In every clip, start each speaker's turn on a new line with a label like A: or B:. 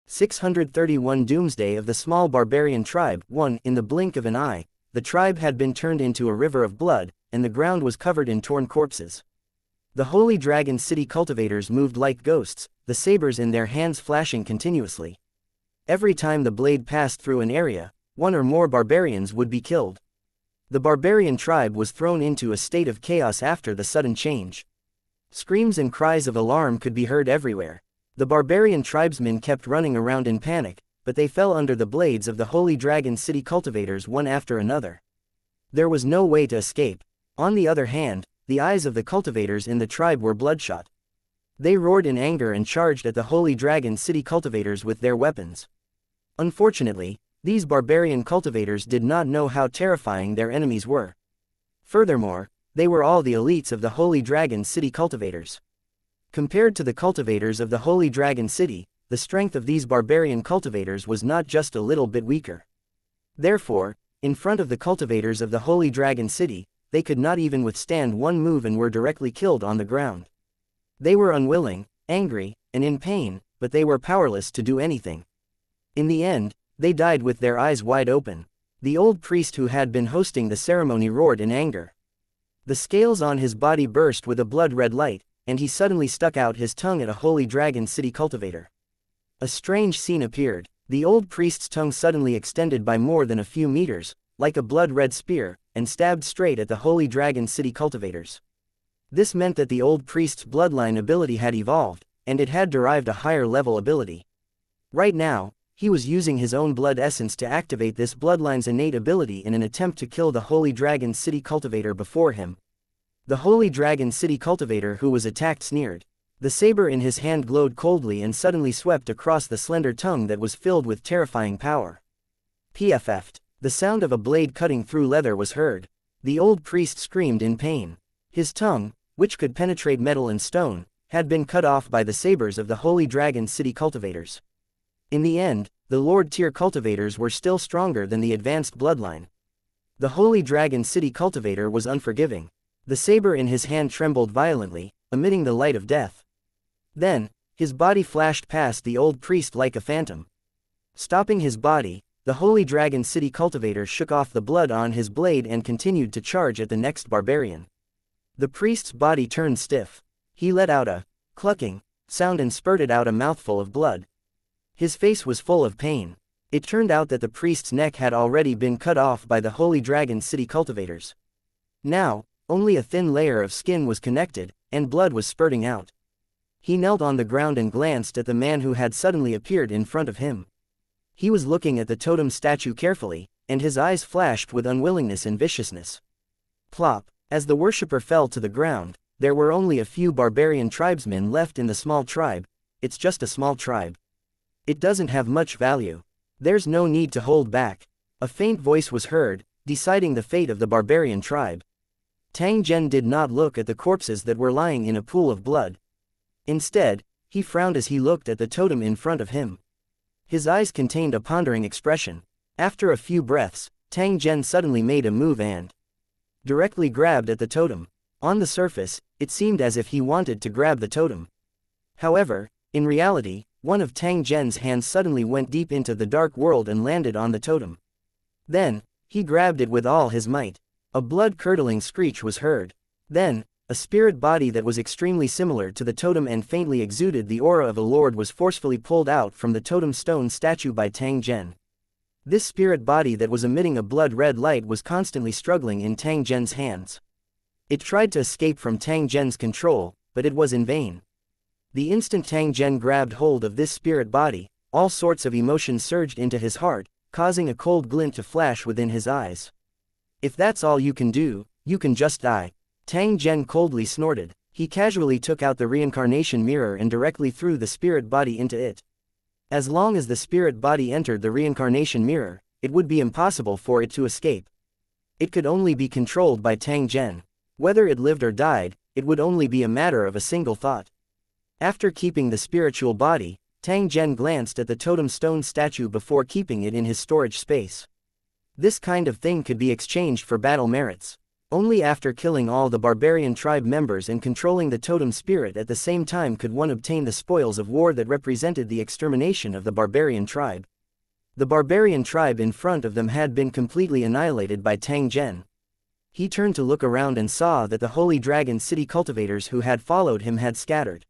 A: 631 Doomsday of the Small Barbarian Tribe. 1. In the blink of an eye, the tribe had been turned into a river of blood, and the ground was covered in torn corpses. The Holy Dragon City cultivators moved like ghosts, the sabers in their hands flashing continuously. Every time the blade passed through an area, one or more barbarians would be killed. The barbarian tribe was thrown into a state of chaos after the sudden change. Screams and cries of alarm could be heard everywhere. The barbarian tribesmen kept running around in panic, but they fell under the blades of the Holy Dragon City cultivators one after another. There was no way to escape. On the other hand, the eyes of the cultivators in the tribe were bloodshot. They roared in anger and charged at the Holy Dragon City cultivators with their weapons. Unfortunately, these barbarian cultivators did not know how terrifying their enemies were. Furthermore, they were all the elites of the Holy Dragon City cultivators. Compared to the cultivators of the Holy Dragon City, the strength of these barbarian cultivators was not just a little bit weaker. Therefore, in front of the cultivators of the Holy Dragon City, they could not even withstand one move and were directly killed on the ground. They were unwilling, angry, and in pain, but they were powerless to do anything. In the end, they died with their eyes wide open. The old priest who had been hosting the ceremony roared in anger. The scales on his body burst with a blood-red light, and he suddenly stuck out his tongue at a Holy Dragon City cultivator. A strange scene appeared. The old priest's tongue suddenly extended by more than a few meters, like a blood-red spear, and stabbed straight at the Holy Dragon City cultivators. This meant that the old priest's bloodline ability had evolved, and it had derived a higher level ability. Right now, he was using his own blood essence to activate this bloodline's innate ability in an attempt to kill the Holy Dragon City cultivator before him. The Holy Dragon City cultivator who was attacked sneered. The saber in his hand glowed coldly and suddenly swept across the slender tongue that was filled with terrifying power. PFF'd. The sound of a blade cutting through leather was heard. The old priest screamed in pain. His tongue, which could penetrate metal and stone, had been cut off by the sabers of the Holy Dragon City cultivators. In the end, the Lord tier cultivators were still stronger than the advanced bloodline. The Holy Dragon City cultivator was unforgiving. The saber in his hand trembled violently, emitting the light of death. Then, his body flashed past the old priest like a phantom. Stopping his body, the Holy Dragon City cultivator shook off the blood on his blade and continued to charge at the next barbarian. The priest's body turned stiff. He let out a clucking sound and spurted out a mouthful of blood. His face was full of pain. It turned out that the priest's neck had already been cut off by the Holy Dragon City cultivators. Now, only a thin layer of skin was connected, and blood was spurting out. He knelt on the ground and glanced at the man who had suddenly appeared in front of him. He was looking at the totem statue carefully, and his eyes flashed with unwillingness and viciousness. Plop! As the worshipper fell to the ground, there were only a few barbarian tribesmen left in the small tribe. It's just a small tribe. It doesn't have much value. There's no need to hold back. A faint voice was heard, deciding the fate of the barbarian tribe. Tang Zhen did not look at the corpses that were lying in a pool of blood. Instead, he frowned as he looked at the totem in front of him. His eyes contained a pondering expression. After a few breaths, Tang Zhen suddenly made a move and directly grabbed at the totem. On the surface, it seemed as if he wanted to grab the totem. However, in reality, one of Tang Zhen's hands suddenly went deep into the dark world and landed on the totem. Then, he grabbed it with all his might. A blood-curdling screech was heard. Then, a spirit body that was extremely similar to the totem and faintly exuded the aura of a lord was forcefully pulled out from the totem stone statue by Tang Zhen. This spirit body that was emitting a blood-red light was constantly struggling in Tang Zhen's hands. It tried to escape from Tang Zhen's control, but it was in vain. The instant Tang Zhen grabbed hold of this spirit body, all sorts of emotions surged into his heart, causing a cold glint to flash within his eyes. If that's all you can do, you can just die. Tang Zhen coldly snorted. He casually took out the reincarnation mirror and directly threw the spirit body into it. As long as the spirit body entered the reincarnation mirror, it would be impossible for it to escape. It could only be controlled by Tang Zhen. Whether it lived or died, it would only be a matter of a single thought. After keeping the spiritual body, Tang Zhen glanced at the totem stone statue before keeping it in his storage space. This kind of thing could be exchanged for battle merits. Only after killing all the barbarian tribe members and controlling the totem spirit at the same time could one obtain the spoils of war that represented the extermination of the barbarian tribe. The barbarian tribe in front of them had been completely annihilated by Tang Zhen. He turned to look around and saw that the Holy Dragon City cultivators who had followed him had scattered.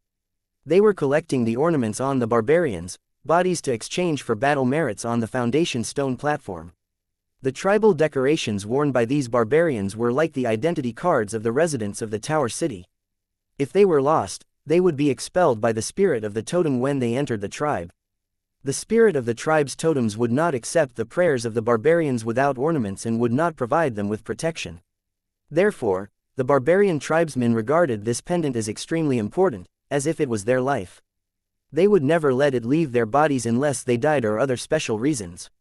A: They were collecting the ornaments on the barbarians' bodies to exchange for battle merits on the foundation stone platform. The tribal decorations worn by these barbarians were like the identity cards of the residents of the Tower City. If they were lost, they would be expelled by the spirit of the totem when they entered the tribe. The spirit of the tribe's totems would not accept the prayers of the barbarians without ornaments and would not provide them with protection. Therefore, the barbarian tribesmen regarded this pendant as extremely important, as if it was their life. They would never let it leave their bodies unless they died or other special reasons.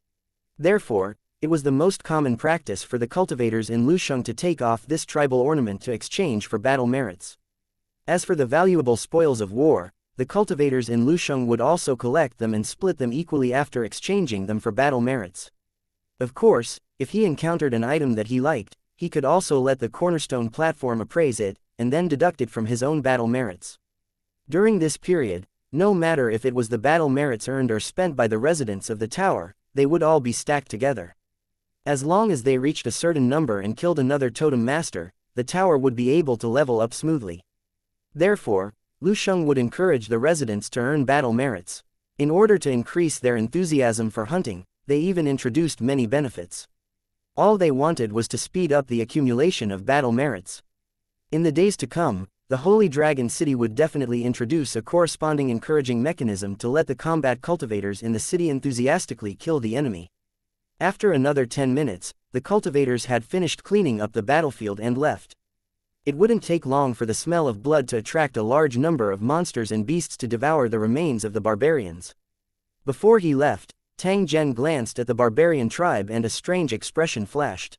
A: Therefore, it was the most common practice for the cultivators in Lusheng to take off this tribal ornament to exchange for battle merits. As for the valuable spoils of war, the cultivators in Lusheng would also collect them and split them equally after exchanging them for battle merits. Of course, if he encountered an item that he liked, he could also let the cornerstone platform appraise it, and then deduct it from his own battle merits. During this period, no matter if it was the battle merits earned or spent by the residents of the tower, they would all be stacked together. As long as they reached a certain number and killed another totem master, the tower would be able to level up smoothly. Therefore, Lusheng would encourage the residents to earn battle merits. In order to increase their enthusiasm for hunting, they even introduced many benefits. All they wanted was to speed up the accumulation of battle merits. In the days to come, the Holy Dragon City would definitely introduce a corresponding encouraging mechanism to let the combat cultivators in the city enthusiastically kill the enemy. After another 10 minutes, the cultivators had finished cleaning up the battlefield and left. It wouldn't take long for the smell of blood to attract a large number of monsters and beasts to devour the remains of the barbarians. Before he left, Tang Zhen glanced at the barbarian tribe and a strange expression flashed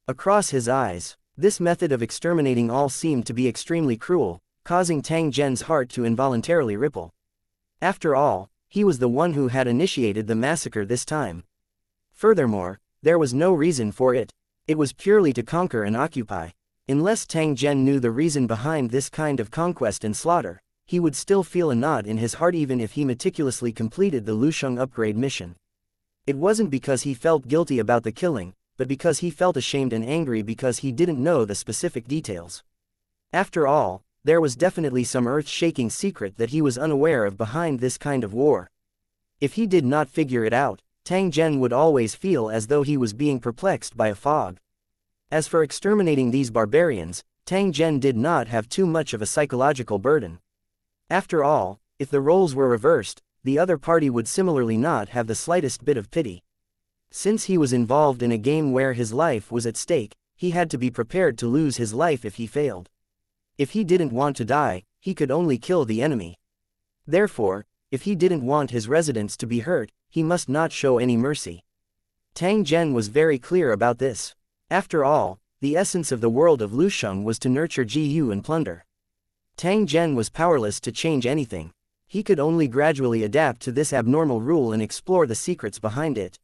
A: across his eyes. This method of exterminating all seemed to be extremely cruel, causing Tang Zhen's heart to involuntarily ripple. After all, he was the one who had initiated the massacre this time. Furthermore, there was no reason for it. It was purely to conquer and occupy. Unless Tang Zhen knew the reason behind this kind of conquest and slaughter, he would still feel a knot in his heart even if he meticulously completed the Lusheng upgrade mission. It wasn't because he felt guilty about the killing, but because he felt ashamed and angry because he didn't know the specific details. After all, there was definitely some earth-shaking secret that he was unaware of behind this kind of war. If he did not figure it out, Tang Zhen would always feel as though he was being perplexed by a fog. As for exterminating these barbarians, Tang Zhen did not have too much of a psychological burden. After all, if the roles were reversed, the other party would similarly not have the slightest bit of pity. Since he was involved in a game where his life was at stake, he had to be prepared to lose his life if he failed. If he didn't want to die, he could only kill the enemy. Therefore, if he didn't want his residents to be hurt, he must not show any mercy. Tang Zhen was very clear about this. After all, the essence of the world of Lusheng was to nurture Gu and plunder. Tang Zhen was powerless to change anything. He could only gradually adapt to this abnormal rule and explore the secrets behind it.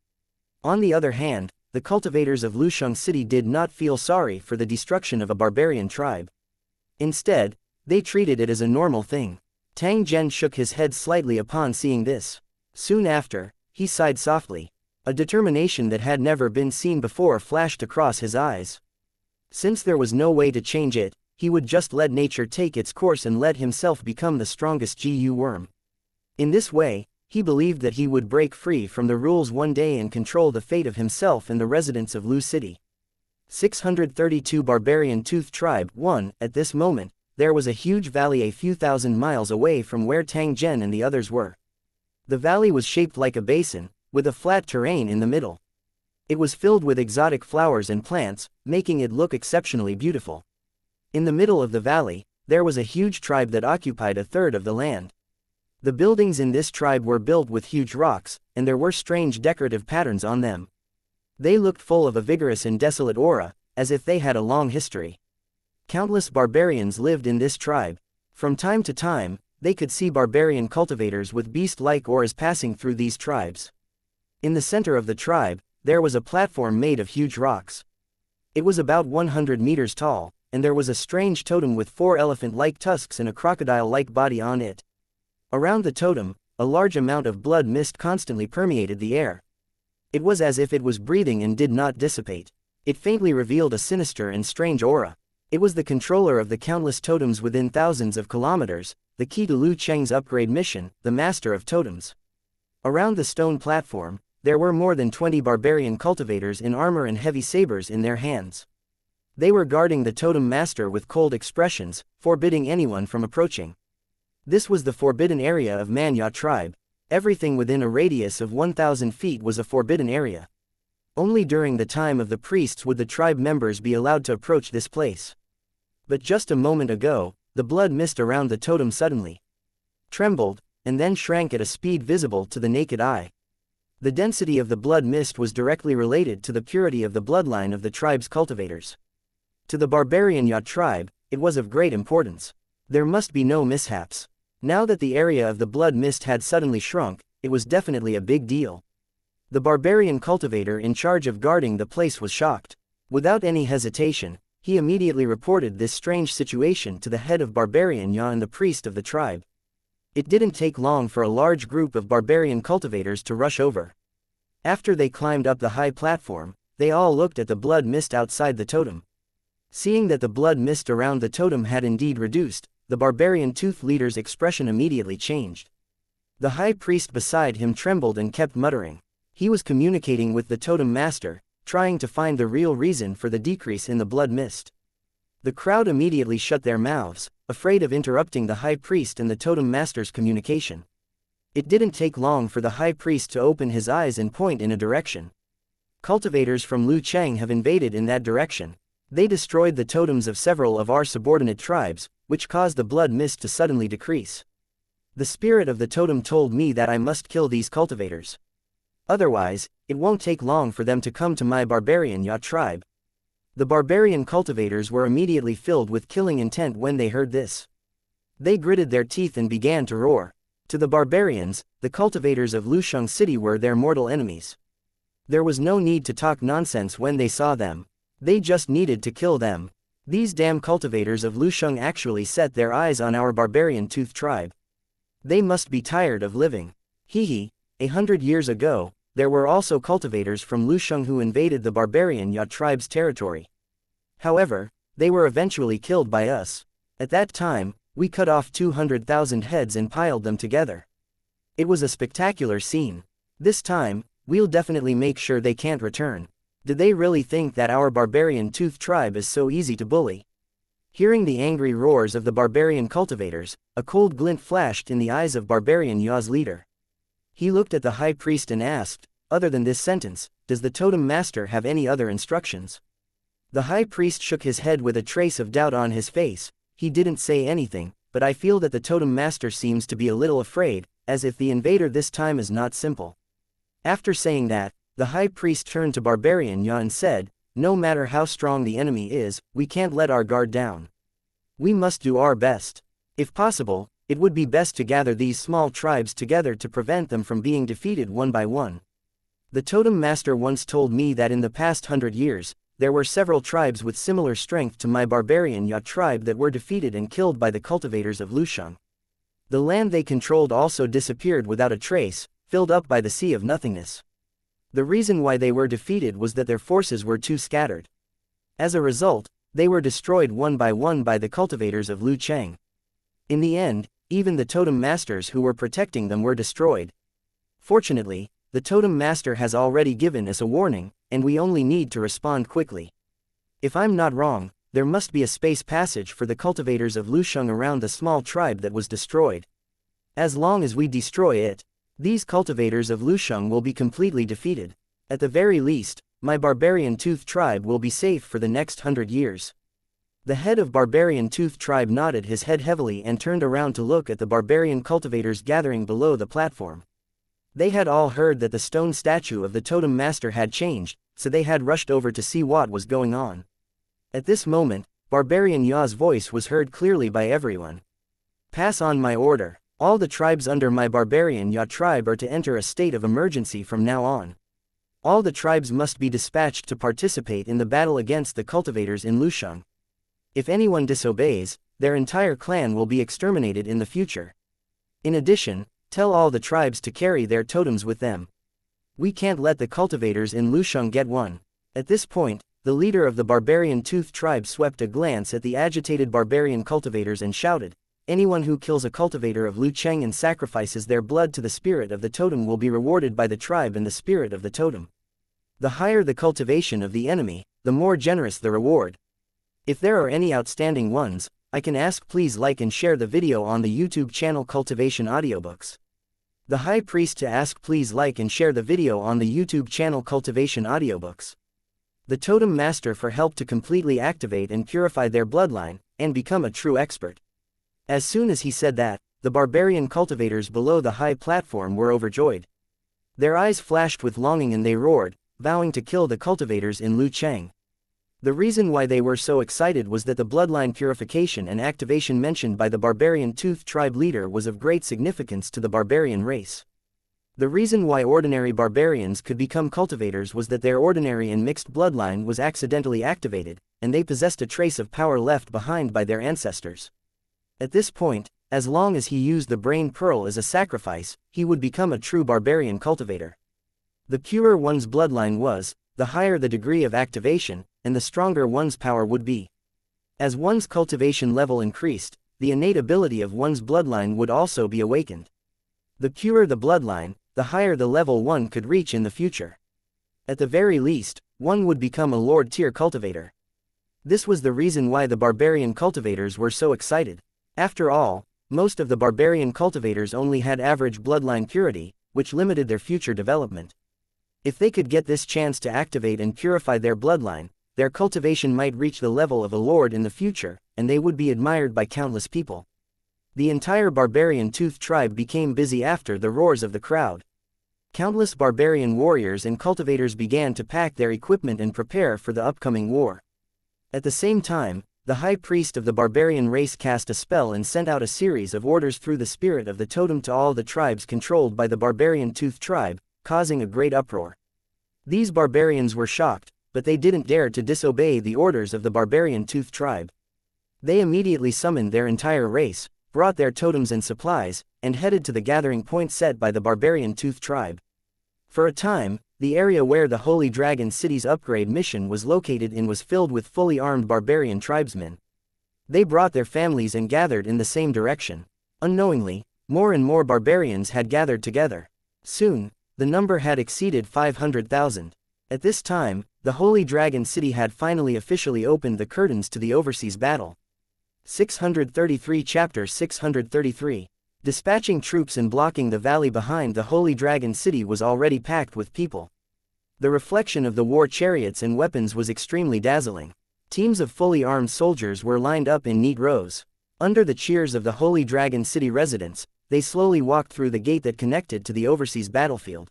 A: On the other hand, the cultivators of Lusheng City did not feel sorry for the destruction of a barbarian tribe. Instead, they treated it as a normal thing. Tang Zhen shook his head slightly upon seeing this. Soon after, he sighed softly. A determination that had never been seen before flashed across his eyes. Since there was no way to change it, he would just let nature take its course and let himself become the strongest Gu worm. In this way, he believed that he would break free from the rules one day and control the fate of himself and the residents of Lu City. 632 Barbarian Tooth Tribe 1. At this moment, there was a huge valley a few thousand miles away from where Tang Zhen and the others were. The valley was shaped like a basin, with a flat terrain in the middle. It was filled with exotic flowers and plants, making it look exceptionally beautiful. In the middle of the valley, there was a huge tribe that occupied a third of the land. The buildings in this tribe were built with huge rocks, and there were strange decorative patterns on them. They looked full of a vigorous and desolate aura, as if they had a long history. Countless barbarians lived in this tribe. From time to time, they could see barbarian cultivators with beast-like auras passing through these tribes. In the center of the tribe, there was a platform made of huge rocks. It was about 100 meters tall, and there was a strange totem with 4 elephant-like tusks and a crocodile-like body on it. Around the totem, a large amount of blood mist constantly permeated the air. It was as if it was breathing and did not dissipate. It faintly revealed a sinister and strange aura. It was the controller of the countless totems within thousands of kilometers, the key to Lu Cheng's upgrade mission, the Master of Totems. Around the stone platform, there were more than 20 barbarian cultivators in armor and heavy sabers in their hands. They were guarding the totem master with cold expressions, forbidding anyone from approaching. This was the forbidden area of Manya tribe. Everything within a radius of 1,000 feet was a forbidden area. Only during the time of the priests would the tribe members be allowed to approach this place. But just a moment ago, the blood mist around the totem suddenly trembled, and then shrank at a speed visible to the naked eye. The density of the blood mist was directly related to the purity of the bloodline of the tribe's cultivators. To the barbarian Yacht tribe, it was of great importance. There must be no mishaps. Now that the area of the blood mist had suddenly shrunk, it was definitely a big deal. The barbarian cultivator in charge of guarding the place was shocked. Without any hesitation, he immediately reported this strange situation to the head of barbarian Ya and the priest of the tribe. It didn't take long for a large group of barbarian cultivators to rush over. After they climbed up the high platform, they all looked at the blood mist outside the totem. Seeing that the blood mist around the totem had indeed reduced, the barbarian tooth leader's expression immediately changed. The high priest beside him trembled and kept muttering. He was communicating with the totem master, trying to find the real reason for the decrease in the blood mist. The crowd immediately shut their mouths, afraid of interrupting the high priest and the totem master's communication. It didn't take long for the high priest to open his eyes and point in a direction. Cultivators from Lu Cheng have invaded in that direction. They destroyed the totems of several of our subordinate tribes, which caused the blood mist to suddenly decrease. The spirit of the totem told me that I must kill these cultivators. Otherwise, it won't take long for them to come to my barbarian Yacht tribe. The barbarian cultivators were immediately filled with killing intent when they heard this. They gritted their teeth and began to roar. To the barbarians, the cultivators of Lusheng City were their mortal enemies. There was no need to talk nonsense when they saw them. They just needed to kill them. These damn cultivators of Lusheng actually set their eyes on our barbarian tooth tribe. They must be tired of living. Hee 100 years ago, there were also cultivators from Lusheng who invaded the barbarian Yacht tribe's territory. However, they were eventually killed by us. At that time, we cut off 200,000 heads and piled them together. It was a spectacular scene. This time, we'll definitely make sure they can't return. Did they really think that our barbarian tooth tribe is so easy to bully? Hearing the angry roars of the barbarian cultivators, a cold glint flashed in the eyes of barbarian Ya's leader. He looked at the high priest and asked, "Other than this sentence, does the totem master have any other instructions?" The high priest shook his head with a trace of doubt on his face. He didn't say anything, but I feel that the totem master seems to be a little afraid, as if the invader this time is not simple. After saying that, the high priest turned to barbarian Ya and said, "No matter how strong the enemy is, we can't let our guard down. We must do our best. If possible, it would be best to gather these small tribes together to prevent them from being defeated one by one. The totem master once told me that in the past 100 years, there were several tribes with similar strength to my barbarian Yacht tribe that were defeated and killed by the cultivators of Lusheng. The land they controlled also disappeared without a trace, filled up by the sea of nothingness. The reason why they were defeated was that their forces were too scattered. As a result, they were destroyed one by one by the cultivators of Lu Cheng. In the end, even the totem masters who were protecting them were destroyed. Fortunately, the totem master has already given us a warning, and we only need to respond quickly. If I'm not wrong, there must be a space passage for the cultivators of Lusheng around the small tribe that was destroyed. As long as we destroy it, these cultivators of Lusheng will be completely defeated. At the very least, my barbarian tooth tribe will be safe for the next 100 years. The head of barbarian tooth tribe nodded his head heavily and turned around to look at the barbarian cultivators gathering below the platform. They had all heard that the stone statue of the totem master had changed, so they had rushed over to see what was going on. At this moment, barbarian Ya's voice was heard clearly by everyone. "Pass on my order. All the tribes under my barbarian Ya tribe are to enter a state of emergency from now on. All the tribes must be dispatched to participate in the battle against the cultivators in Lusheng. If anyone disobeys, their entire clan will be exterminated in the future. In addition, tell all the tribes to carry their totems with them. We can't let the cultivators in Lusheng get one. At this point, the leader of the barbarian Tooth tribe swept a glance at the agitated barbarian cultivators and shouted, "Anyone who kills a cultivator of Lucheng and sacrifices their blood to the spirit of the totem will be rewarded by the tribe and the spirit of the totem. The higher the cultivation of the enemy, the more generous the reward. If there are any outstanding ones, I can ask please like and share the video on the YouTube channel Cultivation Audiobooks." The high priest to ask please like and share the video on the YouTube channel Cultivation Audiobooks. The totem master for help to completely activate and purify their bloodline, and become a true expert. As soon as he said that, the barbarian cultivators below the high platform were overjoyed. Their eyes flashed with longing and they roared, vowing to kill the cultivators in Lucheng. The reason why they were so excited was that the bloodline purification and activation mentioned by the barbarian Tooth tribe leader was of great significance to the barbarian race. The reason why ordinary barbarians could become cultivators was that their ordinary and mixed bloodline was accidentally activated, and they possessed a trace of power left behind by their ancestors. At this point, as long as he used the brain pearl as a sacrifice, he would become a true barbarian cultivator. The purer one's bloodline was, the higher the degree of activation, and the stronger one's power would be. As one's cultivation level increased, the innate ability of one's bloodline would also be awakened. The purer the bloodline, the higher the level one could reach in the future. At the very least, one would become a Lord-tier cultivator. This was the reason why the barbarian cultivators were so excited. After all, most of the barbarian cultivators only had average bloodline purity, which limited their future development. If they could get this chance to activate and purify their bloodline, their cultivation might reach the level of a lord in the future, and they would be admired by countless people. The entire barbarian Tooth tribe became busy after the roars of the crowd. Countless barbarian warriors and cultivators began to pack their equipment and prepare for the upcoming war. At the same time, the high priest of the barbarian race cast a spell and sent out a series of orders through the spirit of the totem to all the tribes controlled by the barbarian Tooth tribe, causing a great uproar. These barbarians were shocked, but they didn't dare to disobey the orders of the barbarian Tooth tribe. They immediately summoned their entire race, brought their totems and supplies, and headed to the gathering point set by the barbarian Tooth tribe. For a time, the area where the Holy Dragon City's upgrade mission was located in was filled with fully armed barbarian tribesmen. They brought their families and gathered in the same direction. Unknowingly, more and more barbarians had gathered together. Soon, the number had exceeded 500,000. At this time, the Holy Dragon City had finally officially opened the curtains to the overseas battle. 633 Chapter 633. Dispatching troops and blocking the valley behind the Holy Dragon City was already packed with people. The reflection of the war chariots and weapons was extremely dazzling. Teams of fully armed soldiers were lined up in neat rows. Under the cheers of the Holy Dragon City residents, they slowly walked through the gate that connected to the overseas battlefield.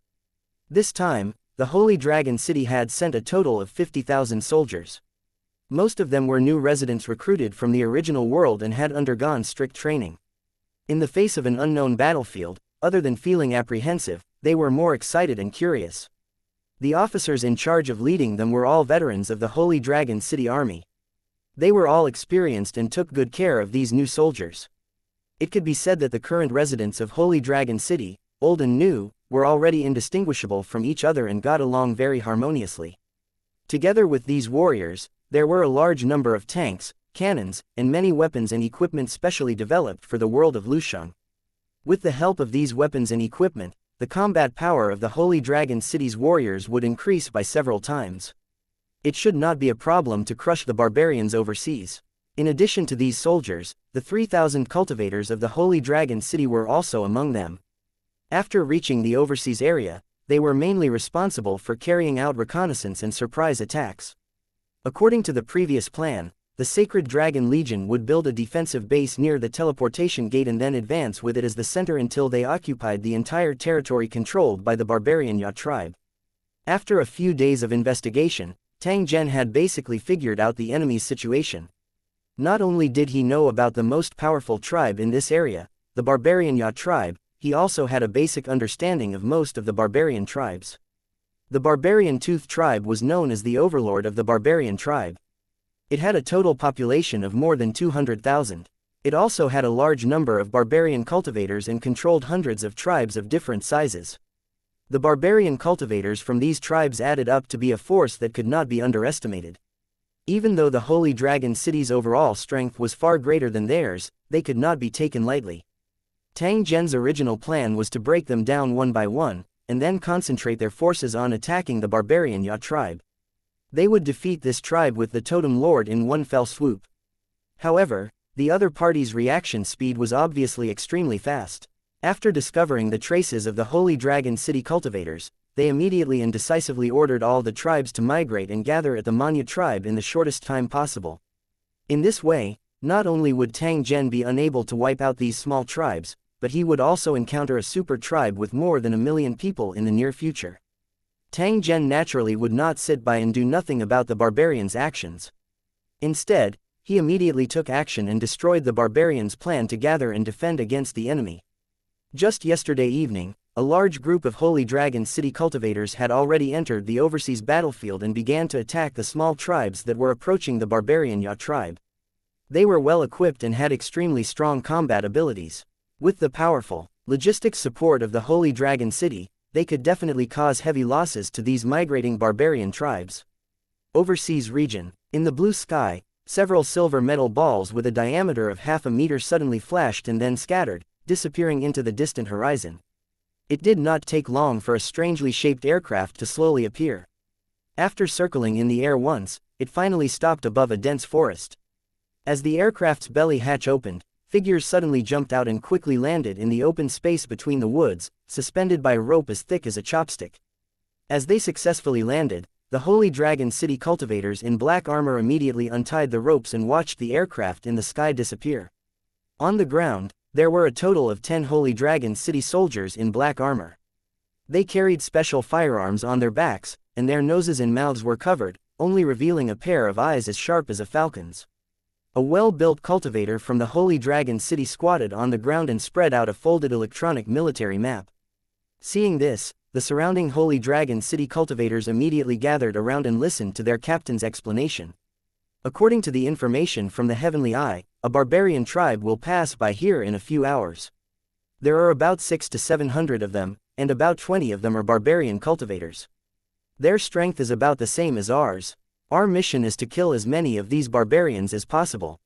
A: This time, the Holy Dragon City had sent a total of 50,000 soldiers. Most of them were new residents recruited from the original world and had undergone strict training. In the face of an unknown battlefield, other than feeling apprehensive, they were more excited and curious. The officers in charge of leading them were all veterans of the Holy Dragon City Army. They were all experienced and took good care of these new soldiers. It could be said that the current residents of Holy Dragon City, old and new, were already indistinguishable from each other and got along very harmoniously. Together with these warriors, there were a large number of tanks, cannons, and many weapons and equipment specially developed for the world of Lusheng. With the help of these weapons and equipment, the combat power of the Holy Dragon City's warriors would increase by several times. It should not be a problem to crush the barbarians overseas. In addition to these soldiers, the 3,000 cultivators of the Holy Dragon City were also among them. After reaching the overseas area, they were mainly responsible for carrying out reconnaissance and surprise attacks. According to the previous plan, the Sacred Dragon Legion would build a defensive base near the teleportation gate and then advance with it as the center until they occupied the entire territory controlled by the barbarian Ya tribe. After a few days of investigation, Tang Zhen had basically figured out the enemy's situation. Not only did he know about the most powerful tribe in this area, the barbarian Ya tribe, he also had a basic understanding of most of the barbarian tribes. The barbarian Tooth tribe was known as the overlord of the barbarian tribe. It had a total population of more than 200,000. It also had a large number of barbarian cultivators and controlled hundreds of tribes of different sizes. The barbarian cultivators from these tribes added up to be a force that could not be underestimated. Even though the Holy Dragon City's overall strength was far greater than theirs, they could not be taken lightly. Tang Zhen's original plan was to break them down one by one, and then concentrate their forces on attacking the barbarian Ya tribe. They would defeat this tribe with the Totem Lord in one fell swoop. However, the other party's reaction speed was obviously extremely fast. After discovering the traces of the Holy Dragon City cultivators, they immediately and decisively ordered all the tribes to migrate and gather at the Manya tribe in the shortest time possible. In this way, not only would Tang Zhen be unable to wipe out these small tribes, but he would also encounter a super tribe with more than 1 million people in the near future. Tang Zhen naturally would not sit by and do nothing about the barbarians' actions. Instead, he immediately took action and destroyed the barbarians' plan to gather and defend against the enemy. Just yesterday evening, a large group of Holy Dragon City cultivators had already entered the overseas battlefield and began to attack the small tribes that were approaching the barbarian Ya tribe. They were well equipped and had extremely strong combat abilities. With the powerful, logistics support of the Holy Dragon City, they could definitely cause heavy losses to these migrating barbarian tribes. Overseas region. In the blue sky, several silver metal balls with a diameter of half a meter suddenly flashed and then scattered, disappearing into the distant horizon. It did not take long for a strangely shaped aircraft to slowly appear. After circling in the air once, it finally stopped above a dense forest. As the aircraft's belly hatch opened, figures suddenly jumped out and quickly landed in the open space between the woods, suspended by a rope as thick as a chopstick. As they successfully landed, the Holy Dragon City cultivators in black armor immediately untied the ropes and watched the aircraft in the sky disappear. On the ground, there were a total of 10 Holy Dragon City soldiers in black armor. They carried special firearms on their backs, and their noses and mouths were covered, only revealing a pair of eyes as sharp as a falcon's. A well-built cultivator from the Holy Dragon City squatted on the ground and spread out a folded electronic military map. Seeing this, the surrounding Holy Dragon City cultivators immediately gathered around and listened to their captain's explanation. According to the information from the Heavenly Eye, a barbarian tribe will pass by here in a few hours. There are about 600 to 700 of them, and about 20 of them are barbarian cultivators. Their strength is about the same as ours. Our mission is to kill as many of these barbarians as possible.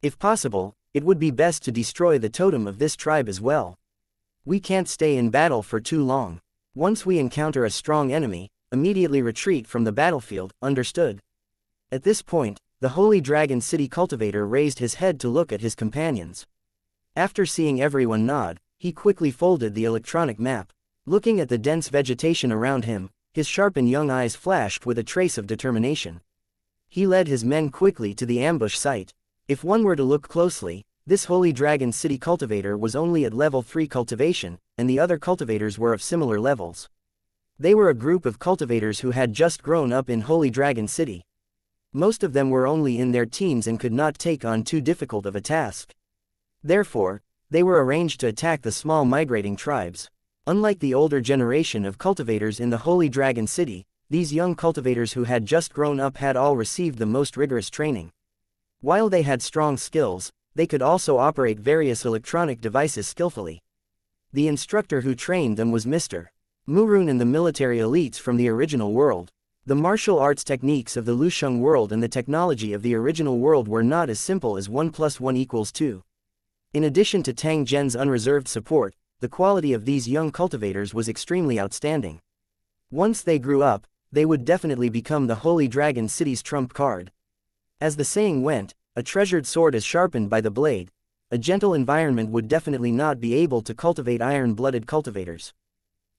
A: If possible, it would be best to destroy the totem of this tribe as well. We can't stay in battle for too long. Once we encounter a strong enemy, immediately retreat from the battlefield, understood? At this point, the Holy Dragon City cultivator raised his head to look at his companions. After seeing everyone nod, he quickly folded the electronic map. Looking at the dense vegetation around him, his sharp and young eyes flashed with a trace of determination. He led his men quickly to the ambush site. If one were to look closely, this Holy Dragon City cultivator was only at level 3 cultivation, and the other cultivators were of similar levels. They were a group of cultivators who had just grown up in Holy Dragon City. Most of them were only in their teens and could not take on too difficult of a task. Therefore, they were arranged to attack the small migrating tribes. Unlike the older generation of cultivators in the Holy Dragon City, these young cultivators who had just grown up had all received the most rigorous training. While they had strong skills, they could also operate various electronic devices skillfully. The instructor who trained them was Mr. Murun and the military elites from the original world. The martial arts techniques of the Lusheng world and the technology of the original world were not as simple as 1 + 1 = 2. In addition to Tang Zhen's unreserved support, the quality of these young cultivators was extremely outstanding. Once they grew up, they would definitely become the Holy Dragon City's trump card. As the saying went, a treasured sword is sharpened by the blade. A gentle environment would definitely not be able to cultivate iron-blooded cultivators.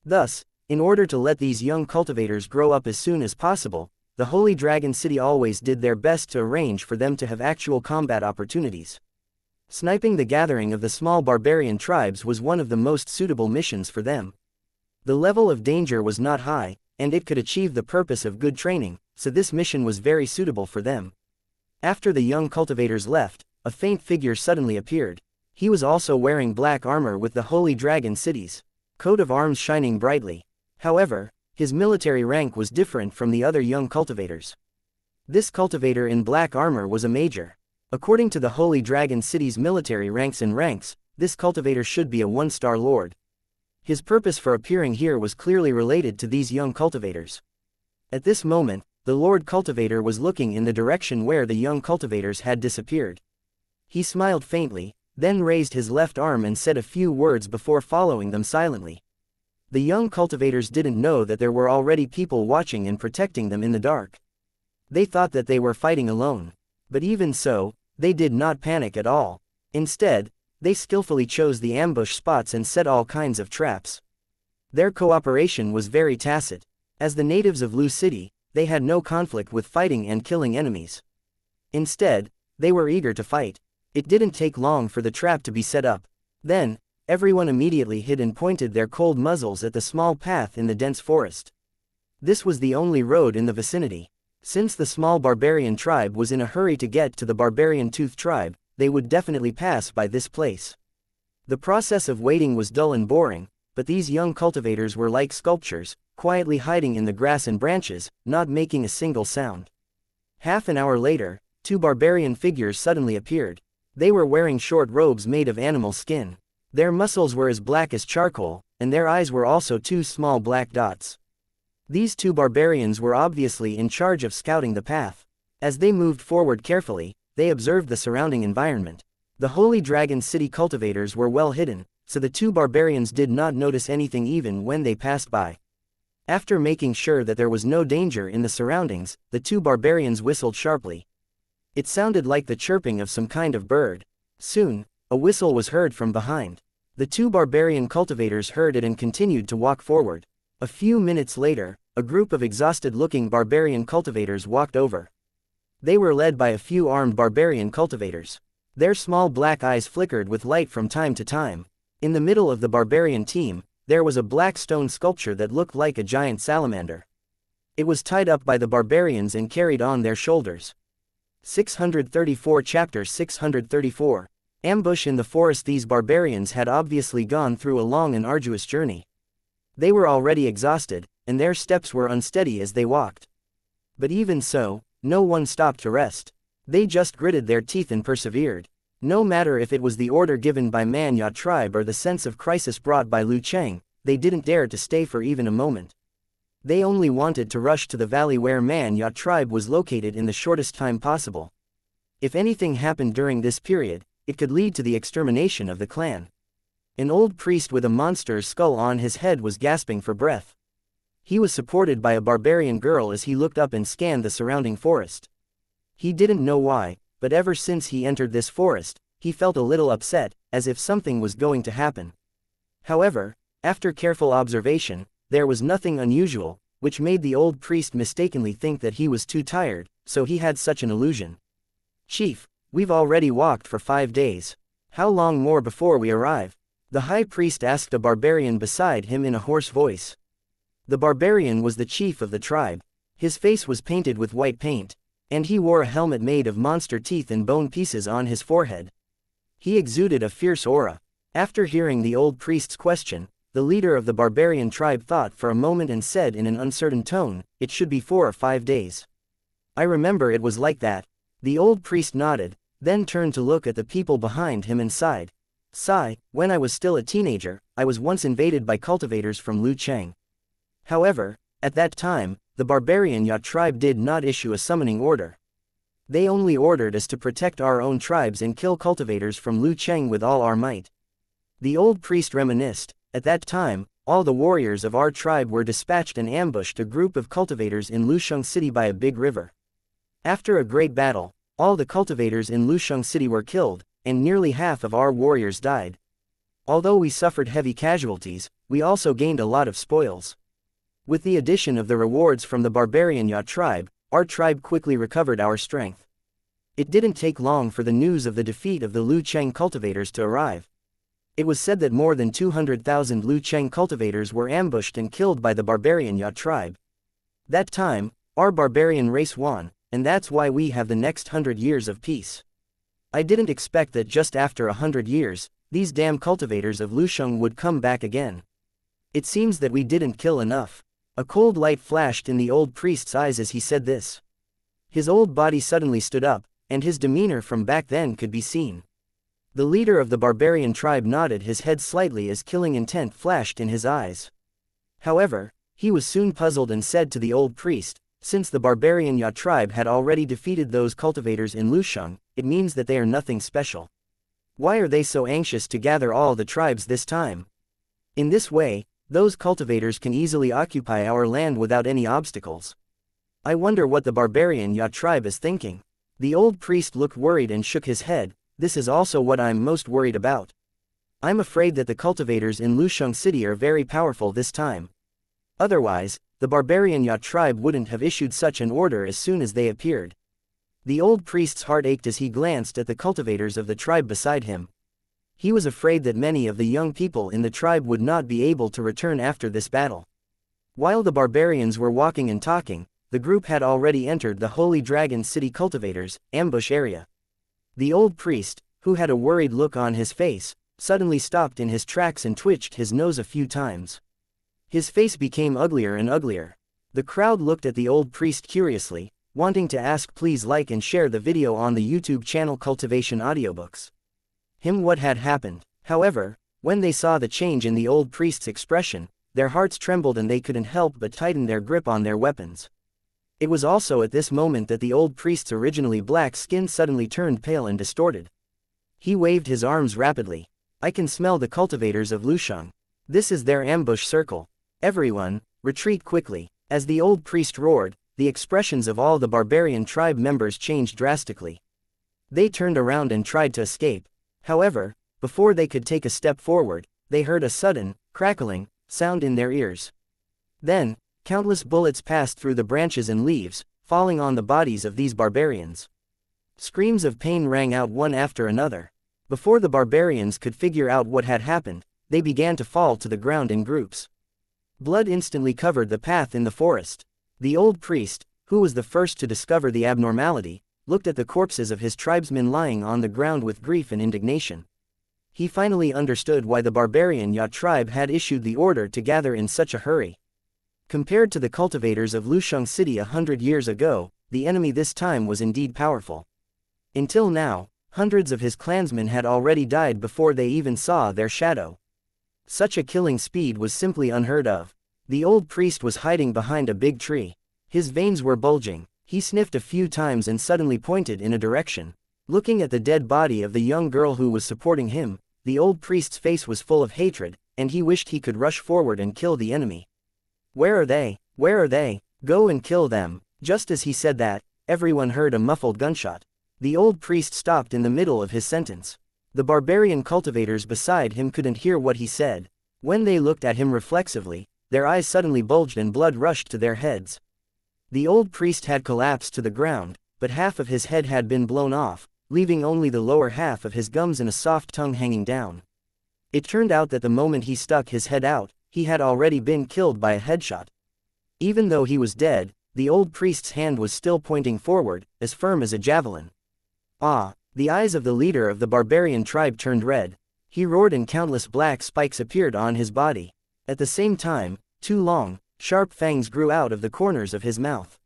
A: Thus, in order to let these young cultivators grow up as soon as possible, the Holy Dragon City always did their best to arrange for them to have actual combat opportunities. Sniping the gathering of the small barbarian tribes was one of the most suitable missions for them. The level of danger was not high, and it could achieve the purpose of good training, so this mission was very suitable for them. After the young cultivators left, a faint figure suddenly appeared. He was also wearing black armor with the Holy Dragon City's coat of arms shining brightly. However, His military rank was different from the other young cultivators. This cultivator in black armor was a major. According to the Holy Dragon City's military ranks, this cultivator should be a one-star lord. His purpose for appearing here was clearly related to these young cultivators. At this moment, the Lord Cultivator was looking in the direction where the young cultivators had disappeared. He smiled faintly, then raised his left arm and said a few words before following them silently. The young cultivators didn't know that there were already people watching and protecting them in the dark. They thought that they were fighting alone. But even so, they did not panic at all. Instead, they skillfully chose the ambush spots and set all kinds of traps. Their cooperation was very tacit. As the natives of Lu City, they had no conflict with fighting and killing enemies. Instead, they were eager to fight. It didn't take long for the trap to be set up. Then, everyone immediately hid and pointed their cold muzzles at the small path in the dense forest. This was the only road in the vicinity. Since the small barbarian tribe was in a hurry to get to the barbarian Tooth tribe, they would definitely pass by this place. The process of waiting was dull and boring, but these young cultivators were like sculptures, quietly hiding in the grass and branches, not making a single sound. Half an hour later, two barbarian figures suddenly appeared. They were wearing short robes made of animal skin. Their muscles were as black as charcoal, and their eyes were also two small black dots. These two barbarians were obviously in charge of scouting the path. As they moved forward carefully, they observed the surrounding environment. The Holy Dragon City cultivators were well hidden, so the two barbarians did not notice anything even when they passed by. After making sure that there was no danger in the surroundings, the two barbarians whistled sharply. It sounded like the chirping of some kind of bird. Soon, a whistle was heard from behind. The two barbarian cultivators heard it and continued to walk forward. A few minutes later, a group of exhausted-looking barbarian cultivators walked over. They were led by a few armed barbarian cultivators. Their small black eyes flickered with light from time to time. In the middle of the barbarian team, there was a black stone sculpture that looked like a giant salamander. It was tied up by the barbarians and carried on their shoulders. 634 Chapter 634. Ambush in the forest. These barbarians had obviously gone through a long and arduous journey. They were already exhausted, and their steps were unsteady as they walked. But even so, no one stopped to rest. They just gritted their teeth and persevered. No matter if it was the order given by Manya tribe or the sense of crisis brought by Lu Cheng, they didn't dare to stay for even a moment. They only wanted to rush to the valley where Manya tribe was located in the shortest time possible. If anything happened during this period, it could lead to the extermination of the clan. An old priest with a monster's skull on his head was gasping for breath. He was supported by a barbarian girl as he looked up and scanned the surrounding forest. He didn't know why, but ever since he entered this forest, he felt a little upset, as if something was going to happen. However, after careful observation, there was nothing unusual, which made the old priest mistakenly think that he was too tired, so he had such an illusion. "Chief, we've already walked for 5 days. How long more before we arrive?" The high priest asked a barbarian beside him in a hoarse voice. The barbarian was the chief of the tribe. His face was painted with white paint, and he wore a helmet made of monster teeth and bone pieces on his forehead. He exuded a fierce aura. After hearing the old priest's question, the leader of the barbarian tribe thought for a moment and said in an uncertain tone, "It should be 4 or 5 days. I remember it was like that." The old priest nodded, then turned to look at the people behind him and sighed. "Sigh, when I was still a teenager, I was once invaded by cultivators from Lu Cheng. However, at that time, the barbarian Yacht tribe did not issue a summoning order. They only ordered us to protect our own tribes and kill cultivators from Lu Cheng with all our might." The old priest reminisced. At that time, all the warriors of our tribe were dispatched and ambushed a group of cultivators in Lusheng City by a big river. After a great battle, all the cultivators in Lusheng City were killed, and nearly half of our warriors died. Although we suffered heavy casualties, we also gained a lot of spoils. With the addition of the rewards from the barbarian Yacht tribe, our tribe quickly recovered our strength. It didn't take long for the news of the defeat of the Lu Cheng cultivators to arrive. It was said that more than 200,000 Lu Cheng cultivators were ambushed and killed by the barbarian Yacht tribe. That time, our barbarian race won, and that's why we have the next 100 years of peace. I didn't expect that just after 100 years, these damn cultivators of Lusheng would come back again. It seems that we didn't kill enough. A cold light flashed in the old priest's eyes as he said this. His old body suddenly stood up, and his demeanor from back then could be seen. The leader of the barbarian tribe nodded his head slightly as killing intent flashed in his eyes. However, he was soon puzzled and said to the old priest, since the barbarian Ya tribe had already defeated those cultivators in Lusheng, it means that they are nothing special. Why are they so anxious to gather all the tribes this time? In this way, those cultivators can easily occupy our land without any obstacles. I wonder what the barbarian Ya tribe is thinking. The old priest looked worried and shook his head. This is also what I'm most worried about. I'm afraid that the cultivators in Lusheng City are very powerful this time. Otherwise, the barbarian Ya tribe wouldn't have issued such an order as soon as they appeared. The old priest's heart ached as he glanced at the cultivators of the tribe beside him. He was afraid that many of the young people in the tribe would not be able to return after this battle. While the barbarians were walking and talking, the group had already entered the Holy Dragon City cultivators' ambush area. The old priest, who had a worried look on his face, suddenly stopped in his tracks and twitched his nose a few times. His face became uglier and uglier. The crowd looked at the old priest curiously, wanting to ask please like and share the video on the YouTube channel Cultivation Audiobooks. What had happened. However, when they saw the change in the old priest's expression, their hearts trembled and they couldn't help but tighten their grip on their weapons. It was also at this moment that the old priest's originally black skin suddenly turned pale and distorted. He waved his arms rapidly. I can smell the cultivators of Lusheng. This is their ambush circle. Everyone, retreat quickly. As the old priest roared, the expressions of all the barbarian tribe members changed drastically. They turned around and tried to escape. However, before they could take a step forward, they heard a sudden, crackling sound in their ears. Then, countless bullets passed through the branches and leaves, falling on the bodies of these barbarians. Screams of pain rang out one after another. Before the barbarians could figure out what had happened, they began to fall to the ground in groups. Blood instantly covered the path in the forest. The old priest, who was the first to discover the abnormality, looked at the corpses of his tribesmen lying on the ground with grief and indignation. He finally understood why the barbarian Ya tribe had issued the order to gather in such a hurry. Compared to the cultivators of Lusheng City 100 years ago, the enemy this time was indeed powerful. Until now, hundreds of his clansmen had already died before they even saw their shadow. Such a killing speed was simply unheard of. The old priest was hiding behind a big tree. His veins were bulging. He sniffed a few times and suddenly pointed in a direction. Looking at the dead body of the young girl who was supporting him, the old priest's face was full of hatred, and he wished he could rush forward and kill the enemy. Where are they? Where are they? Go and kill them. Just as he said that, everyone heard a muffled gunshot. The old priest stopped in the middle of his sentence. The barbarian cultivators beside him couldn't hear what he said. When they looked at him reflexively, their eyes suddenly bulged and blood rushed to their heads. The old priest had collapsed to the ground, but half of his head had been blown off, leaving only the lower half of his gums and a soft tongue hanging down. It turned out that the moment he stuck his head out, he had already been killed by a headshot. Even though he was dead, the old priest's hand was still pointing forward, as firm as a javelin. Ah! The eyes of the leader of the barbarian tribe turned red. He roared and countless black spikes appeared on his body. At the same time, two long, sharp fangs grew out of the corners of his mouth.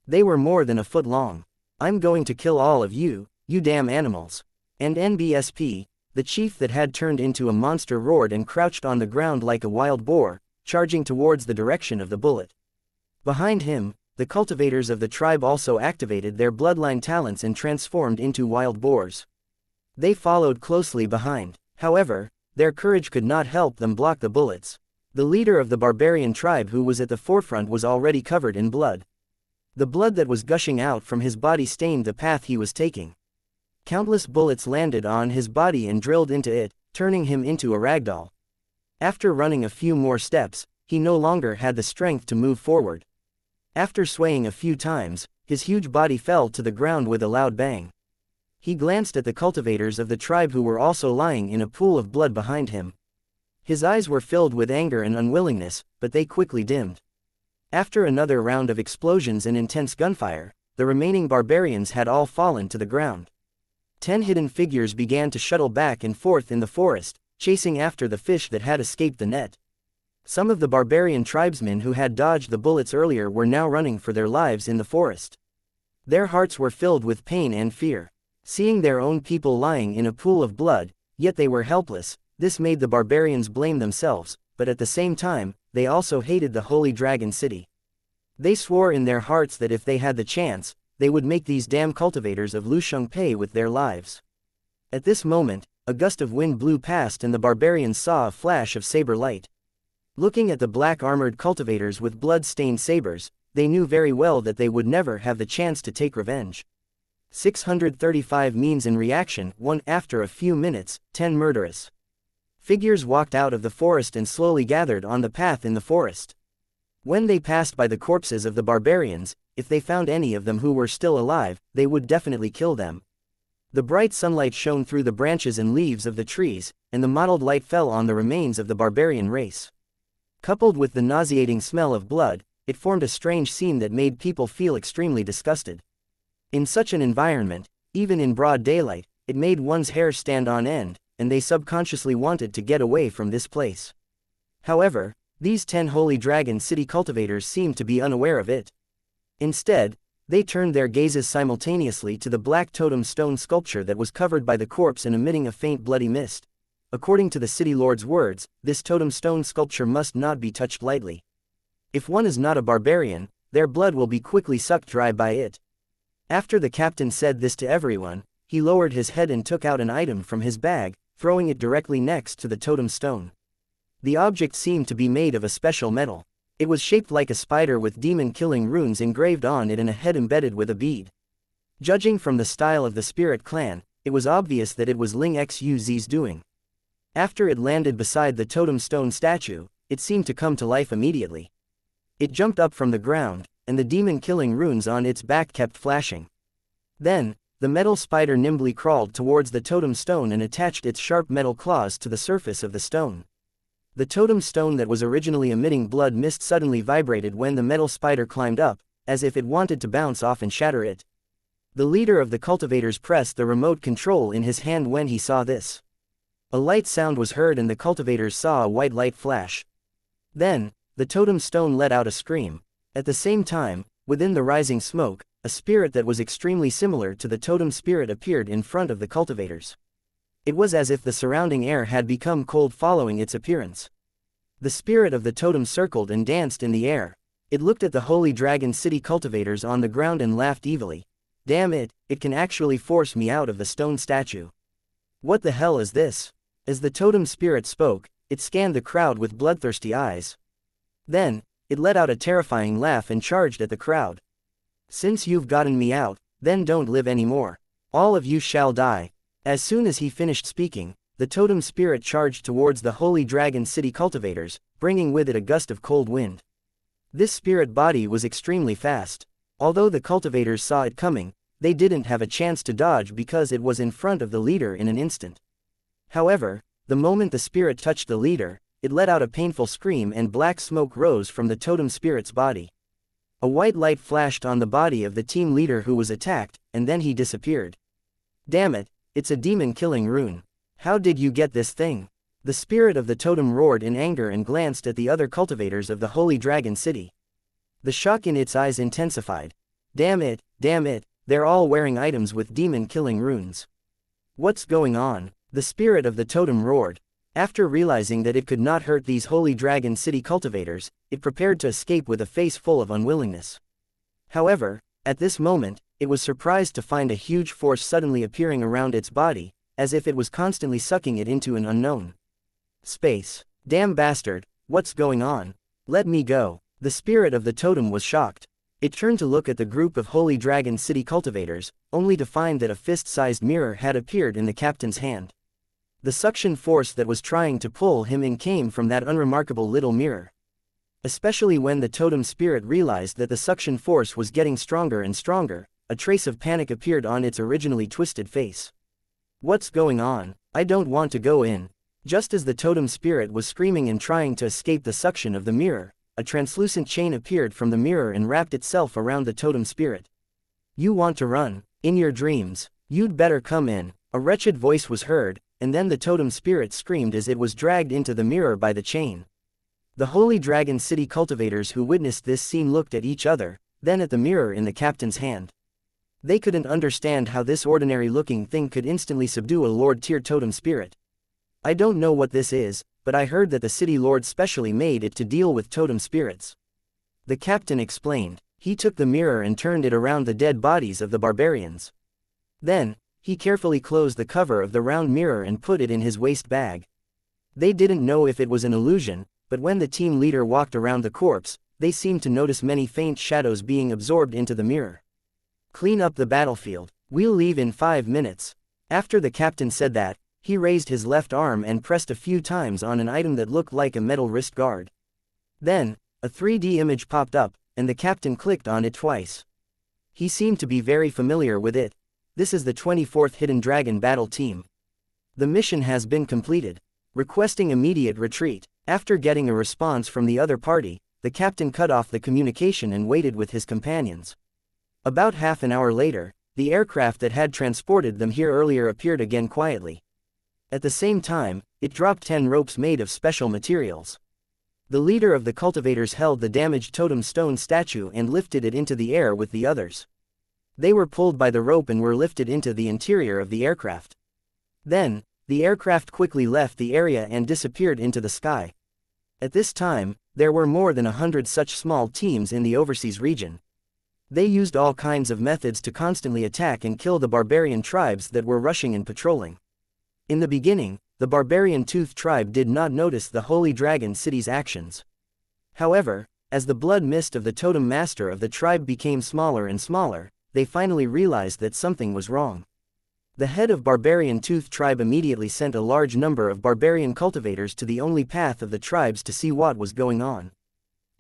A: They were more than a foot long. I'm going to kill all of you, you damn animals. And NBSP, the chief that had turned into a monster roared and crouched on the ground like a wild boar, charging towards the direction of the bullet. Behind him, the cultivators of the tribe also activated their bloodline talents and transformed into wild boars. They followed closely behind. However, their courage could not help them block the bullets. The leader of the barbarian tribe who was at the forefront was already covered in blood. The blood that was gushing out from his body stained the path he was taking. Countless bullets landed on his body and drilled into it, turning him into a ragdoll. After running a few more steps, he no longer had the strength to move forward. After swaying a few times, his huge body fell to the ground with a loud bang. He glanced at the cultivators of the tribe who were also lying in a pool of blood behind him. His eyes were filled with anger and unwillingness, but they quickly dimmed. After another round of explosions and intense gunfire, the remaining barbarians had all fallen to the ground. 10 hidden figures began to shuttle back and forth in the forest, chasing after the fish that had escaped the net. Some of the barbarian tribesmen who had dodged the bullets earlier were now running for their lives in the forest. Their hearts were filled with pain and fear. Seeing their own people lying in a pool of blood, yet they were helpless, this made the barbarians blame themselves, but at the same time, they also hated the Holy Dragon City. They swore in their hearts that if they had the chance, they would make these damn cultivators of Lusheng pay with their lives. At this moment, a gust of wind blew past and the barbarians saw a flash of saber light. Looking at the black-armored cultivators with blood-stained sabers, they knew very well that they would never have the chance to take revenge. 635 means in reaction, 1 after a few minutes, 10 murderous figures walked out of the forest and slowly gathered on the path in the forest. When they passed by the corpses of the barbarians, if they found any of them who were still alive, they would definitely kill them. The bright sunlight shone through the branches and leaves of the trees, and the mottled light fell on the remains of the barbarian race. Coupled with the nauseating smell of blood, it formed a strange scene that made people feel extremely disgusted. In such an environment, even in broad daylight, it made one's hair stand on end, and they subconsciously wanted to get away from this place. However, these 10 Holy Dragon City cultivators seemed to be unaware of it. Instead, they turned their gazes simultaneously to the black totem stone sculpture that was covered by the corpse and emitting a faint bloody mist. According to the city lord's words, this totem stone sculpture must not be touched lightly. If one is not a barbarian, their blood will be quickly sucked dry by it. After the captain said this to everyone, he lowered his head and took out an item from his bag, throwing it directly next to the totem stone. The object seemed to be made of a special metal. It was shaped like a spider with demon-killing runes engraved on it and a head embedded with a bead. Judging from the style of the spirit clan, it was obvious that it was Ling Xuz's doing. After it landed beside the totem stone statue, it seemed to come to life immediately. It jumped up from the ground, and the demon-killing runes on its back kept flashing. Then, the metal spider nimbly crawled towards the totem stone and attached its sharp metal claws to the surface of the stone. The totem stone that was originally emitting blood mist suddenly vibrated when the metal spider climbed up, as if it wanted to bounce off and shatter it. The leader of the cultivators pressed the remote control in his hand when he saw this. A light sound was heard and the cultivators saw a white light flash. Then, the totem stone let out a scream. At the same time, within the rising smoke, a spirit that was extremely similar to the totem spirit appeared in front of the cultivators. It was as if the surrounding air had become cold following its appearance. The spirit of the totem circled and danced in the air. It looked at the Holy Dragon City cultivators on the ground and laughed evilly. Damn it, it can actually force me out of the stone statue. What the hell is this? As the totem spirit spoke, it scanned the crowd with bloodthirsty eyes. Then, it let out a terrifying laugh and charged at the crowd. Since you've gotten me out, then don't live anymore. All of you shall die. As soon as he finished speaking, the totem spirit charged towards the Holy Dragon City cultivators, bringing with it a gust of cold wind. This spirit body was extremely fast. Although the cultivators saw it coming, they didn't have a chance to dodge because it was in front of the leader in an instant. However, the moment the spirit touched the leader, it let out a painful scream and black smoke rose from the totem spirit's body. A white light flashed on the body of the team leader who was attacked, and then he disappeared. Damn it, it's a demon-killing rune. How did you get this thing? The spirit of the totem roared in anger and glanced at the other cultivators of the Holy Dragon City. The shock in its eyes intensified. Damn it, they're all wearing items with demon-killing runes. What's going on? The spirit of the totem roared. After realizing that it could not hurt these Holy Dragon City cultivators, it prepared to escape with a face full of unwillingness. However, at this moment, it was surprised to find a huge force suddenly appearing around its body, as if it was constantly sucking it into an unknown space. Damn bastard, what's going on? Let me go. The spirit of the totem was shocked. It turned to look at the group of Holy Dragon City cultivators, only to find that a fist-sized mirror had appeared in the captain's hand. The suction force that was trying to pull him in came from that unremarkable little mirror. Especially when the totem spirit realized that the suction force was getting stronger and stronger, a trace of panic appeared on its originally twisted face. What's going on? I don't want to go in. Just as the totem spirit was screaming and trying to escape the suction of the mirror, a translucent chain appeared from the mirror and wrapped itself around the totem spirit. You want to run? In your dreams. You'd better come in. A wretched voice was heard, and then the totem spirit screamed as it was dragged into the mirror by the chain. The Holy Dragon City cultivators who witnessed this scene looked at each other, then at the mirror in the captain's hand. They couldn't understand how this ordinary-looking thing could instantly subdue a Lord-tier totem spirit. I don't know what this is, but I heard that the city lord specially made it to deal with totem spirits. The captain explained. He took the mirror and turned it around the dead bodies of the barbarians. Then, he carefully closed the cover of the round mirror and put it in his waist bag. They didn't know if it was an illusion, but when the team leader walked around the corpse, they seemed to notice many faint shadows being absorbed into the mirror. Clean up the battlefield. We'll leave in 5 minutes. After the captain said that, he raised his left arm and pressed a few times on an item that looked like a metal wrist guard. Then, a 3D image popped up, and the captain clicked on it twice. He seemed to be very familiar with it. This is the 24th Hidden Dragon Battle Team. The mission has been completed. Requesting immediate retreat. After getting a response from the other party, the captain cut off the communication and waited with his companions. About half an hour later, the aircraft that had transported them here earlier appeared again quietly. At the same time, it dropped 10 ropes made of special materials. The leader of the cultivators held the damaged totem stone statue and lifted it into the air with the others. They were pulled by the rope and were lifted into the interior of the aircraft. Then, the aircraft quickly left the area and disappeared into the sky. At this time, there were more than 100 such small teams in the overseas region. They used all kinds of methods to constantly attack and kill the barbarian tribes that were rushing and patrolling. In the beginning, the barbarian Tooth tribe did not notice the Holy Dragon City's actions. However, as the blood mist of the totem master of the tribe became smaller and smaller, they finally realized that something was wrong. The head of Barbarian Tooth tribe immediately sent a large number of barbarian cultivators to the only path of the tribes to see what was going on.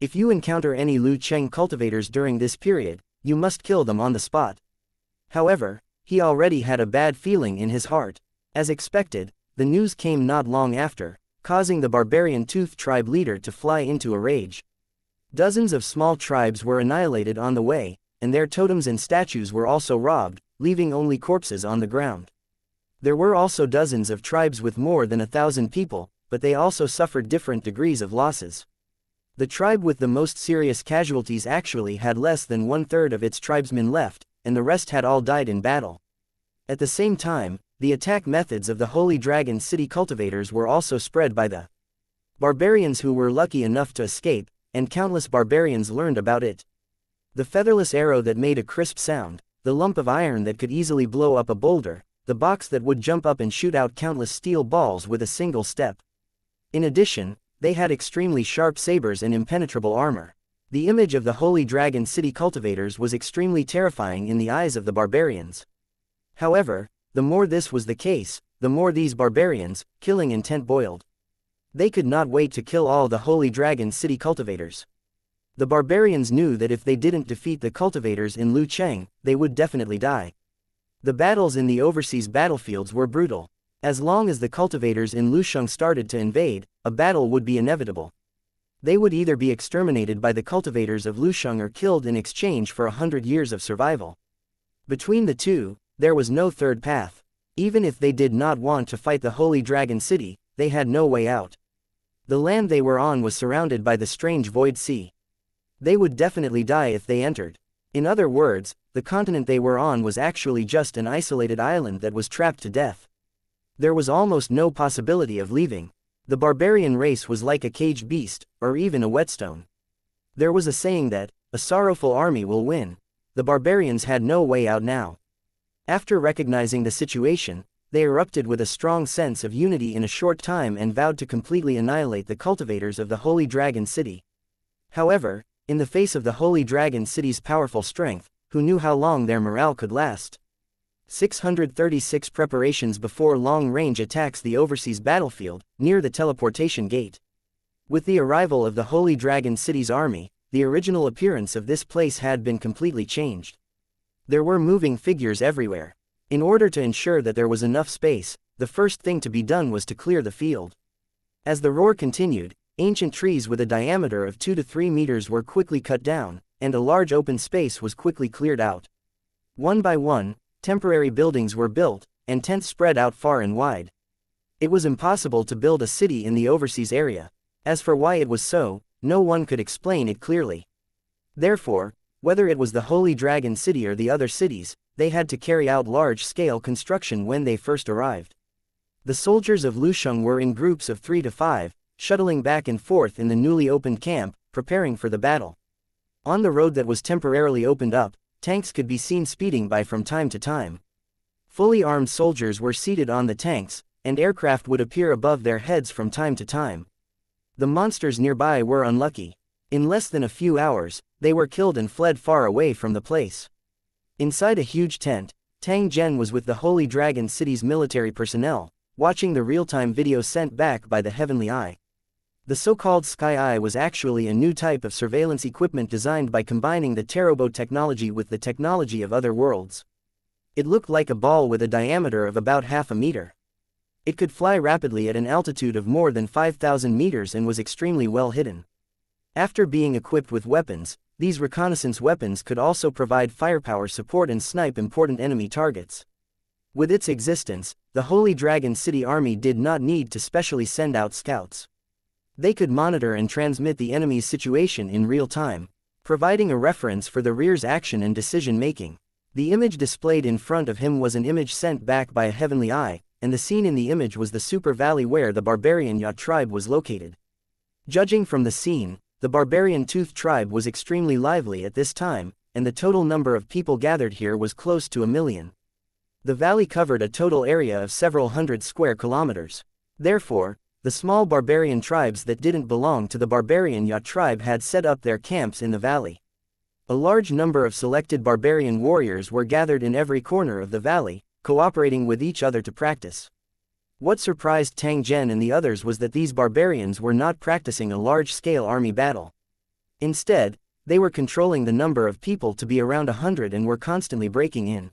A: If you encounter any Lu Cheng cultivators during this period, you must kill them on the spot. However, he already had a bad feeling in his heart. As expected, the news came not long after, causing the Barbarian Tooth tribe leader to fly into a rage. Dozens of small tribes were annihilated on the way, and their totems and statues were also robbed, leaving only corpses on the ground. There were also dozens of tribes with more than 1,000 people, but they also suffered different degrees of losses. The tribe with the most serious casualties actually had less than 1/3 of its tribesmen left, and the rest had all died in battle. At the same time, the attack methods of the Holy Dragon City cultivators were also spread by the barbarians who were lucky enough to escape, and countless barbarians learned about it. The featherless arrow that made a crisp sound, the lump of iron that could easily blow up a boulder, the box that would jump up and shoot out countless steel balls with a single step. In addition, they had extremely sharp sabers and impenetrable armor. The image of the Holy Dragon City cultivators was extremely terrifying in the eyes of the barbarians. However, the more this was the case, the more these barbarians, killing intent boiled. They could not wait to kill all the Holy Dragon City cultivators. The barbarians knew that if they didn't defeat the cultivators in Lu Cheng, they would definitely die. The battles in the overseas battlefields were brutal. As long as the cultivators in Lusheng started to invade, a battle would be inevitable. They would either be exterminated by the cultivators of Lusheng or killed in exchange for 100 years of survival. Between the two, there was no third path. Even if they did not want to fight the Holy Dragon City, they had no way out. The land they were on was surrounded by the strange Void Sea. They would definitely die if they entered. In other words, the continent they were on was actually just an isolated island that was trapped to death. There was almost no possibility of leaving. The barbarian race was like a caged beast, or even a whetstone. There was a saying that, a sorrowful army will win. The barbarians had no way out now. After recognizing the situation, they erupted with a strong sense of unity in a short time and vowed to completely annihilate the cultivators of the Holy Dragon City. However, in the face of the Holy Dragon City's powerful strength, who knew how long their morale could last? 636 preparations before long-range attacks the overseas battlefield, near the teleportation gate. With the arrival of the Holy Dragon City's army, the original appearance of this place had been completely changed. There were moving figures everywhere. In order to ensure that there was enough space, the first thing to be done was to clear the field. As the roar continued, ancient trees with a diameter of 2 to 3 meters were quickly cut down, and a large open space was quickly cleared out. One by one, temporary buildings were built, and tents spread out far and wide. It was impossible to build a city in the overseas area. As for why it was so, no one could explain it clearly. Therefore, whether it was the Holy Dragon City or the other cities, they had to carry out large-scale construction when they first arrived. The soldiers of Lusheng were in groups of 3 to 5, shuttling back and forth in the newly opened camp, preparing for the battle. On the road that was temporarily opened up, tanks could be seen speeding by from time to time. Fully armed soldiers were seated on the tanks, and aircraft would appear above their heads from time to time. The monsters nearby were unlucky. In less than a few hours, they were killed and fled far away from the place. Inside a huge tent, Tang Zhen was with the Holy Dragon City's military personnel, watching the real-time video sent back by the Heavenly Eye. The so-called Sky Eye was actually a new type of surveillance equipment designed by combining the Terobo technology with the technology of other worlds. It looked like a ball with a diameter of about half a meter. It could fly rapidly at an altitude of more than 5,000 meters and was extremely well hidden. After being equipped with weapons, these reconnaissance weapons could also provide firepower support and snipe important enemy targets. With its existence, the Holy Dragon City army did not need to specially send out scouts. They could monitor and transmit the enemy's situation in real time, providing a reference for the rear's action and decision-making. The image displayed in front of him was an image sent back by a Heavenly Eye, and the scene in the image was the super valley where the barbarian Yacht tribe was located. Judging from the scene, the barbarian Tooth tribe was extremely lively at this time, and the total number of people gathered here was close to 1 million. The valley covered a total area of several hundred square kilometers. Therefore, the small barbarian tribes that didn't belong to the barbarian Yacht tribe had set up their camps in the valley. A large number of selected barbarian warriors were gathered in every corner of the valley, cooperating with each other to practice. What surprised Tang Zhen and the others was that these barbarians were not practicing a large-scale army battle. Instead, they were controlling the number of people to be around 100 and were constantly breaking in.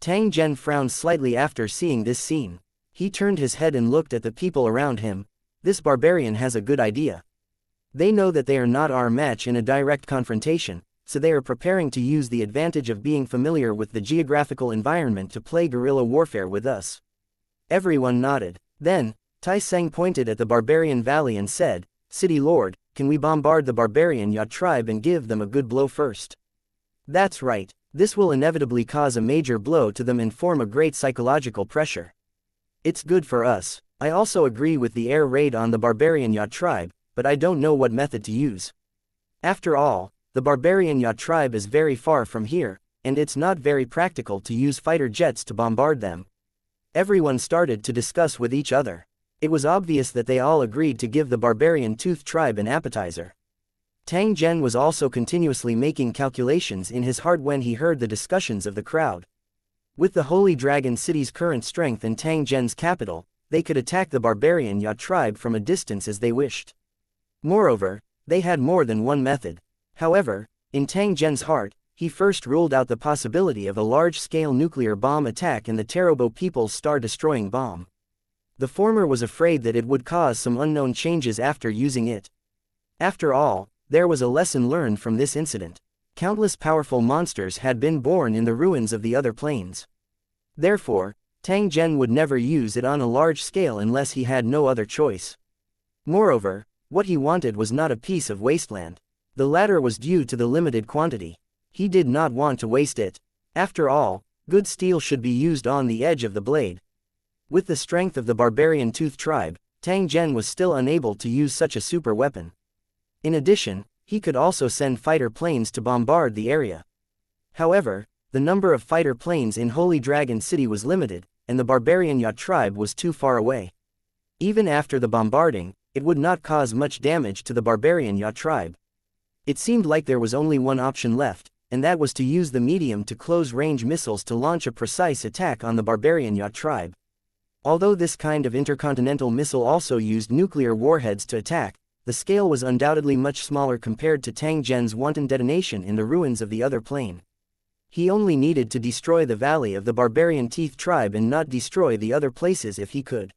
A: Tang Zhen frowned slightly after seeing this scene. He turned his head and looked at the people around him. This barbarian has a good idea. They know that they are not our match in a direct confrontation, so they are preparing to use the advantage of being familiar with the geographical environment to play guerrilla warfare with us. Everyone nodded. Then, Tai Seng pointed at the barbarian valley and said, "City Lord, can we bombard the barbarian Yacht tribe and give them a good blow first?" "That's right. This will inevitably cause a major blow to them and form a great psychological pressure. It's good for us. I also agree with the air raid on the barbarian Yacht tribe, but I don't know what method to use. After all, the barbarian Yacht tribe is very far from here, and it's not very practical to use fighter jets to bombard them." Everyone started to discuss with each other. It was obvious that they all agreed to give the barbarian Tooth tribe an appetizer. Tang Zhen was also continuously making calculations in his heart when he heard the discussions of the crowd. With the Holy Dragon City's current strength and Tang Zhen's capital, they could attack the barbarian Yacht tribe from a distance as they wished. Moreover, they had more than one method. However, in Tang Zhen's heart, he first ruled out the possibility of a large-scale nuclear bomb attack and the Terobo people's star-destroying bomb. The former was afraid that it would cause some unknown changes after using it. After all, there was a lesson learned from this incident. Countless powerful monsters had been born in the ruins of the other planes. Therefore, Tang Zhen would never use it on a large scale unless he had no other choice. Moreover, what he wanted was not a piece of wasteland. The latter was due to the limited quantity. He did not want to waste it. After all, good steel should be used on the edge of the blade. With the strength of the barbarian Tooth tribe, Tang Zhen was still unable to use such a super weapon. In addition, he could also send fighter planes to bombard the area. However, the number of fighter planes in Holy Dragon City was limited, and the barbarian Yacht tribe was too far away. Even after the bombarding, it would not cause much damage to the barbarian Yacht tribe. It seemed like there was only one option left, and that was to use the medium to close-range missiles to launch a precise attack on the barbarian Yacht tribe. Although this kind of intercontinental missile also used nuclear warheads to attack, the scale was undoubtedly much smaller compared to Tang Zhen's wanton detonation in the ruins of the other plane. He only needed to destroy the valley of the barbarian Teeth tribe and not destroy the other places if he could.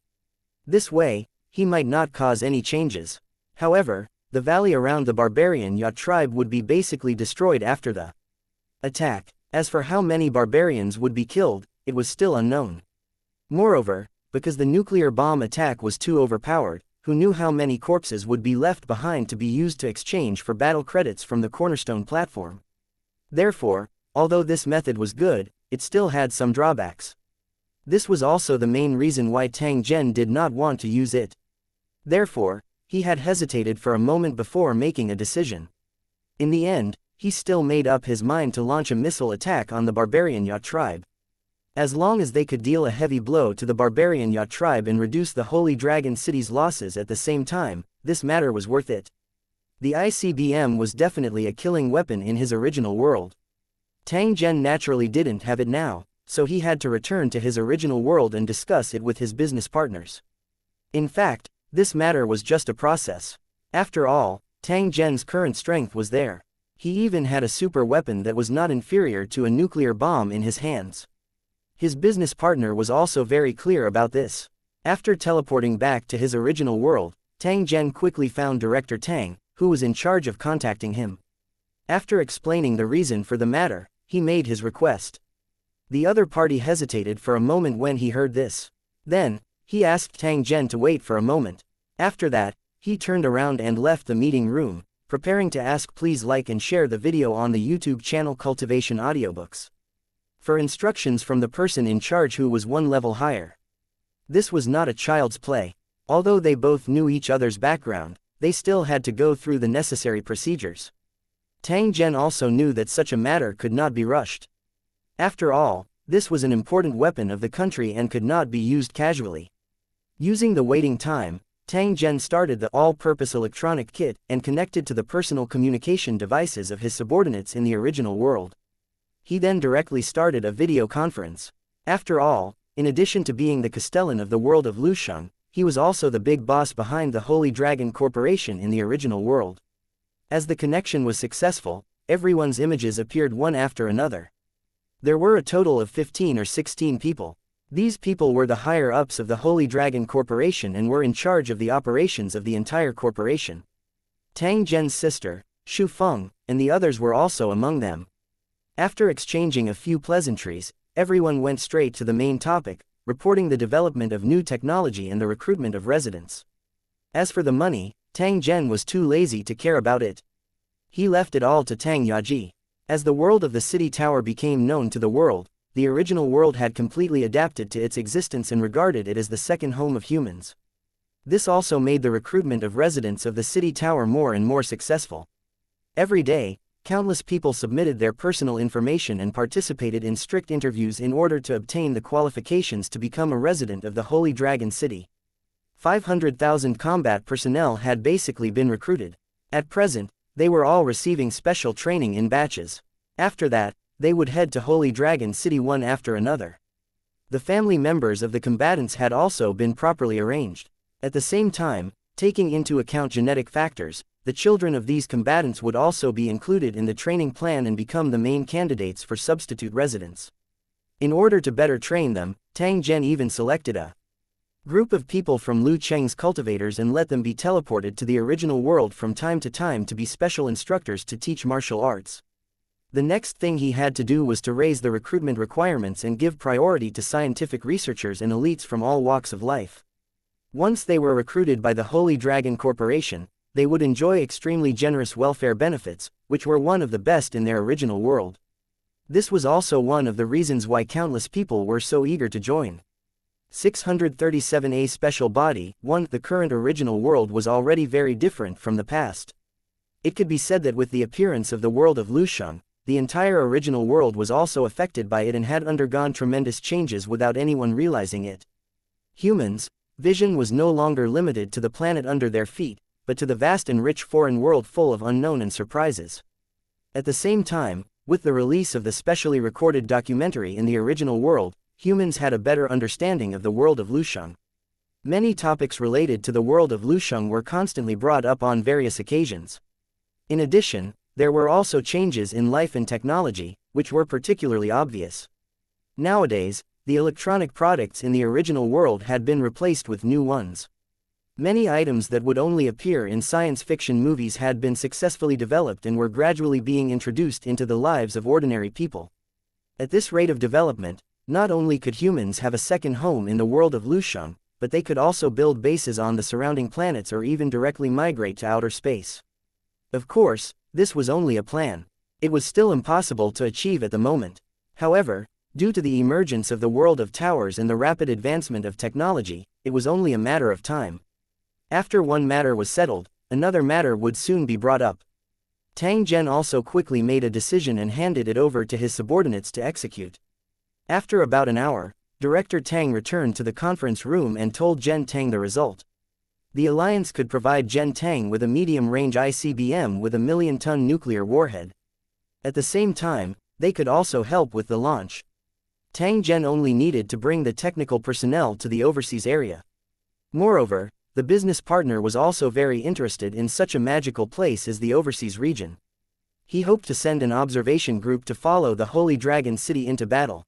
A: This way, he might not cause any changes. However, the valley around the barbarian Yacht tribe would be basically destroyed after the attack. As for how many barbarians would be killed, it was still unknown. Moreover, because the nuclear bomb attack was too overpowered, who knew how many corpses would be left behind to be used to exchange for battle credits from the cornerstone platform. Therefore, although this method was good, it still had some drawbacks. This was also the main reason why Tang Zhen did not want to use it. Therefore, he had hesitated for a moment before making a decision. In the end, he still made up his mind to launch a missile attack on the barbarian yacht tribe. As long as they could deal a heavy blow to the barbarian yacht tribe and reduce the Holy Dragon City's losses at the same time, this matter was worth it. The ICBM was definitely a killing weapon in his original world. Tang Zhen naturally didn't have it now, so he had to return to his original world and discuss it with his business partners. In fact, this matter was just a process. After all, Tang Zhen's current strength was there. He even had a super weapon that was not inferior to a nuclear bomb in his hands. His business partner was also very clear about this. After teleporting back to his original world, Tang Zhen quickly found Director Tang, who was in charge of contacting him. After explaining the reason for the matter, he made his request. The other party hesitated for a moment when he heard this. Then, he asked Tang Zhen to wait for a moment. After that, he turned around and left the meeting room, preparing to ask please like and share the video on the YouTube channel Cultivation Audiobooks. For instructions from the person in charge who was one level higher. This was not a child's play. Although they both knew each other's background, they still had to go through the necessary procedures. Tang Zhen also knew that such a matter could not be rushed. After all, this was an important weapon of the country and could not be used casually. Using the waiting time, Tang Zhen started the all-purpose electronic kit and connected to the personal communication devices of his subordinates in the original world. He then directly started a video conference. After all, in addition to being the Castellan of the world of Lusheng, he was also the big boss behind the Holy Dragon Corporation in the original world. As the connection was successful, everyone's images appeared one after another. There were a total of 15 or 16 people. These people were the higher-ups of the Holy Dragon Corporation and were in charge of the operations of the entire corporation. Tang Zhen's sister, Xu Feng, and the others were also among them. After exchanging a few pleasantries, everyone went straight to the main topic, reporting the development of new technology and the recruitment of residents. As for the money, Tang Zhen was too lazy to care about it. He left it all to Tang Yaji. As the world of the city tower became known to the world, the original world had completely adapted to its existence and regarded it as the second home of humans. This also made the recruitment of residents of the city tower more and more successful. Every day, countless people submitted their personal information and participated in strict interviews in order to obtain the qualifications to become a resident of the Holy Dragon City. 500,000 combat personnel had basically been recruited. At present, they were all receiving special training in batches. After that, they would head to Holy Dragon City one after another. The family members of the combatants had also been properly arranged. At the same time, taking into account genetic factors, the children of these combatants would also be included in the training plan and become the main candidates for substitute residents. In order to better train them, Tang Zhen even selected a group of people from Lu Cheng's cultivators and let them be teleported to the original world from time to time to be special instructors to teach martial arts. The next thing he had to do was to raise the recruitment requirements and give priority to scientific researchers and elites from all walks of life. Once they were recruited by the Holy Dragon Corporation, they would enjoy extremely generous welfare benefits, which were one of the best in their original world. This was also one of the reasons why countless people were so eager to join. 637A Special Body 1. The current original world was already very different from the past. It could be said that with the appearance of the world of Lusheng, the entire original world was also affected by it and had undergone tremendous changes without anyone realizing it. Humans' vision was no longer limited to the planet under their feet, but to the vast and rich foreign world full of unknown and surprises. At the same time, with the release of the specially recorded documentary in the original world, humans had a better understanding of the world of Lusheng. Many topics related to the world of Lusheng were constantly brought up on various occasions. In addition, there were also changes in life and technology, which were particularly obvious. Nowadays, the electronic products in the original world had been replaced with new ones. Many items that would only appear in science fiction movies had been successfully developed and were gradually being introduced into the lives of ordinary people. At this rate of development, not only could humans have a second home in the world of Lusheng, but they could also build bases on the surrounding planets or even directly migrate to outer space. Of course, this was only a plan. It was still impossible to achieve at the moment. However, due to the emergence of the world of towers and the rapid advancement of technology, it was only a matter of time. After one matter was settled, another matter would soon be brought up. Tang Zhen also quickly made a decision and handed it over to his subordinates to execute. After about an hour, Director Tang returned to the conference room and told Zhen Tang the result. The Alliance could provide Zhen Tang with a medium-range ICBM with a million-ton nuclear warhead. At the same time, they could also help with the launch. Tang Zhen only needed to bring the technical personnel to the overseas area. Moreover, the business partner was also very interested in such a magical place as the overseas region. He hoped to send an observation group to follow the Holy Dragon City into battle.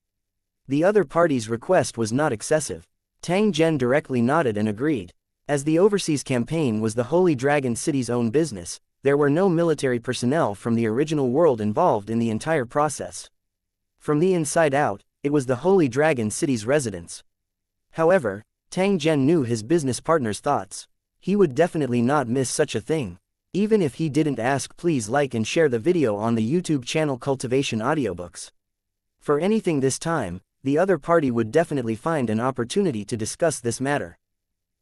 A: The other party's request was not excessive. Tang Zhen directly nodded and agreed. As the overseas campaign was the Holy Dragon City's own business, there were no military personnel from the original world involved in the entire process. From the inside out, it was the Holy Dragon City's residents. However, Tang Zhen knew his business partner's thoughts. He would definitely not miss such a thing. Even if he didn't ask, please like and share the video on the YouTube channel Cultivation Audiobooks. For anything this time, the other party would definitely find an opportunity to discuss this matter.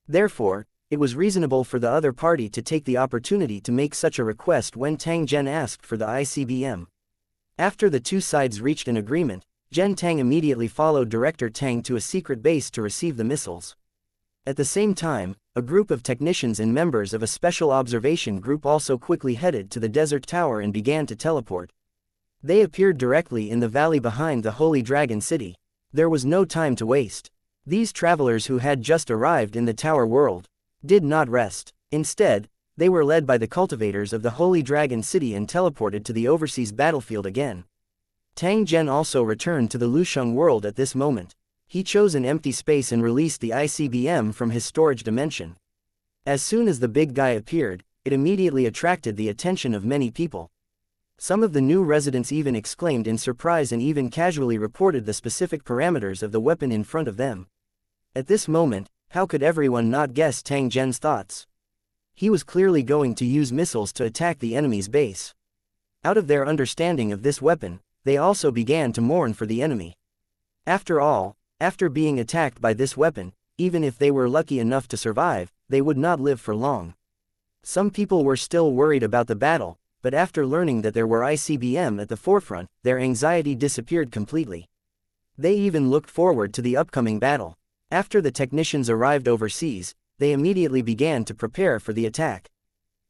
A: Therefore, it was reasonable for the other party to take the opportunity to make such a request when Tang Zhen asked for the ICBM. After the two sides reached an agreement, Zhen Tang immediately followed Director Tang to a secret base to receive the missiles. At the same time, a group of technicians and members of a special observation group also quickly headed to the desert tower and began to teleport. They appeared directly in the valley behind the Holy Dragon City. There was no time to waste. These travelers who had just arrived in the tower world did not rest. Instead, they were led by the cultivators of the Holy Dragon City and teleported to the overseas battlefield again. Tang Zhen also returned to the Lusheng world at this moment. He chose an empty space and released the ICBM from his storage dimension. As soon as the big guy appeared, it immediately attracted the attention of many people. Some of the new residents even exclaimed in surprise and even casually reported the specific parameters of the weapon in front of them. At this moment, how could everyone not guess Tang Zhen's thoughts? He was clearly going to use missiles to attack the enemy's base. Out of their understanding of this weapon, they also began to mourn for the enemy. After all, after being attacked by this weapon, even if they were lucky enough to survive, they would not live for long. Some people were still worried about the battle, but after learning that there were ICBM at the forefront, their anxiety disappeared completely. They even looked forward to the upcoming battle. After the technicians arrived overseas, they immediately began to prepare for the attack.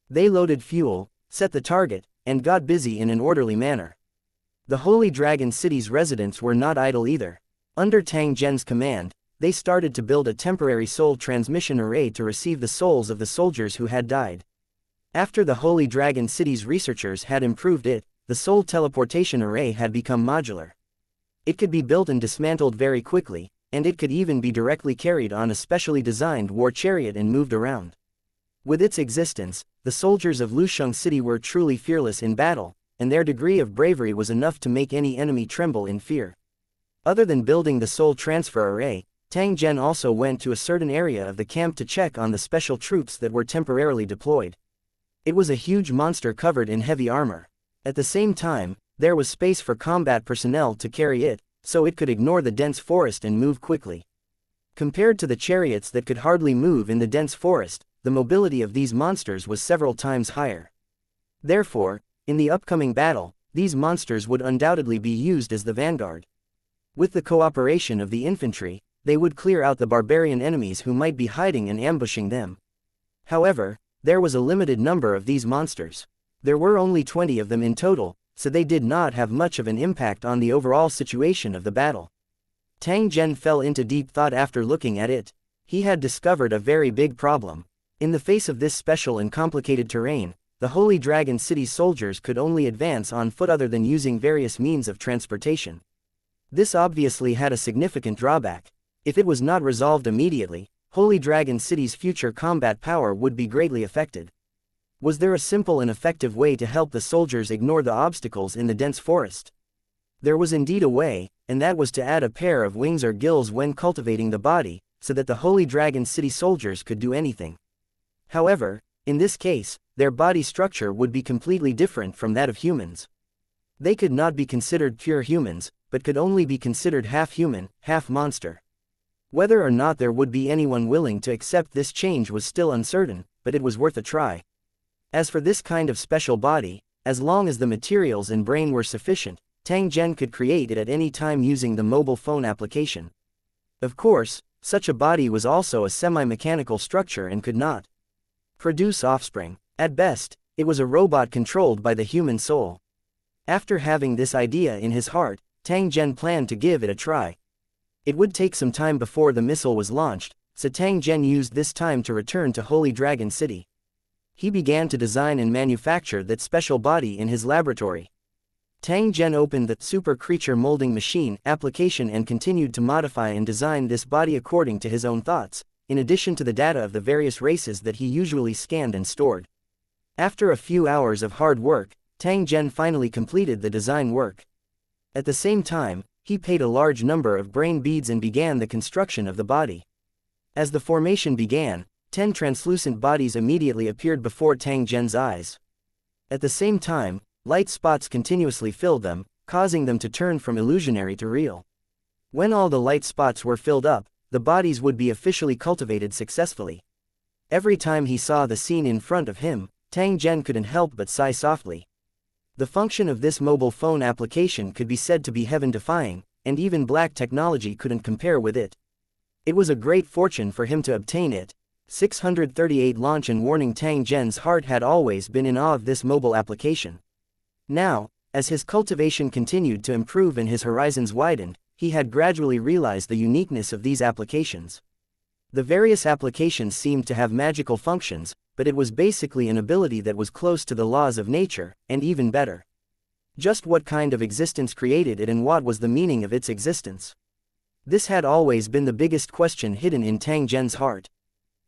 A: They loaded fuel, set the target, and got busy in an orderly manner. The Holy Dragon City's residents were not idle either. Under Tang Zhen's command, they started to build a temporary soul transmission array to receive the souls of the soldiers who had died. After the Holy Dragon City's researchers had improved it, the soul teleportation array had become modular. It could be built and dismantled very quickly, and it could even be directly carried on a specially designed war chariot and moved around. With its existence, the soldiers of Lusheng City were truly fearless in battle, and their degree of bravery was enough to make any enemy tremble in fear. Other than building the soul transfer array, Tang Zhen also went to a certain area of the camp to check on the special troops that were temporarily deployed. It was a huge monster covered in heavy armor. At the same time, there was space for combat personnel to carry it, so it could ignore the dense forest and move quickly. Compared to the chariots that could hardly move in the dense forest, the mobility of these monsters was several times higher. Therefore, in the upcoming battle, these monsters would undoubtedly be used as the vanguard. With the cooperation of the infantry, they would clear out the barbarian enemies who might be hiding and ambushing them. However, there was a limited number of these monsters. There were only 20 of them in total, so they did not have much of an impact on the overall situation of the battle. Tang Zhen fell into deep thought after looking at it. He had discovered a very big problem. In the face of this special and complicated terrain, the Holy Dragon City's soldiers could only advance on foot other than using various means of transportation. This obviously had a significant drawback. If it was not resolved immediately, Holy Dragon City's future combat power would be greatly affected. Was there a simple and effective way to help the soldiers ignore the obstacles in the dense forest? There was indeed a way, and that was to add a pair of wings or gills when cultivating the body, so that the Holy Dragon City soldiers could do anything. However, in this case, their body structure would be completely different from that of humans. They could not be considered pure humans, but could only be considered half human, half monster. Whether or not there would be anyone willing to accept this change was still uncertain, but it was worth a try. As for this kind of special body, as long as the materials and brain were sufficient, Tang Zhen could create it at any time using the mobile phone application. Of course, such a body was also a semi-mechanical structure and could not produce offspring. At best, it was a robot controlled by the human soul. After having this idea in his heart, Tang Zhen planned to give it a try. It would take some time before the missile was launched, so Tang Zhen used this time to return to Holy Dragon City. He began to design and manufacture that special body in his laboratory. Tang Zhen opened the super creature molding machine application and continued to modify and design this body according to his own thoughts, in addition to the data of the various races that he usually scanned and stored. After a few hours of hard work, Tang Zhen finally completed the design work. At the same time, he paid a large number of brain beads and began the construction of the body. As the formation began, 10 translucent bodies immediately appeared before Tang Zhen's eyes. At the same time, light spots continuously filled them, causing them to turn from illusionary to real. When all the light spots were filled up, the bodies would be officially cultivated successfully. Every time he saw the scene in front of him, Tang Zhen couldn't help but sigh softly. The function of this mobile phone application could be said to be heaven-defying, and even black technology couldn't compare with it. It was a great fortune for him to obtain it. 638 Launch and warning. Tang Zhen's heart had always been in awe of this mobile application. Now, as his cultivation continued to improve and his horizons widened, he had gradually realized the uniqueness of these applications. The various applications seemed to have magical functions, but it was basically an ability that was close to the laws of nature, and even better. Just what kind of existence created it and what was the meaning of its existence? This had always been the biggest question hidden in Tang Zhen's heart.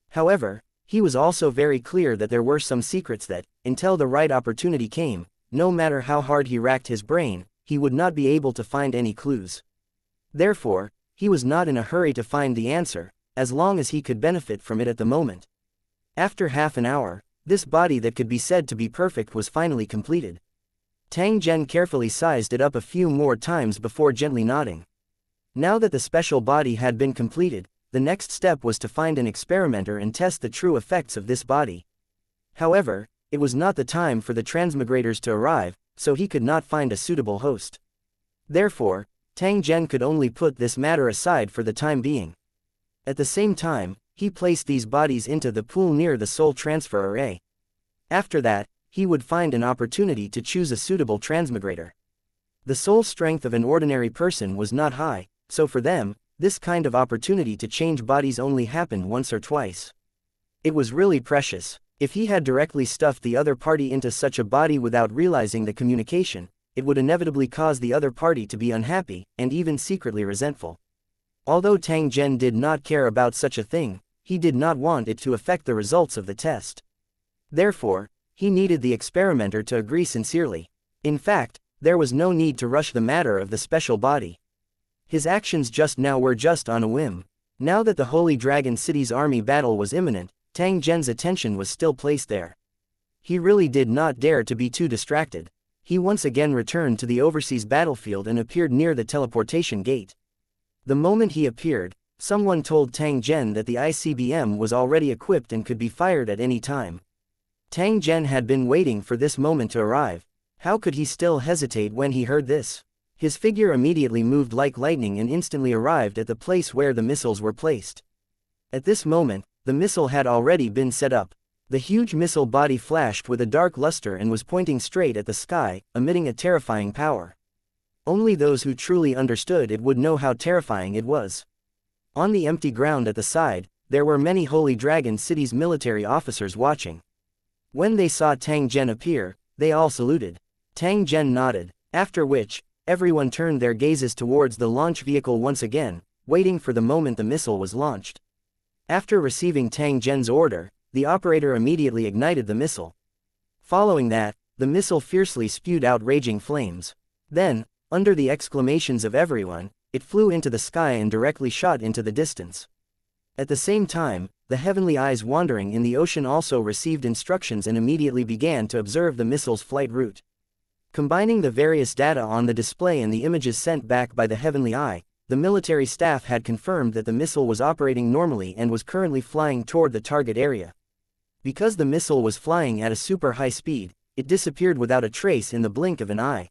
A: However, he was also very clear that there were some secrets that, until the right opportunity came, no matter how hard he racked his brain, he would not be able to find any clues. Therefore, he was not in a hurry to find the answer, as long as he could benefit from it at the moment. After half an hour, this body that could be said to be perfect was finally completed. Tang Zhen carefully sized it up a few more times before gently nodding. Now that the special body had been completed, the next step was to find an experimenter and test the true effects of this body. However, it was not the time for the transmigrators to arrive, so he could not find a suitable host. Therefore, Tang Zhen could only put this matter aside for the time being. At the same time, he placed these bodies into the pool near the soul transfer array. After that, he would find an opportunity to choose a suitable transmigrator. The soul strength of an ordinary person was not high, so for them, this kind of opportunity to change bodies only happened once or twice. It was really precious. If he had directly stuffed the other party into such a body without realizing the communication, it would inevitably cause the other party to be unhappy, and even secretly resentful. Although Tang Zhen did not care about such a thing, he did not want it to affect the results of the test. Therefore, he needed the experimenter to agree sincerely. In fact, there was no need to rush the matter of the special body. His actions just now were just on a whim. Now that the Holy Dragon City's army battle was imminent, Tang Zhen's attention was still placed there. He really did not dare to be too distracted. He once again returned to the overseas battlefield and appeared near the teleportation gate. The moment he appeared, someone told Tang Zhen that the ICBM was already equipped and could be fired at any time. Tang Zhen had been waiting for this moment to arrive. How could he still hesitate when he heard this? His figure immediately moved like lightning and instantly arrived at the place where the missiles were placed. At this moment, the missile had already been set up. The huge missile body flashed with a dark luster and was pointing straight at the sky, emitting a terrifying power. Only those who truly understood it would know how terrifying it was. On the empty ground at the side, there were many Holy Dragon City's military officers watching. When they saw Tang Zhen appear, they all saluted. Tang Zhen nodded, after which, everyone turned their gazes towards the launch vehicle once again, waiting for the moment the missile was launched. After receiving Tang Zhen's order, the operator immediately ignited the missile. Following that, the missile fiercely spewed out raging flames. Then, under the exclamations of everyone, it flew into the sky and directly shot into the distance. At the same time, the heavenly eyes wandering in the ocean also received instructions and immediately began to observe the missile's flight route. Combining the various data on the display and the images sent back by the heavenly eye, the military staff had confirmed that the missile was operating normally and was currently flying toward the target area. Because the missile was flying at a super high speed, it disappeared without a trace in the blink of an eye.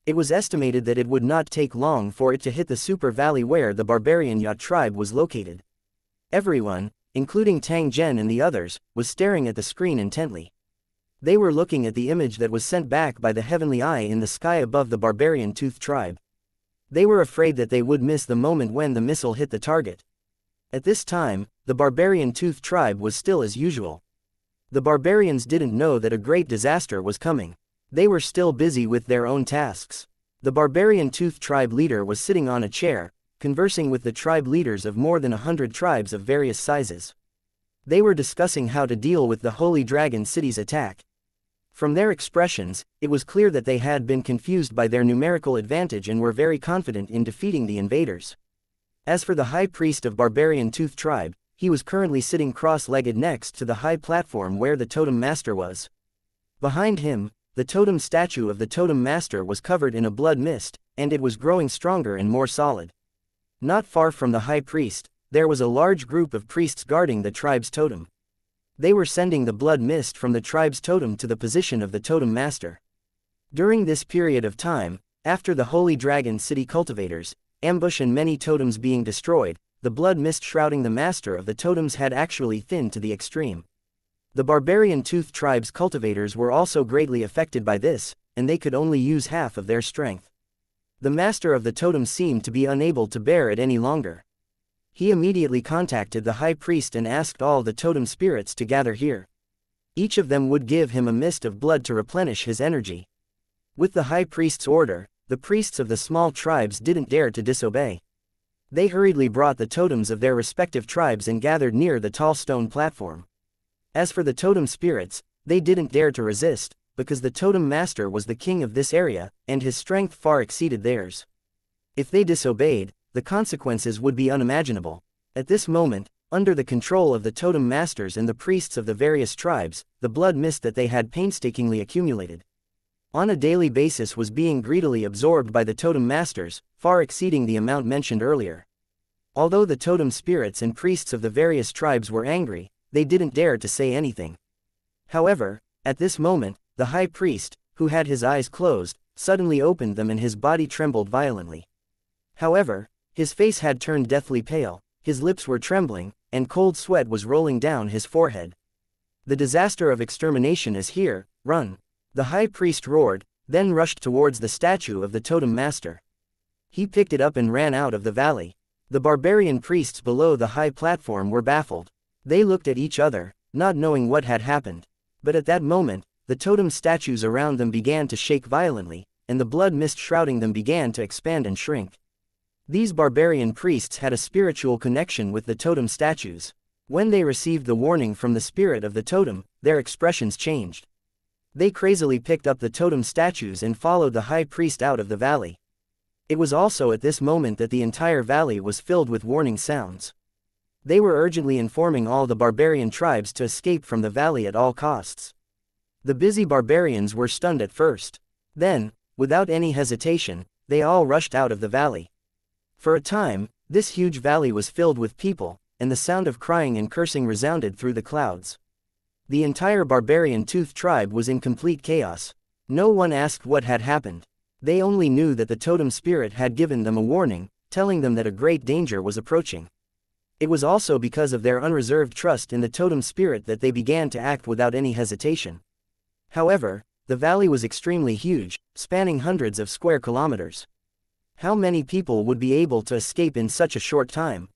A: It was estimated that it would not take long for it to hit the super valley where the barbarian yacht tribe was located. Everyone, including Tang Zhen and the others, was staring at the screen intently. They were looking at the image that was sent back by the heavenly eye in the sky above the barbarian tooth tribe. They were afraid that they would miss the moment when the missile hit the target. At this time, the barbarian tooth tribe was still as usual. The barbarians didn't know that a great disaster was coming. They were still busy with their own tasks. The barbarian tooth tribe leader was sitting on a chair, conversing with the tribe leaders of more than 100 tribes of various sizes. They were discussing how to deal with the Holy Dragon City's attack. From their expressions, it was clear that they had been confused by their numerical advantage and were very confident in defeating the invaders. As for the high priest of barbarian tooth tribe, he was currently sitting cross-legged next to the high platform where the totem master was. Behind him, the totem statue of the totem master was covered in a blood mist, and it was growing stronger and more solid. Not far from the high priest, there was a large group of priests guarding the tribe's totem. They were sending the blood mist from the tribe's totem to the position of the totem master. During this period of time, after the Holy Dragon City cultivators, ambush and many totems being destroyed, the blood mist shrouding the master of the totems had actually thinned to the extreme. The barbarian tooth tribe's cultivators were also greatly affected by this, and they could only use half of their strength. The master of the totem seemed to be unable to bear it any longer. He immediately contacted the high priest and asked all the totem spirits to gather here. Each of them would give him a mist of blood to replenish his energy. With the high priest's order, the priests of the small tribes didn't dare to disobey. They hurriedly brought the totems of their respective tribes and gathered near the tall stone platform. As for the totem spirits, they didn't dare to resist, because the totem master was the king of this area, and his strength far exceeded theirs. If they disobeyed, the consequences would be unimaginable. At this moment, under the control of the totem masters and the priests of the various tribes, the blood mist that they had painstakingly accumulated on a daily basis was being greedily absorbed by the totem masters, far exceeding the amount mentioned earlier. Although the totem spirits and priests of the various tribes were angry, they didn't dare to say anything. However, at this moment, the high priest, who had his eyes closed, suddenly opened them and his body trembled violently. However, his face had turned deathly pale, his lips were trembling, and cold sweat was rolling down his forehead. The disaster of extermination is here, run! The high priest roared, then rushed towards the statue of the totem master. He picked it up and ran out of the valley. The barbarian priests below the high platform were baffled. They looked at each other, not knowing what had happened. But at that moment, the totem statues around them began to shake violently, and the blood mist shrouding them began to expand and shrink. These barbarian priests had a spiritual connection with the totem statues. When they received the warning from the spirit of the totem, their expressions changed. They crazily picked up the totem statues and followed the high priest out of the valley. It was also at this moment that the entire valley was filled with warning sounds. They were urgently informing all the barbarian tribes to escape from the valley at all costs. The busy barbarians were stunned at first. Then, without any hesitation, they all rushed out of the valley. For a time, this huge valley was filled with people, and the sound of crying and cursing resounded through the clouds. The entire barbarian tooth tribe was in complete chaos. No one asked what had happened. They only knew that the totem spirit had given them a warning, telling them that a great danger was approaching. It was also because of their unreserved trust in the totem spirit that they began to act without any hesitation. However, the valley was extremely huge, spanning hundreds of square kilometers. How many people would be able to escape in such a short time?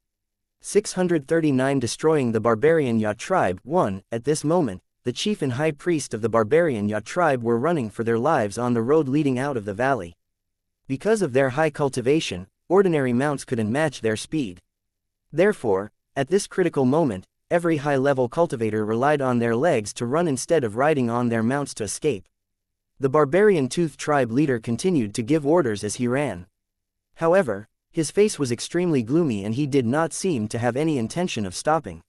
A: 639 Destroying the barbarian yacht tribe. 1. At this moment, the chief and high priest of the barbarian yacht tribe were running for their lives on the road leading out of the valley. Because of their high cultivation, ordinary mounts couldn't match their speed. Therefore, at this critical moment, every high-level cultivator relied on their legs to run instead of riding on their mounts to escape. The barbarian tooth tribe leader continued to give orders as he ran. However, His face was extremely gloomy and he did not seem to have any intention of stopping.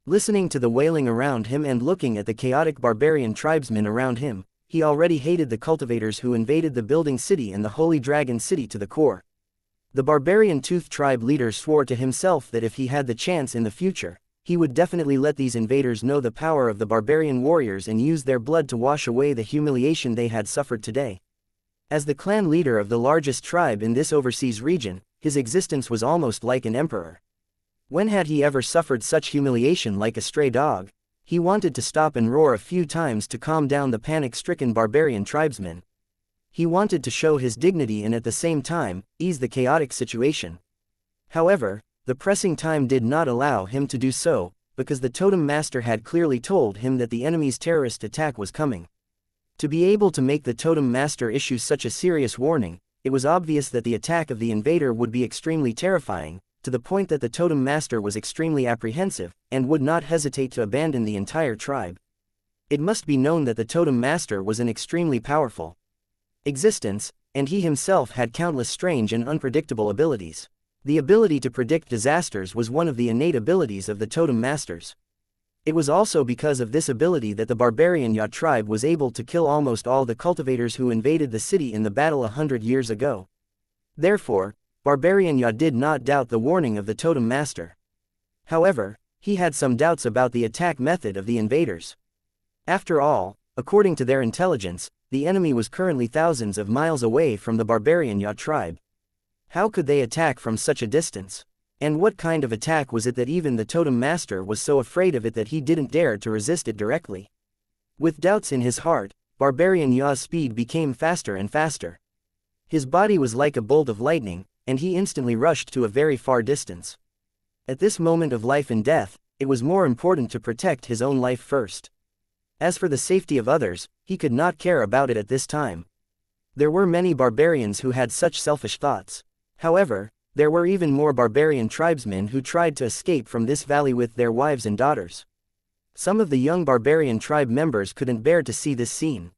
A: Listening to the wailing around him and looking at the chaotic barbarian tribesmen around him, he already hated the cultivators who invaded the building city and the Holy Dragon City to the core. The barbarian Tooth tribe leader swore to himself that if he had the chance in the future, he would definitely let these invaders know the power of the barbarian warriors and use their blood to wash away the humiliation they had suffered today. As the clan leader of the largest tribe in this overseas region, his existence was almost like an emperor. When had he ever suffered such humiliation like a stray dog? He wanted to stop and roar a few times to calm down the panic-stricken barbarian tribesmen. He wanted to show his dignity and at the same time, ease the chaotic situation. However, the pressing time did not allow him to do so, because the totem master had clearly told him that the enemy's terrorist attack was coming. To be able to make the totem master issue such a serious warning, it was obvious that the attack of the invader would be extremely terrifying, to the point that the totem master was extremely apprehensive, and would not hesitate to abandon the entire tribe. It must be known that the totem master was an extremely powerful existence, and he himself had countless strange and unpredictable abilities. The ability to predict disasters was one of the innate abilities of the totem masters. It was also because of this ability that the barbarian Ya tribe was able to kill almost all the cultivators who invaded the city in the battle 100 years ago. Therefore, Barbarian Ya did not doubt the warning of the totem master. However, he had some doubts about the attack method of the invaders. After all, according to their intelligence, the enemy was currently thousands of miles away from the barbarian Ya tribe. How could they attack from such a distance? And what kind of attack was it that even the totem master was so afraid of it that he didn't dare to resist it directly? With doubts in his heart, barbarian Ya's speed became faster and faster. His body was like a bolt of lightning, and he instantly rushed to a very far distance. At this moment of life and death, it was more important to protect his own life first. As for the safety of others, he could not care about it at this time. There were many barbarians who had such selfish thoughts. However, there were even more barbarian tribesmen who tried to escape from this valley with their wives and daughters. Some of the young barbarian tribe members couldn't bear to see this scene.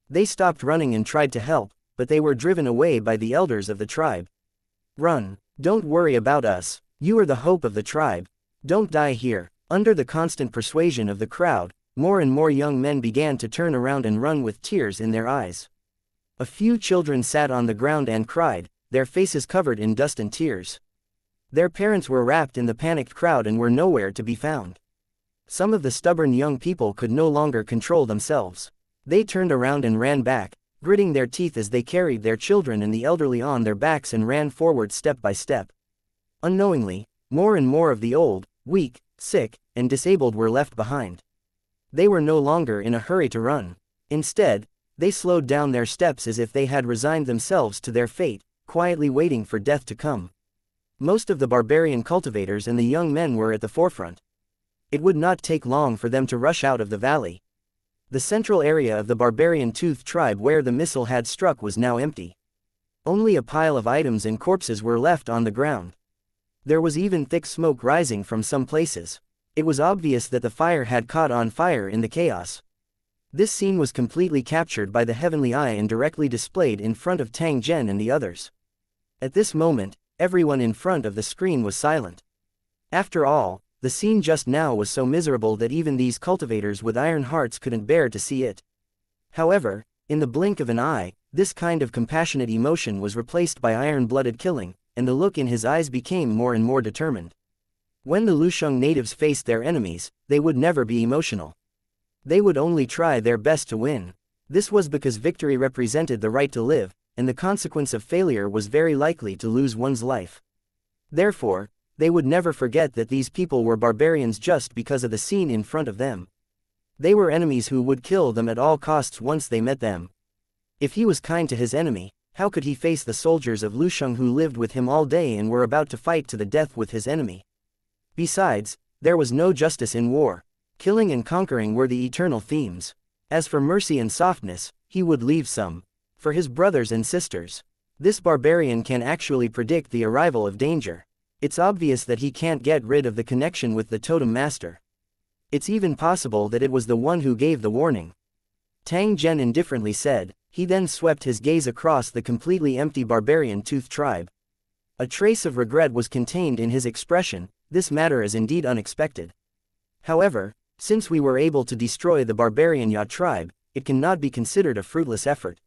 A: They stopped running and tried to help, but they were driven away by the elders of the tribe. Run! Don't worry about us. You are the hope of the tribe. Don't die here. Under the constant persuasion of the crowd, more and more young men began to turn around and run with tears in their eyes. A few children sat on the ground and cried, their faces covered in dust and tears. Their parents were wrapped in the panicked crowd and were nowhere to be found. Some of the stubborn young people could no longer control themselves. They turned around and ran back, gritting their teeth as they carried their children and the elderly on their backs and ran forward step by step. Unknowingly, more and more of the old, weak, sick, and disabled were left behind. They were no longer in a hurry to run. Instead, they slowed down their steps as if they had resigned themselves to their fate, quietly waiting for death to come. Most of the barbarian cultivators and the young men were at the forefront. It would not take long for them to rush out of the valley. The central area of the barbarian Tooth tribe where the missile had struck was now empty. Only a pile of items and corpses were left on the ground. There was even thick smoke rising from some places. It was obvious that the fire had caught on fire in the chaos. This scene was completely captured by the heavenly eye and directly displayed in front of Tang Zhen and the others. At this moment, everyone in front of the screen was silent. After all, the scene just now was so miserable that even these cultivators with iron hearts couldn't bear to see it. However, in the blink of an eye, this kind of compassionate emotion was replaced by iron-blooded killing, and the look in his eyes became more and more determined. When the Lusheng natives faced their enemies, they would never be emotional. They would only try their best to win. This was because victory represented the right to live, and the consequence of failure was very likely to lose one's life. Therefore, they would never forget that these people were barbarians just because of the scene in front of them. They were enemies who would kill them at all costs once they met them. If he was kind to his enemy, how could he face the soldiers of Lusheng who lived with him all day and were about to fight to the death with his enemy? Besides, there was no justice in war. Killing and conquering were the eternal themes. As for mercy and softness, he would leave some for his brothers and sisters. This barbarian can actually predict the arrival of danger. It's obvious that he can't get rid of the connection with the totem master. It's even possible that it was the one who gave the warning. Tang Zhen indifferently said. He then swept his gaze across the completely empty barbarian Tooth tribe. A trace of regret was contained in his expression. This matter is indeed unexpected. However, since we were able to destroy the barbarian Ya tribe, it cannot be considered a fruitless effort.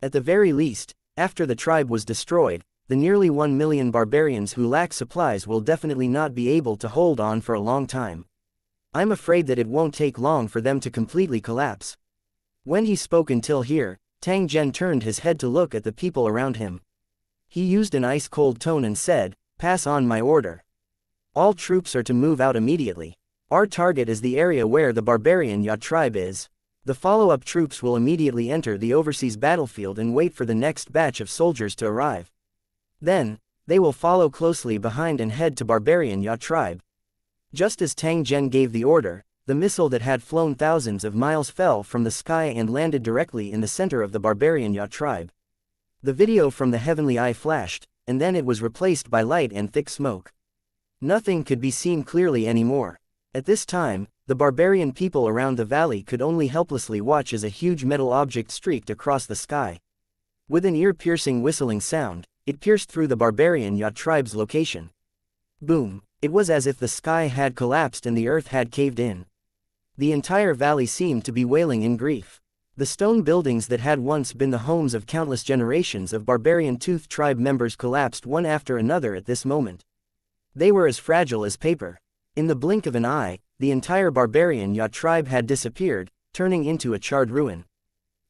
A: At the very least, after the tribe was destroyed, the nearly 1 million barbarians who lack supplies will definitely not be able to hold on for a long time. I'm afraid that it won't take long for them to completely collapse. When he spoke until here, Tang Zhen turned his head to look at the people around him. He used an ice-cold tone and said, "Pass on my order. All troops are to move out immediately. Our target is the area where the barbarian Ya tribe is. The follow-up troops will immediately enter the overseas battlefield and wait for the next batch of soldiers to arrive. Then, they will follow closely behind and head to barbarian Ya tribe." Just as Tang Zhen gave the order, the missile that had flown thousands of miles fell from the sky and landed directly in the center of the barbarian Ya tribe. The video from the heavenly eye flashed, and then it was replaced by light and thick smoke. Nothing could be seen clearly anymore. At this time, the barbarian people around the valley could only helplessly watch as a huge metal object streaked across the sky. With an ear-piercing whistling sound, it pierced through the barbarian Ya tribe's location. Boom! It was as if the sky had collapsed and the earth had caved in. The entire valley seemed to be wailing in grief. The stone buildings that had once been the homes of countless generations of barbarian Tooth tribe members collapsed one after another at this moment. They were as fragile as paper. In the blink of an eye, the entire barbarian Ya tribe had disappeared, turning into a charred ruin.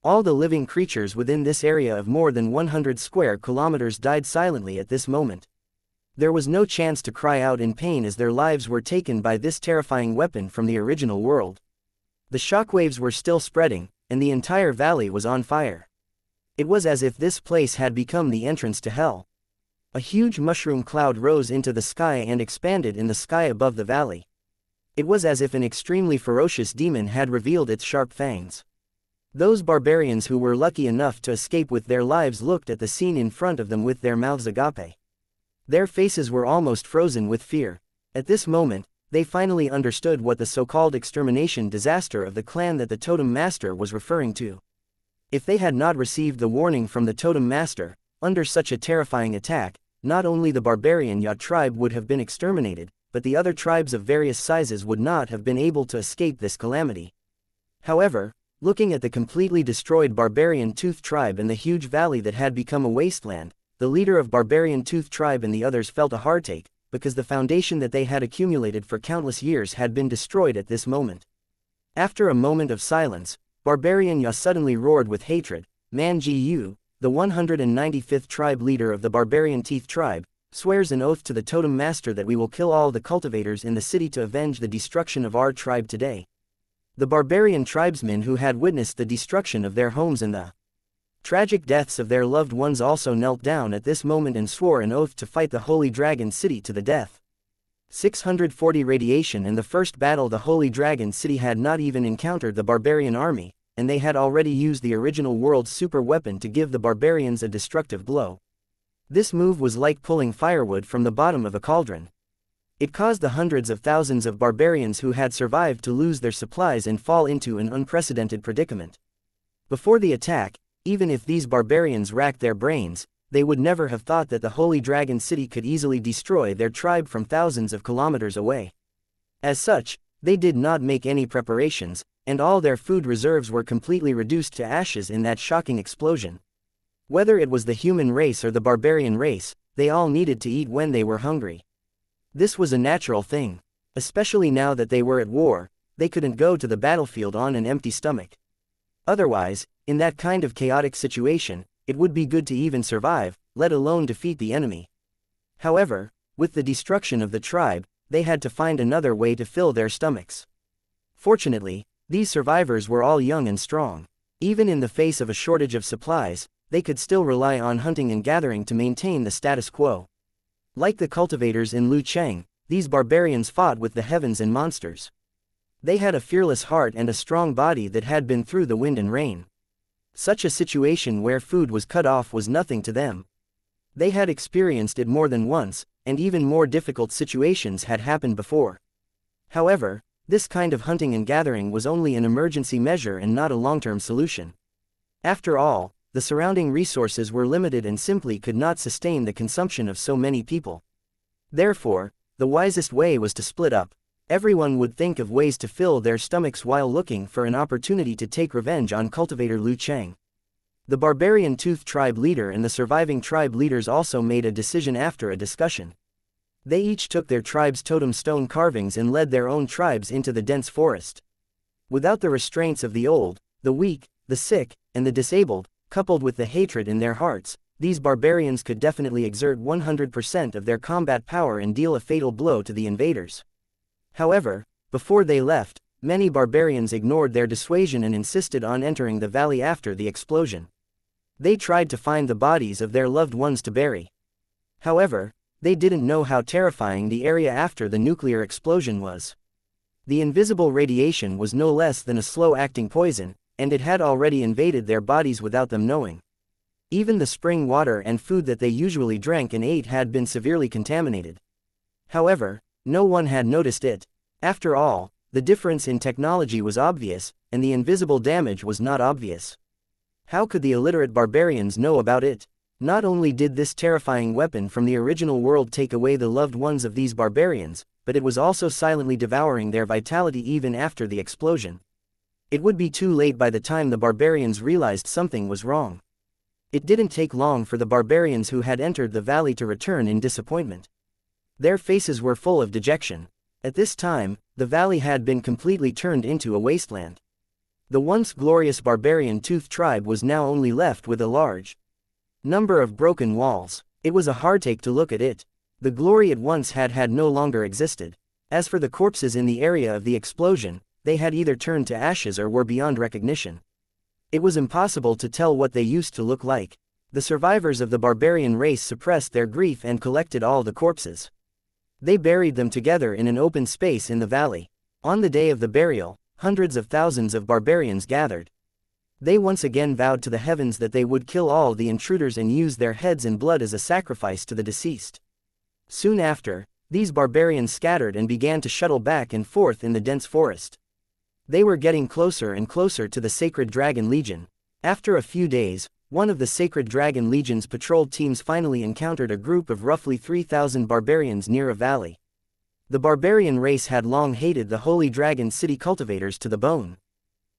A: All the living creatures within this area of more than 100 square kilometers died silently at this moment. There was no chance to cry out in pain as their lives were taken by this terrifying weapon from the original world. The shockwaves were still spreading, and the entire valley was on fire. It was as if this place had become the entrance to hell. A huge mushroom cloud rose into the sky and expanded in the sky above the valley. It was as if an extremely ferocious demon had revealed its sharp fangs. Those barbarians who were lucky enough to escape with their lives looked at the scene in front of them with their mouths agape. Their faces were almost frozen with fear. At this moment, they finally understood what the so-called extermination disaster of the clan that the Totem Master was referring to. If they had not received the warning from the Totem Master, under such a terrifying attack, not only the barbarian Ya tribe would have been exterminated, but the other tribes of various sizes would not have been able to escape this calamity. However, looking at the completely destroyed barbarian Tooth tribe and the huge valley that had become a wasteland, the leader of barbarian Tooth tribe and the others felt a heartache, because the foundation that they had accumulated for countless years had been destroyed at this moment. After a moment of silence, barbarian Ya suddenly roared with hatred, "Man Ji Yu, the 195th tribe leader of the barbarian Teeth tribe, swears an oath to the Totem Master that we will kill all the cultivators in the city to avenge the destruction of our tribe today." The barbarian tribesmen who had witnessed the destruction of their homes and the tragic deaths of their loved ones also knelt down at this moment and swore an oath to fight the Holy Dragon City to the death. 640 radiation in the first battle. The Holy Dragon City had not even encountered the barbarian army, and they had already used the original world's super weapon to give the barbarians a destructive blow. This move was like pulling firewood from the bottom of a cauldron. It caused the hundreds of thousands of barbarians who had survived to lose their supplies and fall into an unprecedented predicament. Before the attack, even if these barbarians racked their brains, they would never have thought that the Holy Dragon City could easily destroy their tribe from thousands of kilometers away. As such, they did not make any preparations, and all their food reserves were completely reduced to ashes in that shocking explosion. Whether it was the human race or the barbarian race, they all needed to eat when they were hungry. This was a natural thing. Especially now that they were at war, they couldn't go to the battlefield on an empty stomach. Otherwise, in that kind of chaotic situation, it would be good to even survive, let alone defeat the enemy. However, with the destruction of the tribe, they had to find another way to fill their stomachs. Fortunately, these survivors were all young and strong. Even in the face of a shortage of supplies, they could still rely on hunting and gathering to maintain the status quo. Like the cultivators in Lu Cheng, these barbarians fought with the heavens and monsters. They had a fearless heart and a strong body that had been through the wind and rain. Such a situation where food was cut off was nothing to them. They had experienced it more than once, and even more difficult situations had happened before. However, this kind of hunting and gathering was only an emergency measure and not a long-term solution. After all, the surrounding resources were limited and simply could not sustain the consumption of so many people. Therefore, the wisest way was to split up. Everyone would think of ways to fill their stomachs while looking for an opportunity to take revenge on cultivator Liu Cheng. The barbarian Tooth tribe leader and the surviving tribe leaders also made a decision after a discussion. They each took their tribe's totem stone carvings and led their own tribes into the dense forest. Without the restraints of the old, the weak, the sick, and the disabled, coupled with the hatred in their hearts, these barbarians could definitely exert 100% of their combat power and deal a fatal blow to the invaders. However, before they left, many barbarians ignored their dissuasion and insisted on entering the valley after the explosion. They tried to find the bodies of their loved ones to bury. However, they didn't know how terrifying the area after the nuclear explosion was. The invisible radiation was no less than a slow-acting poison, and it had already invaded their bodies without them knowing. Even the spring water and food that they usually drank and ate had been severely contaminated. However, no one had noticed it. After all, the difference in technology was obvious, and the invisible damage was not obvious. How could the illiterate barbarians know about it? Not only did this terrifying weapon from the original world take away the loved ones of these barbarians, but it was also silently devouring their vitality even after the explosion. It would be too late by the time the barbarians realized something was wrong. It didn't take long for the barbarians who had entered the valley to return in disappointment. Their faces were full of dejection. At this time, the valley had been completely turned into a wasteland. The once glorious barbarian Tooth tribe was now only left with a large number of broken walls. It was a heartache to look at it. The glory it once had no longer existed. As for the corpses in the area of the explosion, they had either turned to ashes or were beyond recognition. It was impossible to tell what they used to look like. The survivors of the barbarian race suppressed their grief and collected all the corpses. They buried them together in an open space in the valley. On the day of the burial, hundreds of thousands of barbarians gathered. They once again vowed to the heavens that they would kill all the intruders and use their heads and blood as a sacrifice to the deceased. Soon after, these barbarians scattered and began to shuttle back and forth in the dense forest. They were getting closer and closer to the Sacred Dragon Legion. After a few days, one of the Sacred Dragon Legion's patrol teams finally encountered a group of roughly 3,000 barbarians near a valley. The barbarian race had long hated the Holy Dragon City cultivators to the bone.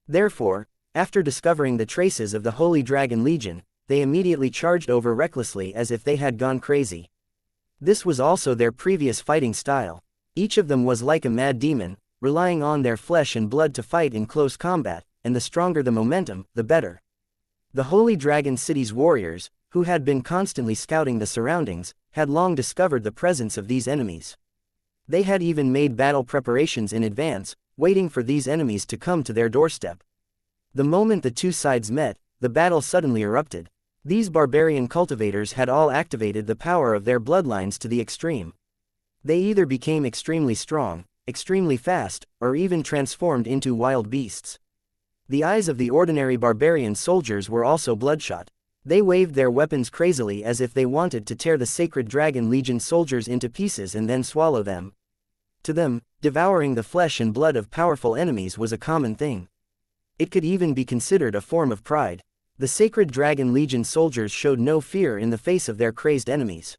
A: Therefore, after discovering the traces of the Holy Dragon Legion, they immediately charged over recklessly as if they had gone crazy. This was also their previous fighting style. Each of them was like a mad demon, relying on their flesh and blood to fight in close combat, and the stronger the momentum, the better. The Holy Dragon City's warriors, who had been constantly scouting the surroundings, had long discovered the presence of these enemies. They had even made battle preparations in advance, waiting for these enemies to come to their doorstep. The moment the two sides met, the battle suddenly erupted. These barbarian cultivators had all activated the power of their bloodlines to the extreme. They either became extremely strong, extremely fast, or even transformed into wild beasts. The eyes of the ordinary barbarian soldiers were also bloodshot. They waved their weapons crazily as if they wanted to tear the Sacred Dragon Legion soldiers into pieces and then swallow them. To them, devouring the flesh and blood of powerful enemies was a common thing. It could even be considered a form of pride. The Sacred Dragon Legion soldiers showed no fear in the face of their crazed enemies.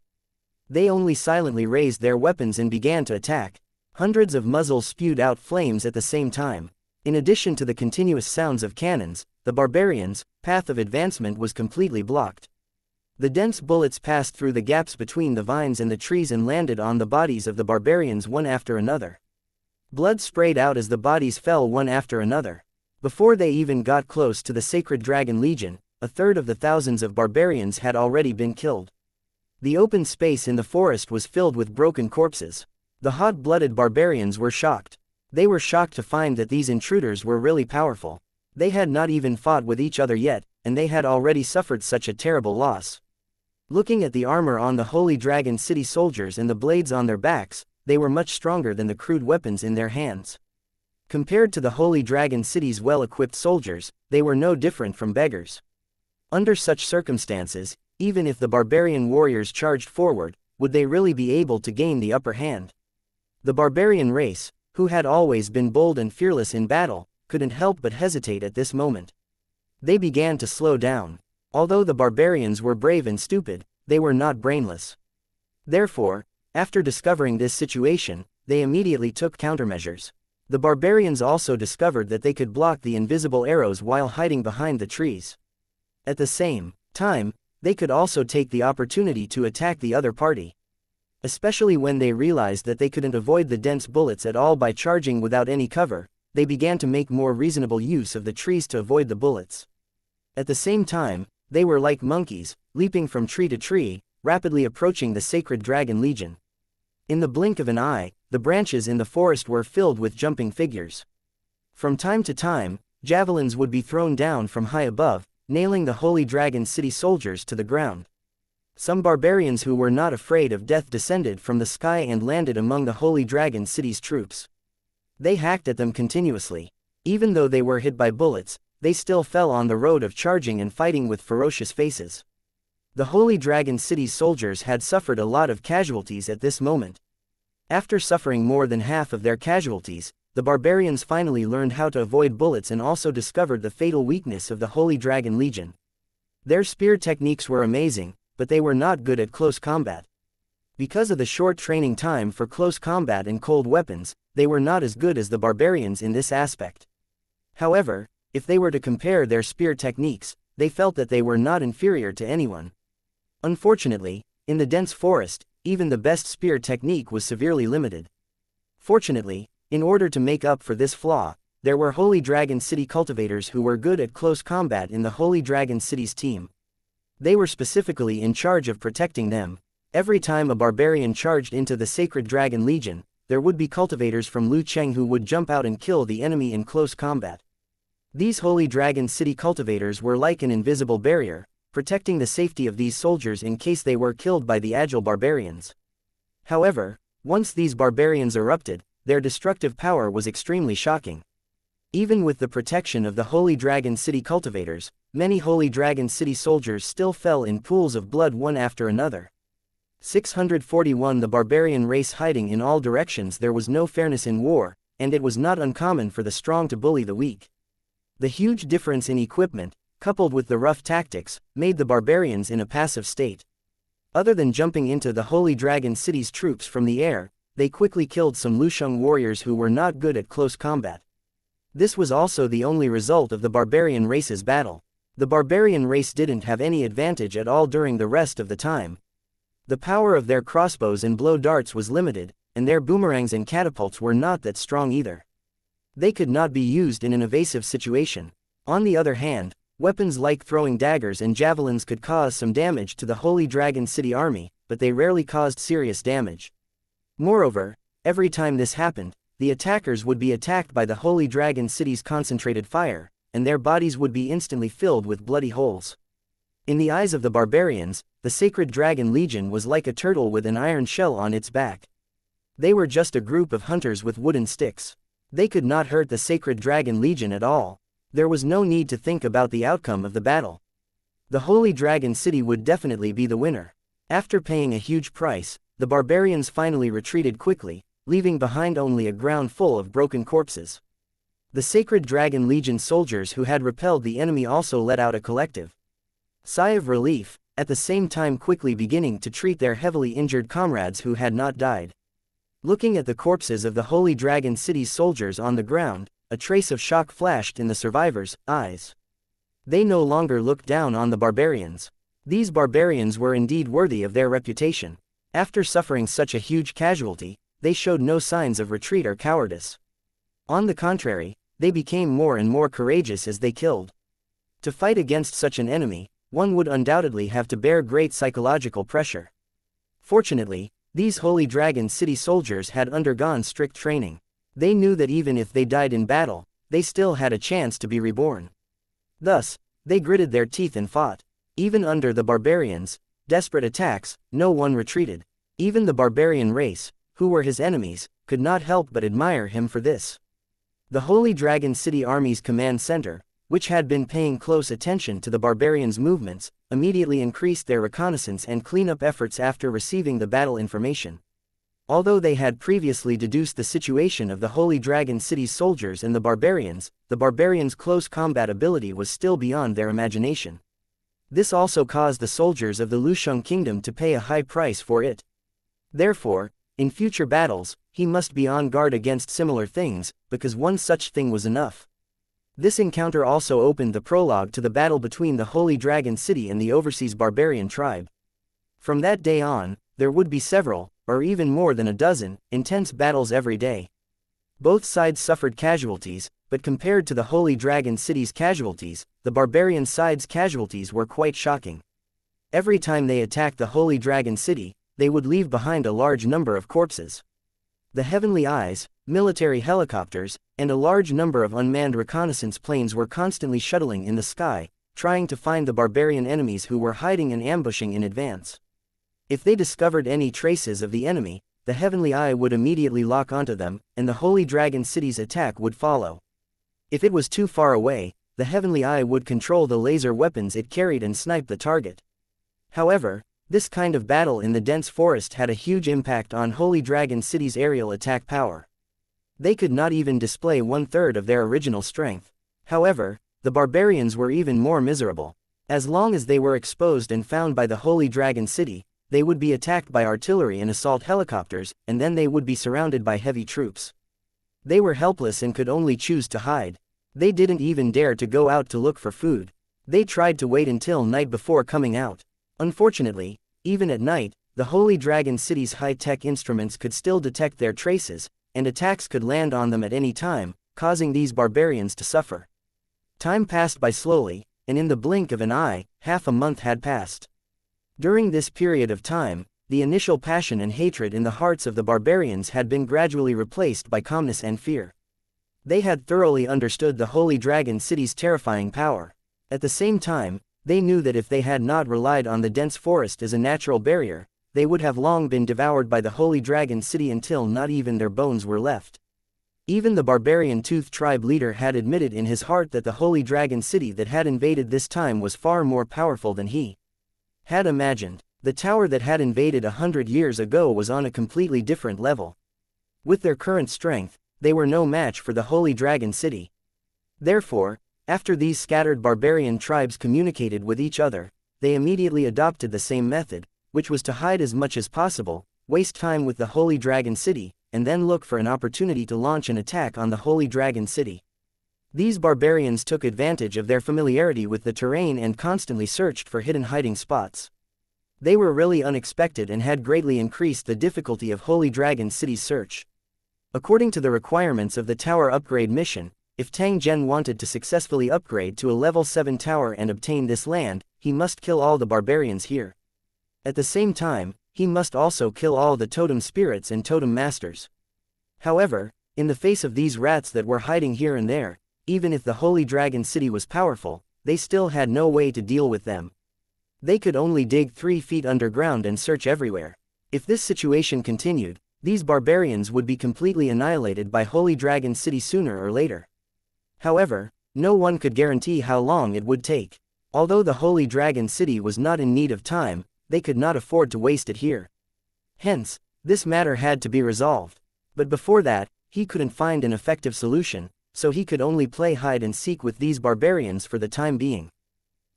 A: They only silently raised their weapons and began to attack. Hundreds of muzzles spewed out flames at the same time. In addition to the continuous sounds of cannons, the barbarians' path of advancement was completely blocked. The dense bullets passed through the gaps between the vines and the trees and landed on the bodies of the barbarians one after another. Blood sprayed out as the bodies fell one after another. Before they even got close to the Sacred Dragon Legion, a third of the thousands of barbarians had already been killed. The open space in the forest was filled with broken corpses. The hot-blooded barbarians were shocked. They were shocked to find that these intruders were really powerful. They had not even fought with each other yet, and they had already suffered such a terrible loss. Looking at the armor on the Holy Dragon City soldiers and the blades on their backs, they were much stronger than the crude weapons in their hands. Compared to the Holy Dragon City's well-equipped soldiers, they were no different from beggars. Under such circumstances, even if the barbarian warriors charged forward, would they really be able to gain the upper hand? The barbarian race, who had always been bold and fearless in battle, couldn't help but hesitate at this moment. They began to slow down. Although the barbarians were brave and stupid, they were not brainless. Therefore, after discovering this situation, they immediately took countermeasures. The barbarians also discovered that they could block the invisible arrows while hiding behind the trees. At the same time, they could also take the opportunity to attack the other party. Especially when they realized that they couldn't avoid the dense bullets at all by charging without any cover, they began to make more reasonable use of the trees to avoid the bullets. At the same time, they were like monkeys, leaping from tree to tree, rapidly approaching the sacred dragon legion. In the blink of an eye, the branches in the forest were filled with jumping figures. From time to time, javelins would be thrown down from high above, nailing the Holy Dragon City soldiers to the ground. Some barbarians who were not afraid of death descended from the sky and landed among the Holy Dragon City's troops. They hacked at them continuously. Even though they were hit by bullets, they still fell on the road of charging and fighting with ferocious faces. The Holy Dragon City's soldiers had suffered a lot of casualties at this moment. After suffering more than half of their casualties, the barbarians finally learned how to avoid bullets and also discovered the fatal weakness of the Holy Dragon Legion. Their spear techniques were amazing, but they were not good at close combat. Because of the short training time for close combat and cold weapons, they were not as good as the barbarians in this aspect. However, if they were to compare their spear techniques, they felt that they were not inferior to anyone. Unfortunately, in the dense forest, even the best spear technique was severely limited. Fortunately, in order to make up for this flaw, there were Holy Dragon City cultivators who were good at close combat in the Holy Dragon City's team. They were specifically in charge of protecting them. Every time a barbarian charged into the Sacred Dragon Legion, there would be cultivators from Lu Cheng who would jump out and kill the enemy in close combat. These Holy Dragon City cultivators were like an invisible barrier, protecting the safety of these soldiers in case they were killed by the agile barbarians. However, once these barbarians erupted, their destructive power was extremely shocking. Even with the protection of the Holy Dragon City cultivators, many Holy Dragon City soldiers still fell in pools of blood one after another. 641 The barbarian race hiding in all directions. There was no fairness in war, and it was not uncommon for the strong to bully the weak. The huge difference in equipment, coupled with the rough tactics, made the barbarians in a passive state. Other than jumping into the Holy Dragon City's troops from the air, they quickly killed some Lusheng warriors who were not good at close combat. This was also the only result of the barbarian race's battle. The barbarian race didn't have any advantage at all during the rest of the time. The power of their crossbows and blow darts was limited, and their boomerangs and catapults were not that strong either. They could not be used in an evasive situation. On the other hand, weapons like throwing daggers and javelins could cause some damage to the Holy Dragon City army, but they rarely caused serious damage. Moreover, every time this happened, the attackers would be attacked by the Holy Dragon City's concentrated fire, and their bodies would be instantly filled with bloody holes. In the eyes of the barbarians, the Sacred Dragon Legion was like a turtle with an iron shell on its back. They were just a group of hunters with wooden sticks. They could not hurt the Sacred Dragon Legion at all. There was no need to think about the outcome of the battle. The Holy Dragon City would definitely be the winner. After paying a huge price, the barbarians finally retreated quickly, leaving behind only a ground full of broken corpses. The Sacred Dragon Legion soldiers who had repelled the enemy also let out a collective sigh of relief, at the same time quickly beginning to treat their heavily injured comrades who had not died. Looking at the corpses of the Holy Dragon City's soldiers on the ground, a trace of shock flashed in the survivors' eyes. They no longer looked down on the barbarians. These barbarians were indeed worthy of their reputation. After suffering such a huge casualty, they showed no signs of retreat or cowardice. On the contrary, they became more and more courageous as they killed. To fight against such an enemy, one would undoubtedly have to bear great psychological pressure. Fortunately, these Holy Dragon City soldiers had undergone strict training. They knew that even if they died in battle, they still had a chance to be reborn. Thus, they gritted their teeth and fought. Even under the barbarians' desperate attacks, no one retreated. Even the barbarian race, who were his enemies, could not help but admire him for this. The Holy Dragon City Army's command center, which had been paying close attention to the barbarians' movements, immediately increased their reconnaissance and cleanup efforts after receiving the battle information. Although they had previously deduced the situation of the Holy Dragon City's soldiers and the barbarians' close combat ability was still beyond their imagination. This also caused the soldiers of the Lusheng kingdom to pay a high price for it. Therefore, in future battles, he must be on guard against similar things, because one such thing was enough. This encounter also opened the prologue to the battle between the Holy Dragon City and the overseas barbarian tribe. From that day on, there would be several, or even more than a dozen, intense battles every day. Both sides suffered casualties, but compared to the Holy Dragon City's casualties, the barbarian side's casualties were quite shocking. Every time they attacked the Holy Dragon City, they would leave behind a large number of corpses. The heavenly eyes, military helicopters, and a large number of unmanned reconnaissance planes were constantly shuttling in the sky, trying to find the barbarian enemies who were hiding and ambushing in advance. If they discovered any traces of the enemy, the heavenly eye would immediately lock onto them, and the Holy Dragon City's attack would follow. If it was too far away, the heavenly eye would control the laser weapons it carried and snipe the target. However, this kind of battle in the dense forest had a huge impact on Holy Dragon City's aerial attack power. They could not even display 1/3 of their original strength. However, the barbarians were even more miserable. As long as they were exposed and found by the Holy Dragon City, they would be attacked by artillery and assault helicopters, and then they would be surrounded by heavy troops. They were helpless and could only choose to hide. They didn't even dare to go out to look for food. They tried to wait until night before coming out. Unfortunately, even at night, the Holy Dragon City's high-tech instruments could still detect their traces, and attacks could land on them at any time, causing these barbarians to suffer. Time passed by slowly, and in the blink of an eye, half a month had passed. During this period of time, the initial passion and hatred in the hearts of the barbarians had been gradually replaced by calmness and fear. They had thoroughly understood the Holy Dragon City's terrifying power. At the same time, they knew that if they had not relied on the dense forest as a natural barrier, they would have long been devoured by the Holy Dragon City until not even their bones were left. Even the barbarian Tooth tribe leader had admitted in his heart that the Holy Dragon City that had invaded this time was far more powerful than he had imagined. The tower that had invaded 100 years ago was on a completely different level. With their current strength, they were no match for the Holy Dragon City. Therefore, after these scattered barbarian tribes communicated with each other, they immediately adopted the same method, which was to hide as much as possible, waste time with the Holy Dragon City, and then look for an opportunity to launch an attack on the Holy Dragon City. These barbarians took advantage of their familiarity with the terrain and constantly searched for hidden hiding spots. They were really unexpected and had greatly increased the difficulty of Holy Dragon City's search. According to the requirements of the tower upgrade mission, if Tang Zhen wanted to successfully upgrade to a level 7 tower and obtain this land, he must kill all the barbarians here. At the same time, he must also kill all the totem spirits and totem masters. However, in the face of these rats that were hiding here and there, even if the Holy Dragon City was powerful, they still had no way to deal with them. They could only dig 3 feet underground and search everywhere. If this situation continued, these barbarians would be completely annihilated by Holy Dragon City sooner or later. However, no one could guarantee how long it would take. Although the Holy Dragon City was not in need of time, they could not afford to waste it here. Hence, this matter had to be resolved. But before that, he couldn't find an effective solution, so he could only play hide and seek with these barbarians for the time being.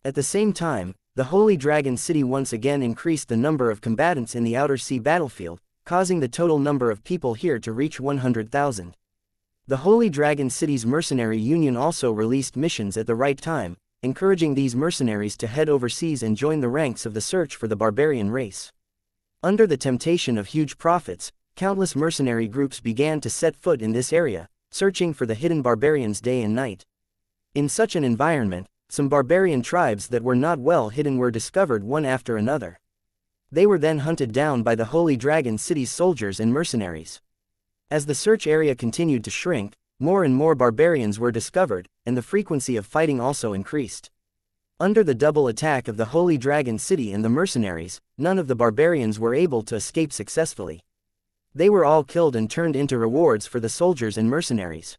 A: At the same time, the Holy Dragon City once again increased the number of combatants in the outer sea battlefield, causing the total number of people here to reach 100,000. The Holy Dragon City's mercenary union also released missions at the right time, encouraging these mercenaries to head overseas and join the ranks of the search for the barbarian race. Under the temptation of huge profits, countless mercenary groups began to set foot in this area, searching for the hidden barbarians day and night. In such an environment, some barbarian tribes that were not well hidden were discovered one after another. They were then hunted down by the Holy Dragon City's soldiers and mercenaries. As the search area continued to shrink, more and more barbarians were discovered, and the frequency of fighting also increased. Under the double attack of the Holy Dragon City and the mercenaries, none of the barbarians were able to escape successfully. They were all killed and turned into rewards for the soldiers and mercenaries.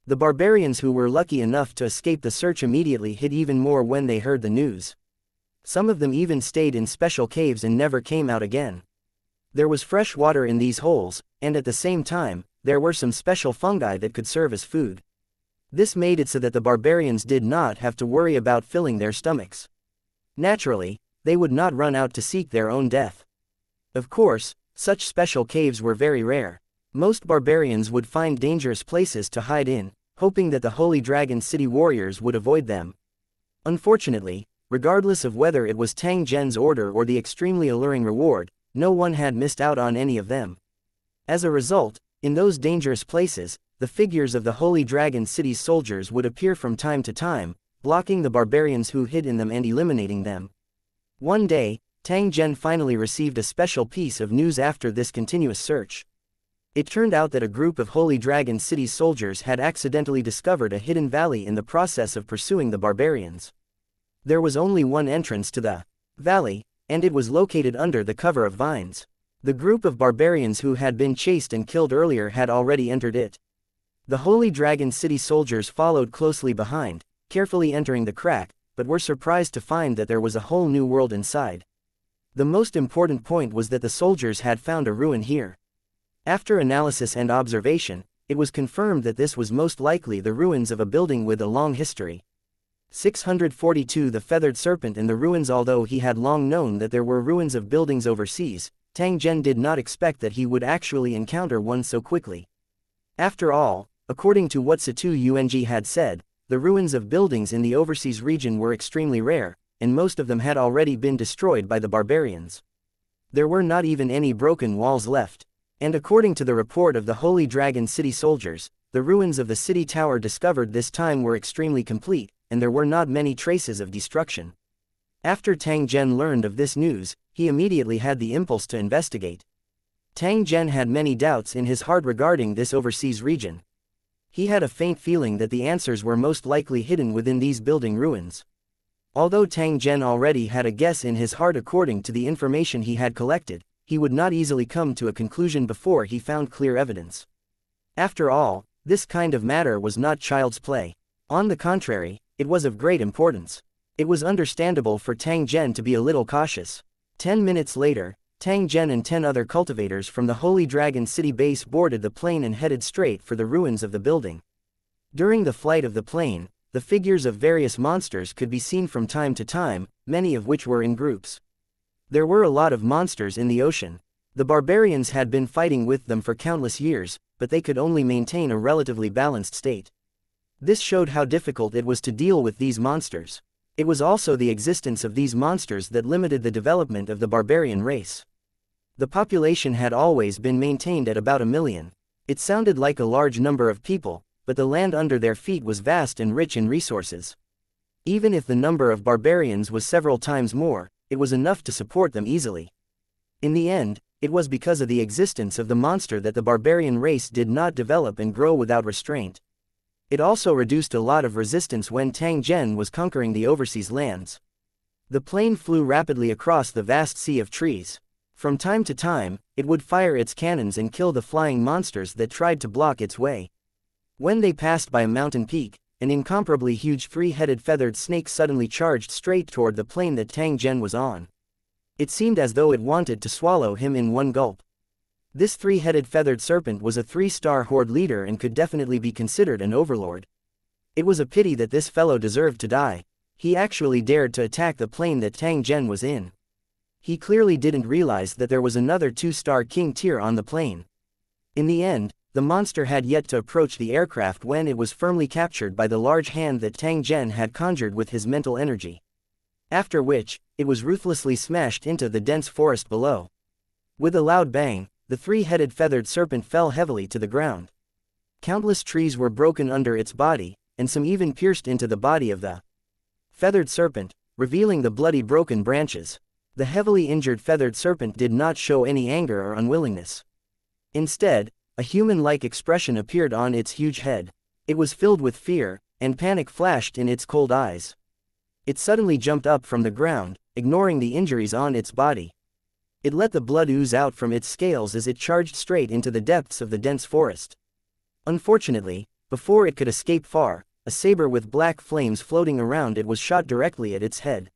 A: The barbarians who were lucky enough to escape the search immediately hid even more when they heard the news. Some of them even stayed in special caves and never came out again. There was fresh water in these holes, and at the same time, there were some special fungi that could serve as food. This made it so that the barbarians did not have to worry about filling their stomachs. Naturally, they would not run out to seek their own death. Of course, such special caves were very rare. Most barbarians would find dangerous places to hide in, hoping that the Holy Dragon City warriors would avoid them. Unfortunately, regardless of whether it was Tang Zhen's order or the extremely alluring reward, no one had missed out on any of them. As a result, in those dangerous places, the figures of the Holy Dragon City's soldiers would appear from time to time, blocking the barbarians who hid in them and eliminating them. One day, Tang Zhen finally received a special piece of news after this continuous search. It turned out that a group of Holy Dragon City's soldiers had accidentally discovered a hidden valley in the process of pursuing the barbarians. There was only one entrance to the valley, and it was located under the cover of vines. The group of barbarians who had been chased and killed earlier had already entered it. The Holy Dragon City soldiers followed closely behind, carefully entering the crack, but were surprised to find that there was a whole new world inside. The most important point was that the soldiers had found a ruin here. After analysis and observation, it was confirmed that this was most likely the ruins of a building with a long history. 642 The Feathered Serpent in the ruins. Although he had long known that there were ruins of buildings overseas, Tang Zhen did not expect that he would actually encounter one so quickly. After all, according to what Situ Yung had said, the ruins of buildings in the overseas region were extremely rare, and most of them had already been destroyed by the barbarians. There were not even any broken walls left. And according to the report of the Holy Dragon City soldiers, the ruins of the city tower discovered this time were extremely complete, and there were not many traces of destruction. After Tang Zhen learned of this news, he immediately had the impulse to investigate. Tang Zhen had many doubts in his heart regarding this overseas region. He had a faint feeling that the answers were most likely hidden within these building ruins. Although Tang Zhen already had a guess in his heart according to the information he had collected, he would not easily come to a conclusion before he found clear evidence. After all, this kind of matter was not child's play. On the contrary, it was of great importance. It was understandable for Tang Zhen to be a little cautious. 10 minutes later, Tang Zhen and 10 other cultivators from the Holy Dragon City base boarded the plane and headed straight for the ruins of the building. During the flight of the plane, the figures of various monsters could be seen from time to time, many of which were in groups. There were a lot of monsters in the ocean. The barbarians had been fighting with them for countless years, but they could only maintain a relatively balanced state. This showed how difficult it was to deal with these monsters. It was also the existence of these monsters that limited the development of the barbarian race. The population had always been maintained at about 1 million. It sounded like a large number of people, but the land under their feet was vast and rich in resources. Even if the number of barbarians was several times more, it was enough to support them easily. In the end, it was because of the existence of the monster that the barbarian race did not develop and grow without restraint. It also reduced a lot of resistance when Tang Zhen was conquering the overseas lands. The plane flew rapidly across the vast sea of trees. From time to time, it would fire its cannons and kill the flying monsters that tried to block its way. When they passed by a mountain peak, an incomparably huge 3-headed feathered snake suddenly charged straight toward the plane that Tang Zhen was on. It seemed as though it wanted to swallow him in one gulp. This 3-headed feathered serpent was a 3-star horde leader and could definitely be considered an overlord. It was a pity that this fellow deserved to die. He actually dared to attack the plane that Tang Zhen was in. He clearly didn't realize that there was another 2-star king tier on the plane. In the end, the monster had yet to approach the aircraft when it was firmly captured by the large hand that Tang Zhen had conjured with his mental energy. After which, it was ruthlessly smashed into the dense forest below. With a loud bang, the 3-headed feathered serpent fell heavily to the ground. Countless trees were broken under its body, and some even pierced into the body of the feathered serpent, revealing the bloody broken branches. The heavily injured feathered serpent did not show any anger or unwillingness. Instead, a human-like expression appeared on its huge head. It was filled with fear, and panic flashed in its cold eyes. It suddenly jumped up from the ground, ignoring the injuries on its body. It let the blood ooze out from its scales as it charged straight into the depths of the dense forest. Unfortunately, before it could escape far, a saber with black flames floating around it was shot directly at its head.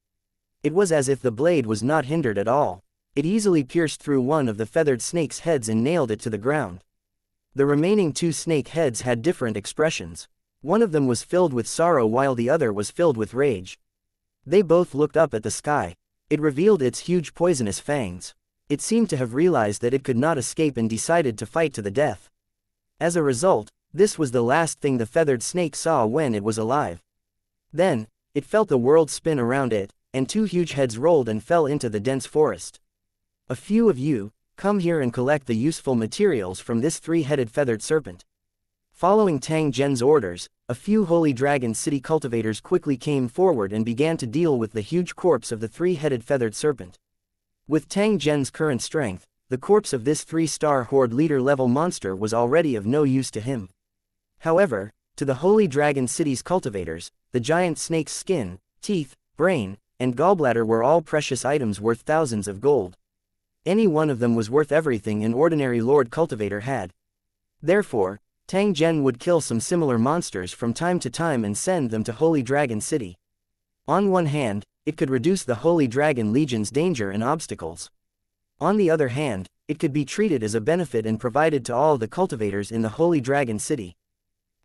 A: It was as if the blade was not hindered at all. It easily pierced through one of the feathered snake's heads and nailed it to the ground. The remaining 2 snake heads had different expressions. One of them was filled with sorrow while the other was filled with rage. They both looked up at the sky. It revealed its huge poisonous fangs. It seemed to have realized that it could not escape and decided to fight to the death. As a result, this was the last thing the feathered snake saw when it was alive. Then, it felt the world spin around it, and two huge heads rolled and fell into the dense forest. A few of you, come here and collect the useful materials from this three-headed feathered serpent. Following Tang Zhen's orders, a few Holy Dragon City cultivators quickly came forward and began to deal with the huge corpse of the three-headed feathered serpent. With Tang Zhen's current strength, the corpse of this three-star horde leader-level monster was already of no use to him. However, to the Holy Dragon City's cultivators, the giant snake's skin, teeth, brain, and gallbladder were all precious items worth thousands of gold. Any one of them was worth everything an ordinary lord cultivator had. Therefore, Tang Zhen would kill some similar monsters from time to time and send them to Holy Dragon City. On one hand, it could reduce the Holy Dragon Legion's danger and obstacles. On the other hand, it could be treated as a benefit and provided to all the cultivators in the Holy Dragon City.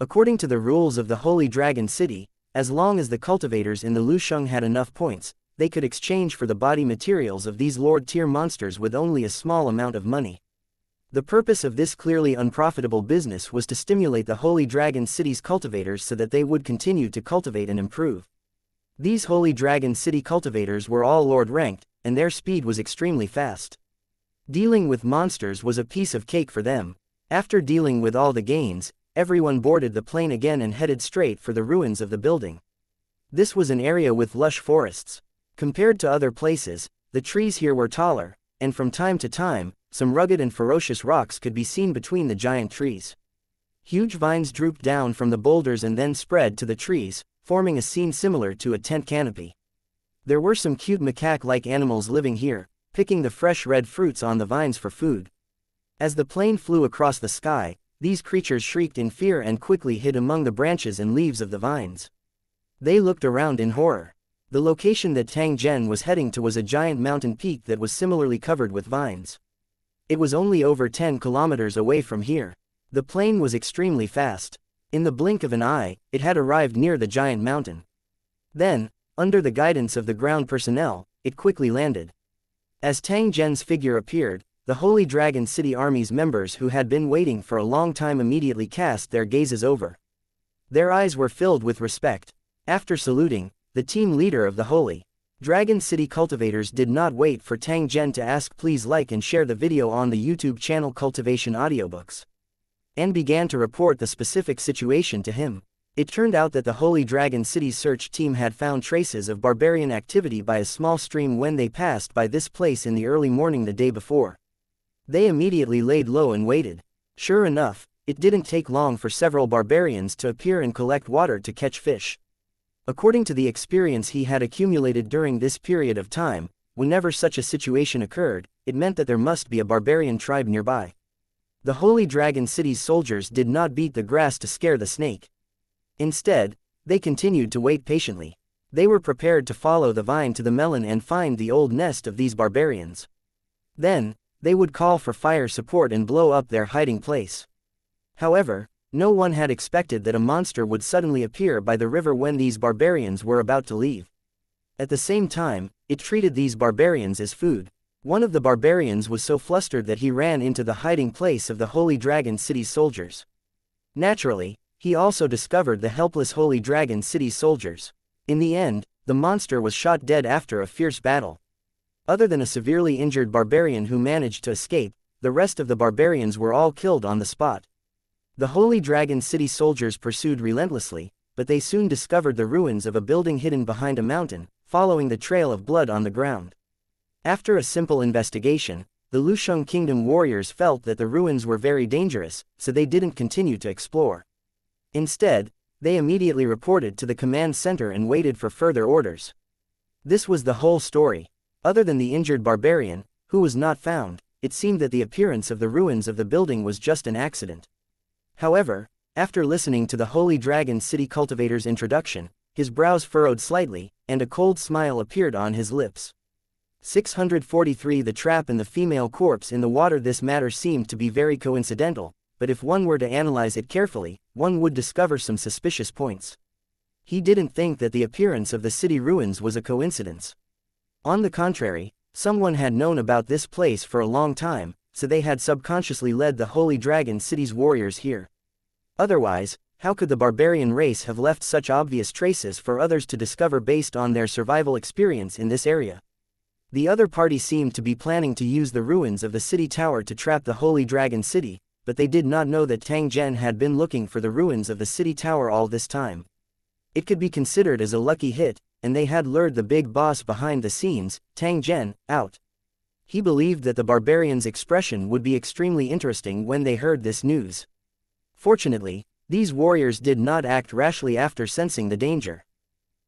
A: According to the rules of the Holy Dragon City, as long as the cultivators in the Lusheng had enough points, they could exchange for the body materials of these Lord-tier monsters with only a small amount of money. The purpose of this clearly unprofitable business was to stimulate the Holy Dragon City's cultivators so that they would continue to cultivate and improve. These Holy Dragon City cultivators were all Lord-ranked, and their speed was extremely fast. Dealing with monsters was a piece of cake for them. After dealing with all the gains, everyone boarded the plane again and headed straight for the ruins of the building. This was an area with lush forests. Compared to other places, the trees here were taller, and from time to time, some rugged and ferocious rocks could be seen between the giant trees. Huge vines drooped down from the boulders and then spread to the trees, forming a scene similar to a tent canopy. There were some cute macaque-like animals living here, picking the fresh red fruits on the vines for food. As the plane flew across the sky, these creatures shrieked in fear and quickly hid among the branches and leaves of the vines. They looked around in horror. The location that Tang Zhen was heading to was a giant mountain peak that was similarly covered with vines. It was only over 10 kilometers away from here. The plane was extremely fast. In the blink of an eye, it had arrived near the giant mountain. Then, under the guidance of the ground personnel, it quickly landed. As Tang Zhen's figure appeared, the Holy Dragon City Army's members who had been waiting for a long time immediately cast their gazes over. Their eyes were filled with respect. After saluting, the team leader of the Holy Dragon City cultivators did not wait for Tang Zhen to ask please like and share the video on the YouTube channel Cultivation Audiobooks, and began to report the specific situation to him. It turned out that the Holy Dragon City's search team had found traces of barbarian activity by a small stream when they passed by this place in the early morning the day before. They immediately laid low and waited. Sure enough, it didn't take long for several barbarians to appear and collect water to catch fish. According to the experience he had accumulated during this period of time, whenever such a situation occurred, it meant that there must be a barbarian tribe nearby. The Holy Dragon City's soldiers did not beat the grass to scare the snake. Instead, they continued to wait patiently. They were prepared to follow the vine to the melon and find the old nest of these barbarians. Then, they would call for fire support and blow up their hiding place. However, no one had expected that a monster would suddenly appear by the river when these barbarians were about to leave. At the same time, it treated these barbarians as food. One of the barbarians was so flustered that he ran into the hiding place of the Holy Dragon City's soldiers. Naturally, he also discovered the helpless Holy Dragon City's soldiers. In the end, the monster was shot dead after a fierce battle. Other than a severely injured barbarian who managed to escape, the rest of the barbarians were all killed on the spot. The Holy Dragon City soldiers pursued relentlessly, but they soon discovered the ruins of a building hidden behind a mountain, following the trail of blood on the ground. After a simple investigation, the Lusheng Kingdom warriors felt that the ruins were very dangerous, so they didn't continue to explore. Instead, they immediately reported to the command center and waited for further orders. This was the whole story. Other than the injured barbarian, who was not found, it seemed that the appearance of the ruins of the building was just an accident. However, after listening to the Holy Dragon City cultivator's introduction, his brows furrowed slightly, and a cold smile appeared on his lips. 643 The trap and the female corpse in the water. This matter seemed to be very coincidental, but if one were to analyze it carefully, one would discover some suspicious points. He didn't think that the appearance of the city ruins was a coincidence. On the contrary, someone had known about this place for a long time, so they had subconsciously led the Holy Dragon City's warriors here. Otherwise, how could the barbarian race have left such obvious traces for others to discover based on their survival experience in this area? The other party seemed to be planning to use the ruins of the city tower to trap the Holy Dragon City, but they did not know that Tang Zhen had been looking for the ruins of the city tower all this time. It could be considered as a lucky hit, and they had lured the big boss behind the scenes, Tang Zhen, out. He believed that the barbarians' expression would be extremely interesting when they heard this news. Fortunately, these warriors did not act rashly after sensing the danger.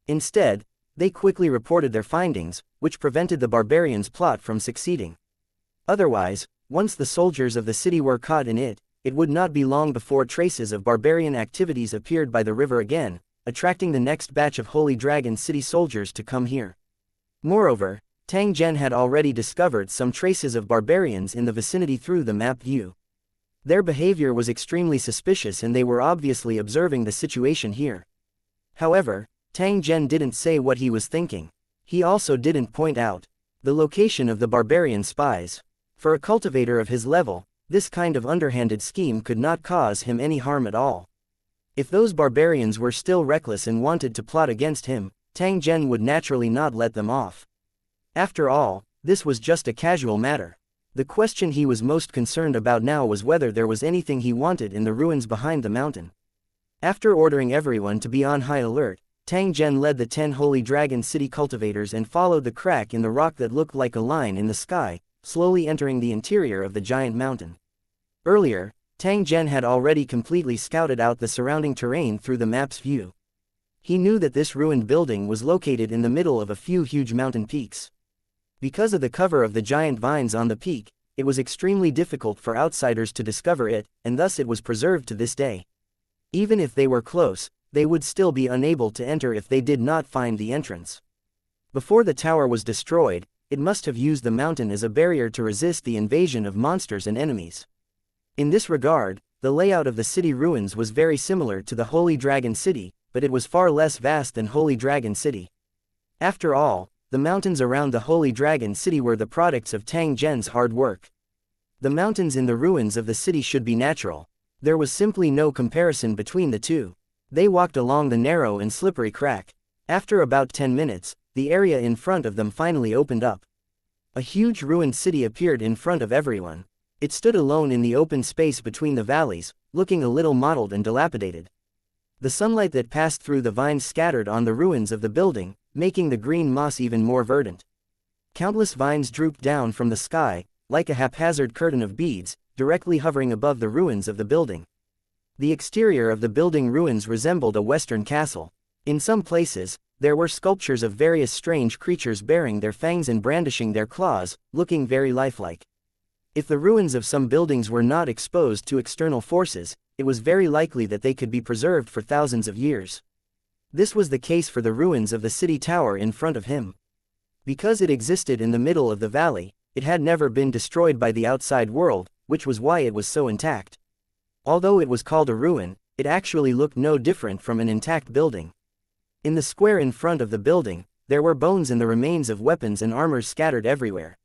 A: Instead, they quickly reported their findings, which prevented the barbarians' plot from succeeding. Otherwise, once the soldiers of the city were caught in it, it would not be long before traces of barbarian activities appeared by the river again, attracting the next batch of Holy Dragon City soldiers to come here. Moreover, Tang Zhen had already discovered some traces of barbarians in the vicinity through the map view. Their behavior was extremely suspicious and they were obviously observing the situation here. However, Tang Zhen didn't say what he was thinking. He also didn't point out the location of the barbarian spies. For a cultivator of his level, this kind of underhanded scheme could not cause him any harm at all. If those barbarians were still reckless and wanted to plot against him, Tang Zhen would naturally not let them off. After all, this was just a casual matter. The question he was most concerned about now was whether there was anything he wanted in the ruins behind the mountain. After ordering everyone to be on high alert, Tang Zhen led the 10 Holy Dragon City cultivators and followed the crack in the rock that looked like a line in the sky, slowly entering the interior of the giant mountain. Earlier, Tang Zhen had already completely scouted out the surrounding terrain through the map's view. He knew that this ruined building was located in the middle of a few huge mountain peaks. Because of the cover of the giant vines on the peak, it was extremely difficult for outsiders to discover it, and thus it was preserved to this day. Even if they were close, they would still be unable to enter if they did not find the entrance. Before the tower was destroyed, it must have used the mountain as a barrier to resist the invasion of monsters and enemies. In this regard, the layout of the city ruins was very similar to the Holy Dragon City, but it was far less vast than Holy Dragon City. After all, the mountains around the Holy Dragon City were the products of Tang Zhen's hard work. The mountains in the ruins of the city should be natural. There was simply no comparison between the two. They walked along the narrow and slippery crack. After about 10 minutes, the area in front of them finally opened up. A huge ruined city appeared in front of everyone. It stood alone in the open space between the valleys, looking a little mottled and dilapidated. The sunlight that passed through the vines scattered on the ruins of the building, making the green moss even more verdant. Countless vines drooped down from the sky, like a haphazard curtain of beads, directly hovering above the ruins of the building. The exterior of the building ruins resembled a western castle. In some places, there were sculptures of various strange creatures bearing their fangs and brandishing their claws, looking very lifelike. If the ruins of some buildings were not exposed to external forces, it was very likely that they could be preserved for thousands of years. This was the case for the ruins of the city tower in front of him. Because it existed in the middle of the valley, it had never been destroyed by the outside world, which was why it was so intact. Although it was called a ruin, it actually looked no different from an intact building. In the square in front of the building, there were bones and the remains of weapons and armor scattered everywhere.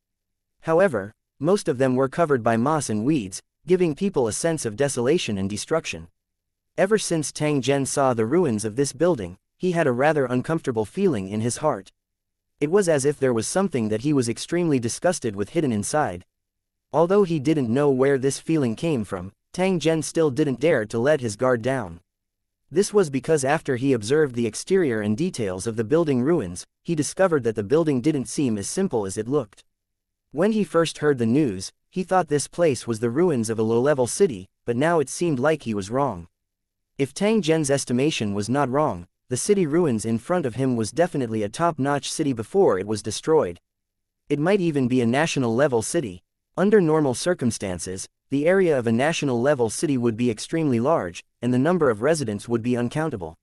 A: However, most of them were covered by moss and weeds, giving people a sense of desolation and destruction. Ever since Tang Zhen saw the ruins of this building, he had a rather uncomfortable feeling in his heart. It was as if there was something that he was extremely disgusted with hidden inside. Although he didn't know where this feeling came from, Tang Zhen still didn't dare to let his guard down. This was because after he observed the exterior and details of the building ruins, he discovered that the building didn't seem as simple as it looked. When he first heard the news, he thought this place was the ruins of a low-level city, but now it seemed like he was wrong. If Tang Zhen's estimation was not wrong, the city ruins in front of him was definitely a top-notch city before it was destroyed. It might even be a national-level city. Under normal circumstances, the area of a national-level city would be extremely large, and the number of residents would be uncountable.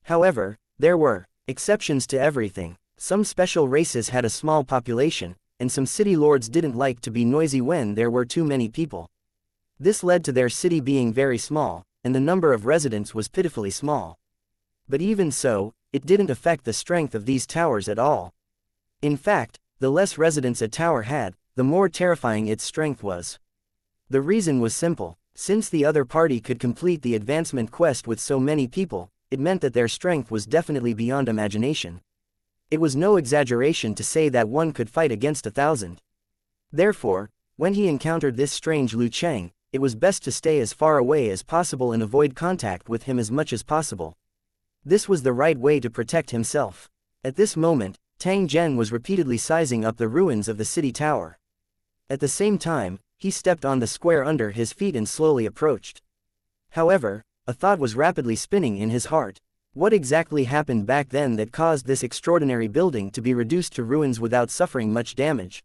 A: However, there were exceptions to everything. Some special races had a small population, and some city lords didn't like to be noisy when there were too many people. This led to their city being very small, and the number of residents was pitifully small. But even so, it didn't affect the strength of these towers at all. In fact, the less residents a tower had, the more terrifying its strength was. The reason was simple. Since the other party could complete the advancement quest with so many people, it meant that their strength was definitely beyond imagination. It was no exaggeration to say that one could fight against 1,000. Therefore, when he encountered this strange Lu Cheng, it was best to stay as far away as possible and avoid contact with him as much as possible. This was the right way to protect himself. At this moment, Tang Zhen was repeatedly sizing up the ruins of the city tower. At the same time, he stepped on the square under his feet and slowly approached. However, a thought was rapidly spinning in his heart. What exactly happened back then that caused this extraordinary building to be reduced to ruins without suffering much damage?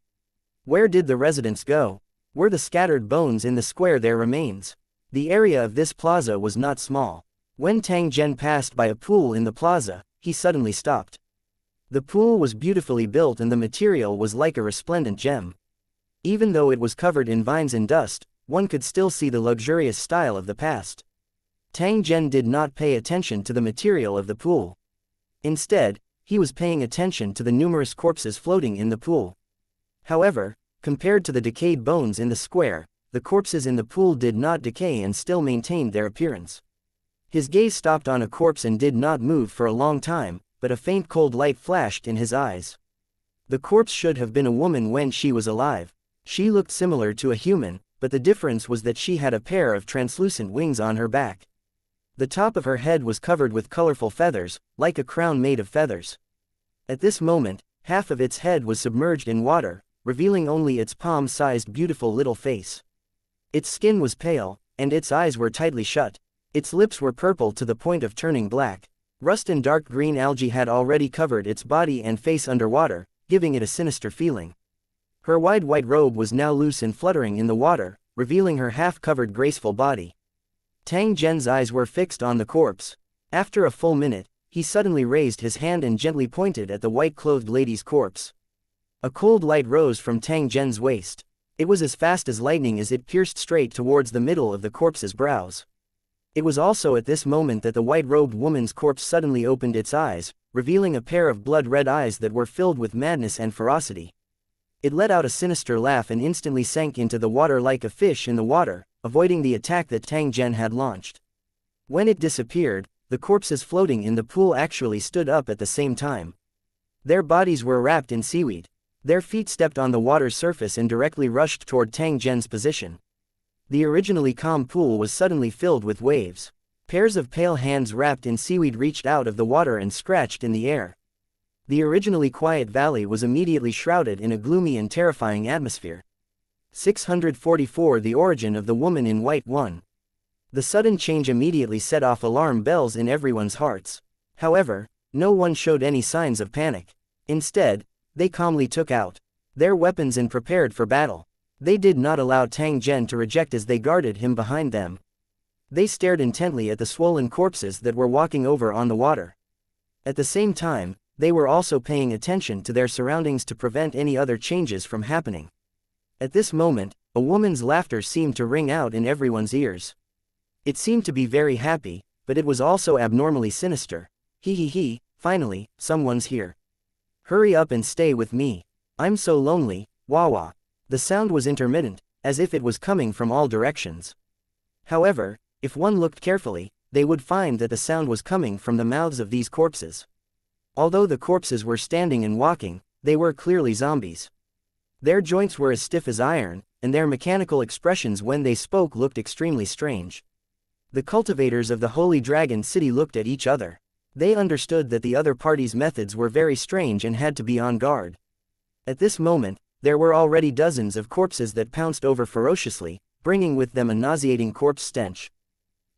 A: Where did the residents go? Were the scattered bones in the square their remains? The area of this plaza was not small. When Tang Zhen passed by a pool in the plaza, he suddenly stopped. The pool was beautifully built and the material was like a resplendent gem. Even though it was covered in vines and dust, one could still see the luxurious style of the past. Tang Zhen did not pay attention to the material of the pool. Instead, he was paying attention to the numerous corpses floating in the pool. However, compared to the decayed bones in the square, the corpses in the pool did not decay and still maintained their appearance. His gaze stopped on a corpse and did not move for a long time, but a faint cold light flashed in his eyes. The corpse should have been a woman when she was alive. She looked similar to a human, but the difference was that she had a pair of translucent wings on her back. The top of her head was covered with colorful feathers, like a crown made of feathers. At this moment, half of its head was submerged in water, revealing only its palm-sized beautiful little face. Its skin was pale, and its eyes were tightly shut. Its lips were purple to the point of turning black. Rust and dark green algae had already covered its body and face underwater, giving it a sinister feeling. Her wide white robe was now loose and fluttering in the water, revealing her half-covered graceful body. Tang Zhen's eyes were fixed on the corpse. After a full minute, he suddenly raised his hand and gently pointed at the white-clothed lady's corpse. A cold light rose from Tang Zhen's waist. It was as fast as lightning as it pierced straight towards the middle of the corpse's brows. It was also at this moment that the white-robed woman's corpse suddenly opened its eyes, revealing a pair of blood-red eyes that were filled with madness and ferocity. It let out a sinister laugh and instantly sank into the water like a fish in the water, avoiding the attack that Tang Zhen had launched. When it disappeared, the corpses floating in the pool actually stood up at the same time. Their bodies were wrapped in seaweed. Their feet stepped on the water's surface and directly rushed toward Tang Zhen's position. The originally calm pool was suddenly filled with waves. Pairs of pale hands wrapped in seaweed reached out of the water and scratched in the air. The originally quiet valley was immediately shrouded in a gloomy and terrifying atmosphere. 644 The origin of the woman in white 1. The sudden change immediately set off alarm bells in everyone's hearts. However, no one showed any signs of panic. Instead, they calmly took out their weapons and prepared for battle. They did not allow Tang Zhen to reject as they guarded him behind them. They stared intently at the swollen corpses that were walking over on the water. At the same time, they were also paying attention to their surroundings to prevent any other changes from happening. At this moment, a woman's laughter seemed to ring out in everyone's ears. It seemed to be very happy, but it was also abnormally sinister. He, finally, someone's here. Hurry up and stay with me. I'm so lonely, wah. The sound was intermittent, as if it was coming from all directions. However, if one looked carefully, they would find that the sound was coming from the mouths of these corpses. Although the corpses were standing and walking, they were clearly zombies. Their joints were as stiff as iron, and their mechanical expressions when they spoke looked extremely strange. The cultivators of the Holy Dragon City looked at each other. They understood that the other party's methods were very strange and had to be on guard. At this moment, there were already dozens of corpses that pounced over ferociously, bringing with them a nauseating corpse stench.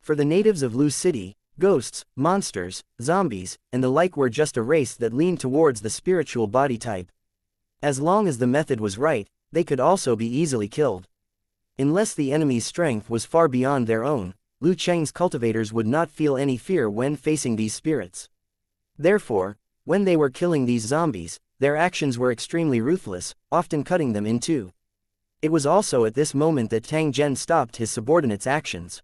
A: For the natives of Lu City, ghosts, monsters, zombies, and the like were just a race that leaned towards the spiritual body type. As long as the method was right, they could also be easily killed. Unless the enemy's strength was far beyond their own, Lu Cheng's cultivators would not feel any fear when facing these spirits. Therefore, when they were killing these zombies, their actions were extremely ruthless, often cutting them in two. It was also at this moment that Tang Zhen stopped his subordinate's actions.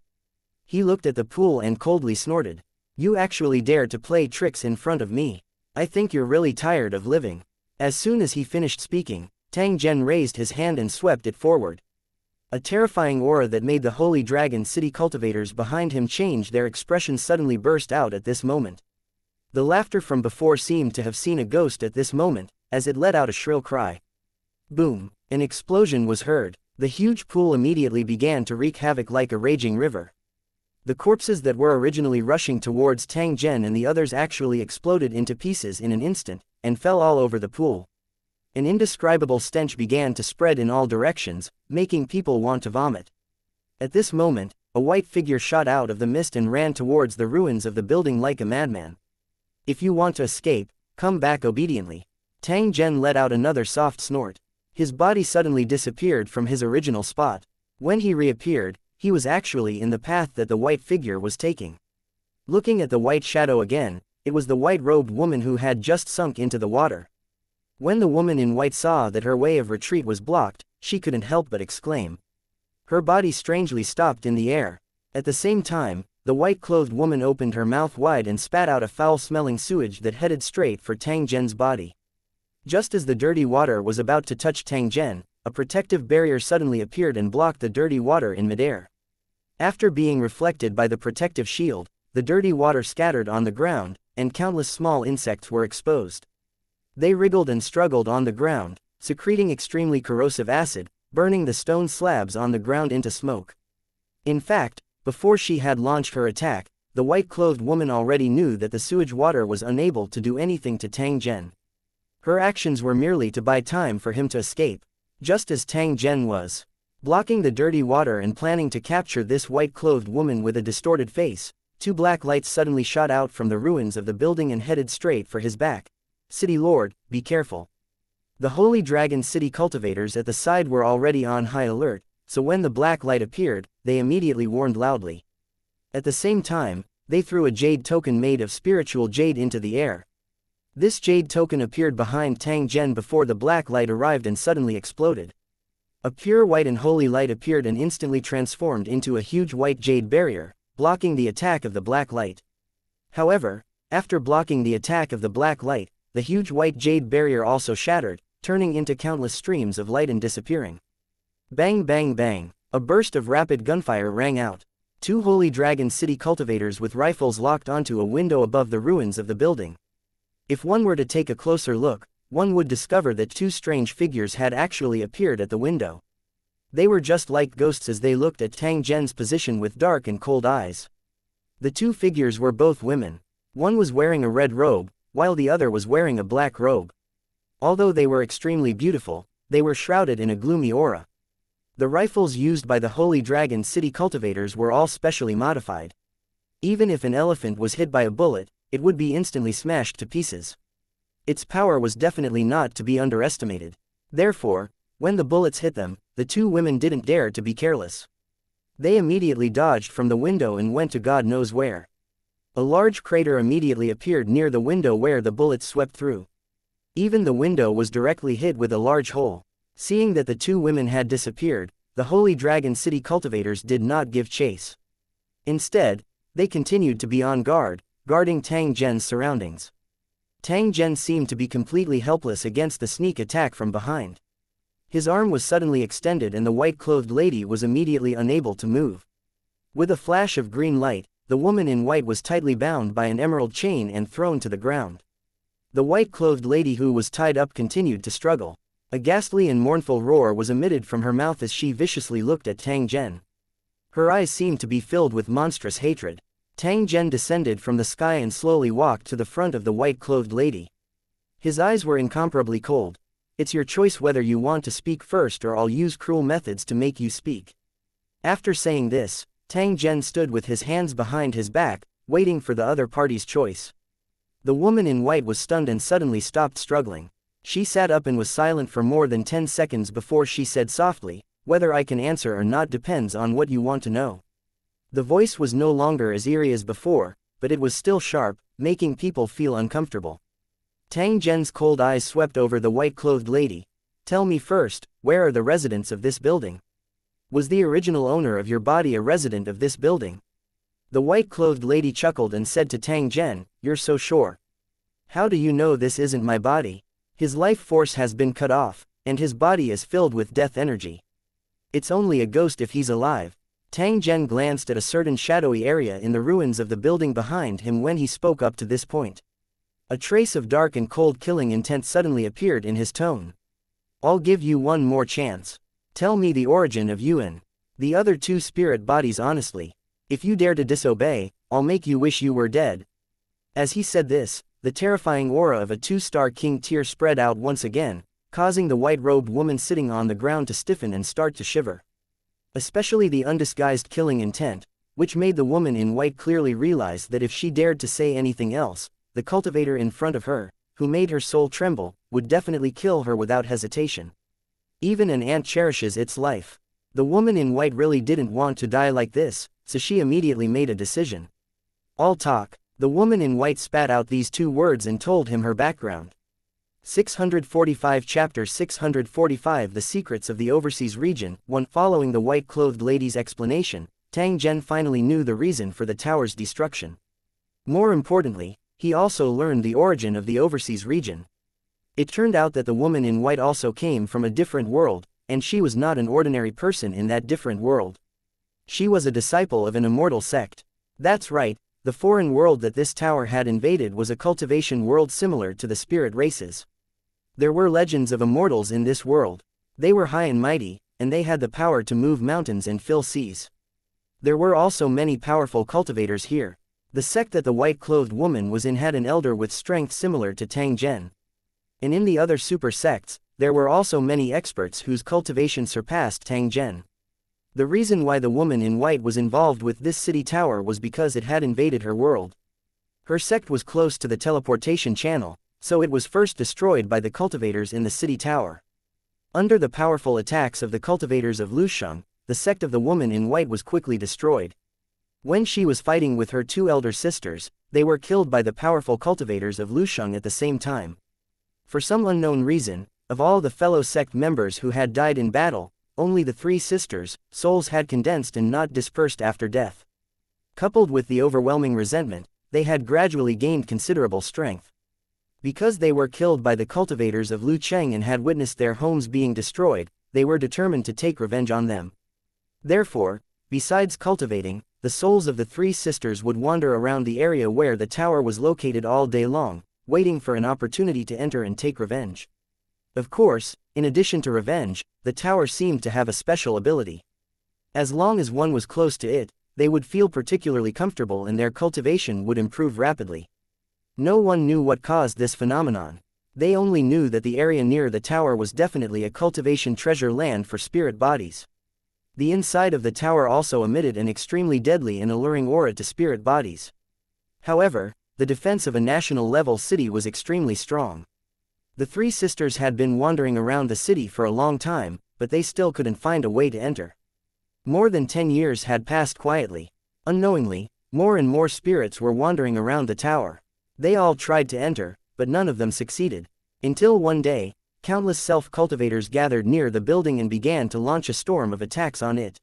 A: He looked at the pool and coldly snorted. You actually dare to play tricks in front of me. I think you're really tired of living." As soon as he finished speaking, Tang Zhen raised his hand and swept it forward. A terrifying aura that made the Holy Dragon City cultivators behind him change their expressions suddenly burst out at this moment. The laughter from before seemed to have seen a ghost at this moment, as it let out a shrill cry. Boom! An explosion was heard. The huge pool immediately began to wreak havoc like a raging river. The corpses that were originally rushing towards Tang Zhen and the others actually exploded into pieces in an instant, and fell all over the pool. An indescribable stench began to spread in all directions, making people want to vomit. At this moment, a white figure shot out of the mist and ran towards the ruins of the building like a madman. "If you want to escape, come back obediently." Tang Zhen let out another soft snort. His body suddenly disappeared from his original spot. When he reappeared, he was actually in the path that the white figure was taking. Looking at the white shadow again, it was the white-robed woman who had just sunk into the water. When the woman in white saw that her way of retreat was blocked, she couldn't help but exclaim. Her body strangely stopped in the air. At the same time, the white-clothed woman opened her mouth wide and spat out a foul-smelling sewage that headed straight for Tang Zhen's body. Just as the dirty water was about to touch Tang Zhen, a protective barrier suddenly appeared and blocked the dirty water in midair. After being reflected by the protective shield, the dirty water scattered on the ground, and countless small insects were exposed. They wriggled and struggled on the ground, secreting extremely corrosive acid, burning the stone slabs on the ground into smoke. In fact, before she had launched her attack, the white-clothed woman already knew that the sewage water was unable to do anything to Tang Zhen. Her actions were merely to buy time for him to escape, just as Tang Zhen was blocking the dirty water and planning to capture this white-clothed woman with a distorted face. Two black lights suddenly shot out from the ruins of the building and headed straight for his back. "City Lord, be careful." The Holy Dragon City cultivators at the side were already on high alert, so when the black light appeared, they immediately warned loudly. At the same time, they threw a jade token made of spiritual jade into the air. This jade token appeared behind Tang Zhen before the black light arrived and suddenly exploded. A pure white and holy light appeared and instantly transformed into a huge white jade barrier, blocking the attack of the black light. However, after blocking the attack of the black light, the huge white jade barrier also shattered, turning into countless streams of light and disappearing. Bang bang bang! A burst of rapid gunfire rang out. Two Holy Dragon City cultivators with rifles locked onto a window above the ruins of the building. If one were to take a closer look, one would discover that two strange figures had actually appeared at the window. They were just like ghosts as they looked at Tang Zhen's position with dark and cold eyes. The two figures were both women. One was wearing a red robe, while the other was wearing a black robe. Although they were extremely beautiful, they were shrouded in a gloomy aura. The rifles used by the Holy Dragon City cultivators were all specially modified. Even if an elephant was hit by a bullet, it would be instantly smashed to pieces. Its power was definitely not to be underestimated. Therefore, when the bullets hit them, the two women didn't dare to be careless. They immediately dodged from the window and went to God knows where. A large crater immediately appeared near the window where the bullets swept through. Even the window was directly hit with a large hole. Seeing that the two women had disappeared, the Holy Dragon City cultivators did not give chase. Instead, they continued to be on guard, guarding Tang Zhen's surroundings. Tang Zhen seemed to be completely helpless against the sneak attack from behind. His arm was suddenly extended and the white-clothed lady was immediately unable to move. With a flash of green light, the woman in white was tightly bound by an emerald chain and thrown to the ground. The white-clothed lady who was tied up continued to struggle. A ghastly and mournful roar was emitted from her mouth as she viciously looked at Tang Zhen. Her eyes seemed to be filled with monstrous hatred. Tang Zhen descended from the sky and slowly walked to the front of the white-clothed lady. His eyes were incomparably cold. "It's your choice whether you want to speak first or I'll use cruel methods to make you speak." After saying this, Tang Zhen stood with his hands behind his back, waiting for the other party's choice. The woman in white was stunned and suddenly stopped struggling. She sat up and was silent for more than 10 seconds before she said softly, "Whether I can answer or not depends on what you want to know." The voice was no longer as eerie as before, but it was still sharp, making people feel uncomfortable. Tang Zhen's cold eyes swept over the white-clothed lady. "Tell me first, where are the residents of this building? Was the original owner of your body a resident of this building?" The white-clothed lady chuckled and said to Tang Zhen, "You're so sure. How do you know this isn't my body? His life force has been cut off, and his body is filled with death energy. It's only a ghost if he's alive." Tang Zhen glanced at a certain shadowy area in the ruins of the building behind him when he spoke up to this point. A trace of dark and cold killing intent suddenly appeared in his tone. "I'll give you one more chance. Tell me the origin of Yuan, the other two spirit bodies honestly. If you dare to disobey, I'll make you wish you were dead." As he said this, the terrifying aura of a two-star king tier spread out once again, causing the white-robed woman sitting on the ground to stiffen and start to shiver. Especially the undisguised killing intent, which made the woman in white clearly realize that if she dared to say anything else, the cultivator in front of her, who made her soul tremble, would definitely kill her without hesitation. Even an ant cherishes its life. The woman in white really didn't want to die like this, so she immediately made a decision. "I'll talk." The woman in white spat out these two words and told him her background. 645 Chapter 645 The Secrets of the Overseas Region 1. Following the white-clothed lady's explanation, Tang Zhen finally knew the reason for the tower's destruction. More importantly, he also learned the origin of the overseas region. It turned out that the woman in white also came from a different world, and she was not an ordinary person in that different world. She was a disciple of an immortal sect. That's right, the foreign world that this tower had invaded was a cultivation world similar to the spirit races. There were legends of immortals in this world. They were high and mighty, and they had the power to move mountains and fill seas. There were also many powerful cultivators here. The sect that the white-clothed woman was in had an elder with strength similar to Tang Zhen. And in the other super sects, there were also many experts whose cultivation surpassed Tang Zhen. The reason why the woman in white was involved with this city tower was because it had invaded her world. Her sect was close to the teleportation channel, so it was first destroyed by the cultivators in the city tower. Under the powerful attacks of the cultivators of Lusheng, the sect of the woman in white was quickly destroyed. When she was fighting with her two elder sisters, they were killed by the powerful cultivators of Lusheng at the same time. For some unknown reason, of all the fellow sect members who had died in battle, only the three sisters' souls had condensed and not dispersed after death. Coupled with the overwhelming resentment, they had gradually gained considerable strength. Because they were killed by the cultivators of Lucheng and had witnessed their homes being destroyed, they were determined to take revenge on them. Therefore, besides cultivating, the souls of the three sisters would wander around the area where the tower was located all day long, waiting for an opportunity to enter and take revenge. Of course, in addition to revenge, the tower seemed to have a special ability. As long as one was close to it, they would feel particularly comfortable and their cultivation would improve rapidly. No one knew what caused this phenomenon. They only knew that the area near the tower was definitely a cultivation treasure land for spirit bodies. The inside of the tower also emitted an extremely deadly and alluring aura to spirit bodies. However, the defense of a national-level city was extremely strong. The three sisters had been wandering around the city for a long time, but they still couldn't find a way to enter. More than 10 years had passed quietly. Unknowingly, more and more spirits were wandering around the tower. They all tried to enter, but none of them succeeded. Until one day, countless self-cultivators gathered near the building and began to launch a storm of attacks on it.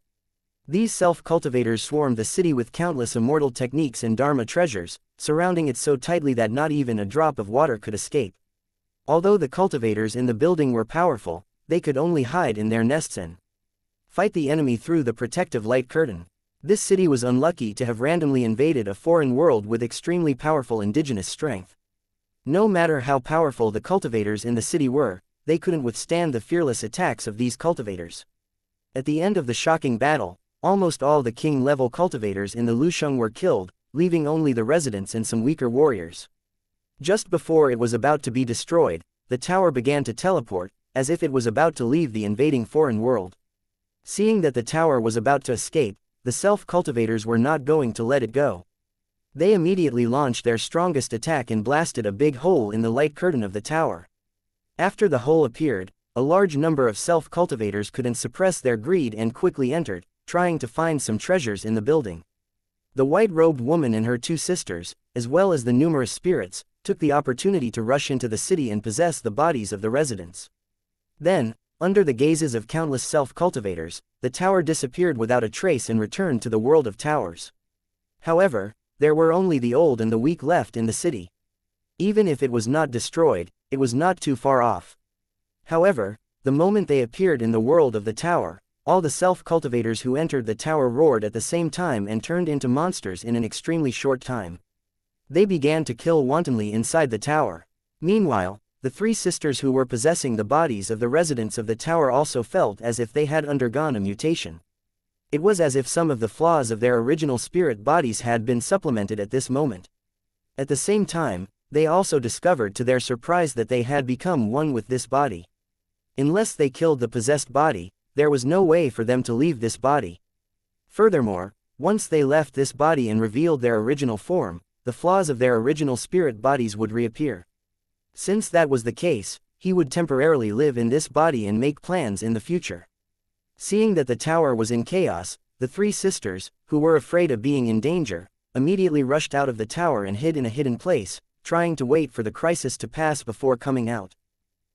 A: These self-cultivators swarmed the city with countless immortal techniques and dharma treasures, surrounding it so tightly that not even a drop of water could escape. Although the cultivators in the building were powerful, they could only hide in their nests and fight the enemy through the protective light curtain. This city was unlucky to have randomly invaded a foreign world with extremely powerful indigenous strength. No matter how powerful the cultivators in the city were, they couldn't withstand the fearless attacks of these cultivators. At the end of the shocking battle, almost all the king-level cultivators in the Lusheng were killed, leaving only the residents and some weaker warriors. Just before it was about to be destroyed, the tower began to teleport, as if it was about to leave the invading foreign world. Seeing that the tower was about to escape, the self-cultivators were not going to let it go. They immediately launched their strongest attack and blasted a big hole in the light curtain of the tower. After the hole appeared, a large number of self-cultivators couldn't suppress their greed and quickly entered, trying to find some treasures in the building. The white-robed woman and her two sisters, as well as the numerous spirits, took the opportunity to rush into the city and possess the bodies of the residents. Then, under the gazes of countless self-cultivators, the tower disappeared without a trace and returned to the world of towers. However, there were only the old and the weak left in the city. Even if it was not destroyed, it was not too far off. However, the moment they appeared in the world of the tower, all the self-cultivators who entered the tower roared at the same time and turned into monsters in an extremely short time. They began to kill wantonly inside the tower. Meanwhile, the three sisters who were possessing the bodies of the residents of the tower also felt as if they had undergone a mutation. It was as if some of the flaws of their original spirit bodies had been supplemented at this moment. At the same time, they also discovered to their surprise that they had become one with this body. Unless they killed the possessed body, there was no way for them to leave this body. Furthermore, once they left this body and revealed their original form, the flaws of their original spirit bodies would reappear. Since that was the case, he would temporarily live in this body and make plans in the future. Seeing that the tower was in chaos, the three sisters, who were afraid of being in danger, immediately rushed out of the tower and hid in a hidden place, trying to wait for the crisis to pass before coming out.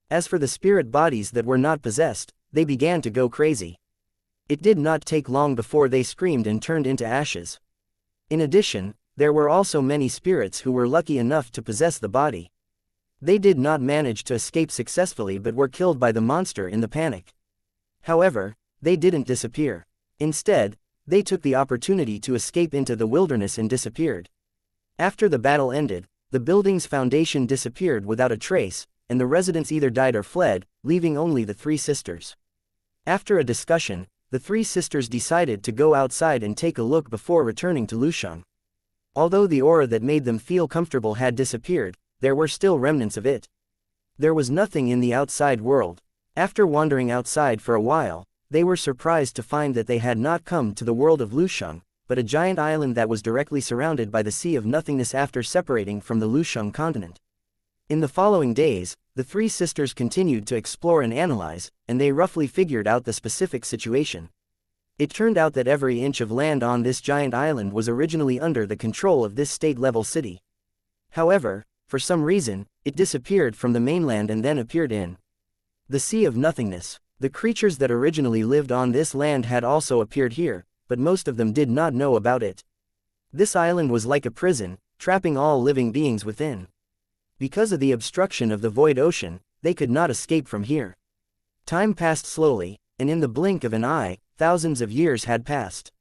A: As for the spirit bodies that were not possessed, they began to go crazy. It did not take long before they screamed and turned into ashes. In addition, there were also many spirits who were lucky enough to possess the body. They did not manage to escape successfully but were killed by the monster in the panic. However, they didn't disappear. Instead, they took the opportunity to escape into the wilderness and disappeared. After the battle ended, the building's foundation disappeared without a trace, and the residents either died or fled, leaving only the three sisters. After a discussion, the three sisters decided to go outside and take a look before returning to Lusheng. Although the aura that made them feel comfortable had disappeared, there were still remnants of it. There was nothing in the outside world. After wandering outside for a while, they were surprised to find that they had not come to the world of Lusheng, but a giant island that was directly surrounded by the Sea of Nothingness after separating from the Lusheng continent. In the following days, the three sisters continued to explore and analyze, and they roughly figured out the specific situation. It turned out that every inch of land on this giant island was originally under the control of this state-level city. However, for some reason, it disappeared from the mainland and then appeared in the Sea of Nothingness. The creatures that originally lived on this land had also appeared here, but most of them did not know about it. This island was like a prison, trapping all living beings within. Because of the obstruction of the void ocean, they could not escape from here. Time passed slowly, and in the blink of an eye, thousands of years had passed.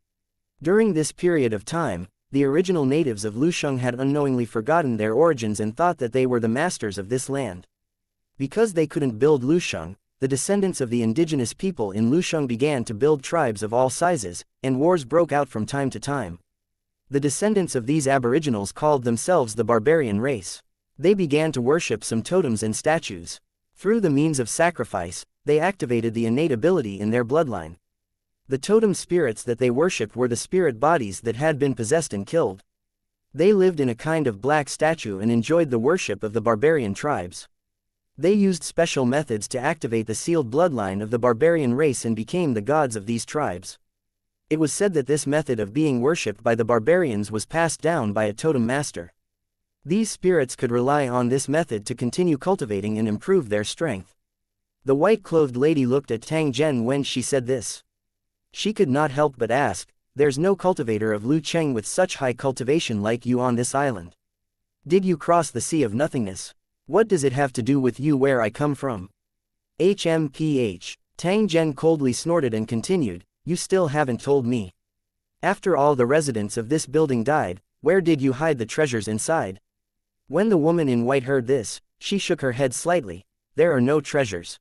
A: During this period of time, the original natives of Lusheng had unknowingly forgotten their origins and thought that they were the masters of this land. Because they couldn't build Lusheng, the descendants of the indigenous people in Lusheng began to build tribes of all sizes, and wars broke out from time to time. The descendants of these aboriginals called themselves the barbarian race. They began to worship some totems and statues. Through the means of sacrifice, they activated the innate ability in their bloodline. The totem spirits that they worshipped were the spirit bodies that had been possessed and killed. They lived in a kind of black statue and enjoyed the worship of the barbarian tribes. They used special methods to activate the sealed bloodline of the barbarian race and became the gods of these tribes. It was said that this method of being worshipped by the barbarians was passed down by a totem master. These spirits could rely on this method to continue cultivating and improve their strength. The white-clothed lady looked at Tang Zhen when she said this. She could not help but ask, "There's no cultivator of Lu Cheng with such high cultivation like you on this island. Did you cross the Sea of Nothingness? What does it have to do with you where I come from?" HMPH. Tang Zhen coldly snorted and continued, "You still haven't told me. After all the residents of this building died, where did you hide the treasures inside?" When the woman in white heard this, she shook her head slightly. "There are no treasures.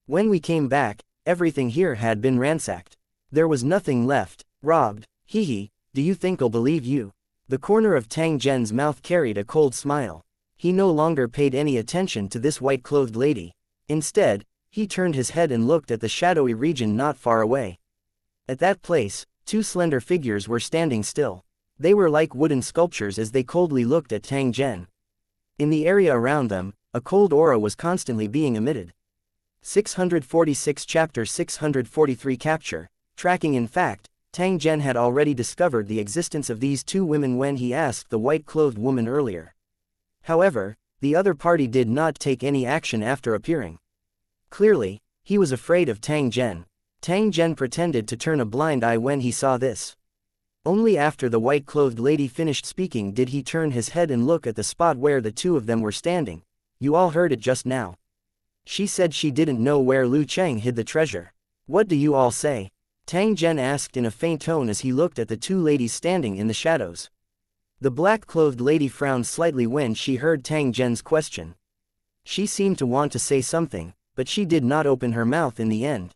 A: When we came back, everything here had been ransacked. There was nothing left. Robbed. Hee, do you think I'll believe you?" The corner of Tang Zhen's mouth carried a cold smile. He no longer paid any attention to this white-clothed lady. Instead, he turned his head and looked at the shadowy region not far away. At that place, two slender figures were standing still. They were like wooden sculptures as they coldly looked at Tang Zhen. In the area around them, a cold aura was constantly being emitted. 646 Chapter 643 Capture. Tracking. In fact, Tang Zhen had already discovered the existence of these two women when he asked the white-clothed woman earlier. However, the other party did not take any action after appearing. Clearly, he was afraid of Tang Zhen. Tang Zhen pretended to turn a blind eye when he saw this. Only after the white-clothed lady finished speaking did he turn his head and look at the spot where the two of them were standing. You all heard it just now. She said she didn't know where Lu Cheng hid the treasure. What do you all say? Tang Zhen asked in a faint tone as he looked at the two ladies standing in the shadows. The black-clothed lady frowned slightly when she heard Tang Zhen's question. She seemed to want to say something, but she did not open her mouth in the end.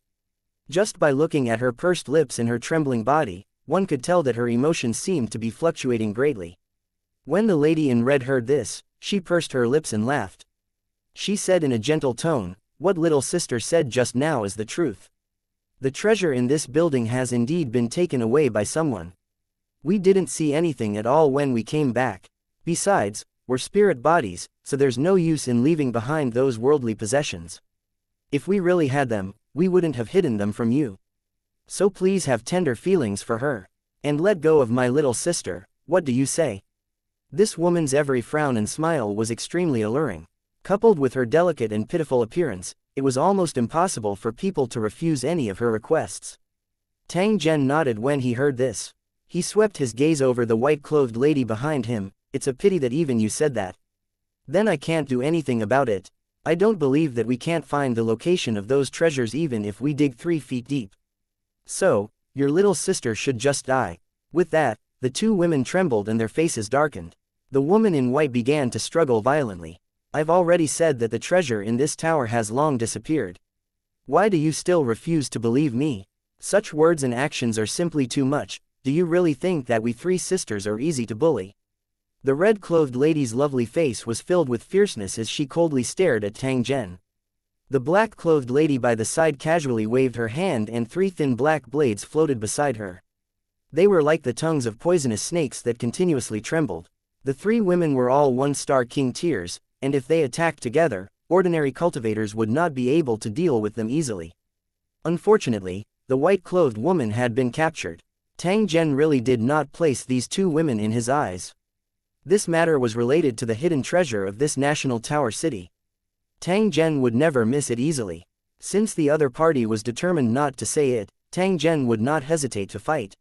A: Just by looking at her pursed lips and her trembling body, one could tell that her emotions seemed to be fluctuating greatly. When the lady in red heard this, she pursed her lips and laughed. She said in a gentle tone, "What little sister said just now is the truth. The treasure in this building has indeed been taken away by someone. We didn't see anything at all when we came back. Besides, we're spirit bodies, so there's no use in leaving behind those worldly possessions. If we really had them, we wouldn't have hidden them from you. So please have tender feelings for her. And let go of my little sister, what do you say?" This woman's every frown and smile was extremely alluring. Coupled with her delicate and pitiful appearance, it was almost impossible for people to refuse any of her requests. Tang Zhen nodded when he heard this. He swept his gaze over the white-clothed lady behind him. "It's a pity that even you said that. Then I can't do anything about it. I don't believe that we can't find the location of those treasures even if we dig 3 feet deep. So, your little sister should just die." With that, the two women trembled and their faces darkened. The woman in white began to struggle violently. "I've already said that the treasure in this tower has long disappeared. Why do you still refuse to believe me? Such words and actions are simply too much. Do you really think that we 3 sisters are easy to bully?" The red-clothed lady's lovely face was filled with fierceness as she coldly stared at Tang Zhen. The black-clothed lady by the side casually waved her hand and 3 thin black blades floated beside her. They were like the tongues of poisonous snakes that continuously trembled. The 3 women were all one-star king tiers, and if they attacked together, ordinary cultivators would not be able to deal with them easily. Unfortunately, the white-clothed woman had been captured. Tang Zhen really did not place these 2 women in his eyes. This matter was related to the hidden treasure of this national tower city. Tang Zhen would never miss it easily. Since the other party was determined not to say it, Tang Zhen would not hesitate to fight.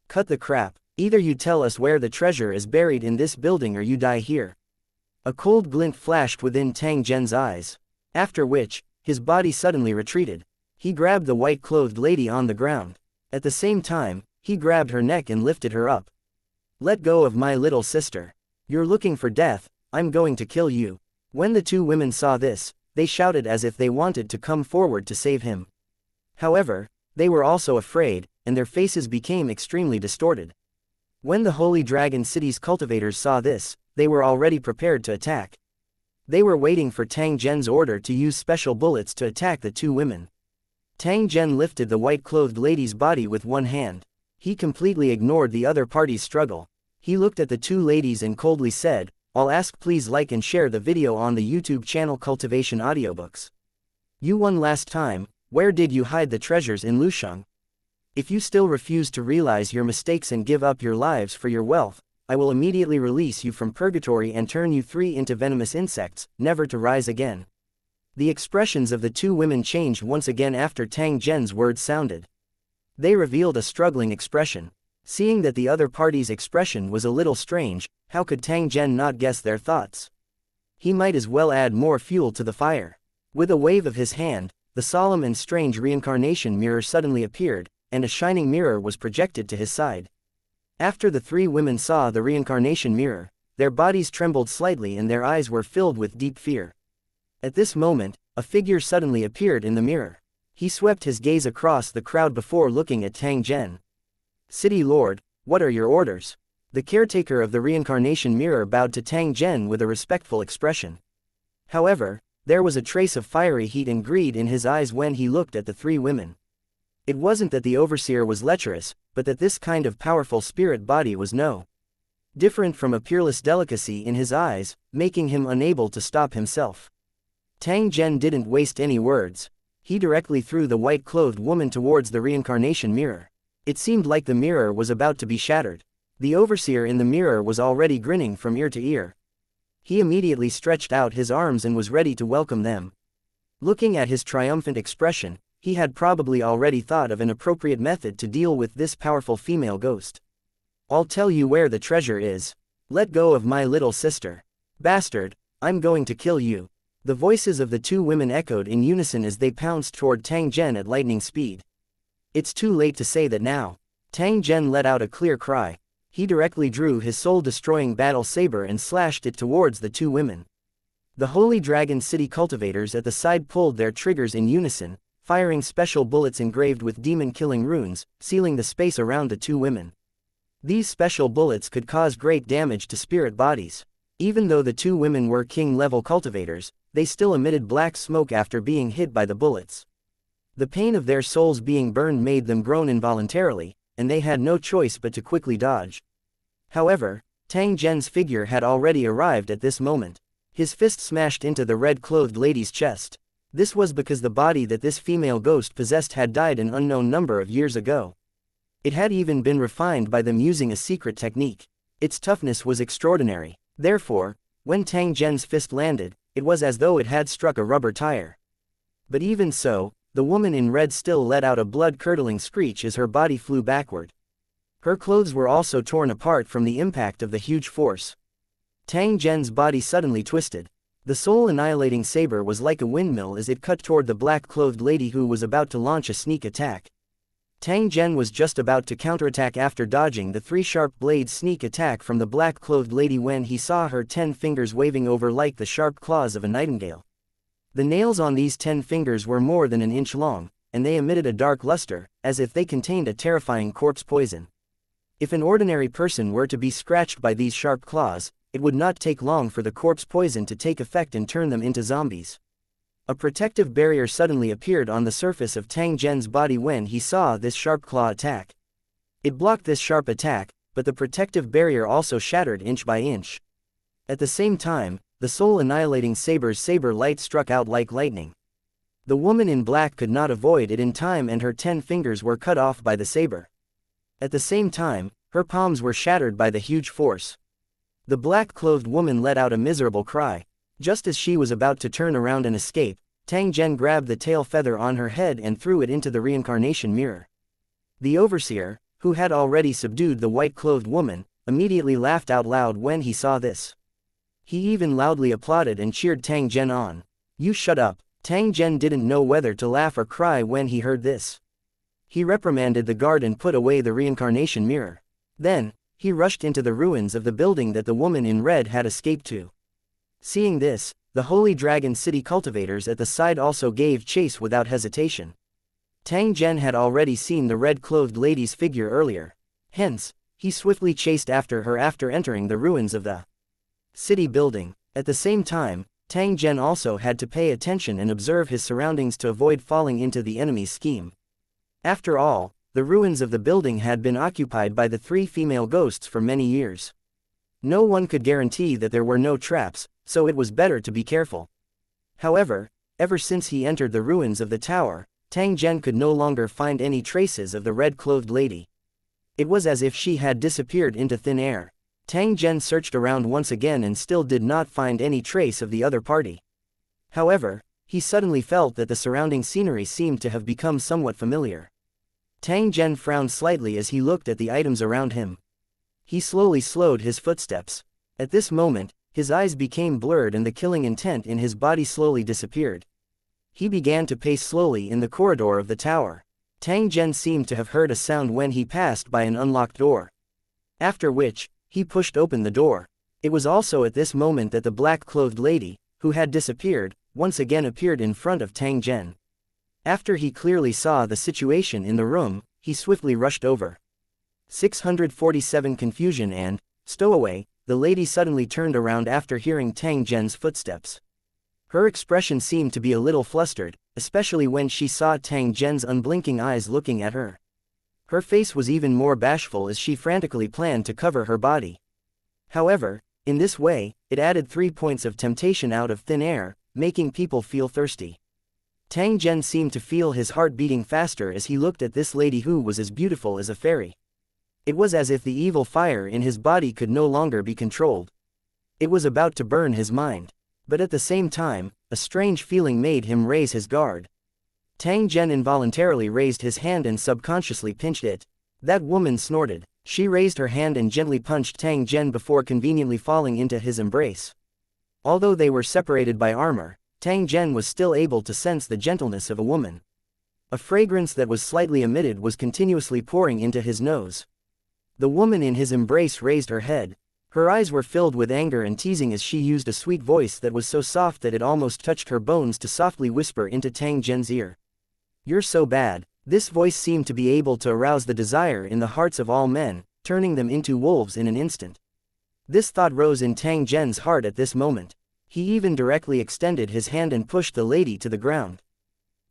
A: "Cut the crap. Either you tell us where the treasure is buried in this building or you die here." A cold glint flashed within Tang Zhen's eyes. After which, his body suddenly retreated. He grabbed the white-clothed lady on the ground. At the same time, he grabbed her neck and lifted her up. "Let go of my little sister. You're looking for death, I'm going to kill you." When the 2 women saw this, they shouted as if they wanted to come forward to save him. However, they were also afraid, and their faces became extremely distorted. When the Holy Dragon City's cultivators saw this, they were already prepared to attack. They were waiting for Tang Zhen's order to use special bullets to attack the 2 women. Tang Zhen lifted the white-clothed lady's body with one hand. He completely ignored the other party's struggle. He looked at the 2 ladies and coldly said, "I'll ask please like and share the video on the YouTube channel Cultivation Audiobooks. You one last time, where did you hide the treasures in Lusheng? If you still refuse to realize your mistakes and give up your lives for your wealth, I will immediately release you from purgatory and turn you 3 into venomous insects, never to rise again." The expressions of the 2 women changed once again after Tang Zhen's words sounded. They revealed a struggling expression. Seeing that the other party's expression was a little strange, how could Tang Zhen not guess their thoughts? He might as well add more fuel to the fire. With a wave of his hand, the solemn and strange reincarnation mirror suddenly appeared, and a shining mirror was projected to his side. After the 3 women saw the reincarnation mirror, their bodies trembled slightly and their eyes were filled with deep fear. At this moment, a figure suddenly appeared in the mirror. He swept his gaze across the crowd before looking at Tang Zhen. "City Lord, what are your orders?" The caretaker of the reincarnation mirror bowed to Tang Zhen with a respectful expression. However, there was a trace of fiery heat and greed in his eyes when he looked at the 3 women. It wasn't that the overseer was lecherous, but that this kind of powerful spirit body was different from a peerless delicacy in his eyes, making him unable to stop himself. Tang Zhen didn't waste any words. He directly threw the white-clothed woman towards the reincarnation mirror. It seemed like the mirror was about to be shattered. The overseer in the mirror was already grinning from ear to ear. He immediately stretched out his arms and was ready to welcome them. Looking at his triumphant expression, he had probably already thought of an appropriate method to deal with this powerful female ghost. I'll tell you where the treasure is. Let go of my little sister. Bastard, I'm going to kill you. The voices of the two women echoed in unison as they pounced toward Tang Zhen at lightning speed. It's too late to say that now. Tang Zhen let out a clear cry. He directly drew his soul-destroying battle saber and slashed it towards the two women. The Holy Dragon City cultivators at the side pulled their triggers in unison, firing special bullets engraved with demon-killing runes, sealing the space around the two women. These special bullets could cause great damage to spirit bodies. Even though the two women were king-level cultivators, they still emitted black smoke after being hit by the bullets. The pain of their souls being burned made them groan involuntarily, and they had no choice but to quickly dodge. However, Tang Zhen's figure had already arrived at this moment. His fist smashed into the red-clothed lady's chest. This was because the body that this female ghost possessed had died an unknown number of years ago. It had even been refined by them using a secret technique. Its toughness was extraordinary. Therefore, when Tang Zhen's fist landed, it was as though it had struck a rubber tire. But even so, the woman in red still let out a blood-curdling screech as her body flew backward. Her clothes were also torn apart from the impact of the huge force. Tang Zhen's body suddenly twisted. The soul-annihilating saber was like a windmill as it cut toward the black-clothed lady who was about to launch a sneak attack. Tang Zhen was just about to counterattack after dodging the three sharp blades sneak attack from the black-clothed lady when he saw her 10 fingers waving over like the sharp claws of a nightingale. The nails on these 10 fingers were more than an inch long, and they emitted a dark luster, as if they contained a terrifying corpse poison. If an ordinary person were to be scratched by these sharp claws, it would not take long for the corpse poison to take effect and turn them into zombies. A protective barrier suddenly appeared on the surface of Tang Zhen's body when he saw this sharp claw attack. It blocked this sharp attack, but the protective barrier also shattered inch by inch. At the same time, the soul-annihilating saber's saber light struck out like lightning. The woman in black could not avoid it in time and her 10 fingers were cut off by the saber. At the same time, her palms were shattered by the huge force. The black-clothed woman let out a miserable cry. Just as she was about to turn around and escape, Tang Zhen grabbed the tail feather on her head and threw it into the reincarnation mirror. The overseer, who had already subdued the white-clothed woman, immediately laughed out loud when he saw this. He even loudly applauded and cheered Tang Zhen on. "You shut up." Tang Zhen didn't know whether to laugh or cry when he heard this. He reprimanded the guard and put away the reincarnation mirror. Then, he rushed into the ruins of the building that the woman in red had escaped to. Seeing this, the Holy Dragon City cultivators at the side also gave chase without hesitation. Tang Zhen had already seen the red-clothed lady's figure earlier. Hence, he swiftly chased after her after entering the ruins of the city building. At the same time, Tang Zhen also had to pay attention and observe his surroundings to avoid falling into the enemy's scheme. After all, the ruins of the building had been occupied by the 3 female ghosts for many years. No one could guarantee that there were no traps, so it was better to be careful. However, ever since he entered the ruins of the tower, Tang Zhen could no longer find any traces of the red-clothed lady. It was as if she had disappeared into thin air. Tang Zhen searched around once again and still did not find any trace of the other party. However, he suddenly felt that the surrounding scenery seemed to have become somewhat familiar. Tang Zhen frowned slightly as he looked at the items around him. He slowly slowed his footsteps. At this moment, his eyes became blurred and the killing intent in his body slowly disappeared. He began to pace slowly in the corridor of the tower. Tang Zhen seemed to have heard a sound when he passed by an unlocked door. After which, he pushed open the door. It was also at this moment that the black-clothed lady, who had disappeared, once again appeared in front of Tang Zhen. After he clearly saw the situation in the room, he swiftly rushed over. 647 Confusion and, stowaway, the lady suddenly turned around after hearing Tang Zhen's footsteps. Her expression seemed to be a little flustered, especially when she saw Tang Zhen's unblinking eyes looking at her. Her face was even more bashful as she frantically planned to cover her body. However, in this way, it added 3 points of temptation out of thin air, making people feel thirsty. Tang Zhen seemed to feel his heart beating faster as he looked at this lady who was as beautiful as a fairy. It was as if the evil fire in his body could no longer be controlled. It was about to burn his mind. But at the same time, a strange feeling made him raise his guard. Tang Zhen involuntarily raised his hand and subconsciously pinched it. That woman snorted. She raised her hand and gently punched Tang Zhen before conveniently falling into his embrace. Although they were separated by armor, Tang Zhen was still able to sense the gentleness of a woman. A fragrance that was slightly emitted was continuously pouring into his nose. The woman in his embrace raised her head. Her eyes were filled with anger and teasing as she used a sweet voice that was so soft that it almost touched her bones to softly whisper into Tang Zhen's ear. "You're so bad." This voice seemed to be able to arouse the desire in the hearts of all men, turning them into wolves in an instant. This thought rose in Tang Zhen's heart at this moment. He even directly extended his hand and pushed the lady to the ground.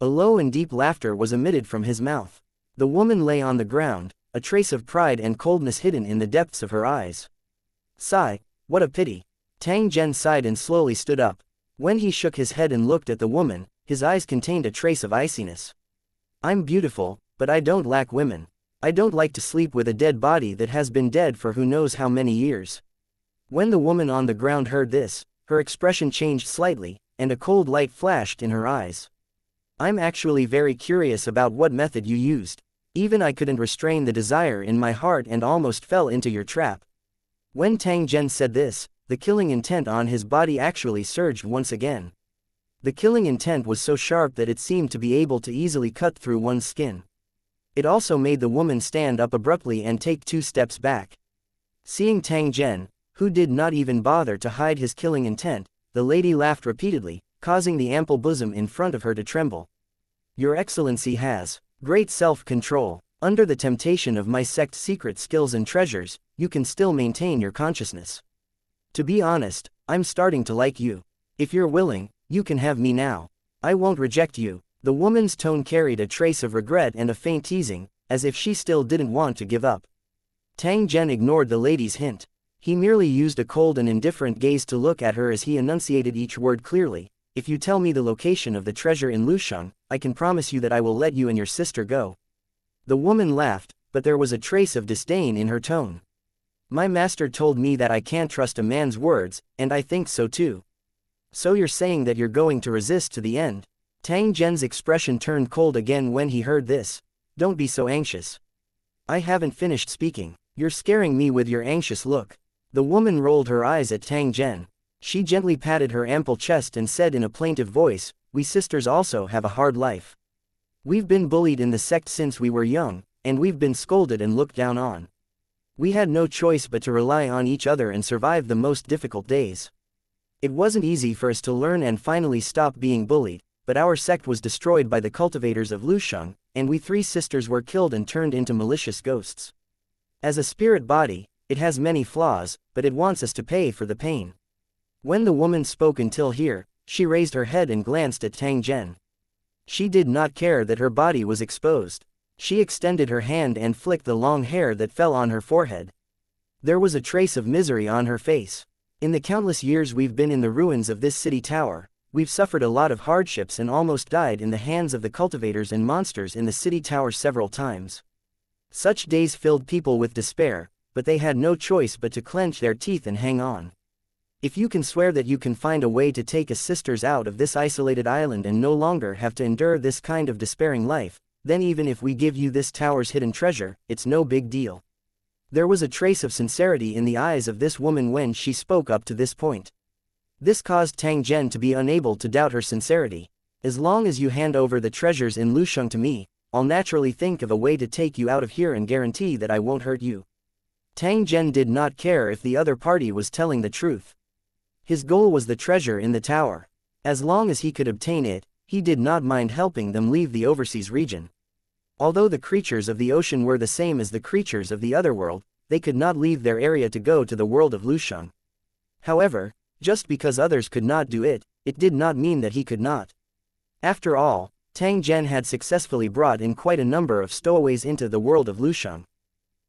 A: A low and deep laughter was emitted from his mouth. The woman lay on the ground, a trace of pride and coldness hidden in the depths of her eyes. Sigh, what a pity. Tang Zhen sighed and slowly stood up. When he shook his head and looked at the woman, his eyes contained a trace of iciness. "I'm beautiful, but I don't lack women. I don't like to sleep with a dead body that has been dead for who knows how many years." When the woman on the ground heard this, her expression changed slightly, and a cold light flashed in her eyes. "I'm actually very curious about what method you used. Even I couldn't restrain the desire in my heart and almost fell into your trap." When Tang Zhen said this, the killing intent on his body actually surged once again. The killing intent was so sharp that it seemed to be able to easily cut through one's skin. It also made the woman stand up abruptly and take 2 steps back. Seeing Tang Zhen, who did not even bother to hide his killing intent, the lady laughed repeatedly, causing the ample bosom in front of her to tremble. "Your Excellency has great self-control. Under the temptation of my sect's secret skills and treasures, you can still maintain your consciousness. To be honest, I'm starting to like you. If you're willing, you can have me now. I won't reject you." The woman's tone carried a trace of regret and a faint teasing, as if she still didn't want to give up. Tang Zhen ignored the lady's hint. He merely used a cold and indifferent gaze to look at her as he enunciated each word clearly. "If you tell me the location of the treasure in Lusheng, I can promise you that I will let you and your sister go." The woman laughed, but there was a trace of disdain in her tone. "My master told me that I can't trust a man's words, and I think so too." "So you're saying that you're going to resist to the end?" Tang Zhen's expression turned cold again when he heard this. "Don't be so anxious. I haven't finished speaking. You're scaring me with your anxious look." The woman rolled her eyes at Tang Zhen. She gently patted her ample chest and said in a plaintive voice, "We sisters also have a hard life. We've been bullied in the sect since we were young, and we've been scolded and looked down on. We had no choice but to rely on each other and survive the most difficult days. It wasn't easy for us to learn and finally stop being bullied, but our sect was destroyed by the cultivators of Lusheng, and we 3 sisters were killed and turned into malicious ghosts. As a spirit body, it has many flaws, but it wants us to pay for the pain." When the woman spoke until here, she raised her head and glanced at Tang Zhen. She did not care that her body was exposed. She extended her hand and flicked the long hair that fell on her forehead. There was a trace of misery on her face. "In the countless years we've been in the ruins of this city tower, we've suffered a lot of hardships and almost died in the hands of the cultivators and monsters in the city tower several times. Such days filled people with despair, but they had no choice but to clench their teeth and hang on. If you can swear that you can find a way to take us sisters out of this isolated island and no longer have to endure this kind of despairing life, then even if we give you this tower's hidden treasure, it's no big deal." There was a trace of sincerity in the eyes of this woman when she spoke up to this point. This caused Tang Zhen to be unable to doubt her sincerity. "As long as you hand over the treasures in Lusheng to me, I'll naturally think of a way to take you out of here and guarantee that I won't hurt you." Tang Zhen did not care if the other party was telling the truth. His goal was the treasure in the tower. As long as he could obtain it, he did not mind helping them leave the overseas region. Although the creatures of the ocean were the same as the creatures of the otherworld, they could not leave their area to go to the world of Lusheng. However, just because others could not do it, it did not mean that he could not. After all, Tang Zhen had successfully brought in quite a number of stowaways into the world of Lusheng.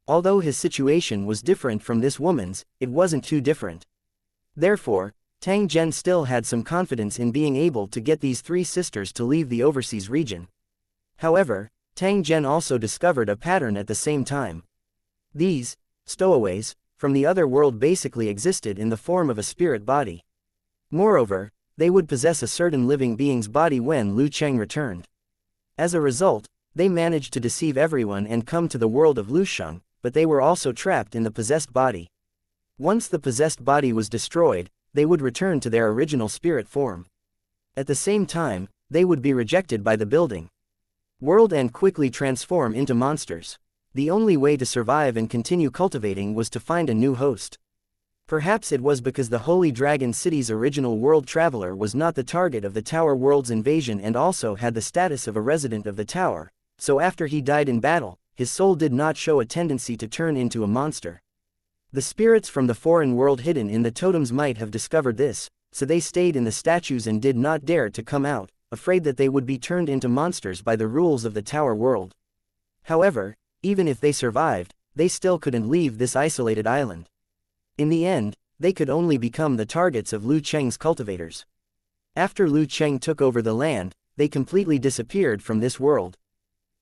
A: Although his situation was different from this woman's, it wasn't too different. Therefore, Tang Zhen still had some confidence in being able to get these 3 sisters to leave the overseas region. However, Tang Zhen also discovered a pattern at the same time. These stowaways from the other world basically existed in the form of a spirit body. Moreover, they would possess a certain living being's body when Lu Cheng returned. As a result, they managed to deceive everyone and come to the world of Lusheng, but they were also trapped in the possessed body. Once the possessed body was destroyed, they would return to their original spirit form. At the same time, they would be rejected by the building world and quickly transform into monsters. The only way to survive and continue cultivating was to find a new host. Perhaps it was because the Holy Dragon City's original world traveler was not the target of the Tower World's invasion and also had the status of a resident of the tower, so after he died in battle, his soul did not show a tendency to turn into a monster. The spirits from the foreign world hidden in the totems might have discovered this, so they stayed in the statues and did not dare to come out, afraid that they would be turned into monsters by the rules of the Tower World. However, even if they survived, they still couldn't leave this isolated island. In the end, they could only become the targets of Lu Cheng's cultivators. After Lu Cheng took over the land, they completely disappeared from this world.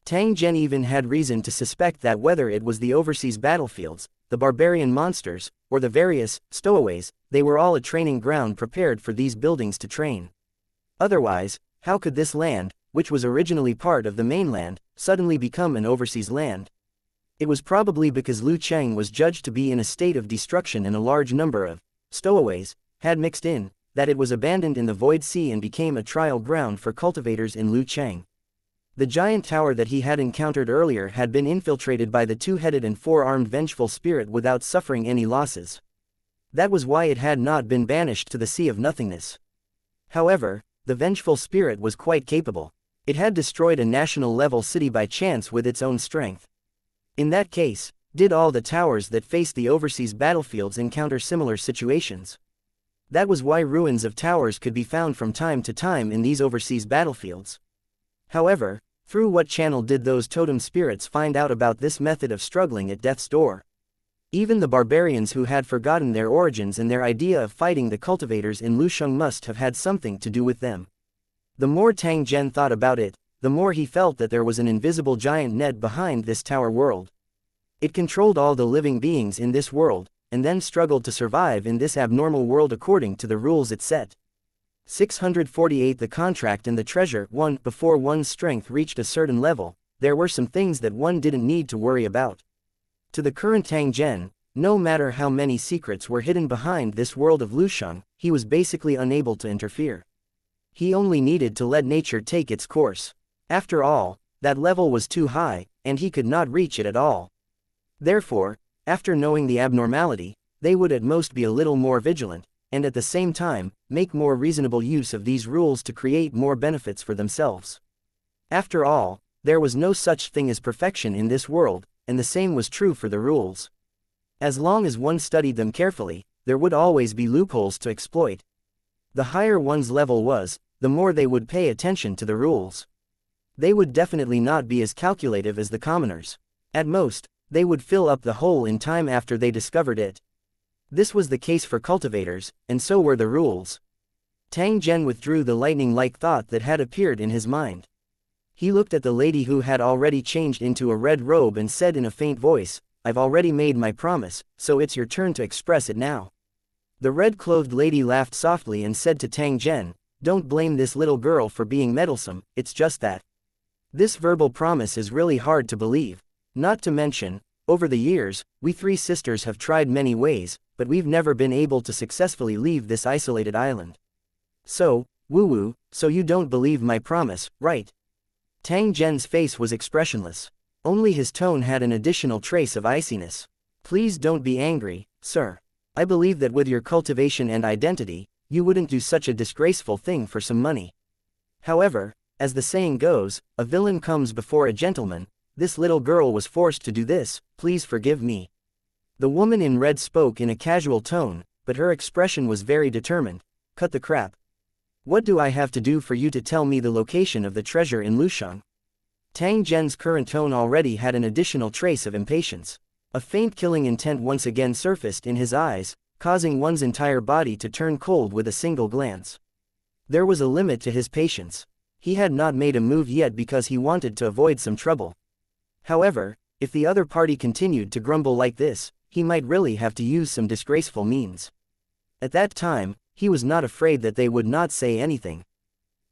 A: Tang Zhen even had reason to suspect that whether it was the overseas battlefields, the barbarian monsters, or the various stowaways, they were all a training ground prepared for these buildings to train. Otherwise, how could this land, which was originally part of the mainland, suddenly become an overseas land? It was probably because Lu Cheng was judged to be in a state of destruction and a large number of stowaways had mixed in, that it was abandoned in the Void Sea and became a trial ground for cultivators in Lu Cheng. The giant tower that he had encountered earlier had been infiltrated by the two-headed and four-armed vengeful spirit without suffering any losses. That was why it had not been banished to the Sea of Nothingness. However, the vengeful spirit was quite capable. It had destroyed a national-level city by chance with its own strength. In that case, did all the towers that faced the overseas battlefields encounter similar situations? That was why ruins of towers could be found from time to time in these overseas battlefields. However, through what channel did those totem spirits find out about this method of struggling at death's door? Even the barbarians who had forgotten their origins and their idea of fighting the cultivators in Lusheng must have had something to do with them. The more Tang Zhen thought about it, the more he felt that there was an invisible giant net behind this tower world. It controlled all the living beings in this world, and then struggled to survive in this abnormal world according to the rules it set. 648 The contract and the treasure. 1. Before one's strength reached a certain level, there were some things that one didn't need to worry about. To the current Tang Zhen, no matter how many secrets were hidden behind this world of Lusheng, he was basically unable to interfere. He only needed to let nature take its course. After all, that level was too high, and he could not reach it at all. Therefore, after knowing the abnormality, they would at most be a little more vigilant, and at the same time, make more reasonable use of these rules to create more benefits for themselves. After all, there was no such thing as perfection in this world, and the same was true for the rules. As long as one studied them carefully, there would always be loopholes to exploit. The higher one's level was, the more they would pay attention to the rules. They would definitely not be as calculative as the commoners. At most, they would fill up the hole in time after they discovered it. This was the case for cultivators, and so were the rules. Tang Zhen withdrew the lightning-like thought that had appeared in his mind. He looked at the lady who had already changed into a red robe and said in a faint voice, "I've already made my promise, so it's your turn to express it now." The red-clothed lady laughed softly and said to Tang Zhen, "Don't blame this little girl for being meddlesome, it's just that this verbal promise is really hard to believe. Not to mention, over the years, we three sisters have tried many ways, but we've never been able to successfully leave this isolated island. So, woo-woo, so you don't believe my promise, right?" Tang Zhen's face was expressionless. Only his tone had an additional trace of iciness. "Please don't be angry, sir. I believe that with your cultivation and identity, you wouldn't do such a disgraceful thing for some money. However, as the saying goes, a villain comes before a gentleman. This little girl was forced to do this, please forgive me." The woman in red spoke in a casual tone, but her expression was very determined. "Cut the crap. What do I have to do for you to tell me the location of the treasure in Lusheng?" Tang Zhen's current tone already had an additional trace of impatience. A faint killing intent once again surfaced in his eyes, causing one's entire body to turn cold with a single glance. There was a limit to his patience. He had not made a move yet because he wanted to avoid some trouble. However, if the other party continued to grumble like this, he might really have to use some disgraceful means. At that time, he was not afraid that they would not say anything.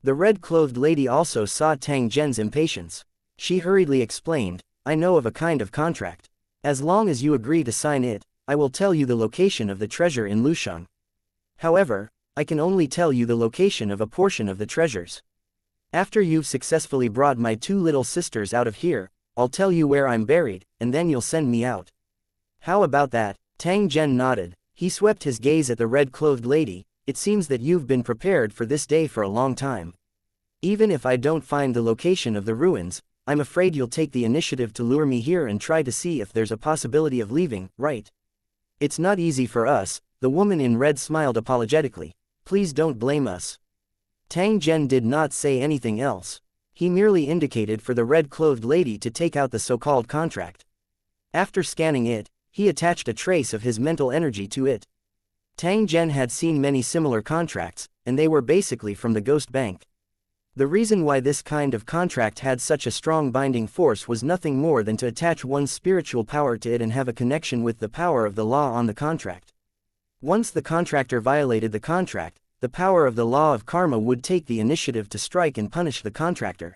A: The red-clothed lady also saw Tang Zhen's impatience. She hurriedly explained, "I know of a kind of contract. As long as you agree to sign it, I will tell you the location of the treasure in Lushang. However, I can only tell you the location of a portion of the treasures. After you've successfully brought my 2 little sisters out of here, I'll tell you where I'm buried, and then you'll send me out. How about that? Tang Zhen nodded. He swept his gaze at the red-clothed lady. It seems that you've been prepared for this day for a long time. Even if I don't find the location of the ruins, I'm afraid you'll take the initiative to lure me here and try to see if there's a possibility of leaving, right? It's not easy for us. The woman in red smiled apologetically. Please don't blame us. Tang Zhen did not say anything else. He merely indicated for the red-clothed lady to take out the so-called contract. After scanning it, he attached a trace of his mental energy to it. Tang Zhen had seen many similar contracts, and they were basically from the Ghost Bank. The reason why this kind of contract had such a strong binding force was nothing more than to attach one's spiritual power to it and have a connection with the power of the law on the contract. Once the contractor violated the contract, the power of the law of karma would take the initiative to strike and punish the contractor.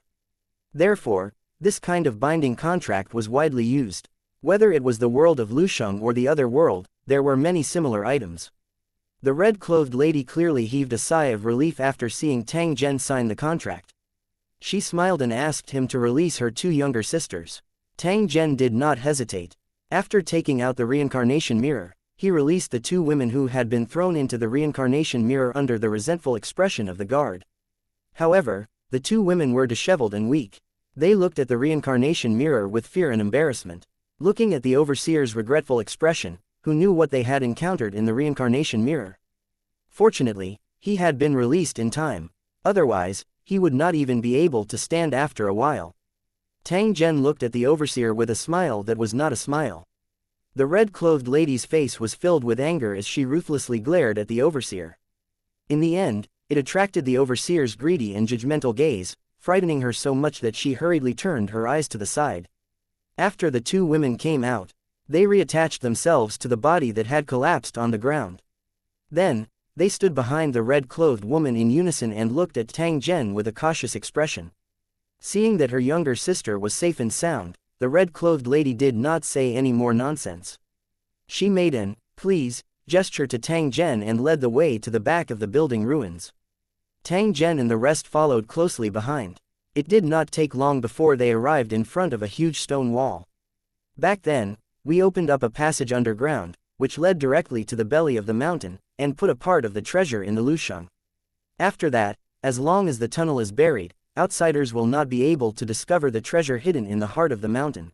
A: Therefore, this kind of binding contract was widely used. Whether it was the world of Lushang or the other world, there were many similar items. The red-clothed lady clearly heaved a sigh of relief after seeing Tang Zhen sign the contract. She smiled and asked him to release her 2 younger sisters. Tang Zhen did not hesitate. After taking out the reincarnation mirror, he released the 2 women who had been thrown into the reincarnation mirror under the resentful expression of the guard. However, the 2 women were disheveled and weak. They looked at the reincarnation mirror with fear and embarrassment. Looking at the overseer's regretful expression, who knew what they had encountered in the reincarnation mirror. Fortunately, he had been released in time. Otherwise, he would not even be able to stand after a while. Tang Zhen looked at the overseer with a smile that was not a smile. The red-clothed lady's face was filled with anger as she ruthlessly glared at the overseer. In the end, it attracted the overseer's greedy and judgmental gaze, frightening her so much that she hurriedly turned her eyes to the side. After the 2 women came out, they reattached themselves to the body that had collapsed on the ground. Then, they stood behind the red-clothed woman in unison and looked at Tang Zhen with a cautious expression. Seeing that her younger sister was safe and sound, the red-clothed lady did not say any more nonsense. She made an "please" gesture to Tang Zhen and led the way to the back of the building ruins. Tang Zhen and the rest followed closely behind. It did not take long before they arrived in front of a huge stone wall. Back then, we opened up a passage underground, which led directly to the belly of the mountain, and put a part of the treasure in the Lushang. After that, as long as the tunnel is buried, outsiders will not be able to discover the treasure hidden in the heart of the mountain.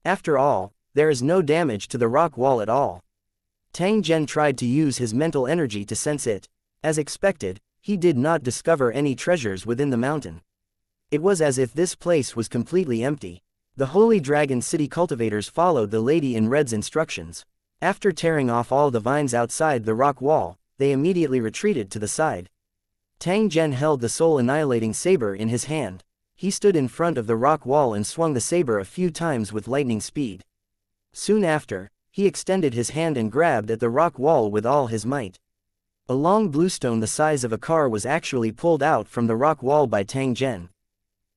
A: After all, there is no damage to the rock wall at all. Tang Zhen tried to use his mental energy to sense it. As expected, he did not discover any treasures within the mountain. It was as if this place was completely empty. The Holy Dragon City cultivators followed the lady in red's instructions. After tearing off all the vines outside the rock wall, they immediately retreated to the side. Tang Zhen held the soul-annihilating saber in his hand. He stood in front of the rock wall and swung the saber a few times with lightning speed. Soon after, he extended his hand and grabbed at the rock wall with all his might. A long bluestone the size of a car was actually pulled out from the rock wall by Tang Zhen.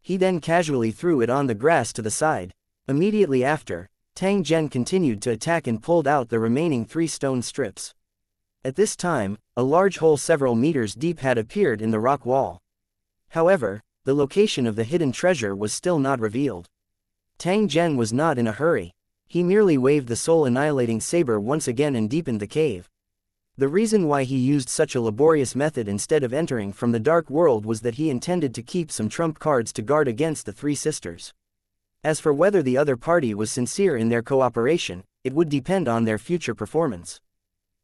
A: He then casually threw it on the grass to the side. Immediately after, Tang Zhen continued to attack and pulled out the remaining 3 stone strips. At this time, a large hole several meters deep had appeared in the rock wall. However, the location of the hidden treasure was still not revealed. Tang Zhen was not in a hurry. He merely waved the soul-annihilating saber once again and deepened the cave. The reason why he used such a laborious method instead of entering from the dark world was that he intended to keep some trump cards to guard against the 3 sisters. As for whether the other party was sincere in their cooperation, it would depend on their future performance.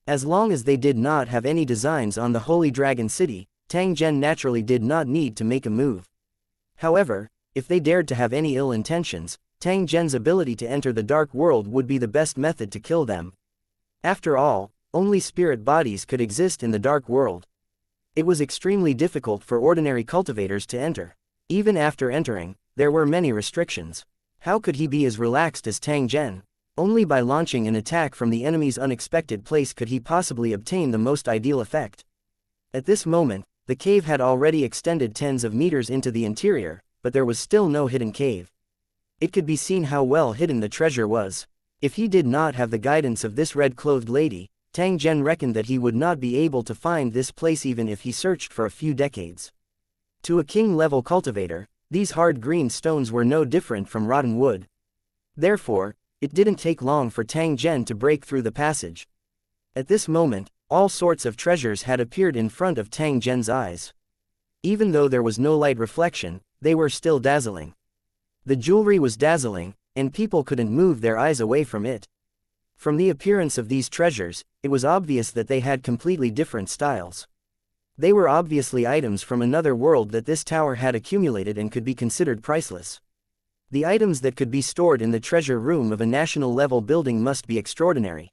A: As long as they did not have any designs on the Holy Dragon City, Tang Zhen naturally did not need to make a move. However, if they dared to have any ill intentions, Tang Zhen's ability to enter the dark world would be the best method to kill them. After all, only spirit bodies could exist in the dark world. It was extremely difficult for ordinary cultivators to enter. Even after entering, there were many restrictions. How could he be as relaxed as Tang Zhen? Only by launching an attack from the enemy's unexpected place could he possibly obtain the most ideal effect. At this moment, the cave had already extended tens of meters into the interior, but there was still no hidden cave. It could be seen how well hidden the treasure was. If he did not have the guidance of this red-clothed lady, Tang Zhen reckoned that he would not be able to find this place even if he searched for a few decades. To a king-level cultivator, these hard green stones were no different from rotten wood. Therefore, it didn't take long for Tang Zhen to break through the passage. At this moment, all sorts of treasures had appeared in front of Tang Zhen's eyes. Even though there was no light reflection, they were still dazzling. The jewelry was dazzling, and people couldn't move their eyes away from it. From the appearance of these treasures, it was obvious that they had completely different styles. They were obviously items from another world that this tower had accumulated and could be considered priceless. The items that could be stored in the treasure room of a national-level building must be extraordinary.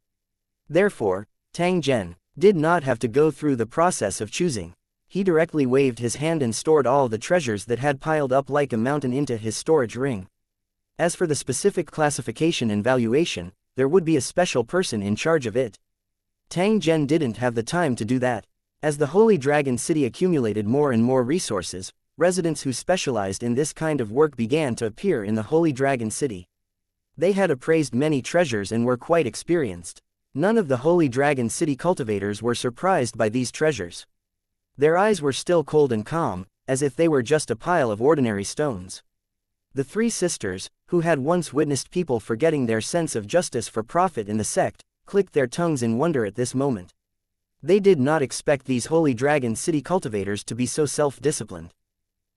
A: Therefore, Tang Zhen did not have to go through the process of choosing. He directly waved his hand and stored all the treasures that had piled up like a mountain into his storage ring. As for the specific classification and valuation, there would be a special person in charge of it. Tang Zhen didn't have the time to do that. As the Holy Dragon City accumulated more and more resources, residents who specialized in this kind of work began to appear in the Holy Dragon City. They had appraised many treasures and were quite experienced. None of the Holy Dragon City cultivators were surprised by these treasures. Their eyes were still cold and calm, as if they were just a pile of ordinary stones. The three sisters, who had once witnessed people forgetting their sense of justice for profit in the sect, clicked their tongues in wonder at this moment. They did not expect these Holy Dragon City cultivators to be so self-disciplined.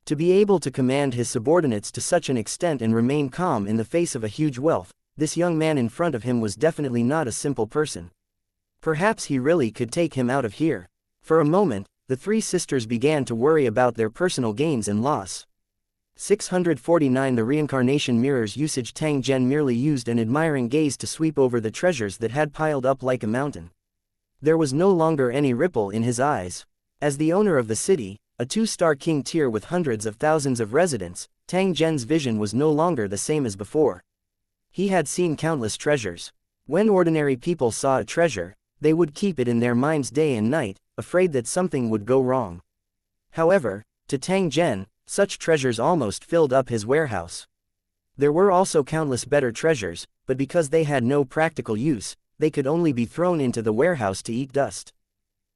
A: To be able to command his subordinates to such an extent and remain calm in the face of a huge wealth, this young man in front of him was definitely not a simple person. Perhaps he really could take him out of here. For a moment, the three sisters began to worry about their personal gains and loss. 649 The reincarnation mirror's usage. Tang Zhen merely used an admiring gaze to sweep over the treasures that had piled up like a mountain. There was no longer any ripple in his eyes. As the owner of the city, a two-star king tier with hundreds of thousands of residents, Tang Zhen's vision was no longer the same as before. He had seen countless treasures. When ordinary people saw a treasure, they would keep it in their minds day and night, afraid that something would go wrong. However, to Tang Zhen, such treasures almost filled up his warehouse. There were also countless better treasures, but because they had no practical use, they could only be thrown into the warehouse to eat dust.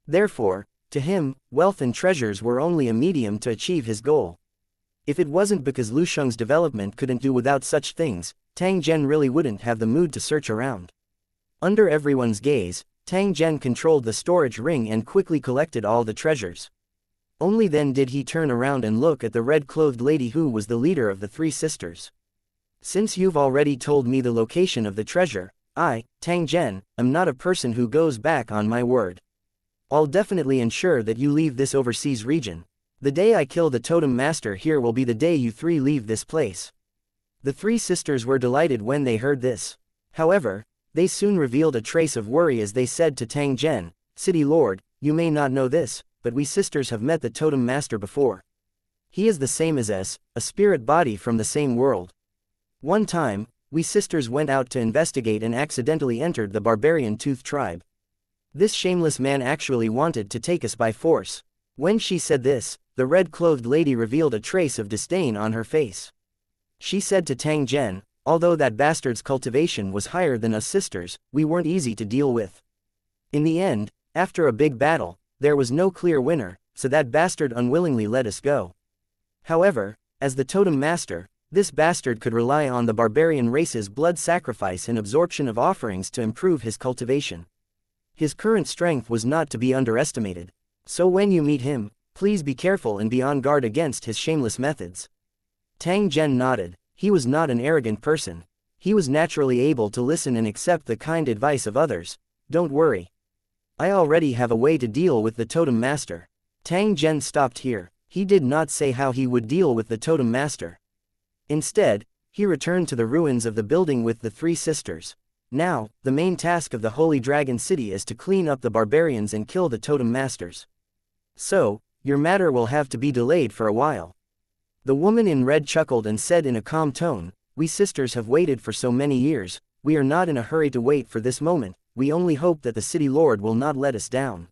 A: Therefore, to him, wealth and treasures were only a medium to achieve his goal. If it wasn't because Lu Sheng's development couldn't do without such things, Tang Zhen really wouldn't have the mood to search around. Under everyone's gaze, Tang Zhen controlled the storage ring and quickly collected all the treasures. Only then did he turn around and look at the red-clothed lady who was the leader of the three sisters. Since you've already told me the location of the treasure, I, Tang Zhen, am not a person who goes back on my word. I'll definitely ensure that you leave this overseas region. The day I kill the totem master here will be the day you three leave this place. The three sisters were delighted when they heard this. However, they soon revealed a trace of worry as they said to Tang Zhen, "City Lord, you may not know this, but we sisters have met the totem master before. He is the same as us, a spirit body from the same world. One time, we sisters went out to investigate and accidentally entered the barbarian Tooth tribe. This shameless man actually wanted to take us by force." When she said this, the red-clothed lady revealed a trace of disdain on her face. She said to Tang Zhen, "Although that bastard's cultivation was higher than us sisters, we weren't easy to deal with. In the end, after a big battle, there was no clear winner, so that bastard unwillingly let us go. However, as the totem master, this bastard could rely on the barbarian race's blood sacrifice and absorption of offerings to improve his cultivation. His current strength was not to be underestimated. So when you meet him, please be careful and be on guard against his shameless methods." Tang Zhen nodded. He was not an arrogant person. He was naturally able to listen and accept the kind advice of others. "Don't worry. I already have a way to deal with the totem master." Tang Zhen stopped here. He did not say how he would deal with the totem master. Instead, he returned to the ruins of the building with the three sisters. Now, the main task of the Holy Dragon City is to clean up the barbarians and kill the totem masters. So, your matter will have to be delayed for a while. The woman in red chuckled and said in a calm tone, "We sisters have waited for so many years, we are not in a hurry to wait for this moment, we only hope that the city lord will not let us down.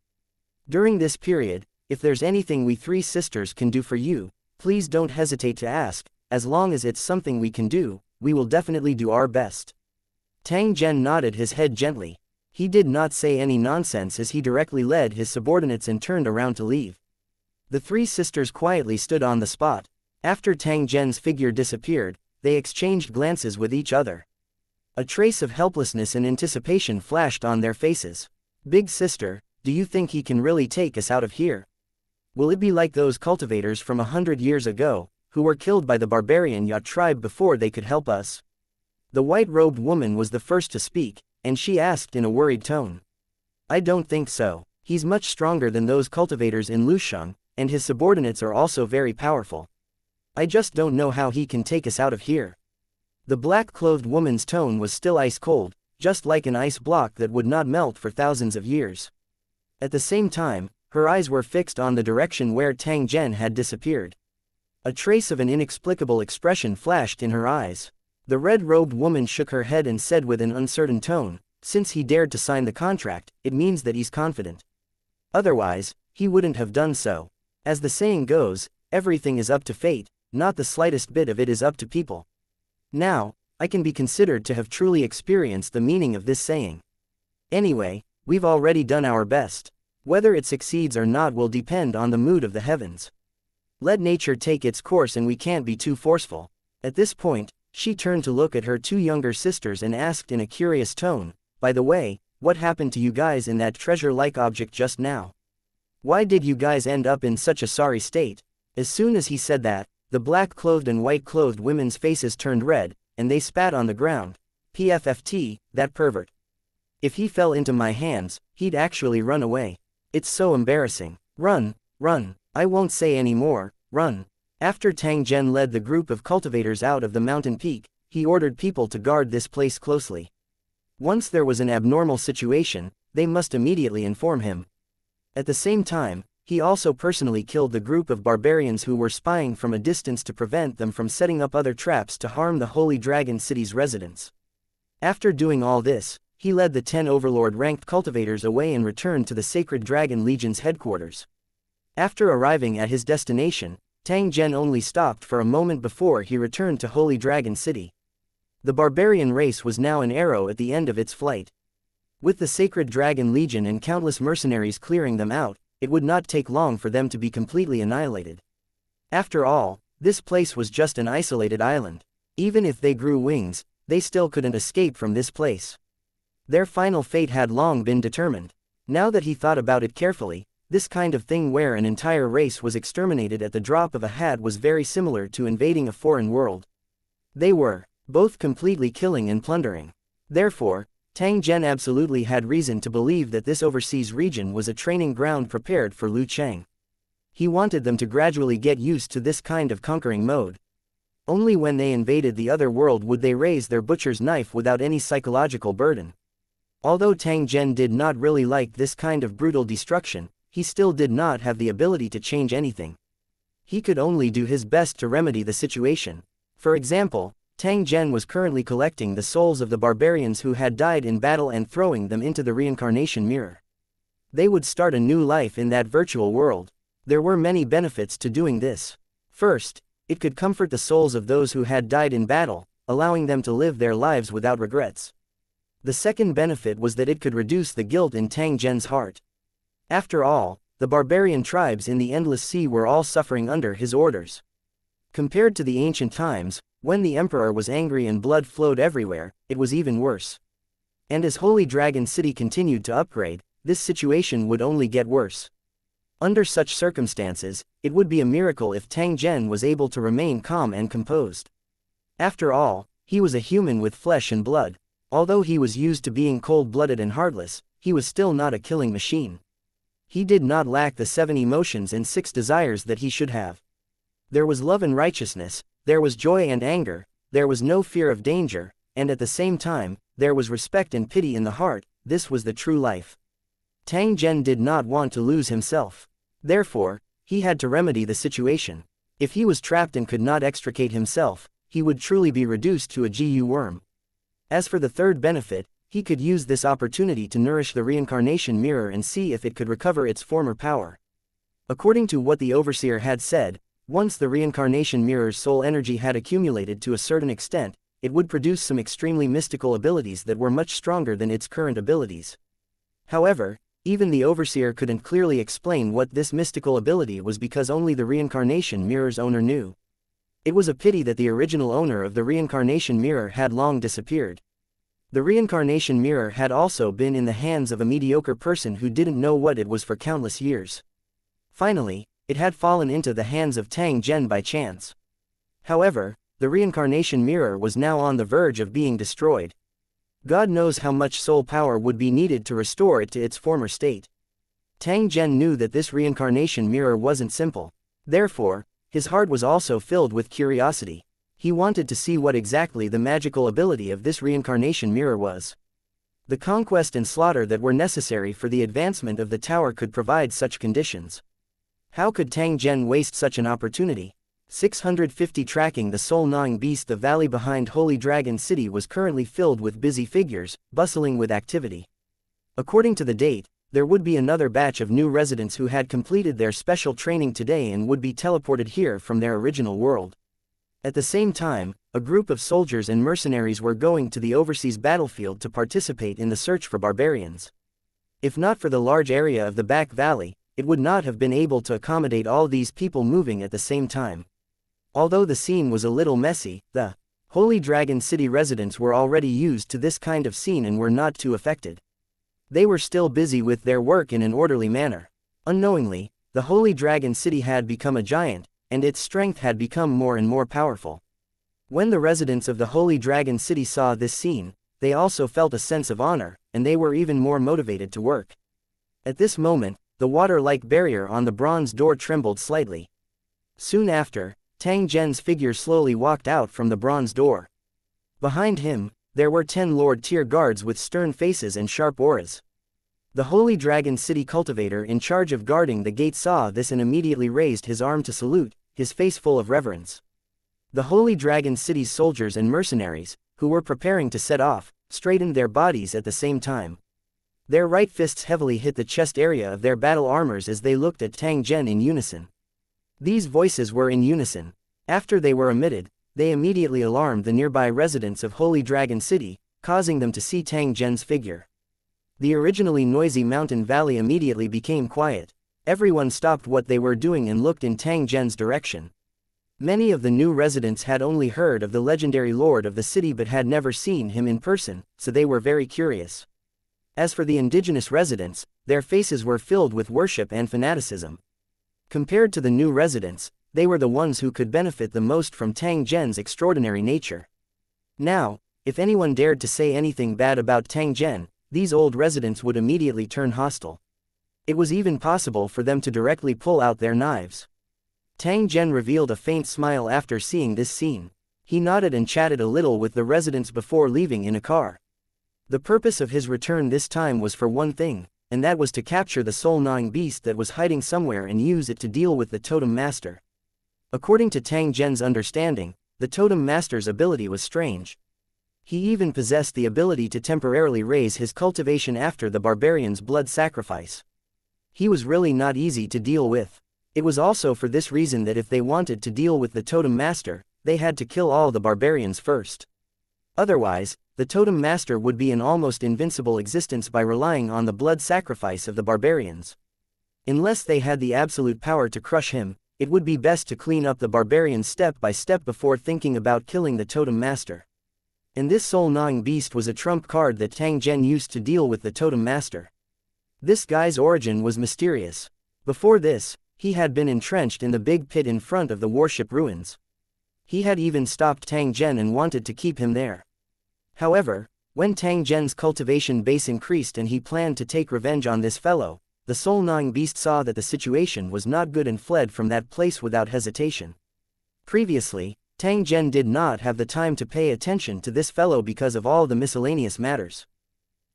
A: During this period, if there's anything we three sisters can do for you, please don't hesitate to ask, as long as it's something we can do, we will definitely do our best." Tang Zhen nodded his head gently. He did not say any nonsense as he directly led his subordinates and turned around to leave. The three sisters quietly stood on the spot. After Tang Zhen's figure disappeared, they exchanged glances with each other. A trace of helplessness and anticipation flashed on their faces. Big sister, do you think he can really take us out of here? Will it be like those cultivators from 100 years ago, who were killed by the barbarian yacht tribe before they could help us? The white-robed woman was the first to speak, and she asked in a worried tone. I don't think so. He's much stronger than those cultivators in Lusheng, and his subordinates are also very powerful. I just don't know how he can take us out of here. The black-clothed woman's tone was still ice-cold, just like an ice block that would not melt for thousands of years. At the same time, her eyes were fixed on the direction where Tang Zhen had disappeared. A trace of an inexplicable expression flashed in her eyes. The red-robed woman shook her head and said with an uncertain tone, since he dared to sign the contract, it means that he's confident. Otherwise, he wouldn't have done so. As the saying goes, everything is up to fate, not the slightest bit of it is up to people. Now, I can be considered to have truly experienced the meaning of this saying. Anyway, we've already done our best. Whether it succeeds or not will depend on the mood of the heavens. Let nature take its course and we can't be too forceful. At this point, she turned to look at her two younger sisters and asked in a curious tone, by the way, what happened to you guys in that treasure-like object just now? Why did you guys end up in such a sorry state? As soon as he said that, the black-clothed and white-clothed women's faces turned red, and they spat on the ground. PFFT, that pervert. If he fell into my hands, he'd actually run away. It's so embarrassing. Run, run, I won't say any more, run. After Tang Zhen led the group of cultivators out of the mountain peak, he ordered people to guard this place closely. Once there was an abnormal situation, they must immediately inform him. At the same time, he also personally killed the group of barbarians who were spying from a distance to prevent them from setting up other traps to harm the Holy Dragon City's residents. After doing all this, he led the 10 overlord-ranked cultivators away and returned to the Sacred Dragon Legion's headquarters. After arriving at his destination, Tang Zhen only stopped for a moment before he returned to Holy Dragon City. The barbarian race was now an arrow at the end of its flight. With the Sacred Dragon Legion and countless mercenaries clearing them out, it would not take long for them to be completely annihilated. After all, this place was just an isolated island. Even if they grew wings, they still couldn't escape from this place. Their final fate had long been determined. Now that he thought about it carefully, this kind of thing where an entire race was exterminated at the drop of a hat was very similar to invading a foreign world. They were both completely killing and plundering. Therefore, Tang Zhen absolutely had reason to believe that this overseas region was a training ground prepared for Lu Cheng. He wanted them to gradually get used to this kind of conquering mode. Only when they invaded the other world would they raise their butcher's knife without any psychological burden. Although Tang Zhen did not really like this kind of brutal destruction, he still did not have the ability to change anything. He could only do his best to remedy the situation. For example, Tang Zhen was currently collecting the souls of the barbarians who had died in battle and throwing them into the reincarnation mirror. They would start a new life in that virtual world. There were many benefits to doing this. First, it could comfort the souls of those who had died in battle, allowing them to live their lives without regrets. The second benefit was that it could reduce the guilt in Tang Zhen's heart. After all, the barbarian tribes in the Endless Sea were all suffering under his orders. Compared to the ancient times, when the emperor was angry and blood flowed everywhere, it was even worse. And as Holy Dragon City continued to upgrade, this situation would only get worse. Under such circumstances, it would be a miracle if Tang Zhen was able to remain calm and composed. After all, he was a human with flesh and blood. Although he was used to being cold-blooded and heartless, he was still not a killing machine. He did not lack the 7 emotions and 6 desires that he should have. There was love and righteousness, there was joy and anger, there was no fear of danger, and at the same time, there was respect and pity in the heart. This was the true life. Tang Zhen did not want to lose himself. Therefore, he had to remedy the situation. If he was trapped and could not extricate himself, he would truly be reduced to a GU worm. As for the third benefit, he could use this opportunity to nourish the reincarnation mirror and see if it could recover its former power. According to what the overseer had said, once the reincarnation mirror's soul energy had accumulated to a certain extent, it would produce some extremely mystical abilities that were much stronger than its current abilities. However, even the overseer couldn't clearly explain what this mystical ability was because only the reincarnation mirror's owner knew. It was a pity that the original owner of the reincarnation mirror had long disappeared. The reincarnation mirror had also been in the hands of a mediocre person who didn't know what it was for countless years. Finally, it had fallen into the hands of Tang Zhen by chance. However, the reincarnation mirror was now on the verge of being destroyed. God knows how much soul power would be needed to restore it to its former state. Tang Zhen knew that this reincarnation mirror wasn't simple. Therefore, his heart was also filled with curiosity. He wanted to see what exactly the magical ability of this reincarnation mirror was. The conquest and slaughter that were necessary for the advancement of the tower could provide such conditions. How could Tang Zhen waste such an opportunity? 650 Tracking the soul-gnawing beast. The valley behind Holy Dragon City was currently filled with busy figures, bustling with activity. According to the date, there would be another batch of new residents who had completed their special training today and would be teleported here from their original world. At the same time, a group of soldiers and mercenaries were going to the overseas battlefield to participate in the search for barbarians. If not for the large area of the back valley, it would not have been able to accommodate all these people moving at the same time. Although the scene was a little messy, the Holy Dragon City residents were already used to this kind of scene and were not too affected. They were still busy with their work in an orderly manner. Unknowingly, the Holy Dragon City had become a giant, and its strength had become more and more powerful. When the residents of the Holy Dragon City saw this scene, they also felt a sense of honor, and they were even more motivated to work. At this moment, the water-like barrier on the bronze door trembled slightly. Soon after, Tang Zhen's figure slowly walked out from the bronze door. Behind him, there were 10 Lord-tier guards with stern faces and sharp auras. The Holy Dragon City cultivator in charge of guarding the gate saw this and immediately raised his arm to salute, his face full of reverence. The Holy Dragon City's soldiers and mercenaries, who were preparing to set off, straightened their bodies at the same time. Their right fists heavily hit the chest area of their battle armors as they looked at Tang Zhen in unison. These voices were in unison. After they were emitted, they immediately alarmed the nearby residents of Holy Dragon City, causing them to see Tang Zhen's figure. The originally noisy mountain valley immediately became quiet. Everyone stopped what they were doing and looked in Tang Zhen's direction. Many of the new residents had only heard of the legendary lord of the city but had never seen him in person, so they were very curious. As for the indigenous residents, their faces were filled with worship and fanaticism. Compared to the new residents, they were the ones who could benefit the most from Tang Zhen's extraordinary nature. Now, if anyone dared to say anything bad about Tang Zhen, these old residents would immediately turn hostile. It was even possible for them to directly pull out their knives. Tang Zhen revealed a faint smile after seeing this scene. He nodded and chatted a little with the residents before leaving in a car. The purpose of his return this time was for one thing, and that was to capture the soul-gnawing beast that was hiding somewhere and use it to deal with the Totem Master. According to Tang Zhen's understanding, the Totem Master's ability was strange. He even possessed the ability to temporarily raise his cultivation after the barbarian's blood sacrifice. He was really not easy to deal with. It was also for this reason that if they wanted to deal with the Totem Master, they had to kill all the barbarians first. Otherwise, the Totem Master would be an almost invincible existence by relying on the blood sacrifice of the barbarians. Unless they had the absolute power to crush him, it would be best to clean up the barbarians step by step before thinking about killing the Totem Master. And this soul-gnawing beast was a trump card that Tang Zhen used to deal with the Totem Master. This guy's origin was mysterious. Before this, he had been entrenched in the big pit in front of the warship ruins. He had even stopped Tang Zhen and wanted to keep him there. However, when Tang Zhen's cultivation base increased and he planned to take revenge on this fellow, the soul-gnawing beast saw that the situation was not good and fled from that place without hesitation. Previously, Tang Zhen did not have the time to pay attention to this fellow because of all the miscellaneous matters.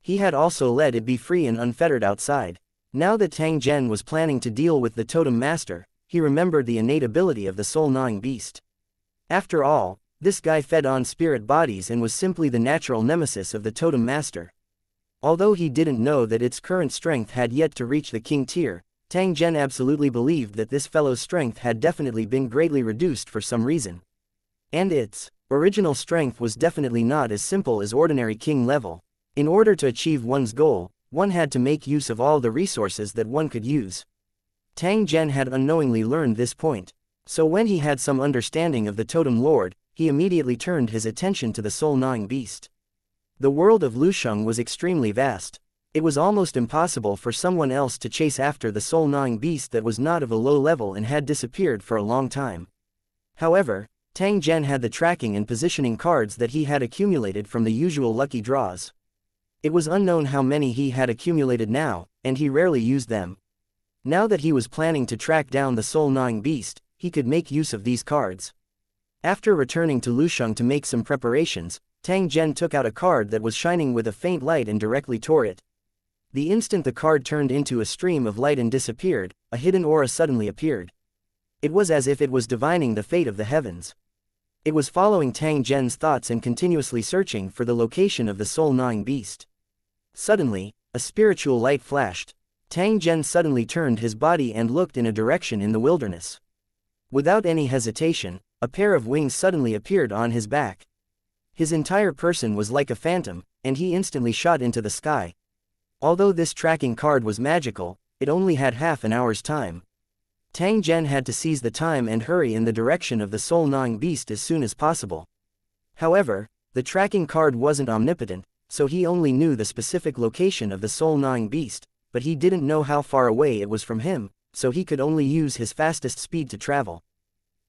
A: He had also let it be free and unfettered outside. Now that Tang Zhen was planning to deal with the Totem Master, he remembered the innate ability of the soul-gnawing beast. After all, this guy fed on spirit bodies and was simply the natural nemesis of the Totem Master. Although he didn't know that its current strength had yet to reach the king tier, Tang Zhen absolutely believed that this fellow's strength had definitely been greatly reduced for some reason. And its Original strength was definitely not as simple as ordinary king level. In order to achieve one's goal, one had to make use of all the resources that one could use. Tang Zhen had unknowingly learned this point. So when he had some understanding of the Totem Lord, he immediately turned his attention to the soul-gnawing beast. The world of Lusheng was extremely vast. It was almost impossible for someone else to chase after the soul-gnawing beast that was not of a low level and had disappeared for a long time. However, Tang Zhen had the tracking and positioning cards that he had accumulated from the usual lucky draws. It was unknown how many he had accumulated now, and he rarely used them. Now that he was planning to track down the soul-gnawing beast, he could make use of these cards. After returning to Lusheng to make some preparations, Tang Zhen took out a card that was shining with a faint light and directly tore it. The instant the card turned into a stream of light and disappeared, a hidden aura suddenly appeared. It was as if it was divining the fate of the heavens. It was following Tang Zhen's thoughts and continuously searching for the location of the soul-gnawing beast. Suddenly, a spiritual light flashed. Tang Zhen suddenly turned his body and looked in a direction in the wilderness. Without any hesitation, a pair of wings suddenly appeared on his back. His entire person was like a phantom, and he instantly shot into the sky. Although this tracking card was magical, it only had half an hour's time. Tang Zhen had to seize the time and hurry in the direction of the soul-gnawing beast as soon as possible. However, the tracking card wasn't omnipotent, so he only knew the specific location of the soul-gnawing beast, but he didn't know how far away it was from him, so he could only use his fastest speed to travel.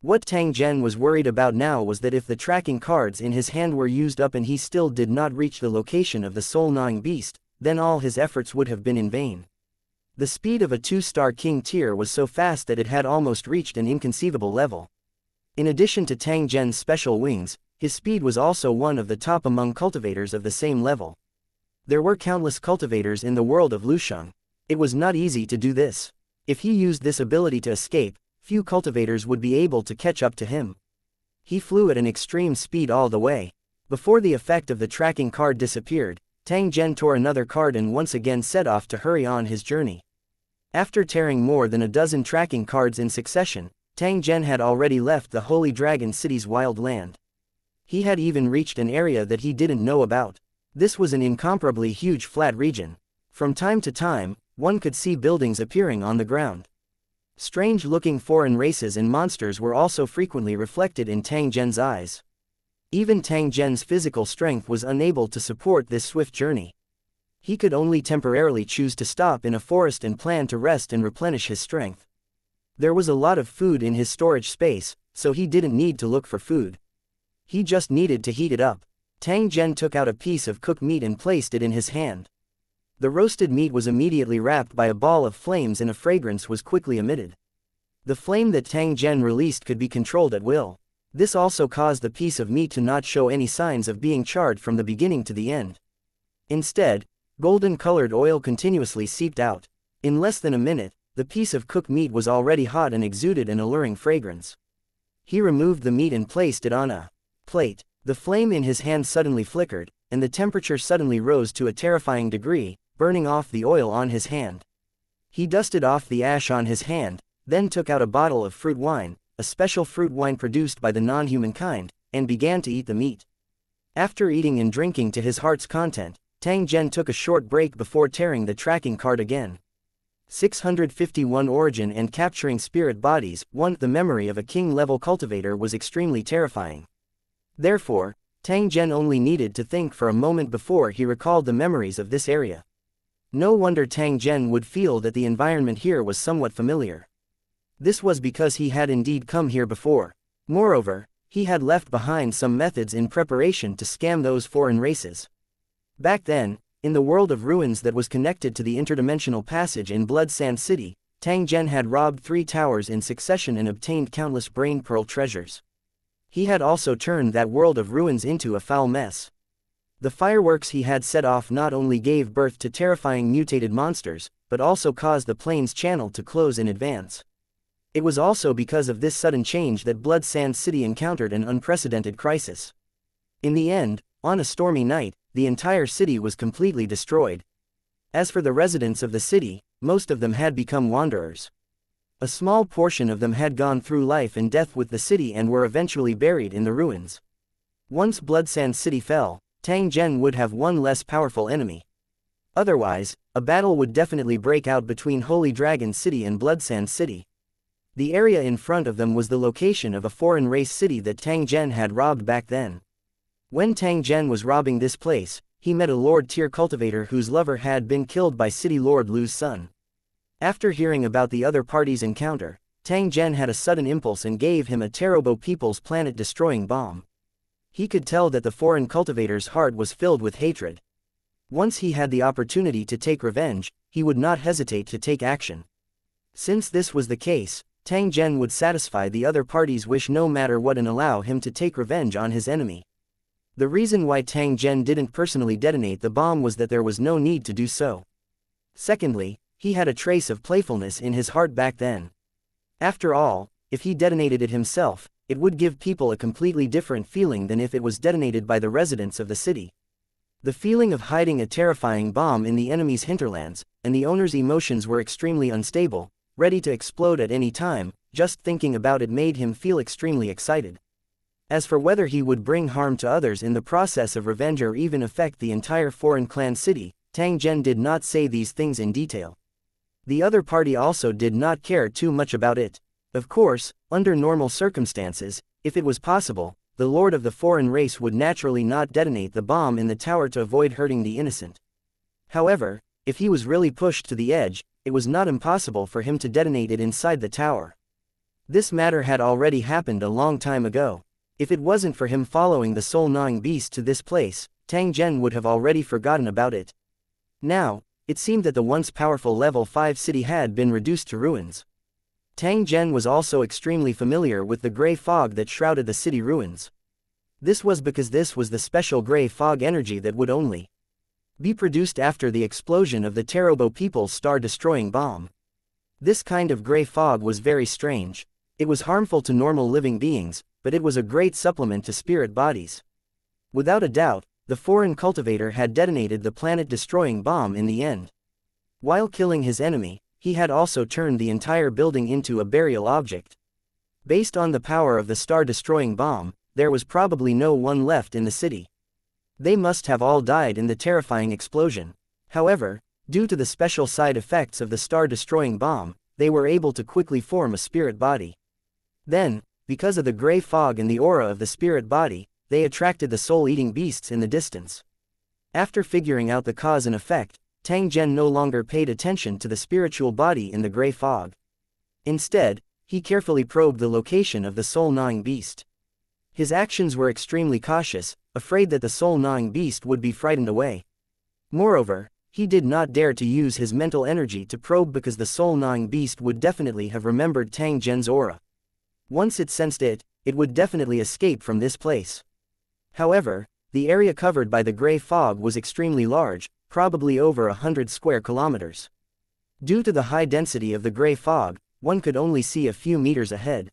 A: What Tang Zhen was worried about now was that if the tracking cards in his hand were used up and he still did not reach the location of the soul-gnawing beast, then all his efforts would have been in vain. The speed of a 2-star king tier was so fast that it had almost reached an inconceivable level. In addition to Tang Zhen's special wings, his speed was also one of the top among cultivators of the same level. There were countless cultivators in the world of Lusheng. It was not easy to do this. If he used this ability to escape, few cultivators would be able to catch up to him. He flew at an extreme speed all the way. Before the effect of the tracking card disappeared, Tang Zhen tore another card and once again set off to hurry on his journey. After tearing more than a dozen tracking cards in succession, Tang Zhen had already left the Holy Dragon City's wild land. He had even reached an area that he didn't know about. This was an incomparably huge flat region. From time to time, one could see buildings appearing on the ground. Strange-looking foreign races and monsters were also frequently reflected in Tang Zhen's eyes. Even Tang Zhen's physical strength was unable to support this swift journey. He could only temporarily choose to stop in a forest and plan to rest and replenish his strength. There was a lot of food in his storage space, so he didn't need to look for food. He just needed to heat it up. Tang Zhen took out a piece of cooked meat and placed it in his hand. The roasted meat was immediately wrapped by a ball of flames and a fragrance was quickly emitted. The flame that Tang Zhen released could be controlled at will. This also caused the piece of meat to not show any signs of being charred from the beginning to the end. Instead, golden-colored oil continuously seeped out. In less than a minute, the piece of cooked meat was already hot and exuded an alluring fragrance. He removed the meat and placed it on a plate. The flame in his hand suddenly flickered, and the temperature suddenly rose to a terrifying degree, burning off the oil on his hand. He dusted off the ash on his hand, then took out a bottle of fruit wine, a special fruit wine produced by the non-human kind, and began to eat the meat. After eating and drinking to his heart's content, Tang Zhen took a short break before tearing the tracking card again. 651 Origin and capturing spirit bodies. 1. The memory of a king-level cultivator was extremely terrifying. Therefore, Tang Zhen only needed to think for a moment before he recalled the memories of this area. No wonder Tang Zhen would feel that the environment here was somewhat familiar. This was because he had indeed come here before. Moreover, he had left behind some methods in preparation to scam those foreign races. Back then, in the world of ruins that was connected to the interdimensional passage in Blood Sand City, Tang Zhen had robbed 3 towers in succession and obtained countless brain pearl treasures. He had also turned that world of ruins into a foul mess. The fireworks he had set off not only gave birth to terrifying mutated monsters, but also caused the plane's channel to close in advance. It was also because of this sudden change that Blood Sand City encountered an unprecedented crisis. In the end, on a stormy night, the entire city was completely destroyed. As for the residents of the city, most of them had become wanderers. A small portion of them had gone through life and death with the city and were eventually buried in the ruins. Once Bloodsand City fell, Tang Zhen would have one less powerful enemy. Otherwise, a battle would definitely break out between Holy Dragon City and Bloodsand City. The area in front of them was the location of a foreign race city that Tang Zhen had robbed back then. When Tang Zhen was robbing this place, he met a Lord-tier cultivator whose lover had been killed by City Lord Lu's son. After hearing about the other party's encounter, Tang Zhen had a sudden impulse and gave him a Tarobo People's planet-destroying bomb. He could tell that the foreign cultivator's heart was filled with hatred. Once he had the opportunity to take revenge, he would not hesitate to take action. Since this was the case, Tang Zhen would satisfy the other party's wish no matter what and allow him to take revenge on his enemy. The reason why Tang Zhen didn't personally detonate the bomb was that there was no need to do so. Secondly, he had a trace of playfulness in his heart back then. After all, if he detonated it himself, it would give people a completely different feeling than if it was detonated by the residents of the city. The feeling of hiding a terrifying bomb in the enemy's hinterlands, and the owner's emotions were extremely unstable, ready to explode at any time. Just thinking about it made him feel extremely excited. As for whether he would bring harm to others in the process of revenge or even affect the entire foreign clan city, Tang Zhen did not say these things in detail. The other party also did not care too much about it. Of course, under normal circumstances, if it was possible, the lord of the foreign race would naturally not detonate the bomb in the tower to avoid hurting the innocent. However, if he was really pushed to the edge, it was not impossible for him to detonate it inside the tower. This matter had already happened a long time ago. If it wasn't for him following the soul-gnawing beast to this place, Tang Zhen would have already forgotten about it. Now, it seemed that the once powerful level 5 city had been reduced to ruins. Tang Zhen was also extremely familiar with the gray fog that shrouded the city ruins. This was because this was the special gray fog energy that would only be produced after the explosion of the Tarobo People's star-destroying bomb. This kind of gray fog was very strange. It was harmful to normal living beings, but it was a great supplement to spirit bodies. Without a doubt, the foreign cultivator had detonated the planet-destroying bomb in the end. While killing his enemy, he had also turned the entire building into a burial object. Based on the power of the star-destroying bomb, there was probably no one left in the city. They must have all died in the terrifying explosion. However, due to the special side effects of the star-destroying bomb, they were able to quickly form a spirit body. Then, because of the gray fog and the aura of the spirit body, they attracted the soul-eating beasts in the distance. After figuring out the cause and effect, Tang Zhen no longer paid attention to the spiritual body in the gray fog. Instead, he carefully probed the location of the soul-gnawing beast. His actions were extremely cautious, afraid that the soul-gnawing beast would be frightened away. Moreover, he did not dare to use his mental energy to probe because the soul-gnawing beast would definitely have remembered Tang Zhen's aura. Once it sensed it, it would definitely escape from this place. However, the area covered by the gray fog was extremely large, probably over 100 square kilometers. Due to the high density of the gray fog, one could only see a few meters ahead.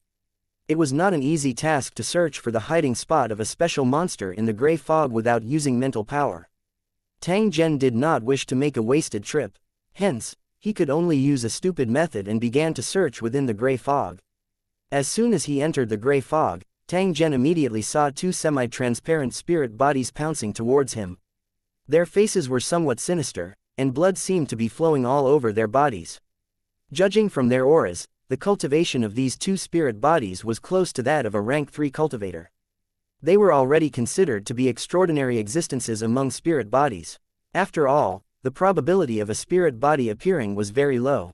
A: It was not an easy task to search for the hiding spot of a special monster in the gray fog without using mental power. Tang Zhen did not wish to make a wasted trip. Hence, he could only use a stupid method and began to search within the gray fog. As soon as he entered the gray fog, Tang Zhen immediately saw two semi-transparent spirit bodies pouncing towards him. Their faces were somewhat sinister, and blood seemed to be flowing all over their bodies. Judging from their auras, the cultivation of these two spirit bodies was close to that of a rank 3 cultivator. They were already considered to be extraordinary existences among spirit bodies. After all, the probability of a spirit body appearing was very low.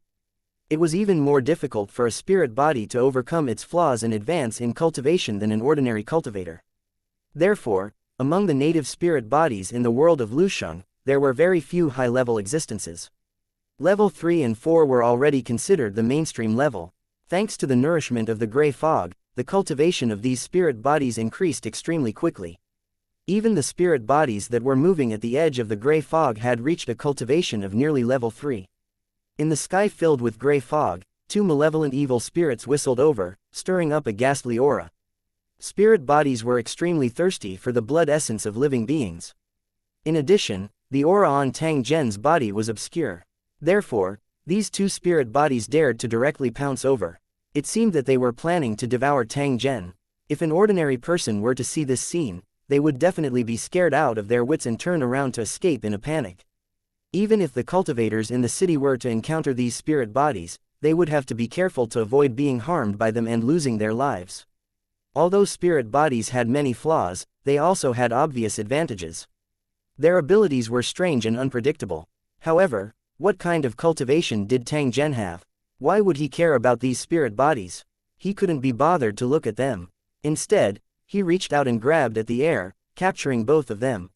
A: It was even more difficult for a spirit body to overcome its flaws and advance in cultivation than an ordinary cultivator. Therefore, among the native spirit bodies in the world of Lusheng, there were very few high-level existences. Level 3 and 4 were already considered the mainstream level. Thanks to the nourishment of the gray fog, the cultivation of these spirit bodies increased extremely quickly. Even the spirit bodies that were moving at the edge of the gray fog had reached a cultivation of nearly level 3. In the sky filled with gray fog, two malevolent evil spirits whistled over, stirring up a ghastly aura. Spirit bodies were extremely thirsty for the blood essence of living beings. In addition, the aura on Tang Zhen's body was obscure. Therefore, these two spirit bodies dared to directly pounce over. It seemed that they were planning to devour Tang Zhen. If an ordinary person were to see this scene, they would definitely be scared out of their wits and turn around to escape in a panic. Even if the cultivators in the city were to encounter these spirit bodies, they would have to be careful to avoid being harmed by them and losing their lives. Although spirit bodies had many flaws, they also had obvious advantages. Their abilities were strange and unpredictable. However, what kind of cultivation did Tang Zhen have? Why would he care about these spirit bodies? He couldn't be bothered to look at them. Instead, he reached out and grabbed at the air, capturing both of them.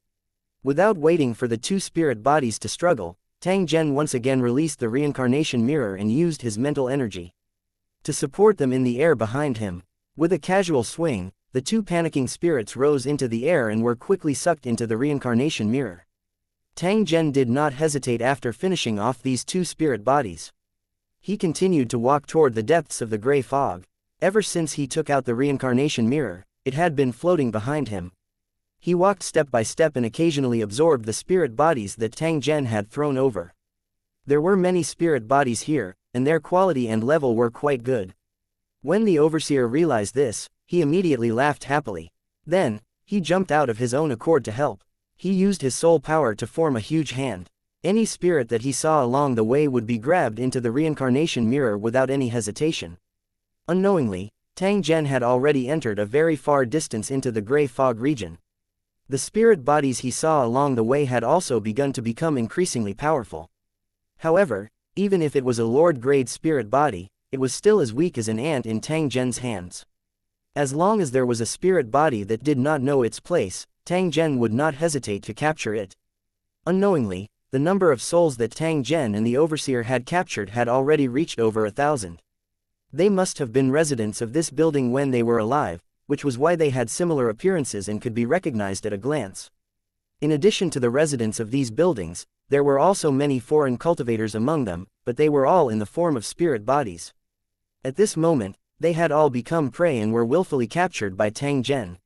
A: Without waiting for the two spirit bodies to struggle, Tang Zhen once again released the reincarnation mirror and used his mental energy to support them in the air behind him. With a casual swing, the two panicking spirits rose into the air and were quickly sucked into the reincarnation mirror. Tang Zhen did not hesitate after finishing off these two spirit bodies. He continued to walk toward the depths of the gray fog. Ever since he took out the reincarnation mirror, it had been floating behind him. He walked step by step and occasionally absorbed the spirit bodies that Tang Zhen had thrown over. There were many spirit bodies here, and their quality and level were quite good. When the overseer realized this, he immediately laughed happily. Then, he jumped out of his own accord to help. He used his soul power to form a huge hand. Any spirit that he saw along the way would be grabbed into the reincarnation mirror without any hesitation. Unknowingly, Tang Zhen had already entered a very far distance into the gray fog region. The spirit bodies he saw along the way had also begun to become increasingly powerful. However, even if it was a Lord-grade spirit body, it was still as weak as an ant in Tang Zhen's hands. As long as there was a spirit body that did not know its place, Tang Zhen would not hesitate to capture it. Unknowingly, the number of souls that Tang Zhen and the overseer had captured had already reached over 1,000. They must have been residents of this building when they were alive, which was why they had similar appearances and could be recognized at a glance. In addition to the residents of these buildings, there were also many foreign cultivators among them, but they were all in the form of spirit bodies. At this moment, they had all become prey and were willfully captured by Tang Zhen.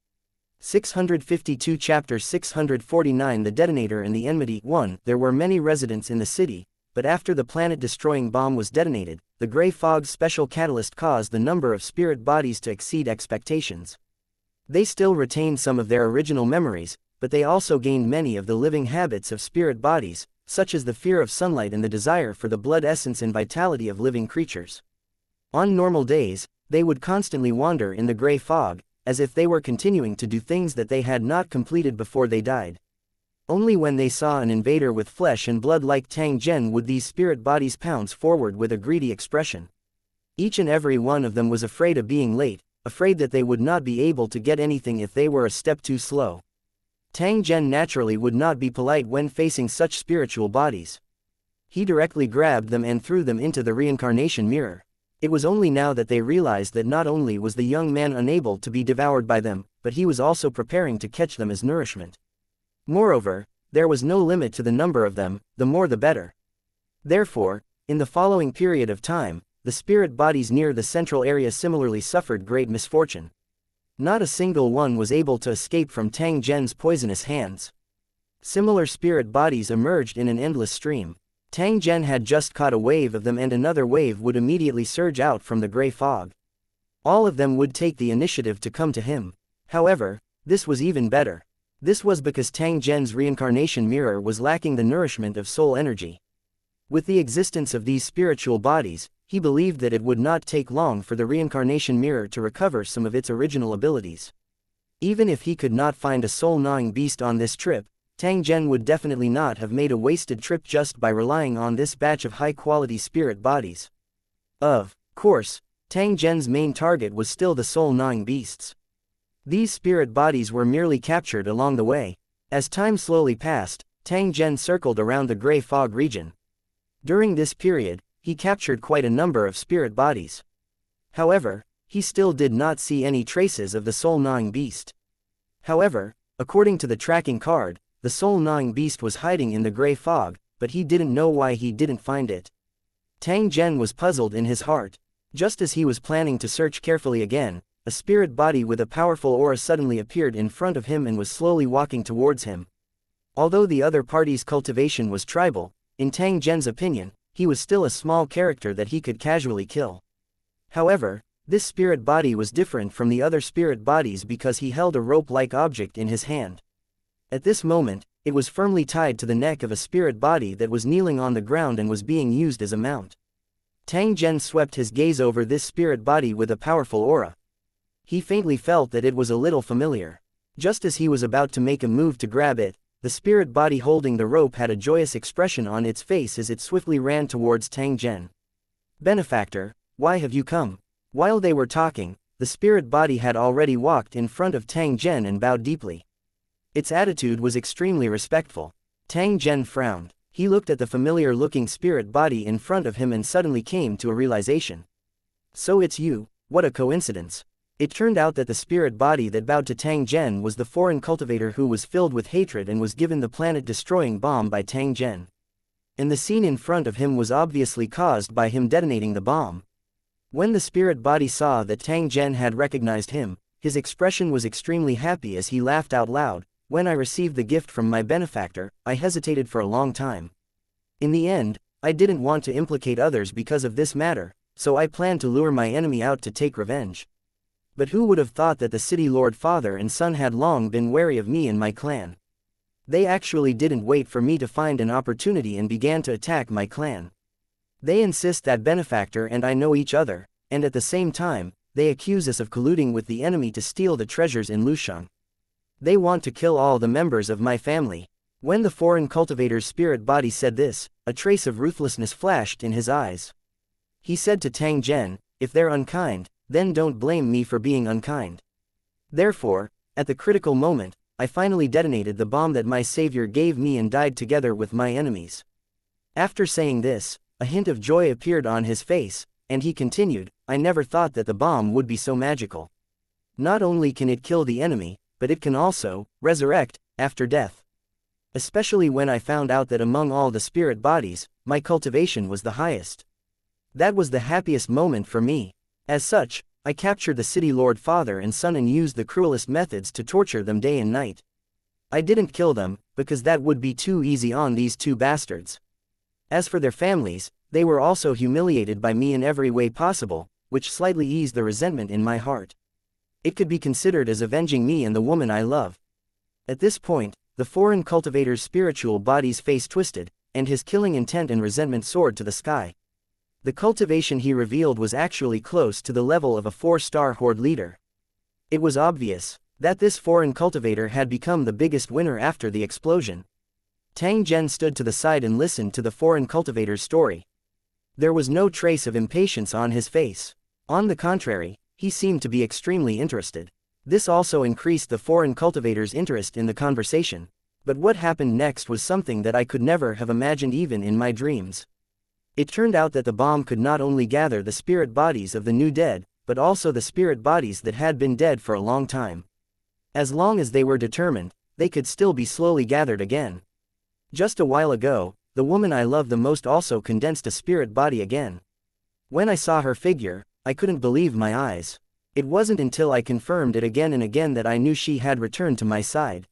A: 652 Chapter 649 The Detonator and the Enmity 1. There were many residents in the city, but after the planet-destroying bomb was detonated, the gray fog's special catalyst caused the number of spirit bodies to exceed expectations. They still retained some of their original memories, but they also gained many of the living habits of spirit bodies, such as the fear of sunlight and the desire for the blood essence and vitality of living creatures. On normal days, they would constantly wander in the gray fog, as if they were continuing to do things that they had not completed before they died. Only when they saw an invader with flesh and blood like Tang Zhen would these spirit bodies pounce forward with a greedy expression. Each and every one of them was afraid of being late, afraid that they would not be able to get anything if they were a step too slow. Tang Zhen naturally would not be polite when facing such spiritual bodies. He directly grabbed them and threw them into the reincarnation mirror. It was only now that they realized that not only was the young man unable to be devoured by them, but he was also preparing to catch them as nourishment. Moreover, there was no limit to the number of them, the more the better. Therefore, in the following period of time, the spirit bodies near the central area similarly suffered great misfortune. Not a single one was able to escape from Tang Zhen's poisonous hands. Similar spirit bodies emerged in an endless stream. Tang Zhen had just caught a wave of them and another wave would immediately surge out from the gray fog. All of them would take the initiative to come to him. However, this was even better. This was because Tang Zhen's reincarnation mirror was lacking the nourishment of soul energy. With the existence of these spiritual bodies, he believed that it would not take long for the reincarnation mirror to recover some of its original abilities. Even if he could not find a soul-gnawing beast on this trip, Tang Zhen would definitely not have made a wasted trip just by relying on this batch of high-quality spirit bodies. Of course, Tang Zhen's main target was still the soul-gnawing beasts. These spirit bodies were merely captured along the way. As time slowly passed, Tang Zhen circled around the gray fog region. During this period, he captured quite a number of spirit bodies. However, he still did not see any traces of the soul-gnawing beast. However, according to the tracking card, the soul-gnawing beast was hiding in the gray fog, but he didn't know why he didn't find it. Tang Zhen was puzzled in his heart. Just as he was planning to search carefully again, a spirit body with a powerful aura suddenly appeared in front of him and was slowly walking towards him. Although the other party's cultivation was tribal, in Tang Zhen's opinion, he was still a small character that he could casually kill. However, This spirit body was different from the other spirit bodies because he held a rope-like object in his hand. At this moment, it was firmly tied to the neck of a spirit body that was kneeling on the ground and was being used as a mount. Tang Zhen swept his gaze over this spirit body with a powerful aura. He faintly felt that it was a little familiar. Just as he was about to make a move to grab it, the spirit body holding the rope had a joyous expression on its face as it swiftly ran towards Tang Zhen. "Benefactor, why have you come?" While they were talking, the spirit body had already walked in front of Tang Zhen and bowed deeply. Its attitude was extremely respectful. Tang Zhen frowned. He looked at the familiar-looking spirit body in front of him and suddenly came to a realization. "So it's you, what a coincidence." It turned out that the spirit body that bowed to Tang Zhen was the foreign cultivator who was filled with hatred and was given the planet-destroying bomb by Tang Zhen. And the scene in front of him was obviously caused by him detonating the bomb. When the spirit body saw that Tang Zhen had recognized him, his expression was extremely happy as he laughed out loud. "When I received the gift from my benefactor, I hesitated for a long time. In the end, I didn't want to implicate others because of this matter, so I planned to lure my enemy out to take revenge. But who would have thought that the city lord father and son had long been wary of me and my clan? They actually didn't wait for me to find an opportunity and began to attack my clan. They insist that benefactor and I know each other, and at the same time, they accuse us of colluding with the enemy to steal the treasures in Lusheng. They want to kill all the members of my family." When the foreign cultivator's spirit body said this, a trace of ruthlessness flashed in his eyes. He said to Tang Zhen, "If they're unkind, then don't blame me for being unkind. Therefore, at the critical moment, I finally detonated the bomb that my savior gave me and died together with my enemies." After saying this, a hint of joy appeared on his face, and he continued, "I never thought that the bomb would be so magical. Not only can it kill the enemy, but it can also resurrect after death. Especially when I found out that among all the spirit bodies, my cultivation was the highest. That was the happiest moment for me. As such, I captured the city lord father and son and used the cruelest methods to torture them day and night. I didn't kill them, because that would be too easy on these two bastards. As for their families, they were also humiliated by me in every way possible, which slightly eased the resentment in my heart. It could be considered as avenging me and the woman I love." At this point, the foreign cultivator's spiritual body's face twisted, and his killing intent and resentment soared to the sky. The cultivation he revealed was actually close to the level of a 4-star horde leader. It was obvious that this foreign cultivator had become the biggest winner after the explosion. Tang Zhen stood to the side and listened to the foreign cultivator's story. There was no trace of impatience on his face. On the contrary, he seemed to be extremely interested. This also increased the foreign cultivator's interest in the conversation. But what happened next was something that I could never have imagined even in my dreams. It turned out that the bomb could not only gather the spirit bodies of the new dead, but also the spirit bodies that had been dead for a long time. As long as they were determined, they could still be slowly gathered again. Just a while ago, the woman I love the most also condensed a spirit body again. When I saw her figure, I couldn't believe my eyes. It wasn't until I confirmed it again and again that I knew she had returned to my side.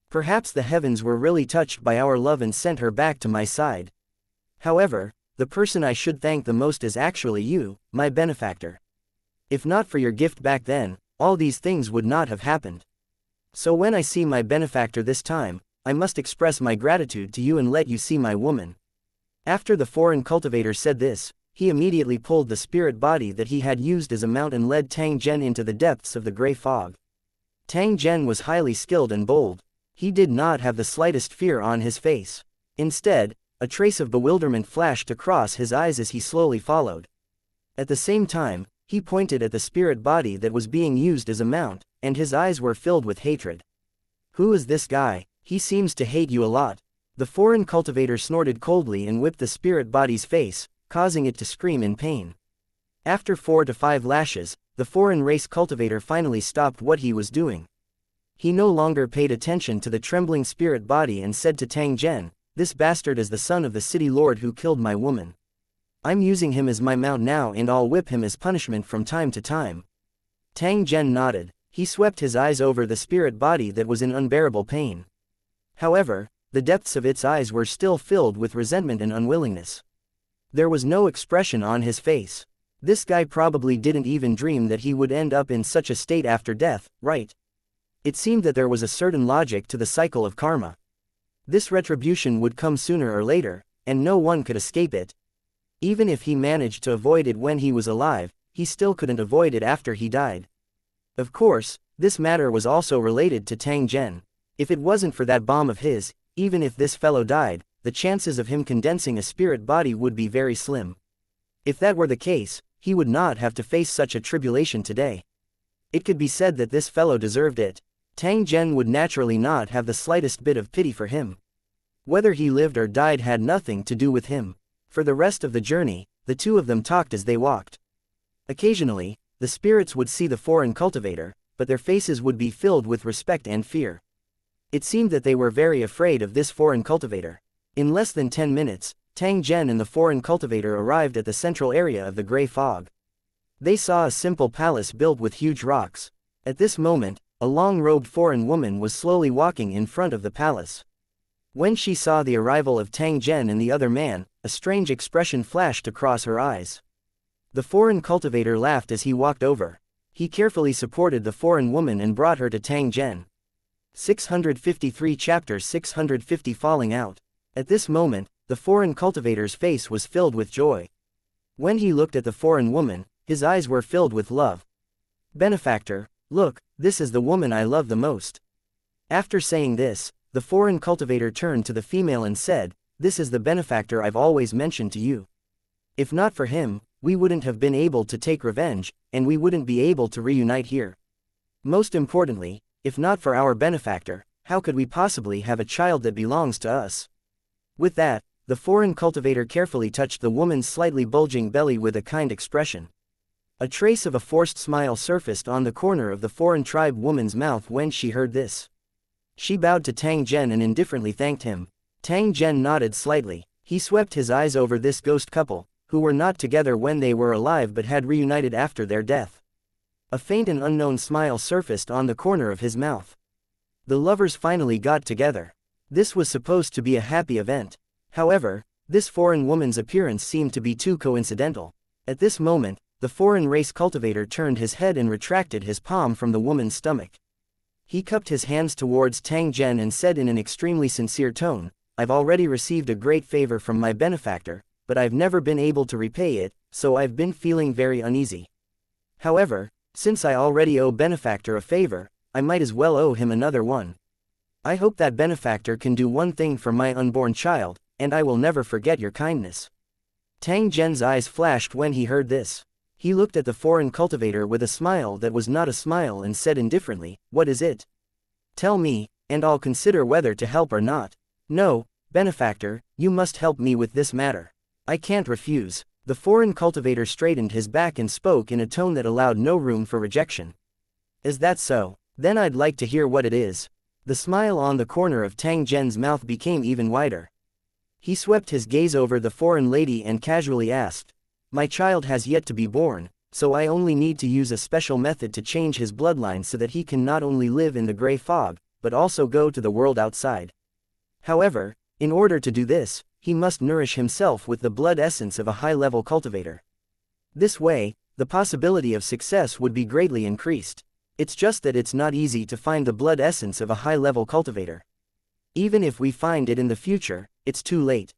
A: Perhaps the heavens were really touched by our love and sent her back to my side. However, the person I should thank the most is actually you, my benefactor. If not for your gift back then, all these things would not have happened. So when I see my benefactor this time, I must express my gratitude to you and let you see my woman." After the foreign cultivator said this, he immediately pulled the spirit body that he had used as a mount and led Tang Zhen into the depths of the gray fog. Tang Zhen was highly skilled and bold. He did not have the slightest fear on his face. Instead, a trace of bewilderment flashed across his eyes as he slowly followed. At the same time, he pointed at the spirit body that was being used as a mount, and his eyes were filled with hatred. "Who is this guy? He seems to hate you a lot." The foreign cultivator snorted coldly and whipped the spirit body's face, causing it to scream in pain. After 4 to 5 lashes, the foreign race cultivator finally stopped what he was doing. He no longer paid attention to the trembling spirit body and said to Tang Zhen, "This bastard is the son of the city lord who killed my woman. I'm using him as my mount now and I'll whip him as punishment from time to time." Tang Zhen nodded. He swept his eyes over the spirit body that was in unbearable pain. However, the depths of its eyes were still filled with resentment and unwillingness. There was no expression on his face. This guy probably didn't even dream that he would end up in such a state after death, right? It seemed that there was a certain logic to the cycle of karma. This retribution would come sooner or later, and no one could escape it. Even if he managed to avoid it when he was alive, he still couldn't avoid it after he died. Of course, this matter was also related to Tang Zhen. If it wasn't for that bomb of his, even if this fellow died, the chances of him condensing a spirit body would be very slim. If that were the case, he would not have to face such a tribulation today. It could be said that this fellow deserved it. Tang Zhen would naturally not have the slightest bit of pity for him. Whether he lived or died had nothing to do with him. For the rest of the journey, the two of them talked as they walked. Occasionally, the spirits would see the foreign cultivator, but their faces would be filled with respect and fear. It seemed that they were very afraid of this foreign cultivator. In less than 10 minutes, Tang Zhen and the foreign cultivator arrived at the central area of the gray fog. They saw a simple palace built with huge rocks. At this moment, a long-robed foreign woman was slowly walking in front of the palace. When she saw the arrival of Tang Zhen and the other man, a strange expression flashed across her eyes. The foreign cultivator laughed as he walked over. He carefully supported the foreign woman and brought her to Tang Zhen. 653 Chapter 650 Falling Out. At this moment, the foreign cultivator's face was filled with joy. When he looked at the foreign woman, his eyes were filled with love. "Benefactor, look, this is the woman I love the most." After saying this, the foreign cultivator turned to the female and said, "This is the benefactor I've always mentioned to you. If not for him, we wouldn't have been able to take revenge, and we wouldn't be able to reunite here. Most importantly, if not for our benefactor, how could we possibly have a child that belongs to us?" With that, the foreign cultivator carefully touched the woman's slightly bulging belly with a kind expression. A trace of a forced smile surfaced on the corner of the foreign tribe woman's mouth when she heard this. She bowed to Tang Zhen and indifferently thanked him. Tang Zhen nodded slightly. He swept his eyes over this ghost couple, who were not together when they were alive but had reunited after their death. A faint and unknown smile surfaced on the corner of his mouth. The lovers finally got together. This was supposed to be a happy event. However, this foreign woman's appearance seemed to be too coincidental. At this moment, the foreign race cultivator turned his head and retracted his palm from the woman's stomach. He cupped his hands towards Tang Zhen and said in an extremely sincere tone, "I've already received a great favor from my benefactor, but I've never been able to repay it, so I've been feeling very uneasy. However, since I already owe benefactor a favor, I might as well owe him another one. I hope that benefactor can do one thing for my unborn child, and I will never forget your kindness." Tang Zhen's eyes flashed when he heard this. He looked at the foreign cultivator with a smile that was not a smile and said indifferently, "What is it? Tell me, and I'll consider whether to help or not." "No, benefactor, you must help me with this matter. I can't refuse." The foreign cultivator straightened his back and spoke in a tone that allowed no room for rejection. "Is that so? Then I'd like to hear what it is." The smile on the corner of Tang Zhen's mouth became even wider. He swept his gaze over the foreign lady and casually asked, "My child has yet to be born, so I only need to use a special method to change his bloodline so that he can not only live in the gray fog, but also go to the world outside. However, in order to do this, he must nourish himself with the blood essence of a high-level cultivator. This way, the possibility of success would be greatly increased. It's just that it's not easy to find the blood essence of a high-level cultivator. Even if we find it in the future, it's too late."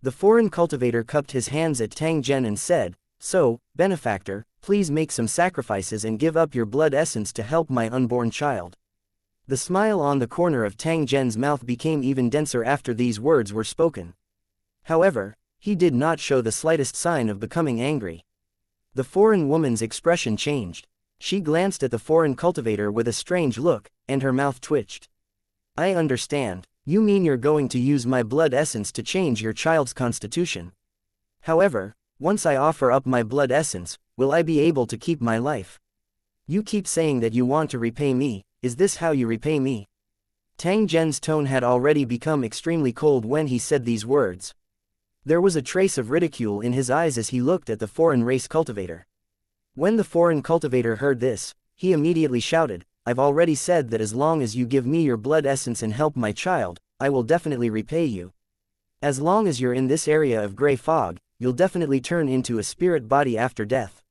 A: The foreign cultivator cupped his hands at Tang Zhen and said, "So, benefactor, please make some sacrifices and give up your blood essence to help my unborn child." The smile on the corner of Tang Zhen's mouth became even denser after these words were spoken. However, he did not show the slightest sign of becoming angry. The foreign woman's expression changed. She glanced at the foreign cultivator with a strange look, and her mouth twitched. "I understand. You mean you're going to use my blood essence to change your child's constitution. However, once I offer up my blood essence, will I be able to keep my life? You keep saying that you want to repay me. Is this how you repay me?" Tang Zhen's tone had already become extremely cold when he said these words. There was a trace of ridicule in his eyes as he looked at the foreign race cultivator. When the foreign cultivator heard this, he immediately shouted, "I've already said that as long as you give me your blood essence and help my child, I will definitely repay you. As long as you're in this area of gray fog, you'll definitely turn into a spirit body after death.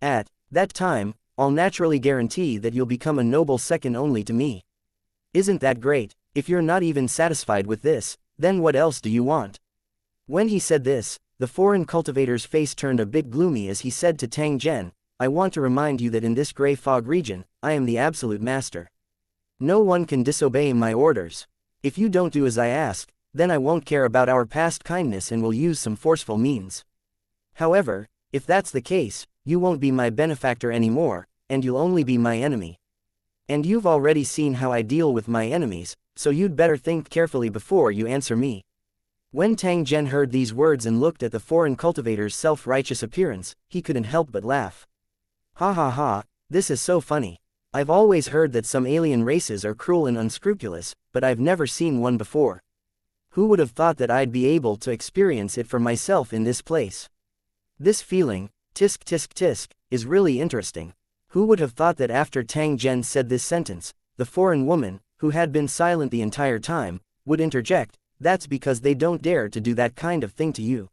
A: At that time, I'll naturally guarantee that you'll become a noble second only to me. Isn't that great? If you're not even satisfied with this, then what else do you want?" When he said this, the foreign cultivator's face turned a bit gloomy as he said to Tang Zhen, "I want to remind you that in this gray fog region, I am the absolute master. No one can disobey my orders. If you don't do as I ask, then I won't care about our past kindness and will use some forceful means. However, if that's the case, you won't be my benefactor anymore, and you'll only be my enemy. And you've already seen how I deal with my enemies, so you'd better think carefully before you answer me." When Tang Zhen heard these words and looked at the foreign cultivator's self-righteous appearance, he couldn't help but laugh. "Ha ha ha, this is so funny. I've always heard that some alien races are cruel and unscrupulous, but I've never seen one before. Who would have thought that I'd be able to experience it for myself in this place? This feeling, tisk tisk tisk, is really interesting." Who would have thought that after Tang Zhen said this sentence, the foreign woman, who had been silent the entire time, would interject, "That's because they don't dare to do that kind of thing to you.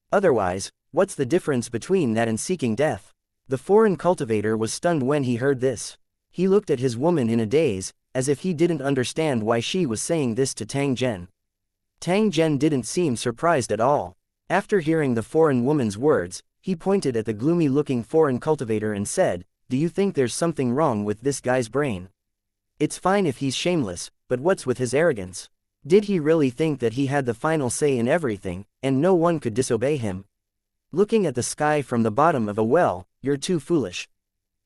A: Otherwise, what's the difference between that and seeking death?" The foreign cultivator was stunned when he heard this. He looked at his woman in a daze, as if he didn't understand why she was saying this to Tang Zhen. Tang Zhen didn't seem surprised at all. After hearing the foreign woman's words, he pointed at the gloomy-looking foreign cultivator and said, "Do you think there's something wrong with this guy's brain? It's fine if he's shameless, but what's with his arrogance? Did he really think that he had the final say in everything, and no one could disobey him? Looking at the sky from the bottom of a well, you're too foolish."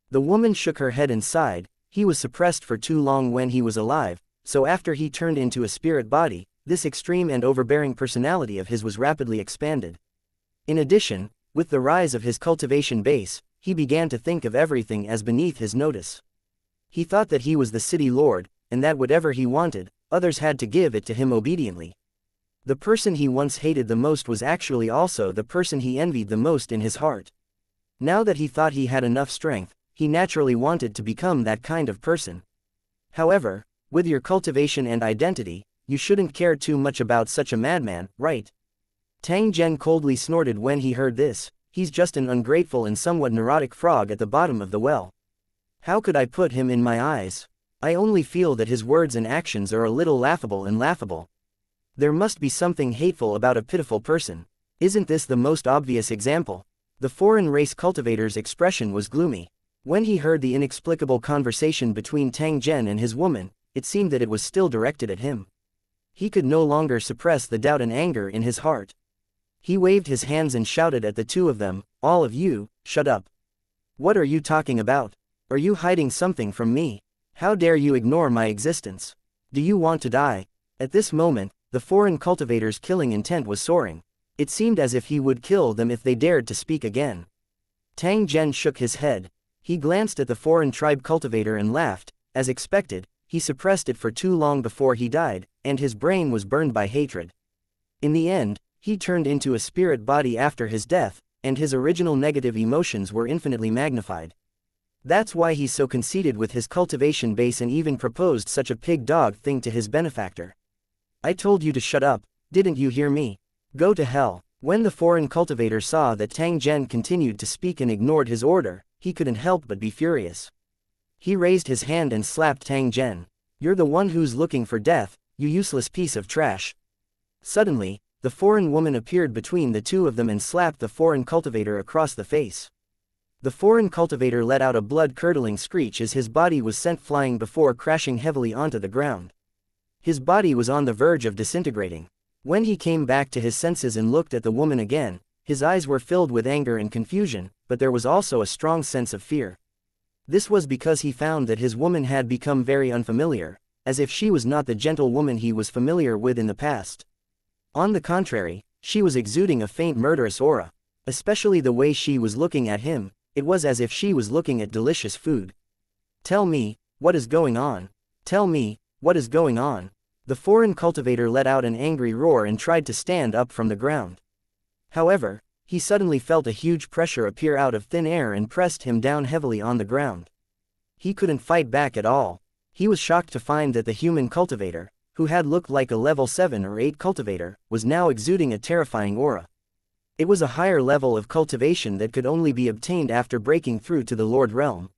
A: The woman shook her head and sighed. He was suppressed for too long when he was alive, so after he turned into a spirit body, this extreme and overbearing personality of his was rapidly expanded. In addition, with the rise of his cultivation base, he began to think of everything as beneath his notice. He thought that he was the city lord, and that whatever he wanted, others had to give it to him obediently. The person he once hated the most was actually also the person he envied the most in his heart. Now that he thought he had enough strength, he naturally wanted to become that kind of person. However, with your cultivation and identity, you shouldn't care too much about such a madman, right? Tang Zhen coldly snorted when he heard this. He's just an ungrateful and somewhat neurotic frog at the bottom of the well. How could I put him in my eyes? I only feel that his words and actions are a little laughable and laughable. There must be something hateful about a pitiful person. Isn't this the most obvious example? The foreign race cultivator's expression was gloomy. When he heard the inexplicable conversation between Tang Zhen and his woman, it seemed that it was still directed at him. He could no longer suppress the doubt and anger in his heart. He waved his hands and shouted at the two of them, "All of you, shut up. What are you talking about? Are you hiding something from me? How dare you ignore my existence? Do you want to die?" At this moment, the foreign cultivator's killing intent was soaring. It seemed as if he would kill them if they dared to speak again. Tang Zhen shook his head. He glanced at the foreign tribe cultivator and laughed. As expected, he suppressed it for too long before he died, and his brain was burned by hatred. In the end, he turned into a spirit body after his death, and his original negative emotions were infinitely magnified. That's why he's so conceited with his cultivation base and even proposed such a pig-dog thing to his benefactor. "I told you to shut up, didn't you hear me? Go to hell." When the foreign cultivator saw that Tang Zhen continued to speak and ignored his order, he couldn't help but be furious. He raised his hand and slapped Tang Zhen. "You're the one who's looking for death, you useless piece of trash." Suddenly, the foreign woman appeared between the two of them and slapped the foreign cultivator across the face. The foreign cultivator let out a blood-curdling screech as his body was sent flying before crashing heavily onto the ground. His body was on the verge of disintegrating. When he came back to his senses and looked at the woman again, his eyes were filled with anger and confusion, but there was also a strong sense of fear. This was because he found that his woman had become very unfamiliar, as if she was not the gentle woman he was familiar with in the past. On the contrary, she was exuding a faint murderous aura. Especially the way she was looking at him, it was as if she was looking at delicious food. "Tell me, what is going on? Tell me, what is going on?" The foreign cultivator let out an angry roar and tried to stand up from the ground. However, he suddenly felt a huge pressure appear out of thin air and pressed him down heavily on the ground. He couldn't fight back at all. He was shocked to find that the human cultivator, who had looked like a level 7 or 8 cultivator, was now exuding a terrifying aura. It was a higher level of cultivation that could only be obtained after breaking through to the Lord realm.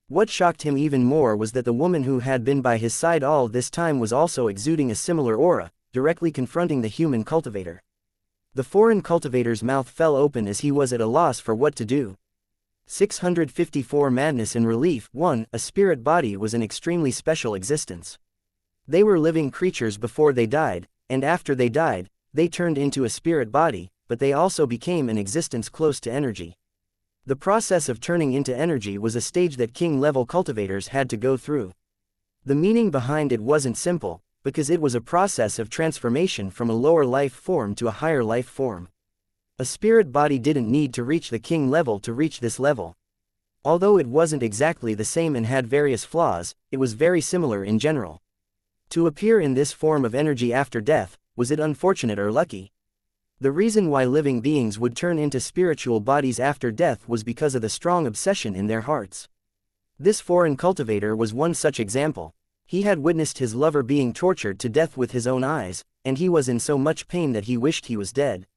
A: What shocked him even more was that the woman who had been by his side all this time was also exuding a similar aura, directly confronting the human cultivator. The foreign cultivator's mouth fell open as he was at a loss for what to do. 654 Madness in Relief 1. A spirit body was an extremely special existence. They were living creatures before they died, and after they died, they turned into a spirit body, but they also became an existence close to energy. The process of turning into energy was a stage that king-level cultivators had to go through. The meaning behind it wasn't simple, because it was a process of transformation from a lower life form to a higher life form. A spirit body didn't need to reach the king level to reach this level. Although it wasn't exactly the same and had various flaws, it was very similar in general. To appear in this form of energy after death, was it unfortunate or lucky? The reason why living beings would turn into spiritual bodies after death was because of the strong obsession in their hearts. This foreign cultivator was one such example. He had witnessed his lover being tortured to death with his own eyes, and he was in so much pain that he wished he was dead.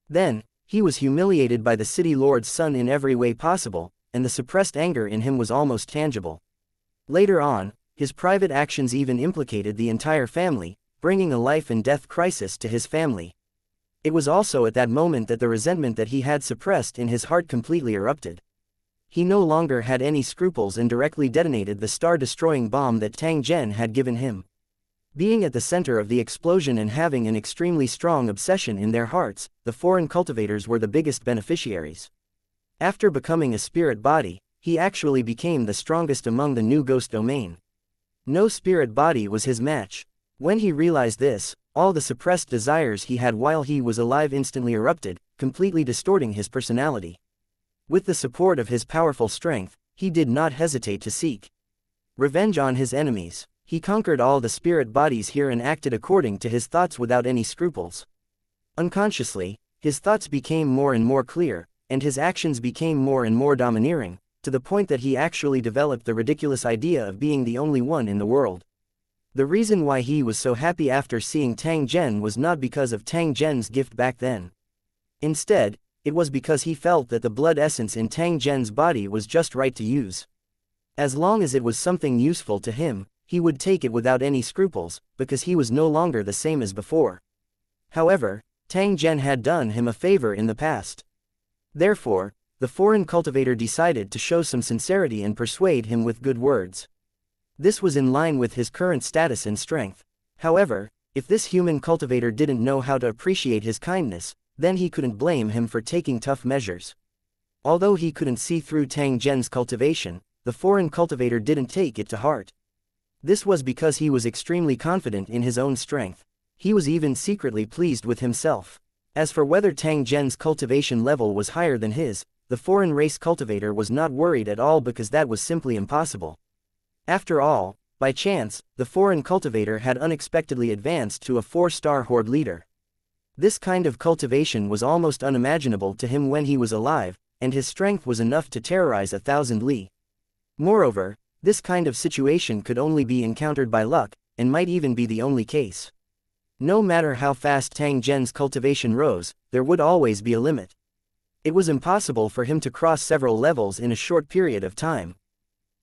A: Then, he was humiliated by the city lord's son in every way possible, and the suppressed anger in him was almost tangible. Later on, his private actions even implicated the entire family, bringing a life and death crisis to his family. It was also at that moment that the resentment that he had suppressed in his heart completely erupted. He no longer had any scruples and directly detonated the star-destroying bomb that Tang Zhen had given him. Being at the center of the explosion and having an extremely strong obsession in their hearts, the foreign cultivators were the biggest beneficiaries. After becoming a spirit body, he actually became the strongest among the new ghost domain. No spirit body was his match. When he realized this, all the suppressed desires he had while he was alive instantly erupted, completely distorting his personality. With the support of his powerful strength, he did not hesitate to seek revenge on his enemies. He conquered all the spirit bodies here and acted according to his thoughts without any scruples. Unconsciously, his thoughts became more and more clear, and his actions became more and more domineering, to the point that he actually developed the ridiculous idea of being the only one in the world. The reason why he was so happy after seeing Tang Zhen was not because of Tang Zhen's gift back then. Instead, it was because he felt that the blood essence in Tang Zhen's body was just right to use. As long as it was something useful to him, he would take it without any scruples, because he was no longer the same as before. However, Tang Zhen had done him a favor in the past. Therefore, the foreign cultivator decided to show some sincerity and persuade him with good words. This was in line with his current status and strength. However, if this human cultivator didn't know how to appreciate his kindness, then he couldn't blame him for taking tough measures. Although he couldn't see through Tang Zhen's cultivation, the foreign cultivator didn't take it to heart. This was because he was extremely confident in his own strength. He was even secretly pleased with himself. As for whether Tang Zhen's cultivation level was higher than his, the foreign race cultivator was not worried at all because that was simply impossible. After all, by chance, the foreign cultivator had unexpectedly advanced to a 4-star horde leader. This kind of cultivation was almost unimaginable to him when he was alive, and his strength was enough to terrorize 1,000 li. Moreover, this kind of situation could only be encountered by luck, and might even be the only case. No matter how fast Tang Zhen's cultivation rose, there would always be a limit. It was impossible for him to cross several levels in a short period of time.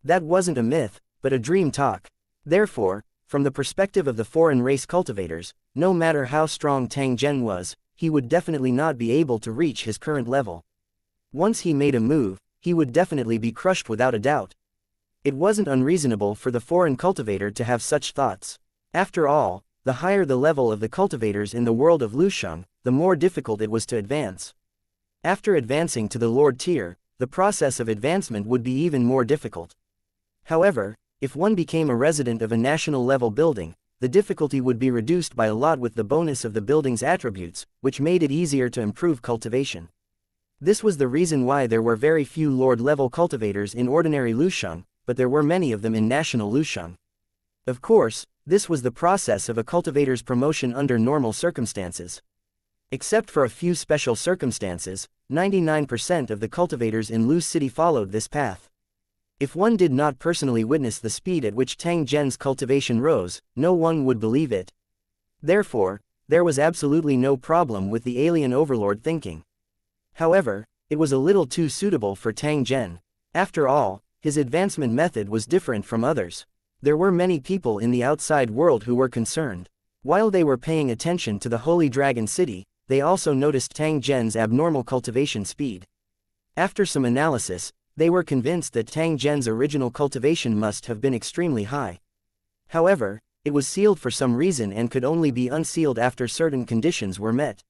A: That wasn't a myth, but a dream talk. Therefore, from the perspective of the foreign race cultivators, no matter how strong Tang Zhen was, he would definitely not be able to reach his current level. Once he made a move, he would definitely be crushed without a doubt. It wasn't unreasonable for the foreign cultivator to have such thoughts. After all, the higher the level of the cultivators in the world of Lusheng, the more difficult it was to advance. After advancing to the Lord tier, the process of advancement would be even more difficult. However, if one became a resident of a national-level building, the difficulty would be reduced by a lot with the bonus of the building's attributes, which made it easier to improve cultivation. This was the reason why there were very few Lord-level cultivators in ordinary Lusheng, but there were many of them in national Lusheng. Of course, this was the process of a cultivator's promotion under normal circumstances. Except for a few special circumstances, 99% of the cultivators in Lu City followed this path. If one did not personally witness the speed at which Tang Zhen's cultivation rose, no one would believe it. Therefore, there was absolutely no problem with the alien overlord thinking. However, it was a little too suitable for Tang Zhen. After all, his advancement method was different from others. There were many people in the outside world who were concerned. While they were paying attention to the Holy Dragon City, they also noticed Tang Zhen's abnormal cultivation speed. After some analysis, they were convinced that Tang Zhen's original cultivation must have been extremely high. However, it was sealed for some reason and could only be unsealed after certain conditions were met.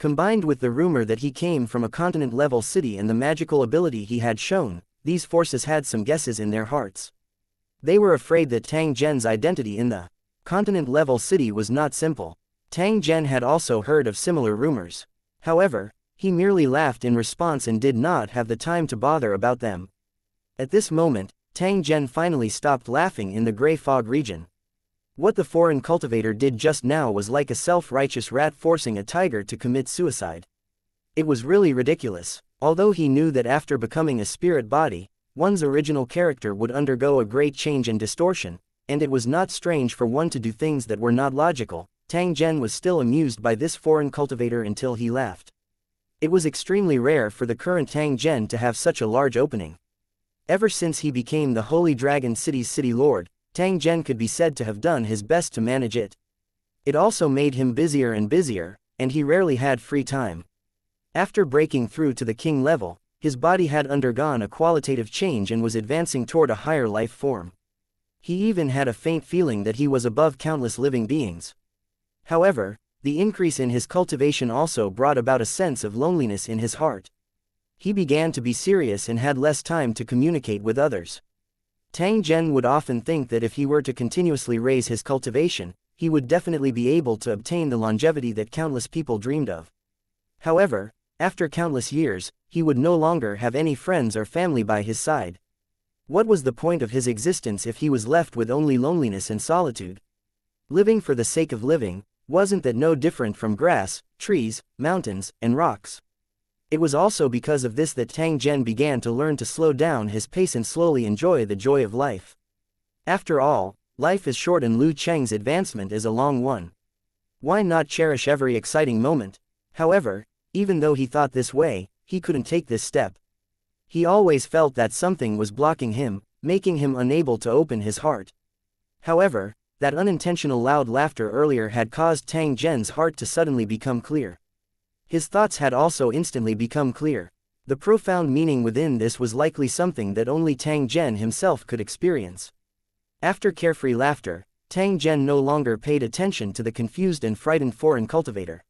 A: Combined with the rumor that he came from a continent-level city and the magical ability he had shown, these forces had some guesses in their hearts. They were afraid that Tang Zhen's identity in the continent-level city was not simple. Tang Zhen had also heard of similar rumors. However, he merely laughed in response and did not have the time to bother about them. At this moment, Tang Zhen finally stopped laughing in the gray fog region. What the foreign cultivator did just now was like a self-righteous rat forcing a tiger to commit suicide. It was really ridiculous. Although he knew that after becoming a spirit body, one's original character would undergo a great change and distortion, and it was not strange for one to do things that were not logical, Tang Zhen was still amused by this foreign cultivator until he laughed. It was extremely rare for the current Tang Zhen to have such a large opening. Ever since he became the Holy Dragon City's city lord, Tang Zhen could be said to have done his best to manage it. It also made him busier and busier, and he rarely had free time. After breaking through to the king level, his body had undergone a qualitative change and was advancing toward a higher life form. He even had a faint feeling that he was above countless living beings. However, the increase in his cultivation also brought about a sense of loneliness in his heart. He began to be serious and had less time to communicate with others. Tang Zhen would often think that if he were to continuously raise his cultivation, he would definitely be able to obtain the longevity that countless people dreamed of. However, after countless years, he would no longer have any friends or family by his side. What was the point of his existence if he was left with only loneliness and solitude? Living for the sake of living, wasn't that no different from grass, trees, mountains, and rocks? It was also because of this that Tang Zhen began to learn to slow down his pace and slowly enjoy the joy of life. After all, life is short and Lu Cheng's advancement is a long one. Why not cherish every exciting moment? However, even though he thought this way, he couldn't take this step. He always felt that something was blocking him, making him unable to open his heart. However, that unintentional loud laughter earlier had caused Tang Zhen's heart to suddenly become clear. His thoughts had also instantly become clear. The profound meaning within this was likely something that only Tang Zhen himself could experience. After carefree laughter, Tang Zhen no longer paid attention to the confused and frightened foreign cultivator.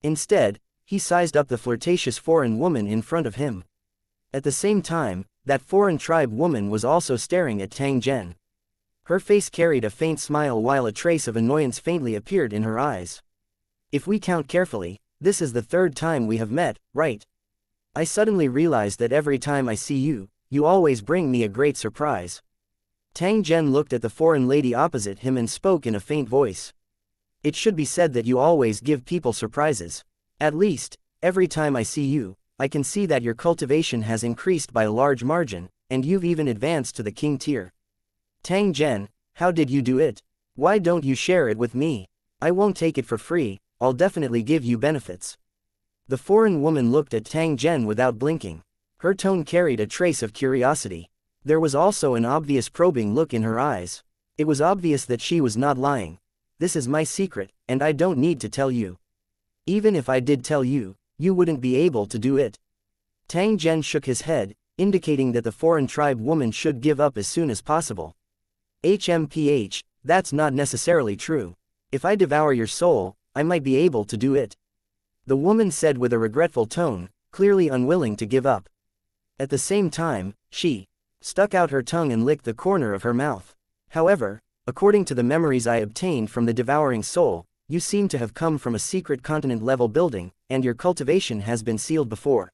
A: Instead, he sized up the flirtatious foreign woman in front of him. At the same time, that foreign tribe woman was also staring at Tang Zhen. Her face carried a faint smile while a trace of annoyance faintly appeared in her eyes. If we count carefully, this is the third time we have met, right? I suddenly realized that every time I see you, you always bring me a great surprise. Tang Zhen looked at the foreign lady opposite him and spoke in a faint voice. It should be said that you always give people surprises. At least, every time I see you, I can see that your cultivation has increased by a large margin, and you've even advanced to the king tier. Tang Zhen, how did you do it? Why don't you share it with me? I won't take it for free, I'll definitely give you benefits. The foreign woman looked at Tang Zhen without blinking. Her tone carried a trace of curiosity. There was also an obvious probing look in her eyes. It was obvious that she was not lying. This is my secret, and I don't need to tell you. Even if I did tell you, you wouldn't be able to do it. Tang Zhen shook his head, indicating that the foreign tribe woman should give up as soon as possible. HMPH, that's not necessarily true. If I devour your soul, I might be able to do it. The woman said with a regretful tone, clearly unwilling to give up. At the same time, she stuck out her tongue and licked the corner of her mouth. However, according to the memories I obtained from the devouring soul, you seem to have come from a secret continent-level building, and your cultivation has been sealed before.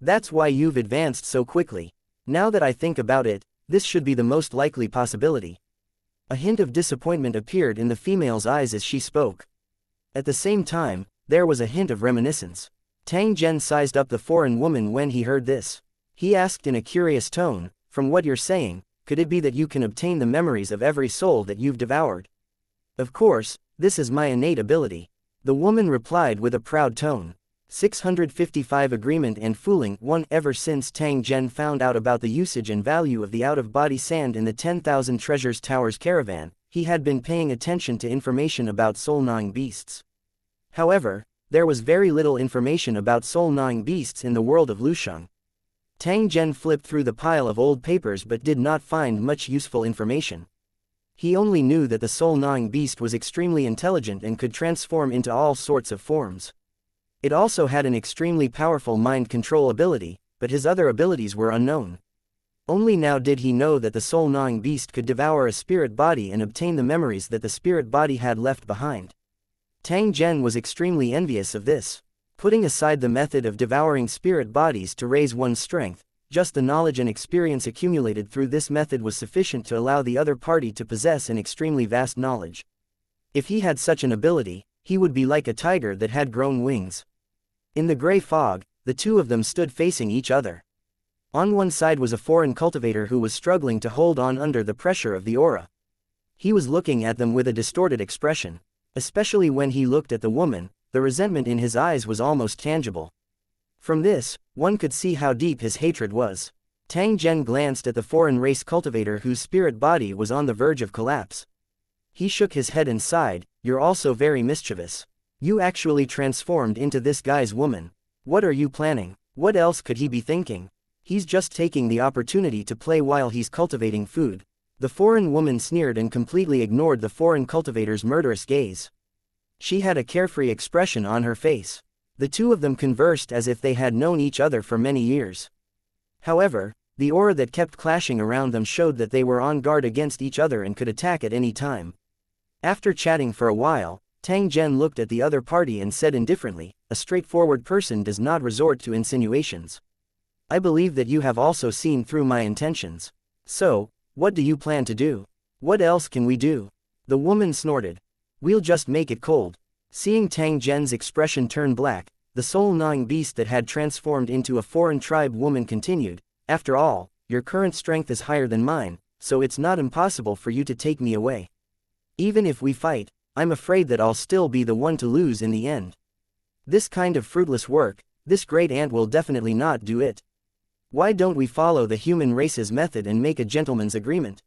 A: That's why you've advanced so quickly. Now that I think about it, this should be the most likely possibility. A hint of disappointment appeared in the female's eyes as she spoke. At the same time, there was a hint of reminiscence. Tang Zhen sized up the foreign woman when he heard this. He asked in a curious tone, from what you're saying, could it be that you can obtain the memories of every soul that you've devoured? Of course, this is my innate ability. The woman replied with a proud tone. 655 Agreement and Fooling 1. Ever since Tang Zhen found out about the usage and value of the out-of-body sand in the 10,000 Treasures Towers caravan, he had been paying attention to information about soul-gnawing beasts. However, there was very little information about soul-gnawing beasts in the world of Lusheng. Tang Zhen flipped through the pile of old papers but did not find much useful information. He only knew that the soul-gnawing beast was extremely intelligent and could transform into all sorts of forms. It also had an extremely powerful mind control ability, but his other abilities were unknown. Only now did he know that the soul-gnawing beast could devour a spirit body and obtain the memories that the spirit body had left behind. Tang Zhen was extremely envious of this. Putting aside the method of devouring spirit bodies to raise one's strength, just the knowledge and experience accumulated through this method was sufficient to allow the other party to possess an extremely vast knowledge. If he had such an ability, he would be like a tiger that had grown wings. In the gray fog, the two of them stood facing each other. On one side was a foreign cultivator who was struggling to hold on under the pressure of the aura. He was looking at them with a distorted expression. Especially when he looked at the woman, the resentment in his eyes was almost tangible. From this, one could see how deep his hatred was. Tang Zhen glanced at the foreign race cultivator whose spirit body was on the verge of collapse. He shook his head and sighed, "You're also very mischievous. You actually transformed into this guy's woman. What are you planning? What else could he be thinking? He's just taking the opportunity to play while he's cultivating food." The foreign woman sneered and completely ignored the foreign cultivator's murderous gaze. She had a carefree expression on her face. The two of them conversed as if they had known each other for many years. However, the aura that kept clashing around them showed that they were on guard against each other and could attack at any time. After chatting for a while, Tang Zhen looked at the other party and said indifferently, "A straightforward person does not resort to insinuations. I believe that you have also seen through my intentions. So, what do you plan to do? What else can we do?" The woman snorted. "We'll just make it cold." Seeing Tang Zhen's expression turn black, the soul-gnawing beast that had transformed into a foreign tribe woman continued, "After all, your current strength is higher than mine, so it's not impossible for you to take me away. Even if we fight, I'm afraid that I'll still be the one to lose in the end. This kind of fruitless work, this great ant will definitely not do it. Why don't we follow the human race's method and make a gentleman's agreement?"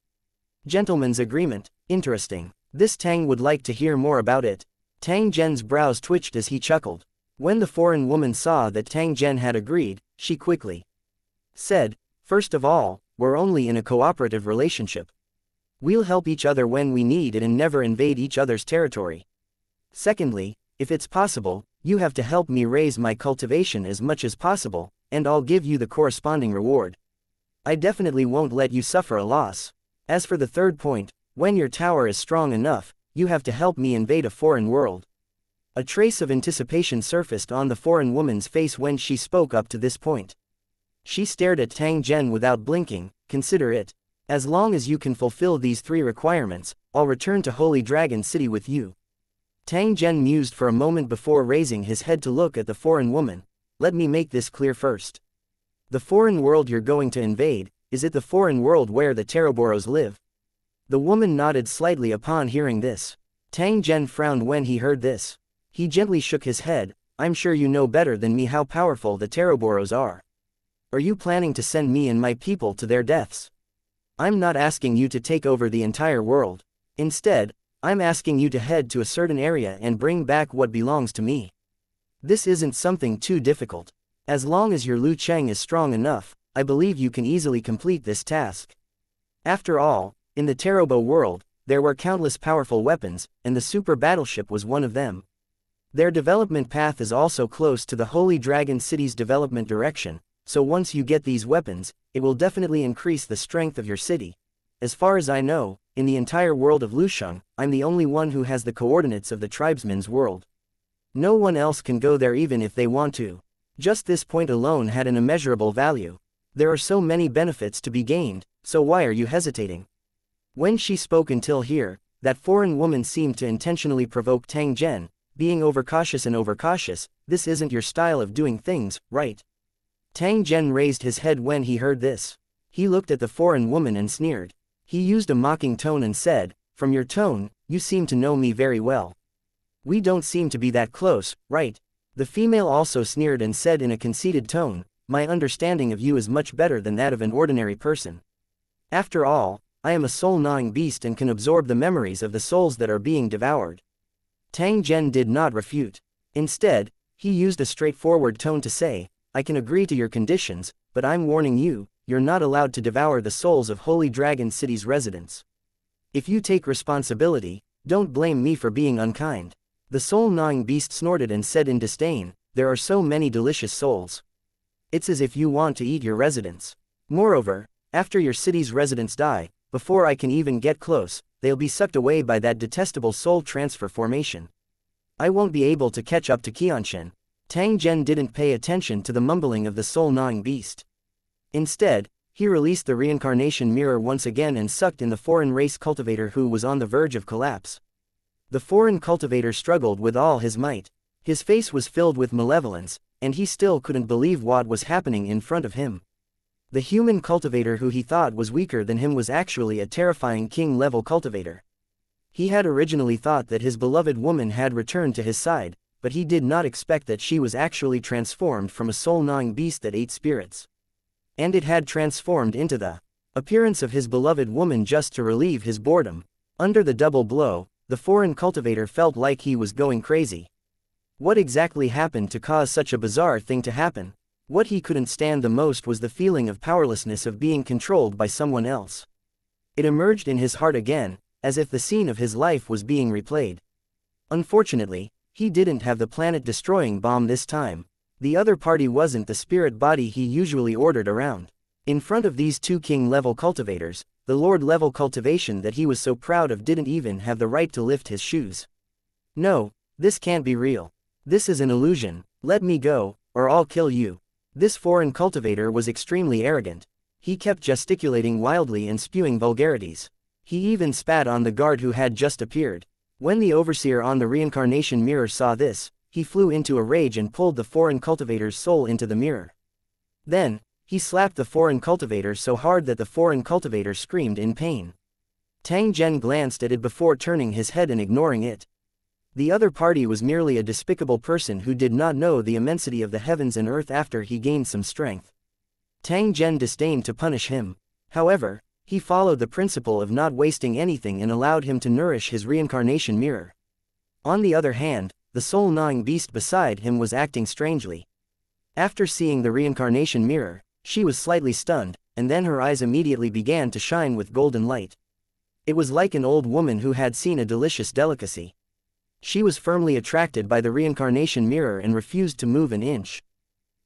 A: Gentleman's agreement? Interesting. This Tang would like to hear more about it. Tang Zhen's brows twitched as he chuckled. When the foreign woman saw that Tang Zhen had agreed, she quickly said, "First of all, we're only in a cooperative relationship. We'll help each other when we need it and never invade each other's territory. Secondly, if it's possible, you have to help me raise my cultivation as much as possible, and I'll give you the corresponding reward. I definitely won't let you suffer a loss. As for the third point, when your tower is strong enough, you have to help me invade a foreign world." A trace of anticipation surfaced on the foreign woman's face when she spoke up to this point. She stared at Tang Zhen without blinking. "Consider it. As long as you can fulfill these 3 requirements, I'll return to Holy Dragon City with you." Tang Zhen mused for a moment before raising his head to look at the foreign woman. "Let me make this clear first. The foreign world you're going to invade, is it the foreign world where the Teroboros live?" The woman nodded slightly upon hearing this. Tang Zhen frowned when he heard this. He gently shook his head. "I'm sure you know better than me how powerful the Teroboros are. Are you planning to send me and my people to their deaths? I'm not asking you to take over the entire world. Instead, I'm asking you to head to a certain area and bring back what belongs to me. This isn't something too difficult. As long as your Lu Cheng is strong enough, I believe you can easily complete this task. After all, in the Terobo world, there were countless powerful weapons, and the super battleship was one of them. Their development path is also close to the Holy Dragon City's development direction, so once you get these weapons, it will definitely increase the strength of your city. As far as I know, in the entire world of Lusheng, I'm the only one who has the coordinates of the tribesman's world. No one else can go there even if they want to. Just this point alone had an immeasurable value. There are so many benefits to be gained, so why are you hesitating?" When she spoke until here, that foreign woman seemed to intentionally provoke Tang Zhen, being overcautious and overcautious. "This isn't your style of doing things, right?" Tang Zhen raised his head when he heard this. He looked at the foreign woman and sneered. He used a mocking tone and said, "From your tone, you seem to know me very well. We don't seem to be that close, right?" The female also sneered and said in a conceited tone, "My understanding of you is much better than that of an ordinary person. After all, I am a soul-gnawing beast and can absorb the memories of the souls that are being devoured." Tang Zhen did not refute. Instead, he used a straightforward tone to say, "I can agree to your conditions, but I'm warning you, you're not allowed to devour the souls of Holy Dragon City's residents. If you take responsibility, don't blame me for being unkind." The soul-gnawing beast snorted and said in disdain, "There are so many delicious souls. It's as if you want to eat your residents. Moreover, after your city's residents die, before I can even get close, they'll be sucked away by that detestable soul transfer formation. I won't be able to catch up to xianxia." Tang Zhen didn't pay attention to the mumbling of the soul-gnawing beast. Instead, he released the reincarnation mirror once again and sucked in the foreign race cultivator who was on the verge of collapse. The foreign cultivator struggled with all his might. His face was filled with malevolence, and he still couldn't believe what was happening in front of him. The human cultivator who he thought was weaker than him was actually a terrifying king-level cultivator. He had originally thought that his beloved woman had returned to his side, but he did not expect that she was actually transformed from a soul-gnawing beast that ate spirits. And it had transformed into the appearance of his beloved woman just to relieve his boredom. Under the double blow, the foreign cultivator felt like he was going crazy. What exactly happened to cause such a bizarre thing to happen? What he couldn't stand the most was the feeling of powerlessness of being controlled by someone else. It emerged in his heart again, as if the scene of his life was being replayed. Unfortunately, he didn't have the planet-destroying bomb this time. The other party wasn't the spirit body he usually ordered around. In front of these two king-level cultivators, the lord-level cultivation that he was so proud of didn't even have the right to lift his shoes. "No, this can't be real. This is an illusion. Let me go, or I'll kill you." This foreign cultivator was extremely arrogant. He kept gesticulating wildly and spewing vulgarities. He even spat on the guard who had just appeared. When the overseer on the reincarnation mirror saw this, he flew into a rage and pulled the foreign cultivator's soul into the mirror. Then, he slapped the foreign cultivator so hard that the foreign cultivator screamed in pain. Tang Zhen glanced at it before turning his head and ignoring it. The other party was merely a despicable person who did not know the immensity of the heavens and earth after he gained some strength. Tang Zhen disdained to punish him. However, he followed the principle of not wasting anything and allowed him to nourish his reincarnation mirror. On the other hand, the soul-gnawing beast beside him was acting strangely. After seeing the reincarnation mirror, she was slightly stunned, and then her eyes immediately began to shine with golden light. It was like an old woman who had seen a delicious delicacy. She was firmly attracted by the reincarnation mirror and refused to move an inch.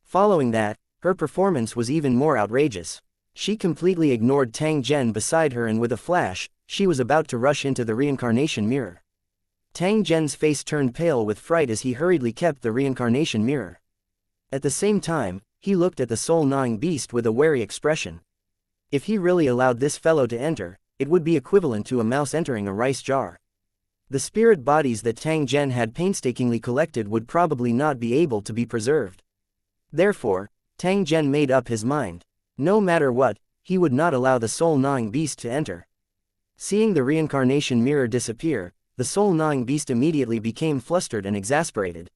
A: Following that, her performance was even more outrageous. She completely ignored Tang Zhen beside her, and with a flash, she was about to rush into the reincarnation mirror. Tang Zhen's face turned pale with fright as he hurriedly kept the reincarnation mirror. At the same time, he looked at the soul-gnawing beast with a wary expression. If he really allowed this fellow to enter, it would be equivalent to a mouse entering a rice jar. The spirit bodies that Tang Zhen had painstakingly collected would probably not be able to be preserved. Therefore, Tang Zhen made up his mind. No matter what, he would not allow the soul-gnawing beast to enter. Seeing the reincarnation mirror disappear, the soul-gnawing beast immediately became flustered and exasperated.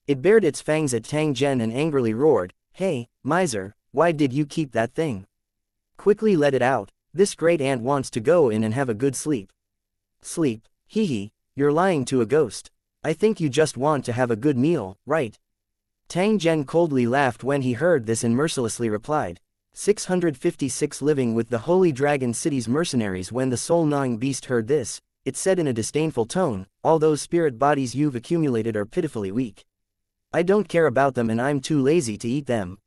A: It bared its fangs at Tang Zhen and angrily roared, "Hey, miser, why did you keep that thing? Quickly let it out. This great ant wants to go in and have a good sleep." "Sleep? Hee, you're lying to a ghost. I think you just want to have a good meal, right?" Tang Zhen coldly laughed when he heard this and mercilessly replied. 656 Living with the Holy Dragon City's mercenaries. When the soul-gnawing beast heard this, it said in a disdainful tone, "All those spirit bodies you've accumulated are pitifully weak. I don't care about them and I'm too lazy to eat them.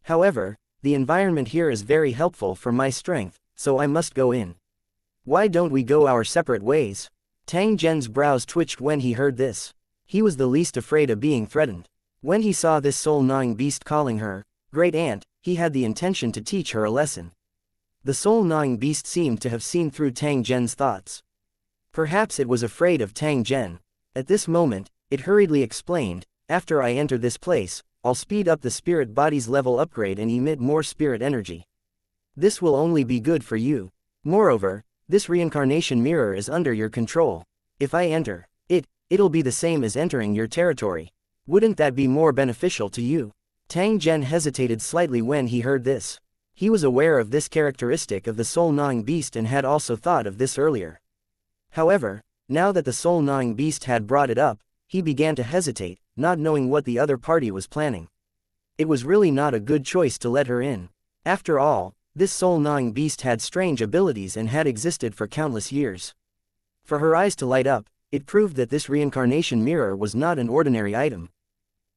A: However, the environment here is very helpful for my strength, so I must go in. Why don't we go our separate ways?" Tang Zhen's brows twitched when he heard this. He was the least afraid of being threatened. When he saw this soul-gnawing beast calling her Great Aunt, he had the intention to teach her a lesson. The soul-gnawing beast seemed to have seen through Tang Zhen's thoughts. Perhaps it was afraid of Tang Zhen. At this moment, it hurriedly explained, "After I enter this place, I'll speed up the spirit body's level upgrade and emit more spirit energy. This will only be good for you. Moreover, this reincarnation mirror is under your control. If I enter it'll be the same as entering your territory. Wouldn't that be more beneficial to you? Tang Zhen hesitated slightly when he heard this. He was aware of this characteristic of the soul-gnawing beast and had also thought of this earlier. However, now that the soul-gnawing beast had brought it up, he began to hesitate, not knowing what the other party was planning. It was really not a good choice to let her in. After all, this soul-gnawing beast had strange abilities and had existed for countless years. For her eyes to light up, it proved that this reincarnation mirror was not an ordinary item.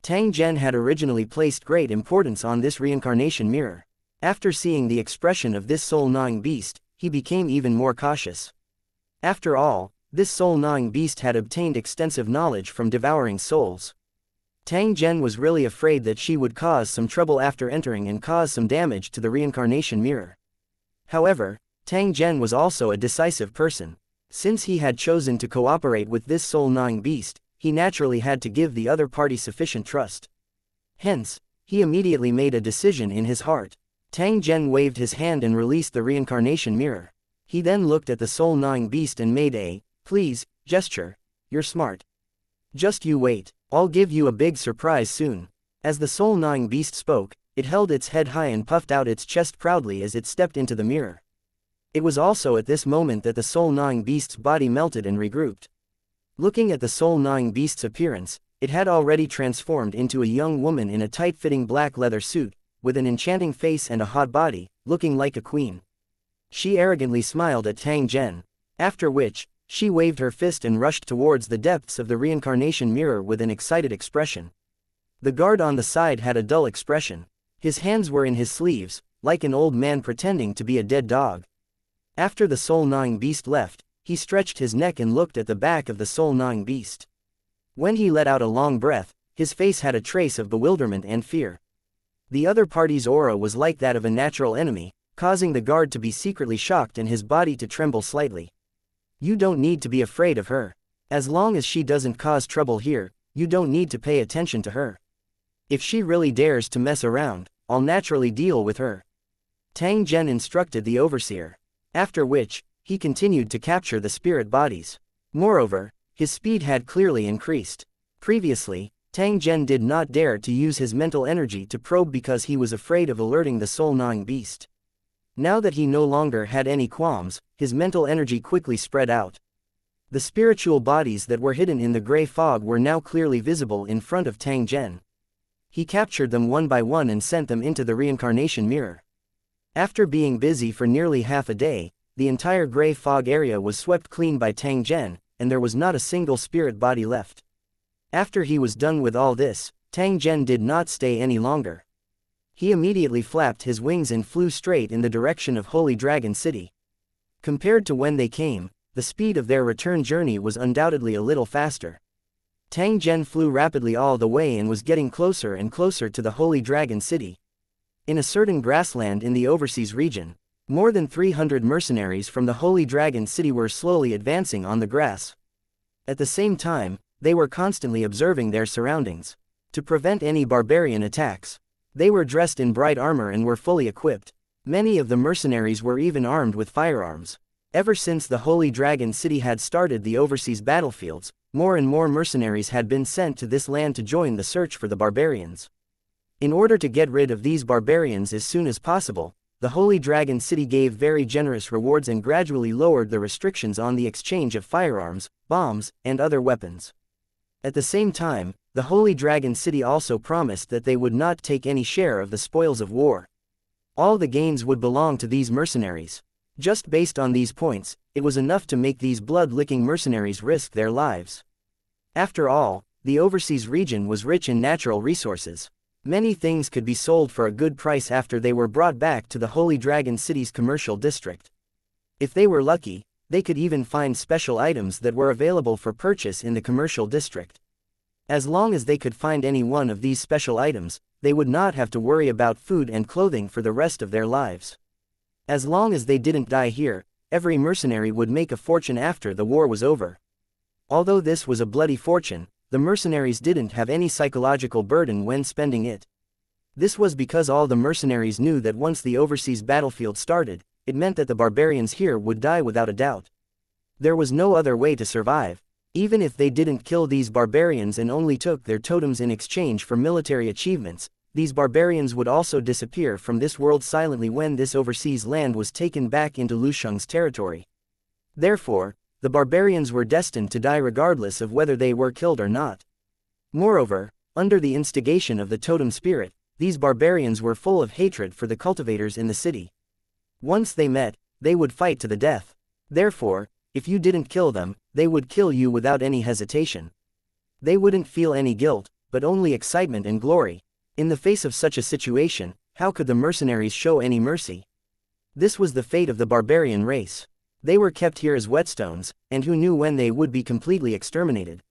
A: Tang Zhen had originally placed great importance on this reincarnation mirror. After seeing the expression of this soul-gnawing beast, he became even more cautious. After all, this soul-gnawing beast had obtained extensive knowledge from devouring souls. Tang Zhen was really afraid that she would cause some trouble after entering and cause some damage to the reincarnation mirror. However, Tang Zhen was also a decisive person. Since he had chosen to cooperate with this soul-gnawing beast, he naturally had to give the other party sufficient trust. Hence, he immediately made a decision in his heart. Tang Zhen waved his hand and released the reincarnation mirror. He then looked at the soul-gnawing beast and made a, "Please," gesture. "You're smart. Just you wait. I'll give you a big surprise soon." As the soul-gnawing beast spoke, it held its head high and puffed out its chest proudly as it stepped into the mirror. It was also at this moment that the soul-gnawing beast's body melted and regrouped. Looking at the soul-gnawing beast's appearance, it had already transformed into a young woman in a tight-fitting black leather suit, with an enchanting face and a hot body, looking like a queen. She arrogantly smiled at Tang Zhen. After which, she waved her fist and rushed towards the depths of the reincarnation mirror with an excited expression. The guard on the side had a dull expression. His hands were in his sleeves, like an old man pretending to be a dead dog. After the soul-gnawing beast left, he stretched his neck and looked at the back of the soul-gnawing beast. When he let out a long breath, his face had a trace of bewilderment and fear. The other party's aura was like that of a natural enemy, causing the guard to be secretly shocked and his body to tremble slightly. "You don't need to be afraid of her. As long as she doesn't cause trouble here, you don't need to pay attention to her. If she really dares to mess around, I'll naturally deal with her," Tang Zhen instructed the overseer. After which, he continued to capture the spirit bodies. Moreover, his speed had clearly increased. Previously, Tang Zhen did not dare to use his mental energy to probe because he was afraid of alerting the soul-gnawing beast. Now that he no longer had any qualms, his mental energy quickly spread out. The spiritual bodies that were hidden in the gray fog were now clearly visible in front of Tang Zhen. He captured them one by one and sent them into the reincarnation mirror. After being busy for nearly half a day, the entire gray fog area was swept clean by Tang Zhen, and there was not a single spirit body left. After he was done with all this, Tang Zhen did not stay any longer. He immediately flapped his wings and flew straight in the direction of Holy Dragon City. Compared to when they came, the speed of their return journey was undoubtedly a little faster. Tang Zhen flew rapidly all the way and was getting closer and closer to the Holy Dragon City. In a certain grassland in the overseas region, more than 300 mercenaries from the Holy Dragon City were slowly advancing on the grass. At the same time, they were constantly observing their surroundings. To prevent any barbarian attacks, they were dressed in bright armor and were fully equipped. Many of the mercenaries were even armed with firearms. Ever since the Holy Dragon City had started the overseas battlefields, more and more mercenaries had been sent to this land to join the search for the barbarians. In order to get rid of these barbarians as soon as possible, the Holy Dragon City gave very generous rewards and gradually lowered the restrictions on the exchange of firearms, bombs, and other weapons. At the same time, the Holy Dragon City also promised that they would not take any share of the spoils of war. All the gains would belong to these mercenaries. Just based on these points, it was enough to make these blood-licking mercenaries risk their lives. After all, the overseas region was rich in natural resources. Many things could be sold for a good price after they were brought back to the Holy Dragon City's commercial district. If they were lucky, they could even find special items that were available for purchase in the commercial district. As long as they could find any one of these special items, they would not have to worry about food and clothing for the rest of their lives. As long as they didn't die here, every mercenary would make a fortune after the war was over. Although this was a bloody fortune, the mercenaries didn't have any psychological burden when spending it. This was because all the mercenaries knew that once the overseas battlefield started, it meant that the barbarians here would die without a doubt. There was no other way to survive. Even if they didn't kill these barbarians and only took their totems in exchange for military achievements, these barbarians would also disappear from this world silently when this overseas land was taken back into Lu Sheng's territory. Therefore, the barbarians were destined to die regardless of whether they were killed or not. Moreover, under the instigation of the totem spirit, these barbarians were full of hatred for the cultivators in the city. Once they met, they would fight to the death. Therefore, if you didn't kill them, they would kill you without any hesitation. They wouldn't feel any guilt, but only excitement and glory. In the face of such a situation, how could the mercenaries show any mercy? This was the fate of the barbarian race. They were kept here as whetstones, and who knew when they would be completely exterminated?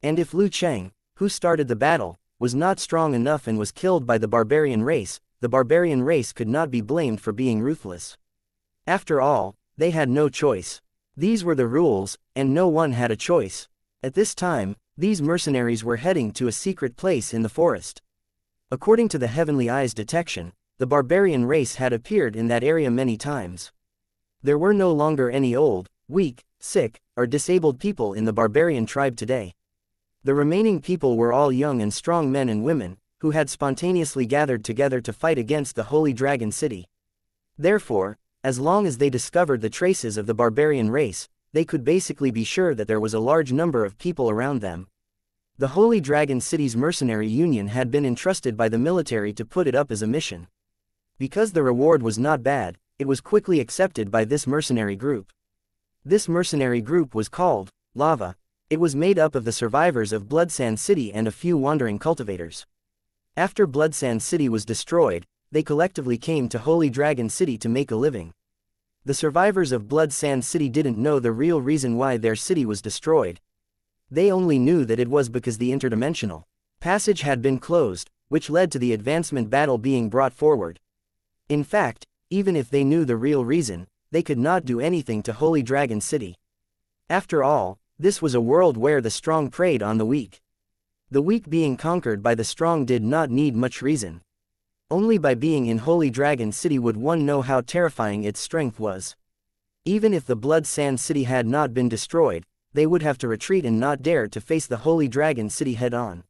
A: And if Lu Cheng, who started the battle, was not strong enough and was killed by the barbarian race could not be blamed for being ruthless. After all, they had no choice. These were the rules, and no one had a choice. At this time, these mercenaries were heading to a secret place in the forest. According to the Heavenly Eye's detection, the barbarian race had appeared in that area many times. There were no longer any old, weak, sick, or disabled people in the barbarian tribe today. The remaining people were all young and strong men and women, who had spontaneously gathered together to fight against the Holy Dragon City. Therefore, as long as they discovered the traces of the barbarian race, they could basically be sure that there was a large number of people around them. The Holy Dragon City's mercenary union had been entrusted by the military to put it up as a mission. Because the reward was not bad, it was quickly accepted by this mercenary group. This mercenary group was called Lava. It was made up of the survivors of Bloodsand City and a few wandering cultivators. After Bloodsand City was destroyed, they collectively came to Holy Dragon City to make a living. The survivors of Bloodsand City didn't know the real reason why their city was destroyed. They only knew that it was because the interdimensional passage had been closed, which led to the advancement battle being brought forward. In fact, even if they knew the real reason, they could not do anything to Holy Dragon City. After all, this was a world where the strong preyed on the weak. The weak being conquered by the strong did not need much reason. Only by being in Holy Dragon City would one know how terrifying its strength was. Even if the Blood Sand City had not been destroyed, they would have to retreat and not dare to face the Holy Dragon City head-on.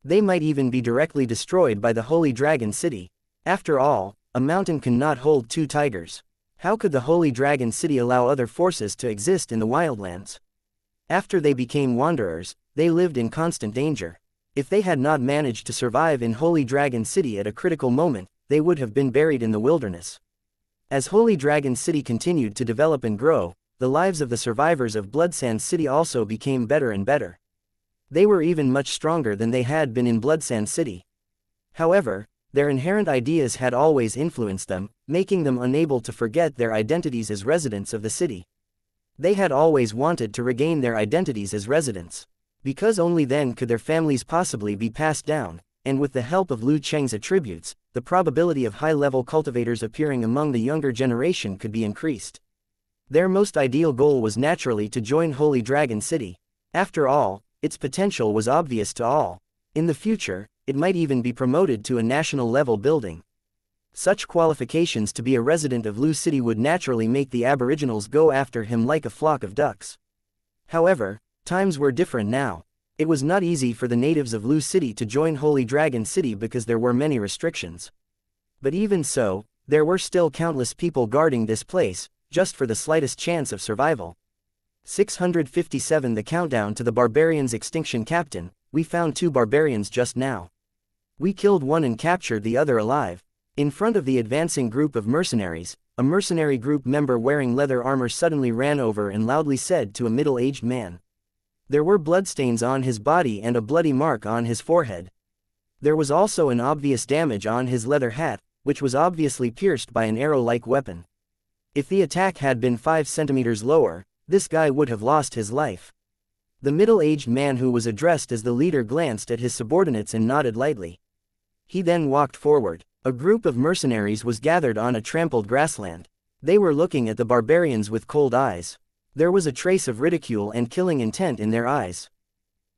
A: They might even be directly destroyed by the Holy Dragon City. After all, a mountain cannot hold two tigers. How could the Holy Dragon City allow other forces to exist in the wildlands? After they became wanderers, they lived in constant danger. If they had not managed to survive in Holy Dragon City at a critical moment, they would have been buried in the wilderness. As Holy Dragon City continued to develop and grow, the lives of the survivors of Bloodsand City also became better and better. They were even much stronger than they had been in Bloodsand City. However, their inherent ideas had always influenced them, making them unable to forget their identities as residents of the city. They had always wanted to regain their identities as residents. Because only then could their families possibly be passed down, and with the help of Lu Cheng's attributes, the probability of high-level cultivators appearing among the younger generation could be increased. Their most ideal goal was naturally to join Holy Dragon City. After all, its potential was obvious to all. In the future, it might even be promoted to a national-level building. Such qualifications to be a resident of Lu City would naturally make the aboriginals go after him like a flock of ducks. However, times were different now. It was not easy for the natives of Lu City to join Holy Dragon City because there were many restrictions. But even so, there were still countless people guarding this place, just for the slightest chance of survival. 657 The countdown to the barbarians' extinction. Captain, we found 2 barbarians just now. We killed one and captured the other alive. In front of the advancing group of mercenaries, a mercenary group member wearing leather armor suddenly ran over and loudly said to a middle-aged man. There were bloodstains on his body and a bloody mark on his forehead. There was also an obvious damage on his leather hat, which was obviously pierced by an arrow-like weapon. If the attack had been 5 centimeters lower, this guy would have lost his life. The middle-aged man who was addressed as the leader glanced at his subordinates and nodded lightly. He then walked forward. A group of mercenaries was gathered on a trampled grassland. They were looking at the barbarians with cold eyes. There was a trace of ridicule and killing intent in their eyes.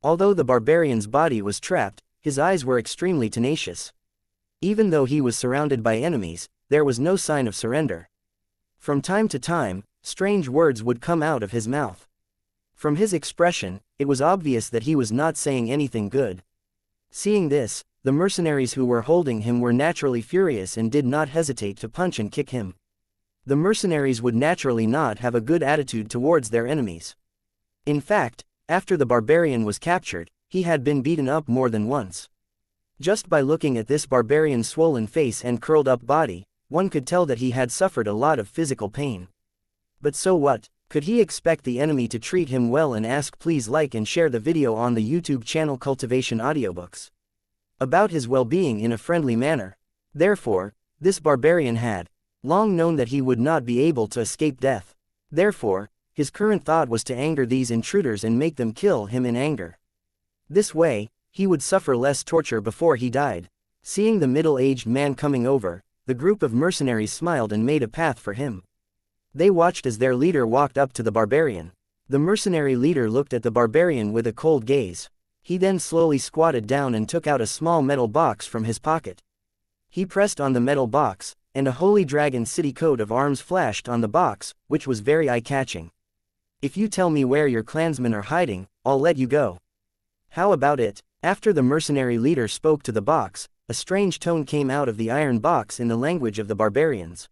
A: Although the barbarian's body was trapped, his eyes were extremely tenacious. Even though he was surrounded by enemies, there was no sign of surrender. From time to time, strange words would come out of his mouth. From his expression, it was obvious that he was not saying anything good. Seeing this, the mercenaries who were holding him were naturally furious and did not hesitate to punch and kick him. The mercenaries would naturally not have a good attitude towards their enemies. In fact, after the barbarian was captured, he had been beaten up more than once. Just by looking at this barbarian's swollen face and curled-up body, one could tell that he had suffered a lot of physical pain. But so what? Could he expect the enemy to treat him well and ask? Please like and share the video on the YouTube channel Cultivation Audiobooks about his well-being in a friendly manner. Therefore, this barbarian had long known that he would not be able to escape death. Therefore, his current thought was to anger these intruders and make them kill him in anger. This way, he would suffer less torture before he died. Seeing the middle-aged man coming over, the group of mercenaries smiled and made a path for him. They watched as their leader walked up to the barbarian. The mercenary leader looked at the barbarian with a cold gaze. He then slowly squatted down and took out a small metal box from his pocket. He pressed on the metal box, and a Holy Dragon City coat of arms flashed on the box, which was very eye-catching. If you tell me where your clansmen are hiding, I'll let you go. How about it? After the mercenary leader spoke to the box, a strange tone came out of the iron box in the language of the barbarians.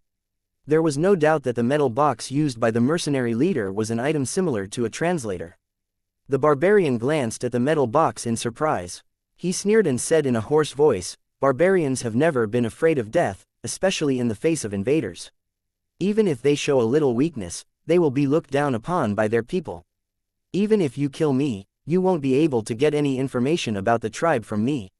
A: There was no doubt that the metal box used by the mercenary leader was an item similar to a translator. The barbarian glanced at the metal box in surprise. He sneered and said in a hoarse voice, "Barbarians have never been afraid of death, especially in the face of invaders. Even if they show a little weakness, they will be looked down upon by their people. Even if you kill me, you won't be able to get any information about the tribe from me.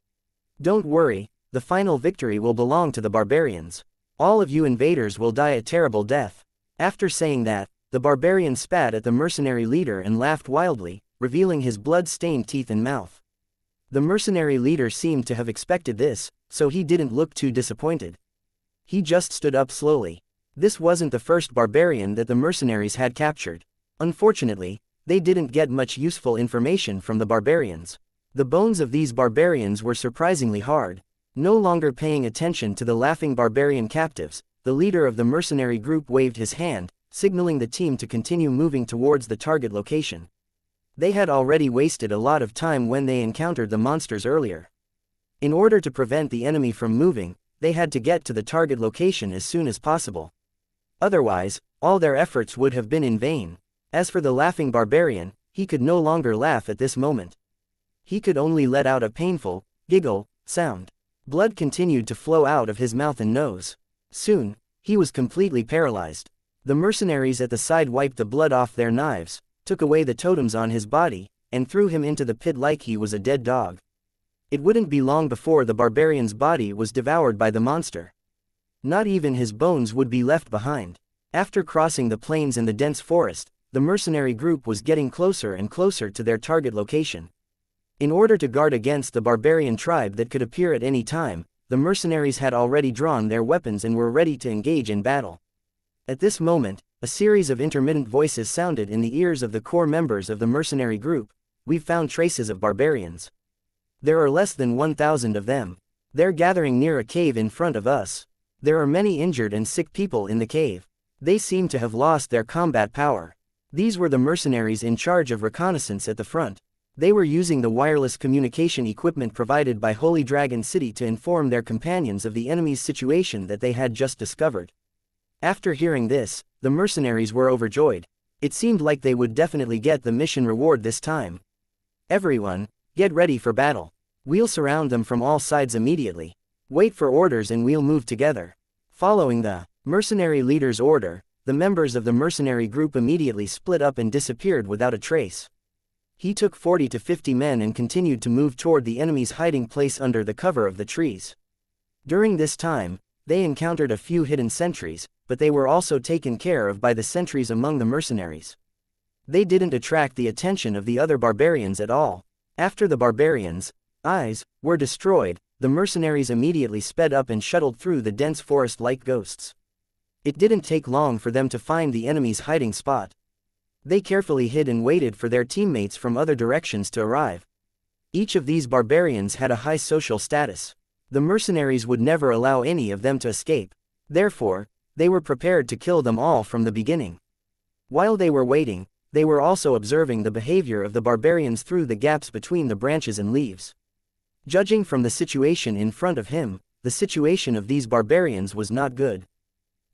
A: Don't worry, the final victory will belong to the barbarians. All of you invaders will die a terrible death." After saying that, the barbarian spat at the mercenary leader and laughed wildly, revealing his blood-stained teeth and mouth. The mercenary leader seemed to have expected this, so he didn't look too disappointed. He just stood up slowly. This wasn't the first barbarian that the mercenaries had captured. Unfortunately, they didn't get much useful information from the barbarians. The bones of these barbarians were surprisingly hard. No longer paying attention to the laughing barbarian captives, the leader of the mercenary group waved his hand, signaling the team to continue moving towards the target location. They had already wasted a lot of time when they encountered the monsters earlier. In order to prevent the enemy from moving, they had to get to the target location as soon as possible. Otherwise, all their efforts would have been in vain. As for the laughing barbarian, he could no longer laugh at this moment. He could only let out a painful, giggle, sound. Blood continued to flow out of his mouth and nose. Soon, he was completely paralyzed. The mercenaries at the side wiped the blood off their knives, took away the totems on his body, and threw him into the pit like he was a dead dog. It wouldn't be long before the barbarian's body was devoured by the monster. Not even his bones would be left behind. After crossing the plains and the dense forest, the mercenary group was getting closer and closer to their target location. In order to guard against the barbarian tribe that could appear at any time, the mercenaries had already drawn their weapons and were ready to engage in battle. At this moment, a series of intermittent voices sounded in the ears of the core members of the mercenary group. "We've found traces of barbarians. There are less than 1,000 of them. They're gathering near a cave in front of us. There are many injured and sick people in the cave. They seem to have lost their combat power." These were the mercenaries in charge of reconnaissance at the front. They were using the wireless communication equipment provided by Holy Dragon City to inform their companions of the enemy's situation that they had just discovered. After hearing this, the mercenaries were overjoyed. It seemed like they would definitely get the mission reward this time. "Everyone, get ready for battle. We'll surround them from all sides immediately. Wait for orders and we'll move together." Following the mercenary leader's order, the members of the mercenary group immediately split up and disappeared without a trace. He took 40 to 50 men and continued to move toward the enemy's hiding place under the cover of the trees. During this time, they encountered a few hidden sentries, but they were also taken care of by the sentries among the mercenaries. They didn't attract the attention of the other barbarians at all. After the barbarians' eyes were destroyed, the mercenaries immediately sped up and shuttled through the dense forest like ghosts. It didn't take long for them to find the enemy's hiding spot. They carefully hid and waited for their teammates from other directions to arrive. Each of these barbarians had a high social status. The mercenaries would never allow any of them to escape. Therefore, they were prepared to kill them all from the beginning. While they were waiting, they were also observing the behavior of the barbarians through the gaps between the branches and leaves. Judging from the situation in front of him, the situation of these barbarians was not good.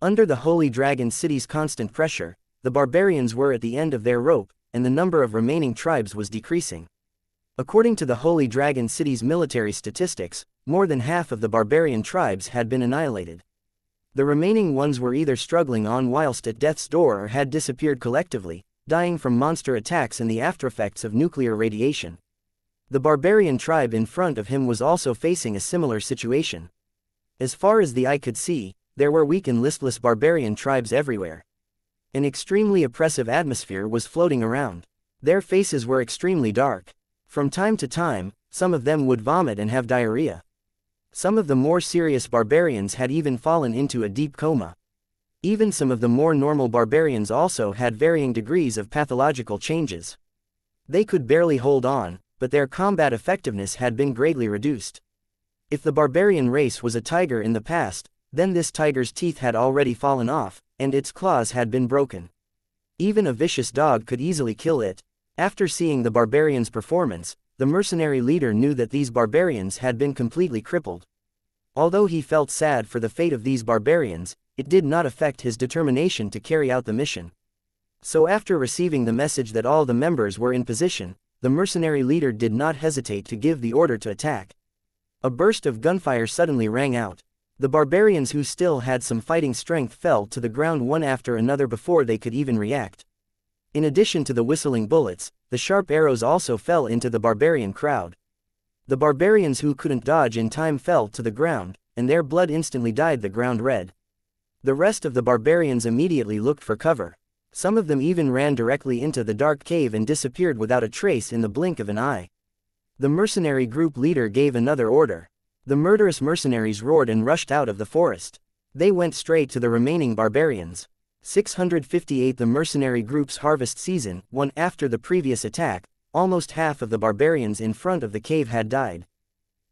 A: Under the Holy Dragon City's constant pressure, the barbarians were at the end of their rope, and the number of remaining tribes was decreasing. According to the Holy Dragon City's military statistics, more than half of the barbarian tribes had been annihilated. The remaining ones were either struggling on whilst at death's door or had disappeared collectively, dying from monster attacks and the aftereffects of nuclear radiation. The barbarian tribe in front of him was also facing a similar situation. As far as the eye could see, there were weak and listless barbarian tribes everywhere. An extremely oppressive atmosphere was floating around. Their faces were extremely dark. From time to time, some of them would vomit and have diarrhea. Some of the more serious barbarians had even fallen into a deep coma. Even some of the more normal barbarians also had varying degrees of pathological changes. They could barely hold on, but their combat effectiveness had been greatly reduced. If the barbarian race was a tiger in the past, then this tiger's teeth had already fallen off, and its claws had been broken. Even a vicious dog could easily kill it. After seeing the barbarians' performance, the mercenary leader knew that these barbarians had been completely crippled. Although he felt sad for the fate of these barbarians, it did not affect his determination to carry out the mission. So after receiving the message that all the members were in position, the mercenary leader did not hesitate to give the order to attack. A burst of gunfire suddenly rang out. The barbarians who still had some fighting strength fell to the ground one after another before they could even react. In addition to the whistling bullets, the sharp arrows also fell into the barbarian crowd. The barbarians who couldn't dodge in time fell to the ground, and their blood instantly dyed the ground red. The rest of the barbarians immediately looked for cover. Some of them even ran directly into the dark cave and disappeared without a trace in the blink of an eye. The mercenary group leader gave another order. The murderous mercenaries roared and rushed out of the forest. They went straight to the remaining barbarians. 658 The mercenary group's harvest season, one after the previous attack, almost half of the barbarians in front of the cave had died.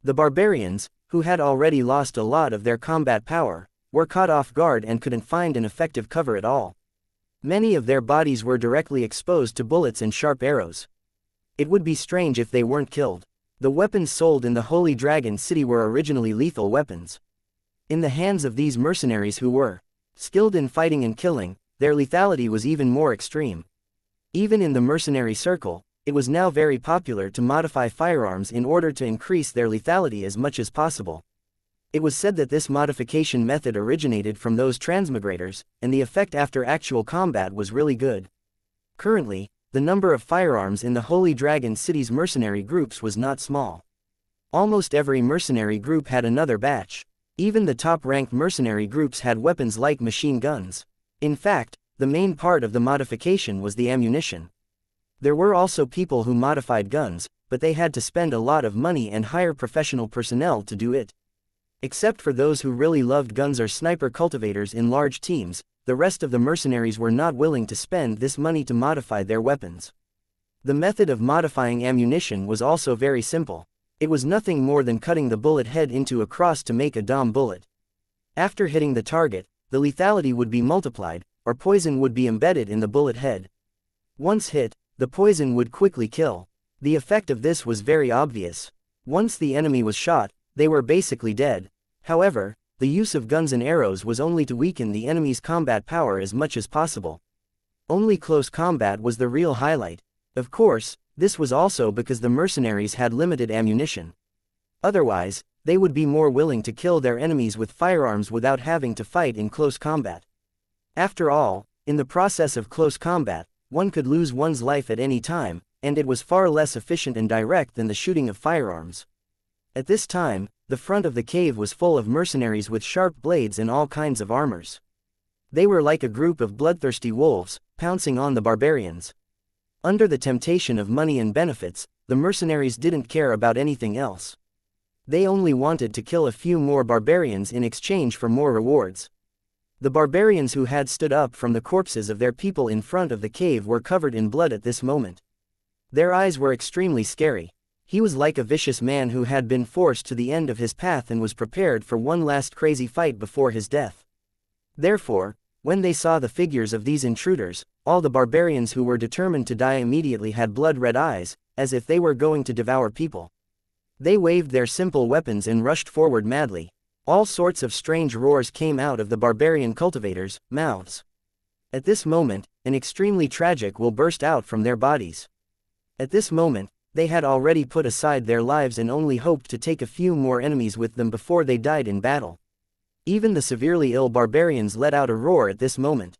A: The barbarians, who had already lost a lot of their combat power, were caught off guard and couldn't find an effective cover at all. Many of their bodies were directly exposed to bullets and sharp arrows. It would be strange if they weren't killed. The weapons sold in the Holy Dragon City were originally lethal weapons. In the hands of these mercenaries who were skilled in fighting and killing, their lethality was even more extreme. Even in the mercenary circle, it was now very popular to modify firearms in order to increase their lethality as much as possible. It was said that this modification method originated from those transmigrators, and the effect after actual combat was really good. Currently, the number of firearms in the Holy Dragon City's mercenary groups was not small. Almost every mercenary group had another batch. Even the top-ranked mercenary groups had weapons like machine guns. In fact, the main part of the modification was the ammunition. There were also people who modified guns, but they had to spend a lot of money and hire professional personnel to do it. Except for those who really loved guns or sniper cultivators in large teams, the rest of the mercenaries were not willing to spend this money to modify their weapons. The method of modifying ammunition was also very simple. It was nothing more than cutting the bullet head into a cross to make a dom bullet. After hitting the target, the lethality would be multiplied, or poison would be embedded in the bullet head. Once hit, the poison would quickly kill. The effect of this was very obvious. Once the enemy was shot, they were basically dead. However, the use of guns and arrows was only to weaken the enemy's combat power as much as possible. Only close combat was the real highlight. Of course, this was also because the mercenaries had limited ammunition. Otherwise, they would be more willing to kill their enemies with firearms without having to fight in close combat. After all, in the process of close combat, one could lose one's life at any time, and it was far less efficient and direct than the shooting of firearms. At this time, the front of the cave was full of mercenaries with sharp blades and all kinds of armors. They were like a group of bloodthirsty wolves, pouncing on the barbarians. Under the temptation of money and benefits, the mercenaries didn't care about anything else. They only wanted to kill a few more barbarians in exchange for more rewards. The barbarians who had stood up from the corpses of their people in front of the cave were covered in blood at this moment. Their eyes were extremely scary. He was like a vicious man who had been forced to the end of his path and was prepared for one last crazy fight before his death. Therefore, when they saw the figures of these intruders, all the barbarians who were determined to die immediately had blood-red eyes, as if they were going to devour people. They waved their simple weapons and rushed forward madly. All sorts of strange roars came out of the barbarian cultivators' mouths. At this moment, an extremely tragic will burst out from their bodies. At this moment, they had already put aside their lives and only hoped to take a few more enemies with them before they died in battle. Even the severely ill barbarians let out a roar at this moment.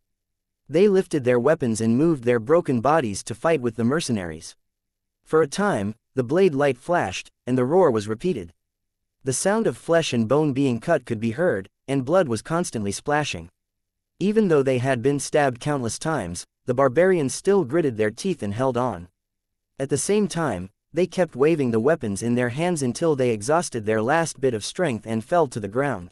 A: They lifted their weapons and moved their broken bodies to fight with the mercenaries. For a time, the blade light flashed, and the roar was repeated. The sound of flesh and bone being cut could be heard, and blood was constantly splashing. Even though they had been stabbed countless times, the barbarians still gritted their teeth and held on. At the same time, they kept waving the weapons in their hands until they exhausted their last bit of strength and fell to the ground.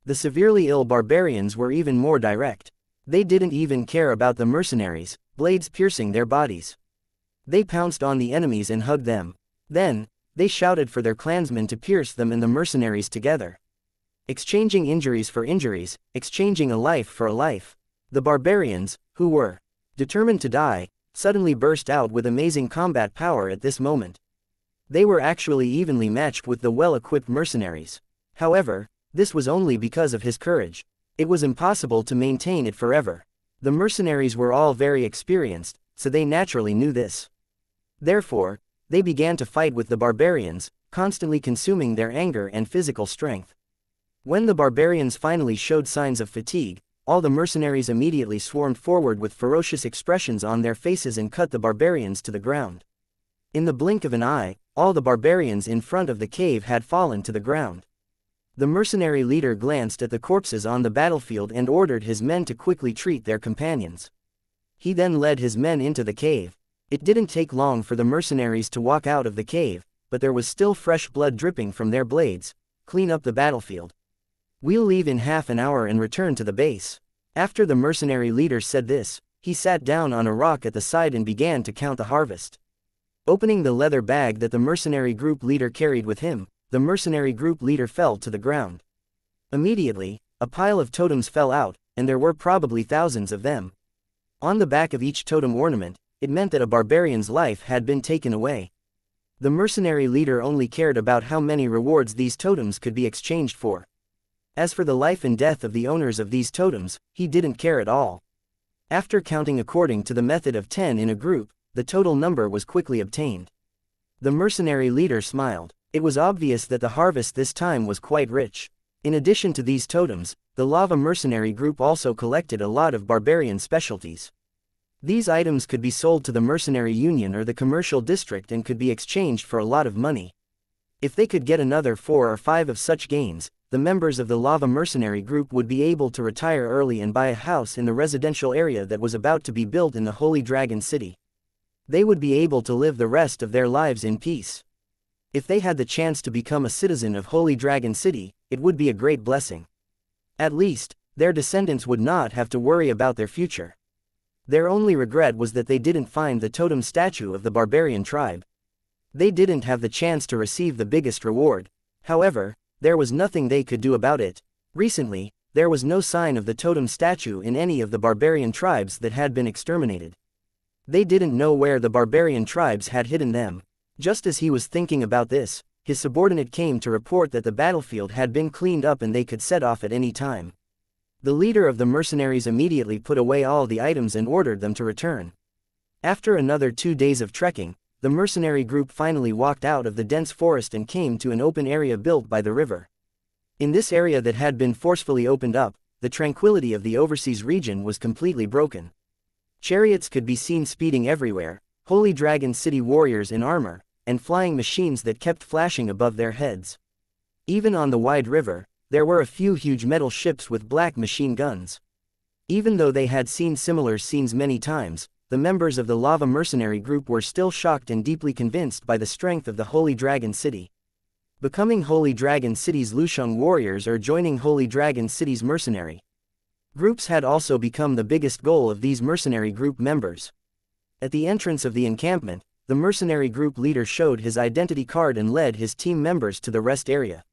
A: The severely ill barbarians were even more direct. They didn't even care about the mercenaries, blades piercing their bodies. They pounced on the enemies and hugged them. Then, they shouted for their clansmen to pierce them and the mercenaries together. Exchanging injuries for injuries, exchanging a life for a life. The barbarians, who were determined to die, suddenly burst out with amazing combat power at this moment. They were actually evenly matched with the well-equipped mercenaries. However, this was only because of his courage. It was impossible to maintain it forever. The mercenaries were all very experienced, so they naturally knew this. Therefore, they began to fight with the barbarians, constantly consuming their anger and physical strength. When the barbarians finally showed signs of fatigue, all the mercenaries immediately swarmed forward with ferocious expressions on their faces and cut the barbarians to the ground. In the blink of an eye, all the barbarians in front of the cave had fallen to the ground. The mercenary leader glanced at the corpses on the battlefield and ordered his men to quickly treat their companions. He then led his men into the cave. It didn't take long for the mercenaries to walk out of the cave, but there was still fresh blood dripping from their blades. Clean up the battlefield. We'll leave in half an hour and return to the base. After the mercenary leader said this, he sat down on a rock at the side and began to count the harvest. Opening the leather bag that the mercenary group leader carried with him, the mercenary group leader fell to the ground. Immediately, a pile of totems fell out, and there were probably thousands of them. On the back of each totem ornament, it meant that a barbarian's life had been taken away. The mercenary leader only cared about how many rewards these totems could be exchanged for. As for the life and death of the owners of these totems, he didn't care at all. After counting according to the method of 10 in a group, the total number was quickly obtained. The mercenary leader smiled. It was obvious that the harvest this time was quite rich. In addition to these totems, the lava mercenary group also collected a lot of barbarian specialties. These items could be sold to the mercenary union or the commercial district and could be exchanged for a lot of money. If they could get another 4 or 5 of such gains, the members of the lava mercenary group would be able to retire early and buy a house in the residential area that was about to be built in the Holy Dragon City. They would be able to live the rest of their lives in peace. If they had the chance to become a citizen of Holy Dragon City, it would be a great blessing. At least, their descendants would not have to worry about their future. Their only regret was that they didn't find the totem statue of the barbarian tribe. They didn't have the chance to receive the biggest reward. However, there was nothing they could do about it. Recently, there was no sign of the totem statue in any of the barbarian tribes that had been exterminated. They didn't know where the barbarian tribes had hidden them. Just as he was thinking about this, his subordinate came to report that the battlefield had been cleaned up and they could set off at any time. The leader of the mercenaries immediately put away all the items and ordered them to return. After another 2 days of trekking, the mercenary group finally walked out of the dense forest and came to an open area built by the river. In this area that had been forcefully opened up, the tranquility of the overseas region was completely broken. Chariots could be seen speeding everywhere, Holy Dragon City warriors in armor, and flying machines that kept flashing above their heads. Even on the wide river, there were a few huge metal ships with black machine guns. Even though they had seen similar scenes many times, the members of the lava mercenary group were still shocked and deeply convinced by the strength of the Holy Dragon City. Becoming Holy Dragon City's Lusheng warriors or joining Holy Dragon City's mercenary groups had also become the biggest goal of these mercenary group members. At the entrance of the encampment, the mercenary group leader showed his identity card and led his team members to the rest area.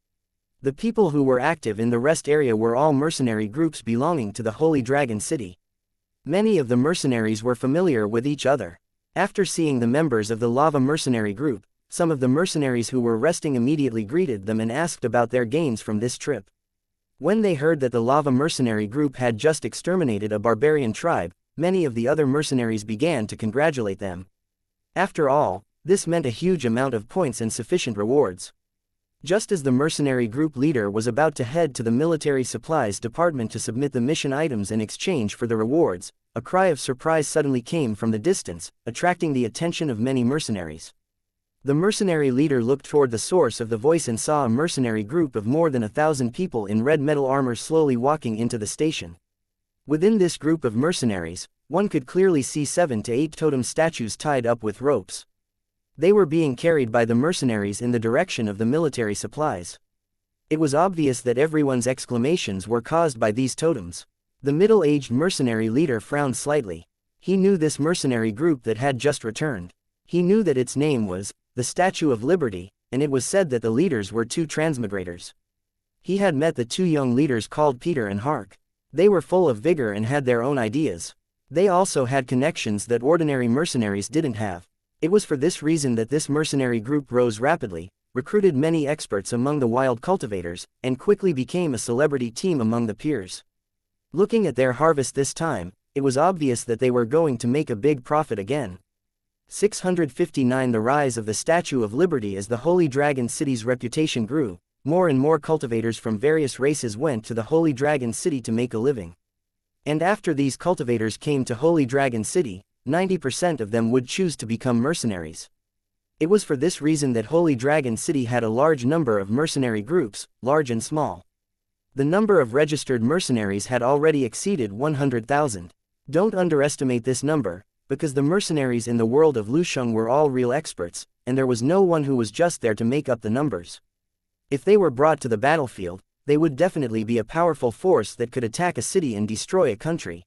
A: The people who were active in the rest area were all mercenary groups belonging to the Holy Dragon City. Many of the mercenaries were familiar with each other. After seeing the members of the lava mercenary group, some of the mercenaries who were resting immediately greeted them and asked about their gains from this trip. When they heard that the lava mercenary group had just exterminated a barbarian tribe, many of the other mercenaries began to congratulate them. After all, this meant a huge amount of points and sufficient rewards. Just as the mercenary group leader was about to head to the military supplies department to submit the mission items in exchange for the rewards, a cry of surprise suddenly came from the distance, attracting the attention of many mercenaries. The mercenary leader looked toward the source of the voice and saw a mercenary group of more than 1,000 people in red metal armor slowly walking into the station. Within this group of mercenaries, one could clearly see 7 to 8 totem statues tied up with ropes. They were being carried by the mercenaries in the direction of the military supplies. It was obvious that everyone's exclamations were caused by these totems. The middle-aged mercenary leader frowned slightly. He knew this mercenary group that had just returned. He knew that its name was the Statue of Liberty, and it was said that the leaders were 2 transmigrators. He had met the 2 young leaders called Peter and Hark. They were full of vigor and had their own ideas. They also had connections that ordinary mercenaries didn't have. It was for this reason that this mercenary group rose rapidly, recruited many experts among the wild cultivators, and quickly became a celebrity team among the peers. Looking at their harvest this time, it was obvious that they were going to make a big profit again. 659 The rise of the Statue of Liberty. As the Holy Dragon City's reputation grew, more and more cultivators from various races went to the Holy Dragon City to make a living. And after these cultivators came to Holy Dragon City, 90% of them would choose to become mercenaries. It was for this reason that Holy Dragon City had a large number of mercenary groups, large and small. The number of registered mercenaries had already exceeded 100,000. Don't underestimate this number, because the mercenaries in the world of Lusheng were all real experts, and there was no one who was just there to make up the numbers. If they were brought to the battlefield, they would definitely be a powerful force that could attack a city and destroy a country.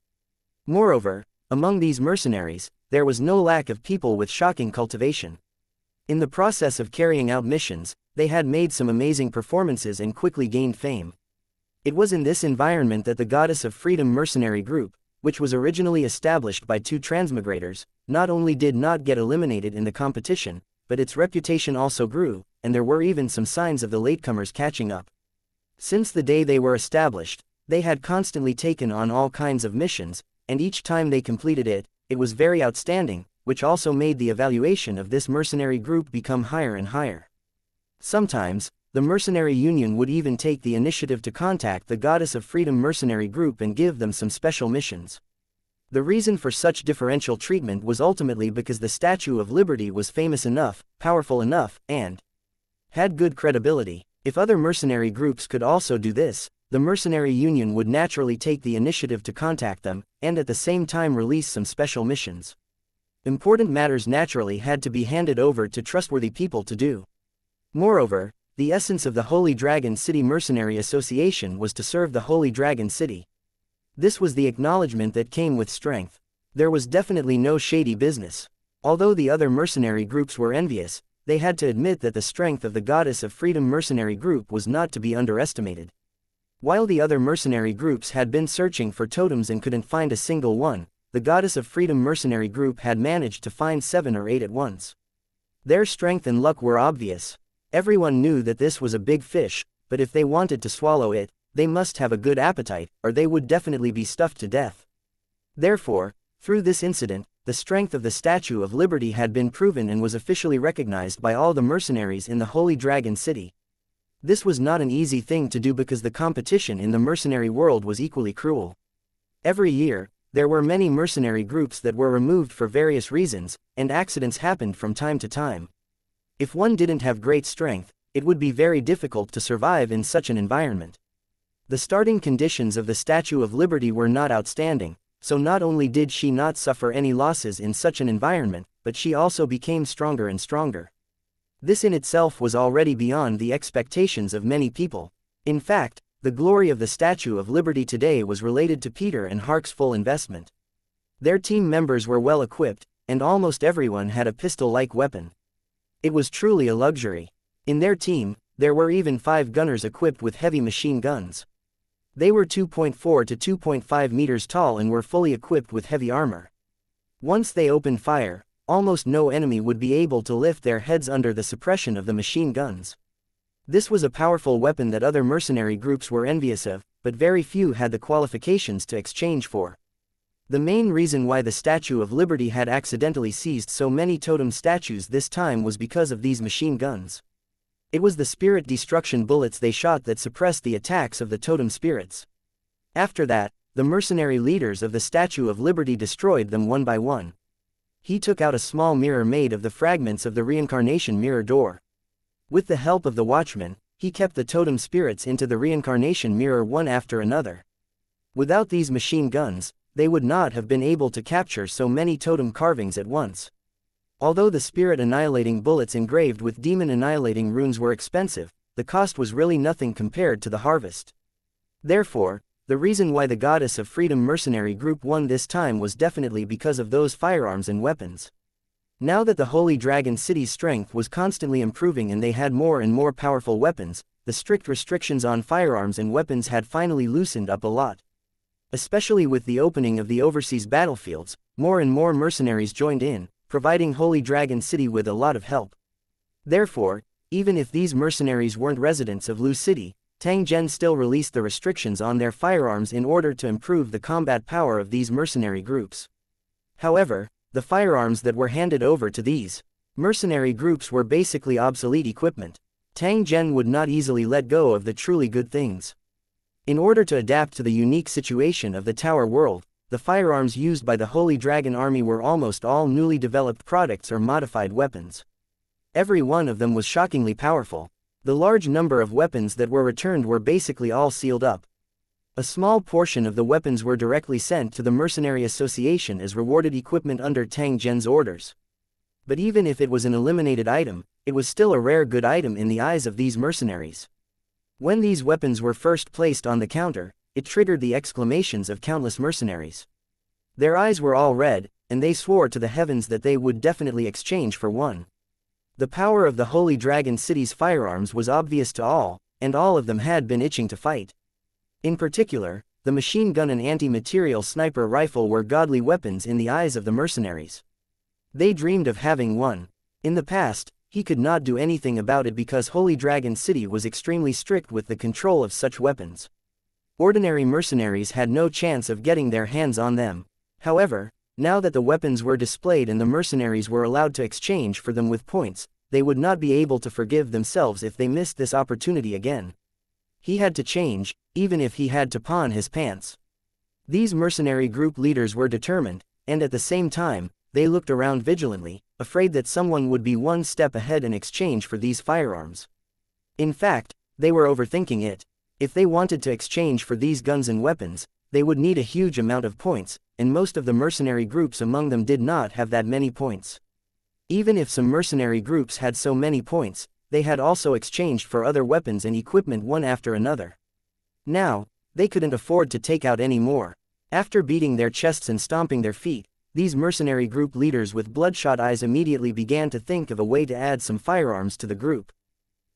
A: Moreover, among these mercenaries, there was no lack of people with shocking cultivation. In the process of carrying out missions, they had made some amazing performances and quickly gained fame. It was in this environment that the Goddess of Freedom mercenary group, which was originally established by 2 transmigrators, not only did not get eliminated in the competition, but its reputation also grew, and there were even some signs of the latecomers catching up. Since the day they were established, they had constantly taken on all kinds of missions, and each time they completed it, it was very outstanding, which also made the evaluation of this mercenary group become higher and higher. Sometimes, the mercenary union would even take the initiative to contact the Goddess of Freedom mercenary group and give them some special missions. The reason for such differential treatment was ultimately because the Statue of Liberty was famous enough, powerful enough, and had good credibility. If other mercenary groups could also do this, the mercenary union would naturally take the initiative to contact them, and at the same time release some special missions. Important matters naturally had to be handed over to trustworthy people to do. Moreover, the essence of the Holy Dragon City Mercenary Association was to serve the Holy Dragon City. This was the acknowledgement that came with strength. There was definitely no shady business. Although the other mercenary groups were envious, they had to admit that the strength of the Goddess of Freedom mercenary group was not to be underestimated. While the other mercenary groups had been searching for totems and couldn't find a single one, the Goddess of Freedom mercenary group had managed to find 7 or 8 at once. Their strength and luck were obvious. Everyone knew that this was a big fish, but if they wanted to swallow it, they must have a good appetite, or they would definitely be stuffed to death. Therefore, through this incident, the strength of the Statue of Liberty had been proven and was officially recognized by all the mercenaries in the Holy Dragon City. This was not an easy thing to do because the competition in the mercenary world was equally cruel. Every year, there were many mercenary groups that were removed for various reasons, and accidents happened from time to time. If one didn't have great strength, it would be very difficult to survive in such an environment. The starting conditions of the Statue of Liberty were not outstanding, so not only did she not suffer any losses in such an environment, but she also became stronger and stronger. This in itself was already beyond the expectations of many people. In fact, the glory of the Statue of Liberty today was related to Peter and Hark's full investment. Their team members were well equipped, and almost everyone had a pistol-like weapon. It was truly a luxury. In their team, there were even 5 gunners equipped with heavy machine guns. They were 2.4 to 2.5 meters tall and were fully equipped with heavy armor. Once they opened fire, almost no enemy would be able to lift their heads under the suppression of the machine guns. This was a powerful weapon that other mercenary groups were envious of, but very few had the qualifications to exchange for. The main reason why the Statue of Liberty had accidentally seized so many totem statues this time was because of these machine guns. It was the spirit destruction bullets they shot that suppressed the attacks of the totem spirits. After that, the mercenary leaders of the Statue of Liberty destroyed them one by one. He took out a small mirror made of the fragments of the reincarnation mirror door. With the help of the watchman, he kept the totem spirits into the reincarnation mirror one after another. Without these machine guns, they would not have been able to capture so many totem carvings at once. Although the spirit-annihilating bullets engraved with demon-annihilating runes were expensive, the cost was really nothing compared to the harvest. Therefore, the reason why the Goddess of Freedom mercenary group won this time was definitely because of those firearms and weapons. Now that the Holy Dragon City's strength was constantly improving and they had more and more powerful weapons, the strict restrictions on firearms and weapons had finally loosened up a lot. Especially with the opening of the overseas battlefields, more and more mercenaries joined in, providing Holy Dragon City with a lot of help. Therefore, even if these mercenaries weren't residents of Lu City, Tang Zhen still released the restrictions on their firearms in order to improve the combat power of these mercenary groups. However, the firearms that were handed over to these mercenary groups were basically obsolete equipment. Tang Zhen would not easily let go of the truly good things. In order to adapt to the unique situation of the Tower world, the firearms used by the Holy Dragon Army were almost all newly developed products or modified weapons. Every one of them was shockingly powerful. The large number of weapons that were returned were basically all sealed up. A small portion of the weapons were directly sent to the Mercenary Association as rewarded equipment under Tang Zhen's orders. But even if it was an eliminated item, it was still a rare good item in the eyes of these mercenaries. When these weapons were first placed on the counter, it triggered the exclamations of countless mercenaries. Their eyes were all red, and they swore to the heavens that they would definitely exchange for one. The power of the Holy Dragon City's firearms was obvious to all, and all of them had been itching to fight. In particular, the machine gun and anti-material sniper rifle were godly weapons in the eyes of the mercenaries. They dreamed of having one. In the past, he could not do anything about it because Holy Dragon City was extremely strict with the control of such weapons. Ordinary mercenaries had no chance of getting their hands on them. However, now that the weapons were displayed and the mercenaries were allowed to exchange for them with points, they would not be able to forgive themselves if they missed this opportunity again. He had to change, even if he had to pawn his pants. These mercenary group leaders were determined, and at the same time, they looked around vigilantly, afraid that someone would be one step ahead in exchange for these firearms. In fact, they were overthinking it. If they wanted to exchange for these guns and weapons, they would need a huge amount of points, and most of the mercenary groups among them did not have that many points. Even if some mercenary groups had so many points, they had also exchanged for other weapons and equipment one after another. Now, they couldn't afford to take out any more. After beating their chests and stomping their feet, these mercenary group leaders with bloodshot eyes immediately began to think of a way to add some firearms to the group.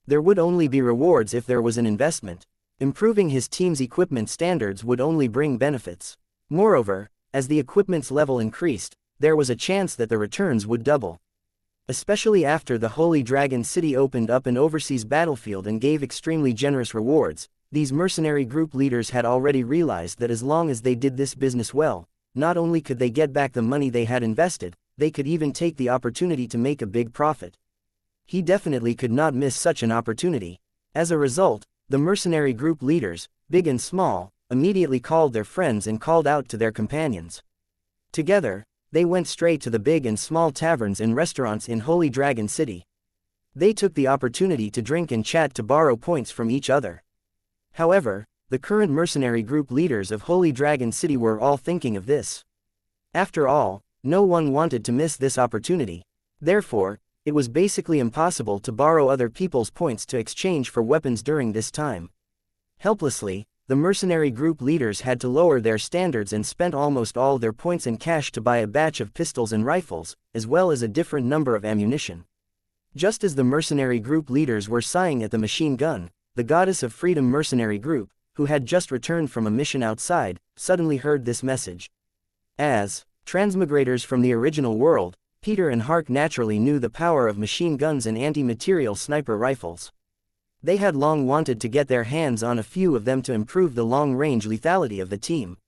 A: There would only be rewards if there was an investment. Improving his team's equipment standards would only bring benefits. Moreover, as the equipment's level increased, there was a chance that the returns would double. Especially after the Holy Dragon City opened up an overseas battlefield and gave extremely generous rewards, these mercenary group leaders had already realized that as long as they did this business well, not only could they get back the money they had invested, they could even take the opportunity to make a big profit. He definitely could not miss such an opportunity. As a result, the mercenary group leaders, big and small, immediately called their friends and called out to their companions. Together, they went straight to the big and small taverns and restaurants in Holy Dragon City. They took the opportunity to drink and chat to borrow points from each other. However, the current mercenary group leaders of Holy Dragon City were all thinking of this. After all, no one wanted to miss this opportunity. Therefore, it was basically impossible to borrow other people's points to exchange for weapons during this time. Helplessly, the mercenary group leaders had to lower their standards and spent almost all their points in cash to buy a batch of pistols and rifles, as well as a different number of ammunition. Just as the mercenary group leaders were sighing at the machine gun, the Goddess of Freedom mercenary group, who had just returned from a mission outside, suddenly heard this message. As transmigrators from the original world, Peter and Hark naturally knew the power of machine guns and anti-material sniper rifles. They had long wanted to get their hands on a few of them to improve the long-range lethality of the team.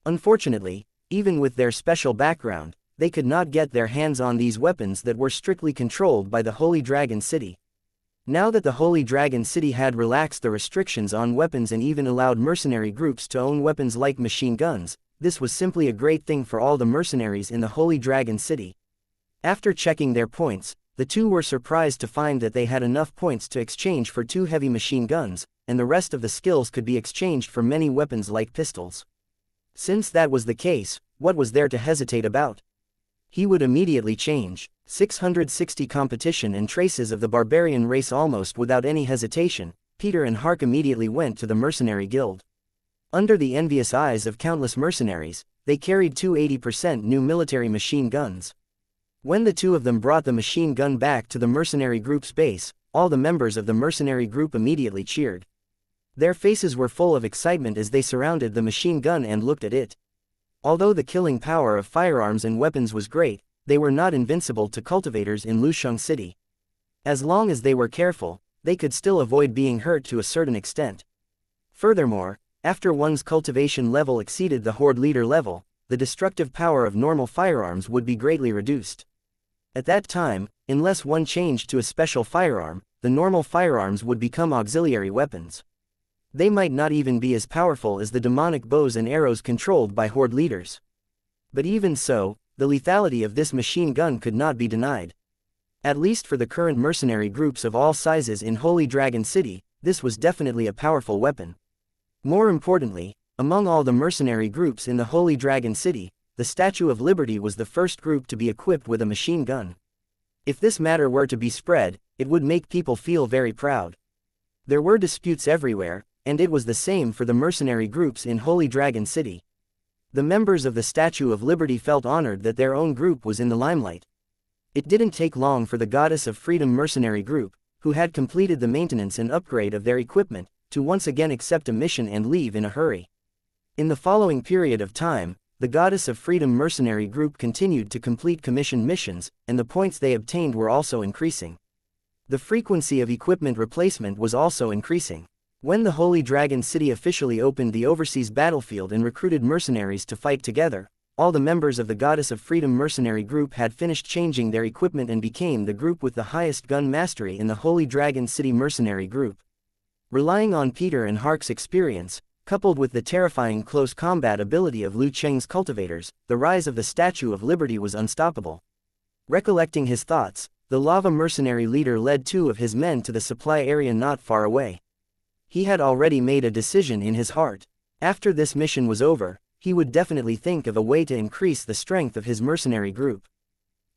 A: Unfortunately, even with their special background, they could not get their hands on these weapons that were strictly controlled by the Holy Dragon City. Now that the Holy Dragon City had relaxed the restrictions on weapons and even allowed mercenary groups to own weapons like machine guns, this was simply a great thing for all the mercenaries in the Holy Dragon City. After checking their points, the two were surprised to find that they had enough points to exchange for 2 heavy machine guns, and the rest of the skills could be exchanged for many weapons like pistols. Since that was the case, what was there to hesitate about? He would immediately change 660 competition and traces of the barbarian race almost without any hesitation. Peter and Hark immediately went to the mercenary guild. Under the envious eyes of countless mercenaries, they carried 280% new military machine guns. When the two of them brought the machine gun back to the mercenary group's base, all the members of the mercenary group immediately cheered. Their faces were full of excitement as they surrounded the machine gun and looked at it. Although the killing power of firearms and weapons was great, they were not invincible to cultivators in Lusheng City. As long as they were careful, they could still avoid being hurt to a certain extent. Furthermore, after one's cultivation level exceeded the horde leader level, the destructive power of normal firearms would be greatly reduced. At that time, unless one changed to a special firearm, the normal firearms would become auxiliary weapons. They might not even be as powerful as the demonic bows and arrows controlled by horde leaders. But even so, the lethality of this machine gun could not be denied. At least for the current mercenary groups of all sizes in Holy Dragon City, this was definitely a powerful weapon. More importantly, among all the mercenary groups in the Holy Dragon City, the Statue of Liberty was the first group to be equipped with a machine gun. If this matter were to be spread, it would make people feel very proud. There were disputes everywhere, and it was the same for the mercenary groups in Holy Dragon City. The members of the Statue of Liberty felt honored that their own group was in the limelight. It didn't take long for the Goddess of Freedom mercenary group, who had completed the maintenance and upgrade of their equipment, to once again accept a mission and leave in a hurry. In the following period of time, the Goddess of Freedom mercenary group continued to complete commissioned missions, and the points they obtained were also increasing. The frequency of equipment replacement was also increasing. When the Holy Dragon City officially opened the overseas battlefield and recruited mercenaries to fight together, all the members of the Goddess of Freedom mercenary group had finished changing their equipment and became the group with the highest gun mastery in the Holy Dragon City mercenary group. Relying on Peter and Hark's experience, coupled with the terrifying close combat ability of Liu Cheng's cultivators, the rise of the Statue of Liberty was unstoppable. Recollecting his thoughts, the lava mercenary leader led 2 of his men to the supply area not far away. He had already made a decision in his heart. After this mission was over, he would definitely think of a way to increase the strength of his mercenary group.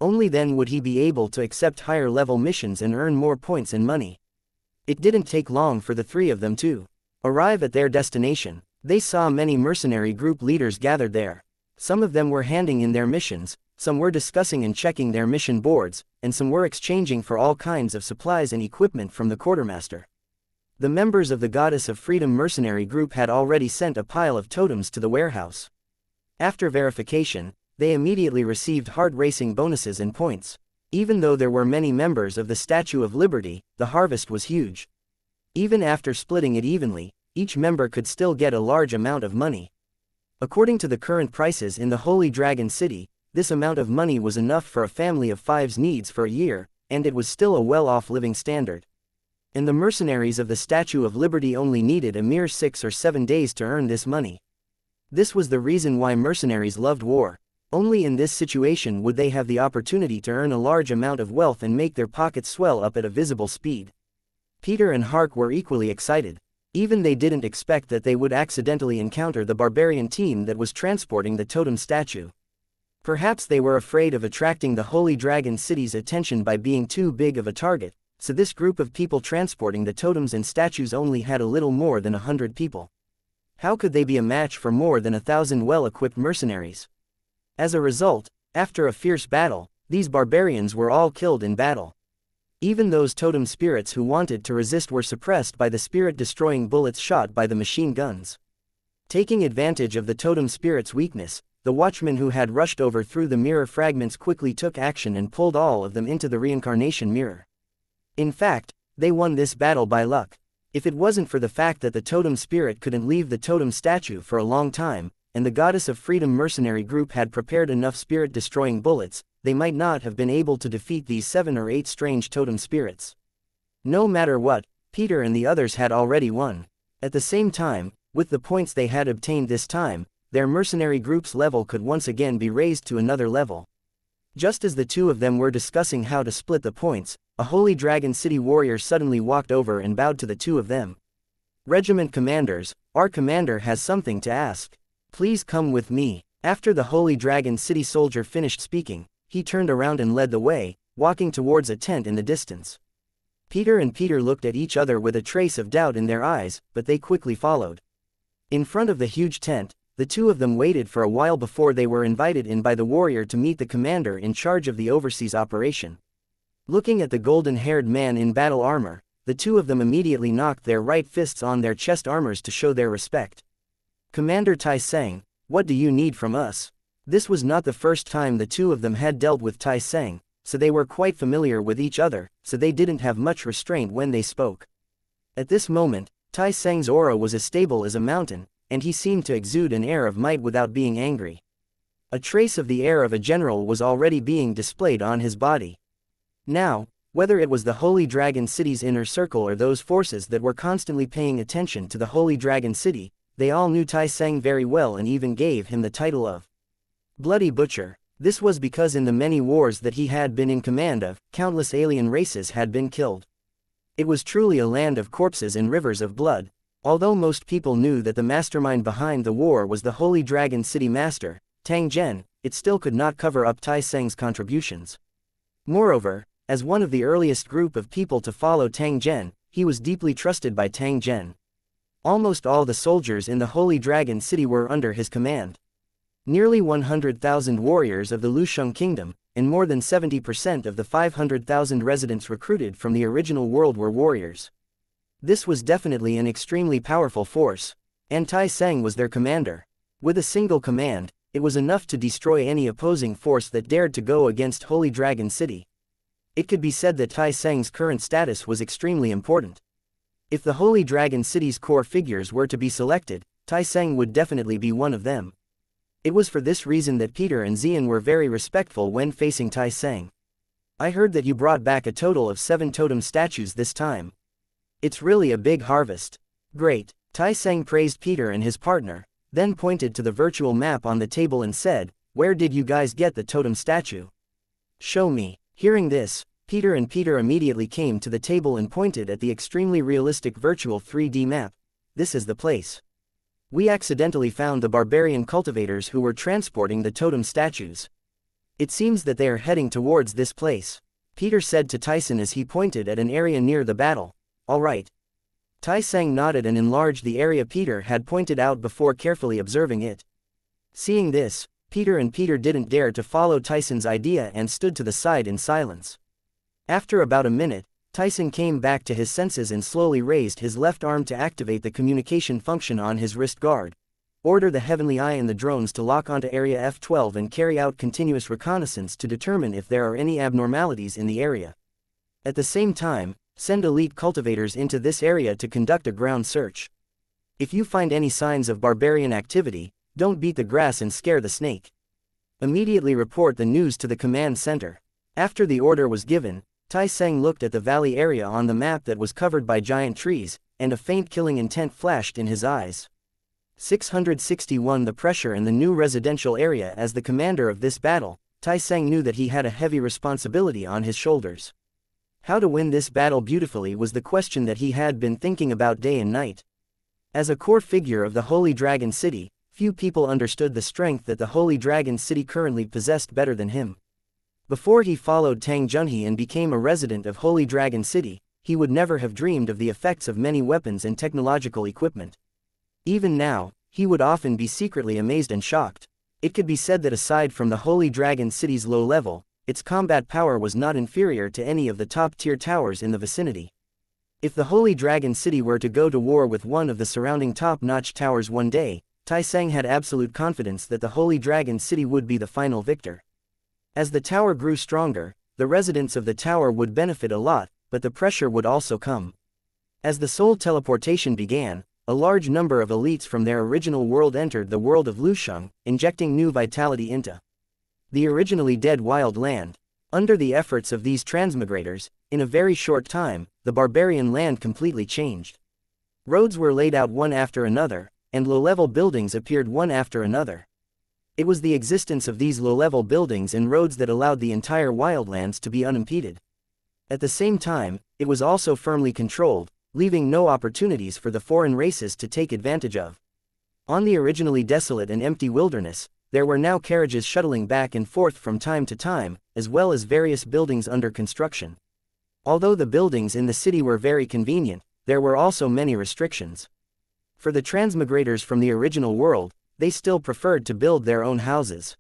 A: Only then would he be able to accept higher-level missions and earn more points and money. It didn't take long for the 3 of them to arrive at their destination. They saw many mercenary group leaders gathered there. Some of them were handing in their missions, some were discussing and checking their mission boards, and some were exchanging for all kinds of supplies and equipment from the quartermaster. The members of the Goddess of Freedom mercenary group had already sent a pile of totems to the warehouse. After verification, they immediately received hard racing bonuses and points. Even though there were many members of the Statue of Liberty, the harvest was huge. Even after splitting it evenly, each member could still get a large amount of money. According to the current prices in the Holy Dragon City, this amount of money was enough for a family of 5's needs for a year, and it was still a well-off living standard. And the mercenaries of the Statue of Liberty only needed a mere 6 or 7 days to earn this money. This was the reason why mercenaries loved war. Only in this situation would they have the opportunity to earn a large amount of wealth and make their pockets swell up at a visible speed. Peter and Hark were equally excited. Even they didn't expect that they would accidentally encounter the barbarian team that was transporting the totem statue. Perhaps they were afraid of attracting the Holy Dragon City's attention by being too big of a target, so this group of people transporting the totems and statues only had a little more than 100 people. How could they be a match for more than 1,000 well-equipped mercenaries? As a result, after a fierce battle, these barbarians were all killed in battle. Even those totem spirits who wanted to resist were suppressed by the spirit-destroying bullets shot by the machine guns. Taking advantage of the totem spirit's weakness, the watchmen who had rushed over through the mirror fragments quickly took action and pulled all of them into the reincarnation mirror. In fact, they won this battle by luck. If it wasn't for the fact that the totem spirit couldn't leave the totem statue for a long time, and the Goddess of Freedom mercenary group had prepared enough spirit-destroying bullets, they might not have been able to defeat these 7 or 8 strange totem spirits. No matter what, Peter and the others had already won. At the same time, with the points they had obtained this time, their mercenary group's level could once again be raised to another level. Just as the two of them were discussing how to split the points, a Holy Dragon City warrior suddenly walked over and bowed to the two of them. "Regiment commanders, our commander has something to ask. Please come with me." After the Holy Dragon City soldier finished speaking, he turned around and led the way, walking towards a tent in the distance. Peter and Peter looked at each other with a trace of doubt in their eyes, but they quickly followed. In front of the huge tent, the two of them waited for a while before they were invited in by the warrior to meet the commander in charge of the overseas operation. Looking at the golden-haired man in battle armor, the two of them immediately knocked their right fists on their chest armors to show their respect. "Commander Tai Sang, what do you need from us?" This was not the first time the two of them had dealt with Tai Sang, so they were quite familiar with each other, so they didn't have much restraint when they spoke. At this moment, Tai Sang's aura was as stable as a mountain, and he seemed to exude an air of might without being angry. A trace of the air of a general was already being displayed on his body. Now, whether it was the Holy Dragon City's inner circle or those forces that were constantly paying attention to the Holy Dragon City, they all knew Tai Sang very well and even gave him the title of Bloody Butcher. This was because in the many wars that he had been in command of, countless alien races had been killed. It was truly a land of corpses and rivers of blood. Although most people knew that the mastermind behind the war was the Holy Dragon City Master, Tang Zhen, it still could not cover up Tai Sang's contributions. Moreover, as one of the earliest group of people to follow Tang Zhen, he was deeply trusted by Tang Zhen. Almost all the soldiers in the Holy Dragon City were under his command. Nearly 100,000 warriors of the Lusheng Kingdom, and more than 70% of the 500,000 residents recruited from the original world were warriors. This was definitely an extremely powerful force, and Tai Sang was their commander. With a single command, it was enough to destroy any opposing force that dared to go against Holy Dragon City. It could be said that Tai Sang's current status was extremely important. If the Holy Dragon City's core figures were to be selected, Tai Sang would definitely be one of them. It was for this reason that Peter and Xian were very respectful when facing Tai Sang. "I heard that you brought back a total of 7 totem statues this time. It's really a big harvest." "Great." Tai Sang praised Peter and his partner, then pointed to the virtual map on the table and said, "Where did you guys get the totem statue? Show me." Hearing this, Peter immediately came to the table and pointed at the extremely realistic virtual 3D map. "This is the place. We accidentally found the barbarian cultivators who were transporting the totem statues. It seems that they are heading towards this place," Peter said to Tyson as he pointed at an area near the battle. "All right." Tai Sang nodded and enlarged the area Peter had pointed out before carefully observing it. Seeing this, Peter didn't dare to follow Tyson's idea and stood to the side in silence. After about a minute, Tyson came back to his senses and slowly raised his left arm to activate the communication function on his wrist guard. Order the Heavenly Eye and the drones to lock onto Area F12 and carry out continuous reconnaissance to determine if there are any abnormalities in the area. At the same time, send elite cultivators into this area to conduct a ground search. If you find any signs of barbarian activity, don't beat the grass and scare the snake. Immediately report the news to the command center. After the order was given, Tai Sang looked at the valley area on the map that was covered by giant trees, and a faint killing intent flashed in his eyes. 661 The pressure in the new residential area. As the commander of this battle, Tai Sang knew that he had a heavy responsibility on his shoulders. How to win this battle beautifully was the question that he had been thinking about day and night. As a core figure of the Holy Dragon City, few people understood the strength that the Holy Dragon City currently possessed better than him. Before he followed Tang Junhe and became a resident of Holy Dragon City, he would never have dreamed of the effects of many weapons and technological equipment. Even now, he would often be secretly amazed and shocked. It could be said that aside from the Holy Dragon City's low level, its combat power was not inferior to any of the top-tier towers in the vicinity. If the Holy Dragon City were to go to war with one of the surrounding top-notch towers one day, Tai Seng had absolute confidence that the Holy Dragon City would be the final victor. As the tower grew stronger, the residents of the tower would benefit a lot, but the pressure would also come. As the soul teleportation began, a large number of elites from their original world entered the world of Lusheng, injecting new vitality into the originally dead wild land. Under the efforts of these transmigrators, in a very short time, the barbarian land completely changed. Roads were laid out one after another, and low-level buildings appeared one after another. It was the existence of these low-level buildings and roads that allowed the entire wildlands to be unimpeded. At the same time, it was also firmly controlled, leaving no opportunities for the foreign races to take advantage of. On the originally desolate and empty wilderness, there were now carriages shuttling back and forth from time to time, as well as various buildings under construction. Although the buildings in the city were very convenient, there were also many restrictions. For the transmigrators from the original world, they still preferred to build their own houses.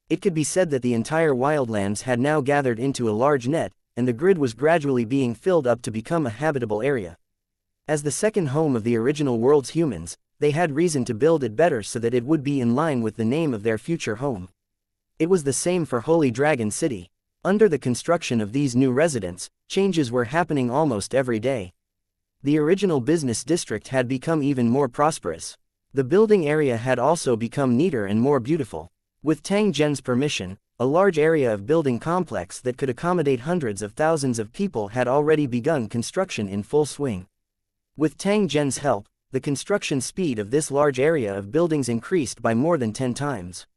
A: It could be said that the entire wildlands had now gathered into a large net, and the grid was gradually being filled up to become a habitable area. As the second home of the original world's humans, they had reason to build it better so that it would be in line with the name of their future home. It was the same for Holy Dragon City. Under the construction of these new residents, changes were happening almost every day. The original business district had become even more prosperous. The building area had also become neater and more beautiful. With Tang Zhen's permission, a large area of building complex that could accommodate hundreds of thousands of people had already begun construction in full swing. With Tang Zhen's help, the construction speed of this large area of buildings increased by more than 10 times.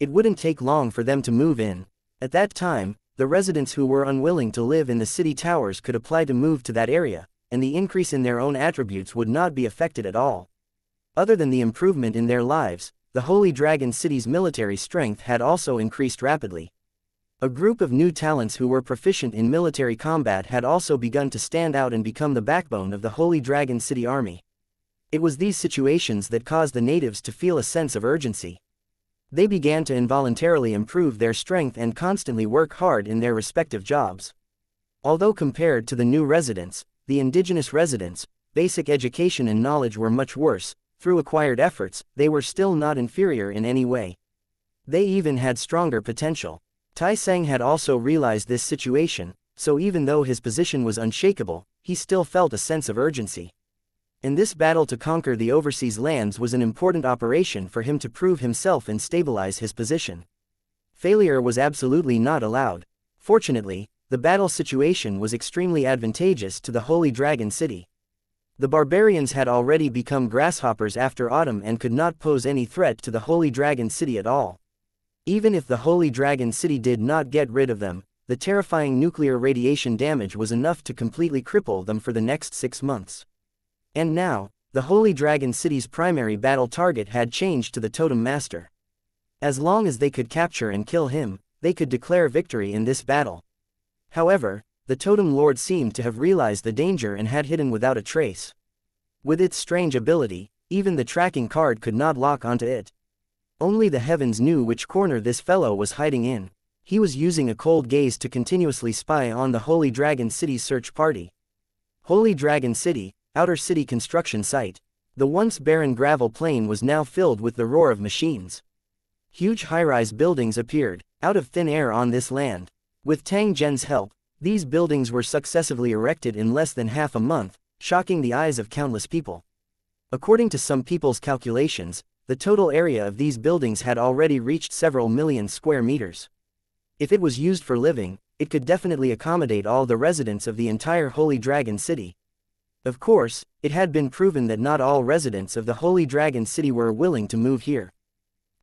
A: It wouldn't take long for them to move in. At that time, the residents who were unwilling to live in the city towers could apply to move to that area, and the increase in their own attributes would not be affected at all. Other than the improvement in their lives, the Holy Dragon City's military strength had also increased rapidly. A group of new talents who were proficient in military combat had also begun to stand out and become the backbone of the Holy Dragon City army. It was these situations that caused the natives to feel a sense of urgency. They began to involuntarily improve their strength and constantly work hard in their respective jobs. Although compared to the new residents, the indigenous residents, basic education and knowledge were much worse. Through acquired efforts, they were still not inferior in any way. They even had stronger potential. Tai Seng had also realized this situation, so even though his position was unshakable, he still felt a sense of urgency. And this battle to conquer the overseas lands was an important operation for him to prove himself and stabilize his position. Failure was absolutely not allowed. Fortunately, the battle situation was extremely advantageous to the Holy Dragon City. The barbarians had already become grasshoppers after autumn and could not pose any threat to the Holy Dragon City at all. Even if the Holy Dragon City did not get rid of them, the terrifying nuclear radiation damage was enough to completely cripple them for the next 6 months. And now, the Holy Dragon City's primary battle target had changed to the Totem Master. As long as they could capture and kill him, they could declare victory in this battle. However, the Totem Lord seemed to have realized the danger and had hidden without a trace. With its strange ability, even the tracking card could not lock onto it. Only the heavens knew which corner this fellow was hiding in. He was using a cold gaze to continuously spy on the Holy Dragon City's search party. Holy Dragon City, outer city construction site. The once barren gravel plain was now filled with the roar of machines. Huge high-rise buildings appeared, out of thin air on this land. With Tang Zhen's help, these buildings were successively erected in less than half a month, shocking the eyes of countless people. According to some people's calculations, the total area of these buildings had already reached several million square meters. If it was used for living, it could definitely accommodate all the residents of the entire Holy Dragon City. Of course, it had been proven that not all residents of the Holy Dragon City were willing to move here.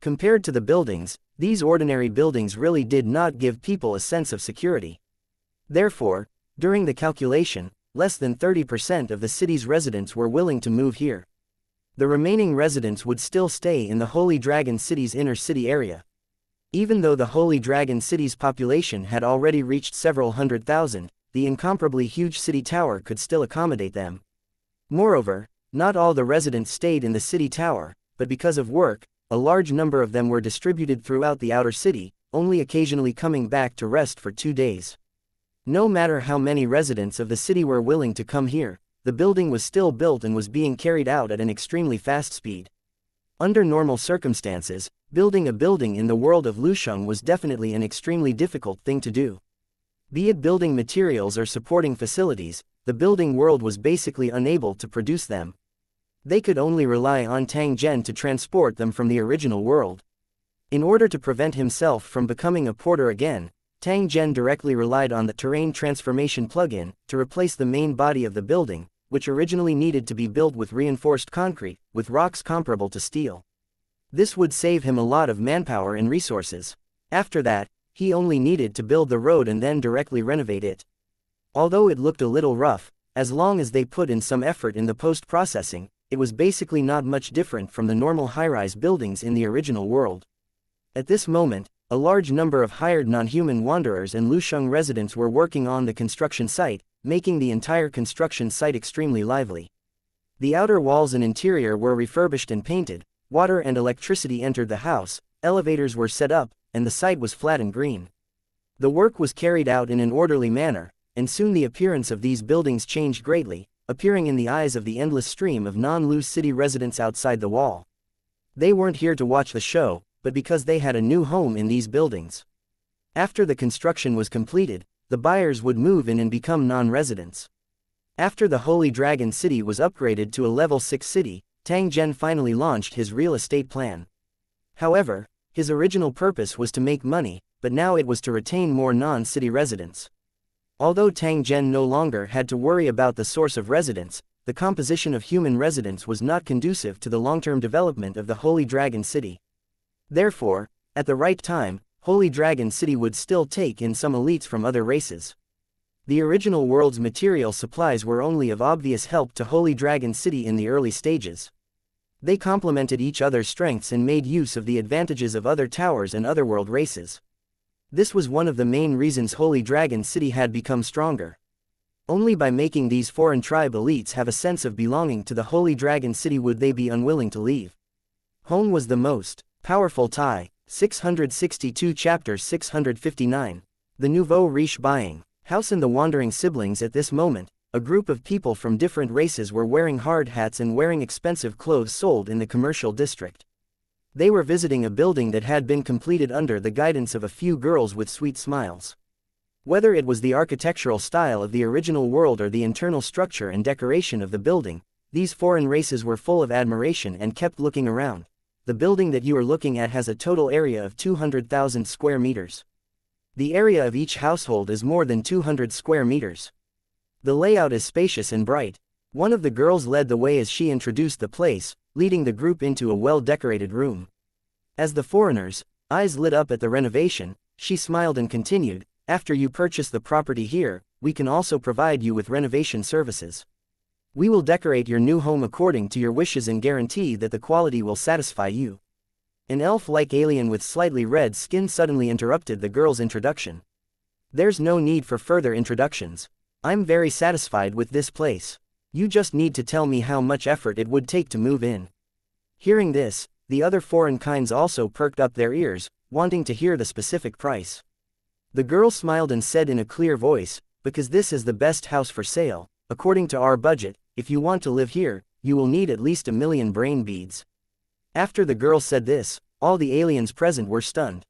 A: Compared to the buildings, these ordinary buildings really did not give people a sense of security. Therefore, during the calculation, less than 30% of the city's residents were willing to move here. The remaining residents would still stay in the Holy Dragon City's inner city area. Even though the Holy Dragon City's population had already reached several 100,000, the incomparably huge city tower could still accommodate them. Moreover, not all the residents stayed in the city tower, but because of work, a large number of them were distributed throughout the outer city, only occasionally coming back to rest for 2 days. No matter how many residents of the city were willing to come here, the building was still built and was being carried out at an extremely fast speed. Under normal circumstances, building a building in the world of Lusheng was definitely an extremely difficult thing to do. Be it building materials or supporting facilities, the building world was basically unable to produce them. They could only rely on Tang Zhen to transport them from the original world. In order to prevent himself from becoming a porter again, Tang Zhen directly relied on the terrain transformation plugin to replace the main body of the building, which originally needed to be built with reinforced concrete, with rocks comparable to steel. This would save him a lot of manpower and resources. After that, he only needed to build the road and then directly renovate it. Although it looked a little rough, as long as they put in some effort in the post-processing, it was basically not much different from the normal high-rise buildings in the original world. At this moment, a large number of hired non-human wanderers and Lusheng residents were working on the construction site, making the entire construction site extremely lively. The outer walls and interior were refurbished and painted, water and electricity entered the house, elevators were set up, and the site was flat and green. The work was carried out in an orderly manner, and soon the appearance of these buildings changed greatly, appearing in the eyes of the endless stream of non-Lu city residents outside the wall. They weren't here to watch the show, but because they had a new home in these buildings. After the construction was completed, the buyers would move in and become non-residents. After the Holy Dragon City was upgraded to a level 6 city, Tang Zhen finally launched his real estate plan. However, his original purpose was to make money, but now it was to retain more non-city residents. Although Tang Zhen no longer had to worry about the source of residents, the composition of human residents was not conducive to the long-term development of the Holy Dragon City. Therefore, at the right time, Holy Dragon City would still take in some elites from other races. The original world's material supplies were only of obvious help to Holy Dragon City in the early stages. They complemented each other's strengths and made use of the advantages of other towers and otherworld races. This was one of the main reasons Holy Dragon City had become stronger. Only by making these foreign tribe elites have a sense of belonging to the Holy Dragon City would they be unwilling to leave. Hong was the most powerful Tai. 662 Chapter 659. The Nouveau Riche Buying House and the Wandering Siblings. At this moment, a group of people from different races were wearing hard hats and wearing expensive clothes sold in the commercial district. They were visiting a building that had been completed under the guidance of a few girls with sweet smiles. Whether it was the architectural style of the original world or the internal structure and decoration of the building, these foreign races were full of admiration and kept looking around. The building that you are looking at has a total area of 200,000 square meters. The area of each household is more than 200 square meters. The layout is spacious and bright. One of the girls led the way as she introduced the place, leading the group into a well-decorated room. As the foreigners' eyes lit up at the renovation, she smiled and continued, "After you purchase the property here, we can also provide you with renovation services. We will decorate your new home according to your wishes and guarantee that the quality will satisfy you." An elf-like alien with slightly red skin suddenly interrupted the girl's introduction. "There's no need for further introductions. I'm very satisfied with this place. You just need to tell me how much effort it would take to move in." Hearing this, the other foreign kinds also perked up their ears, wanting to hear the specific price. The girl smiled and said in a clear voice, "Because this is the best house for sale, according to our budget, if you want to live here, you will need at least 1,000,000 brain beads." After the girl said this, all the aliens present were stunned.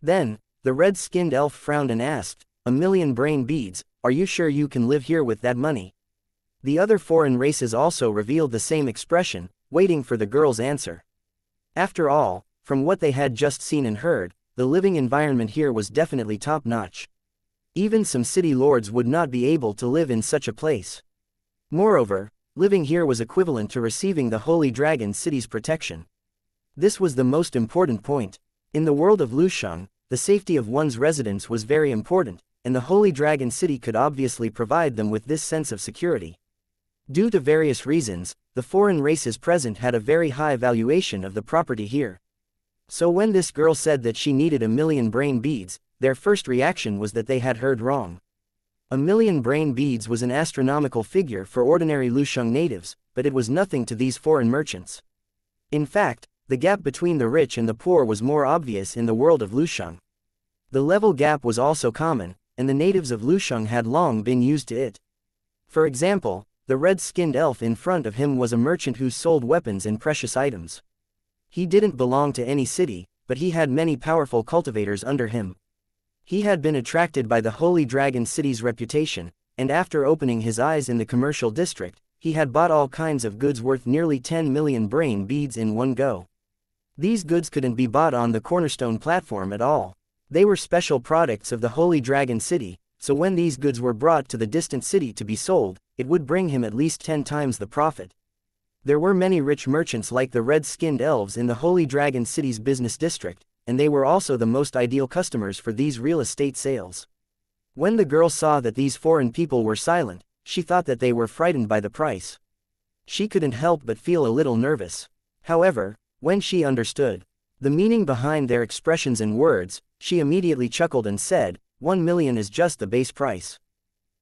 A: Then, the red-skinned elf frowned and asked, "1,000,000 brain beads, are you sure you can live here with that money?" The other foreign races also revealed the same expression, waiting for the girl's answer. After all, from what they had just seen and heard, the living environment here was definitely top-notch. Even some city lords would not be able to live in such a place. Moreover, living here was equivalent to receiving the Holy Dragon City's protection. This was the most important point. In the world of Lusheng, the safety of one's residence was very important, and the Holy Dragon City could obviously provide them with this sense of security. Due to various reasons, the foreign races present had a very high valuation of the property here. So when this girl said that she needed 1,000,000 brain beads, their first reaction was that they had heard wrong. 1,000,000 brain beads was an astronomical figure for ordinary Lusheng natives, but it was nothing to these foreign merchants. In fact, the gap between the rich and the poor was more obvious in the world of Lusheng. The level gap was also common, and the natives of Lusheng had long been used to it. For example, the red-skinned elf in front of him was a merchant who sold weapons and precious items. He didn't belong to any city, but he had many powerful cultivators under him. He had been attracted by the Holy Dragon City's reputation, and after opening his eyes in the commercial district, he had bought all kinds of goods worth nearly 10 million brain beads in one go. These goods couldn't be bought on the Cornerstone platform at all. They were special products of the Holy Dragon City, so when these goods were brought to the distant city to be sold, it would bring him at least 10 times the profit. There were many rich merchants like the red-skinned elves in the Holy Dragon City's business district, and they were also the most ideal customers for these real estate sales. When the girl saw that these foreign people were silent, she thought that they were frightened by the price. She couldn't help but feel a little nervous. However, when she understood the meaning behind their expressions and words, she immediately chuckled and said, 1 million is just the base price.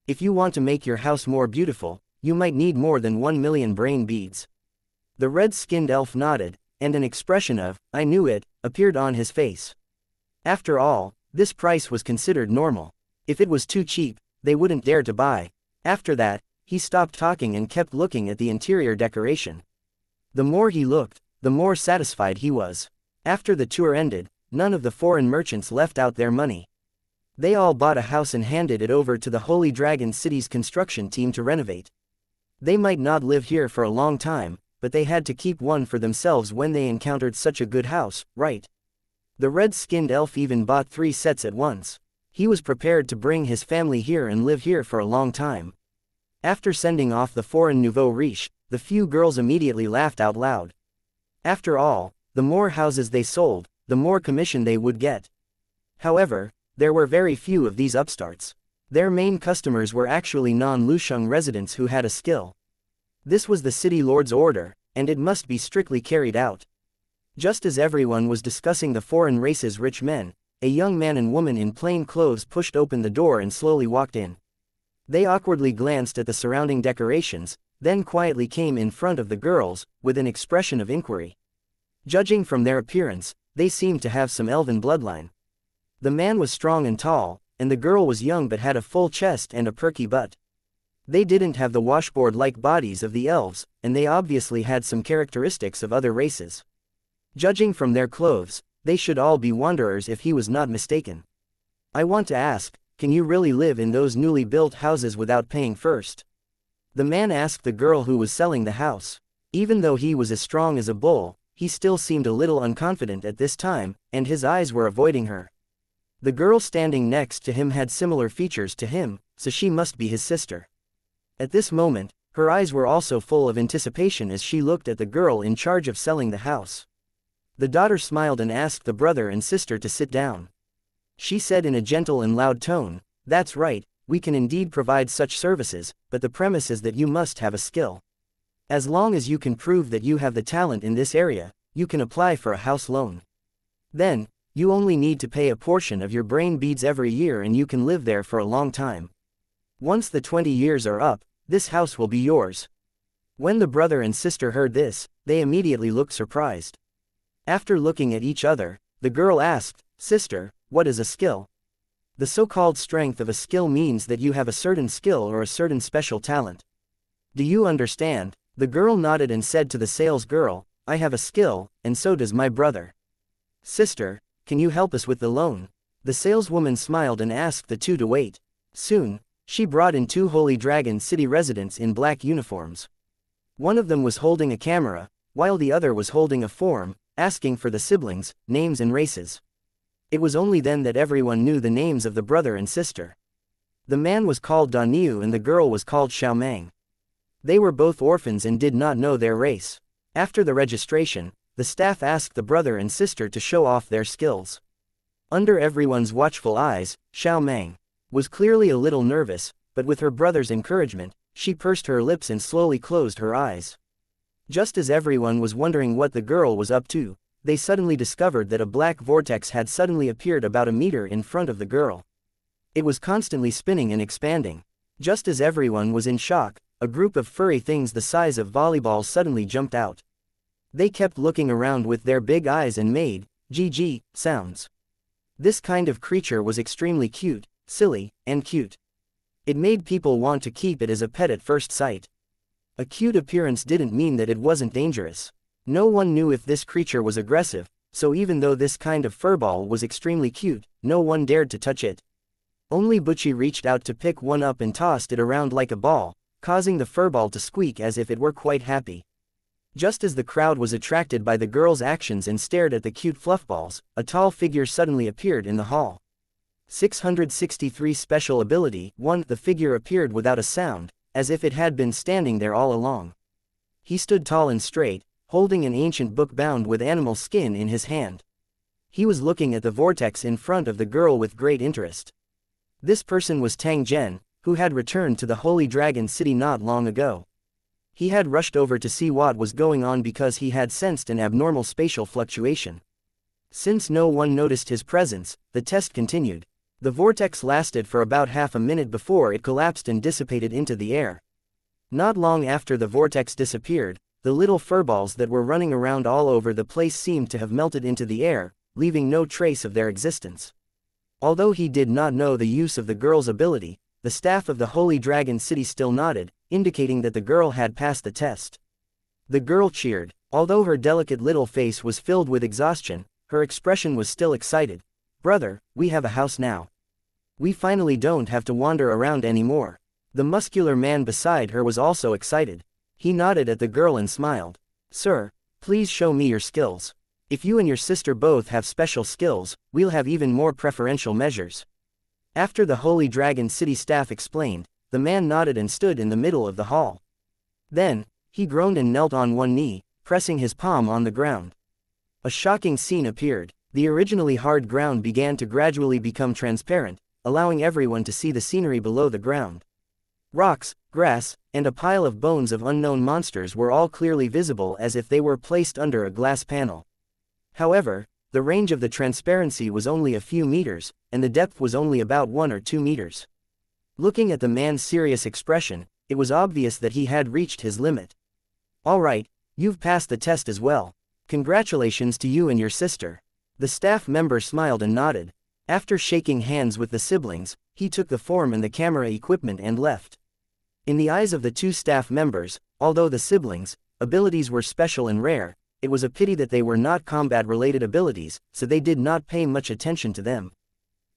A: If you want to make your house more beautiful, you might need more than 1 million brain beads. The red-skinned elf nodded, and an expression of, I knew it, appeared on his face. After all, this price was considered normal. If it was too cheap, they wouldn't dare to buy. After that, he stopped talking and kept looking at the interior decoration. The more he looked, the more satisfied he was. After the tour ended, none of the foreign merchants left out their money. They all bought a house and handed it over to the Holy Dragon City's construction team to renovate. They might not live here for a long time, but they had to keep one for themselves when they encountered such a good house, right? The red-skinned elf even bought 3 sets at once. He was prepared to bring his family here and live here for a long time. After sending off the foreign nouveau riche, the few girls immediately laughed out loud. After all, the more houses they sold, the more commission they would get. However, there were very few of these upstarts. Their main customers were actually non-Lusheng residents who had a skill. This was the city lord's order, and it must be strictly carried out. Just as everyone was discussing the foreign race's rich men, a young man and woman in plain clothes pushed open the door and slowly walked in. They awkwardly glanced at the surrounding decorations, then quietly came in front of the girls, with an expression of inquiry. Judging from their appearance, they seemed to have some elven bloodline. The man was strong and tall, and the girl was young but had a full chest and a perky butt. They didn't have the washboard-like bodies of the elves, and they obviously had some characteristics of other races. Judging from their clothes, they should all be wanderers if he was not mistaken. I want to ask, can you really live in those newly built houses without paying first? The man asked the girl who was selling the house. Even though he was as strong as a bull, he still seemed a little unconfident at this time, and his eyes were avoiding her. The girl standing next to him had similar features to him, so she must be his sister. At this moment, her eyes were also full of anticipation as she looked at the girl in charge of selling the house. The daughter smiled and asked the brother and sister to sit down. She said in a gentle and loud tone, "That's right, we can indeed provide such services, but the premise is that you must have a skill. As long as you can prove that you have the talent in this area, you can apply for a house loan. Then, you only need to pay a portion of your brain beads every year and you can live there for a long time. Once the 20 years are up, this house will be yours." When the brother and sister heard this, they immediately looked surprised. After looking at each other, the girl asked, "Sister, what is a skill?" The so-called strength of a skill means that you have a certain skill or a certain special talent. Do you understand? The girl nodded and said to the sales girl, "I have a skill, and so does my brother. Sister, can you help us with the loan?" The saleswoman smiled and asked the two to wait. Soon, she brought in 2 Holy Dragon City residents in black uniforms. One of them was holding a camera, while the other was holding a form, asking for the siblings, names and races. It was only then that everyone knew the names of the brother and sister. The man was called Daniu and the girl was called Xiaomang. They were both orphans and did not know their race. After the registration, the staff asked the brother and sister to show off their skills. Under everyone's watchful eyes, Xiaomang was clearly a little nervous, but with her brother's encouragement, she pursed her lips and slowly closed her eyes. Just as everyone was wondering what the girl was up to, they suddenly discovered that a black vortex had suddenly appeared about a meter in front of the girl. It was constantly spinning and expanding. Just as everyone was in shock, a group of furry things the size of volleyballs suddenly jumped out. They kept looking around with their big eyes and made, GG, sounds. This kind of creature was extremely cute, silly, and cute. It made people want to keep it as a pet at first sight. A cute appearance didn't mean that it wasn't dangerous. No one knew if this creature was aggressive, so even though this kind of furball was extremely cute, no one dared to touch it. Only Butchie reached out to pick one up and tossed it around like a ball, causing the furball to squeak as if it were quite happy. Just as the crowd was attracted by the girl's actions and stared at the cute fluffballs, a tall figure suddenly appeared in the hall. 663 Special Ability 1. The figure appeared without a sound, as if it had been standing there all along. He stood tall and straight, holding an ancient book bound with animal skin in his hand. He was looking at the vortex in front of the girl with great interest. This person was Tang Zhen, who had returned to the Holy Dragon City not long ago. He had rushed over to see what was going on because he had sensed an abnormal spatial fluctuation. Since no one noticed his presence, the test continued. The vortex lasted for about half a minute before it collapsed and dissipated into the air. Not long after the vortex disappeared, the little furballs that were running around all over the place seemed to have melted into the air, leaving no trace of their existence. Although he did not know the use of the girl's ability, the staff of the Holy Dragon City still nodded, indicating that the girl had passed the test. The girl cheered. Although her delicate little face was filled with exhaustion, her expression was still excited. "Brother, we have a house now. We finally don't have to wander around anymore." The muscular man beside her was also excited. He nodded at the girl and smiled. "Sir, please show me your skills. If you and your sister both have special skills, we'll have even more preferential measures." After the Holy Dragon City staff explained, the man nodded and stood in the middle of the hall. Then, he groaned and knelt on one knee, pressing his palm on the ground. A shocking scene appeared. The originally hard ground began to gradually become transparent, allowing everyone to see the scenery below the ground. Rocks, grass, and a pile of bones of unknown monsters were all clearly visible as if they were placed under a glass panel. However, the range of the transparency was only a few meters, and the depth was only about 1 or 2 meters. Looking at the man's serious expression, it was obvious that he had reached his limit. "All right, you've passed the test as well. Congratulations to you and your sister." The staff member smiled and nodded. After shaking hands with the siblings, he took the form and the camera equipment and left. In the eyes of the two staff members, although the siblings' abilities were special and rare, it was a pity that they were not combat-related abilities, so they did not pay much attention to them.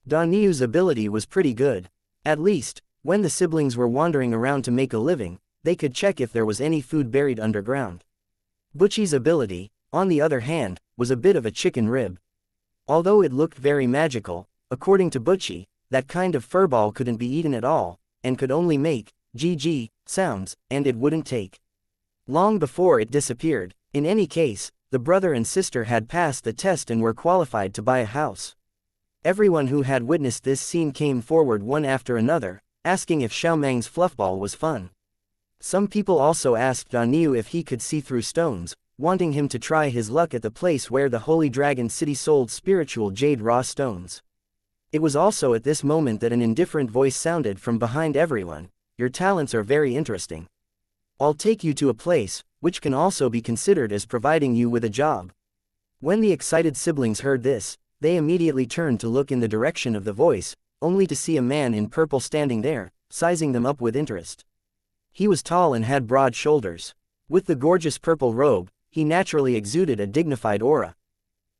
A: Daniu's ability was pretty good. At least, when the siblings were wandering around to make a living, they could check if there was any food buried underground. Butchie's ability, on the other hand, was a bit of a chicken rib. Although it looked very magical, according to Butchie, that kind of furball couldn't be eaten at all, and could only make GG sounds, and it wouldn't take long before it disappeared. In any case, the brother and sister had passed the test and were qualified to buy a house. Everyone who had witnessed this scene came forward one after another, asking if Xiaomang's fluffball was fun. Some people also asked Daniu if he could see through stones, wanting him to try his luck at the place where the Holy Dragon City sold spiritual jade raw stones. It was also at this moment that an indifferent voice sounded from behind everyone. "Your talents are very interesting. I'll take you to a place, which can also be considered as providing you with a job." When the excited siblings heard this, they immediately turned to look in the direction of the voice, only to see a man in purple standing there, sizing them up with interest. He was tall and had broad shoulders. With the gorgeous purple robe, he naturally exuded a dignified aura.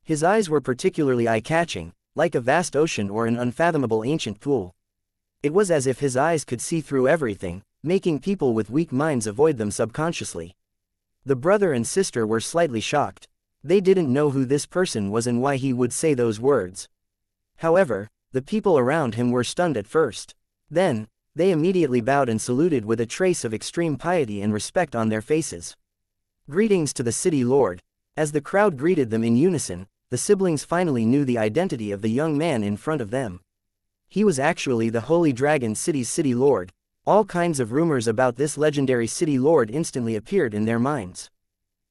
A: His eyes were particularly eye-catching, like a vast ocean or an unfathomable ancient pool. It was as if his eyes could see through everything, making people with weak minds avoid them subconsciously. The brother and sister were slightly shocked. They didn't know who this person was and why he would say those words. However, the people around him were stunned at first. Then, they immediately bowed and saluted with a trace of extreme piety and respect on their faces. "Greetings to the city lord." As the crowd greeted them in unison, the siblings finally knew the identity of the young man in front of them. He was actually the Holy Dragon City's city lord. All kinds of rumors about this legendary city lord instantly appeared in their minds.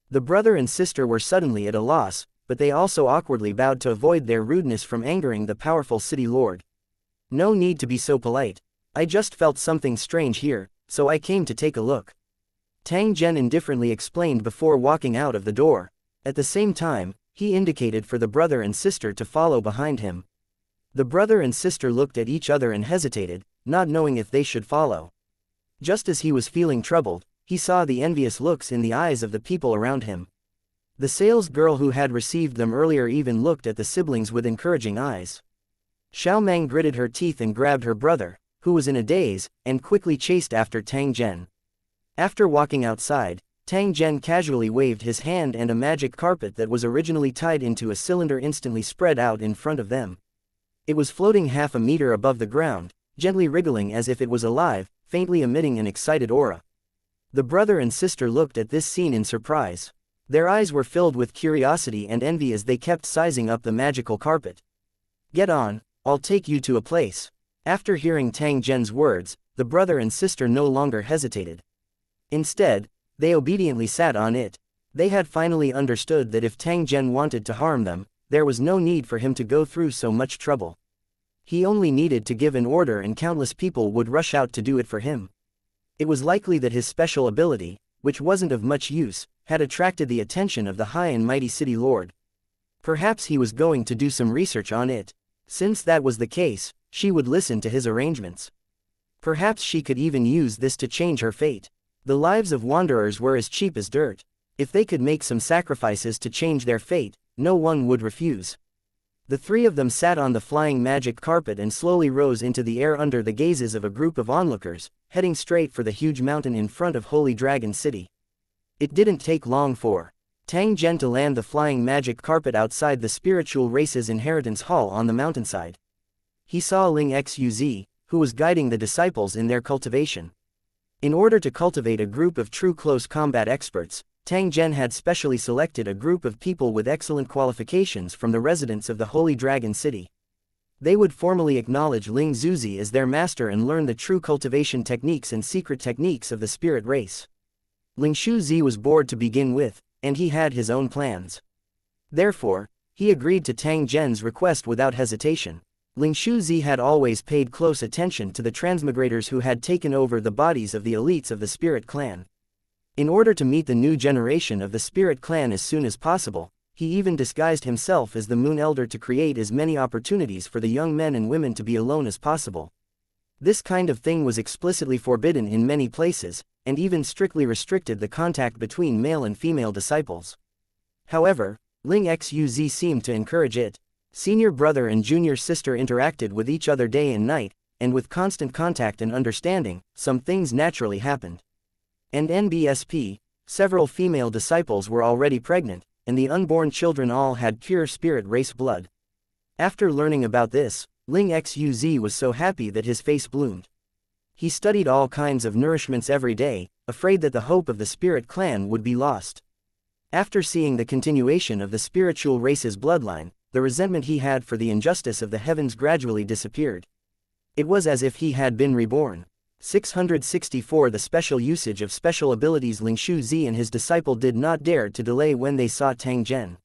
A: The brother and sister were suddenly at a loss, but they also awkwardly bowed to avoid their rudeness from angering the powerful city lord. "No need to be so polite. I just felt something strange here, so I came to take a look," Tang Zhen indifferently explained before walking out of the door. At the same time, he indicated for the brother and sister to follow behind him. The brother and sister looked at each other and hesitated, not knowing if they should follow. Just as he was feeling troubled, he saw the envious looks in the eyes of the people around him. The sales girl who had received them earlier even looked at the siblings with encouraging eyes. Xiao Meng gritted her teeth and grabbed her brother, who was in a daze, and quickly chased after Tang Zhen. After walking outside, Tang Zhen casually waved his hand and a magic carpet that was originally tied into a cylinder instantly spread out in front of them. It was floating half a meter above the ground, gently wriggling as if it was alive, faintly emitting an excited aura. The brother and sister looked at this scene in surprise. Their eyes were filled with curiosity and envy as they kept sizing up the magical carpet. "Get on, I'll take you to a place." After hearing Tang Zhen's words, the brother and sister no longer hesitated. Instead, they obediently sat on it. They had finally understood that if Tang Zhen wanted to harm them, there was no need for him to go through so much trouble. He only needed to give an order and countless people would rush out to do it for him. It was likely that his special ability, which wasn't of much use, had attracted the attention of the high and mighty city lord. Perhaps he was going to do some research on it. Since that was the case, she would listen to his arrangements. Perhaps she could even use this to change her fate. The lives of wanderers were as cheap as dirt. If they could make some sacrifices to change their fate, no one would refuse. The three of them sat on the flying magic carpet and slowly rose into the air under the gazes of a group of onlookers, heading straight for the huge mountain in front of Holy Dragon City. It didn't take long for Tang Zhen to land the flying magic carpet outside the spiritual race's inheritance hall on the mountainside. He saw Ling Xuz, who was guiding the disciples in their cultivation. In order to cultivate a group of true close combat experts, Tang Zhen had specially selected a group of people with excellent qualifications from the residents of the Holy Dragon City. They would formally acknowledge Ling Zuzi as their master and learn the true cultivation techniques and secret techniques of the spirit race. Ling Shuzi was bored to begin with, and he had his own plans. Therefore, he agreed to Tang Zhen's request without hesitation. Ling Shuzi had always paid close attention to the transmigrators who had taken over the bodies of the elites of the spirit clan. In order to meet the new generation of the spirit clan as soon as possible, he even disguised himself as the Moon Elder to create as many opportunities for the young men and women to be alone as possible. This kind of thing was explicitly forbidden in many places, and even strictly restricted the contact between male and female disciples. However, Ling Xuz seemed to encourage it. Senior brother and junior sister interacted with each other day and night, and with constant contact and understanding, some things naturally happened. And NBSP, several female disciples were already pregnant, and the unborn children all had pure spirit race blood. After learning about this, Ling Xuz was so happy that his face bloomed. He studied all kinds of nourishments every day, afraid that the hope of the spirit clan would be lost. After seeing the continuation of the spiritual race's bloodline, the resentment he had for the injustice of the heavens gradually disappeared. It was as if he had been reborn. 664 The special usage of special abilities. Ling Shuzi and his disciple did not dare to delay when they saw Tang Zhen.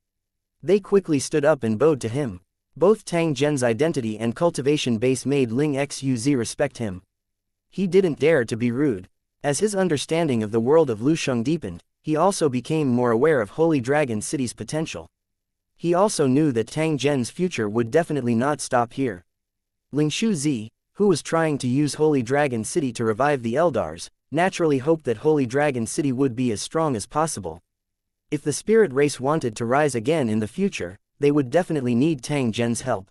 A: They quickly stood up and bowed to him. Both Tang Zhen's identity and cultivation base made Ling Xuz respect him. He didn't dare to be rude. As his understanding of the world of Lusheng deepened, he also became more aware of Holy Dragon City's potential. He also knew that Tang Zhen's future would definitely not stop here. Ling Shuzi, who was trying to use Holy Dragon City to revive the Eldars, naturally hoped that Holy Dragon City would be as strong as possible. If the spirit race wanted to rise again in the future, they would definitely need Tang Zhen's help.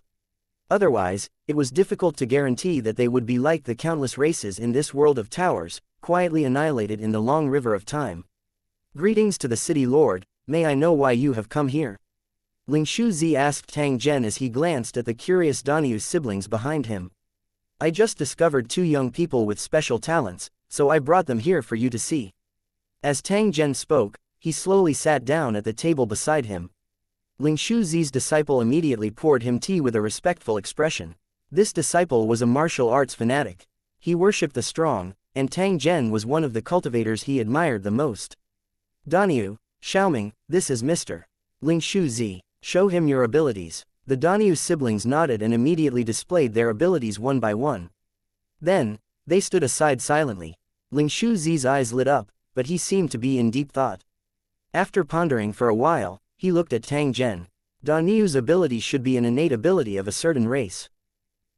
A: Otherwise, it was difficult to guarantee that they would be like the countless races in this world of towers, quietly annihilated in the long river of time. Greetings to the city lord, may I know why you have come here? Ling Shuzi asked Tang Zhen as he glanced at the curious Danyu's siblings behind him. I just discovered two young people with special talents, so I brought them here for you to see. As Tang Zhen spoke, he slowly sat down at the table beside him. Ling Shuzi's disciple immediately poured him tea with a respectful expression. This disciple was a martial arts fanatic. He worshipped the strong, and Tang Zhen was one of the cultivators he admired the most. Danyu, Xiaoming, this is Mr. Ling Shuzi. Show him your abilities. The Danyu siblings nodded and immediately displayed their abilities one by one. Then, they stood aside silently. Ling Shuzi's eyes lit up, but he seemed to be in deep thought. After pondering for a while, he looked at Tang Zhen. Danyu's ability should be an innate ability of a certain race.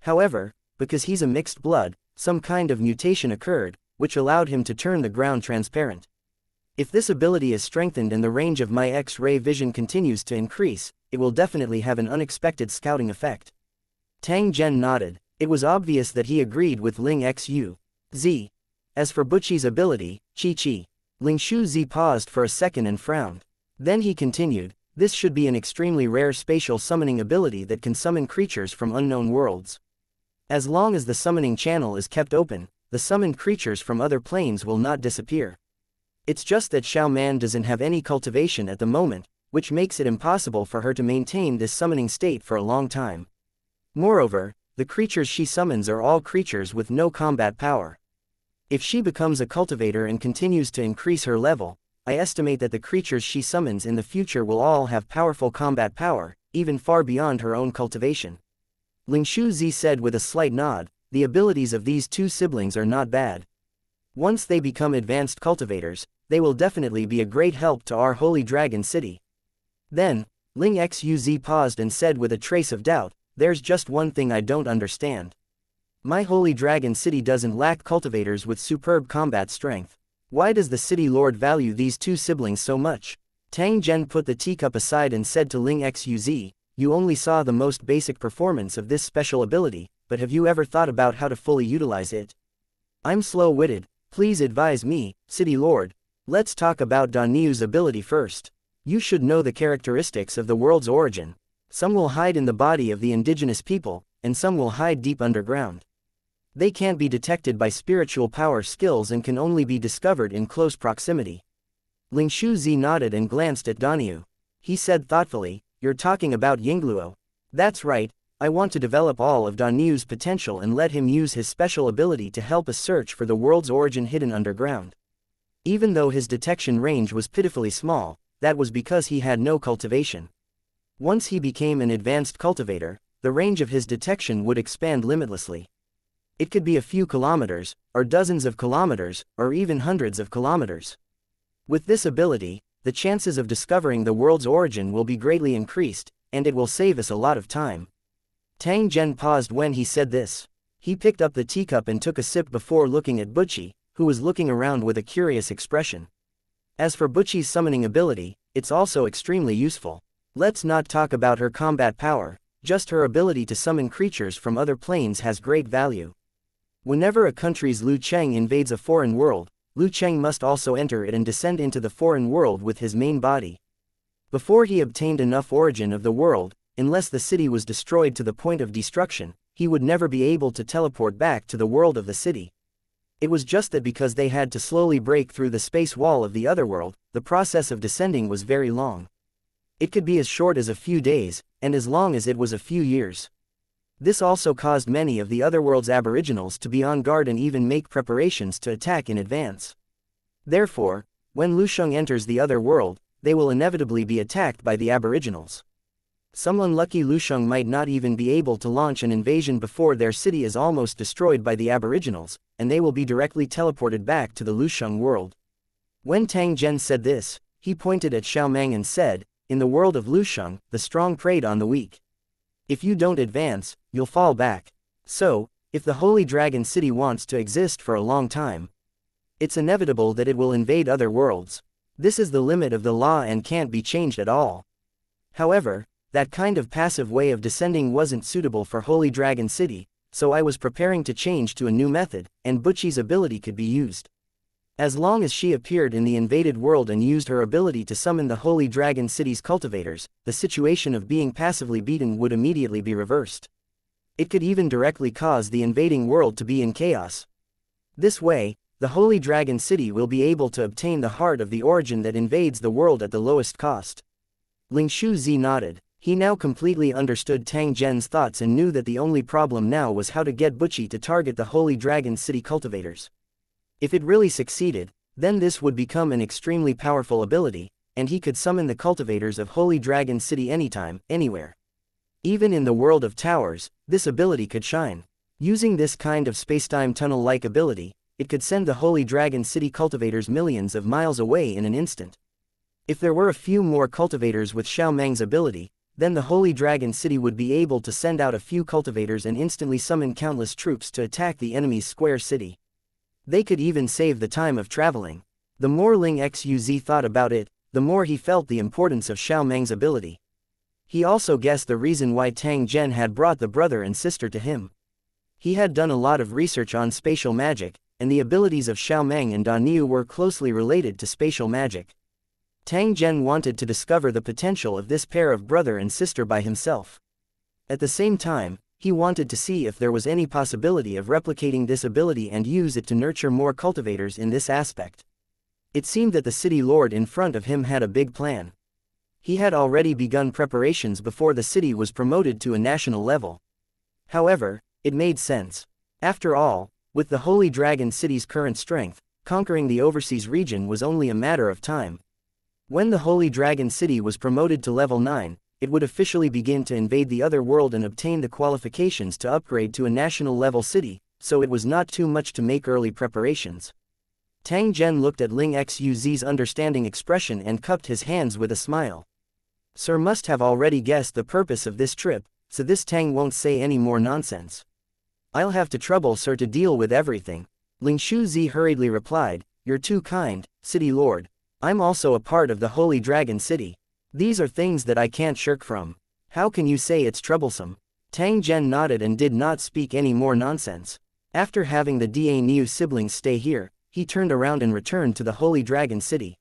A: However, because he's a mixed blood, some kind of mutation occurred, which allowed him to turn the ground transparent. If this ability is strengthened and the range of my X-ray vision continues to increase, it will definitely have an unexpected scouting effect. Tang Zhen nodded. It was obvious that he agreed with Ling Xu Z. As for Butchi's ability, Chi. Ling Shu Z paused for a second and frowned. Then he continued, this should be an extremely rare spatial summoning ability that can summon creatures from unknown worlds. As long as the summoning channel is kept open, the summoned creatures from other planes will not disappear. It's just that Xiao Man doesn't have any cultivation at the moment, which makes it impossible for her to maintain this summoning state for a long time. Moreover, the creatures she summons are all creatures with no combat power. If she becomes a cultivator and continues to increase her level, I estimate that the creatures she summons in the future will all have powerful combat power, even far beyond her own cultivation. Ling Shu Zi said with a slight nod, the abilities of these two siblings are not bad. Once they become advanced cultivators, they will definitely be a great help to our Holy Dragon City. Then, Ling Xuz paused and said with a trace of doubt, there's just one thing I don't understand. My Holy Dragon City doesn't lack cultivators with superb combat strength. Why does the city lord value these two siblings so much? Tang Zhen put the teacup aside and said to Ling Xuz, you only saw the most basic performance of this special ability, but have you ever thought about how to fully utilize it? I'm slow-witted, please advise me, City Lord. Let's talk about Daniu's ability first. You should know the characteristics of the world's origin. Some will hide in the body of the indigenous people, and some will hide deep underground. They can't be detected by spiritual power skills and can only be discovered in close proximity. Ling Shu Zi nodded and glanced at Daniu. He said thoughtfully, you're talking about Yingluo. That's right, I want to develop all of Daniu's potential and let him use his special ability to help us search for the world's origin hidden underground. Even though his detection range was pitifully small, that was because he had no cultivation. Once he became an advanced cultivator, the range of his detection would expand limitlessly. It could be a few kilometers, or dozens of kilometers, or even hundreds of kilometers. With this ability, the chances of discovering the world's origin will be greatly increased, and it will save us a lot of time. Tang Zhen paused when he said this. He picked up the teacup and took a sip before looking at Butchi, who was looking around with a curious expression. As for Butchi's summoning ability, it's also extremely useful. Let's not talk about her combat power, just her ability to summon creatures from other planes has great value. Whenever a country's Lu Cheng invades a foreign world, Lu Cheng must also enter it and descend into the foreign world with his main body. Before he obtained enough origin of the world, unless the city was destroyed to the point of destruction, he would never be able to teleport back to the world of the city. It was just that because they had to slowly break through the space wall of the Otherworld, the process of descending was very long. It could be as short as a few days, and as long as it was a few years. This also caused many of the Otherworld's aboriginals to be on guard and even make preparations to attack in advance. Therefore, when Lusheng enters the Otherworld, they will inevitably be attacked by the aboriginals. Some unlucky Lusheng might not even be able to launch an invasion before their city is almost destroyed by the aboriginals, and they will be directly teleported back to the Lusheng world. When Tang Zhen said this, he pointed at Xiaomang and said, in the world of Lusheng, the strong preyed on the weak. If you don't advance, you'll fall back. So, if the Holy Dragon City wants to exist for a long time, it's inevitable that it will invade other worlds. This is the limit of the law and can't be changed at all. However, that kind of passive way of descending wasn't suitable for Holy Dragon City, so I was preparing to change to a new method, and Butchi's ability could be used. As long as she appeared in the invaded world and used her ability to summon the Holy Dragon City's cultivators, the situation of being passively beaten would immediately be reversed. It could even directly cause the invading world to be in chaos. This way, the Holy Dragon City will be able to obtain the heart of the origin that invades the world at the lowest cost. Ling Shu Zi nodded. He now completely understood Tang Zhen's thoughts and knew that the only problem now was how to get Butchi to target the Holy Dragon City cultivators. If it really succeeded, then this would become an extremely powerful ability, and he could summon the cultivators of Holy Dragon City anytime, anywhere. Even in the world of towers, this ability could shine. Using this kind of spacetime tunnel-like ability, it could send the Holy Dragon City cultivators millions of miles away in an instant. If there were a few more cultivators with Xiaomang's ability, then the Holy Dragon City would be able to send out a few cultivators and instantly summon countless troops to attack the enemy's square city. They could even save the time of traveling. The more Ling Xuz thought about it, the more he felt the importance of Xiao Meng's ability. He also guessed the reason why Tang Zhen had brought the brother and sister to him. He had done a lot of research on spatial magic, and the abilities of Xiao Meng and Dan Niu were closely related to spatial magic. Tang Zhen wanted to discover the potential of this pair of brother and sister by himself. At the same time, he wanted to see if there was any possibility of replicating this ability and use it to nurture more cultivators in this aspect. It seemed that the city lord in front of him had a big plan. He had already begun preparations before the city was promoted to a national level. However, it made sense. After all, with the Holy Dragon City's current strength, conquering the overseas region was only a matter of time. When the Holy Dragon City was promoted to level 9, it would officially begin to invade the other world and obtain the qualifications to upgrade to a national level city, so it was not too much to make early preparations. Tang Zhen looked at Ling Xuz's understanding expression and cupped his hands with a smile. Sir must have already guessed the purpose of this trip, so this Tang won't say any more nonsense. I'll have to trouble Sir to deal with everything. Ling Xuzi hurriedly replied, You're too kind, City Lord. I'm also a part of the Holy Dragon City. These are things that I can't shirk from. How can you say it's troublesome? Tang Zhen nodded and did not speak any more nonsense. After having the Da Niu siblings stay here, he turned around and returned to the Holy Dragon City.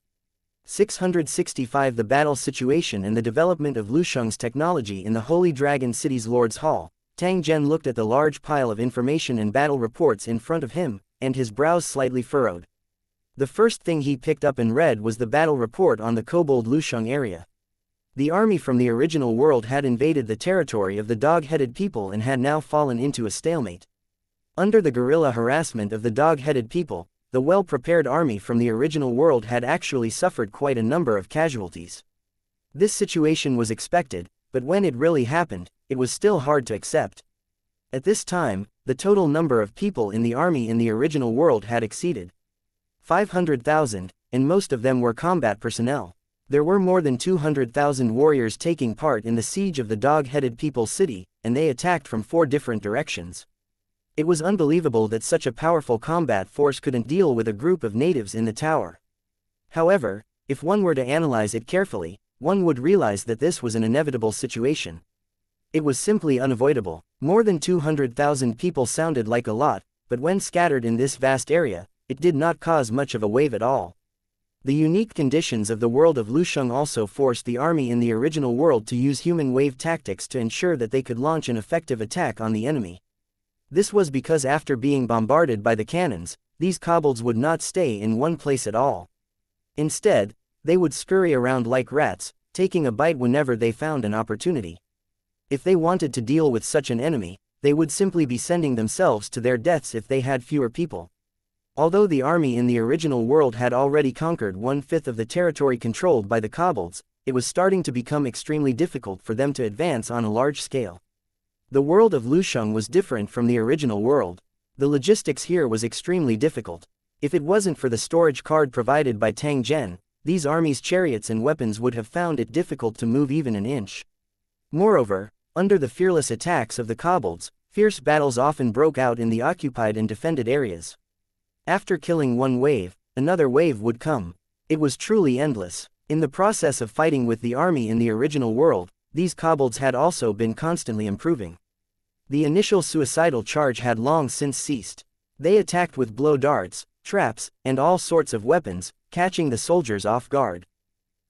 A: 665 The battle situation and the development of Lusheng's technology in the Holy Dragon City's Lord's Hall. Tang Zhen looked at the large pile of information and battle reports in front of him, and his brows slightly furrowed. The first thing he picked up and read was the battle report on the Kobold Lusheng area. The army from the original world had invaded the territory of the dog-headed people and had now fallen into a stalemate. Under the guerrilla harassment of the dog-headed people, the well-prepared army from the original world had actually suffered quite a number of casualties. This situation was expected, but when it really happened, it was still hard to accept. At this time, the total number of people in the army in the original world had exceeded 500,000, and most of them were combat personnel. There were more than 200,000 warriors taking part in the siege of the dog-headed people's city, and they attacked from 4 different directions. It was unbelievable that such a powerful combat force couldn't deal with a group of natives in the tower. However, if one were to analyze it carefully, one would realize that this was an inevitable situation. It was simply unavoidable. More than 200,000 people sounded like a lot, but when scattered in this vast area, it did not cause much of a wave at all. The unique conditions of the world of Lusheng also forced the army in the original world to use human wave tactics to ensure that they could launch an effective attack on the enemy. This was because after being bombarded by the cannons, these kobolds would not stay in one place at all. Instead, they would scurry around like rats, taking a bite whenever they found an opportunity. If they wanted to deal with such an enemy, they would simply be sending themselves to their deaths if they had fewer people. Although the army in the original world had already conquered 1/5 of the territory controlled by the kobolds, it was starting to become extremely difficult for them to advance on a large scale. The world of Lusheng was different from the original world. The logistics here was extremely difficult. If it wasn't for the storage card provided by Tang Zhen, these armies' chariots and weapons would have found it difficult to move even an inch. Moreover, under the fearless attacks of the kobolds, fierce battles often broke out in the occupied and defended areas. After killing one wave, another wave would come. It was truly endless. In the process of fighting with the army in the original world, these kobolds had also been constantly improving. The initial suicidal charge had long since ceased. They attacked with blow darts, traps, and all sorts of weapons, catching the soldiers off guard.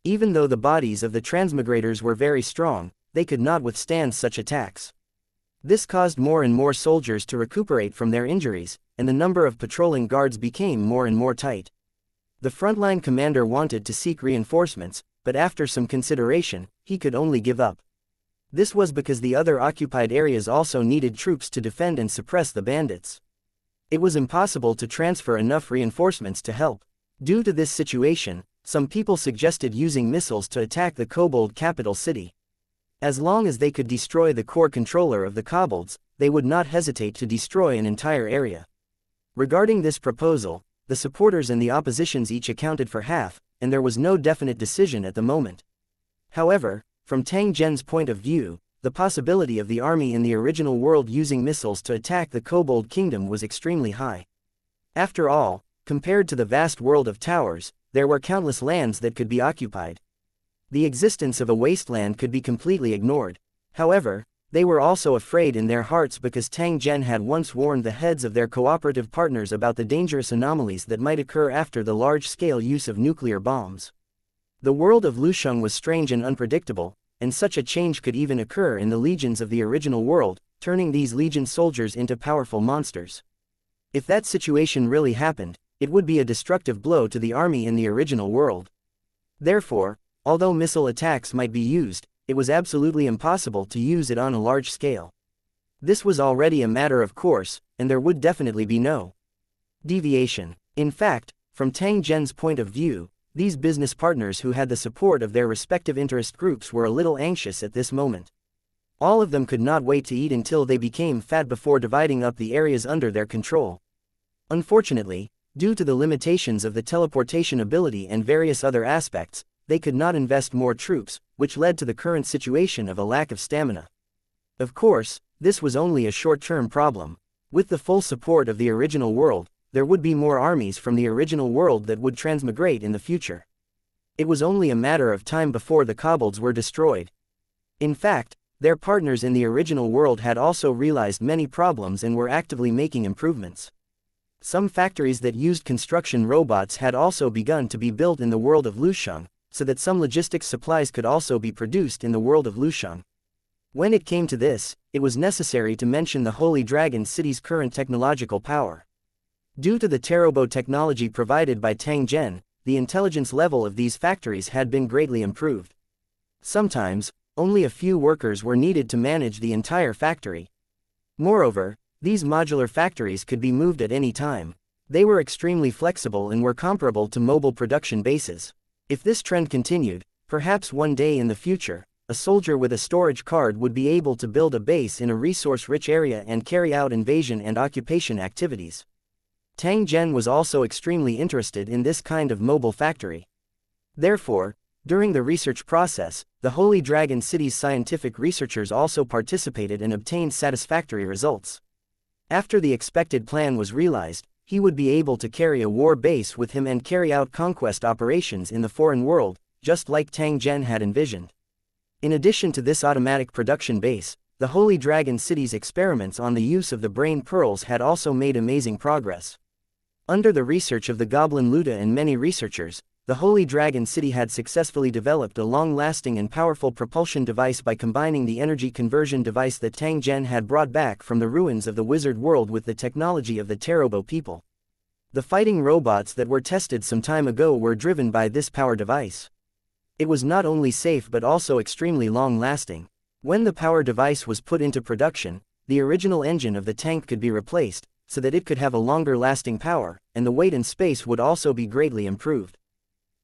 A: Even though the bodies of the transmigrators were very strong, they could not withstand such attacks. This caused more and more soldiers to recuperate from their injuries, and the number of patrolling guards became more and more tight. The frontline commander wanted to seek reinforcements, but after some consideration, he could only give up. This was because the other occupied areas also needed troops to defend and suppress the bandits. It was impossible to transfer enough reinforcements to help. Due to this situation, some people suggested using missiles to attack the kobold capital city. As long as they could destroy the core controller of the kobolds, they would not hesitate to destroy an entire area. Regarding this proposal, the supporters and the oppositions each accounted for half, and there was no definite decision at the moment. However, from Tang Zhen's point of view, the possibility of the army in the original world using missiles to attack the Kobold Kingdom was extremely high. After all, compared to the vast world of towers, there were countless lands that could be occupied. The existence of a wasteland could be completely ignored. However, they were also afraid in their hearts because Tang Zhen had once warned the heads of their cooperative partners about the dangerous anomalies that might occur after the large-scale use of nuclear bombs. The world of Lusheng was strange and unpredictable, and such a change could even occur in the legions of the original world, turning these legion soldiers into powerful monsters. If that situation really happened, it would be a destructive blow to the army in the original world. Therefore, although missile attacks might be used, it was absolutely impossible to use it on a large scale. This was already a matter of course, and there would definitely be no deviation. In fact, from Tang Zhen's point of view, these business partners who had the support of their respective interest groups were a little anxious at this moment. All of them could not wait to eat until they became fat before dividing up the areas under their control. Unfortunately, due to the limitations of the teleportation ability and various other aspects, they could not invest more troops, which led to the current situation of a lack of stamina. Of course, this was only a short-term problem. With the full support of the original world, there would be more armies from the original world that would transmigrate in the future. It was only a matter of time before the kobolds were destroyed. In fact, their partners in the original world had also realized many problems and were actively making improvements. Some factories that used construction robots had also begun to be built in the world of Lusheng, so that some logistics supplies could also be produced in the world of Lusheng. When it came to this, it was necessary to mention the Holy Dragon City's current technological power. Due to the Terobo technology provided by Tang Zhen, the intelligence level of these factories had been greatly improved. Sometimes, only a few workers were needed to manage the entire factory. Moreover, these modular factories could be moved at any time. They were extremely flexible and were comparable to mobile production bases. If this trend continued, perhaps one day in the future, a soldier with a storage card would be able to build a base in a resource-rich area and carry out invasion and occupation activities. Tang Zhen was also extremely interested in this kind of mobile factory. Therefore, during the research process, the Holy Dragon City's scientific researchers also participated and obtained satisfactory results. After the expected plan was realized, he would be able to carry a war base with him and carry out conquest operations in the foreign world, just like Tang Zhen had envisioned. In addition to this automatic production base, the Holy Dragon City's experiments on the use of the brain pearls had also made amazing progress. Under the research of the Goblin Luda and many researchers, the Holy Dragon City had successfully developed a long-lasting and powerful propulsion device by combining the energy conversion device that Tang Zhen had brought back from the ruins of the wizard world with the technology of the Terobo people. The fighting robots that were tested some time ago were driven by this power device. It was not only safe but also extremely long-lasting. When the power device was put into production, the original engine of the tank could be replaced, so that it could have a longer-lasting power, and the weight and space would also be greatly improved.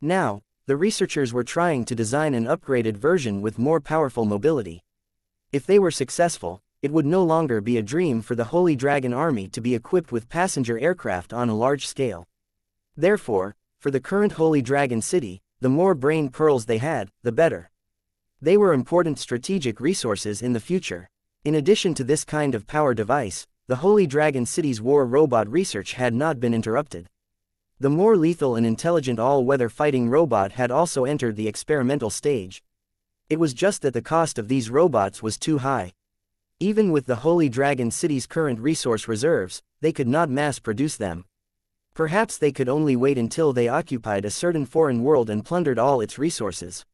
A: Now, the researchers were trying to design an upgraded version with more powerful mobility. If they were successful, it would no longer be a dream for the Holy Dragon Army to be equipped with passenger aircraft on a large scale. Therefore, for the current Holy Dragon City, the more brain pearls they had, the better. They were important strategic resources in the future. In addition to this kind of power device, the Holy Dragon City's war robot research had not been interrupted. The more lethal and intelligent all-weather fighting robot had also entered the experimental stage. It was just that the cost of these robots was too high. Even with the Holy Dragon City's current resource reserves, they could not mass-produce them. Perhaps they could only wait until they occupied a certain foreign world and plundered all its resources.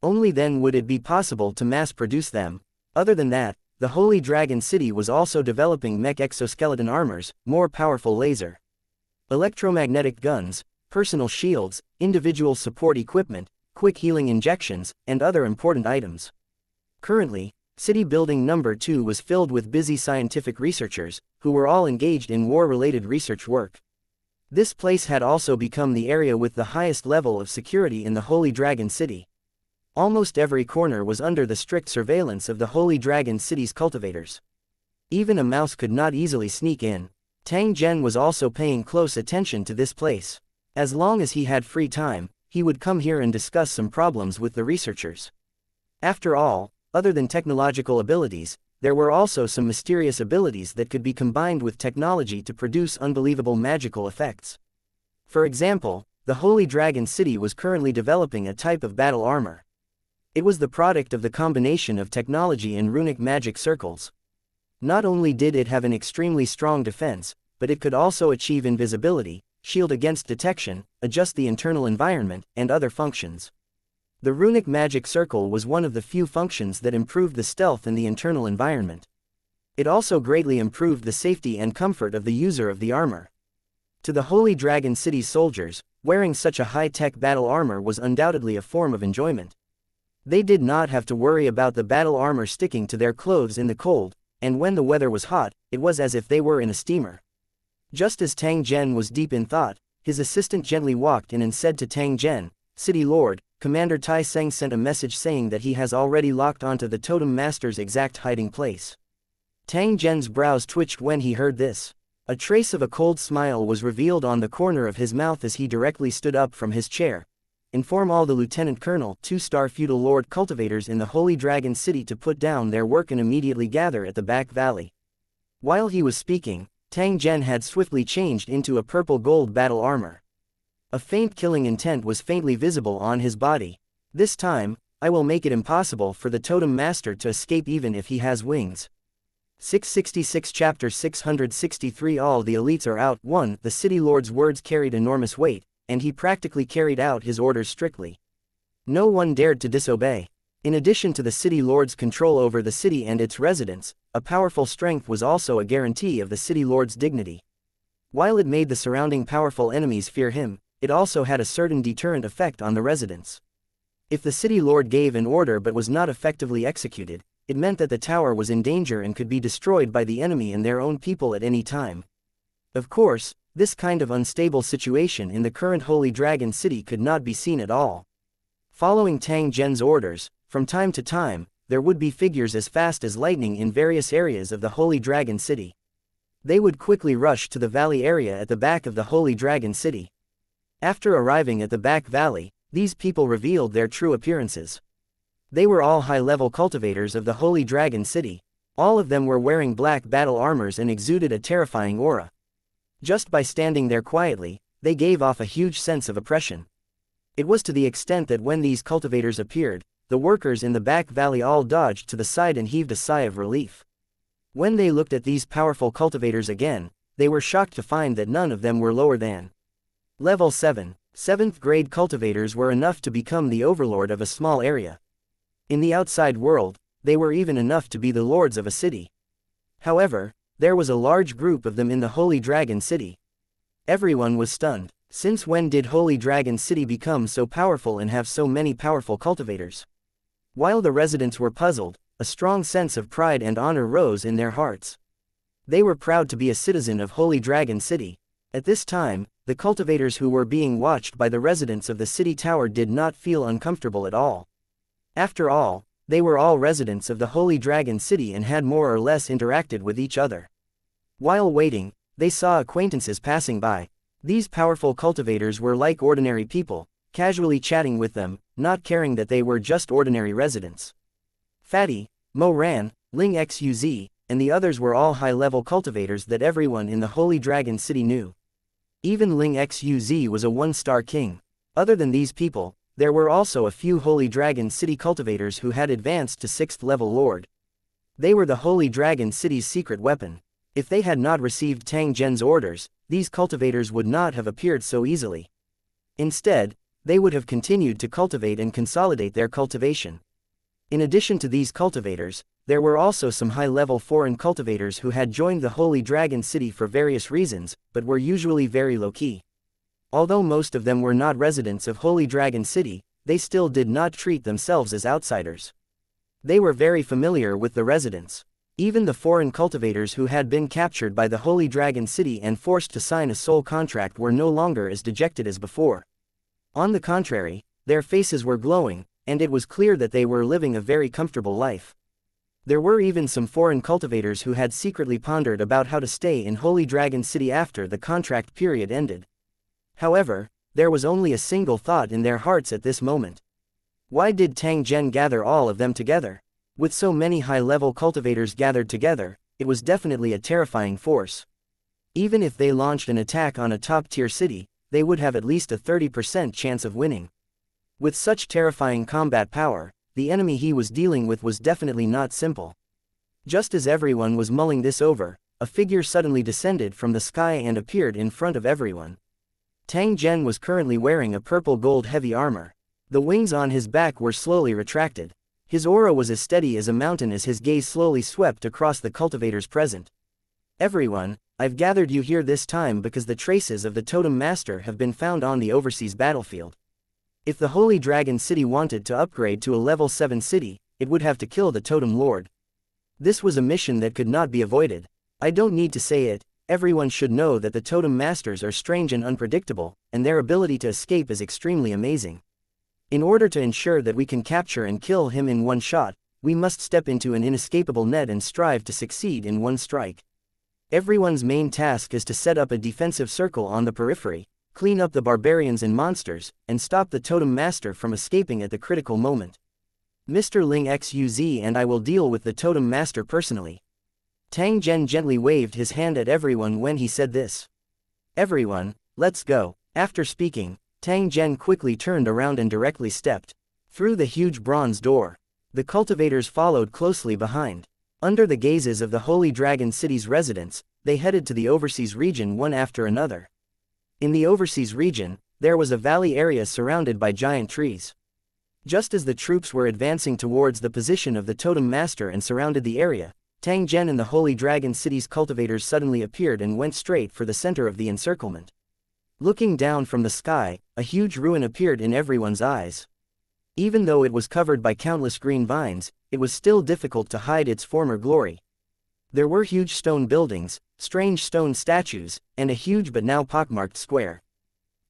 A: Only then would it be possible to mass-produce them. Other than that, the Holy Dragon City was also developing mech exoskeleton armors, more powerful laser electromagnetic guns, personal shields, individual support equipment, quick healing injections, and other important items. Currently, City Building No. 2 was filled with busy scientific researchers, who were all engaged in war-related research work. This place had also become the area with the highest level of security in the Holy Dragon City. Almost every corner was under the strict surveillance of the Holy Dragon City's cultivators. Even a mouse could not easily sneak in. Tang Zhen was also paying close attention to this place. As long as he had free time, he would come here and discuss some problems with the researchers. After all, other than technological abilities, there were also some mysterious abilities that could be combined with technology to produce unbelievable magical effects. For example, the Holy Dragon City was currently developing a type of battle armor. It was the product of the combination of technology and runic magic circles. Not only did it have an extremely strong defense, but it could also achieve invisibility, shield against detection, adjust the internal environment, and other functions. The runic magic circle was one of the few functions that improved the stealth in the internal environment. It also greatly improved the safety and comfort of the user of the armor. To the Holy Dragon City soldiers, wearing such a high-tech battle armor was undoubtedly a form of enjoyment. They did not have to worry about the battle armor sticking to their clothes in the cold, and when the weather was hot, it was as if they were in a steamer. Just as Tang Zhen was deep in thought, his assistant gently walked in and said to Tang Zhen, "City Lord, Commander Tai Seng sent a message saying that he has already locked onto the Totem Master's exact hiding place." Tang Zhen's brows twitched when he heard this. A trace of a cold smile was revealed on the corner of his mouth as he directly stood up from his chair. "Inform all the Lieutenant Colonel, 2-star Feudal Lord cultivators in the Holy Dragon City to put down their work and immediately gather at the back valley." While he was speaking, Tang Zhen had swiftly changed into a purple-gold battle armor. A faint killing intent was faintly visible on his body. "This time, I will make it impossible for the Totem Master to escape even if he has wings." 666 Chapter 663 All the elites are out. 1. The City Lord's words carried enormous weight, and he practically carried out his orders strictly. No one dared to disobey. In addition to the City Lord's control over the city and its residents, a powerful strength was also a guarantee of the City Lord's dignity. While it made the surrounding powerful enemies fear him, it also had a certain deterrent effect on the residents. If the City Lord gave an order but was not effectively executed, it meant that the tower was in danger and could be destroyed by the enemy and their own people at any time. Of course, this kind of unstable situation in the current Holy Dragon City could not be seen at all. Following Tang Zhen's orders, from time to time, there would be figures as fast as lightning in various areas of the Holy Dragon City. They would quickly rush to the valley area at the back of the Holy Dragon City. After arriving at the back valley, these people revealed their true appearances. They were all high-level cultivators of the Holy Dragon City. All of them were wearing black battle armors and exuded a terrifying aura. Just by standing there quietly, they gave off a huge sense of oppression. It was to the extent that when these cultivators appeared, the workers in the back valley all dodged to the side and heaved a sigh of relief. When they looked at these powerful cultivators again, they were shocked to find that none of them were lower than Level 7. 7th grade cultivators were enough to become the overlord of a small area. In the outside world, they were even enough to be the lords of a city. However, there was a large group of them in the Holy Dragon City. Everyone was stunned. Since when did Holy Dragon City become so powerful and have so many powerful cultivators? While the residents were puzzled, a strong sense of pride and honor rose in their hearts. They were proud to be a citizen of Holy Dragon City. At this time, the cultivators who were being watched by the residents of the city tower did not feel uncomfortable at all. After all, they were all residents of the Holy Dragon City and had more or less interacted with each other. While waiting, they saw acquaintances passing by. These powerful cultivators were like ordinary people, casually chatting with them, not caring that they were just ordinary residents. Fatty, Mo Ran, Ling Xuz, and the others were all high-level cultivators that everyone in the Holy Dragon City knew. Even Ling Xuz was a 1-star king. Other than these people, there were also a few Holy Dragon City cultivators who had advanced to 6th level lord. They were the Holy Dragon City's secret weapon. If they had not received Tang Zhen's orders, these cultivators would not have appeared so easily. Instead, they would have continued to cultivate and consolidate their cultivation. In addition to these cultivators, there were also some high-level foreign cultivators who had joined the Holy Dragon City for various reasons, but were usually very low-key. Although most of them were not residents of Holy Dragon City, they still did not treat themselves as outsiders. They were very familiar with the residents. Even the foreign cultivators who had been captured by the Holy Dragon City and forced to sign a soul contract were no longer as dejected as before. On the contrary, their faces were glowing, and it was clear that they were living a very comfortable life. There were even some foreign cultivators who had secretly pondered about how to stay in Holy Dragon City after the contract period ended. However, there was only a single thought in their hearts at this moment. Why did Tang Zhen gather all of them together? With so many high-level cultivators gathered together, it was definitely a terrifying force. Even if they launched an attack on a top-tier city, they would have at least a 30% chance of winning. With such terrifying combat power, the enemy he was dealing with was definitely not simple. Just as everyone was mulling this over, a figure suddenly descended from the sky and appeared in front of everyone. Tang Zhen was currently wearing a purple gold heavy armor. The wings on his back were slowly retracted. His aura was as steady as a mountain as his gaze slowly swept across the cultivators present. Everyone, I've gathered you here this time because the traces of the Totem Master have been found on the overseas battlefield. If the Holy Dragon City wanted to upgrade to a level 7 city, it would have to kill the Totem Lord. This was a mission that could not be avoided. I don't need to say it, everyone should know that the Totem Masters are strange and unpredictable, and their ability to escape is extremely amazing. In order to ensure that we can capture and kill him in one shot, we must step into an inescapable net and strive to succeed in one strike. Everyone's main task is to set up a defensive circle on the periphery, clean up the barbarians and monsters, and stop the Totem Master from escaping at the critical moment. Mr. Ling Xuz and I will deal with the Totem Master personally. Tang Zhen gently waved his hand at everyone when he said this. Everyone, let's go. After speaking, Tang Zhen quickly turned around and directly stepped through the huge bronze door. The cultivators followed closely behind. Under the gazes of the Holy Dragon City's residents, they headed to the overseas region one after another. In the overseas region, there was a valley area surrounded by giant trees. Just as the troops were advancing towards the position of the Totem Master and surrounded the area, Tang Zhen and the Holy Dragon City's cultivators suddenly appeared and went straight for the center of the encirclement. Looking down from the sky, a huge ruin appeared in everyone's eyes. Even though it was covered by countless green vines, it was still difficult to hide its former glory. There were huge stone buildings, strange stone statues, and a huge but now pockmarked square.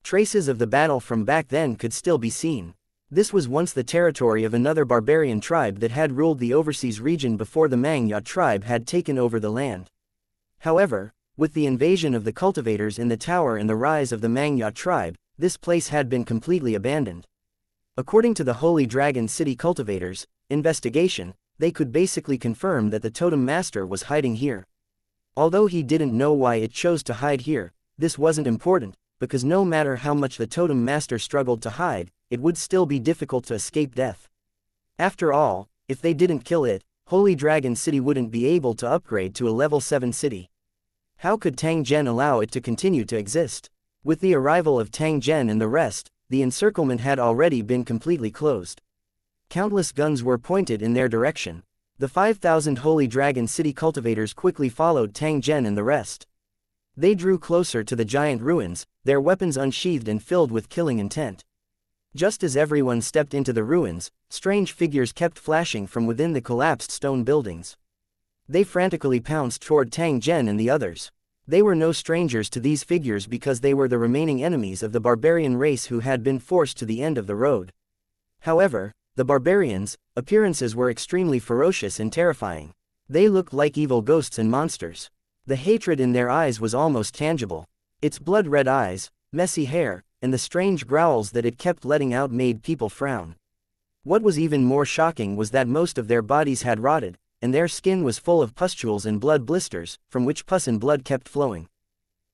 A: Traces of the battle from back then could still be seen. This was once the territory of another barbarian tribe that had ruled the overseas region before the Mangya tribe had taken over the land. However, with the invasion of the cultivators in the tower and the rise of the Mangya tribe, this place had been completely abandoned. According to the Holy Dragon City cultivators' investigation, they could basically confirm that the Totem Master was hiding here. Although he didn't know why it chose to hide here, this wasn't important, because no matter how much the Totem Master struggled to hide, it would still be difficult to escape death. After all, if they didn't kill it, Holy Dragon City wouldn't be able to upgrade to a level 7 city. How could Tang Zhen allow it to continue to exist? With the arrival of Tang Zhen and the rest, the encirclement had already been completely closed. Countless guns were pointed in their direction. The 5,000 Holy Dragon City cultivators quickly followed Tang Zhen and the rest. They drew closer to the giant ruins, their weapons unsheathed and filled with killing intent. Just as everyone stepped into the ruins, strange figures kept flashing from within the collapsed stone buildings. They frantically pounced toward Tang Zhen and the others. They were no strangers to these figures because they were the remaining enemies of the barbarian race who had been forced to the end of the road. However, the barbarians' appearances were extremely ferocious and terrifying. They looked like evil ghosts and monsters. The hatred in their eyes was almost tangible. Its blood-red eyes, messy hair, and the strange growls that it kept letting out made people frown. What was even more shocking was that most of their bodies had rotted, and their skin was full of pustules and blood blisters, from which pus and blood kept flowing.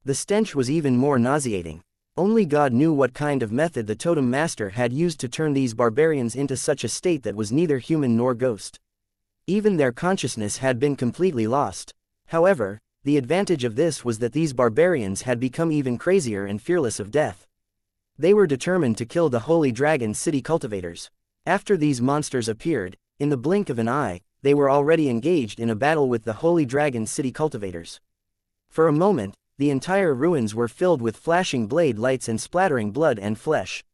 A: The stench was even more nauseating. Only God knew what kind of method the Totem Master had used to turn these barbarians into such a state that was neither human nor ghost. Even their consciousness had been completely lost. However, the advantage of this was that these barbarians had become even crazier and fearless of death. They were determined to kill the Holy Dragon City cultivators. After these monsters appeared, in the blink of an eye, they were already engaged in a battle with the Holy Dragon City cultivators. For a moment, the entire ruins were filled with flashing blade lights and splattering blood and flesh.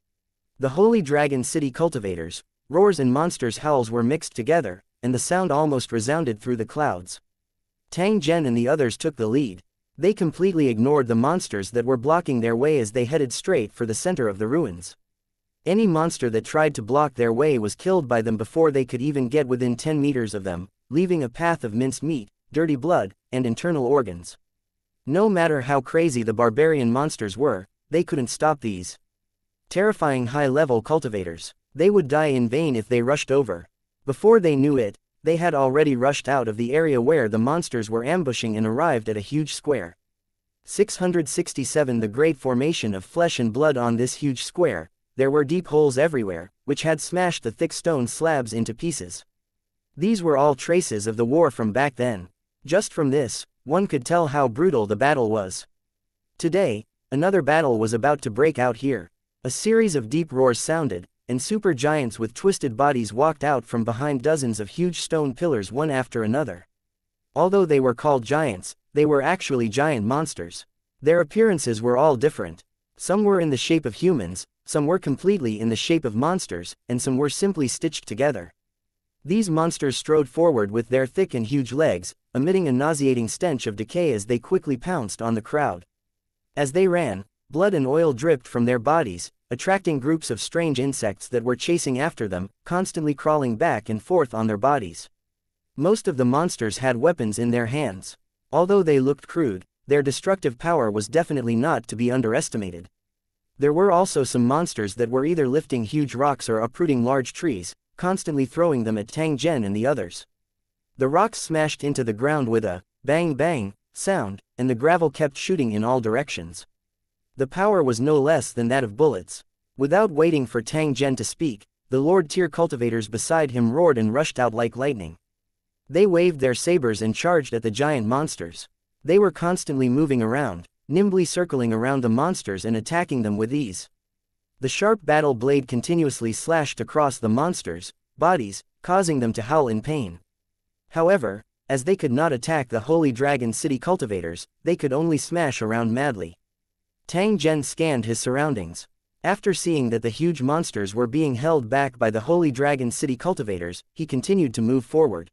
A: The Holy Dragon City cultivators' roars and monsters' howls were mixed together, and the sound almost resounded through the clouds. Tang Zhen and the others took the lead. They completely ignored the monsters that were blocking their way as they headed straight for the center of the ruins. Any monster that tried to block their way was killed by them before they could even get within 10 meters of them, leaving a path of minced meat, dirty blood, and internal organs. No matter how crazy the barbarian monsters were, they couldn't stop these terrifying high-level cultivators. They would die in vain if they rushed over. Before they knew it, they had already rushed out of the area where the monsters were ambushing and arrived at a huge square. 667 The great formation of flesh and blood on this huge square. There were deep holes everywhere, which had smashed the thick stone slabs into pieces. These were all traces of the war from back then. Just from this, one could tell how brutal the battle was. Today, another battle was about to break out here. A series of deep roars sounded, and super giants with twisted bodies walked out from behind dozens of huge stone pillars one after another. Although they were called giants, they were actually giant monsters. Their appearances were all different. Some were in the shape of humans, some were completely in the shape of monsters, and some were simply stitched together. These monsters strode forward with their thick and huge legs, emitting a nauseating stench of decay as they quickly pounced on the crowd. As they ran, blood and oil dripped from their bodies, attracting groups of strange insects that were chasing after them, constantly crawling back and forth on their bodies. Most of the monsters had weapons in their hands. Although they looked crude, their destructive power was definitely not to be underestimated. There were also some monsters that were either lifting huge rocks or uprooting large trees, constantly throwing them at Tang Zhen and the others. The rocks smashed into the ground with a bang bang sound, and the gravel kept shooting in all directions. The power was no less than that of bullets. Without waiting for Tang Zhen to speak, the Lord-tier cultivators beside him roared and rushed out like lightning. They waved their sabers and charged at the giant monsters. They were constantly moving around, nimbly circling around the monsters and attacking them with ease. The sharp battle blade continuously slashed across the monsters' bodies, causing them to howl in pain. However, as they could not attack the Holy Dragon City cultivators, they could only smash around madly. Tang Zhen scanned his surroundings. After seeing that the huge monsters were being held back by the Holy Dragon City cultivators, he continued to move forward.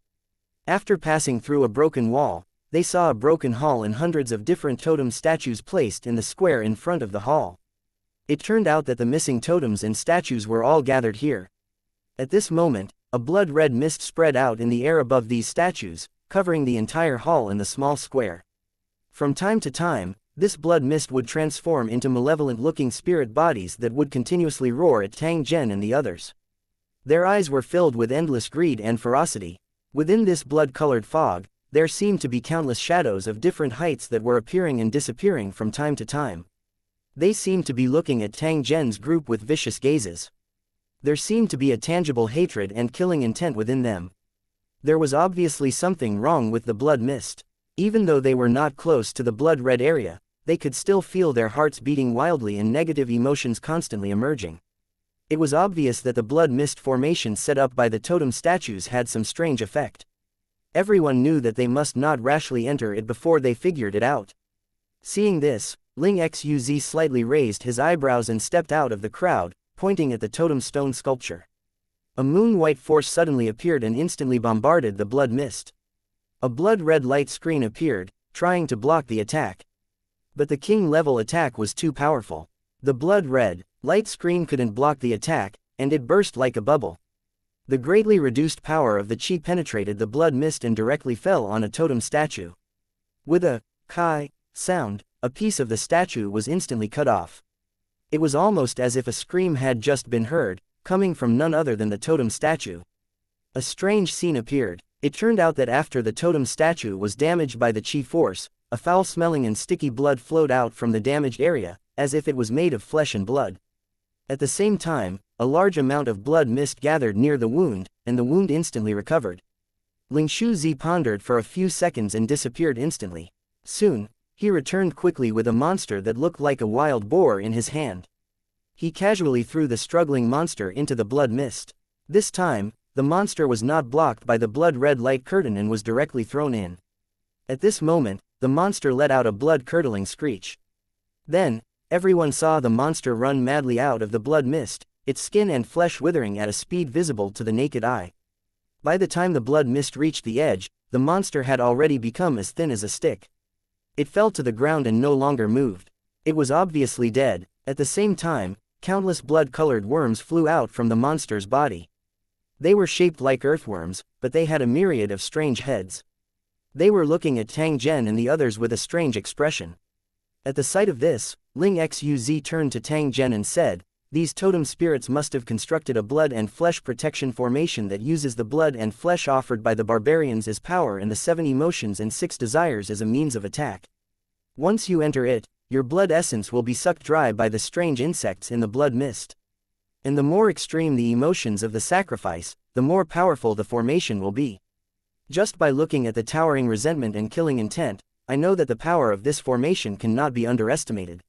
A: After passing through a broken wall, they saw a broken hall and hundreds of different totem statues placed in the square in front of the hall. It turned out that the missing totems and statues were all gathered here. At this moment, a blood-red mist spread out in the air above these statues, covering the entire hall and the small square. From time to time, this blood mist would transform into malevolent-looking spirit bodies that would continuously roar at Tang Zhen and the others. Their eyes were filled with endless greed and ferocity. Within this blood-colored fog, there seemed to be countless shadows of different heights that were appearing and disappearing from time to time. They seemed to be looking at Tang Zhen's group with vicious gazes. There seemed to be a tangible hatred and killing intent within them. There was obviously something wrong with the blood mist. Even though they were not close to the blood-red area, they could still feel their hearts beating wildly and negative emotions constantly emerging. It was obvious that the blood mist formation set up by the totem statues had some strange effect. Everyone knew that they must not rashly enter it before they figured it out. Seeing this, Ling Xuz slightly raised his eyebrows and stepped out of the crowd, pointing at the totem stone sculpture. A moon-white force suddenly appeared and instantly bombarded the blood mist. A blood-red light screen appeared, trying to block the attack. But the king-level attack was too powerful. The blood-red light screen couldn't block the attack, and it burst like a bubble. The greatly reduced power of the chi penetrated the blood mist and directly fell on a totem statue. With a kai sound, a piece of the statue was instantly cut off. It was almost as if a scream had just been heard, coming from none other than the totem statue. A strange scene appeared. It turned out that after the totem statue was damaged by the chi force, a foul-smelling and sticky blood flowed out from the damaged area, as if it was made of flesh and blood. At the same time, a large amount of blood mist gathered near the wound, and the wound instantly recovered. Ling Xuz pondered for a few seconds and disappeared instantly. Soon, he returned quickly with a monster that looked like a wild boar in his hand. He casually threw the struggling monster into the blood mist. This time, the monster was not blocked by the blood-red light curtain and was directly thrown in. At this moment, the monster let out a blood-curdling screech. Then, everyone saw the monster run madly out of the blood mist, its skin and flesh withering at a speed visible to the naked eye. By the time the blood mist reached the edge, the monster had already become as thin as a stick. It fell to the ground and no longer moved. It was obviously dead. At the same time, countless blood-colored worms flew out from the monster's body. They were shaped like earthworms, but they had a myriad of strange heads. They were looking at Tang Zhen and the others with a strange expression. At the sight of this, Ling Xuz turned to Tang Zhen and said, these totem spirits must have constructed a blood and flesh protection formation that uses the blood and flesh offered by the barbarians as power and the 7 emotions and 6 desires as a means of attack. Once you enter it, your blood essence will be sucked dry by the strange insects in the blood mist. And the more extreme the emotions of the sacrifice, the more powerful the formation will be. Just by looking at the towering resentment and killing intent, I know that the power of this formation cannot be underestimated.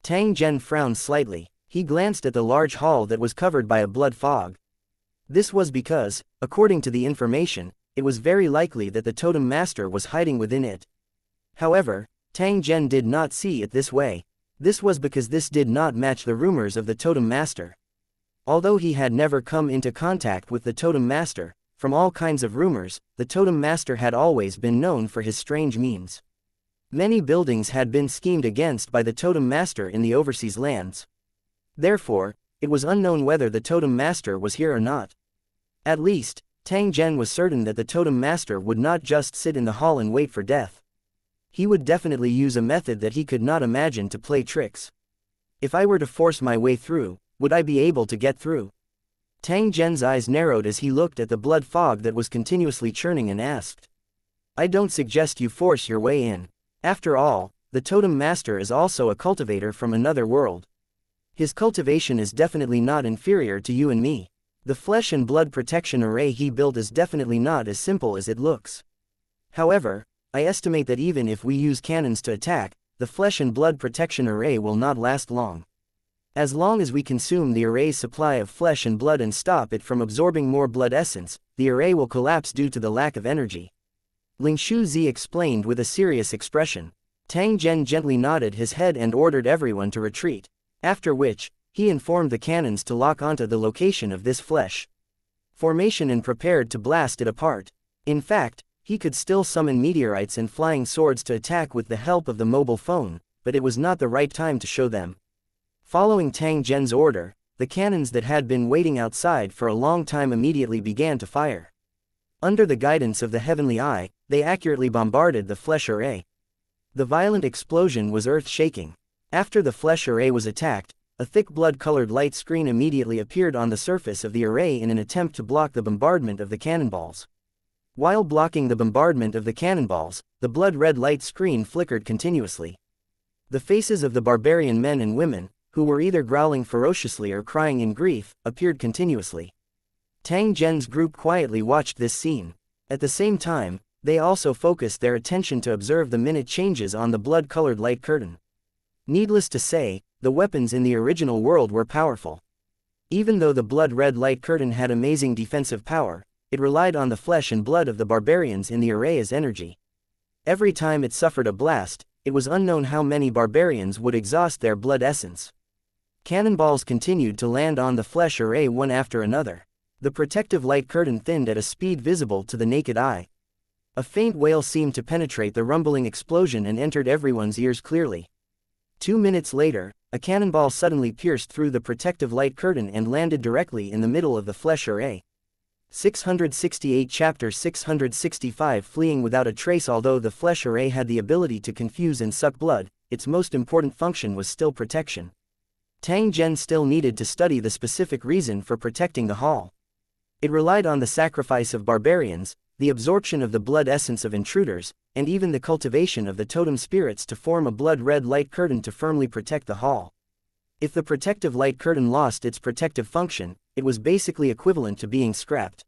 A: Tang Zhen frowned slightly. He glanced at the large hall that was covered by a blood fog. This was because, according to the information, it was very likely that the totem master was hiding within it. However, Tang Zhen did not see it this way. This was because this did not match the rumors of the totem master. Although he had never come into contact with the totem master, from all kinds of rumors, the totem master had always been known for his strange means. Many buildings had been schemed against by the totem master in the overseas lands. Therefore, it was unknown whether the totem master was here or not. At least, Tang Zhen was certain that the totem master would not just sit in the hall and wait for death. He would definitely use a method that he could not imagine to play tricks. If I were to force my way through, would I be able to get through? Tang Zhen's eyes narrowed as he looked at the blood fog that was continuously churning and asked. I don't suggest you force your way in. After all, the totem master is also a cultivator from another world. His cultivation is definitely not inferior to you and me. The flesh and blood protection array he built is definitely not as simple as it looks. However, I estimate that even if we use cannons to attack, the flesh and blood protection array will not last long. As long as we consume the array's supply of flesh and blood and stop it from absorbing more blood essence, the array will collapse due to the lack of energy. Ling Shuzi explained with a serious expression. Tang Zhen gently nodded his head and ordered everyone to retreat. After which, he informed the cannons to lock onto the location of this flesh formation and prepared to blast it apart. In fact, he could still summon meteorites and flying swords to attack with the help of the mobile phone, but it was not the right time to show them. Following Tang Zhen's order, the cannons that had been waiting outside for a long time immediately began to fire. Under the guidance of the Heavenly Eye, they accurately bombarded the flesh array. The violent explosion was earth-shaking. After the flesh array was attacked, a thick blood-colored light screen immediately appeared on the surface of the array in an attempt to block the bombardment of the cannonballs. While blocking the bombardment of the cannonballs, the blood-red light screen flickered continuously. The faces of the barbarian men and women, who were either growling ferociously or crying in grief, appeared continuously. Tang Zhen's group quietly watched this scene. At the same time, they also focused their attention to observe the minute changes on the blood-colored light curtain. Needless to say, the weapons in the original world were powerful. Even though the blood-red light curtain had amazing defensive power, it relied on the flesh and blood of the barbarians in the array as energy. Every time it suffered a blast, it was unknown how many barbarians would exhaust their blood essence. Cannonballs continued to land on the flesh array one after another. The protective light curtain thinned at a speed visible to the naked eye. A faint wail seemed to penetrate the rumbling explosion and entered everyone's ears clearly. 2 minutes later, a cannonball suddenly pierced through the protective light curtain and landed directly in the middle of the flesh array. 668 Chapter 665 Fleeing without a trace. Although the flesh array had the ability to confuse and suck blood, its most important function was still protection. Tang Zhen still needed to study the specific reason for protecting the hall. It relied on the sacrifice of barbarians, the absorption of the blood essence of intruders, and even the cultivation of the totem spirits to form a blood-red light curtain to firmly protect the hall. If the protective light curtain lost its protective function, it was basically equivalent to being scrapped.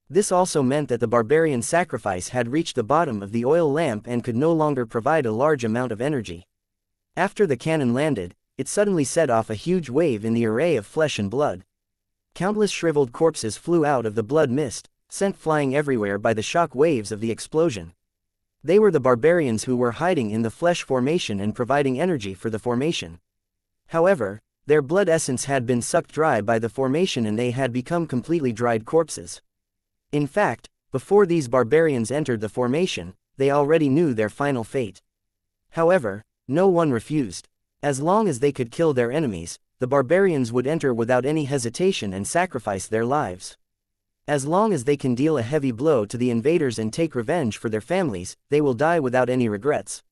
A: This also meant that the barbarian sacrifice had reached the bottom of the oil lamp and could no longer provide a large amount of energy. After the cannon landed, it suddenly set off a huge wave in the array of flesh and blood. Countless shriveled corpses flew out of the blood mist, sent flying everywhere by the shock waves of the explosion. They were the barbarians who were hiding in the flesh formation and providing energy for the formation. However, their blood essence had been sucked dry by the formation and they had become completely dried corpses. In fact, before these barbarians entered the formation, they already knew their final fate. However, no one refused. As long as they could kill their enemies, the barbarians would enter without any hesitation and sacrifice their lives. As long as they can deal a heavy blow to the invaders and take revenge for their families, they will die without any regrets.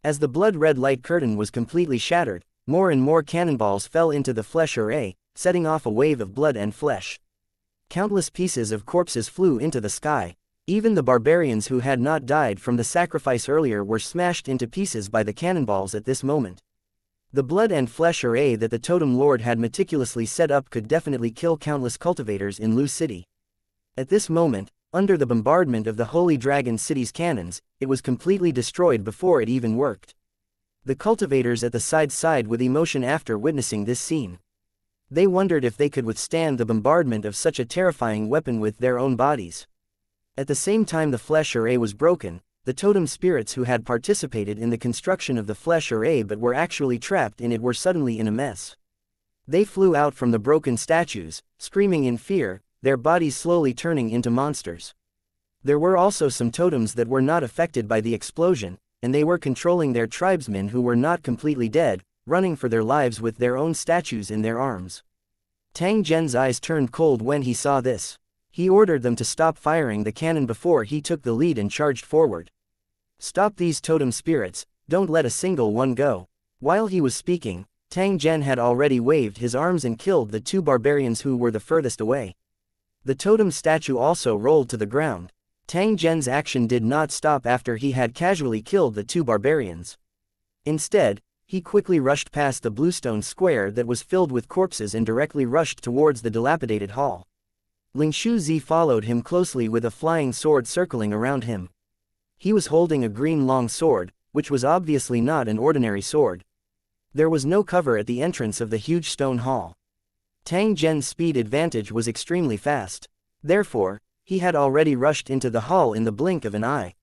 A: As the blood-red light curtain was completely shattered, More and more cannonballs fell into the flesh array, setting off a wave of blood and flesh. Countless pieces of corpses flew into the sky. Even the barbarians who had not died from the sacrifice earlier were smashed into pieces by the cannonballs at this moment. The blood and flesh array that the Totem Lord had meticulously set up could definitely kill countless cultivators in Lu City. At this moment, under the bombardment of the Holy Dragon City's cannons, it was completely destroyed before it even worked. The cultivators at the side sighed with emotion after witnessing this scene. They wondered if they could withstand the bombardment of such a terrifying weapon with their own bodies. At the same time the flesh array was broken, the totem spirits who had participated in the construction of the flesh array but were actually trapped in it were suddenly in a mess. They flew out from the broken statues, screaming in fear, their bodies slowly turning into monsters. There were also some totems that were not affected by the explosion, and they were controlling their tribesmen who were not completely dead, running for their lives with their own statues in their arms. Tang Zhen's eyes turned cold when he saw this. He ordered them to stop firing the cannon before he took the lead and charged forward. "Stop these totem spirits, don't let a single one go." While he was speaking, Tang Zhen had already waved his arms and killed the two barbarians who were the furthest away. The totem statue also rolled to the ground. Tang Zhen's action did not stop after he had casually killed the two barbarians. Instead, he quickly rushed past the bluestone square that was filled with corpses and directly rushed towards the dilapidated hall. Ling Shuzi followed him closely with a flying sword circling around him. He was holding a green long sword, which was obviously not an ordinary sword. There was no cover at the entrance of the huge stone hall. Tang Zhen's speed advantage was extremely fast. Therefore, he had already rushed into the hall in the blink of an eye.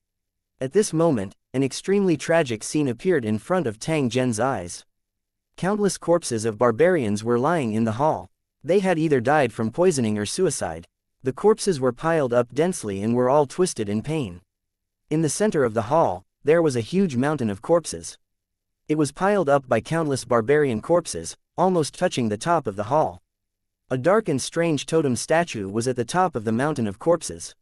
A: At this moment, an extremely tragic scene appeared in front of Tang Zhen's eyes. Countless corpses of barbarians were lying in the hall. They had either died from poisoning or suicide. The corpses were piled up densely and were all twisted in pain. In the center of the hall, there was a huge mountain of corpses. It was piled up by countless barbarian corpses, almost touching the top of the hall. A dark and strange totem statue was at the top of the mountain of corpses.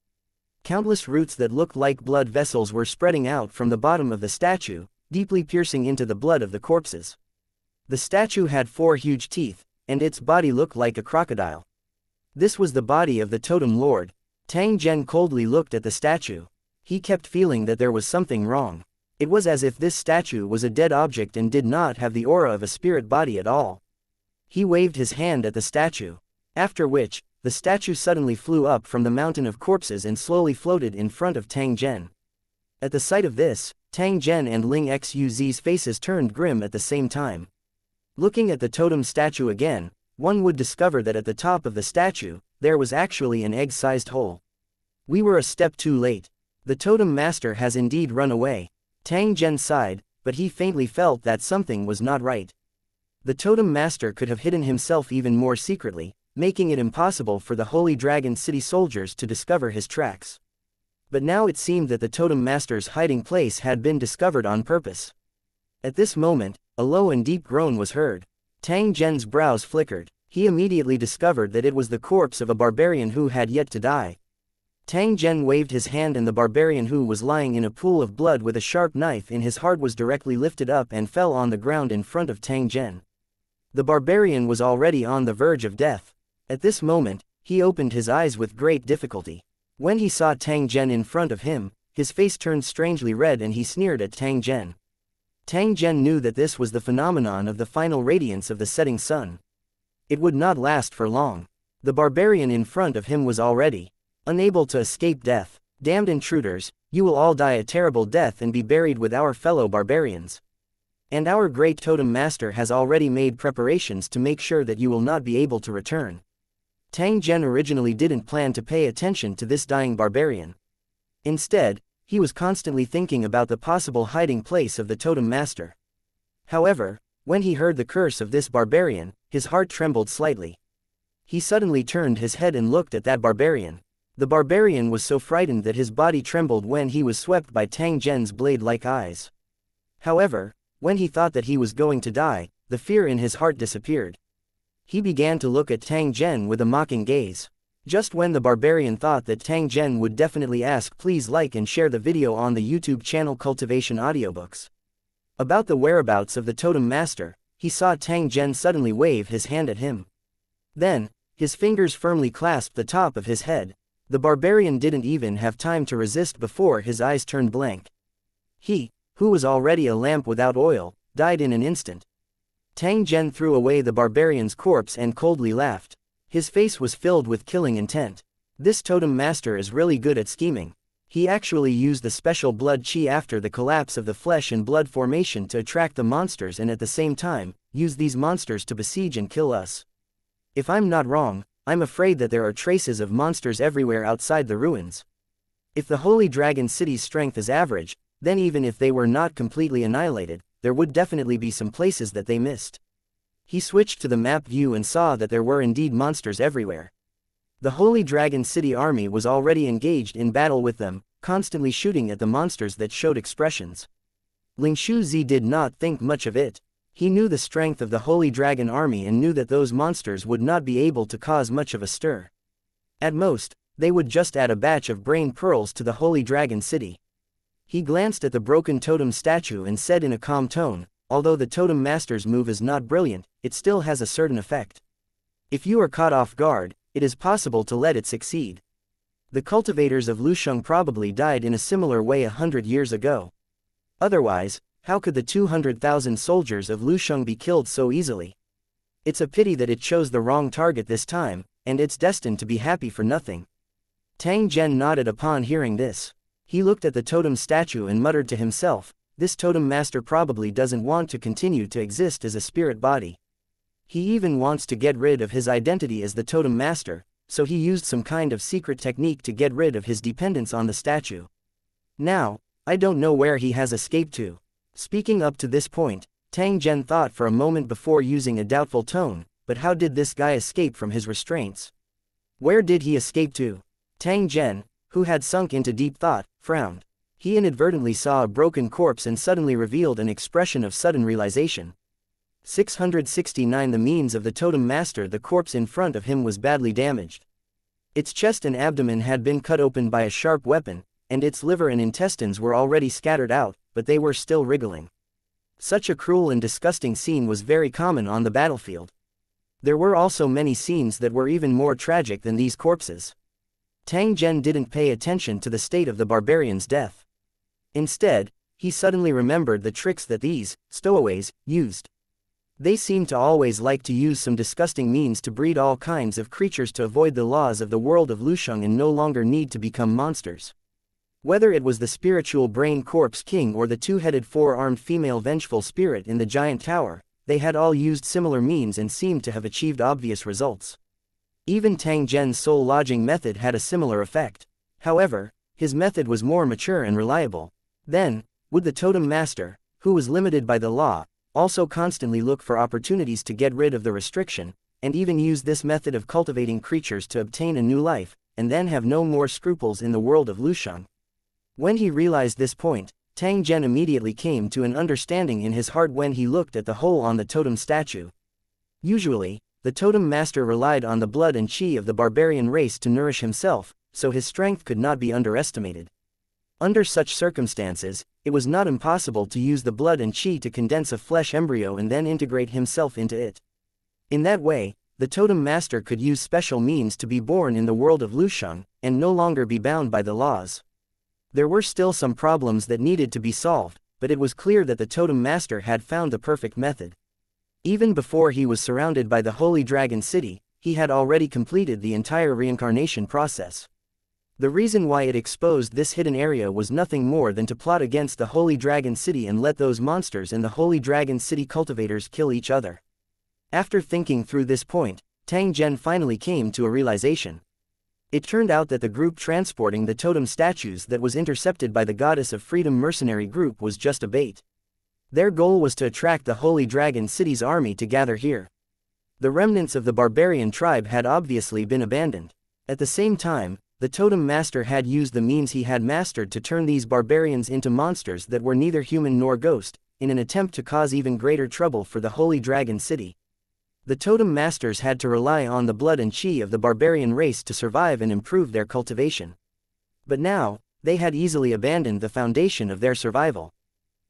A: Countless roots that looked like blood vessels were spreading out from the bottom of the statue, deeply piercing into the blood of the corpses. The statue had 4 huge teeth, and its body looked like a crocodile. This was the body of the Totem Lord. Tang Zhen coldly looked at the statue. He kept feeling that there was something wrong. It was as if this statue was a dead object and did not have the aura of a spirit body at all. He waved his hand at the statue. After which, the statue suddenly flew up from the mountain of corpses and slowly floated in front of Tang Zhen. At the sight of this, Tang Zhen and Ling Xuz's faces turned grim at the same time. Looking at the totem statue again, one would discover that at the top of the statue, there was actually an egg-sized hole. We were a step too late. The totem master has indeed run away. Tang Zhen sighed, but he faintly felt that something was not right. The totem master could have hidden himself even more secretly, making it impossible for the Holy Dragon City soldiers to discover his tracks. But now it seemed that the totem master's hiding place had been discovered on purpose. At this moment, a low and deep groan was heard. Tang Zhen's brows flickered. He immediately discovered that it was the corpse of a barbarian who had yet to die. Tang Zhen waved his hand and the barbarian who was lying in a pool of blood with a sharp knife in his heart was directly lifted up and fell on the ground in front of Tang Zhen. The barbarian was already on the verge of death. At this moment, he opened his eyes with great difficulty. When he saw Tang Zhen in front of him, his face turned strangely red and he sneered at Tang Zhen. Tang Zhen knew that this was the phenomenon of the final radiance of the setting sun. It would not last for long. The barbarian in front of him was already unable to escape death. "Damned intruders, you will all die a terrible death and be buried with our fellow barbarians. And our great totem master has already made preparations to make sure that you will not be able to return." Tang Zhen originally didn't plan to pay attention to this dying barbarian. Instead, he was constantly thinking about the possible hiding place of the totem master. However, when he heard the curse of this barbarian, his heart trembled slightly. He suddenly turned his head and looked at that barbarian. The barbarian was so frightened that his body trembled when he was swept by Tang Zhen's blade-like eyes. However, when he thought that he was going to die, the fear in his heart disappeared. He began to look at Tang Zhen with a mocking gaze. Just when the barbarian thought that Tang Zhen would definitely ask, please like and share the video on the YouTube channel Cultivation Audiobooks. About the whereabouts of the Totem Master, he saw Tang Zhen suddenly wave his hand at him. Then, his fingers firmly clasped the top of his head. The barbarian didn't even have time to resist before his eyes turned blank. He, who was already a lamp without oil, died in an instant. Tang Zhen threw away the barbarian's corpse and coldly laughed. His face was filled with killing intent. This totem master is really good at scheming. He actually used the special blood qi after the collapse of the flesh and blood formation to attract the monsters and at the same time, use these monsters to besiege and kill us. If I'm not wrong, I'm afraid that there are traces of monsters everywhere outside the ruins. If the Holy Dragon City's strength is average, then even if they were not completely annihilated, there would definitely be some places that they missed. He switched to the map view and saw that there were indeed monsters everywhere. The Holy Dragon City army was already engaged in battle with them, constantly shooting at the monsters that showed expressions. Ling Shuzi did not think much of it. He knew the strength of the Holy Dragon army and knew that those monsters would not be able to cause much of a stir. At most, they would just add a batch of brain pearls to the Holy Dragon City. He glanced at the broken totem statue and said in a calm tone, although the totem master's move is not brilliant, it still has a certain effect. If you are caught off guard, it is possible to let it succeed. The cultivators of Lusheng probably died in a similar way 100 years ago. Otherwise, how could the 200,000 soldiers of Lusheng be killed so easily? It's a pity that it chose the wrong target this time, and it's destined to be happy for nothing. Tang Zhen nodded upon hearing this. He looked at the totem statue and muttered to himself, this totem master probably doesn't want to continue to exist as a spirit body. He even wants to get rid of his identity as the totem master, so he used some kind of secret technique to get rid of his dependence on the statue. Now, I don't know where he has escaped to. Speaking up to this point, Tang Zhen thought for a moment before using a doubtful tone, but how did this guy escape from his restraints? Where did he escape to? Tang Zhen, who had sunk into deep thought, frowned. He inadvertently saw a broken corpse and suddenly revealed an expression of sudden realization. 669 The means of the totem master. The corpse in front of him was badly damaged. Its chest and abdomen had been cut open by a sharp weapon, and its liver and intestines were already scattered out, but they were still wriggling. Such a cruel and disgusting scene was very common on the battlefield. There were also many scenes that were even more tragic than these corpses. Tang Zhen didn't pay attention to the state of the barbarian's death. Instead, he suddenly remembered the tricks that these stowaways used. They seemed to always like to use some disgusting means to breed all kinds of creatures to avoid the laws of the world of Lusheng and no longer need to become monsters. Whether it was the spiritual brain corpse king or the two-headed four-armed female vengeful spirit in the giant tower, they had all used similar means and seemed to have achieved obvious results. Even Tang Zhen's soul lodging method had a similar effect. However, his method was more mature and reliable. Then, would the totem master, who was limited by the law, also constantly look for opportunities to get rid of the restriction, and even use this method of cultivating creatures to obtain a new life, and then have no more scruples in the world of Lusheng? When he realized this point, Tang Zhen immediately came to an understanding in his heart when he looked at the hole on the totem statue. Usually, the totem master relied on the blood and qi of the barbarian race to nourish himself, so his strength could not be underestimated. Under such circumstances, it was not impossible to use the blood and qi to condense a flesh embryo and then integrate himself into it. In that way, the totem master could use special means to be born in the world of Lusheng, and no longer be bound by the laws. There were still some problems that needed to be solved, but it was clear that the totem master had found the perfect method. Even before he was surrounded by the Holy Dragon City, he had already completed the entire reincarnation process. The reason why it exposed this hidden area was nothing more than to plot against the Holy Dragon City and let those monsters in the Holy Dragon City cultivators kill each other. After thinking through this point, Tang Zhen finally came to a realization. It turned out that the group transporting the totem statues that was intercepted by the Goddess of Freedom mercenary group was just a bait. Their goal was to attract the Holy Dragon City's army to gather here. The remnants of the barbarian tribe had obviously been abandoned. At the same time, the totem master had used the means he had mastered to turn these barbarians into monsters that were neither human nor ghost, in an attempt to cause even greater trouble for the Holy Dragon City. The totem masters had to rely on the blood and qi of the barbarian race to survive and improve their cultivation. But now, they had easily abandoned the foundation of their survival.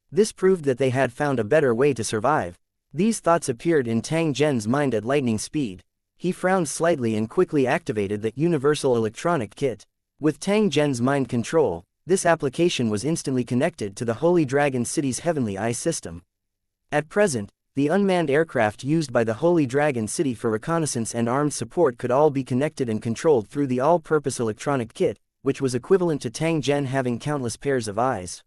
A: This proved that they had found a better way to survive. These thoughts appeared in Tang Zhen's mind at lightning speed. He frowned slightly and quickly activated the Universal Electronic Kit. With Tang Zhen's mind control, this application was instantly connected to the Holy Dragon City's Heavenly Eye system. At present, the unmanned aircraft used by the Holy Dragon City for reconnaissance and armed support could all be connected and controlled through the all-purpose electronic kit, which was equivalent to Tang Zhen having countless pairs of eyes.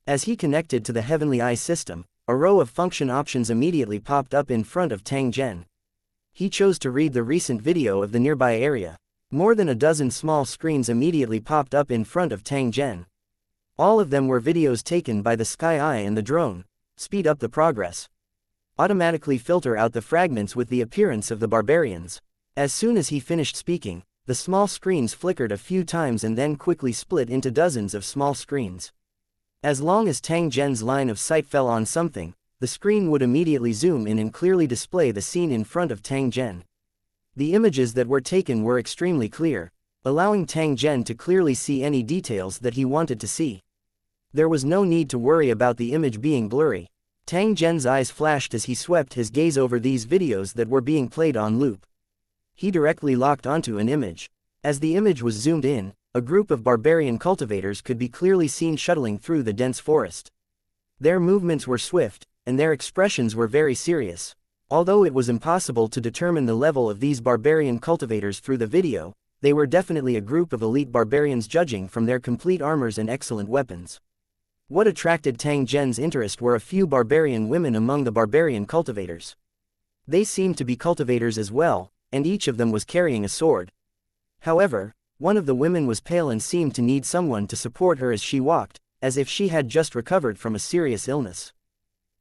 A: As he connected to the Heavenly Eye system, a row of function options immediately popped up in front of Tang Zhen. He chose to read the recent video of the nearby area. More than a dozen small screens immediately popped up in front of Tang Zhen. All of them were videos taken by the Sky Eye and the drone. Speed up the progress. Automatically filter out the fragments with the appearance of the barbarians. As soon as he finished speaking, the small screens flickered a few times and then quickly split into dozens of small screens. As long as Tang Zhen's line of sight fell on something, the screen would immediately zoom in and clearly display the scene in front of Tang Zhen. The images that were taken were extremely clear, allowing Tang Zhen to clearly see any details that he wanted to see. There was no need to worry about the image being blurry. Tang Zhen's eyes flashed as he swept his gaze over these videos that were being played on loop. He directly locked onto an image. As the image was zoomed in, a group of barbarian cultivators could be clearly seen shuttling through the dense forest. Their movements were swift, and their expressions were very serious. Although it was impossible to determine the level of these barbarian cultivators through the video, they were definitely a group of elite barbarians judging from their complete armors and excellent weapons. What attracted Tang Zhen's interest were a few barbarian women among the barbarian cultivators. They seemed to be cultivators as well, and each of them was carrying a sword. However, one of the women was pale and seemed to need someone to support her as she walked, as if she had just recovered from a serious illness.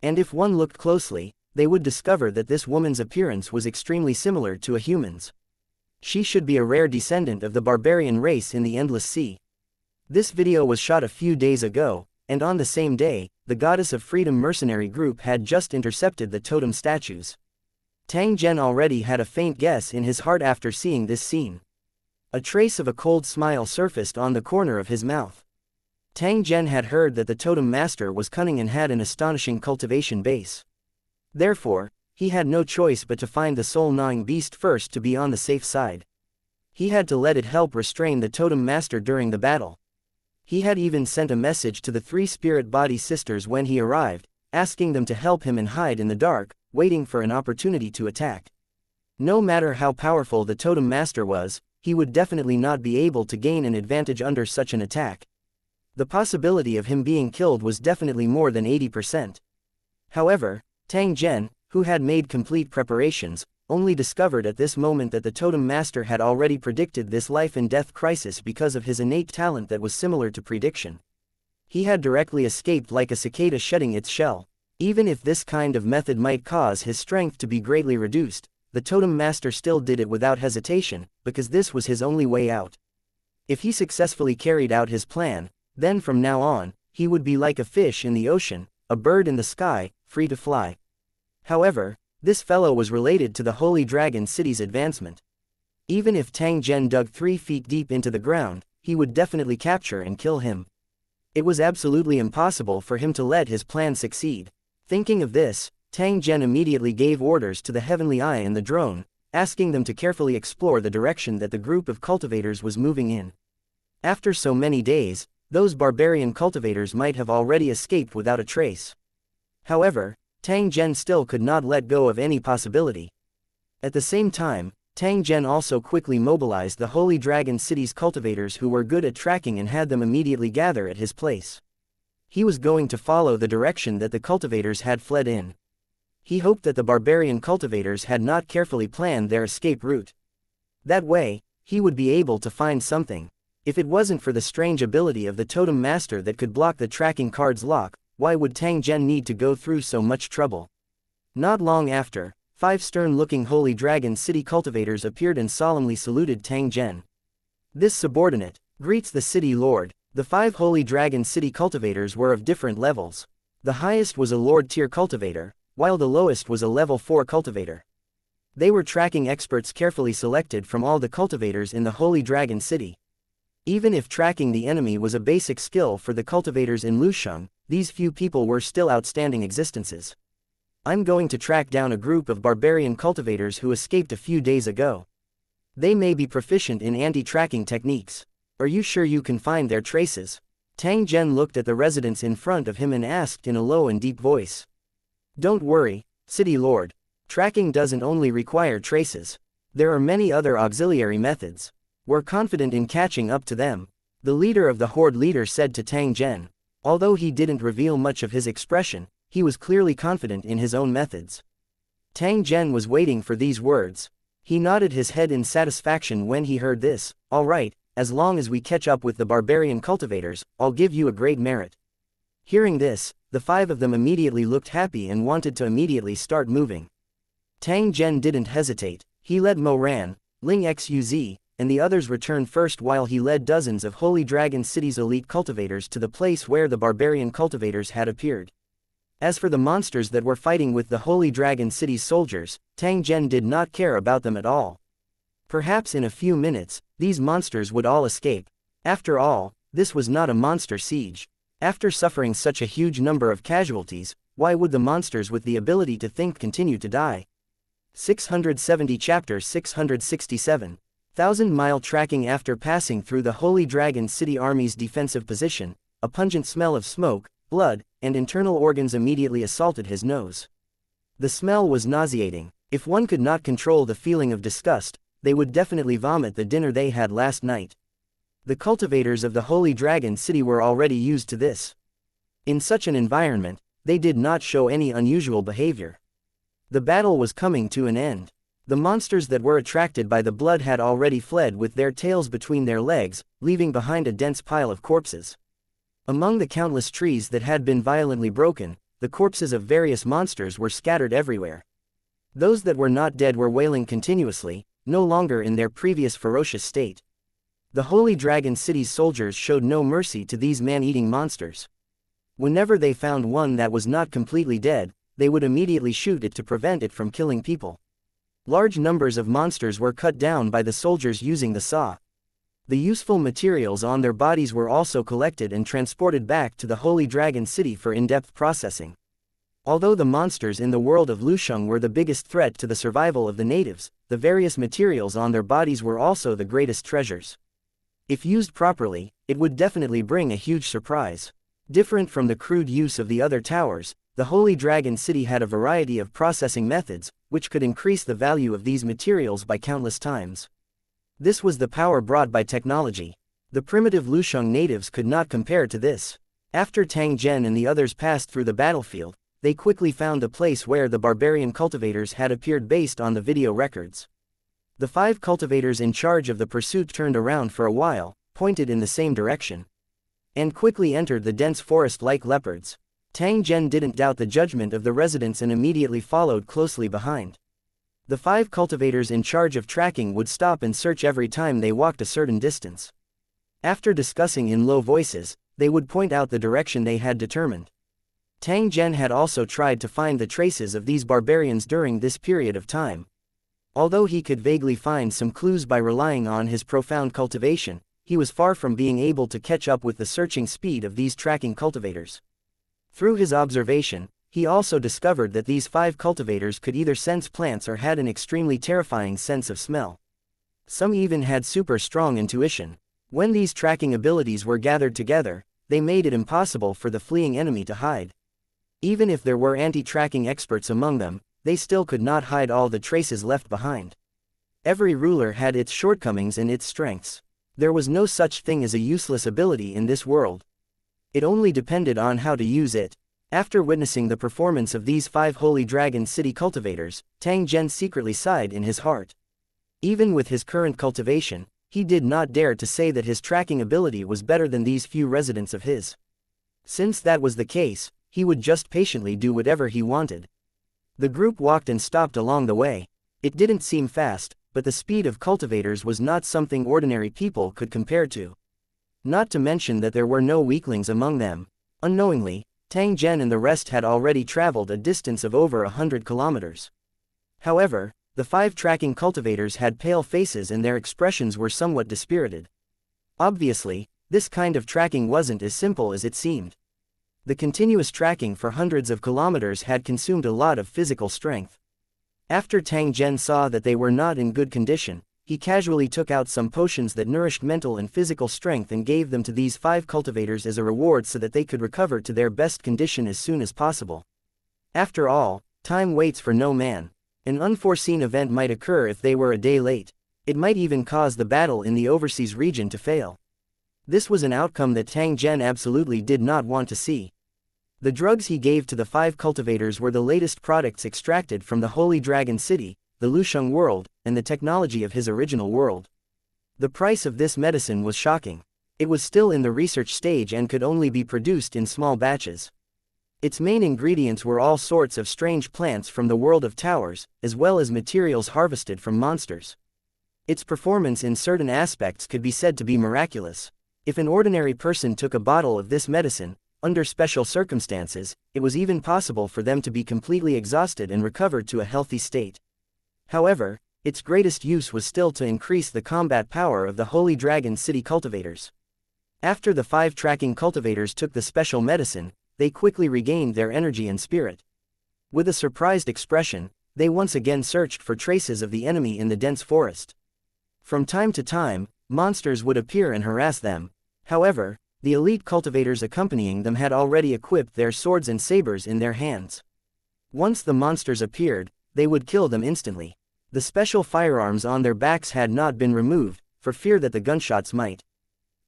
A: And if one looked closely, they would discover that this woman's appearance was extremely similar to a human's. She should be a rare descendant of the barbarian race in the Endless Sea. This video was shot a few days ago, and on the same day, the Goddess of Freedom mercenary group had just intercepted the totem statues. Tang Zhen already had a faint guess in his heart after seeing this scene. A trace of a cold smile surfaced on the corner of his mouth. Tang Zhen had heard that the totem master was cunning and had an astonishing cultivation base. Therefore, he had no choice but to find the soul-gnawing beast first to be on the safe side. He had to let it help restrain the totem master during the battle. He had even sent a message to the three spirit body sisters when he arrived, asking them to help him and hide in the dark, waiting for an opportunity to attack. No matter how powerful the totem master was, he would definitely not be able to gain an advantage under such an attack. The possibility of him being killed was definitely more than 80%. However, Tang Zhen, who had made complete preparations, only discovered at this moment that the totem master had already predicted this life and death crisis because of his innate talent that was similar to prediction. He had directly escaped like a cicada shedding its shell. Even if this kind of method might cause his strength to be greatly reduced, the totem master still did it without hesitation, because this was his only way out. If he successfully carried out his plan, then from now on, he would be like a fish in the ocean, a bird in the sky, free to fly. However, this fellow was related to the Holy Dragon City's advancement. Even if Tang Zhen dug 3 feet deep into the ground, he would definitely capture and kill him. It was absolutely impossible for him to let his plan succeed. Thinking of this, Tang Zhen immediately gave orders to the Heavenly Eye and the drone, asking them to carefully explore the direction that the group of cultivators was moving in. After so many days, those barbarian cultivators might have already escaped without a trace. However, Tang Zhen still could not let go of any possibility. At the same time, Tang Zhen also quickly mobilized the Holy Dragon City's cultivators who were good at tracking and had them immediately gather at his place. He was going to follow the direction that the cultivators had fled in. He hoped that the barbarian cultivators had not carefully planned their escape route. That way, he would be able to find something. If it wasn't for the strange ability of the totem master that could block the tracking card's lock, why would Tang Zhen need to go through so much trouble? Not long after, 5 stern-looking Holy Dragon City cultivators appeared and solemnly saluted Tang Zhen. This subordinate greets the city lord. The 5 Holy Dragon City cultivators were of different levels. The highest was a Lord-tier cultivator, while the lowest was a Level 4 cultivator. They were tracking experts carefully selected from all the cultivators in the Holy Dragon City. Even if tracking the enemy was a basic skill for the cultivators in Lusheng, these few people were still outstanding existences. I'm going to track down a group of barbarian cultivators who escaped a few days ago. They may be proficient in anti-tracking techniques. Are you sure you can find their traces? Tang Zhen looked at the residents in front of him and asked in a low and deep voice. Don't worry, City Lord. Tracking doesn't only require traces. There are many other auxiliary methods. We're confident in catching up to them. The leader of the Horde leader said to Tang Zhen. Although he didn't reveal much of his expression, he was clearly confident in his own methods. Tang Zhen was waiting for these words. He nodded his head in satisfaction when he heard this. All right, as long as we catch up with the barbarian cultivators, I'll give you a great merit. Hearing this, the 5 of them immediately looked happy and wanted to immediately start moving. Tang Zhen didn't hesitate. He led Mo Ran, Ling Xuz, and the others returned first while he led dozens of Holy Dragon City's elite cultivators to the place where the barbarian cultivators had appeared. As for the monsters that were fighting with the Holy Dragon City's soldiers, Tang Zhen did not care about them at all. Perhaps in a few minutes, these monsters would all escape. After all, this was not a monster siege. After suffering such a huge number of casualties, why would the monsters with the ability to think continue to die? 670 Chapter 667. 1,000-mile tracking. After passing through the Holy Dragon City Army's defensive position, a pungent smell of smoke, blood, and internal organs immediately assaulted his nose. The smell was nauseating. If one could not control the feeling of disgust, they would definitely vomit the dinner they had last night. The cultivators of the Holy Dragon City were already used to this. In such an environment, they did not show any unusual behavior. The battle was coming to an end. The monsters that were attracted by the blood had already fled with their tails between their legs, leaving behind a dense pile of corpses. Among the countless trees that had been violently broken, the corpses of various monsters were scattered everywhere. Those that were not dead were wailing continuously, no longer in their previous ferocious state. The Holy Dragon City's soldiers showed no mercy to these man-eating monsters. Whenever they found one that was not completely dead, they would immediately shoot it to prevent it from killing people. Large numbers of monsters were cut down by the soldiers using the saw. The useful materials on their bodies were also collected and transported back to the Holy Dragon City for in-depth processing. Although the monsters in the world of Lusheng were the biggest threat to the survival of the natives, the various materials on their bodies were also the greatest treasures. If used properly, it would definitely bring a huge surprise. Different from the crude use of the other towers, the Holy Dragon City had a variety of processing methods, which could increase the value of these materials by countless times. This was the power brought by technology. The primitive Lusheng natives could not compare to this. After Tang Zhen and the others passed through the battlefield, they quickly found a place where the barbarian cultivators had appeared based on the video records. The 5 cultivators in charge of the pursuit turned around for a while, pointed in the same direction, and quickly entered the dense forest like leopards. Tang Zhen didn't doubt the judgment of the residents and immediately followed closely behind. The 5 cultivators in charge of tracking would stop and search every time they walked a certain distance. After discussing in low voices, they would point out the direction they had determined. Tang Zhen had also tried to find the traces of these barbarians during this period of time. Although he could vaguely find some clues by relying on his profound cultivation, he was far from being able to catch up with the searching speed of these tracking cultivators. Through his observation, he also discovered that these 5 cultivators could either sense plants or had an extremely terrifying sense of smell. Some even had super strong intuition. When these tracking abilities were gathered together, they made it impossible for the fleeing enemy to hide. Even if there were anti-tracking experts among them, they still could not hide all the traces left behind. Every ruler had its shortcomings and its strengths. There was no such thing as a useless ability in this world. It only depended on how to use it. After witnessing the performance of these 5 Holy Dragon City cultivators, Tang Zhen secretly sighed in his heart. Even with his current cultivation, he did not dare to say that his tracking ability was better than these few residents of his. Since that was the case, he would just patiently do whatever he wanted. The group walked and stopped along the way. It didn't seem fast, but the speed of cultivators was not something ordinary people could compare to. Not to mention that there were no weaklings among them. Unknowingly, Tang Zhen and the rest had already traveled a distance of over 100 kilometers. However, the 5 tracking cultivators had pale faces and their expressions were somewhat dispirited. Obviously, this kind of tracking wasn't as simple as it seemed. The continuous tracking for hundreds of kilometers had consumed a lot of physical strength. After Tang Zhen saw that they were not in good condition, he casually took out some potions that nourished mental and physical strength and gave them to these 5 cultivators as a reward so that they could recover to their best condition as soon as possible. After all, time waits for no man. An unforeseen event might occur if they were a day late. It might even cause the battle in the overseas region to fail. This was an outcome that Tang Zhen absolutely did not want to see. The drugs he gave to the 5 cultivators were the latest products extracted from the Holy Dragon City, the Lusheng world, and the technology of his original world. The price of this medicine was shocking. It was still in the research stage and could only be produced in small batches. Its main ingredients were all sorts of strange plants from the world of towers, as well as materials harvested from monsters. Its performance in certain aspects could be said to be miraculous. If an ordinary person took a bottle of this medicine, under special circumstances, it was even possible for them to be completely exhausted and recovered to a healthy state. However, its greatest use was still to increase the combat power of the Holy Dragon City cultivators. After the 5 tracking cultivators took the special medicine, they quickly regained their energy and spirit. With a surprised expression, they once again searched for traces of the enemy in the dense forest. From time to time, monsters would appear and harass them. However, the elite cultivators accompanying them had already equipped their swords and sabers in their hands. Once the monsters appeared, they would kill them instantly. The special firearms on their backs had not been removed, for fear that the gunshots might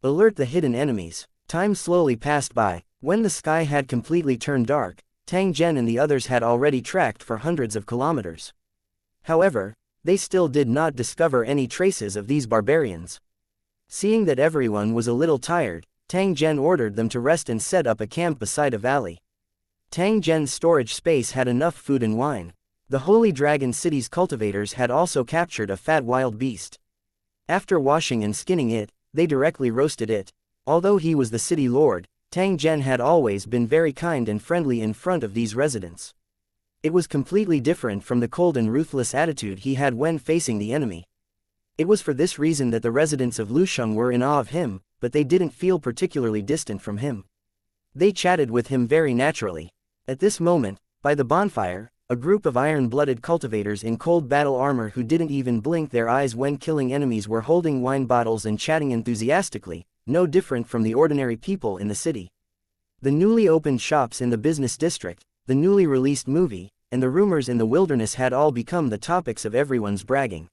A: alert the hidden enemies. Time slowly passed by. When the sky had completely turned dark, Tang Zhen and the others had already tracked for hundreds of kilometers. However, they still did not discover any traces of these barbarians. Seeing that everyone was a little tired, Tang Zhen ordered them to rest and set up a camp beside a valley. Tang Zhen's storage space had enough food and wine. The Holy Dragon City's cultivators had also captured a fat wild beast. After washing and skinning it, they directly roasted it. Although he was the city lord, Tang Zhen had always been very kind and friendly in front of these residents. It was completely different from the cold and ruthless attitude he had when facing the enemy. It was for this reason that the residents of Lusheng were in awe of him, but they didn't feel particularly distant from him. They chatted with him very naturally. At this moment, by the bonfire, a group of iron-blooded cultivators in cold battle armor who didn't even blink their eyes when killing enemies were holding wine bottles and chatting enthusiastically, no different from the ordinary people in the city. The newly opened shops in the business district, the newly released movie, and the rumors in the wilderness had all become the topics of everyone's bragging.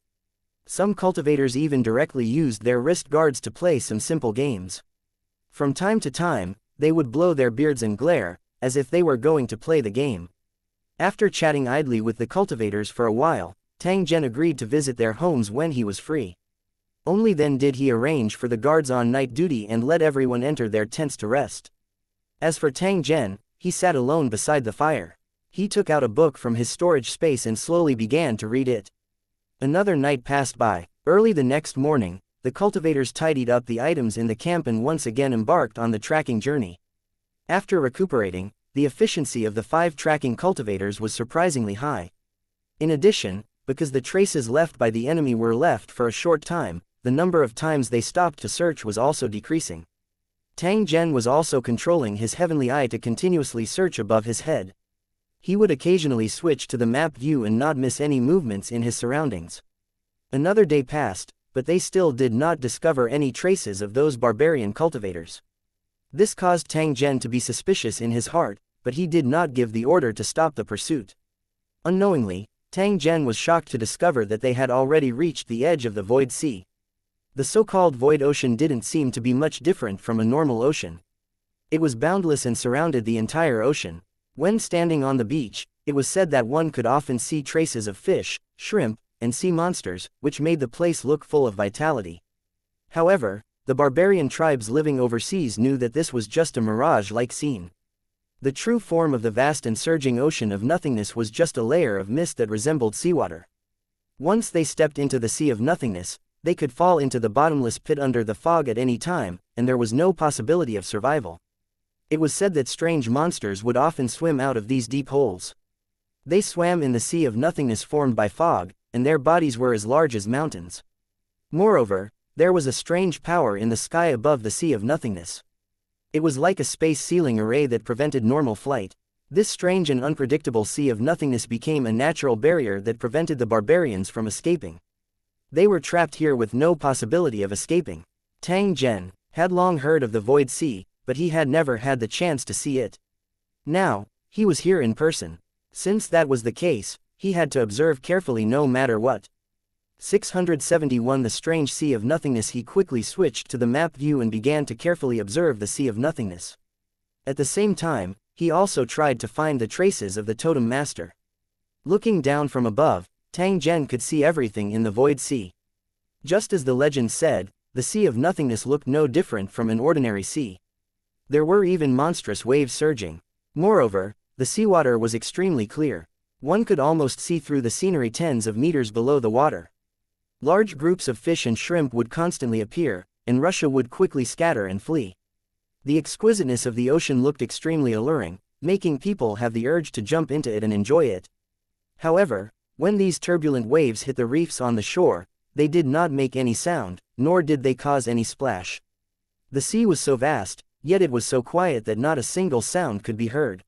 A: Some cultivators even directly used their wrist guards to play some simple games. From time to time, they would blow their beards and glare, as if they were going to play the game. After chatting idly with the cultivators for a while, Tang Zhen agreed to visit their homes when he was free. Only then did he arrange for the guards on night duty and let everyone enter their tents to rest. As for Tang Zhen, he sat alone beside the fire. He took out a book from his storage space and slowly began to read it. Another night passed by. Early the next morning, the cultivators tidied up the items in the camp and once again embarked on the tracking journey. After recuperating, the efficiency of the 5 tracking cultivators was surprisingly high. In addition, because the traces left by the enemy were left for a short time, the number of times they stopped to search was also decreasing. Tang Zhen was also controlling his heavenly eye to continuously search above his head. He would occasionally switch to the map view and not miss any movements in his surroundings. Another day passed, but they still did not discover any traces of those barbarian cultivators. This caused Tang Zhen to be suspicious in his heart, but he did not give the order to stop the pursuit. Unknowingly, Tang Zhen was shocked to discover that they had already reached the edge of the Void Sea. The so-called Void Ocean didn't seem to be much different from a normal ocean. It was boundless and surrounded the entire ocean. When standing on the beach, it was said that one could often see traces of fish, shrimp, and sea monsters, which made the place look full of vitality. However, the barbarian tribes living overseas knew that this was just a mirage-like scene. The true form of the vast and surging ocean of nothingness was just a layer of mist that resembled seawater. Once they stepped into the sea of nothingness, they could fall into the bottomless pit under the fog at any time, and there was no possibility of survival. It was said that strange monsters would often swim out of these deep holes. They swam in the sea of nothingness formed by fog, and their bodies were as large as mountains. Moreover, there was a strange power in the sky above the sea of nothingness. It was like a space ceiling array that prevented normal flight. This strange and unpredictable sea of nothingness became a natural barrier that prevented the barbarians from escaping. They were trapped here with no possibility of escaping. Tang Zhen had long heard of the Void Sea, but he had never had the chance to see it. Now, he was here in person. Since that was the case, he had to observe carefully no matter what. 671 The strange sea of nothingness. He quickly switched to the map view and began to carefully observe the sea of nothingness. At the same time, he also tried to find the traces of the totem master. Looking down from above, Tang Zhen could see everything in the Void Sea. Just as the legend said, the sea of nothingness looked no different from an ordinary sea. There were even monstrous waves surging. Moreover, the seawater was extremely clear. One could almost see through the scenery tens of meters below the water. Large groups of fish and shrimp would constantly appear, and Russia would quickly scatter and flee. The exquisiteness of the ocean looked extremely alluring, making people have the urge to jump into it and enjoy it. However, when these turbulent waves hit the reefs on the shore, they did not make any sound, nor did they cause any splash. The sea was so vast, yet it was so quiet that not a single sound could be heard.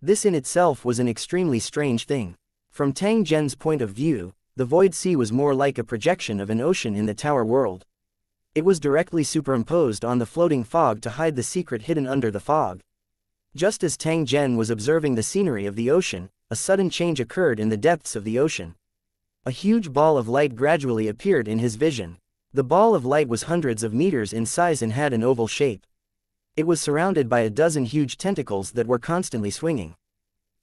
A: This in itself was an extremely strange thing. From Tang Zhen's point of view, the Void Sea was more like a projection of an ocean in the Tower World. It was directly superimposed on the floating fog to hide the secret hidden under the fog. Just as Tang Zhen was observing the scenery of the ocean, a sudden change occurred in the depths of the ocean. A huge ball of light gradually appeared in his vision. The ball of light was hundreds of meters in size and had an oval shape. It was surrounded by a dozen huge tentacles that were constantly swinging.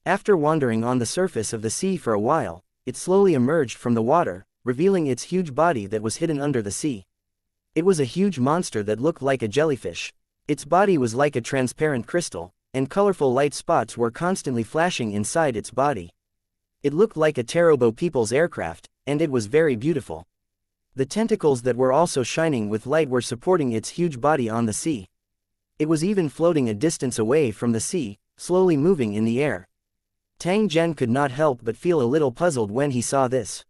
A: After wandering on the surface of the sea for a while, it slowly emerged from the water, revealing its huge body that was hidden under the sea. It was a huge monster that looked like a jellyfish. Its body was like a transparent crystal, and colorful light spots were constantly flashing inside its body. It looked like a Tarobo people's aircraft, and it was very beautiful. The tentacles that were also shining with light were supporting its huge body on the sea. It was even floating a distance away from the sea, slowly moving in the air. Tang Zhen could not help but feel a little puzzled when he saw this.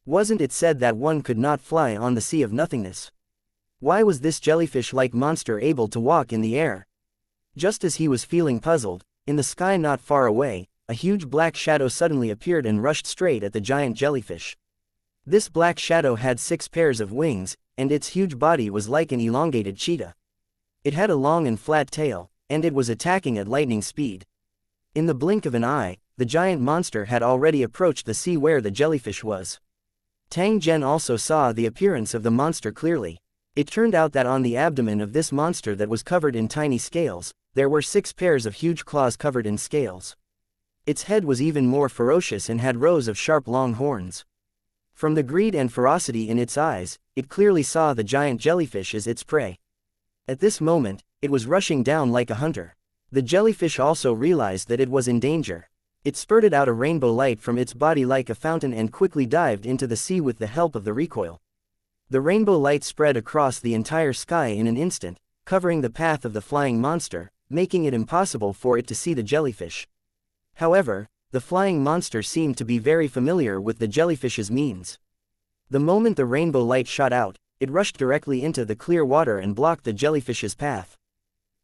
A: Wasn't it said that one could not fly on the sea of nothingness? Why was this jellyfish-like monster able to walk in the air? Just as he was feeling puzzled, in the sky not far away, a huge black shadow suddenly appeared and rushed straight at the giant jellyfish. This black shadow had 6 pairs of wings, and its huge body was like an elongated cheetah. It had a long and flat tail, and it was attacking at lightning speed. In the blink of an eye, the giant monster had already approached the sea where the jellyfish was. Tang Zhen also saw the appearance of the monster clearly. It turned out that on the abdomen of this monster that was covered in tiny scales, there were 6 pairs of huge claws covered in scales. Its head was even more ferocious and had rows of sharp long horns. From the greed and ferocity in its eyes, it clearly saw the giant jellyfish as its prey. At this moment, it was rushing down like a hunter. The jellyfish also realized that it was in danger. It spurted out a rainbow light from its body like a fountain and quickly dived into the sea with the help of the recoil. The rainbow light spread across the entire sky in an instant, covering the path of the flying monster, making it impossible for it to see the jellyfish. However, the flying monster seemed to be very familiar with the jellyfish's means. The moment the rainbow light shot out, it rushed directly into the clear water and blocked the jellyfish's path.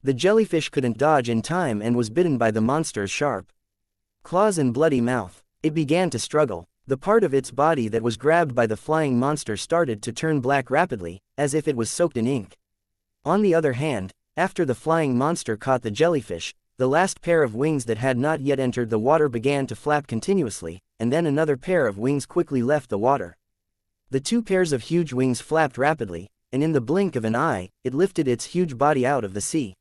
A: The jellyfish couldn't dodge in time and was bitten by the monster's sharp claws and bloody mouth. It began to struggle. The part of its body that was grabbed by the flying monster started to turn black rapidly, as if it was soaked in ink. On the other hand, after the flying monster caught the jellyfish, the last pair of wings that had not yet entered the water began to flap continuously, and then another pair of wings quickly left the water. The 2 pairs of huge wings flapped rapidly, and in the blink of an eye, it lifted its huge body out of the sea.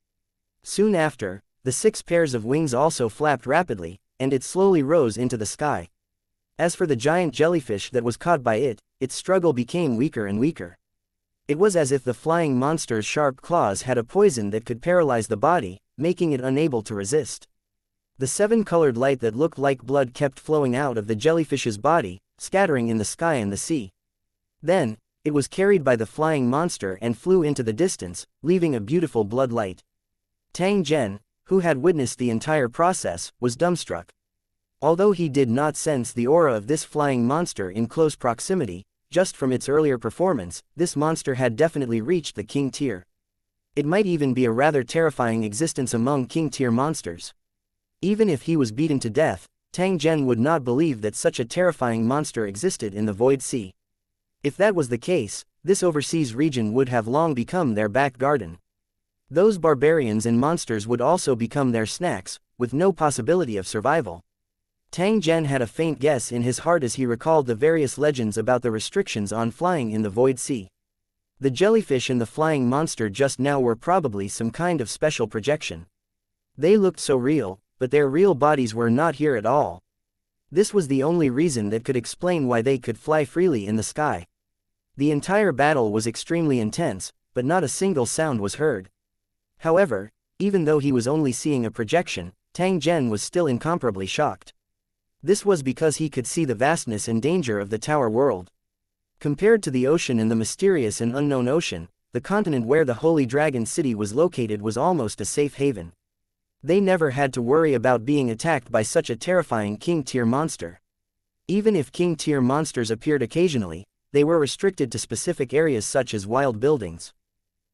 A: Soon after, the 6 pairs of wings also flapped rapidly, and it slowly rose into the sky. As for the giant jellyfish that was caught by it, its struggle became weaker and weaker. It was as if the flying monster's sharp claws had a poison that could paralyze the body, making it unable to resist. The 7-colored light that looked like blood kept flowing out of the jellyfish's body, scattering in the sky and the sea. Then, it was carried by the flying monster and flew into the distance, leaving a beautiful blood light. Tang Zhen, who had witnessed the entire process, was dumbstruck. Although he did not sense the aura of this flying monster in close proximity, just from its earlier performance, this monster had definitely reached the king tier. It might even be a rather terrifying existence among king-tier monsters. Even if he was beaten to death, Tang Zhen would not believe that such a terrifying monster existed in the Void Sea. If that was the case, this overseas region would have long become their back garden. Those barbarians and monsters would also become their snacks, with no possibility of survival. Tang Zhen had a faint guess in his heart as he recalled the various legends about the restrictions on flying in the Void Sea. The jellyfish and the flying monster just now were probably some kind of special projection. They looked so real, but their real bodies were not here at all. This was the only reason that could explain why they could fly freely in the sky. The entire battle was extremely intense, but not a single sound was heard. However, even though he was only seeing a projection, Tang Zhen was still incomparably shocked. This was because he could see the vastness and danger of the Tower World. Compared to the ocean and the mysterious and unknown ocean, the continent where the Holy Dragon City was located was almost a safe haven. They never had to worry about being attacked by such a terrifying king-tier monster. Even if king-tier monsters appeared occasionally, they were restricted to specific areas such as wild buildings.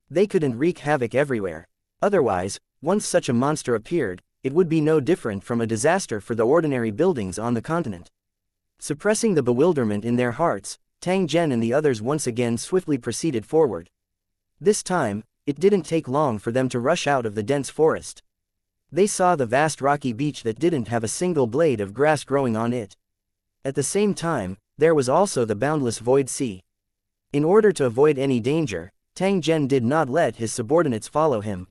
A: They couldn't wreak havoc everywhere. Otherwise, once such a monster appeared, it would be no different from a disaster for the ordinary buildings on the continent. Suppressing the bewilderment in their hearts, Tang Zhen and the others once again swiftly proceeded forward. This time, it didn't take long for them to rush out of the dense forest. They saw the vast rocky beach that didn't have a single blade of grass growing on it. At the same time, there was also the boundless Void Sea. In order to avoid any danger, Tang Zhen did not let his subordinates follow him.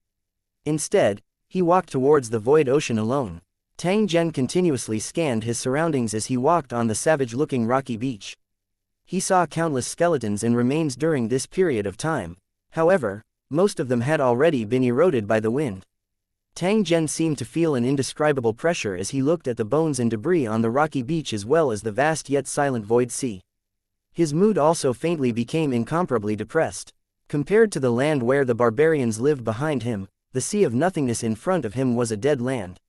A: Instead, he walked towards the void ocean alone. Tang Zhen continuously scanned his surroundings as he walked on the savage-looking rocky beach. He saw countless skeletons and remains during this period of time. However, most of them had already been eroded by the wind. Tang Zhen seemed to feel an indescribable pressure as he looked at the bones and debris on the rocky beach as well as the vast yet silent Void Sea. His mood also faintly became incomparably depressed. Compared to the land where the barbarians lived behind him, the sea of nothingness in front of him was a dead land.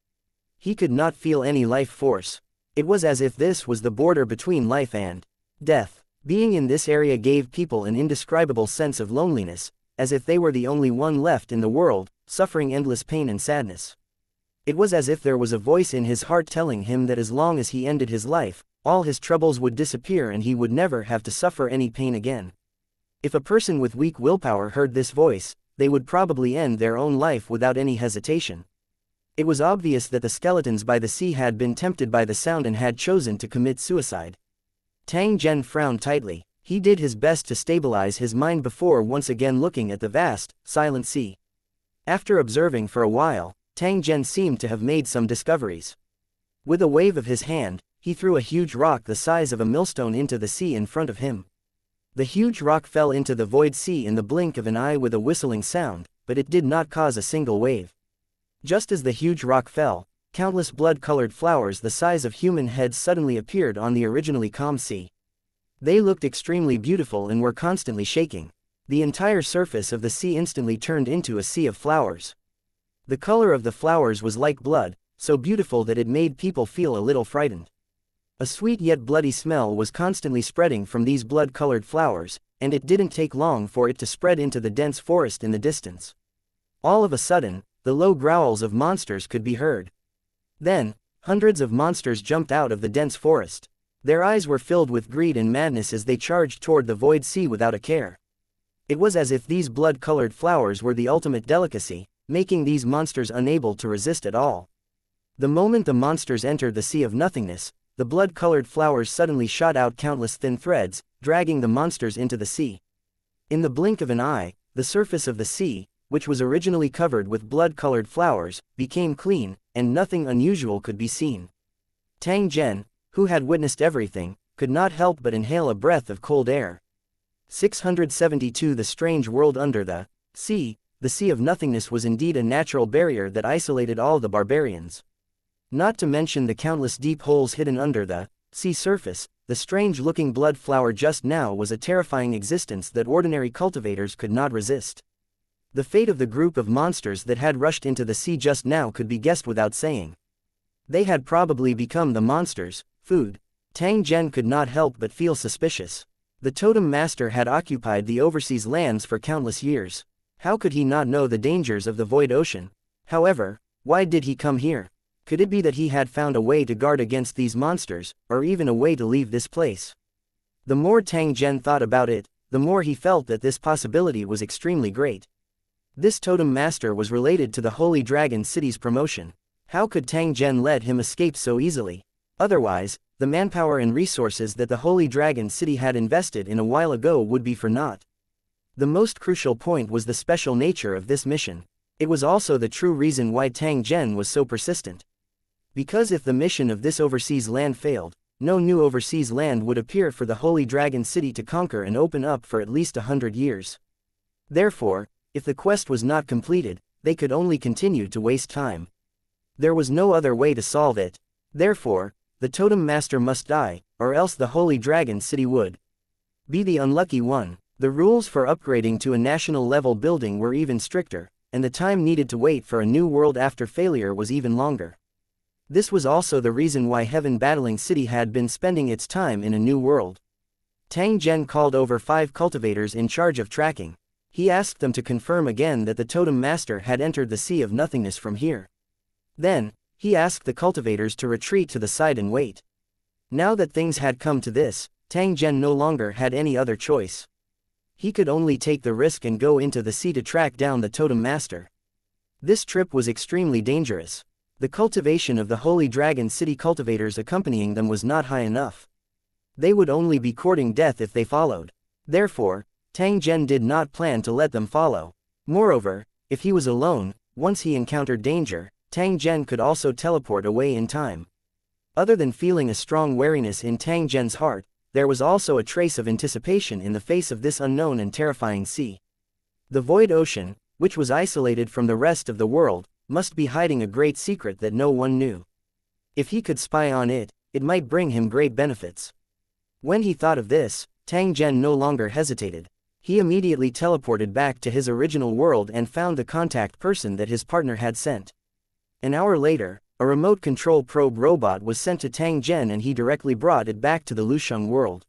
A: He could not feel any life force. It was as if this was the border between life and death. Being in this area gave people an indescribable sense of loneliness, as if they were the only one left in the world, suffering endless pain and sadness. It was as if there was a voice in his heart telling him that as long as he ended his life, all his troubles would disappear and he would never have to suffer any pain again. If a person with weak willpower heard this voice, they would probably end their own life without any hesitation. It was obvious that the skeletons by the sea had been tempted by the sound and had chosen to commit suicide. Tang Zhen frowned tightly. He did his best to stabilize his mind before once again looking at the vast, silent sea. After observing for a while, Tang Zhen seemed to have made some discoveries. With a wave of his hand, he threw a huge rock the size of a millstone into the sea in front of him. The huge rock fell into the Void Sea in the blink of an eye with a whistling sound, but it did not cause a single wave. Just as the huge rock fell, countless blood-colored flowers the size of human heads suddenly appeared on the originally calm sea. They looked extremely beautiful and were constantly shaking. The entire surface of the sea instantly turned into a sea of flowers. The color of the flowers was like blood, so beautiful that it made people feel a little frightened. A sweet yet bloody smell was constantly spreading from these blood-colored flowers, and it didn't take long for it to spread into the dense forest in the distance. All of a sudden, the low growls of monsters could be heard. Then, hundreds of monsters jumped out of the dense forest. Their eyes were filled with greed and madness as they charged toward the Void Sea without a care. It was as if these blood-colored flowers were the ultimate delicacy, making these monsters unable to resist at all. The moment the monsters entered the Sea of Nothingness, the blood-colored flowers suddenly shot out countless thin threads, dragging the monsters into the sea. In the blink of an eye, the surface of the sea, which was originally covered with blood-colored flowers, became clean, and nothing unusual could be seen. Tang Zhen, who had witnessed everything, could not help but inhale a breath of cold air. 672 The strange world under the sea. The Sea of Nothingness was indeed a natural barrier that isolated all the barbarians. Not to mention the countless deep holes hidden under the sea surface, the strange-looking blood flower just now was a terrifying existence that ordinary cultivators could not resist. The fate of the group of monsters that had rushed into the sea just now could be guessed without saying. They had probably become the monsters' food. Tang Zhen could not help but feel suspicious. The totem master had occupied the overseas lands for countless years. How could he not know the dangers of the void ocean? However, why did he come here? Could it be that he had found a way to guard against these monsters, or even a way to leave this place? The more Tang Zhen thought about it, the more he felt that this possibility was extremely great. This totem master was related to the Holy Dragon City's promotion. How could Tang Zhen let him escape so easily? Otherwise, the manpower and resources that the Holy Dragon City had invested in a while ago would be for naught. The most crucial point was the special nature of this mission. It was also the true reason why Tang Zhen was so persistent. Because if the mission of this overseas land failed, no new overseas land would appear for the Holy Dragon City to conquer and open up for at least 100 years. Therefore, if the quest was not completed, they could only continue to waste time. There was no other way to solve it. Therefore, the Totem Master must die, or else the Holy Dragon City would be the unlucky one. The rules for upgrading to a national level building were even stricter, and the time needed to wait for a new world after failure was even longer. This was also the reason why Heaven Battling City had been spending its time in a new world. Tang Zhen called over 5 cultivators in charge of tracking. He asked them to confirm again that the Totem Master had entered the Sea of Nothingness from here. Then, he asked the cultivators to retreat to the side and wait. Now that things had come to this, Tang Zhen no longer had any other choice. He could only take the risk and go into the sea to track down the Totem Master. This trip was extremely dangerous. The cultivation of the Holy Dragon City cultivators accompanying them was not high enough. They would only be courting death if they followed. Therefore, Tang Zhen did not plan to let them follow. Moreover, if he was alone, once he encountered danger, Tang Zhen could also teleport away in time. Other than feeling a strong wariness in Tang Zhen's heart, there was also a trace of anticipation in the face of this unknown and terrifying sea. The void ocean, which was isolated from the rest of the world, must be hiding a great secret that no one knew. If he could spy on it, it might bring him great benefits. When he thought of this, Tang Zhen no longer hesitated. He immediately teleported back to his original world and found the contact person that his partner had sent. An hour later, a remote control probe robot was sent to Tang Zhen and he directly brought it back to the Lusheng world.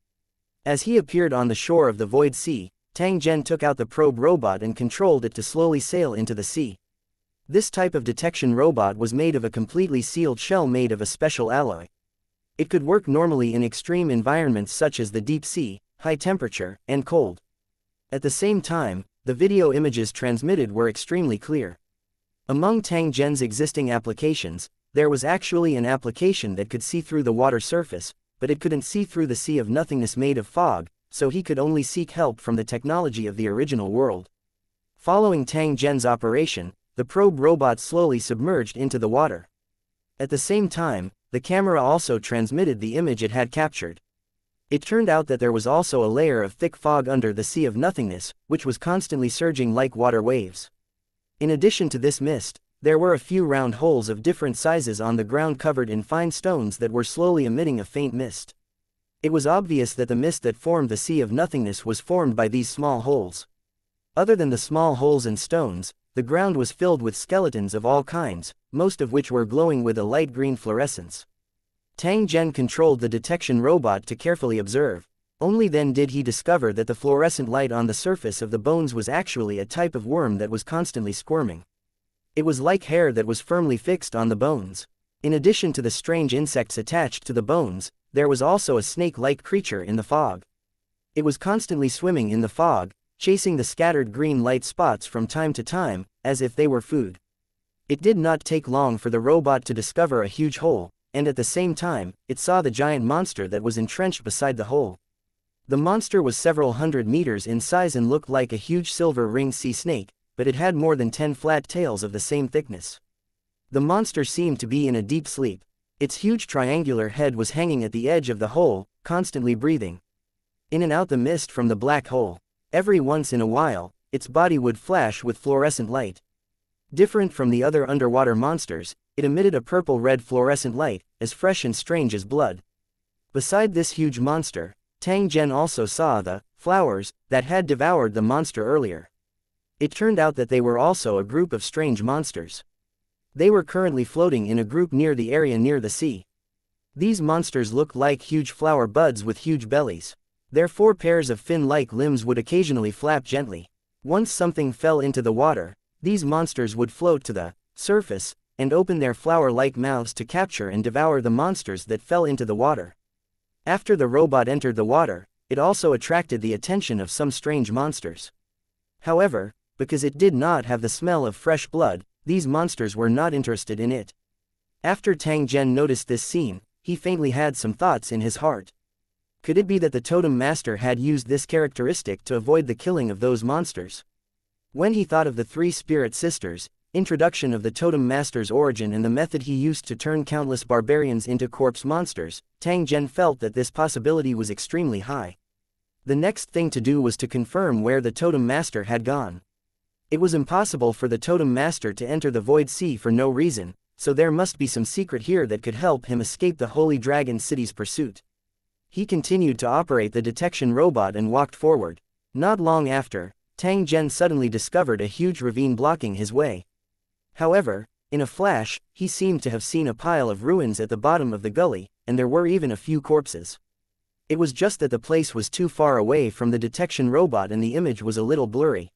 A: As he appeared on the shore of the Void Sea, Tang Zhen took out the probe robot and controlled it to slowly sail into the sea. This type of detection robot was made of a completely sealed shell made of a special alloy. It could work normally in extreme environments such as the deep sea, high temperature, and cold. At the same time, the video images transmitted were extremely clear. Among Tang Zhen's existing applications, there was actually an application that could see through the water surface, but it couldn't see through the sea of nothingness made of fog, so he could only seek help from the technology of the original world. Following Tang Zhen's operation, the probe robot slowly submerged into the water. At the same time, the camera also transmitted the image it had captured. It turned out that there was also a layer of thick fog under the sea of nothingness, which was constantly surging like water waves. In addition to this mist, there were a few round holes of different sizes on the ground covered in fine stones that were slowly emitting a faint mist. It was obvious that the mist that formed the sea of nothingness was formed by these small holes. Other than the small holes and stones, the ground was filled with skeletons of all kinds, most of which were glowing with a light green fluorescence. Tang Zhen controlled the detection robot to carefully observe. Only then did he discover that the fluorescent light on the surface of the bones was actually a type of worm that was constantly squirming. It was like hair that was firmly fixed on the bones. In addition to the strange insects attached to the bones, there was also a snake-like creature in the fog. It was constantly swimming in the fog, chasing the scattered green light spots from time to time, as if they were food. It did not take long for the robot to discover a huge hole, and at the same time, it saw the giant monster that was entrenched beside the hole. The monster was several hundred meters in size and looked like a huge silver-ringed sea snake, but it had more than 10 flat tails of the same thickness. The monster seemed to be in a deep sleep. Its huge triangular head was hanging at the edge of the hole, constantly breathing in and out the mist from the black hole. Every once in a while, its body would flash with fluorescent light. Different from the other underwater monsters, it emitted a purple-red fluorescent light, as fresh and strange as blood. Beside this huge monster, Tang Zhen also saw the flowers that had devoured the monster earlier. It turned out that they were also a group of strange monsters. They were currently floating in a group near the area near the sea. These monsters looked like huge flower buds with huge bellies. Their 4 pairs of fin-like limbs would occasionally flap gently. Once something fell into the water, these monsters would float to the surface and open their flower-like mouths to capture and devour the monsters that fell into the water. After the robot entered the water, it also attracted the attention of some strange monsters. However, because it did not have the smell of fresh blood, these monsters were not interested in it. After Tang Zhen noticed this scene, he faintly had some thoughts in his heart. Could it be that the totem master had used this characteristic to avoid the killing of those monsters? When he thought of the three spirit sisters, introduction of the totem master's origin and the method he used to turn countless barbarians into corpse monsters, Tang Zhen felt that this possibility was extremely high. The next thing to do was to confirm where the totem master had gone. It was impossible for the totem master to enter the void sea for no reason, so there must be some secret here that could help him escape the Holy Dragon City's pursuit. He continued to operate the detection robot and walked forward. Not long after, Tang Zhen suddenly discovered a huge ravine blocking his way. However, in a flash, he seemed to have seen a pile of ruins at the bottom of the gully, and there were even a few corpses. It was just that the place was too far away from the detection robot and the image was a little blurry.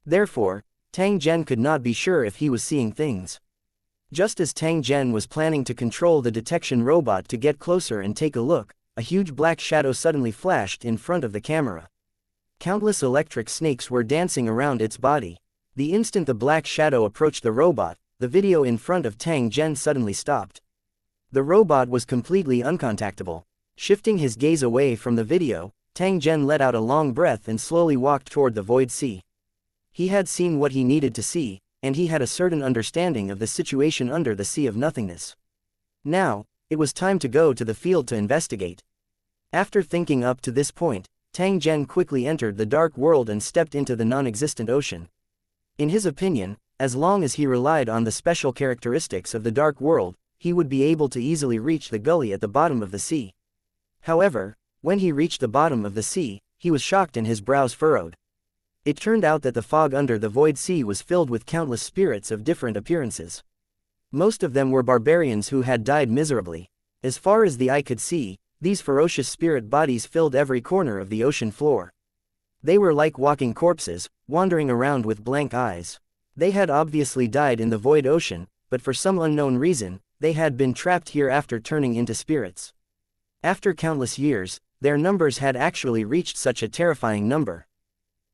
A: Therefore, Tang Zhen could not be sure if he was seeing things. Just as Tang Zhen was planning to control the detection robot to get closer and take a look, a huge black shadow suddenly flashed in front of the camera. Countless electric snakes were dancing around its body. The instant the black shadow approached the robot, the video in front of Tang Zhen suddenly stopped. The robot was completely uncontactable. Shifting his gaze away from the video, Tang Zhen let out a long breath and slowly walked toward the void sea. He had seen what he needed to see, and he had a certain understanding of the situation under the sea of nothingness. Now, it was time to go to the field to investigate. After thinking up to this point, Tang Zhen quickly entered the dark world and stepped into the non-existent ocean. In his opinion, as long as he relied on the special characteristics of the dark world, he would be able to easily reach the gully at the bottom of the sea. However, when he reached the bottom of the sea, he was shocked and his brows furrowed. It turned out that the fog under the void sea was filled with countless spirits of different appearances. Most of them were barbarians who had died miserably. As far as the eye could see, these ferocious spirit bodies filled every corner of the ocean floor. They were like walking corpses, wandering around with blank eyes. They had obviously died in the void ocean, but for some unknown reason, they had been trapped here after turning into spirits. After countless years, their numbers had actually reached such a terrifying number.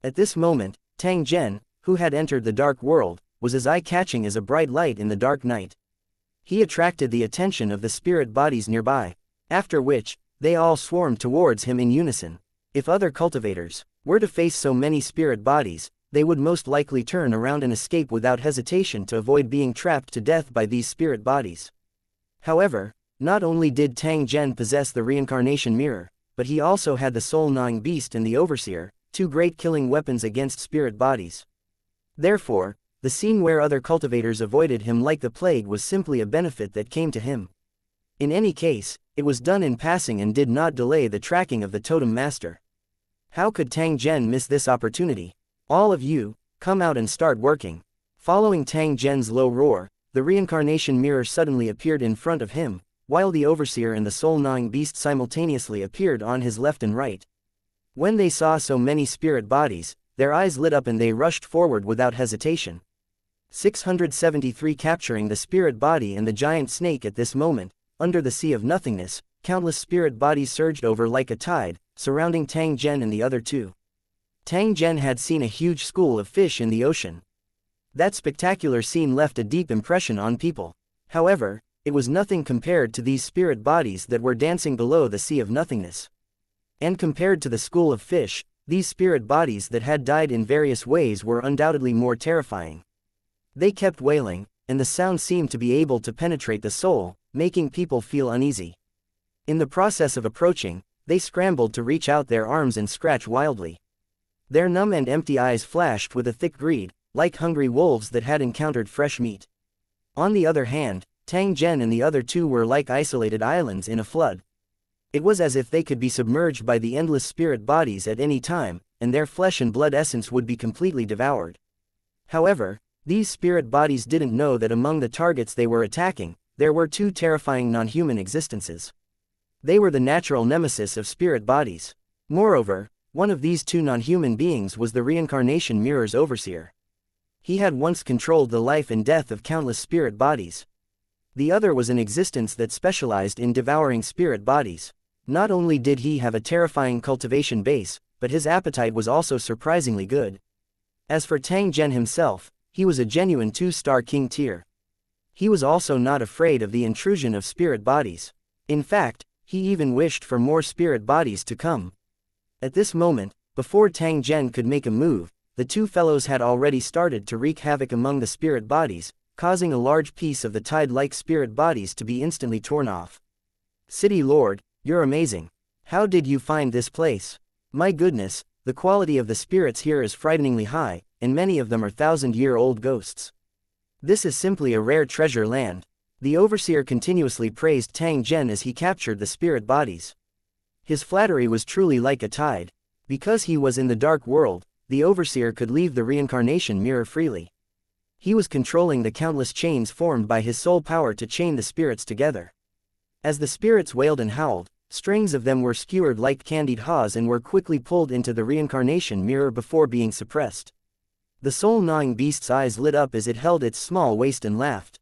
A: At this moment, Tang Zhen, who had entered the dark world, was as eye-catching as a bright light in the dark night. He attracted the attention of the spirit bodies nearby, after which, they all swarmed towards him in unison. If other cultivators were to face so many spirit bodies, they would most likely turn around and escape without hesitation to avoid being trapped to death by these spirit bodies. However, not only did Tang Zhen possess the reincarnation mirror, but he also had the soul-gnawing beast and the overseer, two great killing weapons against spirit bodies. Therefore, the scene where other cultivators avoided him like the plague was simply a benefit that came to him. In any case, it was done in passing and did not delay the tracking of the totem master. How could Tang Zhen miss this opportunity? All of you, come out and start working. Following Tang Zhen's low roar, the reincarnation mirror suddenly appeared in front of him, while the overseer and the soul-gnawing beast simultaneously appeared on his left and right. When they saw so many spirit bodies, their eyes lit up and they rushed forward without hesitation. 673 Capturing the spirit body and the giant snake. At this moment, under the sea of nothingness, countless spirit bodies surged over like a tide, surrounding Tang Zhen and the other two. Tang Zhen had seen a huge school of fish in the ocean. That spectacular scene left a deep impression on people. However, it was nothing compared to these spirit bodies that were dancing below the sea of nothingness. And compared to the school of fish, these spirit bodies that had died in various ways were undoubtedly more terrifying. They kept wailing, and the sound seemed to be able to penetrate the soul, making people feel uneasy. In the process of approaching, they scrambled to reach out their arms and scratch wildly. Their numb and empty eyes flashed with a thick greed, like hungry wolves that had encountered fresh meat. On the other hand, Tang Zhen and the other two were like isolated islands in a flood. It was as if they could be submerged by the endless spirit bodies at any time, and their flesh and blood essence would be completely devoured. However, these spirit bodies didn't know that among the targets they were attacking, there were two terrifying non-human existences. They were the natural nemesis of spirit bodies. Moreover, One of these two non-human beings was the reincarnation mirror's overseer. He had once controlled the life and death of countless spirit bodies. The other was an existence that specialized in devouring spirit bodies. Not only did he have a terrifying cultivation base, but his appetite was also surprisingly good. As for Tang Zhen himself, he was a genuine 2-star king tier. He was also not afraid of the intrusion of spirit bodies. In fact, he even wished for more spirit bodies to come. At this moment, before Tang Zhen could make a move, the two fellows had already started to wreak havoc among the spirit bodies, causing a large piece of the tide-like spirit bodies to be instantly torn off. City Lord, you're amazing. How did you find this place? My goodness, the quality of the spirits here is frighteningly high, and many of them are 1,000-year-old ghosts. This is simply a rare treasure land. The overseer continuously praised Tang Zhen as he captured the spirit bodies. His flattery was truly like a tide. Because he was in the dark world, the overseer could leave the reincarnation mirror freely. He was controlling the countless chains formed by his soul power to chain the spirits together. As the spirits wailed and howled, strings of them were skewered like candied haws and were quickly pulled into the reincarnation mirror before being suppressed. The soul-gnawing beast's eyes lit up as it held its small waist and laughed.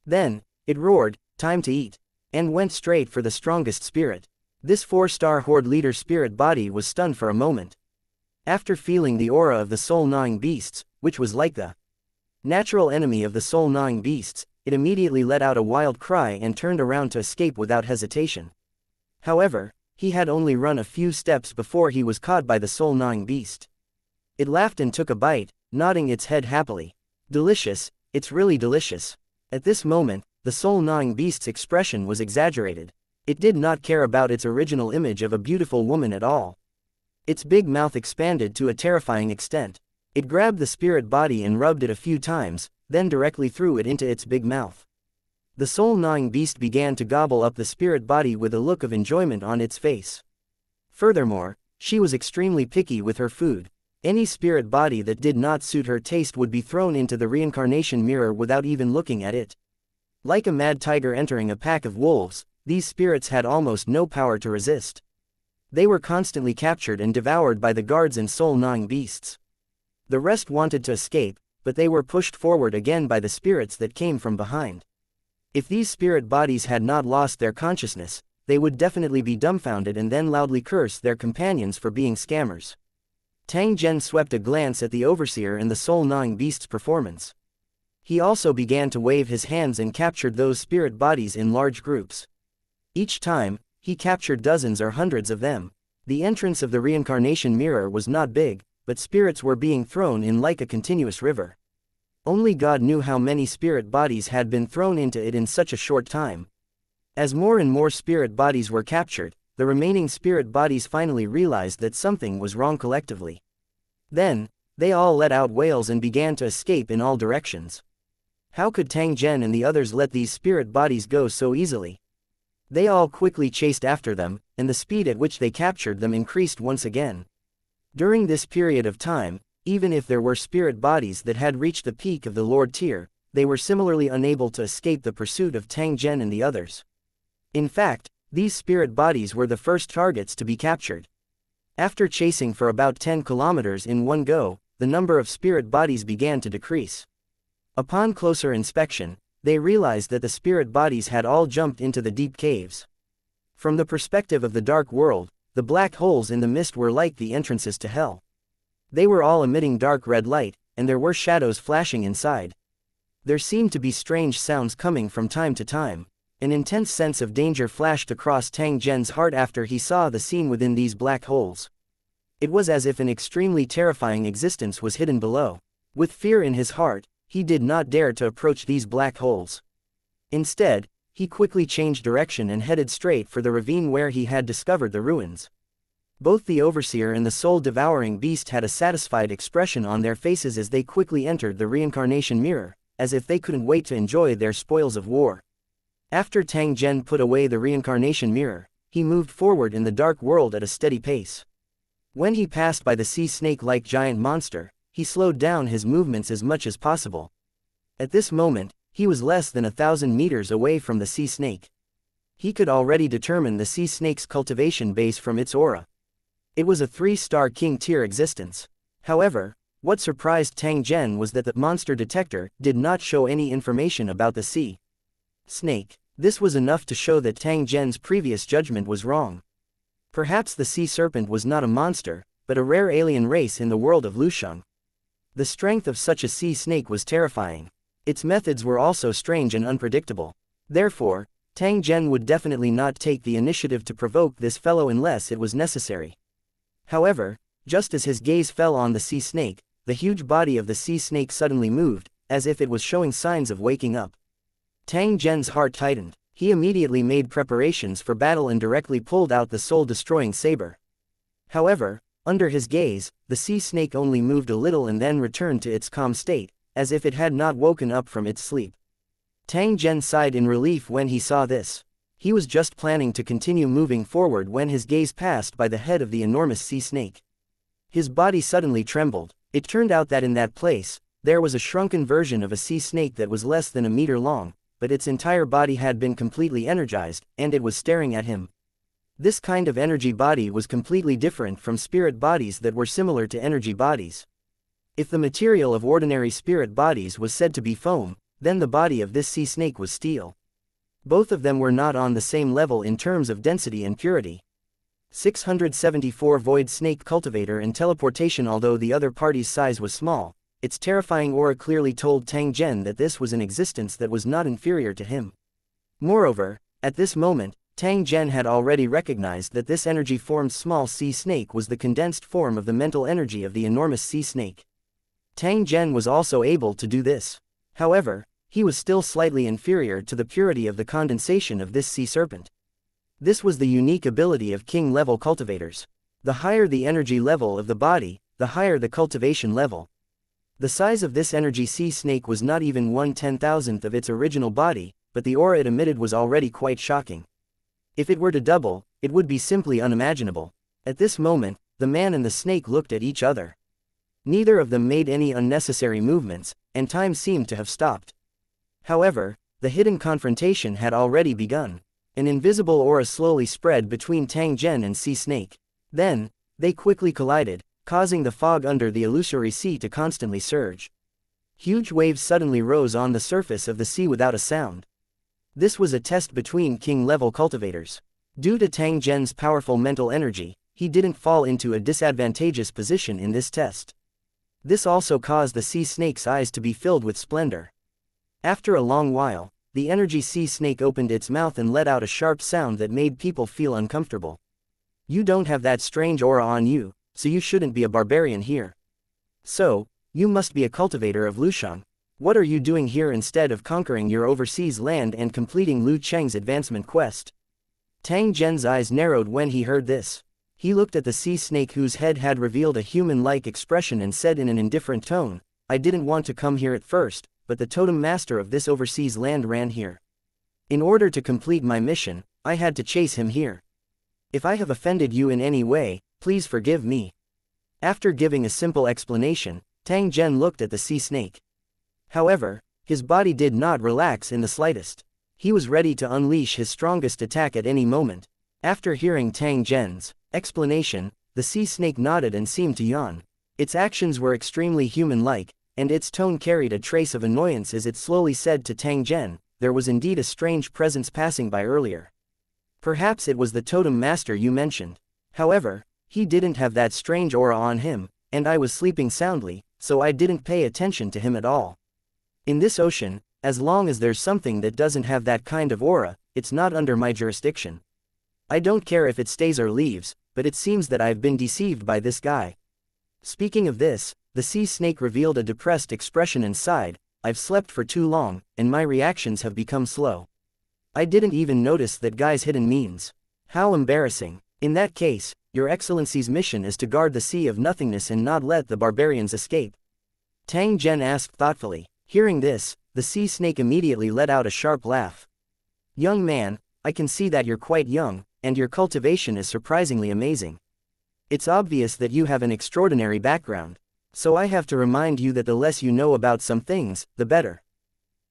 A: Then, it roared, "Time to eat," and went straight for the strongest spirit. This 4-star horde leader spirit body was stunned for a moment. After feeling the aura of the soul-gnawing beasts, which was like the natural enemy of the soul-gnawing beasts, it immediately let out a wild cry and turned around to escape without hesitation. However, he had only run a few steps before he was caught by the soul-gnawing beast. It laughed and took a bite, nodding its head happily. "Delicious, it's really delicious." At this moment, the soul-gnawing beast's expression was exaggerated. It did not care about its original image of a beautiful woman at all. Its big mouth expanded to a terrifying extent. It grabbed the spirit body and rubbed it a few times, then directly threw it into its big mouth. The soul-gnawing beast began to gobble up the spirit body with a look of enjoyment on its face. Furthermore, she was extremely picky with her food. Any spirit body that did not suit her taste would be thrown into the reincarnation mirror without even looking at it. Like a mad tiger entering a pack of wolves, these spirits had almost no power to resist. They were constantly captured and devoured by the guards and soul-gnawing beasts. The rest wanted to escape, but they were pushed forward again by the spirits that came from behind. If these spirit bodies had not lost their consciousness, they would definitely be dumbfounded and then loudly curse their companions for being scammers. Tang Zhen swept a glance at the overseer and the soul-gnawing beast's performance. He also began to wave his hands and captured those spirit bodies in large groups. Each time, he captured dozens or hundreds of them. The entrance of the reincarnation mirror was not big, but spirits were being thrown in like a continuous river. Only God knew how many spirit bodies had been thrown into it in such a short time. As more and more spirit bodies were captured, the remaining spirit bodies finally realized that something was wrong collectively. Then, they all let out wails and began to escape in all directions. How could Tang Zhen and the others let these spirit bodies go so easily? They all quickly chased after them, and the speed at which they captured them increased once again. During this period of time, even if there were spirit bodies that had reached the peak of the Lord tier, they were similarly unable to escape the pursuit of Tang Zhen and the others. In fact, these spirit bodies were the first targets to be captured. After chasing for about 10 kilometers in one go, the number of spirit bodies began to decrease. Upon closer inspection, they realized that the spirit bodies had all jumped into the deep caves. From the perspective of the dark world, the black holes in the mist were like the entrances to hell. They were all emitting dark red light, and there were shadows flashing inside. There seemed to be strange sounds coming from time to time. An intense sense of danger flashed across Tang Zhen's heart after he saw the scene within these black holes. It was as if an extremely terrifying existence was hidden below. With fear in his heart, he did not dare to approach these black holes. Instead, he quickly changed direction and headed straight for the ravine where he had discovered the ruins. Both the overseer and the soul-devouring beast had a satisfied expression on their faces as they quickly entered the reincarnation mirror, as if they couldn't wait to enjoy their spoils of war. After Tang Zhen put away the reincarnation mirror, he moved forward in the dark world at a steady pace. When he passed by the sea snake-like giant monster, he slowed down his movements as much as possible. At this moment, he was less than 1,000 meters away from the sea snake. He could already determine the sea snake's cultivation base from its aura. It was a 3-star king-tier existence. However, what surprised Tang Zhen was that the monster detector did not show any information about the sea snake. This was enough to show that Tang Zhen's previous judgment was wrong. Perhaps the sea serpent was not a monster, but a rare alien race in the world of Lusheng. The strength of such a sea snake was terrifying. Its methods were also strange and unpredictable. Therefore, Tang Zhen would definitely not take the initiative to provoke this fellow unless it was necessary. However, just as his gaze fell on the sea snake, the huge body of the sea snake suddenly moved, as if it was showing signs of waking up. Tang Zhen's heart tightened. He immediately made preparations for battle and directly pulled out the soul-destroying saber. However, under his gaze, the sea snake only moved a little and then returned to its calm state, as if it had not woken up from its sleep. Tang Zhen sighed in relief when he saw this. He was just planning to continue moving forward when his gaze passed by the head of the enormous sea snake. His body suddenly trembled. It turned out that in that place, there was a shrunken version of a sea snake that was less than a meter long, but its entire body had been completely energized, and it was staring at him. This kind of energy body was completely different from spirit bodies that were similar to energy bodies. If the material of ordinary spirit bodies was said to be foam, then the body of this sea snake was steel. Both of them were not on the same level in terms of density and purity. 674 Void Snake Cultivator and Teleportation. Although the other party's size was small, its terrifying aura clearly told Tang Zhen that this was an existence that was not inferior to him. Moreover, at this moment, Tang Zhen had already recognized that this energy-formed small sea snake was the condensed form of the mental energy of the enormous sea snake. Tang Zhen was also able to do this. However, he was still slightly inferior to the purity of the condensation of this sea serpent. This was the unique ability of king-level cultivators. The higher the energy level of the body, the higher the cultivation level. The size of this energy sea snake was not even 1/10,000th of its original body, but the aura it emitted was already quite shocking. If it were to double, it would be simply unimaginable. At this moment, the man and the snake looked at each other. Neither of them made any unnecessary movements, and time seemed to have stopped. However, the hidden confrontation had already begun. An invisible aura slowly spread between Tang Zhen and sea snake. Then, they quickly collided, causing the fog under the illusory sea to constantly surge. Huge waves suddenly rose on the surface of the sea without a sound. This was a test between king-level cultivators. Due to Tang Zhen's powerful mental energy, he didn't fall into a disadvantageous position in this test. This also caused the sea snake's eyes to be filled with splendor. After a long while, the energy sea snake opened its mouth and let out a sharp sound that made people feel uncomfortable. You don't have that strange aura on you, so you shouldn't be a barbarian here. So, you must be a cultivator of Lusheng. What are you doing here instead of conquering your overseas land and completing Lu Cheng's advancement quest? Tang Zhen's eyes narrowed when he heard this. He looked at the sea snake whose head had revealed a human-like expression and said in an indifferent tone, "I didn't want to come here at first, but the totem master of this overseas land ran here. In order to complete my mission, I had to chase him here. If I have offended you in any way, please forgive me." After giving a simple explanation, Tang Zhen looked at the sea snake. However, his body did not relax in the slightest. He was ready to unleash his strongest attack at any moment. After hearing Tang Zhen's explanation, the sea snake nodded and seemed to yawn. Its actions were extremely human-like, and its tone carried a trace of annoyance as it slowly said to Tang Zhen, "There was indeed a strange presence passing by earlier. Perhaps it was the totem master you mentioned. However, he didn't have that strange aura on him, and I was sleeping soundly, so I didn't pay attention to him at all. In this ocean, as long as there's something that doesn't have that kind of aura, it's not under my jurisdiction. I don't care if it stays or leaves, but it seems that I've been deceived by this guy." Speaking of this, the sea snake revealed a depressed expression and sighed, "I've slept for too long, and my reactions have become slow. I didn't even notice that guy's hidden means. How embarrassing. In that case, Your Excellency's mission is to guard the Sea of Nothingness and not let the barbarians escape." Tang Zhen asked thoughtfully. Hearing this, the sea snake immediately let out a sharp laugh. "Young man, I can see that you're quite young, and your cultivation is surprisingly amazing. It's obvious that you have an extraordinary background. So I have to remind you that the less you know about some things, the better.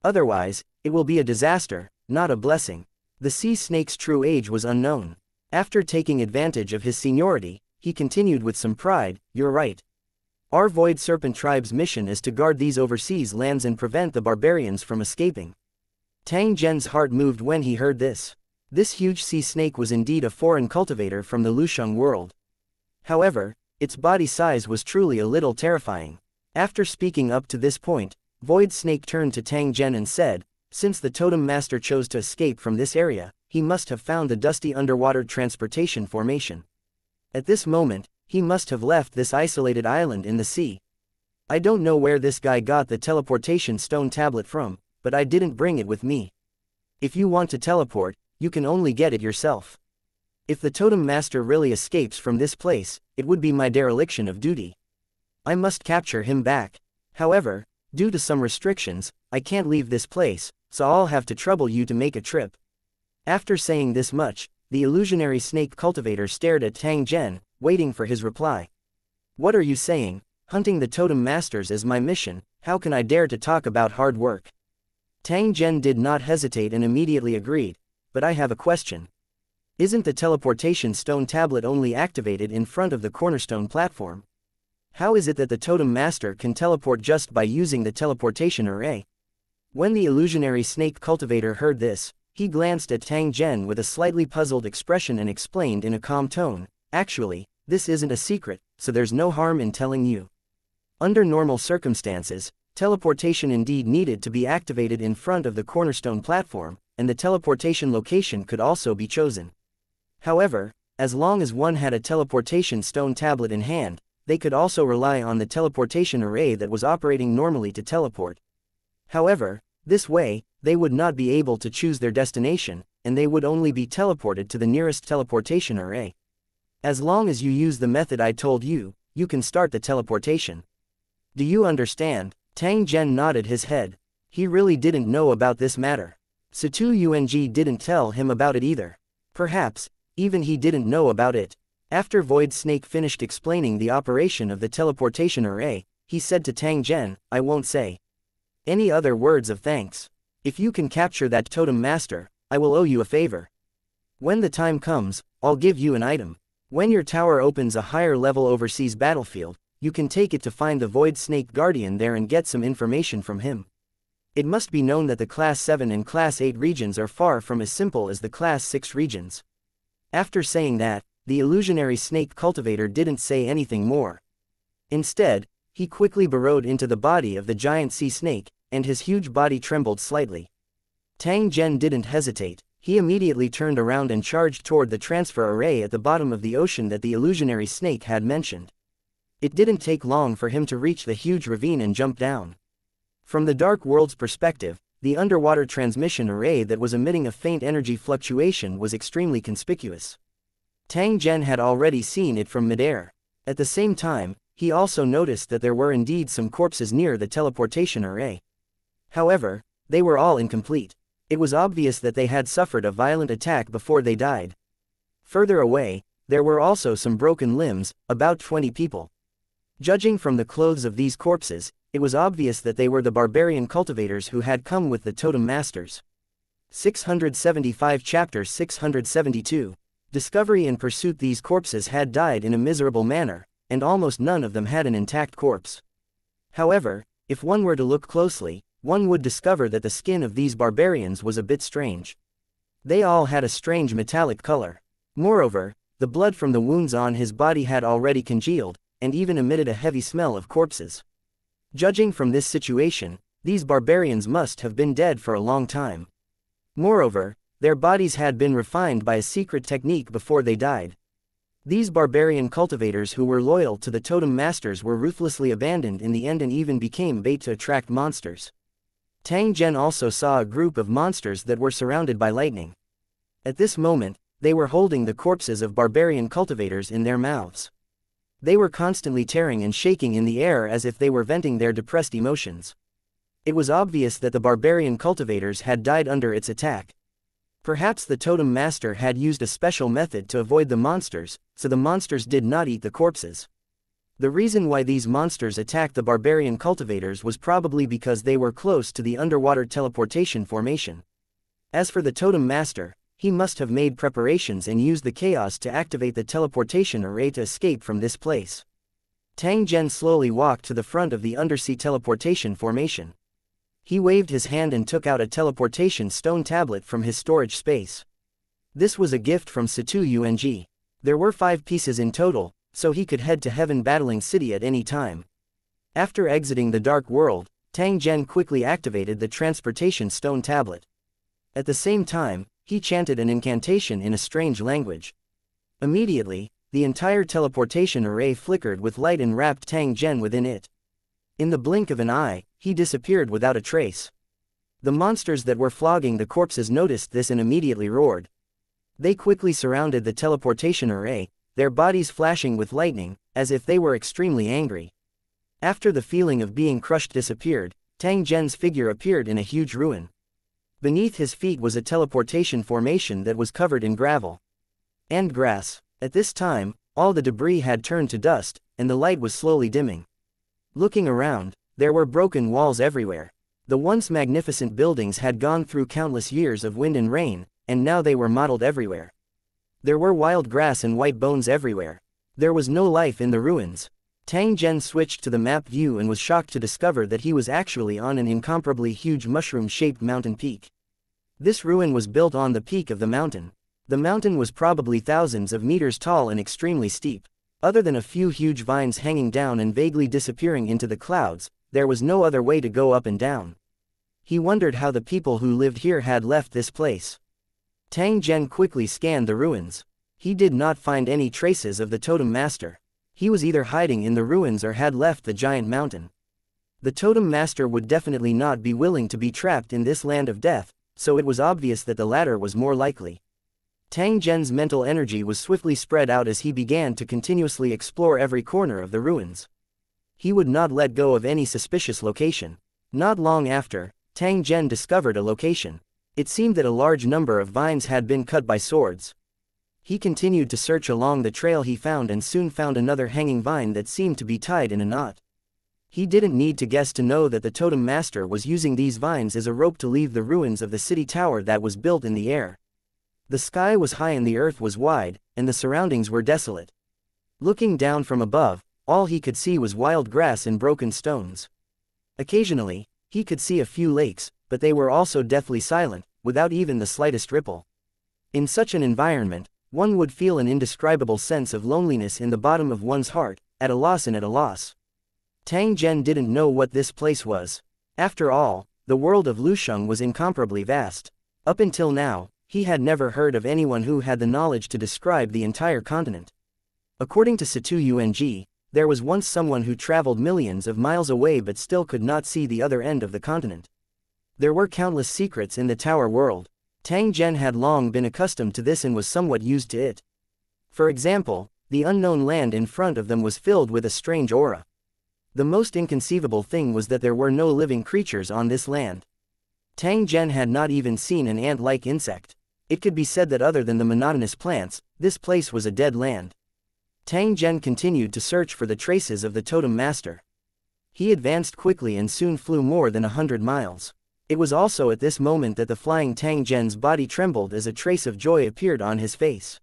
A: Otherwise, it will be a disaster, not a blessing." The sea snake's true age was unknown. After taking advantage of his seniority, he continued with some pride, "You're right. Our Void Serpent tribe's mission is to guard these overseas lands and prevent the barbarians from escaping." Tang Zhen's heart moved when he heard this. This huge sea snake was indeed a foreign cultivator from the Lusheng world. However, its body size was truly a little terrifying. After speaking up to this point, Void Snake turned to Tang Zhen and said, "Since the Totem Master chose to escape from this area, he must have found the dusty underwater transportation formation. At this moment, he must have left this isolated island in the sea. I don't know where this guy got the teleportation stone tablet from, but I didn't bring it with me. If you want to teleport, you can only get it yourself. If the Totem Master really escapes from this place, it would be my dereliction of duty. I must capture him back. However, due to some restrictions, I can't leave this place, so I'll have to trouble you to make a trip." After saying this much, the illusionary snake cultivator stared at Tang Zhen, waiting for his reply. "What are you saying? Hunting the Totem Masters is my mission, how can I dare to talk about hard work?" Tang Zhen did not hesitate and immediately agreed, "But I have a question. Isn't the teleportation stone tablet only activated in front of the cornerstone platform? How is it that the Totem Master can teleport just by using the teleportation array?" When the illusionary snake cultivator heard this, he glanced at Tang Zhen with a slightly puzzled expression and explained in a calm tone, "Actually, this isn't a secret, so there's no harm in telling you. Under normal circumstances, teleportation indeed needed to be activated in front of the cornerstone platform, and the teleportation location could also be chosen. However, as long as one had a teleportation stone tablet in hand, they could also rely on the teleportation array that was operating normally to teleport. However, this way, they would not be able to choose their destination, and they would only be teleported to the nearest teleportation array. As long as you use the method I told you, you can start the teleportation. Do you understand?" Tang Zhen nodded his head. He really didn't know about this matter. Situ Yung didn't tell him about it either. Perhaps, even he didn't know about it. After Void Snake finished explaining the operation of the teleportation array, he said to Tang Zhen, "I won't say any other words of thanks. If you can capture that Totem Master, I will owe you a favor. When the time comes, I'll give you an item. When your tower opens a higher level overseas battlefield, you can take it to find the Void Snake Guardian there and get some information from him. It must be known that the Class 7 and Class 8 regions are far from as simple as the Class 6 regions." After saying that, the illusionary snake cultivator didn't say anything more. Instead, he quickly burrowed into the body of the giant sea snake, and his huge body trembled slightly. Tang Zhen didn't hesitate. He immediately turned around and charged toward the transfer array at the bottom of the ocean that the illusionary snake had mentioned. It didn't take long for him to reach the huge ravine and jump down. From the Dark World's perspective, the underwater transmission array that was emitting a faint energy fluctuation was extremely conspicuous. Tang Zhen had already seen it from midair. At the same time, he also noticed that there were indeed some corpses near the teleportation array. However, they were all incomplete. It was obvious that they had suffered a violent attack before they died. Further away, there were also some broken limbs, about 20 people. Judging from the clothes of these corpses, it was obvious that they were the barbarian cultivators who had come with the Totem Masters. 675 Chapter 672. Discovery and pursuit. These corpses had died in a miserable manner, and almost none of them had an intact corpse. However, if one were to look closely, one would discover that the skin of these barbarians was a bit strange. They all had a strange metallic color. Moreover, the blood from the wounds on his body had already congealed, and even emitted a heavy smell of corpses. Judging from this situation, these barbarians must have been dead for a long time. Moreover, their bodies had been refined by a secret technique before they died. These barbarian cultivators who were loyal to the Totem Masters were ruthlessly abandoned in the end and even became bait to attract monsters. Tang Zhen also saw a group of monsters that were surrounded by lightning. At this moment, they were holding the corpses of barbarian cultivators in their mouths. They were constantly tearing and shaking in the air as if they were venting their depressed emotions. It was obvious that the barbarian cultivators had died under its attack. Perhaps the Totem Master had used a special method to avoid the monsters, so the monsters did not eat the corpses. The reason why these monsters attacked the barbarian cultivators was probably because they were close to the underwater teleportation formation. As for the Totem Master, He must have made preparations and used the chaos to activate the teleportation array to escape from this place. Tang Zhen slowly walked to the front of the undersea teleportation formation. He waved his hand and took out a teleportation stone tablet from his storage space. This was a gift from Situ Yung. There were 5 pieces in total, so he could head to Heaven Battling City at any time. After exiting the Dark World, Tang Zhen quickly activated the transportation stone tablet. At the same time, he chanted an incantation in a strange language. Immediately, the entire teleportation array flickered with light and wrapped Tang Zhen within it. In the blink of an eye, he disappeared without a trace. The monsters that were flogging the corpses noticed this and immediately roared. They quickly surrounded the teleportation array, their bodies flashing with lightning, as if they were extremely angry. After the feeling of being crushed disappeared, Tang Zhen's figure appeared in a huge ruin. Beneath his feet was a teleportation formation that was covered in gravel and grass. At this time, all the debris had turned to dust, and the light was slowly dimming. Looking around, there were broken walls everywhere. The once magnificent buildings had gone through countless years of wind and rain, and now they were mottled everywhere. There were wild grass and white bones everywhere. There was no life in the ruins. Tang Zhen switched to the map view and was shocked to discover that he was actually on an incomparably huge mushroom-shaped mountain peak. This ruin was built on the peak of the mountain. The mountain was probably thousands of meters tall and extremely steep. Other than a few huge vines hanging down and vaguely disappearing into the clouds, there was no other way to go up and down. He wondered how the people who lived here had left this place. Tang Zhen quickly scanned the ruins. He did not find any traces of the totem master. He was either hiding in the ruins or had left the giant mountain. The totem master would definitely not be willing to be trapped in this land of death, so it was obvious that the latter was more likely. Tang Zhen's mental energy was swiftly spread out as he began to continuously explore every corner of the ruins. He would not let go of any suspicious location. Not long after, Tang Zhen discovered a location. It seemed that a large number of vines had been cut by swords. He continued to search along the trail he found and soon found another hanging vine that seemed to be tied in a knot. He didn't need to guess to know that the totem master was using these vines as a rope to leave the ruins of the city tower that was built in the air. The sky was high and the earth was wide, and the surroundings were desolate. Looking down from above, all he could see was wild grass and broken stones. Occasionally, he could see a few lakes, but they were also deathly silent, without even the slightest ripple. In such an environment, one would feel an indescribable sense of loneliness in the bottom of one's heart, at a loss and at a loss. Tang Zhen didn't know what this place was. After all, the world of Lusheng was incomparably vast. Up until now, he had never heard of anyone who had the knowledge to describe the entire continent. According to Situ Yung, there was once someone who traveled millions of miles away but still could not see the other end of the continent. There were countless secrets in the Tower World. Tang Zhen had long been accustomed to this and was somewhat used to it. For example, the unknown land in front of them was filled with a strange aura. The most inconceivable thing was that there were no living creatures on this land. Tang Zhen had not even seen an ant-like insect. It could be said that other than the monotonous plants, this place was a dead land. Tang Zhen continued to search for the traces of the totem master. He advanced quickly and soon flew more than 100 miles. It was also at this moment that the flying Tang Zhen's body trembled as a trace of joy appeared on his face.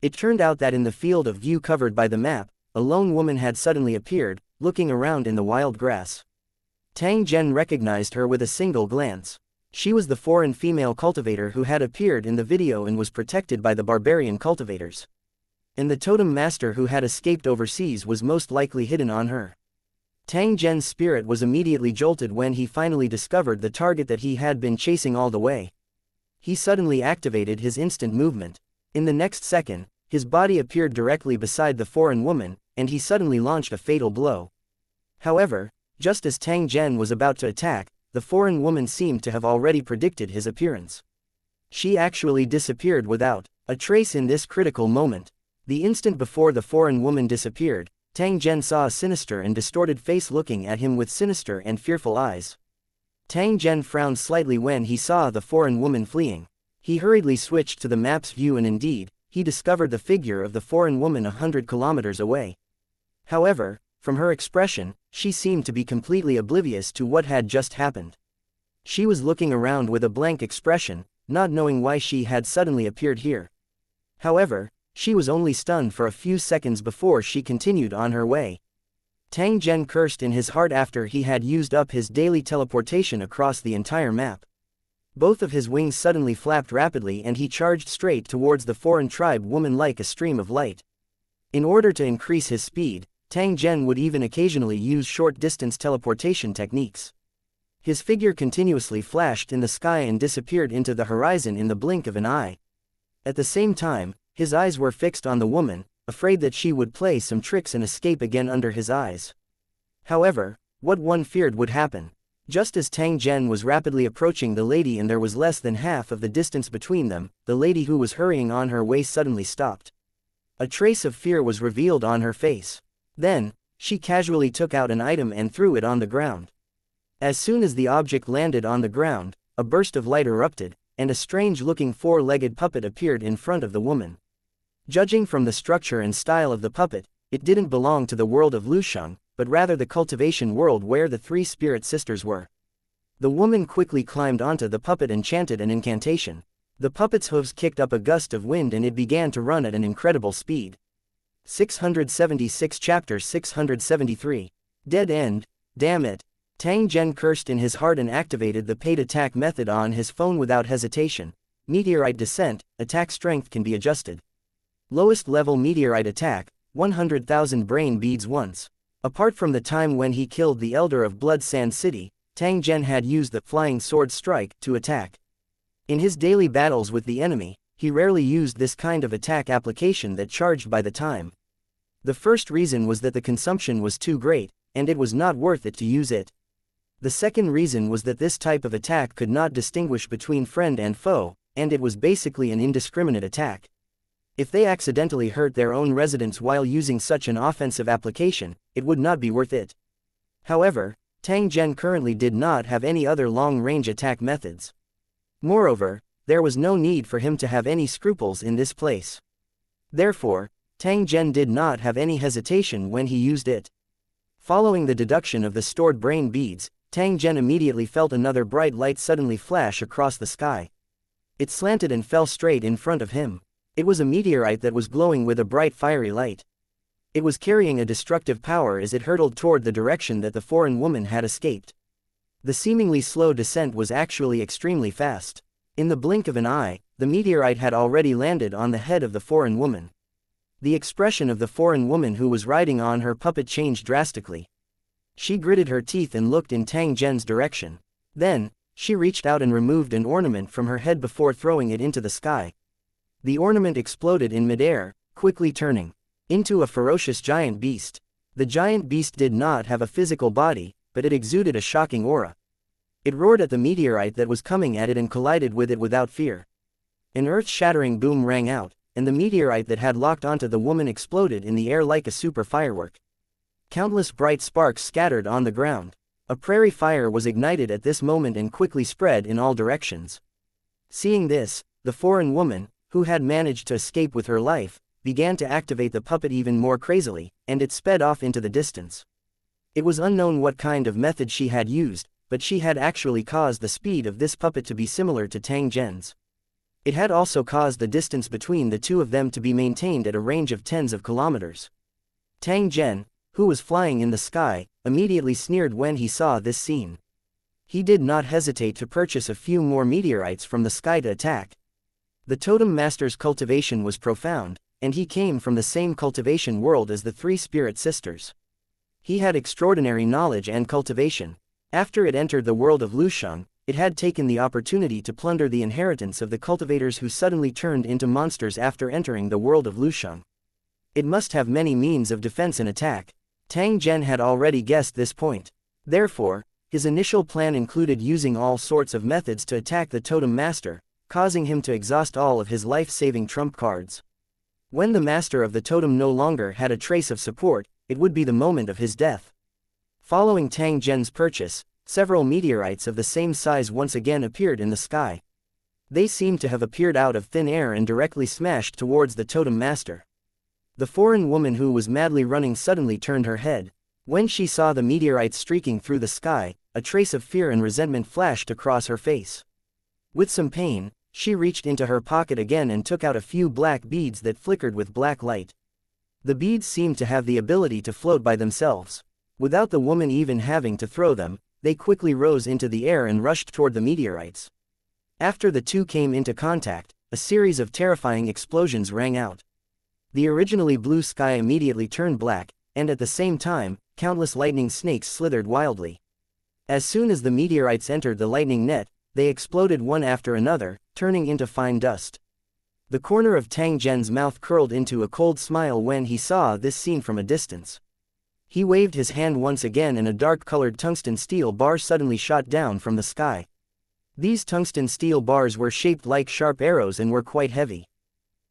A: It turned out that in the field of view covered by the map, a lone woman had suddenly appeared, looking around in the wild grass. Tang Zhen recognized her with a single glance. She was the foreign female cultivator who had appeared in the video and was protected by the barbarian cultivators. And the totem master who had escaped overseas was most likely hidden on her. Tang Zhen's spirit was immediately jolted when he finally discovered the target that he had been chasing all the way. He suddenly activated his instant movement. In the next second, his body appeared directly beside the foreign woman, and he suddenly launched a fatal blow. However, just as Tang Zhen was about to attack, the foreign woman seemed to have already predicted his appearance. She actually disappeared without a trace in this critical moment. The instant before the foreign woman disappeared, Tang Zhen saw a sinister and distorted face looking at him with sinister and fearful eyes. Tang Zhen frowned slightly when he saw the foreign woman fleeing. He hurriedly switched to the map's view and indeed, he discovered the figure of the foreign woman 100 kilometers away. However, from her expression, she seemed to be completely oblivious to what had just happened. She was looking around with a blank expression, not knowing why she had suddenly appeared here. However, she was only stunned for a few seconds before she continued on her way. Tang Zhen cursed in his heart after he had used up his daily teleportation across the entire map. Both of his wings suddenly flapped rapidly and he charged straight towards the foreign tribe woman like a stream of light. In order to increase his speed, Tang Zhen would even occasionally use short-distance teleportation techniques. His figure continuously flashed in the sky and disappeared into the horizon in the blink of an eye. At the same time, his eyes were fixed on the woman, afraid that she would play some tricks and escape again under his eyes. However, what one feared would happen. Just as Tang Zhen was rapidly approaching the lady and there was less than half of the distance between them, the lady who was hurrying on her way suddenly stopped. A trace of fear was revealed on her face. Then, she casually took out an item and threw it on the ground. As soon as the object landed on the ground, a burst of light erupted, and a strange-looking four-legged puppet appeared in front of the woman. Judging from the structure and style of the puppet, it didn't belong to the world of Lusheng, but rather the cultivation world where the three spirit sisters were. The woman quickly climbed onto the puppet and chanted an incantation. The puppet's hooves kicked up a gust of wind and it began to run at an incredible speed. 676 Chapter 673. Dead End, damn it. Tang Zhen cursed in his heart and activated the paid attack method on his phone without hesitation. Meteorite descent, attack strength can be adjusted. Lowest level meteorite attack, 100,000 brain beads once. Apart from the time when he killed the Elder of Blood Sand City, Tang Zhen had used the flying sword strike to attack. In his daily battles with the enemy, he rarely used this kind of attack application that charged by the time. The first reason was that the consumption was too great, and it was not worth it to use it. The second reason was that this type of attack could not distinguish between friend and foe, and it was basically an indiscriminate attack. If they accidentally hurt their own residents while using such an offensive application, it would not be worth it. However, Tang Zhen currently did not have any other long-range attack methods. Moreover, there was no need for him to have any scruples in this place. Therefore, Tang Zhen did not have any hesitation when he used it. Following the deduction of the stored brain beads, Tang Zhen immediately felt another bright light suddenly flash across the sky. It slanted and fell straight in front of him. It was a meteorite that was glowing with a bright fiery light. It was carrying a destructive power as it hurtled toward the direction that the foreign woman had escaped. The seemingly slow descent was actually extremely fast. In the blink of an eye, the meteorite had already landed on the head of the foreign woman. The expression of the foreign woman who was riding on her puppet changed drastically. She gritted her teeth and looked in Tang Zhen's direction. Then, she reached out and removed an ornament from her head before throwing it into the sky. The ornament exploded in midair, quickly turning into a ferocious giant beast. The giant beast did not have a physical body, but it exuded a shocking aura. It roared at the meteorite that was coming at it and collided with it without fear. An earth-shattering boom rang out, and the meteorite that had locked onto the woman exploded in the air like a super firework. Countless bright sparks scattered on the ground. A prairie fire was ignited at this moment and quickly spread in all directions. Seeing this, the foreign woman, who had managed to escape with her life, began to activate the puppet even more crazily, and it sped off into the distance. It was unknown what kind of method she had used, but she had actually caused the speed of this puppet to be similar to Tang Zhen's. It had also caused the distance between the two of them to be maintained at a range of tens of kilometers. Tang Zhen, who was flying in the sky, immediately sneered when he saw this scene. He did not hesitate to purchase a few more meteorites from the sky to attack. The Totem Master's cultivation was profound, and he came from the same cultivation world as the three spirit sisters. He had extraordinary knowledge and cultivation. After it entered the world of Lusheng, it had taken the opportunity to plunder the inheritance of the cultivators who suddenly turned into monsters after entering the world of Lusheng. It must have many means of defense and attack. Tang Zhen had already guessed this point. Therefore, his initial plan included using all sorts of methods to attack the Totem Master, causing him to exhaust all of his life-saving trump cards. When the master of the totem no longer had a trace of support, it would be the moment of his death. Following Tang Zhen's purchase, several meteorites of the same size once again appeared in the sky. They seemed to have appeared out of thin air and directly smashed towards the Totem Master. The foreign woman who was madly running suddenly turned her head. When she saw the meteorites streaking through the sky, a trace of fear and resentment flashed across her face. With some pain, She reached into her pocket again and took out a few black beads that flickered with black light. The beads seemed to have the ability to float by themselves. Without the woman even having to throw them, they quickly rose into the air and rushed toward the meteorites. After the two came into contact, a series of terrifying explosions rang out. The originally blue sky immediately turned black, and at the same time, countless lightning snakes slithered wildly. As soon as the meteorites entered the lightning net, they exploded one after another, turning into fine dust. The corner of Tang Zhen's mouth curled into a cold smile when he saw this scene from a distance. He waved his hand once again and a dark-colored tungsten steel bar suddenly shot down from the sky. These tungsten steel bars were shaped like sharp arrows and were quite heavy.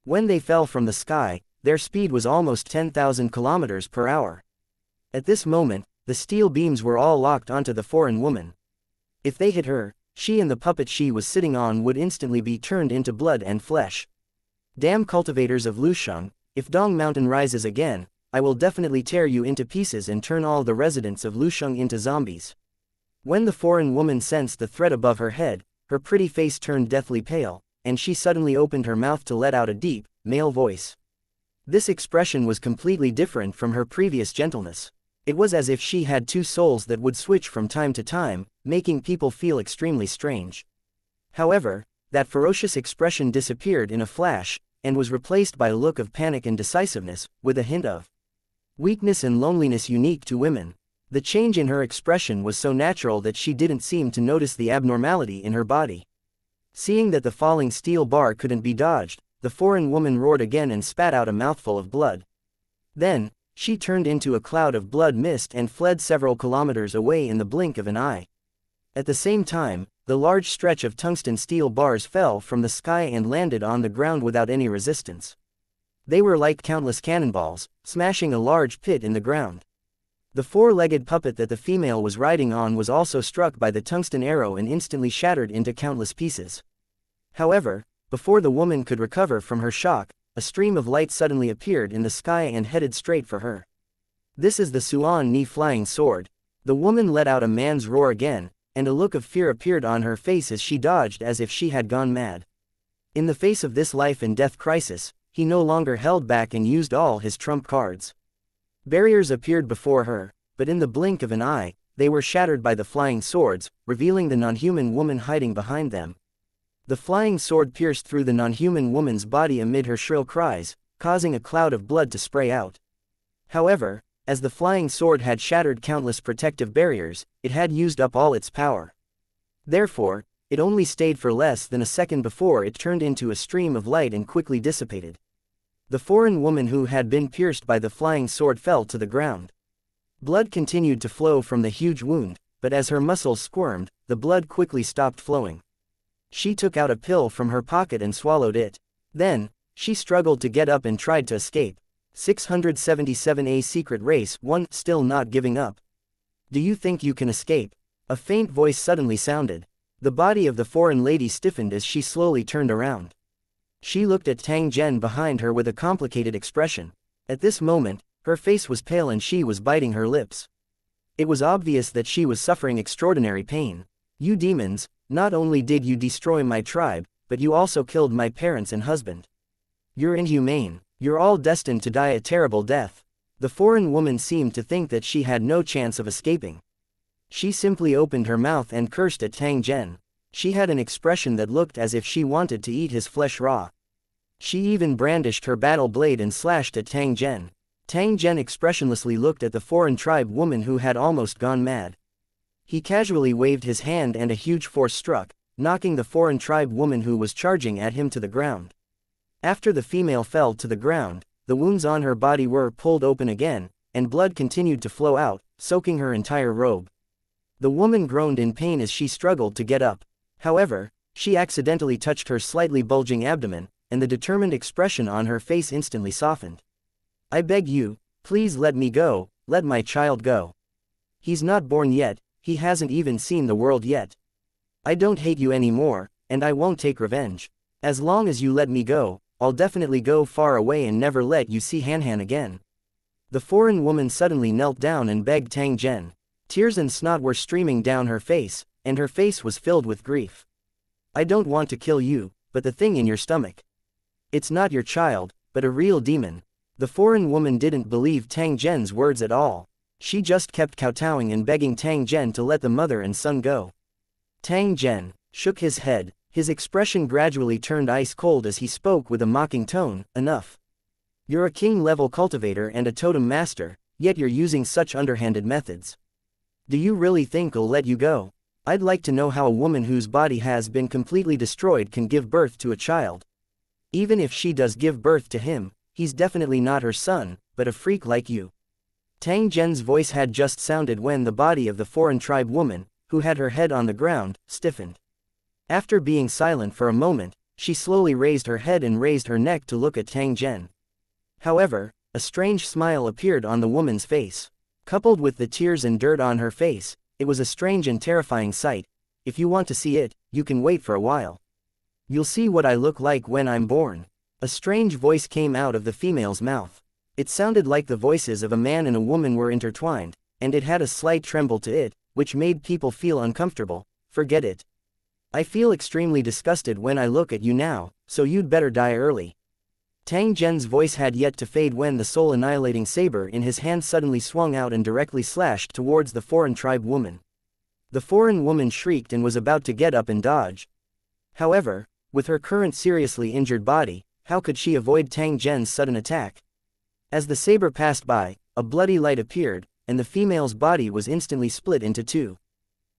A: When they fell from the sky, their speed was almost 10,000 kilometers per hour. At this moment, the steel beams were all locked onto the foreign woman. If they hit her, she and the puppet she was sitting on would instantly be turned into blood and flesh. Damn cultivators of Lusheng, if Dong Mountain rises again, I will definitely tear you into pieces and turn all the residents of Lusheng into zombies. When the foreign woman sensed the threat above her head, her pretty face turned deathly pale, and she suddenly opened her mouth to let out a deep, male voice. This expression was completely different from her previous gentleness. It was as if she had two souls that would switch from time to time, making people feel extremely strange. However, that ferocious expression disappeared in a flash, and was replaced by a look of panic and decisiveness, with a hint of weakness and loneliness unique to women. The change in her expression was so natural that she didn't seem to notice the abnormality in her body. Seeing that the falling steel bar couldn't be dodged, the foreign woman roared again and spat out a mouthful of blood. Then, she turned into a cloud of blood mist and fled several kilometers away in the blink of an eye. At the same time, the large stretch of tungsten steel bars fell from the sky and landed on the ground without any resistance. They were like countless cannonballs, smashing a large pit in the ground. The four-legged puppet that the female was riding on was also struck by the tungsten arrow and instantly shattered into countless pieces. However, before the woman could recover from her shock, a stream of light suddenly appeared in the sky and headed straight for her. This is the Suan Ni flying sword. The woman let out a man's roar again, and a look of fear appeared on her face as she dodged as if she had gone mad. In the face of this life and death crisis, he no longer held back and used all his trump cards. Barriers appeared before her, but in the blink of an eye, they were shattered by the flying swords, revealing the non-human woman hiding behind them. The flying sword pierced through the non-human woman's body amid her shrill cries, causing a cloud of blood to spray out. However, as the flying sword had shattered countless protective barriers, it had used up all its power. Therefore, it only stayed for less than a second before it turned into a stream of light and quickly dissipated. The foreign woman who had been pierced by the flying sword fell to the ground. Blood continued to flow from the huge wound, but as her muscles squirmed, the blood quickly stopped flowing. She took out a pill from her pocket and swallowed it. Then, she struggled to get up and tried to escape. 677A Secret Race 1 Still not giving up. Do you think you can escape? A faint voice suddenly sounded. The body of the foreign lady stiffened as she slowly turned around. She looked at Tang Zhen behind her with a complicated expression. At this moment, her face was pale and she was biting her lips. It was obvious that she was suffering extraordinary pain. You demons, not only did you destroy my tribe, but you also killed my parents and husband. You're inhumane. You're all destined to die a terrible death. The foreign woman seemed to think that she had no chance of escaping. She simply opened her mouth and cursed at Tang Zhen. She had an expression that looked as if she wanted to eat his flesh raw. She even brandished her battle blade and slashed at Tang Zhen. Tang Zhen expressionlessly looked at the foreign tribe woman who had almost gone mad. He casually waved his hand and a huge force struck, knocking the foreign tribe woman who was charging at him to the ground. After the female fell to the ground, the wounds on her body were pulled open again, and blood continued to flow out, soaking her entire robe. The woman groaned in pain as she struggled to get up. However, she accidentally touched her slightly bulging abdomen, and the determined expression on her face instantly softened. I beg you, please let me go, let my child go. He's not born yet, he hasn't even seen the world yet. I don't hate you anymore, and I won't take revenge. As long as you let me go, I'll definitely go far away and never let you see Han again. The foreign woman suddenly knelt down and begged Tang Zhen. Tears and snot were streaming down her face, and her face was filled with grief. I don't want to kill you, but the thing in your stomach. It's not your child, but a real demon. The foreign woman didn't believe Tang Zhen's words at all. She just kept kowtowing and begging Tang Zhen to let the mother and son go. Tang Zhen shook his head, his expression gradually turned ice cold as he spoke with a mocking tone. Enough. You're a king-level cultivator and a totem master, yet you're using such underhanded methods. Do you really think I'll let you go? I'd like to know how a woman whose body has been completely destroyed can give birth to a child. Even if she does give birth to him, he's definitely not her son, but a freak like you. Tang Zhen's voice had just sounded when the body of the foreign tribe woman, who had her head on the ground, stiffened. After being silent for a moment, she slowly raised her head and raised her neck to look at Tang Zhen. However, a strange smile appeared on the woman's face. Coupled with the tears and dirt on her face, it was a strange and terrifying sight. If you want to see it, you can wait for a while. You'll see what I look like when I'm born. A strange voice came out of the female's mouth. It sounded like the voices of a man and a woman were intertwined, and it had a slight tremble to it, which made people feel uncomfortable. Forget it. I feel extremely disgusted when I look at you now, so you'd better die early. Tang Zhen's voice had yet to fade when the soul-annihilating saber in his hand suddenly swung out and directly slashed towards the foreign tribe woman. The foreign woman shrieked and was about to get up and dodge. However, with her current seriously injured body, how could she avoid Tang Zhen's sudden attack? As the saber passed by, a bloody light appeared, and the female's body was instantly split into two.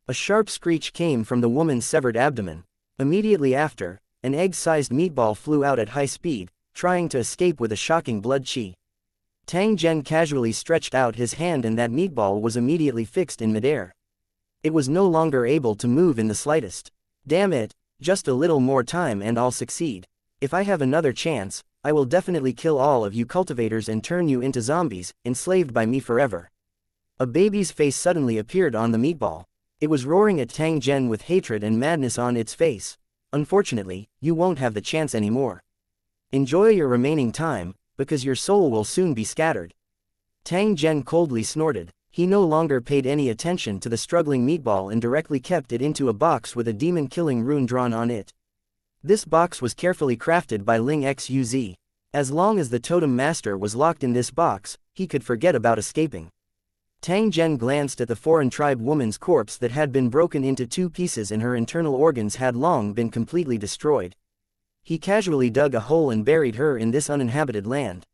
A: A sharp screech came from the woman's severed abdomen. Immediately after, an egg-sized meatball flew out at high speed, trying to escape with a shocking blood chi. Tang Zhen casually stretched out his hand and that meatball was immediately fixed in midair. It was no longer able to move in the slightest. Damn it, just a little more time and I'll succeed. If I have another chance, I will definitely kill all of you cultivators and turn you into zombies, enslaved by me forever. A baby's face suddenly appeared on the meatball. It was roaring at Tang Zhen with hatred and madness on its face. Unfortunately, you won't have the chance anymore. Enjoy your remaining time, because your soul will soon be scattered. Tang Zhen coldly snorted. He no longer paid any attention to the struggling meatball and directly kept it into a box with a demon-killing rune drawn on it. This box was carefully crafted by Ling Xuz. As long as the totem master was locked in this box, he could forget about escaping. Tang Zhen glanced at the foreign tribe woman's corpse that had been broken into two pieces and her internal organs had long been completely destroyed. He casually dug a hole and buried her in this uninhabited land.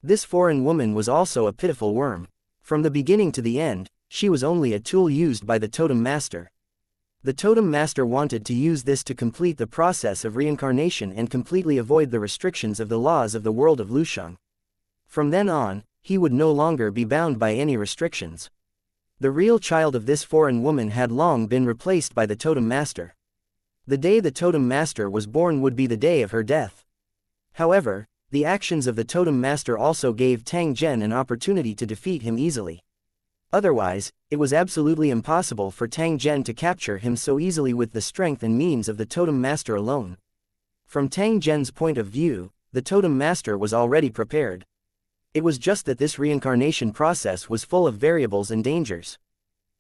A: This foreign woman was also a pitiful worm. From the beginning to the end, she was only a tool used by the totem master. The totem master wanted to use this to complete the process of reincarnation and completely avoid the restrictions of the laws of the world of Lusheng. From then on, he would no longer be bound by any restrictions. The real child of this foreign woman had long been replaced by the totem master. The day the totem master was born would be the day of her death. However, the actions of the totem master also gave Tang Zhen an opportunity to defeat him easily. Otherwise, it was absolutely impossible for Tang Zhen to capture him so easily with the strength and means of the totem master alone. From Tang Zhen's point of view, the totem master was already prepared. It was just that this reincarnation process was full of variables and dangers.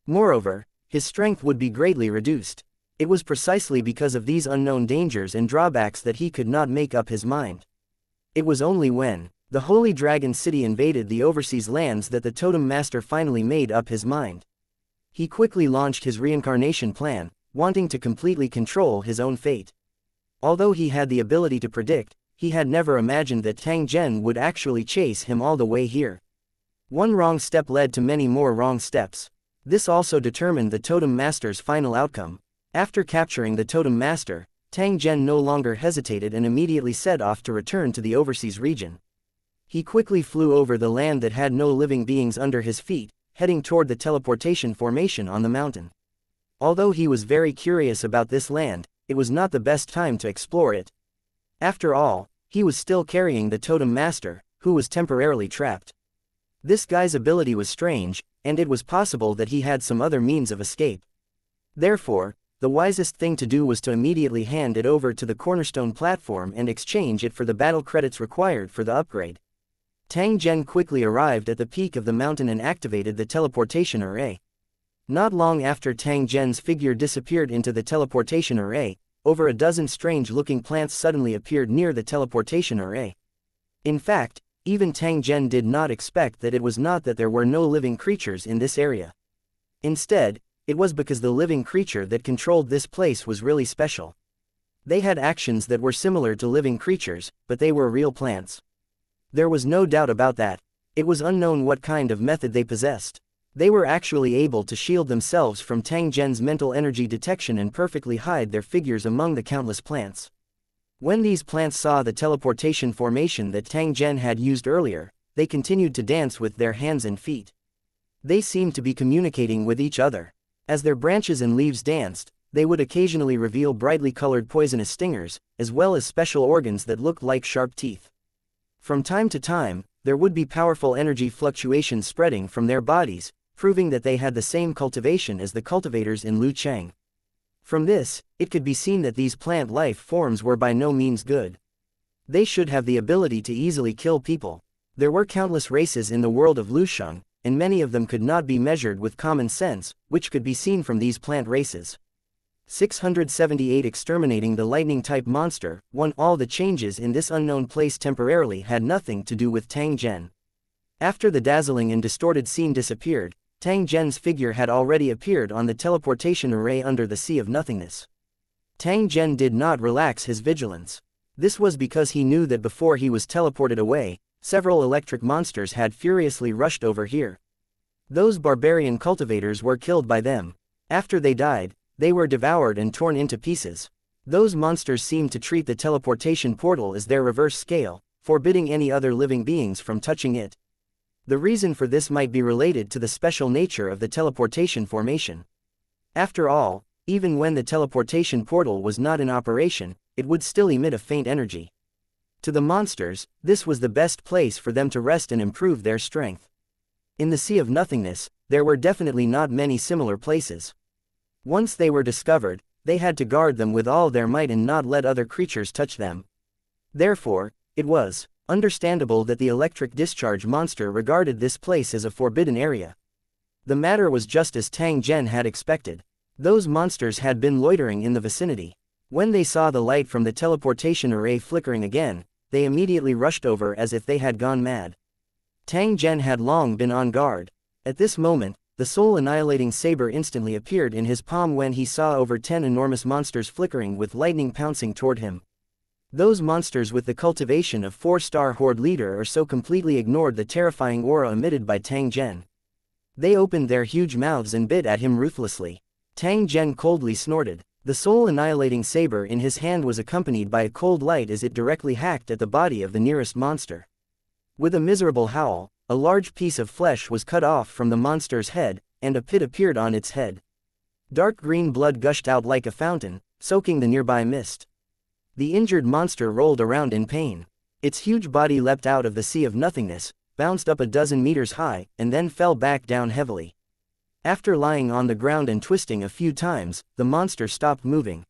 A: Moreover, his strength would be greatly reduced. It was precisely because of these unknown dangers and drawbacks that he could not make up his mind. It was only when the Holy Dragon City invaded the overseas lands that the totem master finally made up his mind. He quickly launched his reincarnation plan, wanting to completely control his own fate. Although he had the ability to predict, he had never imagined that Tang Zhen would actually chase him all the way here. One wrong step led to many more wrong steps. This also determined the totem master's final outcome. After capturing the totem master, Tang Zhen no longer hesitated and immediately set off to return to the overseas region. He quickly flew over the land that had no living beings under his feet, heading toward the teleportation formation on the mountain. Although he was very curious about this land, it was not the best time to explore it. After all, he was still carrying the totem master, who was temporarily trapped. This guy's ability was strange, and it was possible that he had some other means of escape. Therefore, the wisest thing to do was to immediately hand it over to the cornerstone platform and exchange it for the battle credits required for the upgrade. Tang Zhen quickly arrived at the peak of the mountain and activated the teleportation array. Not long after Tang Zhen's figure disappeared into the teleportation array, over a dozen strange-looking plants suddenly appeared near the teleportation array. In fact, even Tang Zhen did not expect that it was not that there were no living creatures in this area. Instead, it was because the living creature that controlled this place was really special. They had actions that were similar to living creatures, but they were real plants. There was no doubt about that. It was unknown what kind of method they possessed. They were actually able to shield themselves from Tang Zhen's mental energy detection and perfectly hide their figures among the countless plants. When these plants saw the teleportation formation that Tang Zhen had used earlier, they continued to dance with their hands and feet. They seemed to be communicating with each other. As their branches and leaves danced, they would occasionally reveal brightly colored poisonous stingers, as well as special organs that looked like sharp teeth. From time to time, there would be powerful energy fluctuations spreading from their bodies, proving that they had the same cultivation as the cultivators in Lu Cheng. From this, it could be seen that these plant life forms were by no means good. They should have the ability to easily kill people. There were countless races in the world of Lusheng, and many of them could not be measured with common sense, which could be seen from these plant races. 678 Exterminating the lightning-type monster. All the changes in this unknown place temporarily had nothing to do with Tang Zhen. After the dazzling and distorted scene disappeared, Tang Zhen's figure had already appeared on the teleportation array under the Sea of Nothingness. Tang Zhen did not relax his vigilance. This was because he knew that before he was teleported away, several electric monsters had furiously rushed over here. Those barbarian cultivators were killed by them. After they died, they were devoured and torn into pieces. Those monsters seemed to treat the teleportation portal as their reverse scale, forbidding any other living beings from touching it. The reason for this might be related to the special nature of the teleportation formation. After all, even when the teleportation portal was not in operation, it would still emit a faint energy. To the monsters, this was the best place for them to rest and improve their strength. In the Sea of Nothingness, there were definitely not many similar places. Once they were discovered, they had to guard them with all their might and not let other creatures touch them. Therefore, it was understandable that the electric discharge monster regarded this place as a forbidden area. The matter was just as Tang Zhen had expected. Those monsters had been loitering in the vicinity. When they saw the light from the teleportation array flickering again, they immediately rushed over as if they had gone mad. Tang Zhen had long been on guard. At this moment, the soul-annihilating saber instantly appeared in his palm when he saw over 10 enormous monsters flickering with lightning pouncing toward him. Those monsters with the cultivation of 4-star horde leader so completely ignored the terrifying aura emitted by Tang Zhen. They opened their huge mouths and bit at him ruthlessly. Tang Zhen coldly snorted. The soul-annihilating saber in his hand was accompanied by a cold light as it directly hacked at the body of the nearest monster. With a miserable howl, a large piece of flesh was cut off from the monster's head, and a pit appeared on its head. Dark green blood gushed out like a fountain, soaking the nearby mist. The injured monster rolled around in pain. Its huge body leapt out of the Sea of Nothingness, bounced up a dozen meters high, and then fell back down heavily. After lying on the ground and twisting a few times, the monster stopped moving.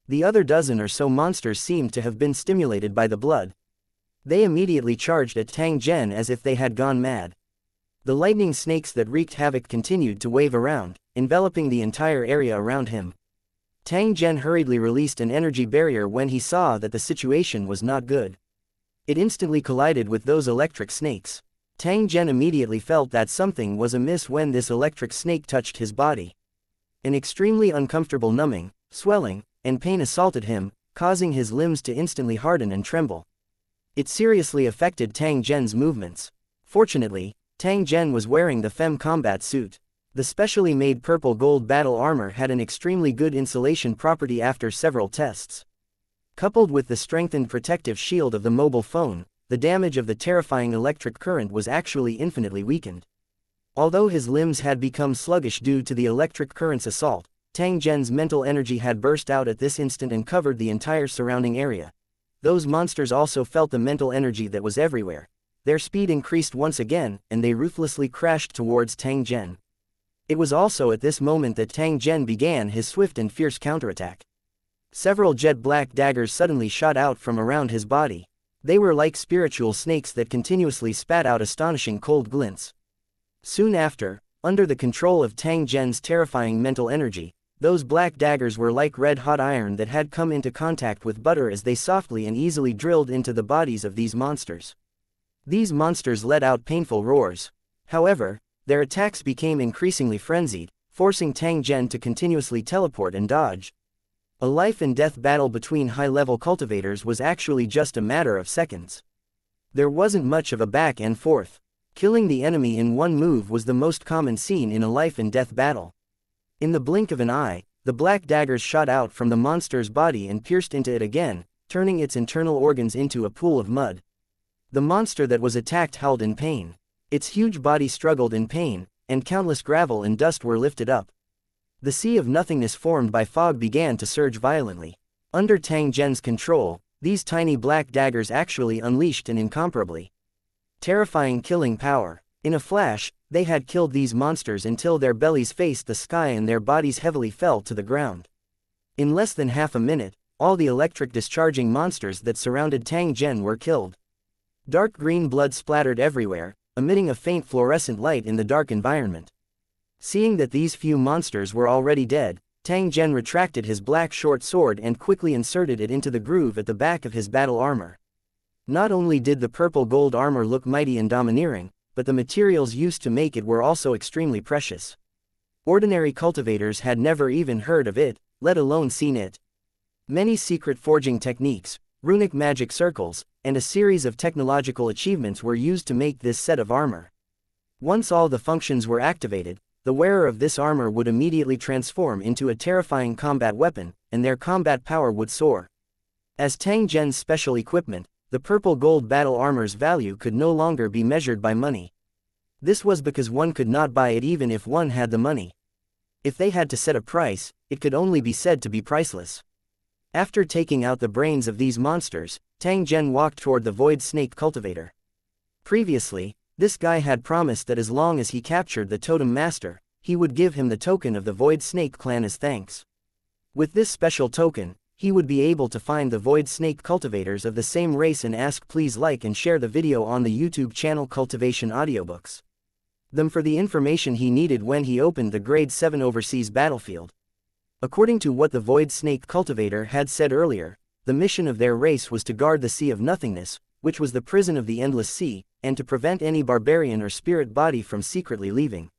A: The other dozen or so monsters seemed to have been stimulated by the blood. They immediately charged at Tang Zhen as if they had gone mad. The lightning snakes that wreaked havoc continued to wave around, enveloping the entire area around him. Tang Zhen hurriedly released an energy barrier when he saw that the situation was not good. It instantly collided with those electric snakes. Tang Zhen immediately felt that something was amiss when this electric snake touched his body. An extremely uncomfortable numbing, swelling, and pain assaulted him, causing his limbs to instantly harden and tremble. It seriously affected Tang Zhen's movements. Fortunately, Tang Zhen was wearing the Femme combat suit. The specially made purple gold battle armor had an extremely good insulation property after several tests. Coupled with the strengthened protective shield of the mobile phone, the damage of the terrifying electric current was actually infinitely weakened. Although his limbs had become sluggish due to the electric current's assault, Tang Zhen's mental energy had burst out at this instant and covered the entire surrounding area. Those monsters also felt the mental energy that was everywhere. Their speed increased once again, and they ruthlessly crashed towards Tang Zhen. It was also at this moment that Tang Zhen began his swift and fierce counterattack. Several jet-black daggers suddenly shot out from around his body. They were like spiritual snakes that continuously spat out astonishing cold glints. Soon after, under the control of Tang Zhen's terrifying mental energy, Those black daggers were like red-hot iron that had come into contact with butter as they softly and easily drilled into the bodies of these monsters. These monsters let out painful roars. However, their attacks became increasingly frenzied, forcing Tang Zhen to continuously teleport and dodge. A life-and-death battle between high-level cultivators was actually just a matter of seconds. There wasn't much of a back and forth. Killing the enemy in one move was the most common scene in a life-and-death battle. In the blink of an eye, the black daggers shot out from the monster's body and pierced into it again, turning its internal organs into a pool of mud. The monster that was attacked howled in pain. Its huge body struggled in pain, and countless gravel and dust were lifted up. The sea of nothingness formed by fog began to surge violently. Under Tang Zhen's control, these tiny black daggers actually unleashed an incomparably terrifying killing power. In a flash, they had killed these monsters until their bellies faced the sky and their bodies heavily fell to the ground. In less than half a minute, all the electric discharging monsters that surrounded Tang Zhen were killed. Dark green blood splattered everywhere, emitting a faint fluorescent light in the dark environment. Seeing that these few monsters were already dead, Tang Zhen retracted his black short sword and quickly inserted it into the groove at the back of his battle armor. Not only did the purple gold armor look mighty and domineering, but the materials used to make it were also extremely precious. Ordinary cultivators had never even heard of it, let alone seen it. Many secret forging techniques, runic magic circles, and a series of technological achievements were used to make this set of armor. Once all the functions were activated, the wearer of this armor would immediately transform into a terrifying combat weapon, and their combat power would soar. As Tang Zhen's special equipment, the purple gold battle armor's value could no longer be measured by money. This was because one could not buy it even if one had the money. If they had to set a price, it could only be said to be priceless. After taking out the brains of these monsters, Tang Zhen walked toward the void snake cultivator. Previously, this guy had promised that as long as he captured the totem master, he would give him the token of the void snake clan as thanks. With this special token, he would be able to find the void snake cultivators of the same race and ask please like and share the video on the YouTube channel Cultivation Audiobooks. Them for the information he needed when he opened the Grade 7 overseas battlefield. According to what the void snake cultivator had said earlier, the mission of their race was to guard the Sea of Nothingness, which was the prison of the Endless Sea, and to prevent any barbarian or spirit body from secretly leaving.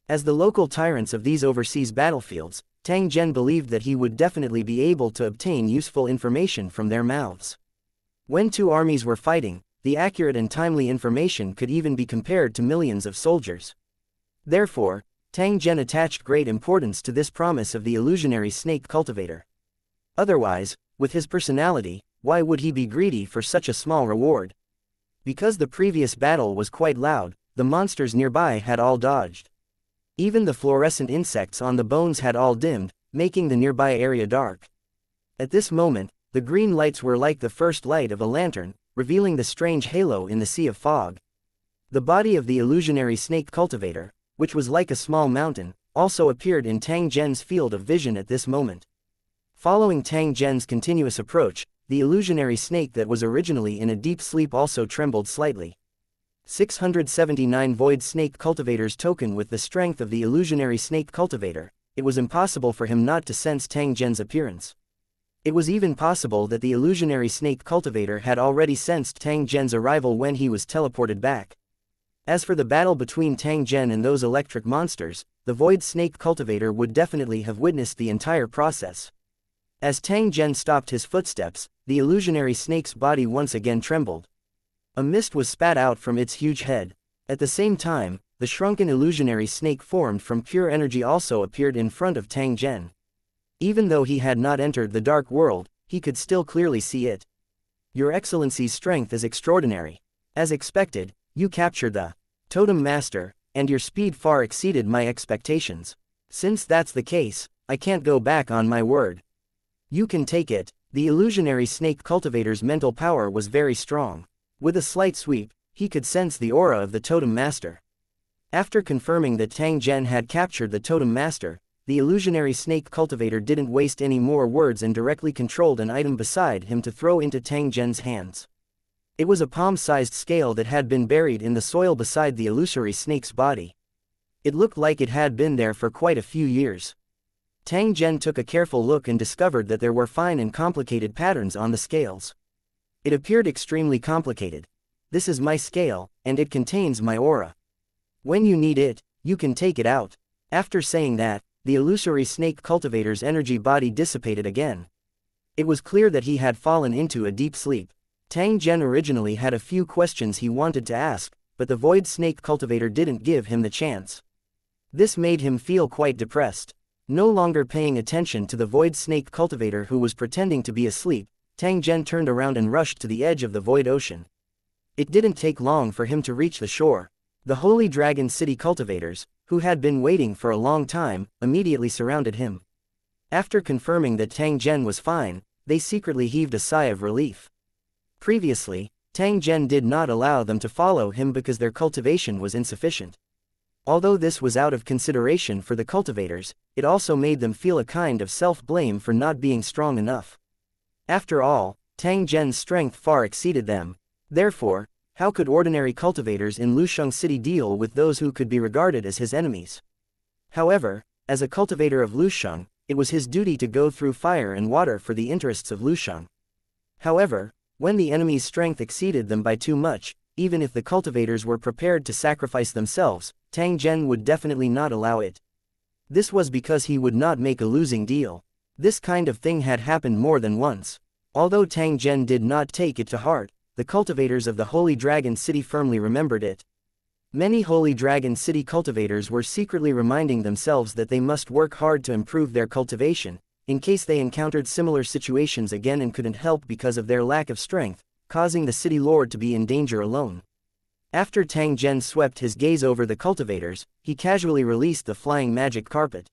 A: As the local tyrants of these overseas battlefields, Tang Zhen believed that he would definitely be able to obtain useful information from their mouths. When two armies were fighting, the accurate and timely information could even be compared to millions of soldiers. Therefore, Tang Zhen attached great importance to this promise of the illusionary snake cultivator. Otherwise, with his personality, why would he be greedy for such a small reward? Because the previous battle was quite loud, the monsters nearby had all dodged. Even the fluorescent insects on the bones had all dimmed, making the nearby area dark. At this moment, the green lights were like the first light of a lantern, revealing the strange halo in the sea of fog. The body of the illusionary snake cultivator, which was like a small mountain, also appeared in Tang Zhen's field of vision at this moment. Following Tang Zhen's continuous approach, the illusionary snake that was originally in a deep sleep also trembled slightly. 679 Void Snake Cultivator's token. With the strength of the illusionary snake cultivator, it was impossible for him not to sense Tang Zhen's appearance. It was even possible that the illusionary snake cultivator had already sensed Tang Zhen's arrival when he was teleported back. As for the battle between Tang Zhen and those electric monsters, the Void Snake Cultivator would definitely have witnessed the entire process. As Tang Zhen stopped his footsteps, the illusionary snake's body once again trembled. A mist was spat out from its huge head. At the same time, the shrunken illusionary snake formed from pure energy also appeared in front of Tang Zhen. Even though he had not entered the dark world, he could still clearly see it. Your Excellency's strength is extraordinary. As expected, you captured the Totem Master, and your speed far exceeded my expectations. Since that's the case, I can't go back on my word. You can take it. The illusionary snake cultivator's mental power was very strong. With a slight sweep, he could sense the aura of the Totem Master. After confirming that Tang Zhen had captured the Totem Master, the illusionary snake cultivator didn't waste any more words and directly controlled an item beside him to throw into Tang Zhen's hands. It was a palm-sized scale that had been buried in the soil beside the illusory snake's body. It looked like it had been there for quite a few years. Tang Zhen took a careful look and discovered that there were fine and complicated patterns on the scales. It appeared extremely complicated. This is my scale, and it contains my aura. When you need it, you can take it out. After saying that, the illusory snake cultivator's energy body dissipated again. It was clear that he had fallen into a deep sleep. Tang Zhen originally had a few questions he wanted to ask, but the void snake cultivator didn't give him the chance. This made him feel quite depressed. No longer paying attention to the void snake cultivator who was pretending to be asleep, Tang Zhen turned around and rushed to the edge of the void ocean. It didn't take long for him to reach the shore. The Holy Dragon City cultivators, who had been waiting for a long time, immediately surrounded him. After confirming that Tang Zhen was fine, they secretly heaved a sigh of relief. Previously, Tang Zhen did not allow them to follow him because their cultivation was insufficient. Although this was out of consideration for the cultivators, it also made them feel a kind of self-blame for not being strong enough. After all, Tang Zhen's strength far exceeded them. Therefore, how could ordinary cultivators in Lusheng City deal with those who could be regarded as his enemies? However, as a cultivator of Lusheng, it was his duty to go through fire and water for the interests of Lusheng. However, when the enemy's strength exceeded them by too much, even if the cultivators were prepared to sacrifice themselves, Tang Zhen would definitely not allow it. This was because he would not make a losing deal. This kind of thing had happened more than once. Although Tang Zhen did not take it to heart, the cultivators of the Holy Dragon City firmly remembered it. Many Holy Dragon City cultivators were secretly reminding themselves that they must work hard to improve their cultivation, in case they encountered similar situations again and couldn't help because of their lack of strength, causing the city lord to be in danger alone. After Tang Zhen swept his gaze over the cultivators, he casually released the flying magic carpet.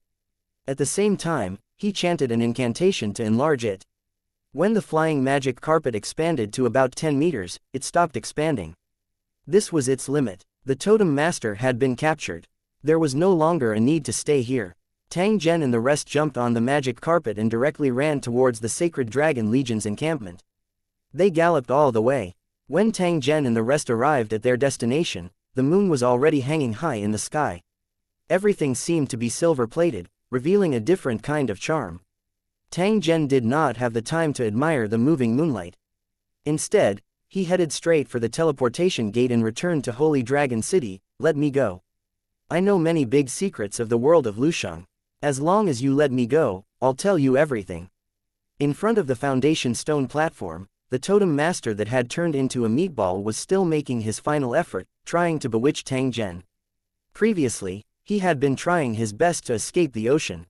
A: At the same time, he chanted an incantation to enlarge it. When the flying magic carpet expanded to about 10 meters, it stopped expanding. This was its limit. The totem master had been captured. There was no longer a need to stay here. Tang Zhen and the rest jumped on the magic carpet and directly ran towards the Sacred Dragon Legion's encampment. They galloped all the way. When Tang Zhen and the rest arrived at their destination, the moon was already hanging high in the sky. Everything seemed to be silver-plated, revealing a different kind of charm. Tang Zhen did not have the time to admire the moving moonlight. Instead, he headed straight for the teleportation gate and returned to Holy Dragon City. Let me go. I know many big secrets of the world of Lusheng. As long as you let me go, I'll tell you everything. In front of the foundation stone platform, the totem master that had turned into a meatball was still making his final effort, trying to bewitch Tang Zhen. Previously, he had been trying his best to escape the ocean,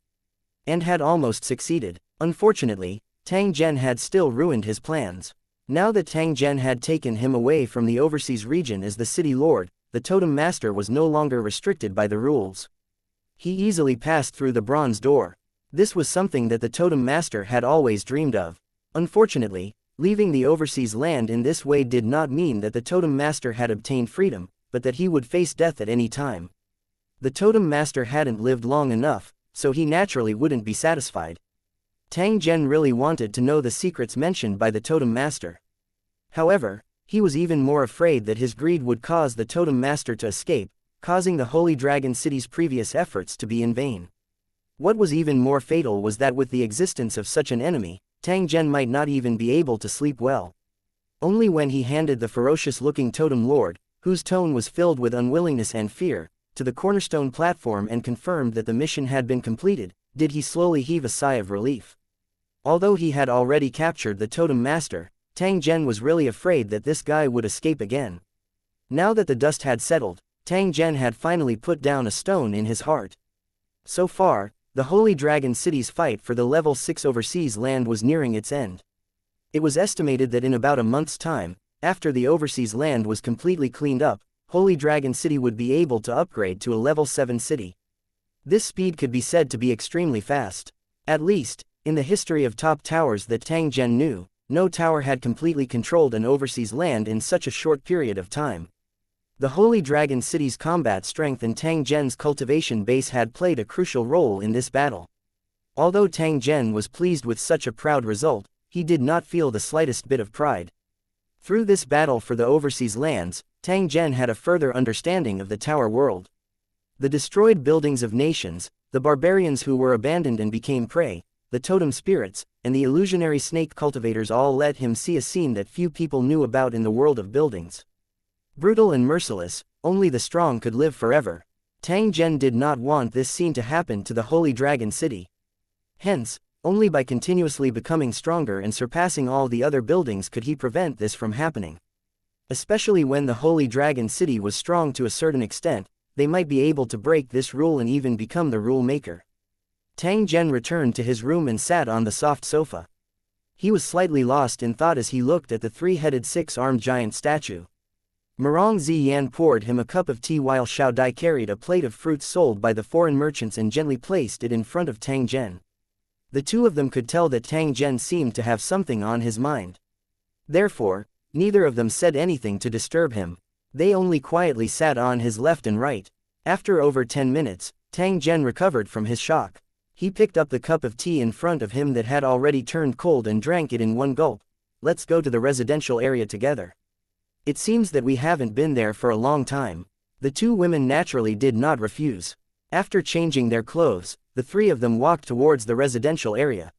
A: and had almost succeeded. Unfortunately, Tang Zhen had still ruined his plans. Now that Tang Zhen had taken him away from the overseas region as the city lord, the totem master was no longer restricted by the rules. He easily passed through the bronze door. This was something that the totem master had always dreamed of. Unfortunately, leaving the overseas land in this way did not mean that the totem master had obtained freedom, but that he would face death at any time. The totem master hadn't lived long enough, so he naturally wouldn't be satisfied. Tang Zhen really wanted to know the secrets mentioned by the totem master. However, he was even more afraid that his greed would cause the totem master to escape, causing the Holy Dragon City's previous efforts to be in vain. What was even more fatal was that with the existence of such an enemy, Tang Zhen might not even be able to sleep well. Only when he handed the ferocious-looking totem lord, whose tone was filled with unwillingness and fear, to the cornerstone platform and confirmed that the mission had been completed, did he slowly heave a sigh of relief. Although he had already captured the totem master, Tang Zhen was really afraid that this guy would escape again. Now that the dust had settled, Tang Zhen had finally put down a stone in his heart. So far, the Holy Dragon City's fight for the level 6 overseas land was nearing its end. It was estimated that in about a month's time, after the overseas land was completely cleaned up, Holy Dragon City would be able to upgrade to a level 7 city. This speed could be said to be extremely fast. At least, in the history of top towers that Tang Zhen knew, no tower had completely controlled an overseas land in such a short period of time. The Holy Dragon City's combat strength and Tang Zhen's cultivation base had played a crucial role in this battle. Although Tang Zhen was pleased with such a proud result, he did not feel the slightest bit of pride. Through this battle for the overseas lands, Tang Zhen had a further understanding of the tower world. The destroyed buildings of nations, the barbarians who were abandoned and became prey, the totem spirits, and the illusionary snake cultivators all let him see a scene that few people knew about in the world of buildings. Brutal and merciless, only the strong could live forever. Tang Zhen did not want this scene to happen to the Holy Dragon City. Hence, only by continuously becoming stronger and surpassing all the other buildings could he prevent this from happening. Especially when the Holy Dragon City was strong to a certain extent, they might be able to break this rule and even become the rule maker. Tang Zhen returned to his room and sat on the soft sofa. He was slightly lost in thought as he looked at the three-headed six-armed giant statue. Mirang Ziyan poured him a cup of tea while Xiao Dai carried a plate of fruits sold by the foreign merchants and gently placed it in front of Tang Zhen. The two of them could tell that Tang Zhen seemed to have something on his mind. Therefore, neither of them said anything to disturb him. They only quietly sat on his left and right. After over 10 minutes, Tang Zhen recovered from his shock. He picked up the cup of tea in front of him that had already turned cold and drank it in one gulp. Let's go to the residential area together. It seems that we haven't been there for a long time. The two women naturally did not refuse. After changing their clothes, the three of them walked towards the residential area.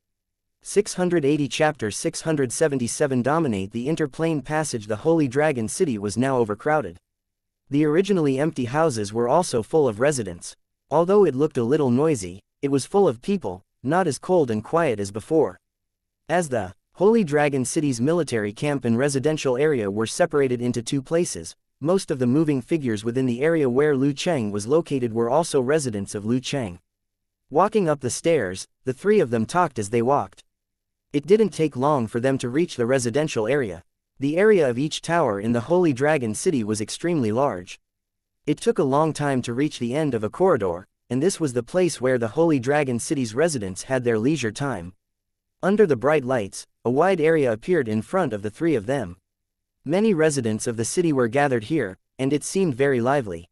A: 680 Chapter 677 Dominate the interplane passage. The Holy Dragon City was now overcrowded. The originally empty houses were also full of residents. Although it looked a little noisy, it was full of people, not as cold and quiet as before. As the Holy Dragon City's military camp and residential area were separated into two places, most of the moving figures within the area where Lu Cheng was located were also residents of Lu Cheng. Walking up the stairs, the three of them talked as they walked. It didn't take long for them to reach the residential area. The area of each tower in the Holy Dragon City was extremely large. It took a long time to reach the end of a corridor, and this was the place where the Holy Dragon City's residents had their leisure time. Under the bright lights, a wide area appeared in front of the three of them. Many residents of the city were gathered here, and it seemed very lively.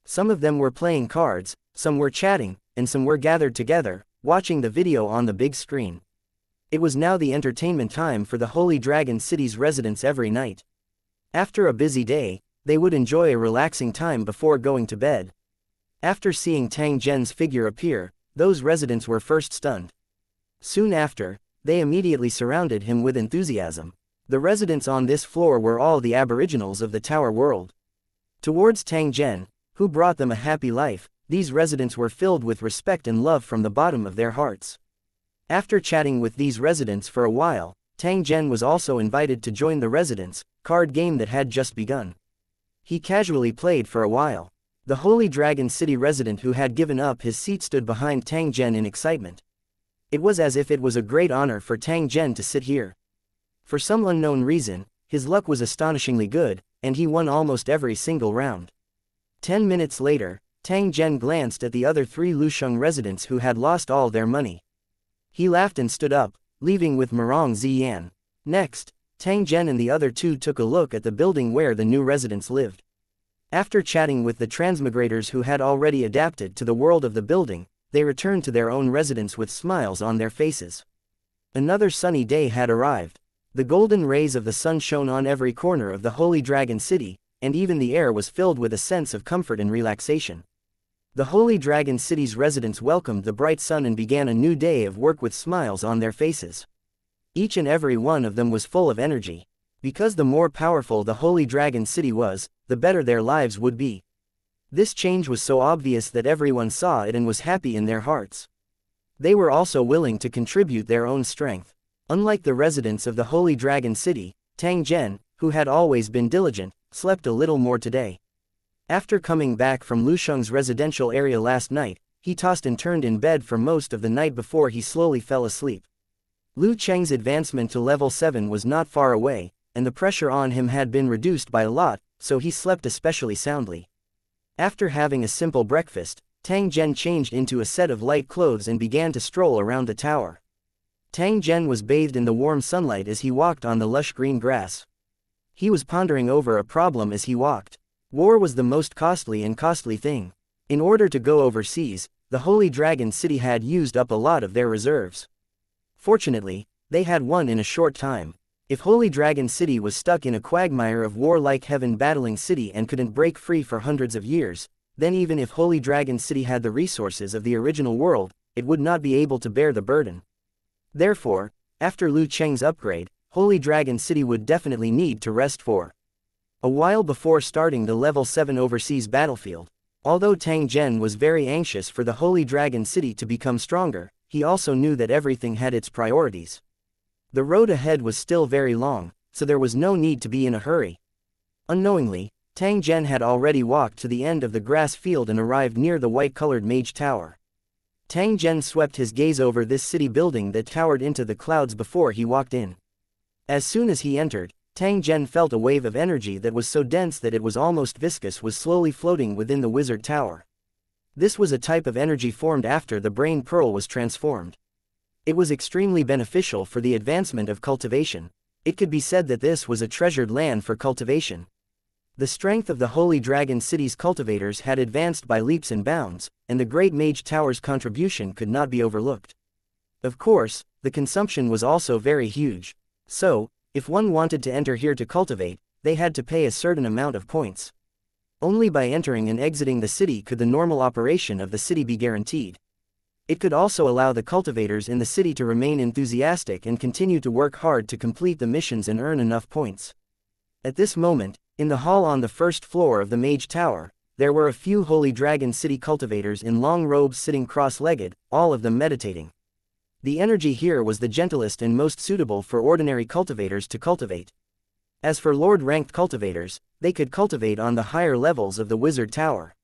A: Some of them were playing cards, some were chatting, and some were gathered together, watching the video on the big screen. It was now the entertainment time for the Holy Dragon City's residents every night. After a busy day, they would enjoy a relaxing time before going to bed. After seeing Tang Zhen's figure appear, those residents were first stunned. Soon after, they immediately surrounded him with enthusiasm. The residents on this floor were all the aboriginals of the Tower World. Towards Tang Zhen, who brought them a happy life, these residents were filled with respect and love from the bottom of their hearts. After chatting with these residents for a while, Tang Zhen was also invited to join the residents' card game that had just begun. He casually played for a while. The Holy Dragon City resident who had given up his seat stood behind Tang Zhen in excitement. It was as if it was a great honor for Tang Zhen to sit here. For some unknown reason, his luck was astonishingly good, and he won almost every single round. 10 minutes later, Tang Zhen glanced at the other three Lusheng residents who had lost all their money. He laughed and stood up, leaving with Mirang Ziyan. Next, Tang Zhen and the other two took a look at the building where the new residents lived. After chatting with the transmigrators who had already adapted to the world of the building, they returned to their own residence with smiles on their faces. Another sunny day had arrived. The golden rays of the sun shone on every corner of the Holy Dragon City, and even the air was filled with a sense of comfort and relaxation. The Holy Dragon City's residents welcomed the bright sun and began a new day of work with smiles on their faces. Each and every one of them was full of energy. Because the more powerful the Holy Dragon City was, the better their lives would be. This change was so obvious that everyone saw it and was happy in their hearts. They were also willing to contribute their own strength. Unlike the residents of the Holy Dragon City, Tang Zhen, who had always been diligent, slept a little more today. After coming back from Lu Sheng's residential area last night, he tossed and turned in bed for most of the night before he slowly fell asleep. Lu Cheng's advancement to level 7 was not far away, and the pressure on him had been reduced by a lot, so he slept especially soundly. After having a simple breakfast, Tang Zhen changed into a set of light clothes and began to stroll around the tower. Tang Zhen was bathed in the warm sunlight as he walked on the lush green grass. He was pondering over a problem as he walked. War was the most costly thing. In order to go overseas, the Holy Dragon City had used up a lot of their reserves. Fortunately, they had won in a short time. If Holy Dragon City was stuck in a quagmire of war like heaven battling city and couldn't break free for hundreds of years, then even if Holy Dragon City had the resources of the original world, it would not be able to bear the burden. Therefore, after Liu Cheng's upgrade, Holy Dragon City would definitely need to rest for a while before starting the level 7 overseas battlefield. Although Tang Zhen was very anxious for the Holy Dragon City to become stronger, he also knew that everything had its priorities. The road ahead was still very long, so there was no need to be in a hurry. Unknowingly, Tang Zhen had already walked to the end of the grass field and arrived near the white-colored Mage Tower. Tang Zhen swept his gaze over this city building that towered into the clouds before he walked in. As soon as he entered, Tang Zhen felt a wave of energy that was so dense that it was almost viscous was slowly floating within the wizard tower. This was a type of energy formed after the brain pearl was transformed. It was extremely beneficial for the advancement of cultivation. It could be said that this was a treasured land for cultivation. The strength of the Holy Dragon City's cultivators had advanced by leaps and bounds, and the Great Mage Tower's contribution could not be overlooked. Of course, the consumption was also very huge. So, if one wanted to enter here to cultivate, they had to pay a certain amount of points. Only by entering and exiting the city could the normal operation of the city be guaranteed. It could also allow the cultivators in the city to remain enthusiastic and continue to work hard to complete the missions and earn enough points. At this moment, in the hall on the first floor of the Mage Tower, there were a few Holy Dragon City cultivators in long robes sitting cross-legged, all of them meditating. The energy here was the gentlest and most suitable for ordinary cultivators to cultivate. As for Lord-ranked cultivators, they could cultivate on the higher levels of the Wizard Tower.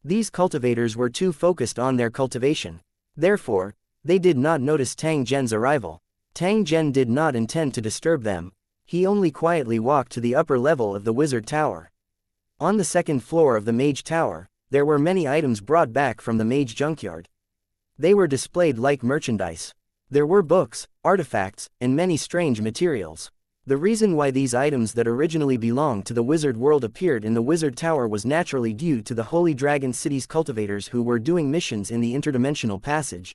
A: These cultivators were too focused on their cultivation. Therefore, they did not notice Tang Zhen's arrival. Tang Zhen did not intend to disturb them. He only quietly walked to the upper level of the Wizard Tower. On the second floor of the Mage Tower, there were many items brought back from the Mage Junkyard. They were displayed like merchandise. There were books, artifacts, and many strange materials. The reason why these items that originally belonged to the Wizard World appeared in the Wizard Tower was naturally due to the Holy Dragon City's cultivators who were doing missions in the interdimensional passage.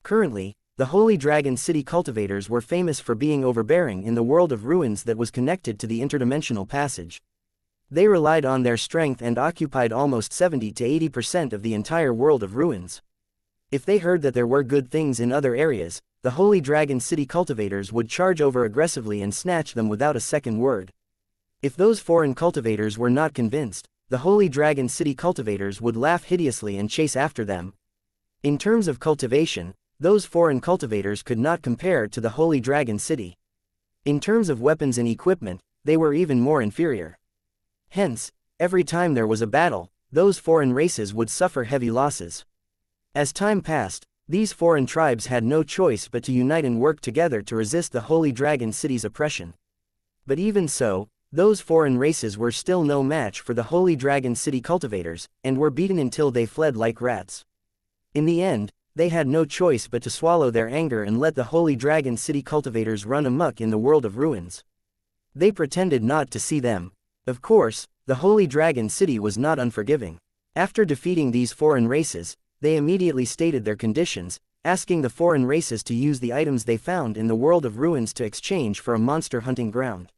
A: Currently, the Holy Dragon City cultivators were famous for being overbearing in the world of ruins that was connected to the interdimensional passage. They relied on their strength and occupied almost 70 to 80% of the entire world of ruins. If they heard that there were good things in other areas, the Holy Dragon City cultivators would charge over aggressively and snatch them without a second word. If those foreign cultivators were not convinced, the Holy Dragon City cultivators would laugh hideously and chase after them. In terms of cultivation, those foreign cultivators could not compare to the Holy Dragon City. In terms of weapons and equipment, they were even more inferior. Hence, every time there was a battle, those foreign races would suffer heavy losses. As time passed, these foreign tribes had no choice but to unite and work together to resist the Holy Dragon City's oppression. But even so, those foreign races were still no match for the Holy Dragon City cultivators, and were beaten until they fled like rats. In the end, they had no choice but to swallow their anger and let the Holy Dragon City cultivators run amok in the world of ruins. They pretended not to see them. Of course, the Holy Dragon City was not unforgiving. After defeating these foreign races, they immediately stated their conditions, asking the foreign races to use the items they found in the world of ruins to exchange for a monster hunting ground.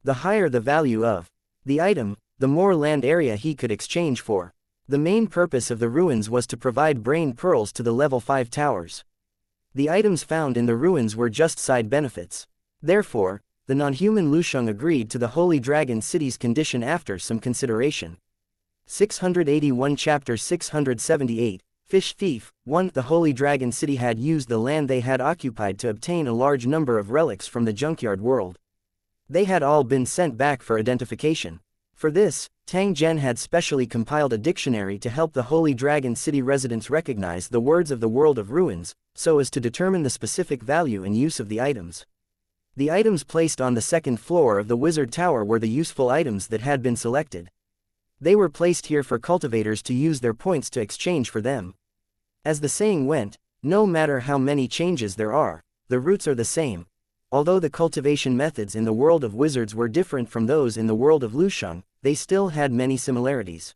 A: The higher the value of the item, the more land area he could exchange for. The main purpose of the ruins was to provide brain pearls to the level 5 towers. The items found in the ruins were just side benefits. Therefore, the non-human Lusheng agreed to the Holy Dragon City's condition after some consideration. 681 Chapter 678, Fish Thief. 1. The Holy Dragon City had used the land they had occupied to obtain a large number of relics from the junkyard world. They had all been sent back for identification. For this, Tang Zhen had specially compiled a dictionary to help the Holy Dragon City residents recognize the words of the world of ruins, so as to determine the specific value and use of the items. The items placed on the second floor of the Wizard Tower were the useful items that had been selected. They were placed here for cultivators to use their points to exchange for them. As the saying went, no matter how many changes there are, the roots are the same. Although the cultivation methods in the world of wizards were different from those in the world of Lusheng, they still had many similarities.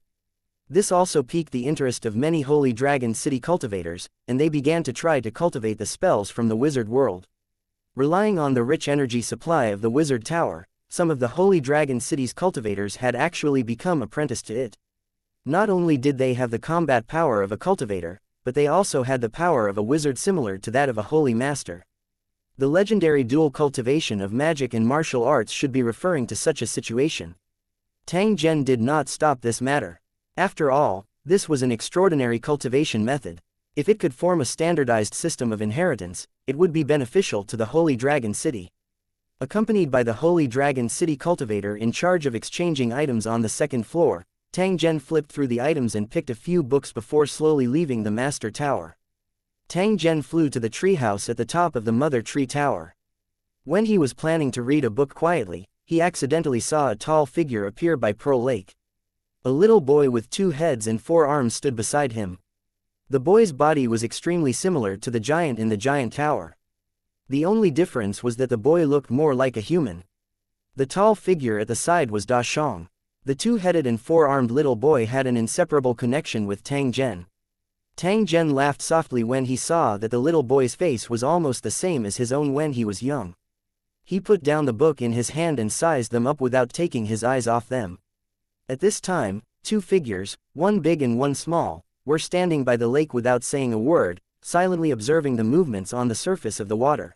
A: This also piqued the interest of many Holy Dragon City cultivators, and they began to try to cultivate the spells from the wizard world. Relying on the rich energy supply of the Wizard Tower, some of the Holy Dragon City's cultivators had actually become apprenticed to it. Not only did they have the combat power of a cultivator, but they also had the power of a wizard similar to that of a holy master. The legendary dual cultivation of magic and martial arts should be referring to such a situation. Tang Zhen did not stop this matter. After all, this was an extraordinary cultivation method. If it could form a standardized system of inheritance, it would be beneficial to the Holy Dragon City. Accompanied by the Holy Dragon City cultivator in charge of exchanging items on the second floor, Tang Zhen flipped through the items and picked a few books before slowly leaving the Master Tower. Tang Zhen flew to the treehouse at the top of the Mother Tree Tower. When he was planning to read a book quietly, he accidentally saw a tall figure appear by Pearl Lake. A little boy with 2 heads and 4 arms stood beside him. The boy's body was extremely similar to the giant in the giant tower. The only difference was that the boy looked more like a human. The tall figure at the side was Da Shang. The 2-headed and 4-armed little boy had an inseparable connection with Tang Zhen. Tang Zhen laughed softly when he saw that the little boy's face was almost the same as his own when he was young. He put down the book in his hand and sized them up without taking his eyes off them. At this time, 2 figures, one big and one small, were standing by the lake without saying a word, silently observing the movements on the surface of the water.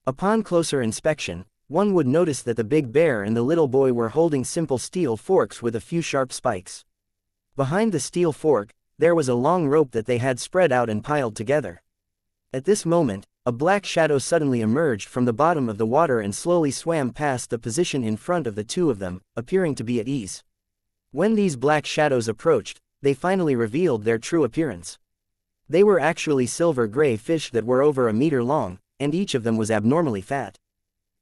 A: Upon closer inspection, one would notice that the big bear and the little boy were holding simple steel forks with a few sharp spikes. Behind the steel fork, there was a long rope that they had spread out and piled together. At this moment, a black shadow suddenly emerged from the bottom of the water and slowly swam past the position in front of the 2 of them, appearing to be at ease. When these black shadows approached, they finally revealed their true appearance. They were actually silver-gray fish that were over a meter long, and each of them was abnormally fat.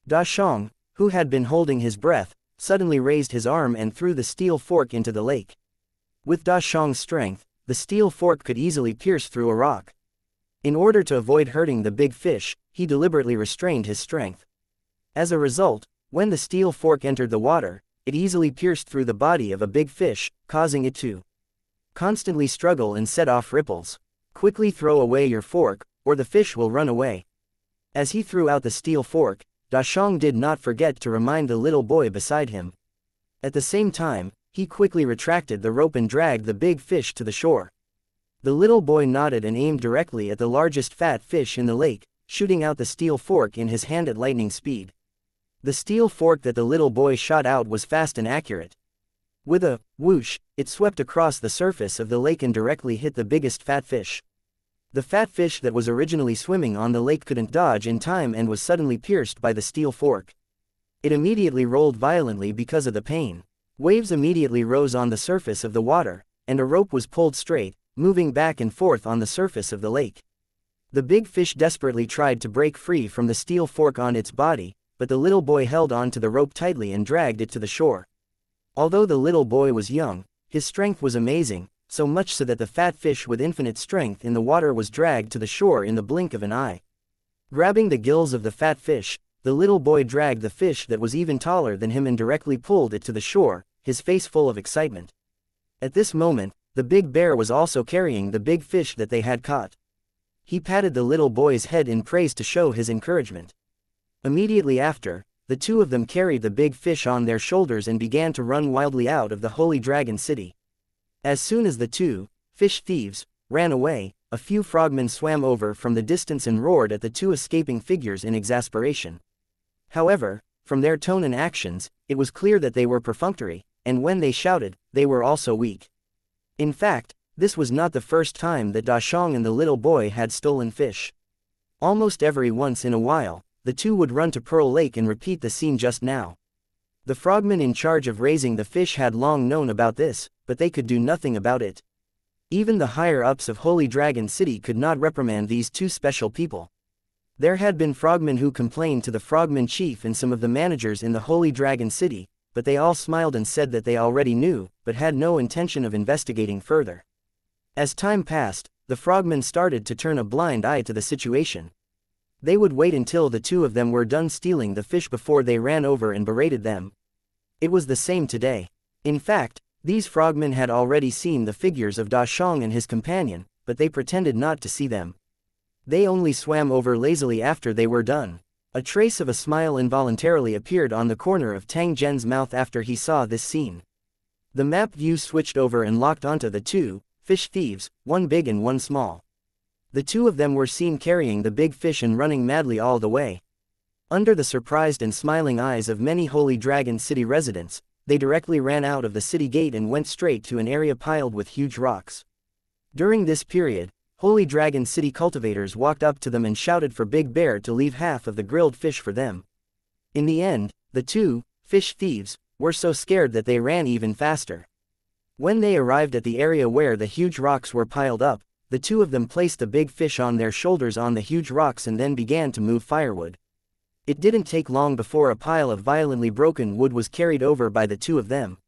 A: Da Shang, who had been holding his breath, suddenly raised his arm and threw the steel fork into the lake. With Da Shang's strength, the steel fork could easily pierce through a rock. In order to avoid hurting the big fish, he deliberately restrained his strength. As a result, when the steel fork entered the water, it easily pierced through the body of a big fish, causing it to constantly struggle and set off ripples. Quickly throw away your fork, or the fish will run away. As he threw out the steel fork, Da Shang did not forget to remind the little boy beside him. At the same time, he quickly retracted the rope and dragged the big fish to the shore. The little boy nodded and aimed directly at the largest fat fish in the lake, shooting out the steel fork in his hand at lightning speed. The steel fork that the little boy shot out was fast and accurate. With a whoosh, it swept across the surface of the lake and directly hit the biggest fat fish. The fat fish that was originally swimming on the lake couldn't dodge in time and was suddenly pierced by the steel fork. It immediately rolled violently because of the pain. Waves immediately rose on the surface of the water, and a rope was pulled straight, moving back and forth on the surface of the lake. The big fish desperately tried to break free from the steel fork on its body, but the little boy held on to the rope tightly and dragged it to the shore. Although the little boy was young, his strength was amazing, so much so that the fat fish with infinite strength in the water was dragged to the shore in the blink of an eye. Grabbing the gills of the fat fish, the little boy dragged the fish that was even taller than him and directly pulled it to the shore, his face full of excitement. At this moment, the big bear was also carrying the big fish that they had caught. He patted the little boy's head in praise to show his encouragement. Immediately after, the 2 of them carried the big fish on their shoulders and began to run wildly out of the Holy Dragon City. As soon as the 2 fish thieves ran away, a few frogmen swam over from the distance and roared at the 2 escaping figures in exasperation. However, from their tone and actions, it was clear that they were perfunctory, and when they shouted, they were also weak. In fact, this was not the first time that Da Shang and the little boy had stolen fish. Almost every once in a while, the 2 would run to Pearl Lake and repeat the scene just now. The frogmen in charge of raising the fish had long known about this, but they could do nothing about it. Even the higher-ups of Holy Dragon City could not reprimand these 2 special people. There had been frogmen who complained to the frogman chief and some of the managers in the Holy Dragon City, but they all smiled and said that they already knew, but had no intention of investigating further. As time passed, the frogmen started to turn a blind eye to the situation. They would wait until the 2 of them were done stealing the fish before they ran over and berated them. It was the same today. In fact, these frogmen had already seen the figures of Da Shang and his companion, but they pretended not to see them. They only swam over lazily after they were done. A trace of a smile involuntarily appeared on the corner of Tang Zhen's mouth after he saw this scene. The map view switched over and locked onto the two fish thieves, one big and one small. The two of them were seen carrying the big fish and running madly all the way. Under the surprised and smiling eyes of many Holy Dragon City residents, they directly ran out of the city gate and went straight to an area piled with huge rocks. During this period, Holy Dragon City cultivators walked up to them and shouted for Big Bear to leave half of the grilled fish for them. In the end, the two fish thieves were so scared that they ran even faster. When they arrived at the area where the huge rocks were piled up, the two of them placed the big fish on their shoulders on the huge rocks and then began to move firewood. It didn't take long before a pile of violently broken wood was carried over by the two of them.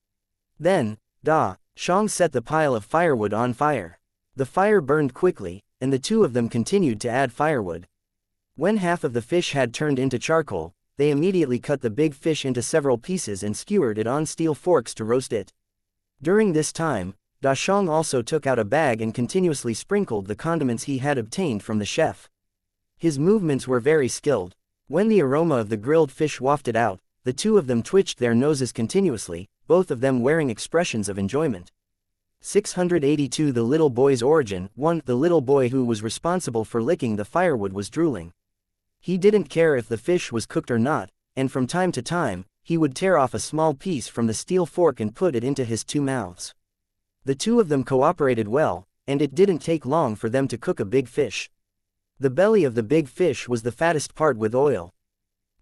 A: Then, Da Shang set the pile of firewood on fire. The fire burned quickly, and the two of them continued to add firewood. When half of the fish had turned into charcoal, they immediately cut the big fish into several pieces and skewered it on steel forks to roast it. During this time, Da Shang also took out a bag and continuously sprinkled the condiments he had obtained from the chef. His movements were very skilled. When the aroma of the grilled fish wafted out, the two of them twitched their noses continuously, both of them wearing expressions of enjoyment. 682 The little boy's origin. 1. The little boy who was responsible for licking the firewood was drooling. He didn't care if the fish was cooked or not, and from time to time, he would tear off a small piece from the steel fork and put it into his two mouths. The two of them cooperated well, and it didn't take long for them to cook a big fish. The belly of the big fish was the fattest part with oil.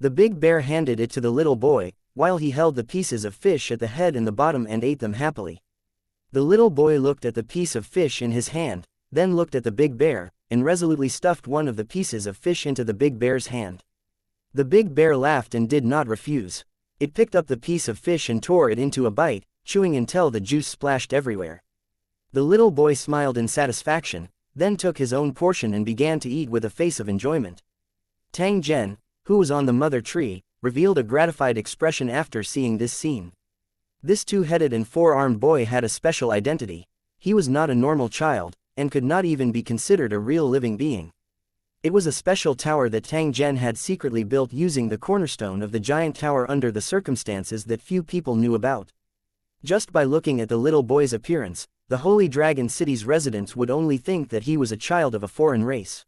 A: The big bear handed it to the little boy, while he held the pieces of fish at the head and the bottom and ate them happily. The little boy looked at the piece of fish in his hand, then looked at the big bear, and resolutely stuffed one of the pieces of fish into the big bear's hand. The big bear laughed and did not refuse. It picked up the piece of fish and tore it into a bite, chewing until the juice splashed everywhere. The little boy smiled in satisfaction, then took his own portion and began to eat with a face of enjoyment. Tang Zhen, who was on the mother tree, revealed a gratified expression after seeing this scene. This two-headed and four-armed boy had a special identity. He was not a normal child, and could not even be considered a real living being. It was a special tower that Tang Zhen had secretly built using the cornerstone of the giant tower under the circumstances that few people knew about. Just by looking at the little boy's appearance, the Holy Dragon City's residents would only think that he was a child of a foreign race.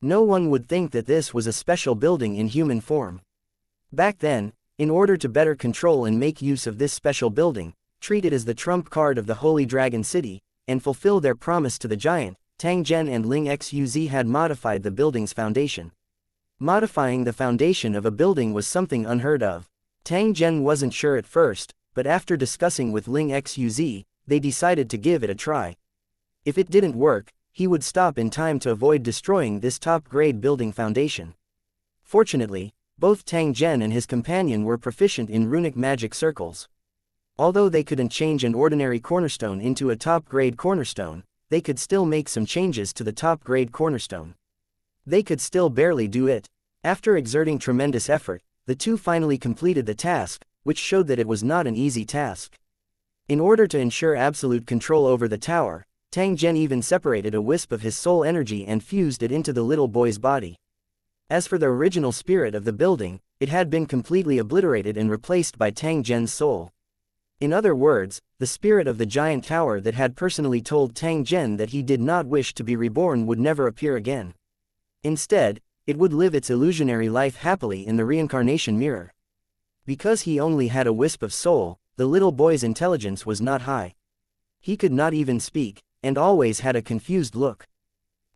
A: No one would think that this was a special building in human form. Back then, in order to better control and make use of this special building, treat it as the trump card of the Holy Dragon City, and fulfill their promise to the giant, Tang Zhen and Ling Xuz had modified the building's foundation. Modifying the foundation of a building was something unheard of. Tang Zhen wasn't sure at first, but after discussing with Ling Xuz, they decided to give it a try. If it didn't work, he would stop in time to avoid destroying this top-grade building foundation. Fortunately, both Tang Zhen and his companion were proficient in runic magic circles. Although they couldn't change an ordinary cornerstone into a top-grade cornerstone, they could still make some changes to the top-grade cornerstone. They could still barely do it. After exerting tremendous effort, the two finally completed the task, which showed that it was not an easy task. In order to ensure absolute control over the tower, Tang Zhen even separated a wisp of his soul energy and fused it into the little boy's body. As for the original spirit of the building, it had been completely obliterated and replaced by Tang Zhen's soul. In other words, the spirit of the giant tower that had personally told Tang Zhen that he did not wish to be reborn would never appear again. Instead, it would live its illusionary life happily in the reincarnation mirror. Because he only had a wisp of soul, the little boy's intelligence was not high. He could not even speak, and always had a confused look.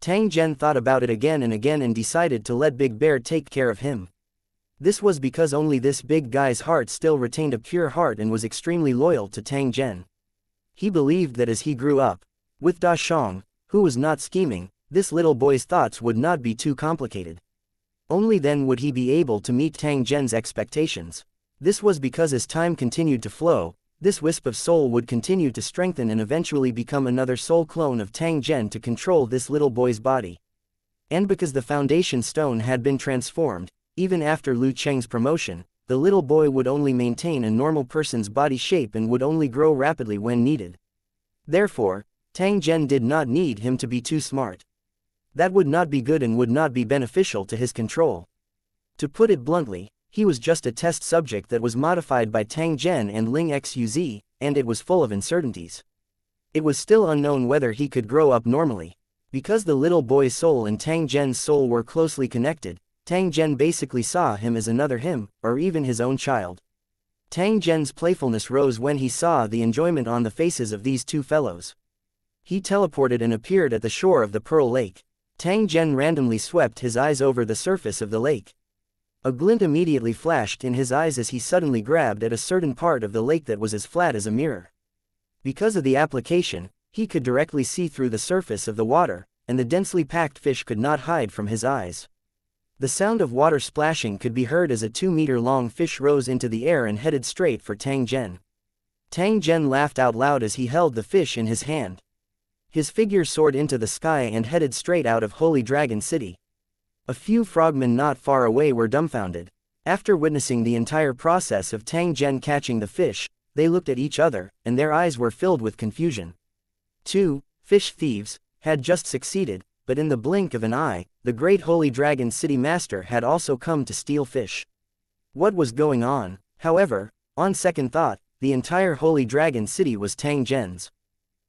A: Tang Zhen thought about it again and decided to let Big Bear take care of him. This was because only this big guy's heart still retained a pure heart and was extremely loyal to Tang Zhen. He believed that as he grew up, with Da Shang, who was not scheming, this little boy's thoughts would not be too complicated. Only then would he be able to meet Tang Zhen's expectations. This was because as time continued to flow, this wisp of soul would continue to strengthen and eventually become another soul clone of Tang Zhen to control this little boy's body. And because the foundation stone had been transformed, even after Lu Cheng's promotion, the little boy would only maintain a normal person's body shape and would only grow rapidly when needed. Therefore, Tang Zhen did not need him to be too smart. That would not be good and would not be beneficial to his control. To put it bluntly, He was just a test subject that was modified by Tang Zhen and Ling Xuz, and it was full of uncertainties. It was still unknown whether he could grow up normally. Because the little boy's soul and Tang Zhen's soul were closely connected, Tang Zhen basically saw him as another him, or even his own child. Tang Zhen's playfulness rose when he saw the enjoyment on the faces of these two fellows. He teleported and appeared at the shore of the Pearl Lake. Tang Zhen randomly swept his eyes over the surface of the lake. A glint immediately flashed in his eyes as he suddenly grabbed at a certain part of the lake that was as flat as a mirror. Because of the application, he could directly see through the surface of the water, and the densely packed fish could not hide from his eyes. The sound of water splashing could be heard as a 2-meter-long fish rose into the air and headed straight for Tang Zhen. Tang Zhen laughed out loud as he held the fish in his hand. His figure soared into the sky and headed straight out of Holy Dragon City. A few frogmen not far away were dumbfounded. After witnessing the entire process of Tang Zhen catching the fish, they looked at each other, and their eyes were filled with confusion. 2 fish thieves had just succeeded, but in the blink of an eye, the great Holy Dragon City Master had also come to steal fish. What was going on? However, on second thought, the entire Holy Dragon City was Tang Zhen's.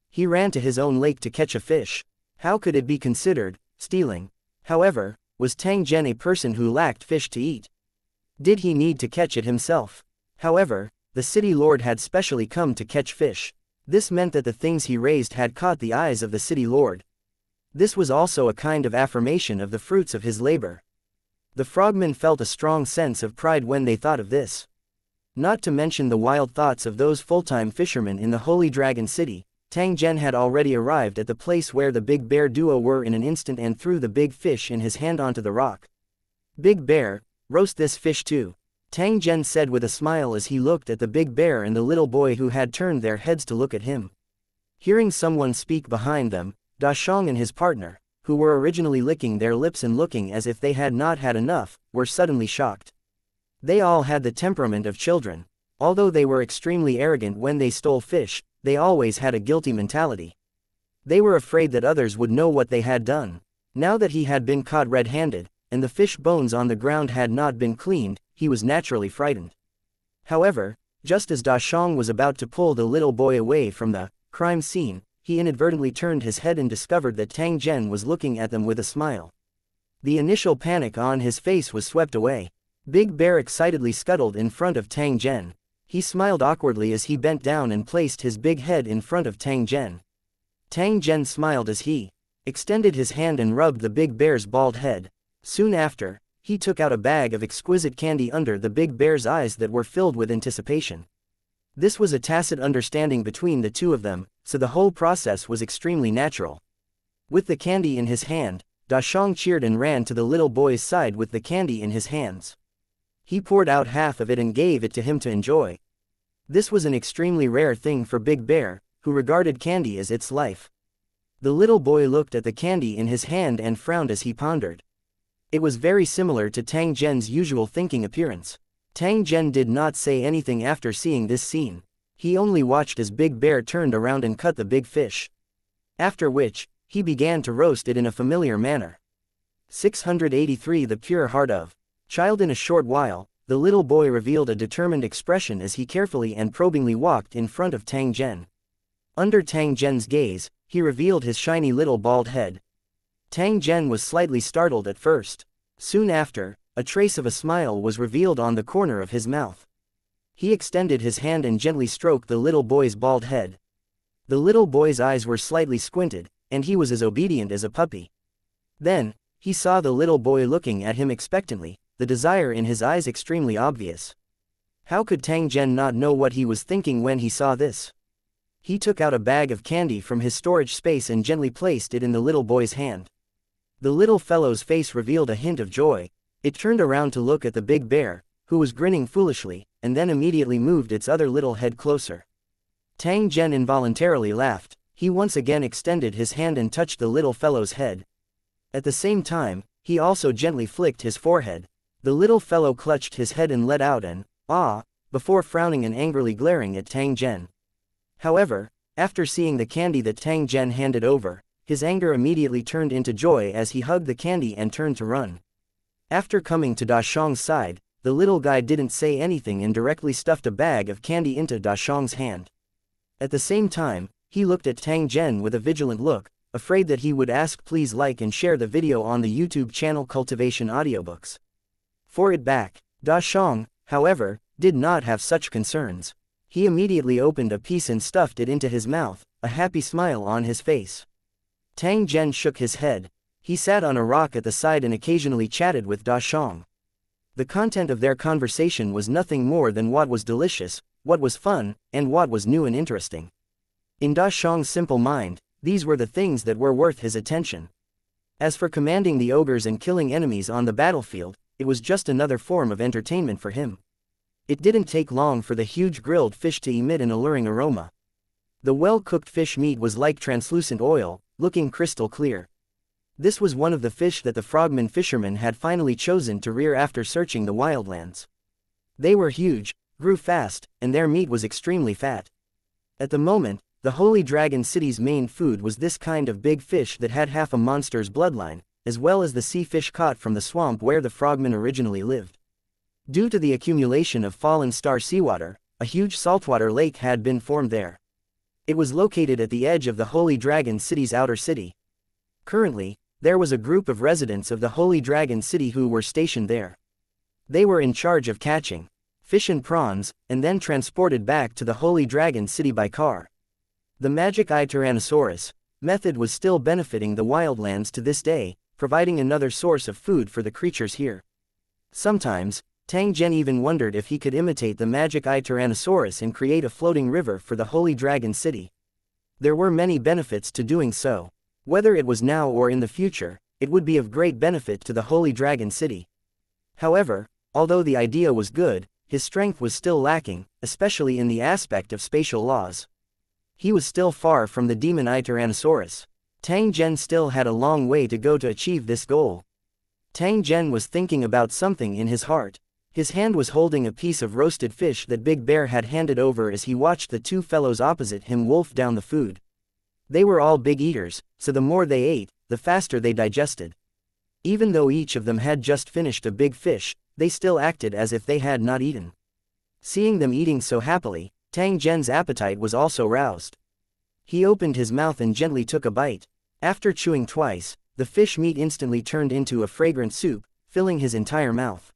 A: He ran to his own lake to catch a fish. How could it be considered stealing? However, was Tang Zhen a person who lacked fish to eat? Did he need to catch it himself? However, the city lord had specially come to catch fish. This meant that the things he raised had caught the eyes of the city lord. This was also a kind of affirmation of the fruits of his labor. The frogmen felt a strong sense of pride when they thought of this. Not to mention the wild thoughts of those full-time fishermen in the Holy Dragon City, Tang Zhen had already arrived at the place where the Big Bear duo were in an instant and threw the big fish in his hand onto the rock. "Big Bear, roast this fish too," Tang Zhen said with a smile as he looked at the Big Bear and the little boy who had turned their heads to look at him. Hearing someone speak behind them, Dashang and his partner, who were originally licking their lips and looking as if they had not had enough, were suddenly shocked. They all had the temperament of children. Although they were extremely arrogant when they stole fish, they always had a guilty mentality. They were afraid that others would know what they had done. Now that he had been caught red-handed, and the fish bones on the ground had not been cleaned, he was naturally frightened. However, just as Dashang was about to pull the little boy away from the crime scene, he inadvertently turned his head and discovered that Tang Zhen was looking at them with a smile. The initial panic on his face was swept away. Big Bear excitedly scuttled in front of Tang Zhen. He smiled awkwardly as he bent down and placed his big head in front of Tang Zhen. Tang Zhen smiled as he extended his hand and rubbed the Big Bear's bald head. Soon after, he took out a bag of exquisite candy under the Big Bear's eyes that were filled with anticipation. This was a tacit understanding between the two of them, so the whole process was extremely natural. With the candy in his hand, Dashang cheered and ran to the little boy's side with the candy in his hands. He poured out half of it and gave it to him to enjoy. This was an extremely rare thing for Big Bear, who regarded candy as its life. The little boy looked at the candy in his hand and frowned as he pondered. It was very similar to Tang Zhen's usual thinking appearance. Tang Zhen did not say anything after seeing this scene. He only watched as Big Bear turned around and cut the big fish. After which, he began to roast it in a familiar manner. 683 The pure heart of child. In a short while, the little boy revealed a determined expression as he carefully and probingly walked in front of Tang Zhen. Under Tang Zhen's gaze, he revealed his shiny little bald head. Tang Zhen was slightly startled at first. Soon after, a trace of a smile was revealed on the corner of his mouth. He extended his hand and gently stroked the little boy's bald head. The little boy's eyes were slightly squinted, and he was as obedient as a puppy. Then, he saw the little boy looking at him expectantly, the desire in his eyes extremely obvious. How could Tang Zhen not know what he was thinking when he saw this? He took out a bag of candy from his storage space and gently placed it in the little boy's hand. The little fellow's face revealed a hint of joy. It turned around to look at the Big Bear, who was grinning foolishly, and then immediately moved its other little head closer. Tang Zhen involuntarily laughed. He once again extended his hand and touched the little fellow's head. At the same time, he also gently flicked his forehead. The little fellow clutched his head and let out an "ah," before frowning and angrily glaring at Tang Zhen. However, after seeing the candy that Tang Zhen handed over, his anger immediately turned into joy as he hugged the candy and turned to run. After coming to Dashang's side, the little guy didn't say anything and directly stuffed a bag of candy into Da Shang's hand. At the same time, he looked at Tang Zhen with a vigilant look, afraid that he would ask please like and share the video on the YouTube channel Cultivation Audiobooks. For it back. Da Shang, however, did not have such concerns. He immediately opened a piece and stuffed it into his mouth, a happy smile on his face. Tang Zhen shook his head. He sat on a rock at the side and occasionally chatted with Da Shang. The content of their conversation was nothing more than what was delicious, what was fun, and what was new and interesting. In Da Shang's simple mind, these were the things that were worth his attention. As for commanding the ogres and killing enemies on the battlefield, it was just another form of entertainment for him. It didn't take long for the huge grilled fish to emit an alluring aroma. The well-cooked fish meat was like translucent oil, looking crystal clear. This was one of the fish that the frogman fishermen had finally chosen to rear after searching the wildlands. They were huge, grew fast, and their meat was extremely fat. At the moment, the Holy Dragon City's main food was this kind of big fish that had half a monster's bloodline, as well as the sea fish caught from the swamp where the frogmen originally lived. Due to the accumulation of fallen star seawater, a huge saltwater lake had been formed there. It was located at the edge of the Holy Dragon City's outer city. Currently, there was a group of residents of the Holy Dragon City who were stationed there. They were in charge of catching fish and prawns, and then transported back to the Holy Dragon City by car. The magic eye Tyrannosaurus method was still benefiting the wildlands to this day, providing another source of food for the creatures here. Sometimes, Tang Zhen even wondered if he could imitate the magic eye Tyrannosaurus and create a floating river for the Holy Dragon City. There were many benefits to doing so. Whether it was now or in the future, it would be of great benefit to the Holy Dragon City. However, although the idea was good, his strength was still lacking, especially in the aspect of spatial laws. He was still far from the demon eye Tyrannosaurus. Tang Zhen still had a long way to go to achieve this goal. Tang Zhen was thinking about something in his heart. His hand was holding a piece of roasted fish that Big Bear had handed over as he watched the two fellows opposite him wolf down the food. They were all big eaters, so the more they ate, the faster they digested. Even though each of them had just finished a big fish, they still acted as if they had not eaten. Seeing them eating so happily, Tang Zhen's appetite was also roused. He opened his mouth and gently took a bite. After chewing twice, the fish meat instantly turned into a fragrant soup, filling his entire mouth.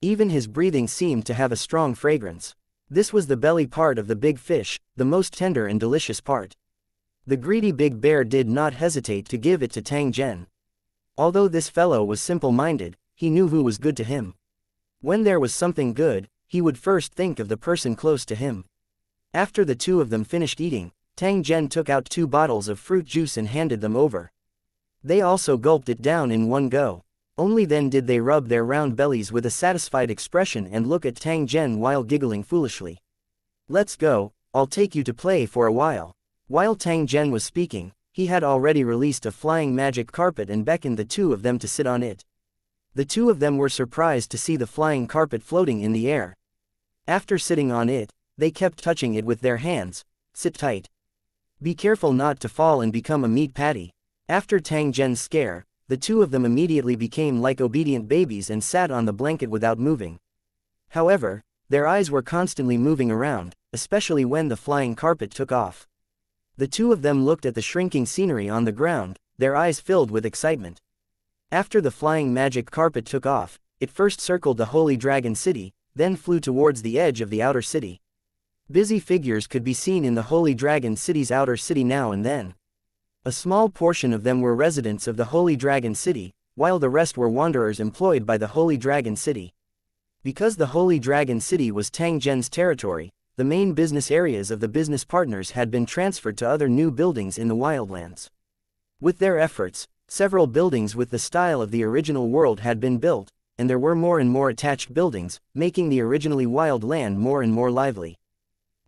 A: Even his breathing seemed to have a strong fragrance. This was the belly part of the big fish, the most tender and delicious part. The greedy Big Bear did not hesitate to give it to Tang Zhen. Although this fellow was simple-minded, he knew who was good to him. When there was something good, he would first think of the person close to him. After the two of them finished eating, Tang Zhen took out 2 bottles of fruit juice and handed them over. They also gulped it down in one go. Only then did they rub their round bellies with a satisfied expression and look at Tang Zhen while giggling foolishly. "Let's go, I'll take you to play for a while." While Tang Zhen was speaking, he had already released a flying magic carpet and beckoned the two of them to sit on it. The two of them were surprised to see the flying carpet floating in the air. After sitting on it, they kept touching it with their hands. "Sit tight. Be careful not to fall and become a meat patty." After Tang Zhen's scare, the two of them immediately became like obedient babies and sat on the blanket without moving. However, their eyes were constantly moving around, especially when the flying carpet took off. The two of them looked at the shrinking scenery on the ground, their eyes filled with excitement. After the flying magic carpet took off, it first circled the Holy Dragon City, then flew towards the edge of the outer city. Busy figures could be seen in the Holy Dragon City's outer city now and then. A small portion of them were residents of the Holy Dragon City, while the rest were wanderers employed by the Holy Dragon City. Because the Holy Dragon City was Tang Zhen's territory, the main business areas of the business partners had been transferred to other new buildings in the wildlands. With their efforts, several buildings with the style of the original world had been built, and there were more and more attached buildings, making the originally wild land more and more lively.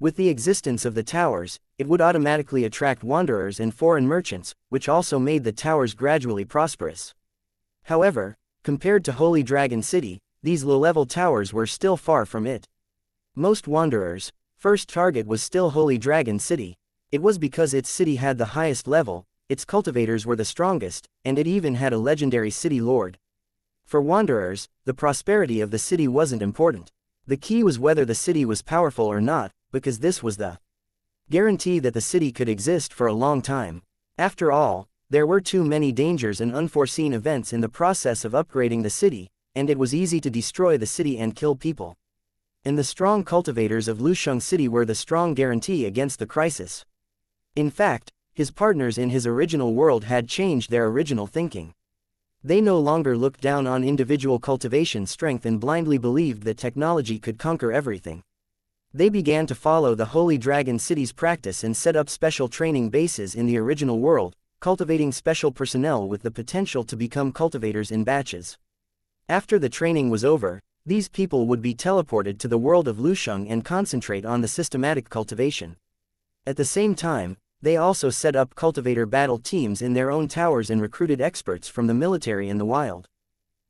A: With the existence of the towers, it would automatically attract wanderers and foreign merchants, which also made the towers gradually prosperous. However, compared to Holy Dragon City, these low-level towers were still far from it. Most wanderers' first target was still Holy Dragon City. It was because its city had the highest level, its cultivators were the strongest, and it even had a legendary city lord. For wanderers, the prosperity of the city wasn't important. The key was whether the city was powerful or not, because this was the guarantee that the city could exist for a long time. After all, there were too many dangers and unforeseen events in the process of upgrading the city, and it was easy to destroy the city and kill people. And the strong cultivators of Lusheng City were the strong guarantee against the crisis. In fact, his partners in his original world had changed their original thinking. They no longer looked down on individual cultivation strength and blindly believed that technology could conquer everything. They began to follow the Holy Dragon City's practice and set up special training bases in the original world, cultivating special personnel with the potential to become cultivators in batches. After the training was over, these people would be teleported to the world of Lusheng and concentrate on the systematic cultivation. At the same time, they also set up cultivator battle teams in their own towers and recruited experts from the military in the wild.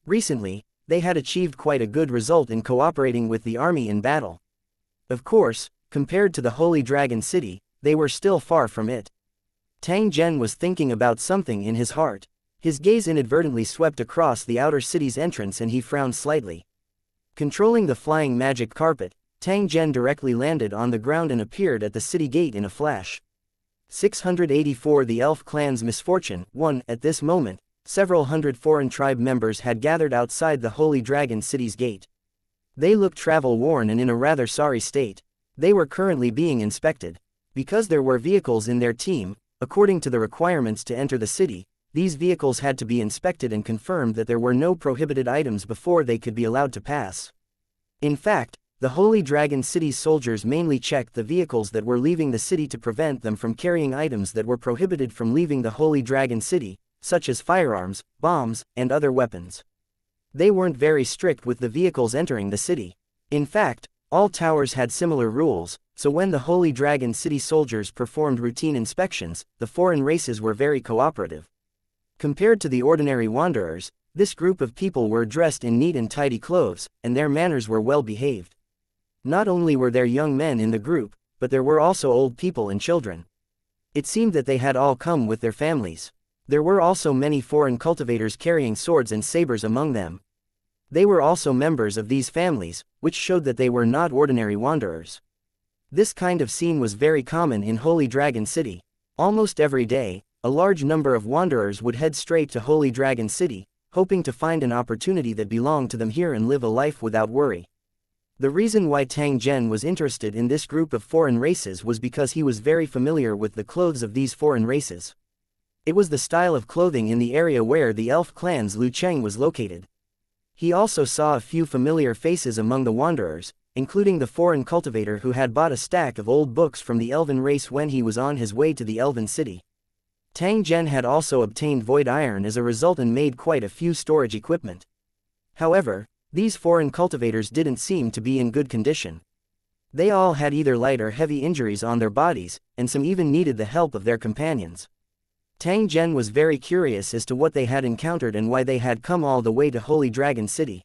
A: Recently, they had achieved quite a good result in cooperating with the army in battle. Of course, compared to the Holy Dragon City, they were still far from it. Tang Zhen was thinking about something in his heart. His gaze inadvertently swept across the outer city's entrance and he frowned slightly. Controlling the flying magic carpet, Tang Zhen directly landed on the ground and appeared at the city gate in a flash. 684 The Elf Clan's Misfortune. 1. At this moment, several hundred foreign tribe members had gathered outside the Holy Dragon City's gate. They looked travel-worn and in a rather sorry state. They were currently being inspected. Because there were vehicles in their team, according to the requirements to enter the city, these vehicles had to be inspected and confirmed that there were no prohibited items before they could be allowed to pass. In fact, the Holy Dragon City's soldiers mainly checked the vehicles that were leaving the city to prevent them from carrying items that were prohibited from leaving the Holy Dragon City, such as firearms, bombs, and other weapons. They weren't very strict with the vehicles entering the city. In fact, all towers had similar rules, so when the Holy Dragon City soldiers performed routine inspections, the foreign races were very cooperative. Compared to the ordinary wanderers, this group of people were dressed in neat and tidy clothes, and their manners were well behaved. Not only were there young men in the group, but there were also old people and children. It seemed that they had all come with their families. There were also many foreign cultivators carrying swords and sabers among them. They were also members of these families, which showed that they were not ordinary wanderers. This kind of scene was very common in Holy Dragon City. Almost every day, a large number of wanderers would head straight to Holy Dragon City, hoping to find an opportunity that belonged to them here and live a life without worry. The reason why Tang Zhen was interested in this group of foreign races was because he was very familiar with the clothes of these foreign races. It was the style of clothing in the area where the elf clan's Lu Cheng was located. He also saw a few familiar faces among the wanderers, including the foreign cultivator who had bought a stack of old books from the elven race when he was on his way to the elven city. Tang Zhen had also obtained void iron as a result and made quite a few storage equipment. However, these foreign cultivators didn't seem to be in good condition. They all had either light or heavy injuries on their bodies, and some even needed the help of their companions. Tang Zhen was very curious as to what they had encountered and why they had come all the way to Holy Dragon City.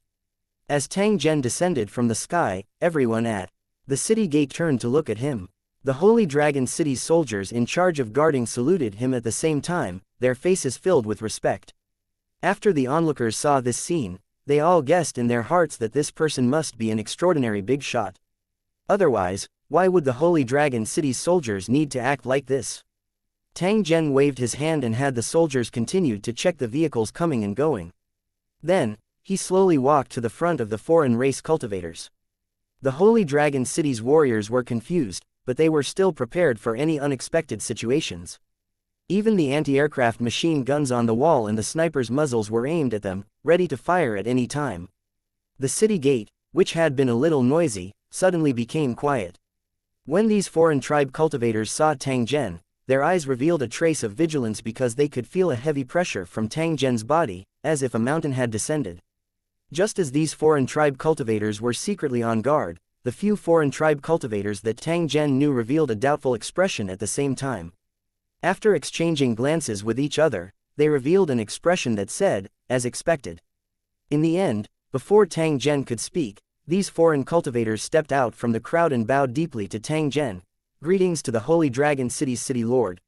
A: As Tang Zhen descended from the sky, everyone at the city gate turned to look at him. The Holy Dragon City's soldiers in charge of guarding saluted him at the same time, their faces filled with respect. After the onlookers saw this scene, they all guessed in their hearts that this person must be an extraordinary big shot. Otherwise, why would the Holy Dragon City's soldiers need to act like this? Tang Zhen waved his hand and had the soldiers continue to check the vehicles coming and going. Then, he slowly walked to the front of the foreign race cultivators. The Holy Dragon City's warriors were confused, but they were still prepared for any unexpected situations. Even the anti-aircraft machine guns on the wall and the snipers' muzzles were aimed at them, ready to fire at any time. The city gate, which had been a little noisy, suddenly became quiet. When these foreign tribe cultivators saw Tang Zhen, their eyes revealed a trace of vigilance because they could feel a heavy pressure from Tang Zhen's body, as if a mountain had descended. Just as these foreign tribe cultivators were secretly on guard, the few foreign tribe cultivators that Tang Zhen knew revealed a doubtful expression at the same time. After exchanging glances with each other, they revealed an expression that said, as expected. In the end, before Tang Zhen could speak, these foreign cultivators stepped out from the crowd and bowed deeply to Tang Zhen. Greetings to the Holy Dragon City's city lord.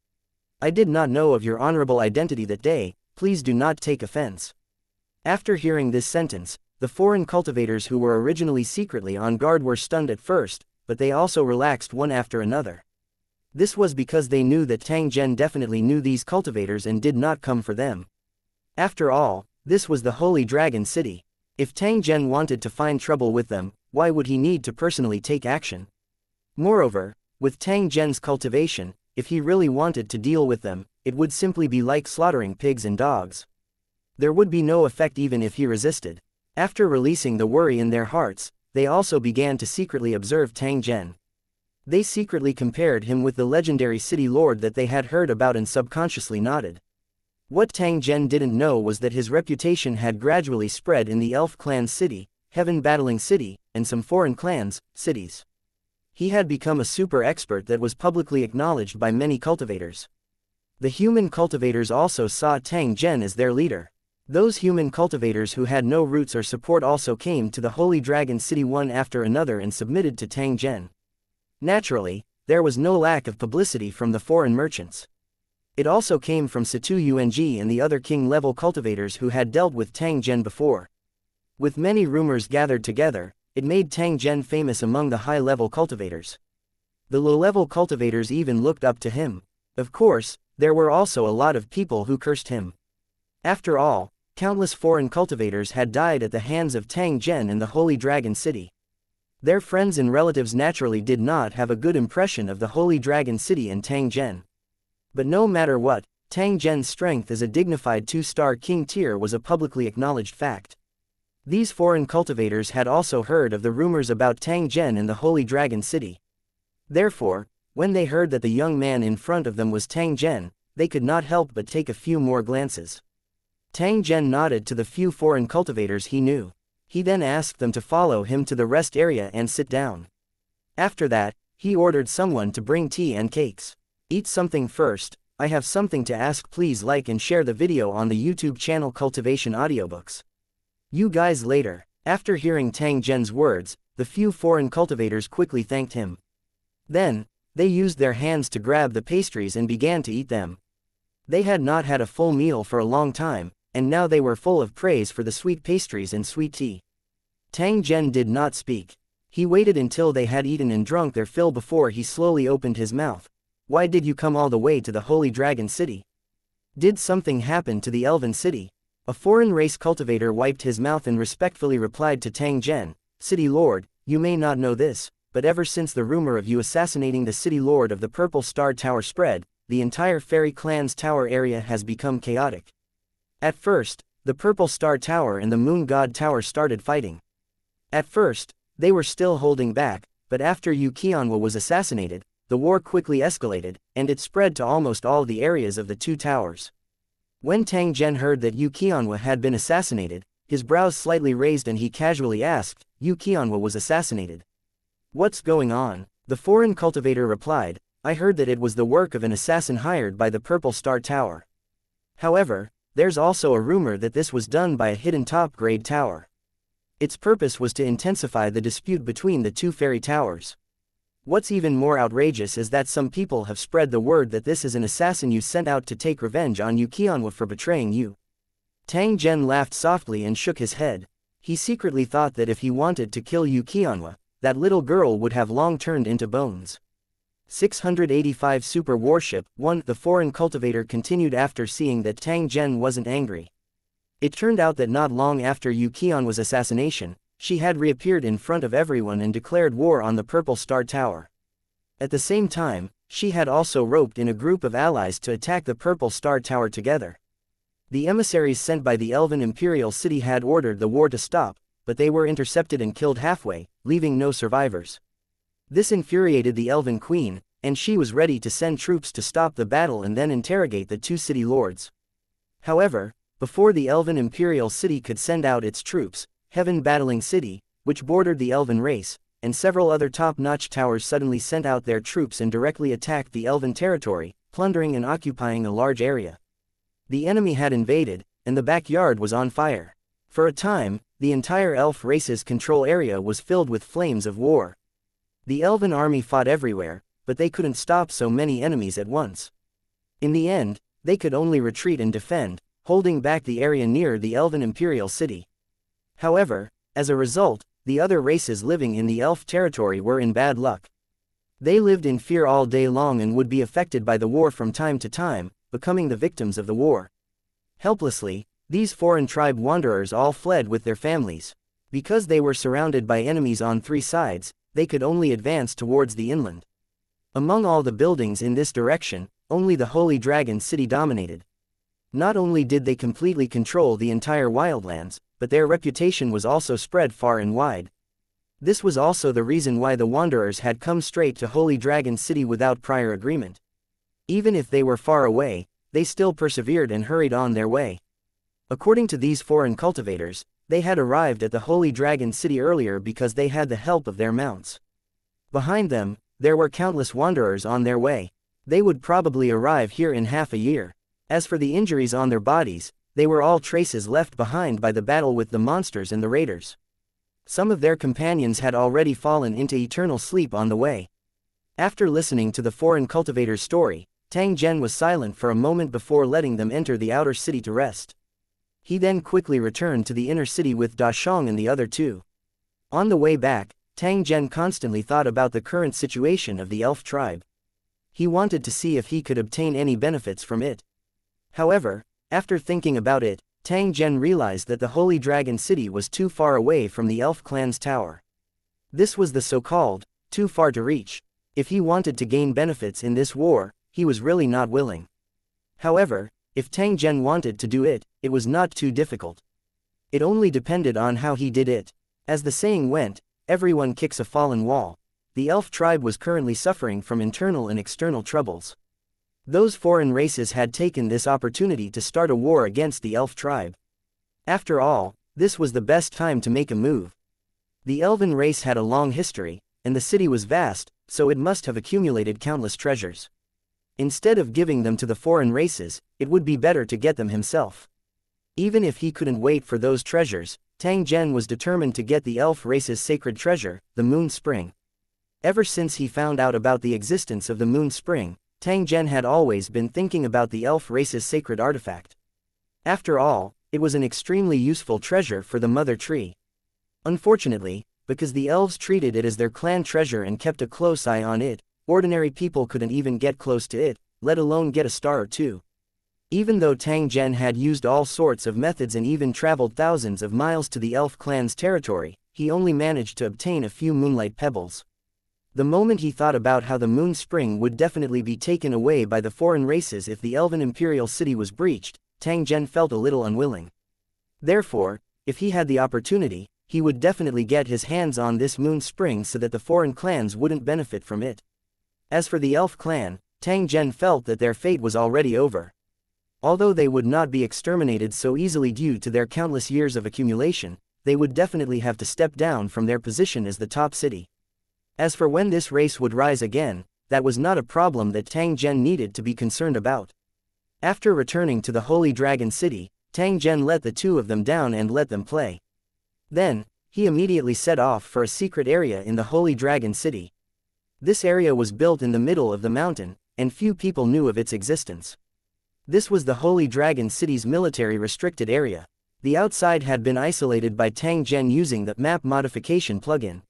A: I did not know of your honorable identity that day, please do not take offense. After hearing this sentence, the foreign cultivators who were originally secretly on guard were stunned at first, but they also relaxed one after another. This was because they knew that Tang Zhen definitely knew these cultivators and did not come for them. After all, this was the Holy Dragon City. If Tang Zhen wanted to find trouble with them, why would he need to personally take action? Moreover, with Tang Zhen's cultivation, if he really wanted to deal with them, it would simply be like slaughtering pigs and dogs. There would be no effect even if he resisted. After releasing the worry in their hearts, they also began to secretly observe Tang Zhen. They secretly compared him with the legendary city lord that they had heard about and subconsciously nodded. What Tang Zhen didn't know was that his reputation had gradually spread in the elf clan's city, heaven battling city, and some foreign clans, cities. He had become a super expert that was publicly acknowledged by many cultivators. The human cultivators also saw Tang Zhen as their leader. Those human cultivators who had no roots or support also came to the Holy Dragon City one after another and submitted to Tang Zhen. Naturally, there was no lack of publicity from the foreign merchants. It also came from Situ Yung and the other king-level cultivators who had dealt with Tang Zhen before. With many rumors gathered together, it made Tang Zhen famous among the high-level cultivators. The low-level cultivators even looked up to him. Of course, there were also a lot of people who cursed him. After all, countless foreign cultivators had died at the hands of Tang Zhen in the Holy Dragon City. Their friends and relatives naturally did not have a good impression of the Holy Dragon City and Tang Zhen. But no matter what, Tang Zhen's strength as a dignified 2-star king tier was a publicly acknowledged fact. These foreign cultivators had also heard of the rumors about Tang Zhen in the Holy Dragon City. Therefore, when they heard that the young man in front of them was Tang Zhen, they could not help but take a few more glances. Tang Zhen nodded to the few foreign cultivators he knew. He then asked them to follow him to the rest area and sit down. After that, he ordered someone to bring tea and cakes. Eat something first. I have something to ask. Please like and share the video on the YouTube channel Cultivation Audiobooks. You guys later. After hearing Tang Zhen's words, the few foreign cultivators quickly thanked him. Then, they used their hands to grab the pastries and began to eat them. They had not had a full meal for a long time, and now they were full of praise for the sweet pastries and sweet tea. Tang Zhen did not speak. He waited until they had eaten and drunk their fill before he slowly opened his mouth. Why did you come all the way to the Holy Dragon City? Did something happen to the Elven City? A foreign race cultivator wiped his mouth and respectfully replied to Tang Zhen, City Lord, you may not know this, but ever since the rumor of you assassinating the City Lord of the Purple Star Tower spread, the entire Fairy Clan's tower area has become chaotic. At first, the Purple Star Tower and the Moon God Tower started fighting. At first, they were still holding back, but after Xianxia was assassinated, the war quickly escalated, and it spread to almost all the areas of the two towers. When Tang Zhen heard that Xianxia had been assassinated, his brows slightly raised and he casually asked, Xianxia was assassinated. What's going on? The foreign cultivator replied, I heard that it was the work of an assassin hired by the Purple Star Tower. However, there's also a rumor that this was done by a hidden top-grade tower. Its purpose was to intensify the dispute between the two fairy towers. What's even more outrageous is that some people have spread the word that this is an assassin you sent out to take revenge on Xianxia for betraying you. Tang Zhen laughed softly and shook his head. He secretly thought that if he wanted to kill Xianxia, that little girl would have long turned into bones. 685 Super Warship 1. The foreign cultivator continued after seeing that Tang Zhen wasn't angry. It turned out that not long after Xianxia's assassination, she had reappeared in front of everyone and declared war on the Purple Star Tower. At the same time, she had also roped in a group of allies to attack the Purple Star Tower together. The emissaries sent by the Elven Imperial City had ordered the war to stop, but they were intercepted and killed halfway, leaving no survivors. This infuriated the Elven Queen, and she was ready to send troops to stop the battle and then interrogate the two city lords. However, before the Elven Imperial City could send out its troops, Heaven Battling City, which bordered the Elven race, and several other top-notch towers suddenly sent out their troops and directly attacked the Elven territory, plundering and occupying a large area. The enemy had invaded, and the backyard was on fire. For a time, the entire elf race's control area was filled with flames of war. The Elven army fought everywhere, but they couldn't stop so many enemies at once. In the end, they could only retreat and defend, holding back the area near the elven imperial city. However, as a result, the other races living in the elf territory were in bad luck. They lived in fear all day long and would be affected by the war from time to time, becoming the victims of the war. Helplessly, these foreign tribe wanderers all fled with their families. Because they were surrounded by enemies on three sides, they could only advance towards the inland. Among all the buildings in this direction, only the Holy Dragon City dominated. Not only did they completely control the entire wildlands, but their reputation was also spread far and wide. This was also the reason why the wanderers had come straight to Holy Dragon City without prior agreement. Even if they were far away, they still persevered and hurried on their way. According to these foreign cultivators, they had arrived at the Holy Dragon City earlier because they had the help of their mounts. Behind them, there were countless wanderers on their way. They would probably arrive here in half a year. As for the injuries on their bodies, they were all traces left behind by the battle with the monsters and the raiders. Some of their companions had already fallen into eternal sleep on the way. After listening to the foreign cultivator's story, Tang Zhen was silent for a moment before letting them enter the outer city to rest. He then quickly returned to the inner city with Da Shang and the other two. On the way back, Tang Zhen constantly thought about the current situation of the elf tribe. He wanted to see if he could obtain any benefits from it. However, after thinking about it, Tang Zhen realized that the Holy Dragon City was too far away from the elf clan's tower. This was the so-called, too far to reach. If he wanted to gain benefits in this war, he was really not willing. However, if Tang Zhen wanted to do it, it was not too difficult. It only depended on how he did it. As the saying went, everyone kicks a fallen wall. The elf tribe was currently suffering from internal and external troubles. Those foreign races had taken this opportunity to start a war against the elf tribe. After all, this was the best time to make a move. The elven race had a long history, and the city was vast, so it must have accumulated countless treasures. Instead of giving them to the foreign races, it would be better to get them himself. Even if he couldn't wait for those treasures, Tang Zhen was determined to get the elf race's sacred treasure, the Moon Spring. Ever since he found out about the existence of the Moon Spring, Tang Zhen had always been thinking about the elf race's sacred artifact. After all, it was an extremely useful treasure for the Mother Tree. Unfortunately, because the elves treated it as their clan treasure and kept a close eye on it, ordinary people couldn't even get close to it, let alone get a star or two. Even though Tang Zhen had used all sorts of methods and even traveled thousands of miles to the elf clan's territory, he only managed to obtain a few moonlight pebbles. The moment he thought about how the Moon Spring would definitely be taken away by the foreign races if the elven imperial city was breached, Tang Zhen felt a little unwilling. Therefore, if he had the opportunity, he would definitely get his hands on this Moon Spring so that the foreign clans wouldn't benefit from it. As for the elf clan, Tang Zhen felt that their fate was already over. Although they would not be exterminated so easily due to their countless years of accumulation, they would definitely have to step down from their position as the top city. As for when this race would rise again, that was not a problem that Tang Zhen needed to be concerned about. After returning to the Holy Dragon City, Tang Zhen let the two of them down and let them play. Then, he immediately set off for a secret area in the Holy Dragon City. This area was built in the middle of the mountain, and few people knew of its existence. This was the Holy Dragon City's military restricted area. The outside had been isolated by Tang Zhen using the map modification plugin.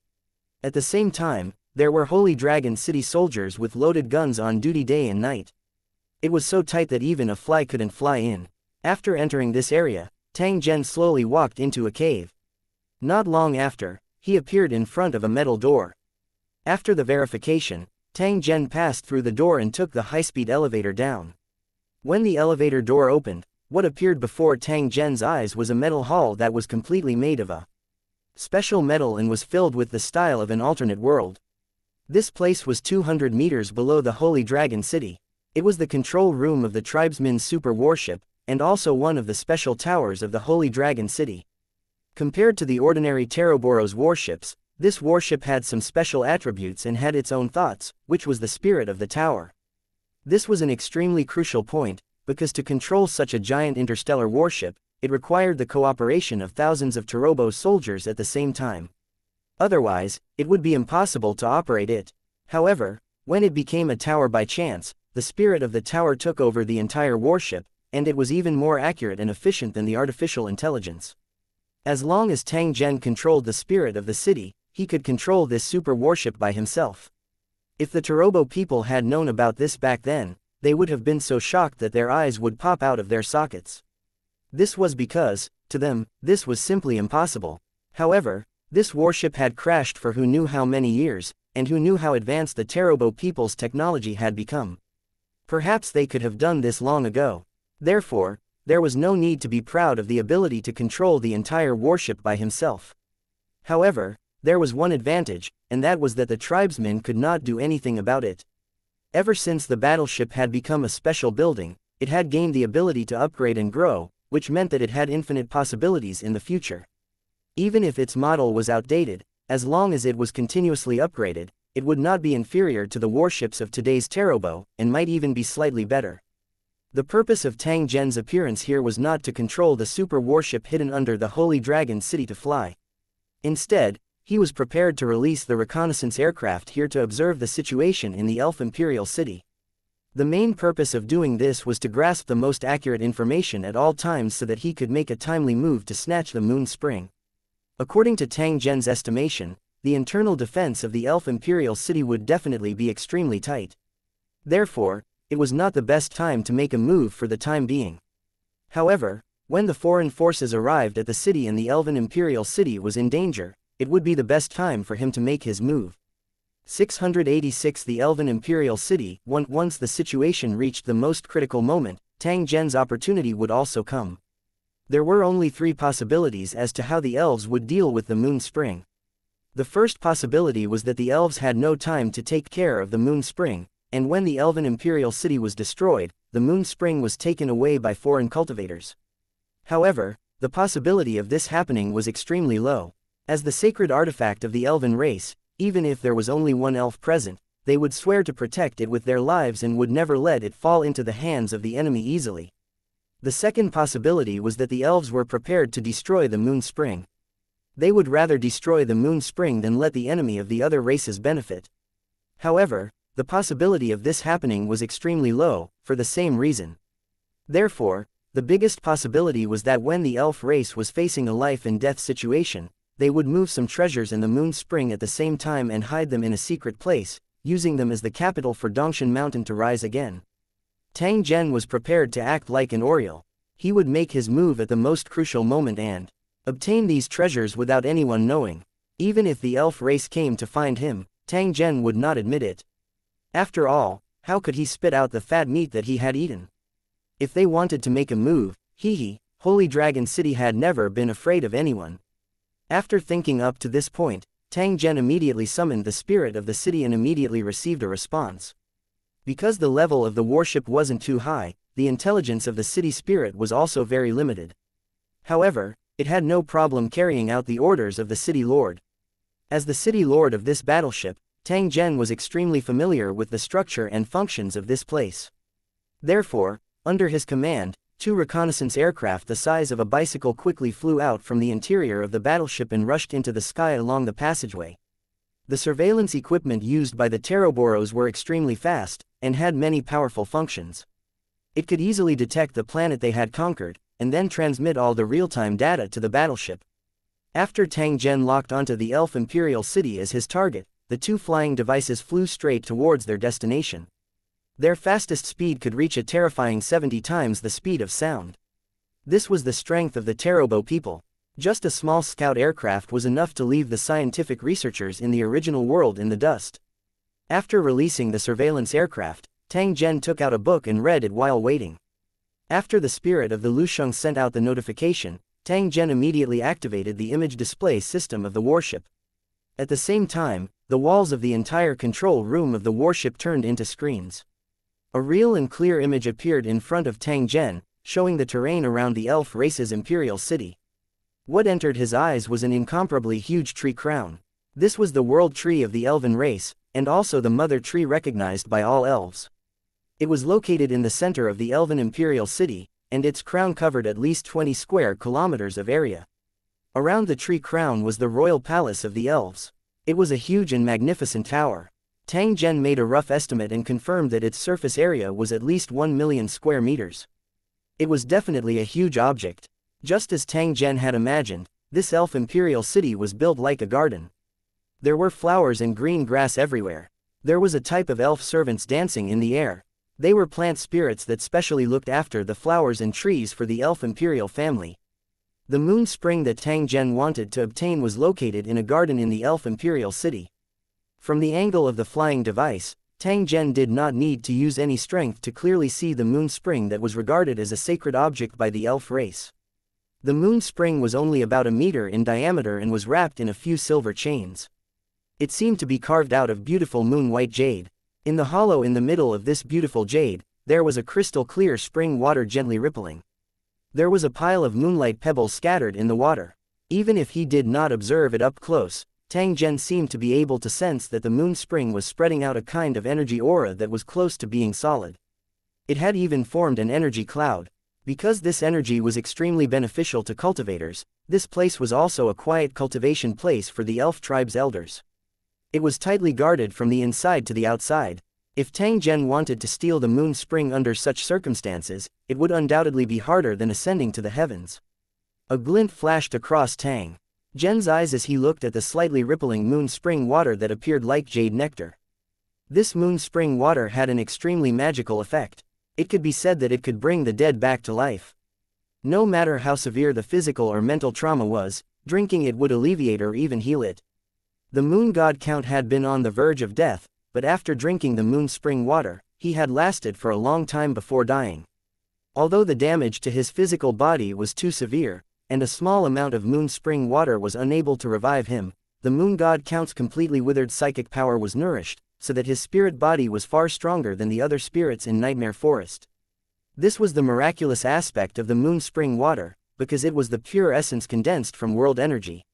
A: At the same time, there were Holy Dragon City soldiers with loaded guns on duty day and night. It was so tight that even a fly couldn't fly in. After entering this area, Tang Zhen slowly walked into a cave. Not long after, he appeared in front of a metal door. After the verification, Tang Zhen passed through the door and took the high-speed elevator down. When the elevator door opened, what appeared before Tang Zhen's eyes was a metal hall that was completely made of a special metal and was filled with the style of an alternate world. This place was 200 meters below the Holy Dragon City. It was the control room of the tribesman's super warship, and also one of the special towers of the Holy Dragon City. Compared to the ordinary Teroboro's warships, this warship had some special attributes and had its own thoughts, which was the spirit of the tower. This was an extremely crucial point, because to control such a giant interstellar warship, it required the cooperation of thousands of Terobo soldiers at the same time. Otherwise, it would be impossible to operate it. However, when it became a tower by chance, the spirit of the tower took over the entire warship, and it was even more accurate and efficient than the artificial intelligence. As long as Tang Zhen controlled the spirit of the city, he could control this super warship by himself. If the Turobo people had known about this back then, they would have been so shocked that their eyes would pop out of their sockets. This was because, to them, this was simply impossible. However, this warship had crashed for who knew how many years, and who knew how advanced the Turobo people's technology had become. Perhaps they could have done this long ago. Therefore, there was no need to be proud of the ability to control the entire warship by himself. However, there was one advantage, and that was that the tribesmen could not do anything about it. Ever since the battleship had become a special building, it had gained the ability to upgrade and grow, which meant that it had infinite possibilities in the future. Even if its model was outdated, as long as it was continuously upgraded, it would not be inferior to the warships of today's Turobo, and might even be slightly better. The purpose of Tang Zhen's appearance here was not to control the super warship hidden under the Holy Dragon City to fly. Instead, he was prepared to release the reconnaissance aircraft here to observe the situation in the Elf Imperial City. The main purpose of doing this was to grasp the most accurate information at all times so that he could make a timely move to snatch the Moon Spring. According to Tang Zhen's estimation, the internal defense of the Elf Imperial City would definitely be extremely tight. Therefore, it was not the best time to make a move for the time being. However, when the foreign forces arrived at the city and the Elven Imperial City was in danger, it would be the best time for him to make his move. 686 The Elven Imperial City. Once the situation reached the most critical moment, Tang Zhen's opportunity would also come. There were only 3 possibilities as to how the elves would deal with the Moon Spring. The first possibility was that the elves had no time to take care of the Moon Spring, and when the Elven Imperial City was destroyed, the Moon Spring was taken away by foreign cultivators. However, the possibility of this happening was extremely low. As the sacred artifact of the elven race, even if there was only one elf present, they would swear to protect it with their lives and would never let it fall into the hands of the enemy easily. The second possibility was that the elves were prepared to destroy the Moon Spring. They would rather destroy the Moon Spring than let the enemy of the other races benefit. However, the possibility of this happening was extremely low, for the same reason. Therefore, the biggest possibility was that when the elf race was facing a life and death situation, they would move some treasures in the Moon Spring at the same time and hide them in a secret place, using them as the capital for Dongshan Mountain to rise again. Tang Zhen was prepared to act like an Oriole. He would make his move at the most crucial moment and obtain these treasures without anyone knowing. Even if the elf race came to find him, Tang Zhen would not admit it. After all, how could he spit out the fat meat that he had eaten? If they wanted to make a move, Holy Dragon City had never been afraid of anyone. After thinking up to this point, Tang Zhen immediately summoned the spirit of the city and immediately received a response. Because the level of the warship wasn't too high, the intelligence of the city spirit was also very limited. However, it had no problem carrying out the orders of the city lord. As the city lord of this battleship, Tang Zhen was extremely familiar with the structure and functions of this place. Therefore, under his command, 2 reconnaissance aircraft the size of a bicycle quickly flew out from the interior of the battleship and rushed into the sky along the passageway. The surveillance equipment used by the Teroboros were extremely fast, and had many powerful functions. It could easily detect the planet they had conquered, and then transmit all the real-time data to the battleship. After Tang Zhen locked onto the Elf Imperial City as his target, the 2 flying devices flew straight towards their destination. Their fastest speed could reach a terrifying 70 times the speed of sound. This was the strength of the Turobo people. Just a small scout aircraft was enough to leave the scientific researchers in the original world in the dust. After releasing the surveillance aircraft, Tang Zhen took out a book and read it while waiting. After the spirit of the Lusheng sent out the notification, Tang Zhen immediately activated the image display system of the warship. At the same time, the walls of the entire control room of the warship turned into screens. A real and clear image appeared in front of Tang Zhen, showing the terrain around the elf race's imperial city. What entered his eyes was an incomparably huge tree crown. This was the world tree of the elven race, and also the mother tree recognized by all elves. It was located in the center of the elven imperial city, and its crown covered at least 20 square kilometers of area. Around the tree crown was the royal palace of the elves. It was a huge and magnificent tower. Tang Zhen made a rough estimate and confirmed that its surface area was at least 1 million square meters. It was definitely a huge object. Just as Tang Zhen had imagined, this elf imperial city was built like a garden. There were flowers and green grass everywhere. There was a type of elf servants dancing in the air. They were plant spirits that specially looked after the flowers and trees for the elf imperial family. The moon spring that Tang Zhen wanted to obtain was located in a garden in the elf imperial city. From the angle of the flying device, Tang Zhen did not need to use any strength to clearly see the moon spring that was regarded as a sacred object by the elf race. The moon spring was only about a meter in diameter and was wrapped in a few silver chains. It seemed to be carved out of beautiful moon-white jade. In the hollow in the middle of this beautiful jade, there was a crystal-clear spring water gently rippling. There was a pile of moonlight pebbles scattered in the water. Even if he did not observe it up close, Tang Zhen seemed to be able to sense that the moon spring was spreading out a kind of energy aura that was close to being solid. It had even formed an energy cloud. Because this energy was extremely beneficial to cultivators, this place was also a quiet cultivation place for the elf tribe's elders. It was tightly guarded from the inside to the outside. If Tang Zhen wanted to steal the moon spring under such circumstances, it would undoubtedly be harder than ascending to the heavens. A glint flashed across Tang Zhen's eyes as he looked at the slightly rippling moon spring water that appeared like jade nectar. This moon spring water had an extremely magical effect. It could be said that it could bring the dead back to life. No matter how severe the physical or mental trauma was, drinking it would alleviate or even heal it. The moon god Count had been on the verge of death, but after drinking the moon spring water, he had lasted for a long time before dying. Although the damage to his physical body was too severe, and a small amount of moon spring water was unable to revive him, the moon god Count's completely withered psychic power was nourished, so that his spirit body was far stronger than the other spirits in Nightmare Forest. This was the miraculous aspect of the moon spring water, because it was the pure essence condensed from world energy.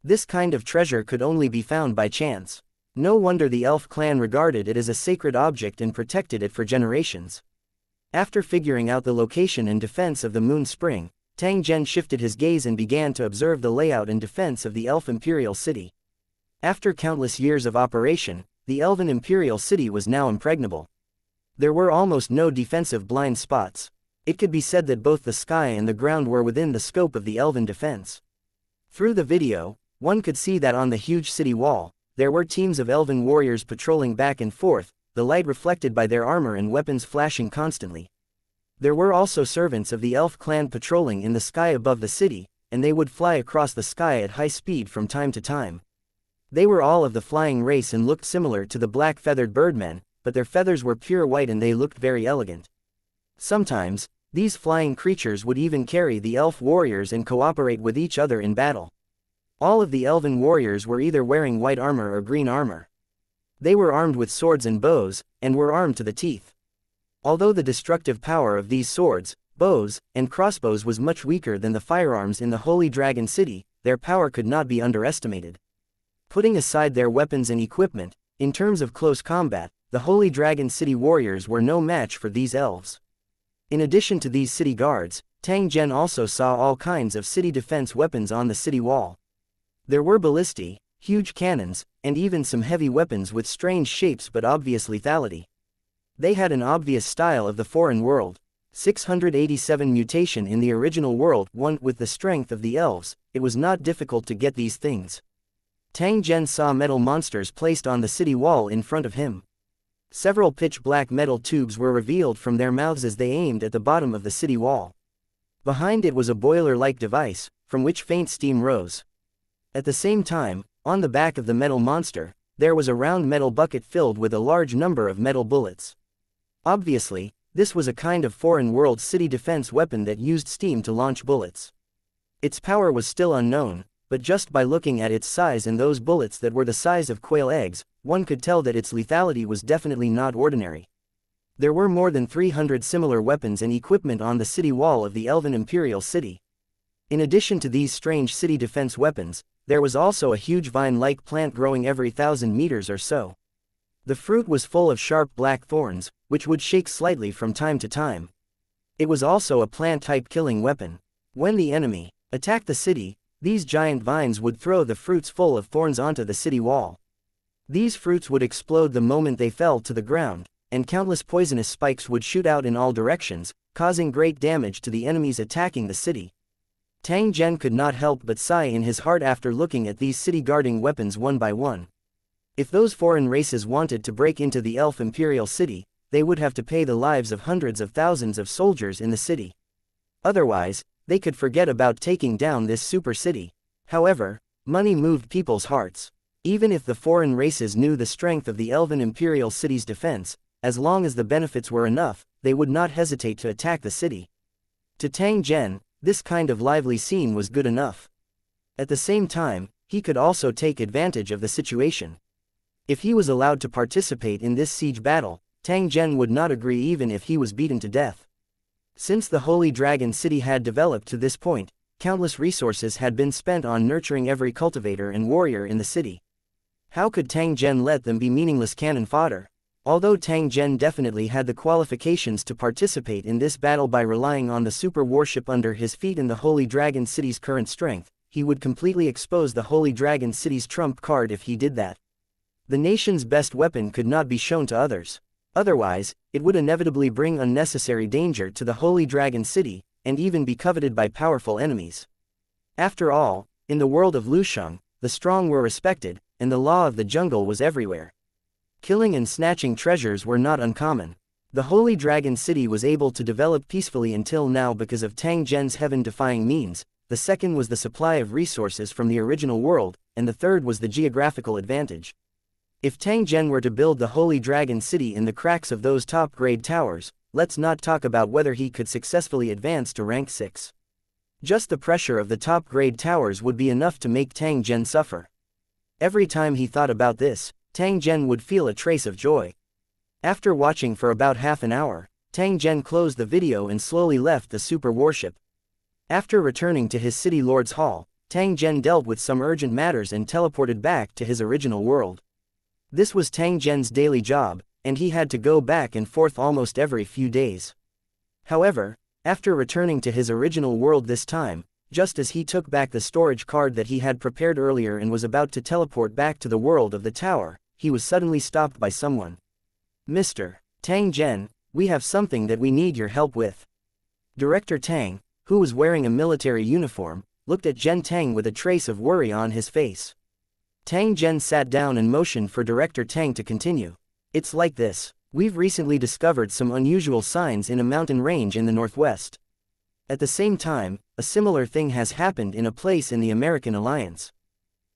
A: This kind of treasure could only be found by chance. No wonder the elf clan regarded it as a sacred object and protected it for generations. After figuring out the location and defense of the moon spring, Tang Zhen shifted his gaze and began to observe the layout and defense of the elf imperial city. After countless years of operation, the elven imperial city was now impregnable. There were almost no defensive blind spots. It could be said that both the sky and the ground were within the scope of the elven defense. Through the video, one could see that on the huge city wall, there were teams of elven warriors patrolling back and forth, the light reflected by their armor and weapons flashing constantly. There were also servants of the elf clan patrolling in the sky above the city, and they would fly across the sky at high speed from time to time. They were all of the flying race and looked similar to the black feathered birdmen, but their feathers were pure white and they looked very elegant. Sometimes, these flying creatures would even carry the elf warriors and cooperate with each other in battle. All of the elven warriors were either wearing white armor or green armor. They were armed with swords and bows, and were armed to the teeth. Although the destructive power of these swords, bows, and crossbows was much weaker than the firearms in the Holy Dragon City, their power could not be underestimated. Putting aside their weapons and equipment, in terms of close combat, the Holy Dragon City warriors were no match for these elves. In addition to these city guards, Tang Zhen also saw all kinds of city defense weapons on the city wall. There were ballistae, huge cannons, and even some heavy weapons with strange shapes but obvious lethality. They had an obvious style of the foreign world. 687 mutation in the original world. One with the strength of the elves, it was not difficult to get these things. Tang Zhen saw metal monsters placed on the city wall in front of him. Several pitch-black metal tubes were revealed from their mouths as they aimed at the bottom of the city wall. Behind it was a boiler-like device, from which faint steam rose. At the same time, on the back of the metal monster, there was a round metal bucket filled with a large number of metal bullets. Obviously, this was a kind of foreign world city defense weapon that used steam to launch bullets. Its power was still unknown, but just by looking at its size and those bullets that were the size of quail eggs, one could tell that its lethality was definitely not ordinary. There were more than 300 similar weapons and equipment on the city wall of the Elven Imperial City. In addition to these strange city defense weapons, there was also a huge vine-like plant growing every 1,000 meters or so. The fruit was full of sharp black thorns, which would shake slightly from time to time. It was also a plant-type killing weapon. When the enemy attacked the city, these giant vines would throw the fruits full of thorns onto the city wall. These fruits would explode the moment they fell to the ground, and countless poisonous spikes would shoot out in all directions, causing great damage to the enemies attacking the city. Tang Zhen could not help but sigh in his heart after looking at these city-guarding weapons one by one. If those foreign races wanted to break into the elf imperial city, they would have to pay the lives of hundreds of thousands of soldiers in the city. Otherwise, they could forget about taking down this super city. However, money moved people's hearts. Even if the foreign races knew the strength of the elven imperial city's defense, as long as the benefits were enough, they would not hesitate to attack the city. To Tang Zhen, this kind of lively scene was good enough. At the same time, he could also take advantage of the situation. If he was allowed to participate in this siege battle, Tang Zhen would not agree even if he was beaten to death. Since the Holy Dragon City had developed to this point, countless resources had been spent on nurturing every cultivator and warrior in the city. How could Tang Zhen let them be meaningless cannon fodder? Although Tang Zhen definitely had the qualifications to participate in this battle by relying on the super warship under his feet and the Holy Dragon City's current strength, he would completely expose the Holy Dragon City's trump card if he did that. The nation's best weapon could not be shown to others. Otherwise, it would inevitably bring unnecessary danger to the Holy Dragon City, and even be coveted by powerful enemies. After all, in the world of Lusheng, the strong were respected, and the law of the jungle was everywhere. Killing and snatching treasures were not uncommon. The Holy Dragon City was able to develop peacefully until now because of Tang Zhen's heaven-defying means. The second was the supply of resources from the original world, and the third was the geographical advantage. If Tang Zhen were to build the Holy Dragon City in the cracks of those top-grade towers, let's not talk about whether he could successfully advance to rank 6. Just the pressure of the top-grade towers would be enough to make Tang Zhen suffer. Every time he thought about this, Tang Zhen would feel a trace of joy. After watching for about half an hour, Tang Zhen closed the video and slowly left the super warship. After returning to his city lord's hall, Tang Zhen dealt with some urgent matters and teleported back to his original world. This was Tang Zhen's daily job, and he had to go back and forth almost every few days. However, after returning to his original world this time, just as he took back the storage card that he had prepared earlier and was about to teleport back to the world of the tower, he was suddenly stopped by someone. "Mr. Tang Zhen, we have something that we need your help with." Director Tang, who was wearing a military uniform, looked at Zhen Tang with a trace of worry on his face. Tang Zhen sat down and motioned for Director Tang to continue. "It's like this. We've recently discovered some unusual signs in a mountain range in the northwest. At the same time, a similar thing has happened in a place in the American Alliance."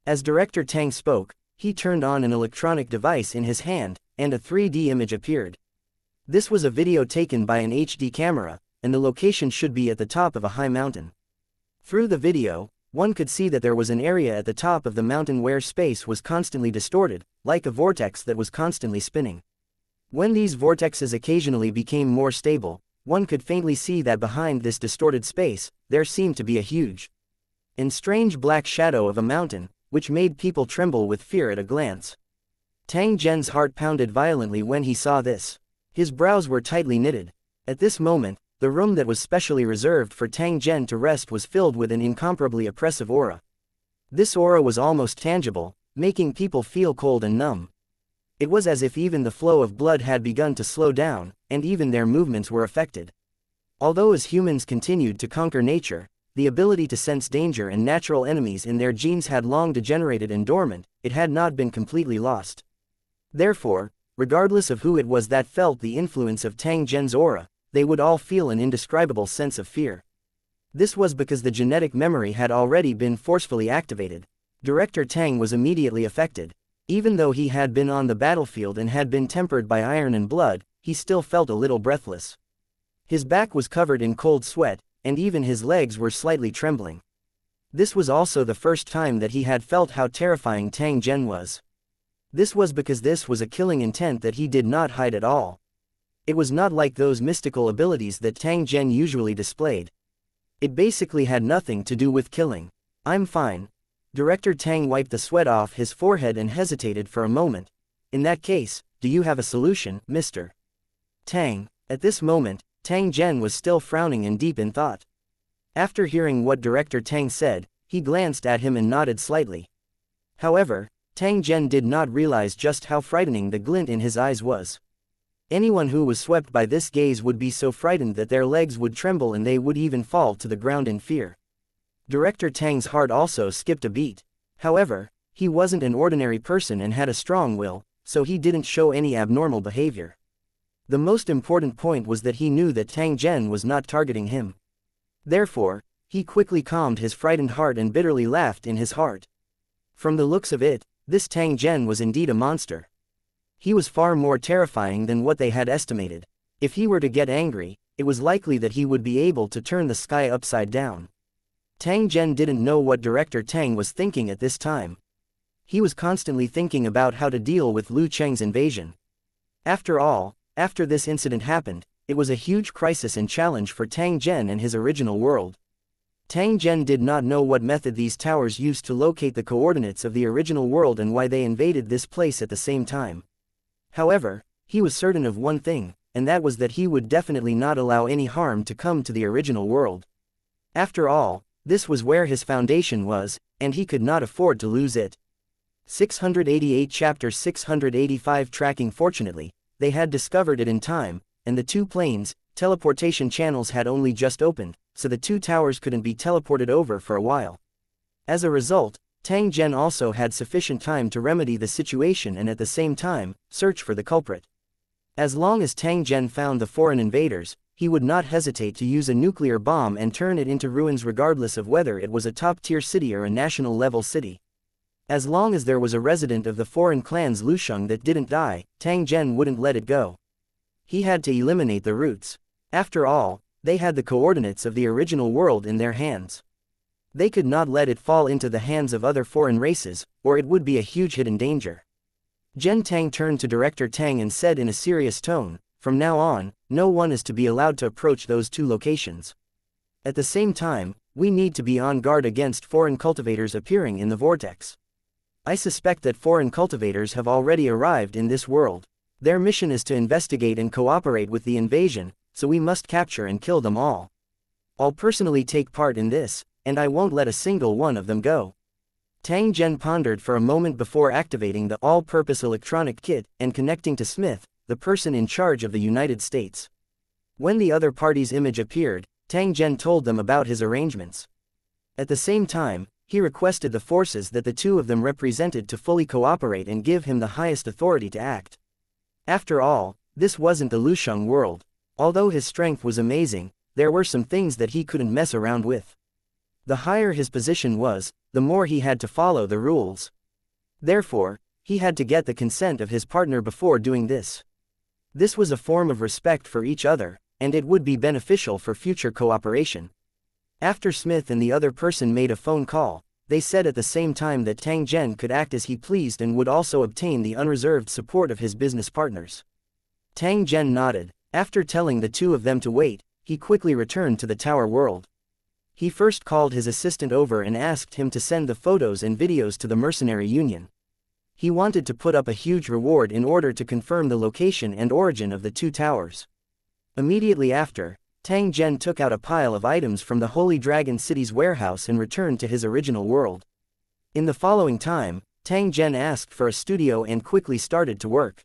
A: As Director Tang spoke, he turned on an electronic device in his hand, and a 3D image appeared. This was a video taken by an HD camera, and the location should be at the top of a high mountain. Through the video, one could see that there was an area at the top of the mountain where space was constantly distorted, like a vortex that was constantly spinning. When these vortexes occasionally became more stable, one could faintly see that behind this distorted space, there seemed to be a huge and strange black shadow of a mountain, which made people tremble with fear at a glance. Tang Zhen's heart pounded violently when he saw this. His brows were tightly knitted. At this moment, the room that was specially reserved for Tang Zhen to rest was filled with an incomparably oppressive aura. This aura was almost tangible, making people feel cold and numb. It was as if even the flow of blood had begun to slow down, and even their movements were affected. Although as humans continued to conquer nature, the ability to sense danger and natural enemies in their genes had long degenerated and dormant, it had not been completely lost. Therefore, regardless of who it was that felt the influence of Tang Zhen's aura, they would all feel an indescribable sense of fear. This was because the genetic memory had already been forcefully activated. Director Tang was immediately affected. Even though he had been on the battlefield and had been tempered by iron and blood, he still felt a little breathless. His back was covered in cold sweat, and even his legs were slightly trembling. This was also the first time that he had felt how terrifying Tang Zhen was. This was because this was a killing intent that he did not hide at all. It was not like those mystical abilities that Tang Zhen usually displayed. It basically had nothing to do with killing. "I'm fine." Director Tang wiped the sweat off his forehead and hesitated for a moment. "In that case, do you have a solution, Mr. Tang?" At this moment, Tang Zhen was still frowning and deep in thought. After hearing what Director Tang said, he glanced at him and nodded slightly. However, Tang Zhen did not realize just how frightening the glint in his eyes was. Anyone who was swept by this gaze would be so frightened that their legs would tremble and they would even fall to the ground in fear. Director Tang's heart also skipped a beat. However, he wasn't an ordinary person and had a strong will, so he didn't show any abnormal behavior. The most important point was that he knew that Tang Zhen was not targeting him. Therefore, he quickly calmed his frightened heart and bitterly laughed in his heart. From the looks of it, this Tang Zhen was indeed a monster. He was far more terrifying than what they had estimated. If he were to get angry, it was likely that he would be able to turn the sky upside down. Tang Zhen didn't know what Director Tang was thinking at this time. He was constantly thinking about how to deal with Lu Cheng's invasion. After all, after this incident happened, it was a huge crisis and challenge for Tang Zhen and his original world. Tang Zhen did not know what method these towers used to locate the coordinates of the original world and why they invaded this place at the same time. However, he was certain of one thing, and that was that he would definitely not allow any harm to come to the original world. After all, this was where his foundation was, and he could not afford to lose it. 688 Chapter 685 Tracking. Fortunately, they had discovered it in time, and the two planes, teleportation channels had only just opened, so the two towers couldn't be teleported over for a while. As a result, Tang Zhen also had sufficient time to remedy the situation and at the same time, search for the culprit. As long as Tang Zhen found the foreign invaders, he would not hesitate to use a nuclear bomb and turn it into ruins regardless of whether it was a top-tier city or a national-level city. As long as there was a resident of the foreign clan's Lusheng that didn't die, Tang Zhen wouldn't let it go. He had to eliminate the roots. After all, they had the coordinates of the original world in their hands. They could not let it fall into the hands of other foreign races, or it would be a huge hidden danger. Zhen Tang turned to Director Tang and said in a serious tone, "From now on, no one is to be allowed to approach those two locations. At the same time, we need to be on guard against foreign cultivators appearing in the vortex. I suspect that foreign cultivators have already arrived in this world. Their mission is to investigate and cooperate with the invasion, so we must capture and kill them all. I'll personally take part in this, and I won't let a single one of them go." Tang Zhen pondered for a moment before activating the all-purpose electronic kit and connecting to Smith, the person in charge of the United States. When the other party's image appeared, Tang Zhen told them about his arrangements. At the same time, he requested the forces that the two of them represented to fully cooperate and give him the highest authority to act. After all, this wasn't the Lusheng world. Although his strength was amazing, there were some things that he couldn't mess around with. The higher his position was, the more he had to follow the rules. Therefore, he had to get the consent of his partner before doing this. This was a form of respect for each other, and it would be beneficial for future cooperation. After Smith and the other person made a phone call, they said at the same time that Tang Zhen could act as he pleased and would also obtain the unreserved support of his business partners. Tang Zhen nodded. After telling the two of them to wait, he quickly returned to the tower world. He first called his assistant over and asked him to send the photos and videos to the Mercenary Union. He wanted to put up a huge reward in order to confirm the location and origin of the two towers. Immediately after, Tang Zhen took out a pile of items from the Holy Dragon City's warehouse and returned to his original world. In the following time, Tang Zhen asked for a studio and quickly started to work.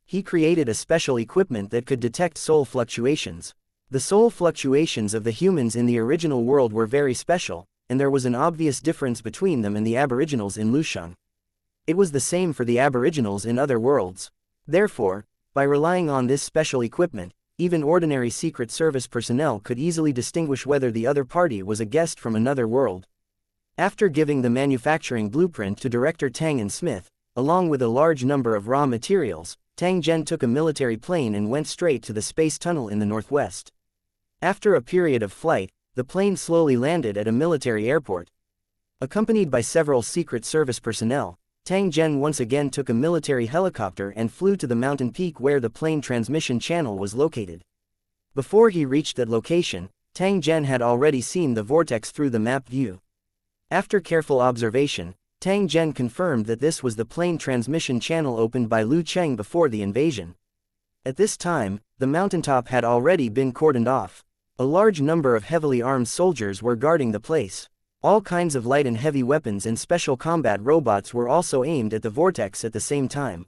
A: He created a special equipment that could detect soul fluctuations. The soul fluctuations of the humans in the original world were very special, and there was an obvious difference between them and the Aboriginals in Lusheng. It was the same for the Aboriginals in other worlds. Therefore, by relying on this special equipment, even ordinary Secret Service personnel could easily distinguish whether the other party was a guest from another world. After giving the manufacturing blueprint to Director Tang and Smith, along with a large number of raw materials, Tang Zhen took a military plane and went straight to the space tunnel in the northwest. After a period of flight, the plane slowly landed at a military airport. Accompanied by several Secret Service personnel, Tang Zhen once again took a military helicopter and flew to the mountain peak where the plane transmission channel was located. Before he reached that location, Tang Zhen had already seen the vortex through the map view. After careful observation, Tang Zhen confirmed that this was the plane transmission channel opened by Lu Cheng before the invasion. At this time, the mountaintop had already been cordoned off. A large number of heavily armed soldiers were guarding the place. All kinds of light and heavy weapons and special combat robots were also aimed at the vortex at the same time.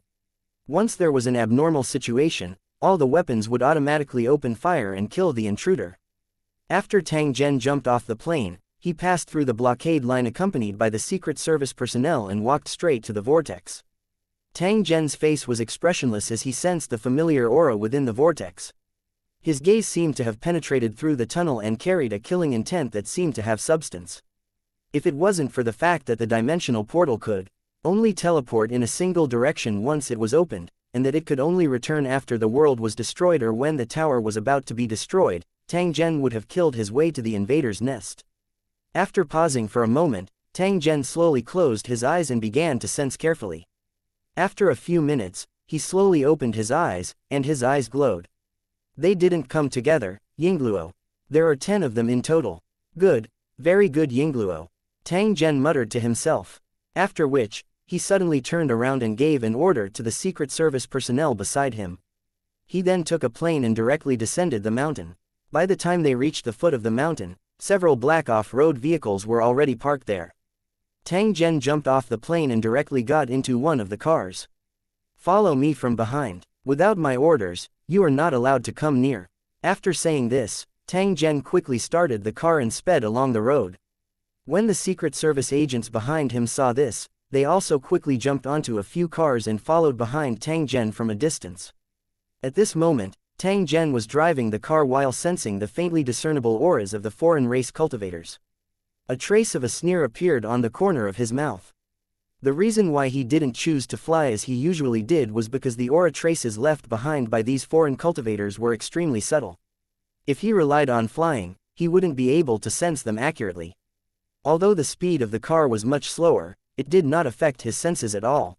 A: Once there was an abnormal situation, all the weapons would automatically open fire and kill the intruder. After Tang Zhen jumped off the plane, he passed through the blockade line accompanied by the Secret Service personnel and walked straight to the vortex. Tang Zhen's face was expressionless as he sensed the familiar aura within the vortex. His gaze seemed to have penetrated through the tunnel and carried a killing intent that seemed to have substance. If it wasn't for the fact that the dimensional portal could only teleport in a single direction once it was opened, and that it could only return after the world was destroyed or when the tower was about to be destroyed, Tang Zhen would have killed his way to the invader's nest. After pausing for a moment, Tang Zhen slowly closed his eyes and began to sense carefully. After a few minutes, he slowly opened his eyes, and his eyes glowed. They didn't come together, Yingluo. There are 10 of them in total. Good, very good Yingluo. Tang Zhen muttered to himself. After which, he suddenly turned around and gave an order to the Secret Service personnel beside him. He then took a plane and directly descended the mountain. By the time they reached the foot of the mountain, several black off-road vehicles were already parked there. Tang Zhen jumped off the plane and directly got into one of the cars. "Follow me from behind. Without my orders, you are not allowed to come near." After saying this, Tang Zhen quickly started the car and sped along the road. When the Secret Service agents behind him saw this, they also quickly jumped onto a few cars and followed behind Tang Zhen from a distance. At this moment, Tang Zhen was driving the car while sensing the faintly discernible auras of the foreign race cultivators. A trace of a sneer appeared on the corner of his mouth. The reason why he didn't choose to fly as he usually did was because the aura traces left behind by these foreign cultivators were extremely subtle. If he relied on flying, he wouldn't be able to sense them accurately. Although the speed of the car was much slower, it did not affect his senses at all.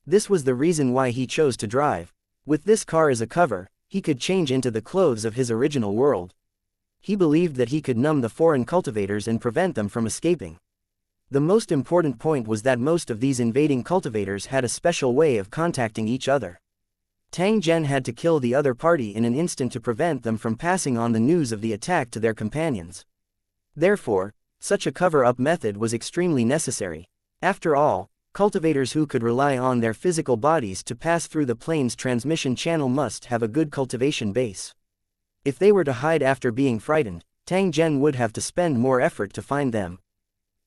A: This was the reason why he chose to drive. With this car as a cover, he could change into the clothes of his original world. He believed that he could numb the foreign cultivators and prevent them from escaping. The most important point was that most of these invading cultivators had a special way of contacting each other. Tang Zhen had to kill the other party in an instant to prevent them from passing on the news of the attack to their companions. Therefore, such a cover-up method was extremely necessary. After all, cultivators who could rely on their physical bodies to pass through the plane's transmission channel must have a good cultivation base. If they were to hide after being frightened, Tang Zhen would have to spend more effort to find them.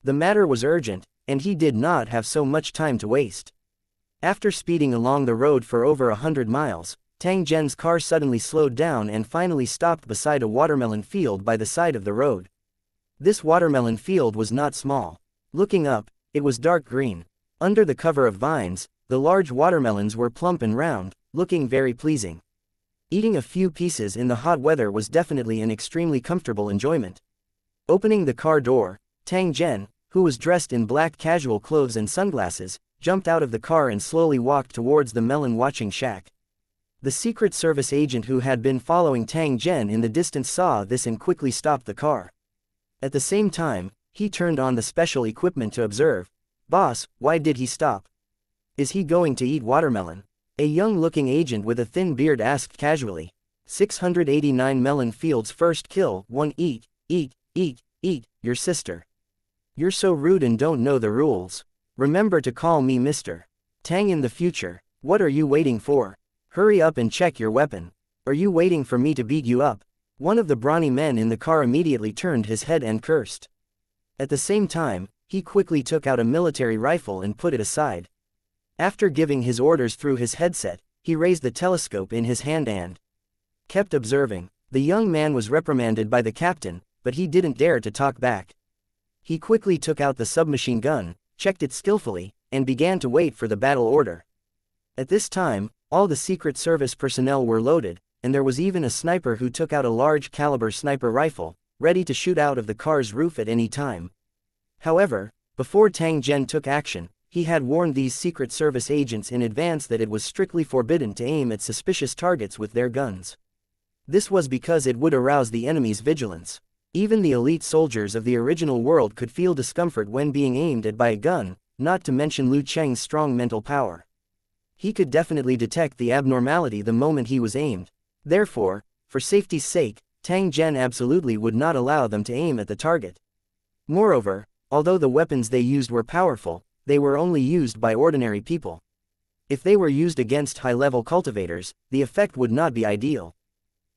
A: The matter was urgent, and he did not have so much time to waste. After speeding along the road for over 100 miles, Tang Zhen's car suddenly slowed down and finally stopped beside a watermelon field by the side of the road. This watermelon field was not small. Looking up, it was dark green. Under the cover of vines, the large watermelons were plump and round, looking very pleasing. Eating a few pieces in the hot weather was definitely an extremely comfortable enjoyment. Opening the car door, Tang Zhen, who was dressed in black casual clothes and sunglasses, jumped out of the car and slowly walked towards the melon watching shack. The Secret Service agent who had been following Tang Zhen in the distance saw this and quickly stopped the car. At the same time, he turned on the special equipment to observe. "Boss, why did he stop? Is he going to eat watermelon?" A young-looking agent with a thin beard asked casually. 689 melon fields first kill, 1 eat, your sister. You're so rude and don't know the rules. Remember to call me Mr. Tang in the future. What are you waiting for? Hurry up and check your weapon. Are you waiting for me to beat you up? One of the brawny men in the car immediately turned his head and cursed. At the same time, he quickly took out a military rifle and put it aside. After giving his orders through his headset, he raised the telescope in his hand and kept observing. The young man was reprimanded by the captain, but he didn't dare to talk back. He quickly took out the submachine gun, checked it skillfully, and began to wait for the battle order. At this time, all the Secret Service personnel were loaded, and there was even a sniper who took out a large caliber sniper rifle, ready to shoot out of the car's roof at any time. However, before Tang Zhen took action, he had warned these Secret Service agents in advance that it was strictly forbidden to aim at suspicious targets with their guns. This was because it would arouse the enemy's vigilance. Even the elite soldiers of the original world could feel discomfort when being aimed at by a gun, not to mention Liu Cheng's strong mental power. He could definitely detect the abnormality the moment he was aimed. Therefore, for safety's sake, Tang Zhen absolutely would not allow them to aim at the target. Moreover, although the weapons they used were powerful, they were only used by ordinary people. If they were used against high-level cultivators, the effect would not be ideal.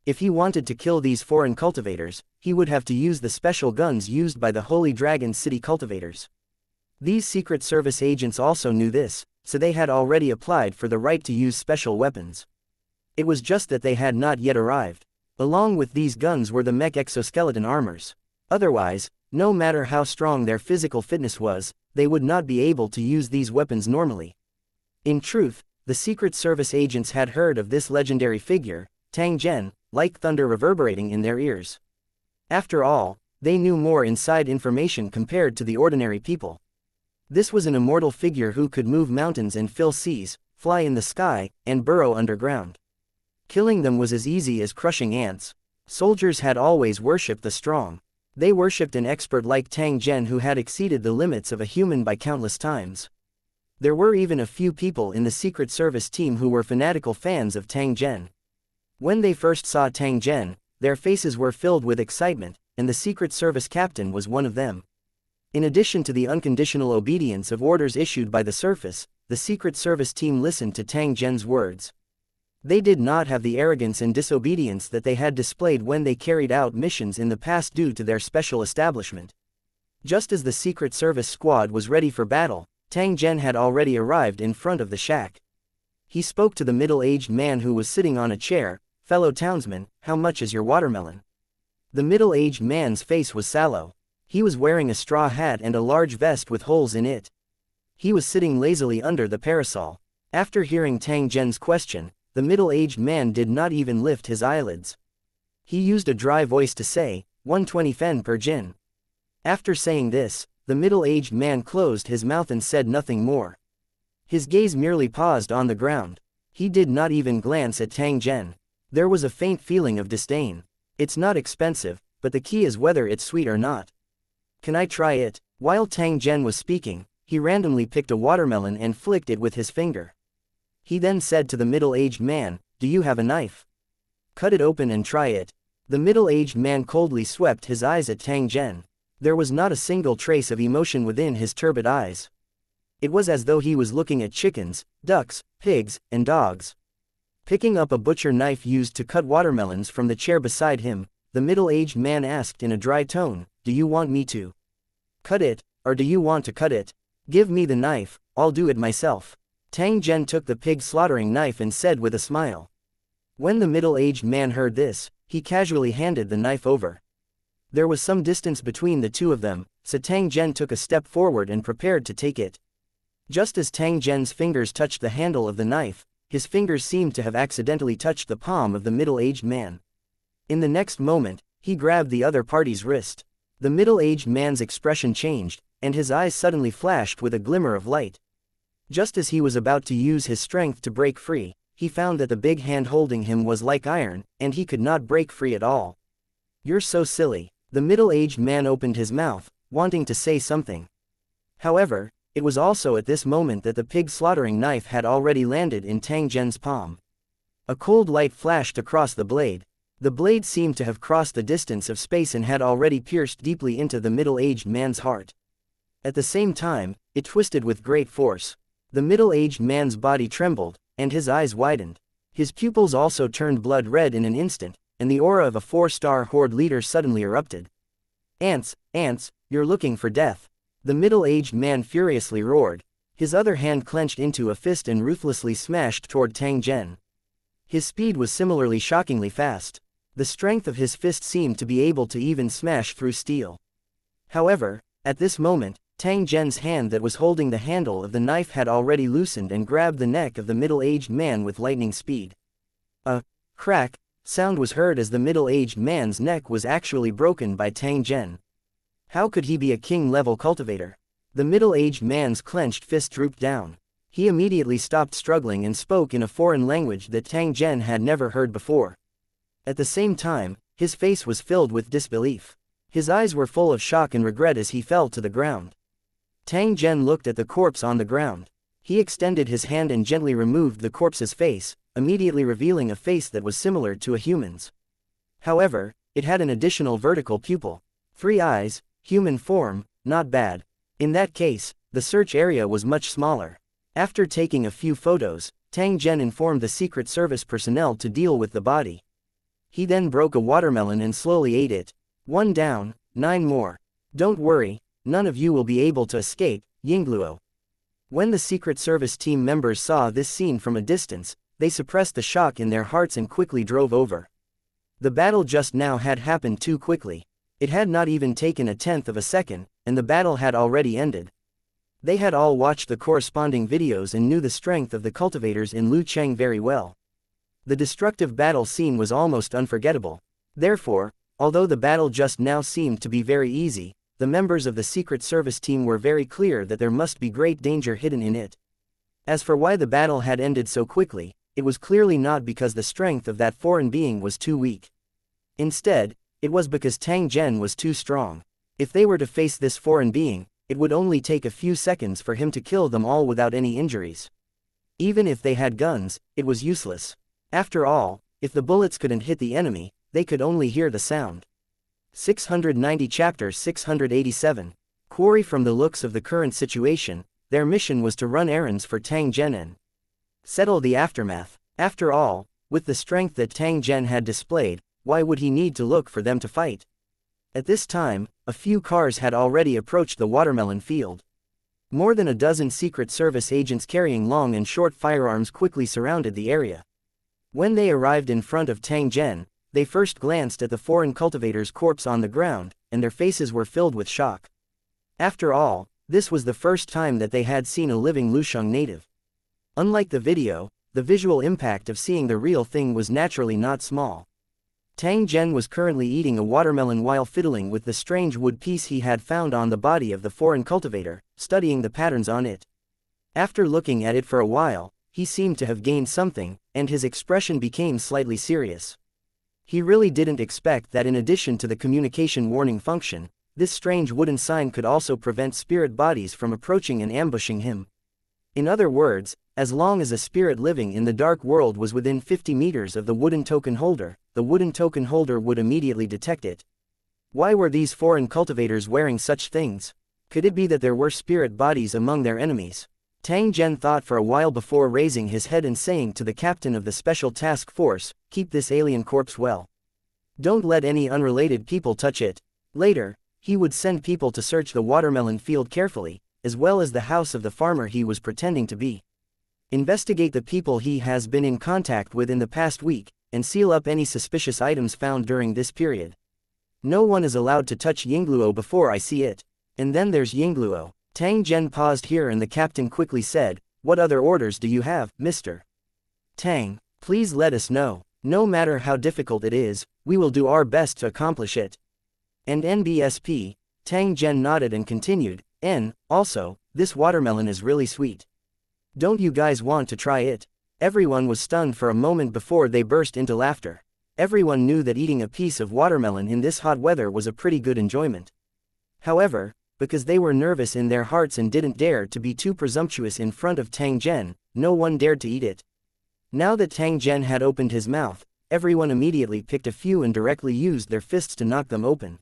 A: If he wanted to kill these foreign cultivators, he would have to use the special guns used by the Holy Dragon City cultivators. These Secret Service agents also knew this, so they had already applied for the right to use special weapons. It was just that they had not yet arrived. Along with these guns were the mech exoskeleton armors. Otherwise, no matter how strong their physical fitness was, they would not be able to use these weapons normally. In truth, the Secret Service agents had heard of this legendary figure, Tang Zhen, like thunder reverberating in their ears. After all, they knew more inside information compared to the ordinary people. This was an immortal figure who could move mountains and fill seas, fly in the sky, and burrow underground. Killing them was as easy as crushing ants. Soldiers had always worshipped the strong. They worshipped an expert like Tang Zhen who had exceeded the limits of a human by countless times. There were even a few people in the Secret Service team who were fanatical fans of Tang Zhen. When they first saw Tang Zhen, their faces were filled with excitement, and the Secret Service captain was one of them. In addition to the unconditional obedience of orders issued by the surface, the Secret Service team listened to Tang Zhen's words. They did not have the arrogance and disobedience that they had displayed when they carried out missions in the past due to their special establishment. Just as the Secret Service squad was ready for battle, Tang Zhen had already arrived in front of the shack. He spoke to the middle-aged man who was sitting on a chair. "Fellow townsman, how much is your watermelon?" The middle-aged man's face was sallow. He was wearing a straw hat and a large vest with holes in it. He was sitting lazily under the parasol. After hearing Tang Zhen's question, the middle-aged man did not even lift his eyelids. He used a dry voice to say, 120 fen per jin. After saying this, the middle-aged man closed his mouth and said nothing more. His gaze merely paused on the ground. He did not even glance at Tang Zhen. There was a faint feeling of disdain. It's not expensive, but the key is whether it's sweet or not. Can I try it? While Tang Zhen was speaking, he randomly picked a watermelon and flicked it with his finger. He then said to the middle-aged man, "Do you have a knife? Cut it open and try it." The middle-aged man coldly swept his eyes at Tang Zhen. There was not a single trace of emotion within his turbid eyes. It was as though he was looking at chickens, ducks, pigs, and dogs. Picking up a butcher knife used to cut watermelons from the chair beside him, the middle-aged man asked in a dry tone, "Do you want me to cut it, or do you want to cut it? Give me the knife, I'll do it myself." Tang Zhen took the pig slaughtering knife and said with a smile. When the middle-aged man heard this, he casually handed the knife over. There was some distance between the two of them, so Tang Zhen took a step forward and prepared to take it. Just as Tang Zhen's fingers touched the handle of the knife, his fingers seemed to have accidentally touched the palm of the middle-aged man. In the next moment, he grabbed the other party's wrist. The middle-aged man's expression changed, and his eyes suddenly flashed with a glimmer of light. Just as he was about to use his strength to break free, he found that the big hand holding him was like iron, and he could not break free at all. "You're so silly." The middle-aged man opened his mouth, wanting to say something. However, it was also at this moment that the pig slaughtering knife had already landed in Tang Zhen's palm. A cold light flashed across the blade. The blade seemed to have crossed the distance of space and had already pierced deeply into the middle-aged man's heart. At the same time, it twisted with great force. The middle-aged man's body trembled, and his eyes widened. His pupils also turned blood red in an instant, and the aura of a 4-star horde leader suddenly erupted. "Ants, ants, you're looking for death." The middle-aged man furiously roared. His other hand clenched into a fist and ruthlessly smashed toward Tang Zhen. His speed was similarly shockingly fast. The strength of his fist seemed to be able to even smash through steel. However, at this moment, Tang Zhen's hand that was holding the handle of the knife had already loosened and grabbed the neck of the middle-aged man with lightning speed. A crack sound was heard as the middle-aged man's neck was actually broken by Tang Zhen. How could he be a king-level cultivator? The middle-aged man's clenched fist drooped down. He immediately stopped struggling and spoke in a foreign language that Tang Zhen had never heard before. At the same time, his face was filled with disbelief. His eyes were full of shock and regret as he fell to the ground. Tang Zhen looked at the corpse on the ground. He extended his hand and gently removed the corpse's face, immediately revealing a face that was similar to a human's. However, it had an additional vertical pupil. 3 eyes, human form, not bad. In that case, the search area was much smaller. After taking a few photos, Tang Zhen informed the Secret Service personnel to deal with the body. He then broke a watermelon and slowly ate it. 1 down, 9 more. Don't worry, none of you will be able to escape, Yingluo. When the Secret Service team members saw this scene from a distance, they suppressed the shock in their hearts and quickly drove over. The battle just now had happened too quickly. It had not even taken a tenth of a second, and the battle had already ended. They had all watched the corresponding videos and knew the strength of the cultivators in Lucheng very well. The destructive battle scene was almost unforgettable. Therefore, although the battle just now seemed to be very easy, the members of the Secret Service team were very clear that there must be great danger hidden in it. As for why the battle had ended so quickly, it was clearly not because the strength of that foreign being was too weak. Instead, it was because Tang Zhen was too strong. If they were to face this foreign being, it would only take a few seconds for him to kill them all without any injuries. Even if they had guns, it was useless. After all, if the bullets couldn't hit the enemy, they could only hear the sound. 690 Chapter 687. Quarry. From the looks of the current situation, their mission was to run errands for Tang Zhen and settle the aftermath. After all, with the strength that Tang Zhen had displayed, why would he need to look for them to fight? At this time, a few cars had already approached the watermelon field. More than a dozen Secret Service agents carrying long and short firearms quickly surrounded the area. When they arrived in front of Tang Zhen, they first glanced at the foreign cultivator's corpse on the ground, and their faces were filled with shock. After all, this was the first time that they had seen a living Lusheng native. Unlike the video, the visual impact of seeing the real thing was naturally not small. Tang Zhen was currently eating a watermelon while fiddling with the strange wood piece he had found on the body of the foreign cultivator, studying the patterns on it. After looking at it for a while, he seemed to have gained something, and his expression became slightly serious. He really didn't expect that in addition to the communication warning function, this strange wooden sign could also prevent spirit bodies from approaching and ambushing him. In other words, as long as a spirit living in the dark world was within 50 meters of the wooden token holder, the wooden token holder would immediately detect it. Why were these foreign cultivators wearing such things? Could it be that there were spirit bodies among their enemies? Tang Zhen thought for a while before raising his head and saying to the captain of the special task force, "Keep this alien corpse well. Don't let any unrelated people touch it." Later, he would send people to search the watermelon field carefully, as well as the house of the farmer he was pretending to be. Investigate the people he has been in contact with in the past week, and seal up any suspicious items found during this period. No one is allowed to touch Yingluo before I see it. And then there's Yingluo. Tang Zhen paused here and the captain quickly said, "What other orders do you have, Mr. Tang? Please let us know. No matter how difficult it is, we will do our best to accomplish it." And NBSP, Tang Zhen nodded and continued, Also, this watermelon is really sweet. Don't you guys want to try it?" Everyone was stunned for a moment before they burst into laughter. Everyone knew that eating a piece of watermelon in this hot weather was a pretty good enjoyment. However, because they were nervous in their hearts and didn't dare to be too presumptuous in front of Tang Zhen, no one dared to eat it. Now that Tang Zhen had opened his mouth, everyone immediately picked a few and directly used their fists to knock them open.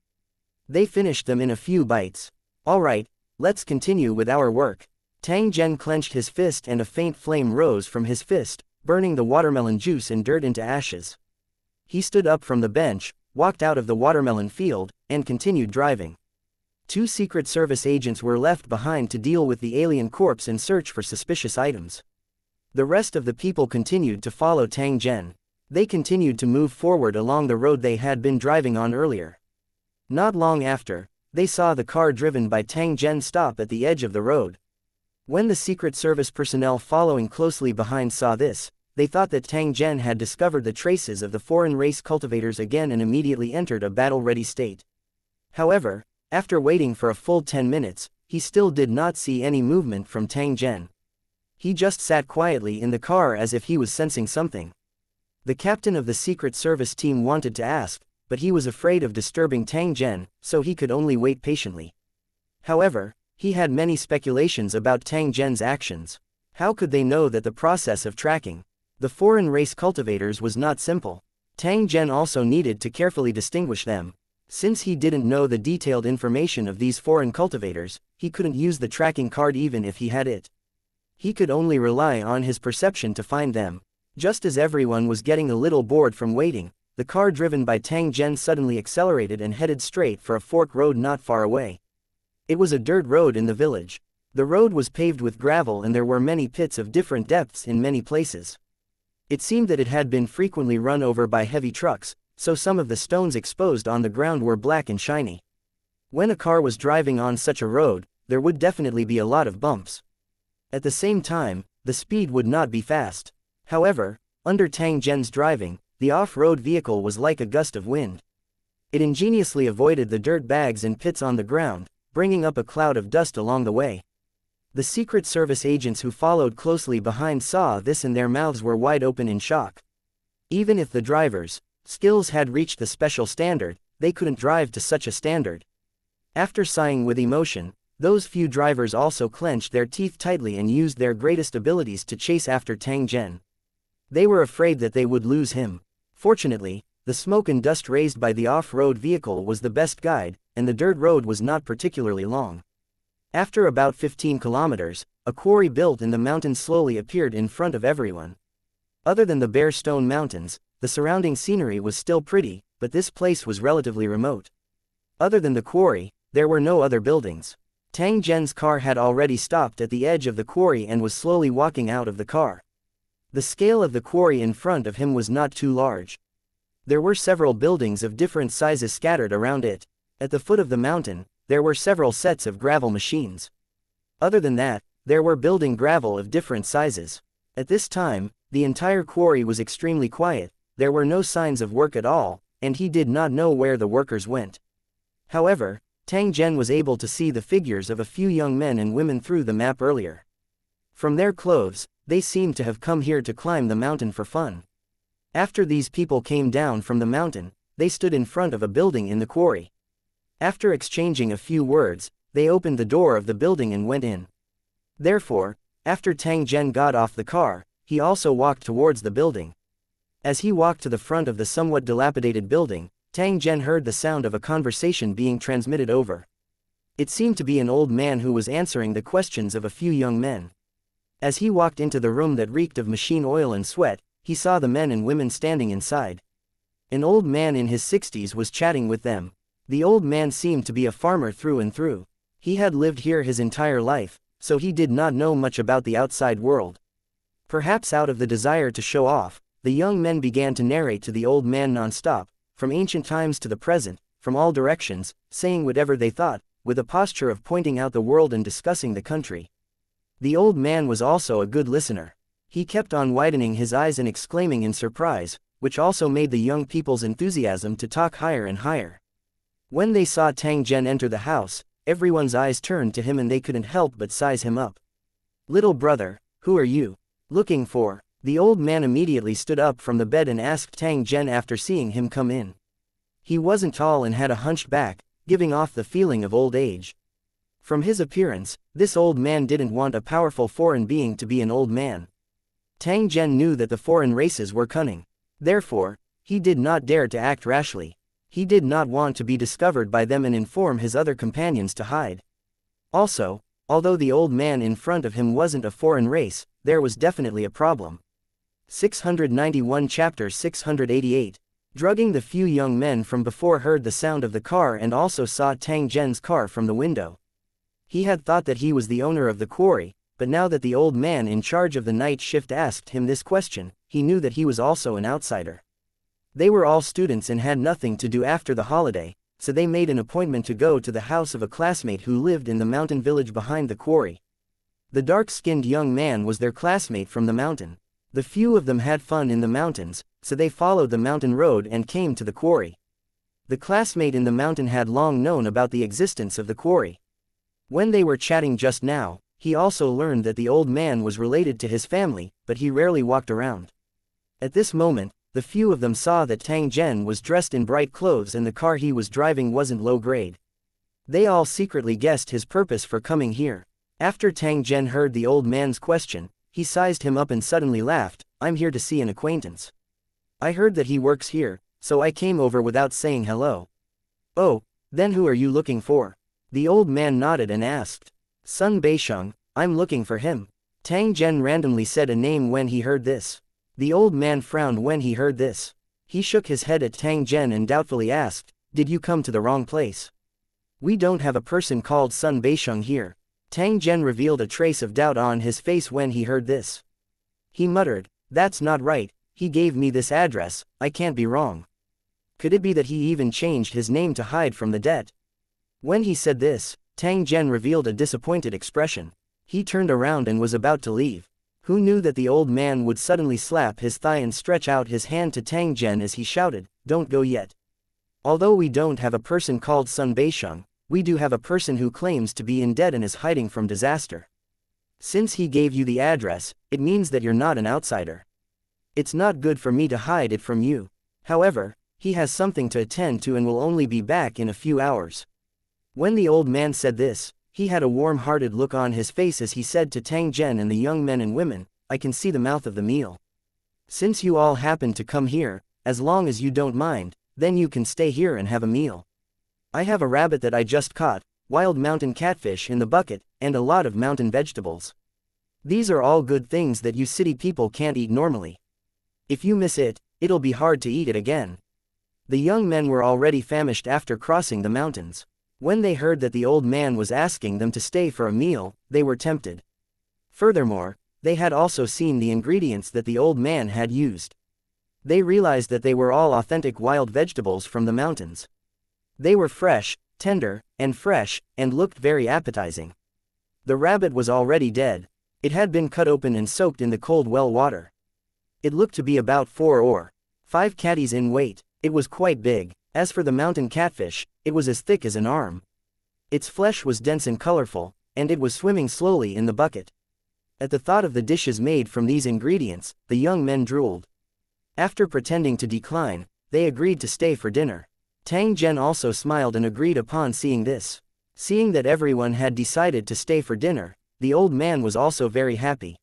A: They finished them in a few bites. "Alright, let's continue with our work." Tang Zhen clenched his fist and a faint flame rose from his fist, burning the watermelon juice and dirt into ashes. He stood up from the bench, walked out of the watermelon field, and continued driving. 2 Secret Service agents were left behind to deal with the alien corpse and search for suspicious items. The rest of the people continued to follow Tang Zhen. They continued to move forward along the road they had been driving on earlier. Not long after, they saw the car driven by Tang Zhen stop at the edge of the road. When the Secret Service personnel following closely behind saw this, they thought that Tang Zhen had discovered the traces of the foreign race cultivators again and immediately entered a battle-ready state. However, after waiting for a full 10 minutes, he still did not see any movement from Tang Zhen. He just sat quietly in the car as if he was sensing something. The captain of the Secret Service team wanted to ask, but he was afraid of disturbing Tang Zhen, so he could only wait patiently. However, he had many speculations about Tang Zhen's actions. How could they know that the process of tracking the foreign race cultivators was not simple? Tang Zhen also needed to carefully distinguish them. Since he didn't know the detailed information of these foreign cultivators, he couldn't use the tracking card even if he had it. He could only rely on his perception to find them. Just as everyone was getting a little bored from waiting, the car driven by Tang Zhen suddenly accelerated and headed straight for a fork road not far away. It was a dirt road in the village. The road was paved with gravel and there were many pits of different depths in many places. It seemed that it had been frequently run over by heavy trucks, so some of the stones exposed on the ground were black and shiny. When a car was driving on such a road, there would definitely be a lot of bumps. At the same time, the speed would not be fast. However, under Tang Zhen's driving, the off-road vehicle was like a gust of wind. It ingeniously avoided the dirt bags and pits on the ground, bringing up a cloud of dust along the way. The Secret Service agents who followed closely behind saw this and their mouths were wide open in shock. Even if the drivers' skills had reached the special standard, they couldn't drive to such a standard. After sighing with emotion, those few drivers also clenched their teeth tightly and used their greatest abilities to chase after Tang Zhen. They were afraid that they would lose him. Fortunately, the smoke and dust raised by the off-road vehicle was the best guide, and the dirt road was not particularly long. After about 15 kilometers, a quarry built in the mountains slowly appeared in front of everyone. Other than the bare stone mountains, the surrounding scenery was still pretty, but this place was relatively remote. Other than the quarry, there were no other buildings. Tang Zhen's car had already stopped at the edge of the quarry and was slowly walking out of the car. The scale of the quarry in front of him was not too large. There were several buildings of different sizes scattered around it. At the foot of the mountain, there were several sets of gravel machines. Other than that, there were building gravel of different sizes. At this time, the entire quarry was extremely quiet, there were no signs of work at all, and he did not know where the workers went. However, Tang Zhen was able to see the figures of a few young men and women through the map earlier. From their clothes, they seemed to have come here to climb the mountain for fun. After these people came down from the mountain, they stood in front of a building in the quarry. After exchanging a few words, they opened the door of the building and went in. Therefore, after Tang Zhen got off the car, he also walked towards the building. As he walked to the front of the somewhat dilapidated building, Tang Zhen heard the sound of a conversation being transmitted over. It seemed to be an old man who was answering the questions of a few young men. As he walked into the room that reeked of machine oil and sweat, he saw the men and women standing inside. An old man in his 60s was chatting with them. The old man seemed to be a farmer through and through. He had lived here his entire life, so he did not know much about the outside world. Perhaps out of the desire to show off, the young men began to narrate to the old man non-stop, from ancient times to the present, from all directions, saying whatever they thought, with a posture of pointing out the world and discussing the country. The old man was also a good listener. He kept on widening his eyes and exclaiming in surprise, which also made the young people's enthusiasm to talk higher and higher. When they saw Tang Zhen enter the house, everyone's eyes turned to him and they couldn't help but size him up. "Little brother, who are you looking for?" The old man immediately stood up from the bed and asked Tang Zhen after seeing him come in. He wasn't tall and had a hunched back, giving off the feeling of old age. From his appearance, this old man didn't want a powerful foreign being to be an old man. Tang Zhen knew that the foreign races were cunning. Therefore, he did not dare to act rashly. He did not want to be discovered by them and inform his other companions to hide. Also, although the old man in front of him wasn't a foreign race, there was definitely a problem. 691 Chapter 688. Drugging. The few young men from before heard the sound of the car and also saw Tang Zhen's car from the window. He had thought that he was the owner of the quarry, but now that the old man in charge of the night shift asked him this question, he knew that he was also an outsider. They were all students and had nothing to do after the holiday, so they made an appointment to go to the house of a classmate who lived in the mountain village behind the quarry. The dark-skinned young man was their classmate from the mountain. The few of them had fun in the mountains, so they followed the mountain road and came to the quarry. The classmate in the mountain had long known about the existence of the quarry. When they were chatting just now, he also learned that the old man was related to his family, but he rarely walked around. At this moment, the few of them saw that Tang Zhen was dressed in bright clothes and the car he was driving wasn't low grade. They all secretly guessed his purpose for coming here. After Tang Zhen heard the old man's question, he sized him up and suddenly laughed. "I'm here to see an acquaintance. I heard that he works here, so I came over without saying hello." "Oh, then who are you looking for?" The old man nodded and asked. "Sun Beisheng, I'm looking for him." Tang Zhen randomly said a name when he heard this. The old man frowned when he heard this. He shook his head at Tang Zhen and doubtfully asked, "Did you come to the wrong place? We don't have a person called Sun Beisheng here." Tang Zhen revealed a trace of doubt on his face when he heard this. He muttered, "That's not right, he gave me this address, I can't be wrong. Could it be that he even changed his name to hide from the debt?" When he said this, Tang Zhen revealed a disappointed expression. He turned around and was about to leave. Who knew that the old man would suddenly slap his thigh and stretch out his hand to Tang Zhen as he shouted, "Don't go yet. Although we don't have a person called Sun Beisheng, we do have a person who claims to be in debt and is hiding from disaster. Since he gave you the address, it means that you're not an outsider. It's not good for me to hide it from you. However, he has something to attend to and will only be back in a few hours." When the old man said this, he had a warm-hearted look on his face as he said to Tang Zhen and the young men and women, "I can see the mouth of the meal. Since you all happen to come here, as long as you don't mind, then you can stay here and have a meal. I have a rabbit that I just caught, wild mountain catfish in the bucket, and a lot of mountain vegetables. These are all good things that you city people can't eat normally. If you miss it, it'll be hard to eat it again." The young men were already famished after crossing the mountains. When they heard that the old man was asking them to stay for a meal, they were tempted. Furthermore, they had also seen the ingredients that the old man had used. They realized that they were all authentic wild vegetables from the mountains. They were fresh, tender, and looked very appetizing. The rabbit was already dead. It had been cut open and soaked in the cold well water. It looked to be about 4 or 5 catties in weight. It was quite big. As for the mountain catfish, it was as thick as an arm. Its flesh was dense and colorful, and it was swimming slowly in the bucket. At the thought of the dishes made from these ingredients, the young men drooled. After pretending to decline, they agreed to stay for dinner. Tang Zhen also smiled and agreed upon seeing this. Seeing that everyone had decided to stay for dinner, the old man was also very happy.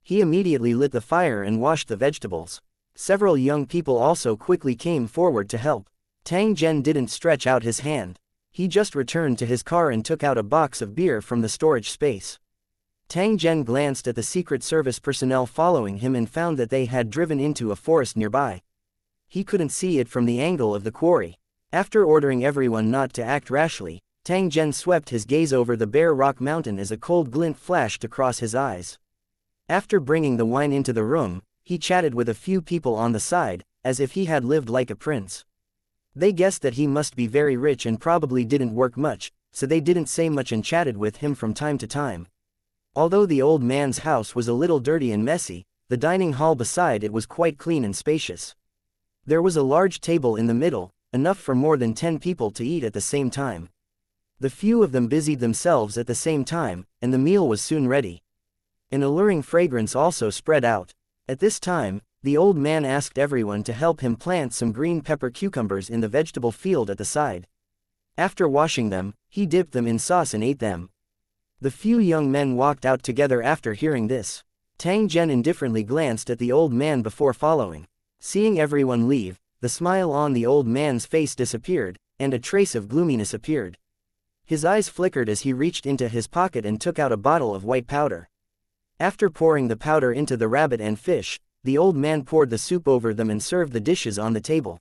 A: He immediately lit the fire and washed the vegetables. Several young people also quickly came forward to help. Tang Zhen didn't stretch out his hand. He just returned to his car and took out a box of beer from the storage space. Tang Zhen glanced at the Secret Service personnel following him and found that they had driven into a forest nearby. He couldn't see it from the angle of the quarry. After ordering everyone not to act rashly, Tang Zhen swept his gaze over the bare rock mountain as a cold glint flashed across his eyes. After bringing the wine into the room, he chatted with a few people on the side, as if he had lived like a prince. They guessed that he must be very rich and probably didn't work much, so they didn't say much and chatted with him from time to time. Although the old man's house was a little dirty and messy, the dining hall beside it was quite clean and spacious. There was a large table in the middle, enough for more than 10 people to eat at the same time. The few of them busied themselves at the same time, and the meal was soon ready. An alluring fragrance also spread out. At this time, the old man asked everyone to help him plant some green pepper cucumbers in the vegetable field at the side. After washing them, he dipped them in sauce and ate them. The few young men walked out together after hearing this. Tang Zhen indifferently glanced at the old man before following. Seeing everyone leave, the smile on the old man's face disappeared, and a trace of gloominess appeared. His eyes flickered as he reached into his pocket and took out a bottle of white powder. After pouring the powder into the rabbit and fish, the old man poured the soup over them and served the dishes on the table.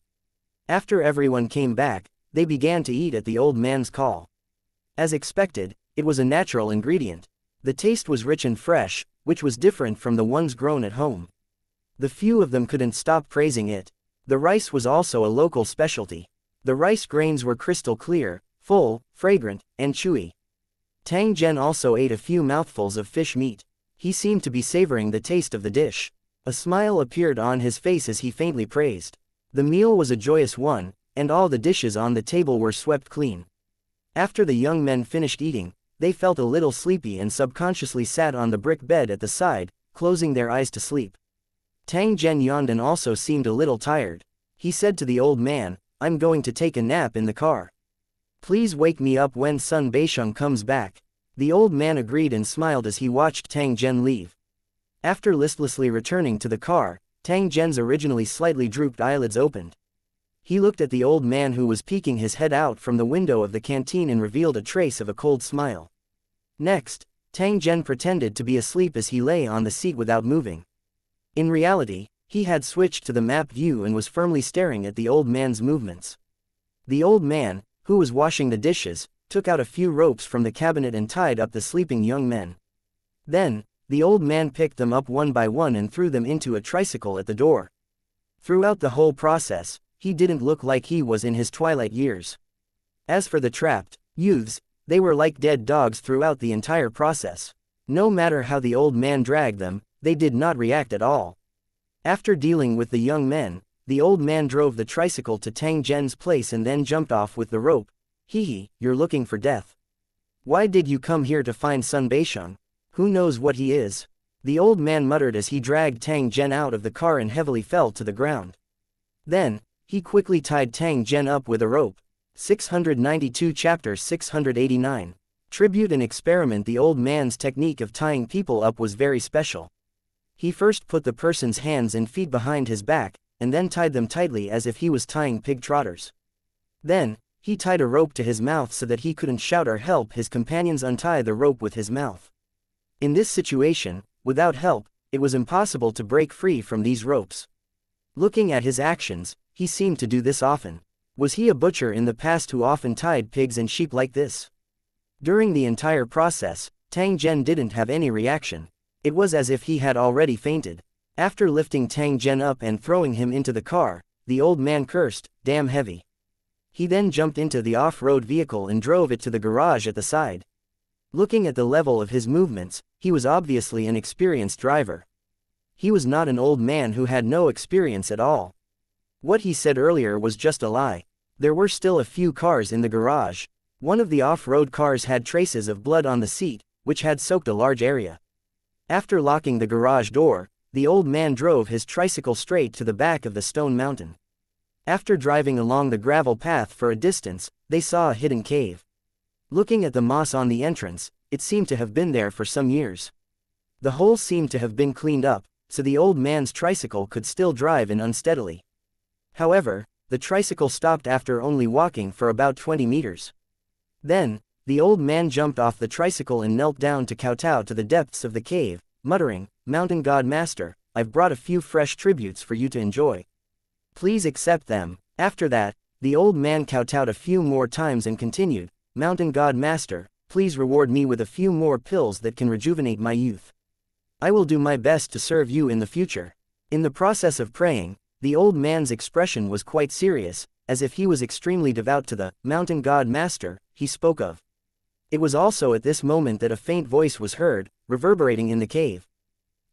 A: After everyone came back, they began to eat at the old man's call. As expected, it was a natural ingredient. The taste was rich and fresh, which was different from the ones grown at home. The few of them couldn't stop praising it. The rice was also a local specialty. The rice grains were crystal clear, full, fragrant, and chewy. Tang Zhen also ate a few mouthfuls of fish meat. He seemed to be savoring the taste of the dish. A smile appeared on his face as he faintly praised. The meal was a joyous one, and all the dishes on the table were swept clean. After the young men finished eating, they felt a little sleepy and subconsciously sat on the brick bed at the side, closing their eyes to sleep. Tang Zhen yawned and also seemed a little tired. He said to the old man, "I'm going to take a nap in the car. Please wake me up when Sun Beisheng comes back." The old man agreed and smiled as he watched Tang Zhen leave. After listlessly returning to the car, Tang Zhen's originally slightly drooped eyelids opened. He looked at the old man who was peeking his head out from the window of the canteen and revealed a trace of a cold smile. Next, Tang Zhen pretended to be asleep as he lay on the seat without moving. In reality, he had switched to the map view and was firmly staring at the old man's movements. The old man, who was washing the dishes, took out a few ropes from the cabinet and tied up the sleeping young men. Then, the old man picked them up one by one and threw them into a tricycle at the door. Throughout the whole process, he didn't look like he was in his twilight years. As for the trapped youths, they were like dead dogs throughout the entire process. No matter how the old man dragged them, they did not react at all. After dealing with the young men, the old man drove the tricycle to Tang Zhen's place and then jumped off with the rope. Hee, you're looking for death. Why did you come here to find Sun Beisheng? Who knows what he is? The old man muttered as he dragged Tang Zhen out of the car and heavily fell to the ground. Then, he quickly tied Tang Zhen up with a rope. 692 Chapter 689. Tribute and experiment. The old man's technique of tying people up was very special. He first put the person's hands and feet behind his back, and then tied them tightly as if he was tying pig trotters. Then, he tied a rope to his mouth so that he couldn't shout or help his companions untie the rope with his mouth. In this situation, without help, it was impossible to break free from these ropes. Looking at his actions, he seemed to do this often. Was he a butcher in the past who often tied pigs and sheep like this? During the entire process, Tang Zhen didn't have any reaction. It was as if he had already fainted. After lifting Tang Zhen up and throwing him into the car, the old man cursed, "Damn heavy." He then jumped into the off-road vehicle and drove it to the garage at the side. Looking at the level of his movements, he was obviously an experienced driver. He was not an old man who had no experience at all. What he said earlier was just a lie. There were still a few cars in the garage. One of the off-road cars had traces of blood on the seat, which had soaked a large area. After locking the garage door, the old man drove his tricycle straight to the back of the stone mountain. After driving along the gravel path for a distance, they saw a hidden cave. Looking at the moss on the entrance, it seemed to have been there for some years. The hole seemed to have been cleaned up, so the old man's tricycle could still drive in unsteadily. However, the tricycle stopped after only walking for about 20 meters. Then, the old man jumped off the tricycle and knelt down to kowtow to the depths of the cave, muttering, "Mountain God Master, I've brought a few fresh tributes for you to enjoy. Please accept them." After that, the old man kowtowed a few more times and continued, "Mountain God Master, please reward me with a few more pills that can rejuvenate my youth. I will do my best to serve you in the future." In the process of praying, the old man's expression was quite serious, as if he was extremely devout to the Mountain God Master he spoke of. It was also at this moment that a faint voice was heard, reverberating in the cave.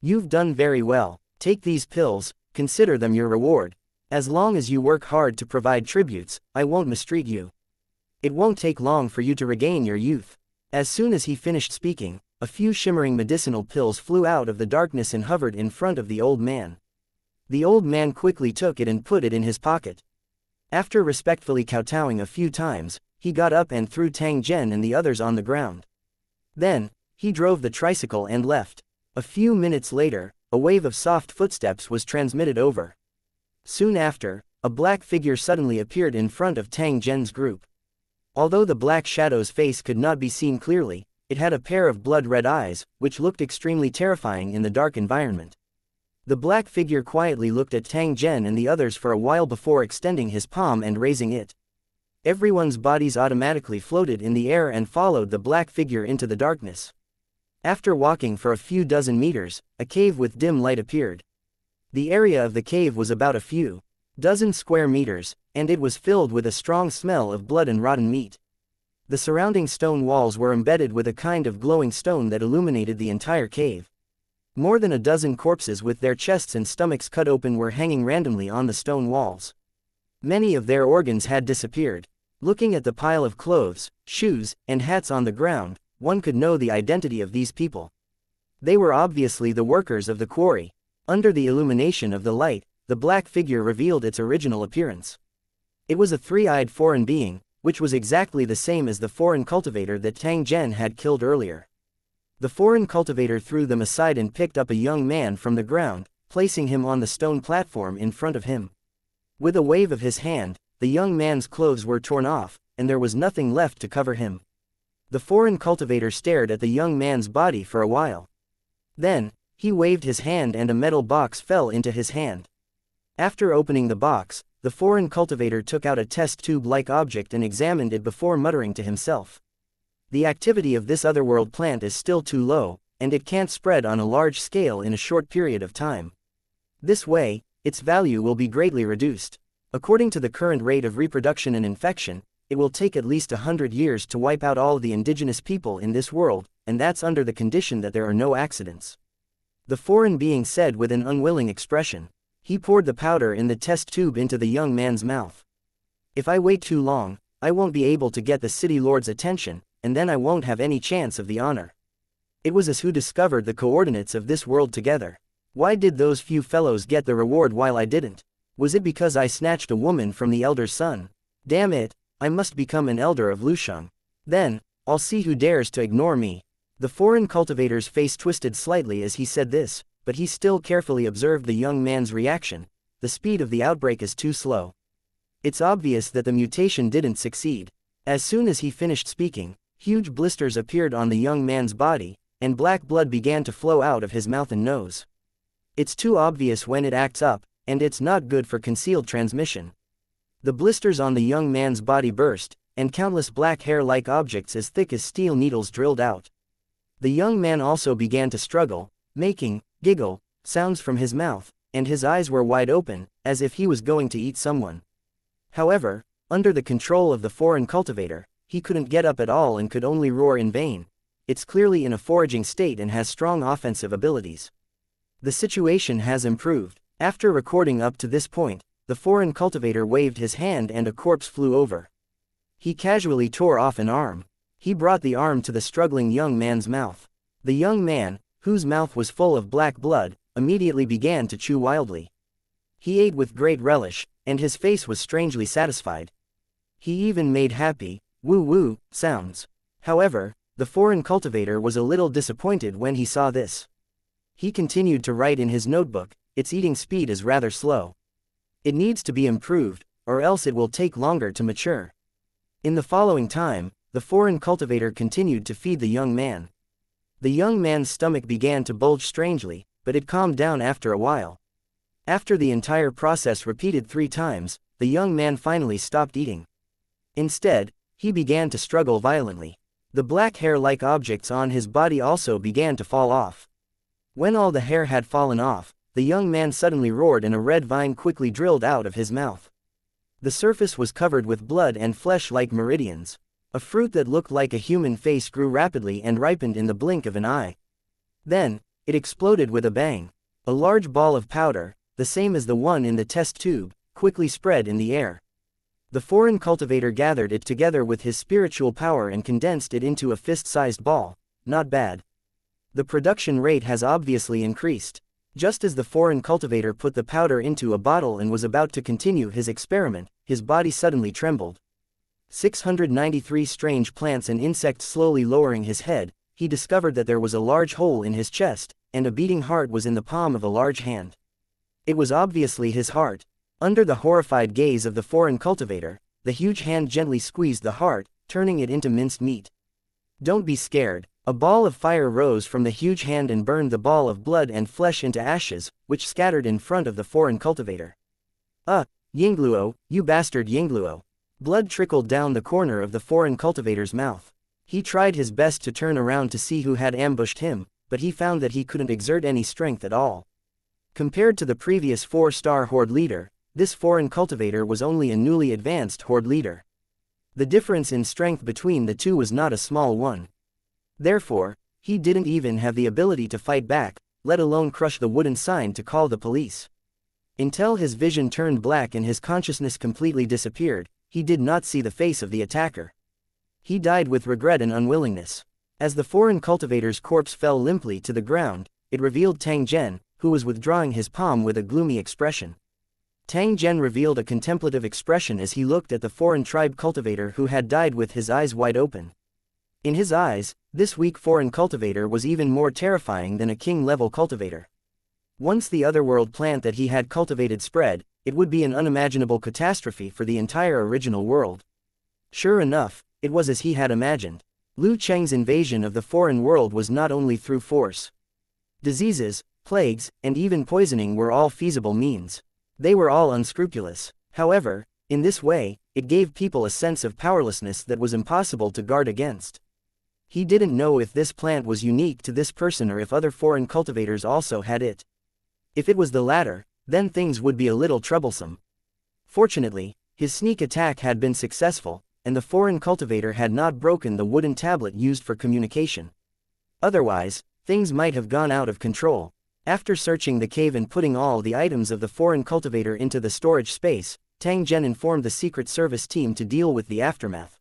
A: "You've done very well. Take these pills, consider them your reward. As long as you work hard to provide tributes, I won't mistreat you. It won't take long for you to regain your youth." As soon as he finished speaking, a few shimmering medicinal pills flew out of the darkness and hovered in front of the old man. The old man quickly took it and put it in his pocket. After respectfully kowtowing a few times, he got up and threw Tang Zhen and the others on the ground. Then, he drove the tricycle and left. A few minutes later, a wave of soft footsteps was transmitted over. Soon after, a black figure suddenly appeared in front of Tang Zhen's group. Although the black shadow's face could not be seen clearly, it had a pair of blood-red eyes, which looked extremely terrifying in the dark environment. The black figure quietly looked at Tang Zhen and the others for a while before extending his palm and raising it. Everyone's bodies automatically floated in the air and followed the black figure into the darkness. After walking for a few dozen meters, a cave with dim light appeared. The area of the cave was about a few dozen square meters, and it was filled with a strong smell of blood and rotten meat. The surrounding stone walls were embedded with a kind of glowing stone that illuminated the entire cave. More than a dozen corpses with their chests and stomachs cut open were hanging randomly on the stone walls. Many of their organs had disappeared. Looking at the pile of clothes, shoes, and hats on the ground, one could know the identity of these people. They were obviously the workers of the quarry. Under the illumination of the light, the black figure revealed its original appearance. It was a three-eyed foreign being, which was exactly the same as the foreign cultivator that Tang Zhen had killed earlier. The foreign cultivator threw them aside and picked up a young man from the ground, placing him on the stone platform in front of him. With a wave of his hand, the young man's clothes were torn off, and there was nothing left to cover him. The foreign cultivator stared at the young man's body for a while. Then, he waved his hand and a metal box fell into his hand. After opening the box, the foreign cultivator took out a test tube-like object and examined it before muttering to himself. The activity of this otherworld plant is still too low, and it can't spread on a large scale in a short period of time. This way, its value will be greatly reduced. According to the current rate of reproduction and infection, it will take at least 100 years to wipe out all the indigenous people in this world, and that's under the condition that there are no accidents. The foreign being said with an unwilling expression. He poured the powder in the test tube into the young man's mouth. If I wait too long, I won't be able to get the city lord's attention, and then I won't have any chance of the honor. It was us who discovered the coordinates of this world together. Why did those few fellows get the reward while I didn't? Was it because I snatched a woman from the elder's son? Damn it, I must become an elder of Lusheng. Then, I'll see who dares to ignore me. The foreign cultivator's face twisted slightly as he said this, but he still carefully observed the young man's reaction. The speed of the outbreak is too slow. It's obvious that the mutation didn't succeed. As soon as he finished speaking, huge blisters appeared on the young man's body, and black blood began to flow out of his mouth and nose. It's too obvious when it acts up, and it's not good for concealed transmission. The blisters on the young man's body burst, and countless black hair-like objects as thick as steel needles drilled out. The young man also began to struggle, making giggle sounds from his mouth, and his eyes were wide open, as if he was going to eat someone. However, under the control of the foreign cultivator, he couldn't get up at all and could only roar in vain. It's clearly in a foraging state and has strong offensive abilities. The situation has improved. After recording up to this point, the foreign cultivator waved his hand and a corpse flew over. He casually tore off an arm. He brought the arm to the struggling young man's mouth. The young man, whose mouth was full of black blood, immediately began to chew wildly. He ate with great relish, and his face was strangely satisfied. He even made happy, woo-woo, sounds. However, the foreign cultivator was a little disappointed when he saw this. He continued to write in his notebook, its eating speed is rather slow. It needs to be improved, or else it will take longer to mature. In the following time, the foreign cultivator continued to feed the young man. The young man's stomach began to bulge strangely, but it calmed down after a while. After the entire process repeated 3 times, the young man finally stopped eating. Instead, he began to struggle violently. The black hair-like objects on his body also began to fall off. When all the hair had fallen off, the young man suddenly roared and a red vine quickly drilled out of his mouth. The surface was covered with blood and flesh like meridians. A fruit that looked like a human face grew rapidly and ripened in the blink of an eye. Then, it exploded with a bang. A large ball of powder, the same as the one in the test tube, quickly spread in the air. The foreign cultivator gathered it together with his spiritual power and condensed it into a fist-sized ball. Not bad. The production rate has obviously increased. Just as the foreign cultivator put the powder into a bottle and was about to continue his experiment, his body suddenly trembled. 693 strange plants and insects. Slowly lowering his head, he discovered that there was a large hole in his chest, and a beating heart was in the palm of a large hand. It was obviously his heart. Under the horrified gaze of the foreign cultivator, the huge hand gently squeezed the heart, turning it into minced meat. Don't be scared. A ball of fire rose from the huge hand and burned the ball of blood and flesh into ashes, which scattered in front of the foreign cultivator. Yingluo, you bastard Yingluo. Blood trickled down the corner of the foreign cultivator's mouth. He tried his best to turn around to see who had ambushed him, but he found that he couldn't exert any strength at all. Compared to the previous 4-star horde leader, this foreign cultivator was only a newly advanced horde leader. The difference in strength between the two was not a small one. Therefore, he didn't even have the ability to fight back, let alone crush the wooden sign to call the police. Until his vision turned black and his consciousness completely disappeared, he did not see the face of the attacker. He died with regret and unwillingness. As the foreign cultivator's corpse fell limply to the ground, it revealed Tang Zhen, who was withdrawing his palm with a gloomy expression. Tang Zhen revealed a contemplative expression as he looked at the foreign tribe cultivator who had died with his eyes wide open. In his eyes, this weak foreign cultivator was even more terrifying than a king-level cultivator. Once the otherworld plant that he had cultivated spread, it would be an unimaginable catastrophe for the entire original world. Sure enough, it was as he had imagined. Liu Cheng's invasion of the foreign world was not only through force. Diseases, plagues, and even poisoning were all feasible means. They were all unscrupulous. However, in this way, it gave people a sense of powerlessness that was impossible to guard against. He didn't know if this plant was unique to this person or if other foreign cultivators also had it. If it was the latter, then things would be a little troublesome. Fortunately, his sneak attack had been successful, and the foreign cultivator had not broken the wooden tablet used for communication. Otherwise, things might have gone out of control. After searching the cave and putting all the items of the foreign cultivator into the storage space, Tang Zhen informed the Secret Service team to deal with the aftermath.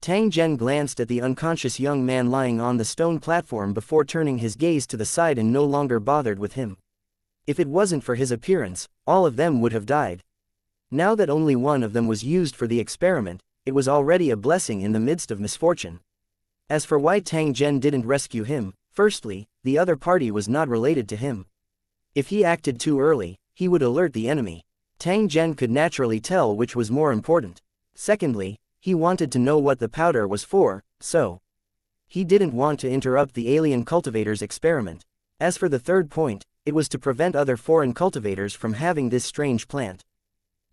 A: Tang Zhen glanced at the unconscious young man lying on the stone platform before turning his gaze to the side and no longer bothered with him. If it wasn't for his appearance, all of them would have died. Now that only one of them was used for the experiment, it was already a blessing in the midst of misfortune. As for why Tang Zhen didn't rescue him, firstly, the other party was not related to him. If he acted too early, he would alert the enemy. Tang Zhen could naturally tell which was more important. Secondly, he wanted to know what the powder was for, so he didn't want to interrupt the alien cultivator's experiment. As for the third point, it was to prevent other foreign cultivators from having this strange plant.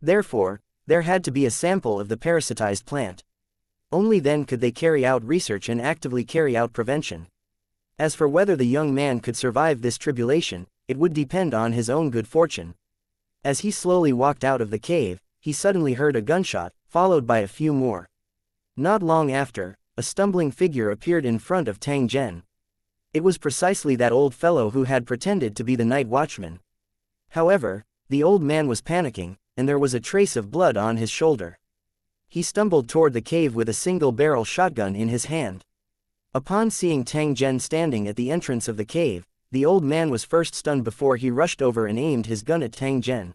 A: Therefore, there had to be a sample of the parasitized plant. Only then could they carry out research and actively carry out prevention. As for whether the young man could survive this tribulation, it would depend on his own good fortune. As he slowly walked out of the cave, he suddenly heard a gunshot, followed by a few more. Not long after, a stumbling figure appeared in front of Tang Zhen. It was precisely that old fellow who had pretended to be the night watchman. However, the old man was panicking, and there was a trace of blood on his shoulder. He stumbled toward the cave with a single-barrel shotgun in his hand. Upon seeing Tang Zhen standing at the entrance of the cave, the old man was first stunned before he rushed over and aimed his gun at Tang Zhen.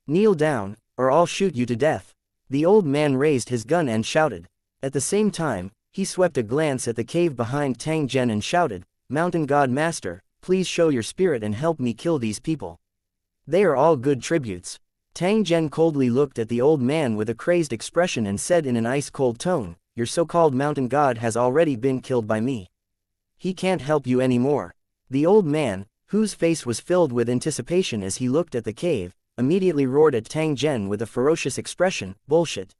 A: "Kneel down, or I'll shoot you to death." The old man raised his gun and shouted. At the same time, he swept a glance at the cave behind Tang Zhen and shouted, "Mountain God Master, please show your spirit and help me kill these people. They are all good tributes." Tang Zhen coldly looked at the old man with a crazed expression and said in an ice-cold tone, "Your so-called mountain god has already been killed by me. He can't help you anymore." The old man, whose face was filled with anticipation as he looked at the cave, immediately roared at Tang Zhen with a ferocious expression, "Bullshit.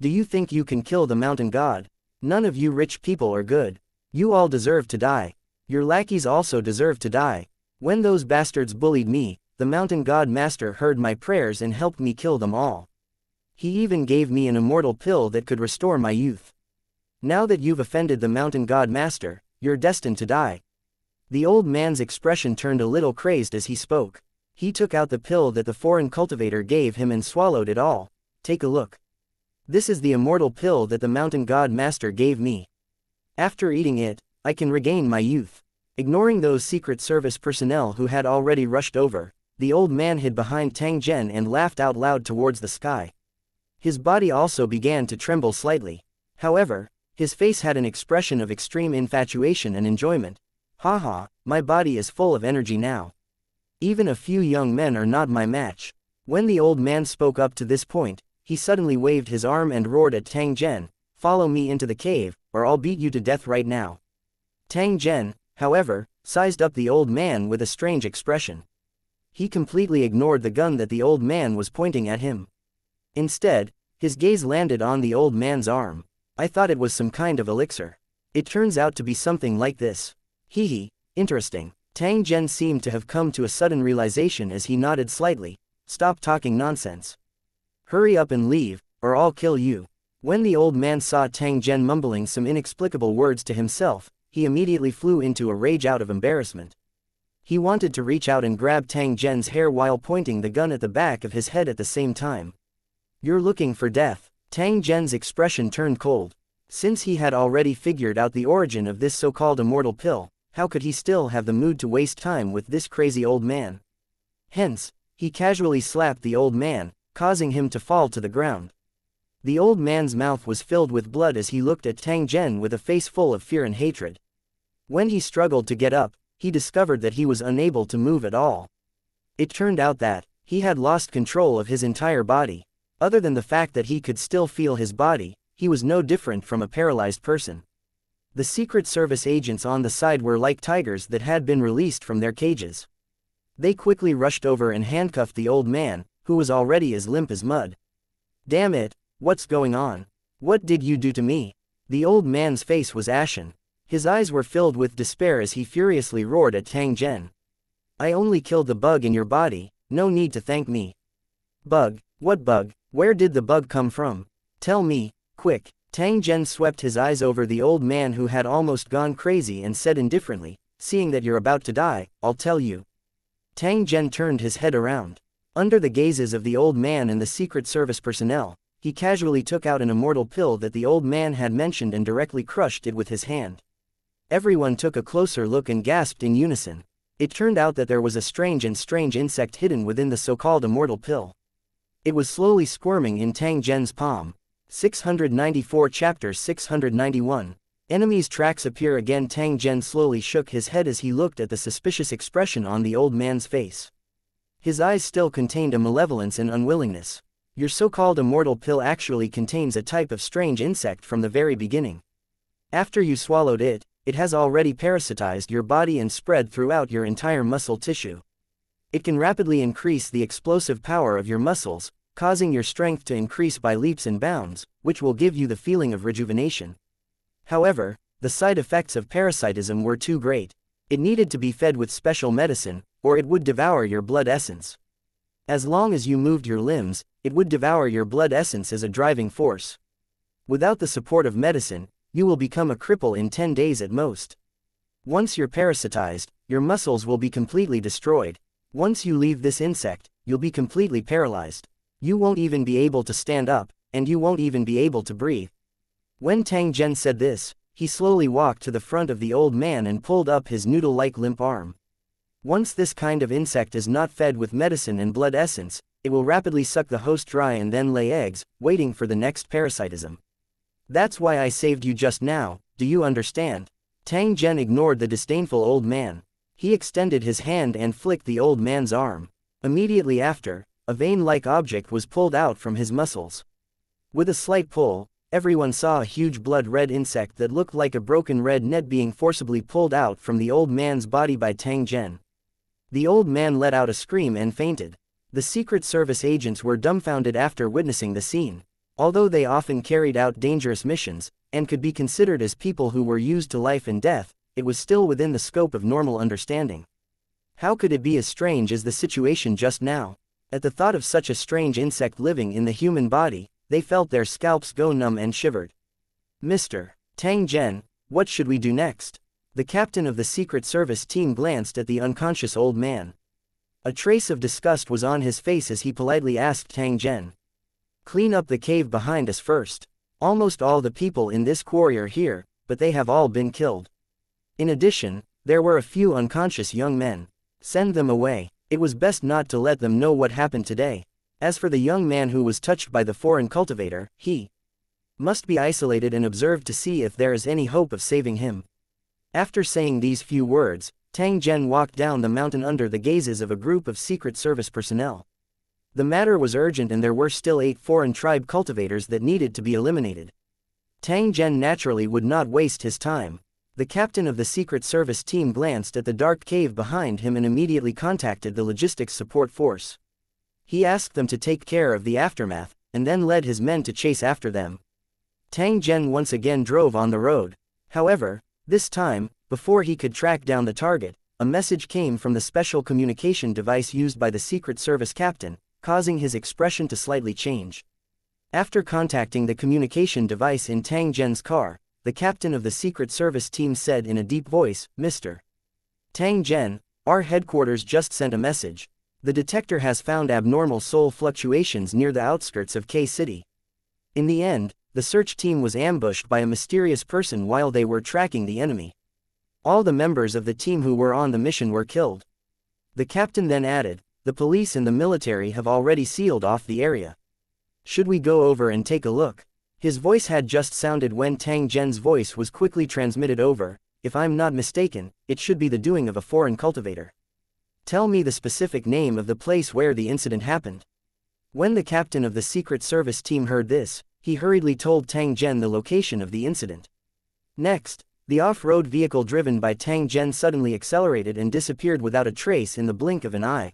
A: Do you think you can kill the mountain god? None of you rich people are good. You all deserve to die. Your lackeys also deserve to die. When those bastards bullied me, the mountain god master heard my prayers and helped me kill them all. He even gave me an immortal pill that could restore my youth. Now that you've offended the mountain god master, you're destined to die." The old man's expression turned a little crazed as he spoke. He took out the pill that the foreign cultivator gave him and swallowed it all. "Take a look. This is the immortal pill that the mountain god master gave me. After eating it, I can regain my youth." Ignoring those Secret Service personnel who had already rushed over, the old man hid behind Tang Zhen and laughed out loud towards the sky. His body also began to tremble slightly. However, his face had an expression of extreme infatuation and enjoyment. "Haha, my body is full of energy now. Even a few young men are not my match." When the old man spoke up to this point, he suddenly waved his arm and roared at Tang Zhen, "Follow me into the cave, or I'll beat you to death right now." Tang Zhen, however, sized up the old man with a strange expression. He completely ignored the gun that the old man was pointing at him. Instead, his gaze landed on the old man's arm. "I thought it was some kind of elixir. It turns out to be something like this. Hee, interesting." Tang Zhen seemed to have come to a sudden realization as he nodded slightly. "Stop talking nonsense. Hurry up and leave, or I'll kill you." When the old man saw Tang Zhen mumbling some inexplicable words to himself, he immediately flew into a rage out of embarrassment. He wanted to reach out and grab Tang Zhen's hair while pointing the gun at the back of his head at the same time. "You're looking for death." Tang Zhen's expression turned cold. Since he had already figured out the origin of this so-called immortal pill, how could he still have the mood to waste time with this crazy old man? Hence, he casually slapped the old man, causing him to fall to the ground. The old man's mouth was filled with blood as he looked at Tang Zhen with a face full of fear and hatred. When he struggled to get up, he discovered that he was unable to move at all. It turned out that he had lost control of his entire body. Other than the fact that he could still feel his body, he was no different from a paralyzed person. The Secret Service agents on the side were like tigers that had been released from their cages. They quickly rushed over and handcuffed the old man, who was already as limp as mud. "Damn it, what's going on? What did you do to me?" The old man's face was ashen. His eyes were filled with despair as he furiously roared at Tang Zhen. "I only killed the bug in your body, no need to thank me." "Bug? What bug? Where did the bug come from? Tell me, quick." Tang Zhen swept his eyes over the old man who had almost gone crazy and said indifferently, "Seeing that you're about to die, I'll tell you." Tang Zhen turned his head around. Under the gazes of the old man and the Secret Service personnel, he casually took out an immortal pill that the old man had mentioned and directly crushed it with his hand. Everyone took a closer look and gasped in unison. It turned out that there was a strange insect hidden within the so-called immortal pill. It was slowly squirming in Tang Zhen's palm. 694 Chapter 691. Enemies' tracks appear again. Tang Zhen slowly shook his head as he looked at the suspicious expression on the old man's face. His eyes still contained a malevolence and unwillingness. Your so-called immortal pill actually contains a type of strange insect from the very beginning. After you swallowed it, it has already parasitized your body and spread throughout your entire muscle tissue. It can rapidly increase the explosive power of your muscles, causing your strength to increase by leaps and bounds, which will give you the feeling of rejuvenation. However, the side effects of parasitism were too great. It needed to be fed with special medicine, or it would devour your blood essence. As long as you moved your limbs, it would devour your blood essence as a driving force. Without the support of medicine, you will become a cripple in 10 days at most. Once you're parasitized, your muscles will be completely destroyed. Once you leave this insect, you'll be completely paralyzed. You won't even be able to stand up, and you won't even be able to breathe. When Tang Zhen said this, he slowly walked to the front of the old man and pulled up his noodle-like limp arm. Once this kind of insect is not fed with medicine and blood essence, it will rapidly suck the host dry and then lay eggs, waiting for the next parasitism. That's why I saved you just now, do you understand? Tang Zhen ignored the disdainful old man. He extended his hand and flicked the old man's arm. Immediately after, a vein-like object was pulled out from his muscles. With a slight pull, everyone saw a huge blood-red insect that looked like a broken red net being forcibly pulled out from the old man's body by Tang Zhen. The old man let out a scream and fainted. The Secret Service agents were dumbfounded after witnessing the scene. Although they often carried out dangerous missions, and could be considered as people who were used to life and death, it was still within the scope of normal understanding. How could it be as strange as the situation just now? At the thought of such a strange insect living in the human body, they felt their scalps go numb and shivered. "Mr. Tang Zhen, what should we do next?" The captain of the Secret Service team glanced at the unconscious old man. A trace of disgust was on his face as he politely asked Tang Zhen. "Clean up the cave behind us first. Almost all the people in this quarry are here, but they have all been killed. In addition, there were a few unconscious young men. Send them away. It was best not to let them know what happened today. As for the young man who was touched by the foreign cultivator, he must be isolated and observed to see if there is any hope of saving him." After saying these few words, Tang Zhen walked down the mountain under the gazes of a group of Secret Service personnel. The matter was urgent and there were still 8 foreign tribe cultivators that needed to be eliminated. Tang Zhen naturally would not waste his time. The captain of the Secret Service team glanced at the dark cave behind him and immediately contacted the logistics support force. He asked them to take care of the aftermath, and then led his men to chase after them. Tang Zhen once again drove on the road. However, this time, before he could track down the target, a message came from the special communication device used by the Secret Service captain, causing his expression to slightly change. After contacting the communication device in Tang Zhen's car, the captain of the Secret Service team said in a deep voice, "Mr. Tang Zhen, our headquarters just sent a message. The detector has found abnormal soul fluctuations near the outskirts of K City." In the end, the search team was ambushed by a mysterious person while they were tracking the enemy. All the members of the team who were on the mission were killed. The captain then added, "The police and the military have already sealed off the area. Should we go over and take a look?" His voice had just sounded when Tang Zhen's voice was quickly transmitted over. "If I'm not mistaken, it should be the doing of a foreign cultivator. Tell me the specific name of the place where the incident happened." When the captain of the Secret Service team heard this, he hurriedly told Tang Zhen the location of the incident. Next, The off-road vehicle driven by Tang Zhen suddenly accelerated and disappeared without a trace in the blink of an eye.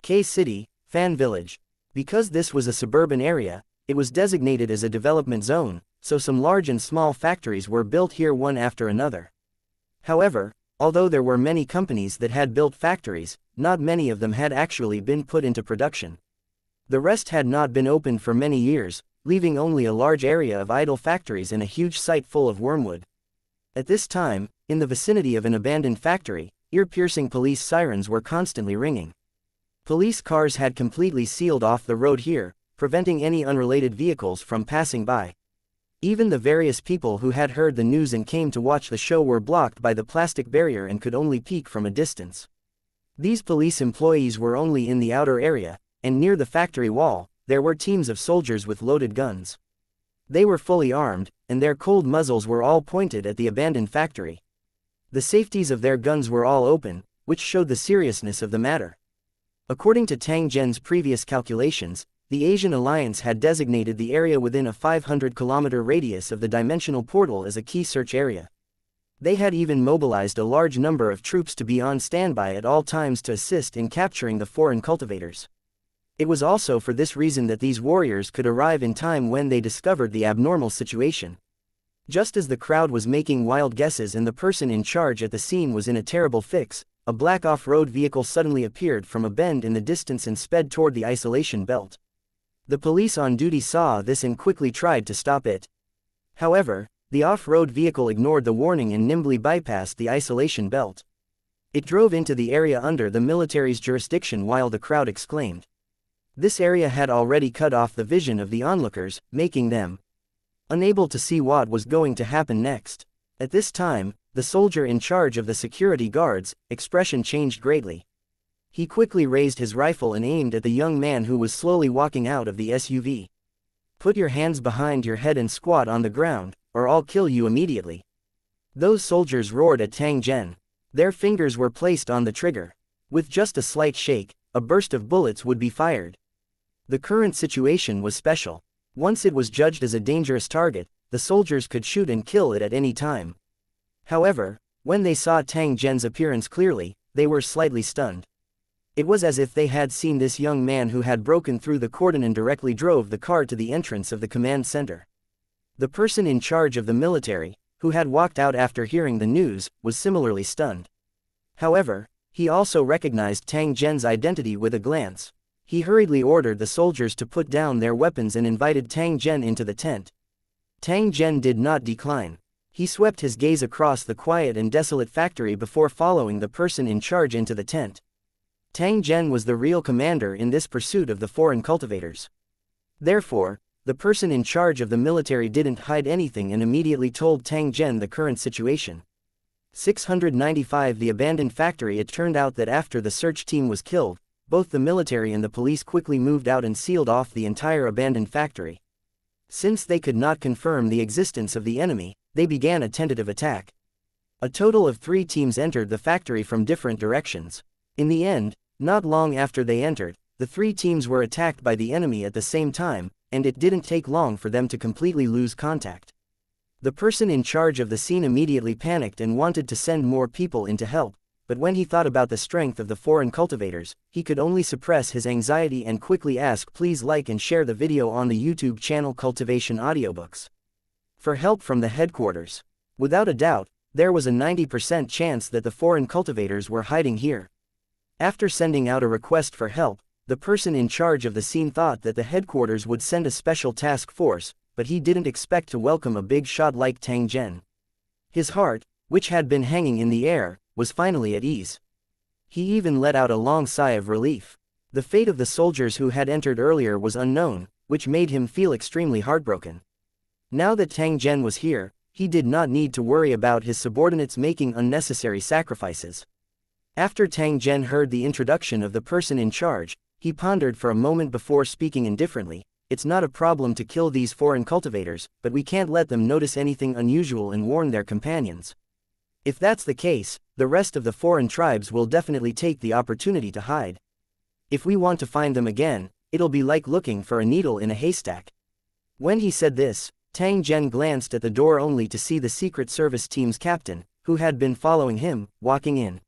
A: K-City, Fan Village. Because this was a suburban area, it was designated as a development zone, so some large and small factories were built here one after another. However, although there were many companies that had built factories, not many of them had actually been put into production. The rest had not been opened for many years, leaving only a large area of idle factories and a huge site full of wormwood. At this time, in the vicinity of an abandoned factory, ear-piercing police sirens were constantly ringing. Police cars had completely sealed off the road here, preventing any unrelated vehicles from passing by. Even the various people who had heard the news and came to watch the show were blocked by the plastic barrier and could only peek from a distance. These police employees were only in the outer area, and near the factory wall, there were teams of soldiers with loaded guns. They were fully armed, and their cold muzzles were all pointed at the abandoned factory. The safeties of their guns were all open, which showed the seriousness of the matter. According to Tang Zhen's previous calculations, the Asian Alliance had designated the area within a 500-kilometer radius of the dimensional portal as a key search area. They had even mobilized a large number of troops to be on standby at all times to assist in capturing the foreign cultivators. It was also for this reason that these warriors could arrive in time when they discovered the abnormal situation. Just as the crowd was making wild guesses and the person in charge at the scene was in a terrible fix, a black off-road vehicle suddenly appeared from a bend in the distance and sped toward the isolation belt. The police on duty saw this and quickly tried to stop it. However, the off-road vehicle ignored the warning and nimbly bypassed the isolation belt. It drove into the area under the military's jurisdiction while the crowd exclaimed. This area had already cut off the vision of the onlookers, making them unable to see what was going to happen next. At this time, the soldier in charge of the security guards' expression changed greatly. He quickly raised his rifle and aimed at the young man who was slowly walking out of the SUV. "Put your hands behind your head and squat on the ground, or I'll kill you immediately." Those soldiers roared at Tang Zhen. Their fingers were placed on the trigger. With just a slight shake, a burst of bullets would be fired. The current situation was special. Once it was judged as a dangerous target, the soldiers could shoot and kill it at any time. However, when they saw Tang Zhen's appearance clearly, they were slightly stunned. It was as if they had seen this young man who had broken through the cordon and directly drove the car to the entrance of the command center. The person in charge of the military, who had walked out after hearing the news, was similarly stunned. However, he also recognized Tang Zhen's identity with a glance. He hurriedly ordered the soldiers to put down their weapons and invited Tang Zhen into the tent. Tang Zhen did not decline. He swept his gaze across the quiet and desolate factory before following the person in charge into the tent. Tang Zhen was the real commander in this pursuit of the foreign cultivators. Therefore, the person in charge of the military didn't hide anything and immediately told Tang Zhen the current situation. 695 The abandoned factory. It turned out that after the search team was killed, both the military and the police quickly moved out and sealed off the entire abandoned factory. Since they could not confirm the existence of the enemy, they began a tentative attack. A total of 3 teams entered the factory from different directions. In the end, not long after they entered, the 3 teams were attacked by the enemy at the same time, and it didn't take long for them to completely lose contact. The person in charge of the scene immediately panicked and wanted to send more people in to help, but when he thought about the strength of the foreign cultivators, he could only suppress his anxiety and quickly ask, "Please like and share the video on the YouTube channel Cultivation Audiobooks." For help from the headquarters. Without a doubt, there was a 90% chance that the foreign cultivators were hiding here. After sending out a request for help, the person in charge of the scene thought that the headquarters would send a special task force, but he didn't expect to welcome a big shot like Tang Zhen. His heart, which had been hanging in the air, was finally at ease. He even let out a long sigh of relief. The fate of the soldiers who had entered earlier was unknown, which made him feel extremely heartbroken. Now that Tang Zhen was here, he did not need to worry about his subordinates making unnecessary sacrifices. After Tang Zhen heard the introduction of the person in charge, he pondered for a moment before speaking indifferently. "It's not a problem to kill these foreign cultivators, but we can't let them notice anything unusual and warn their companions. If that's the case, the rest of the foreign tribes will definitely take the opportunity to hide. If we want to find them again, it'll be like looking for a needle in a haystack." When he said this, Tang Zhen glanced at the door only to see the Secret Service team's captain, who had been following him, walking in.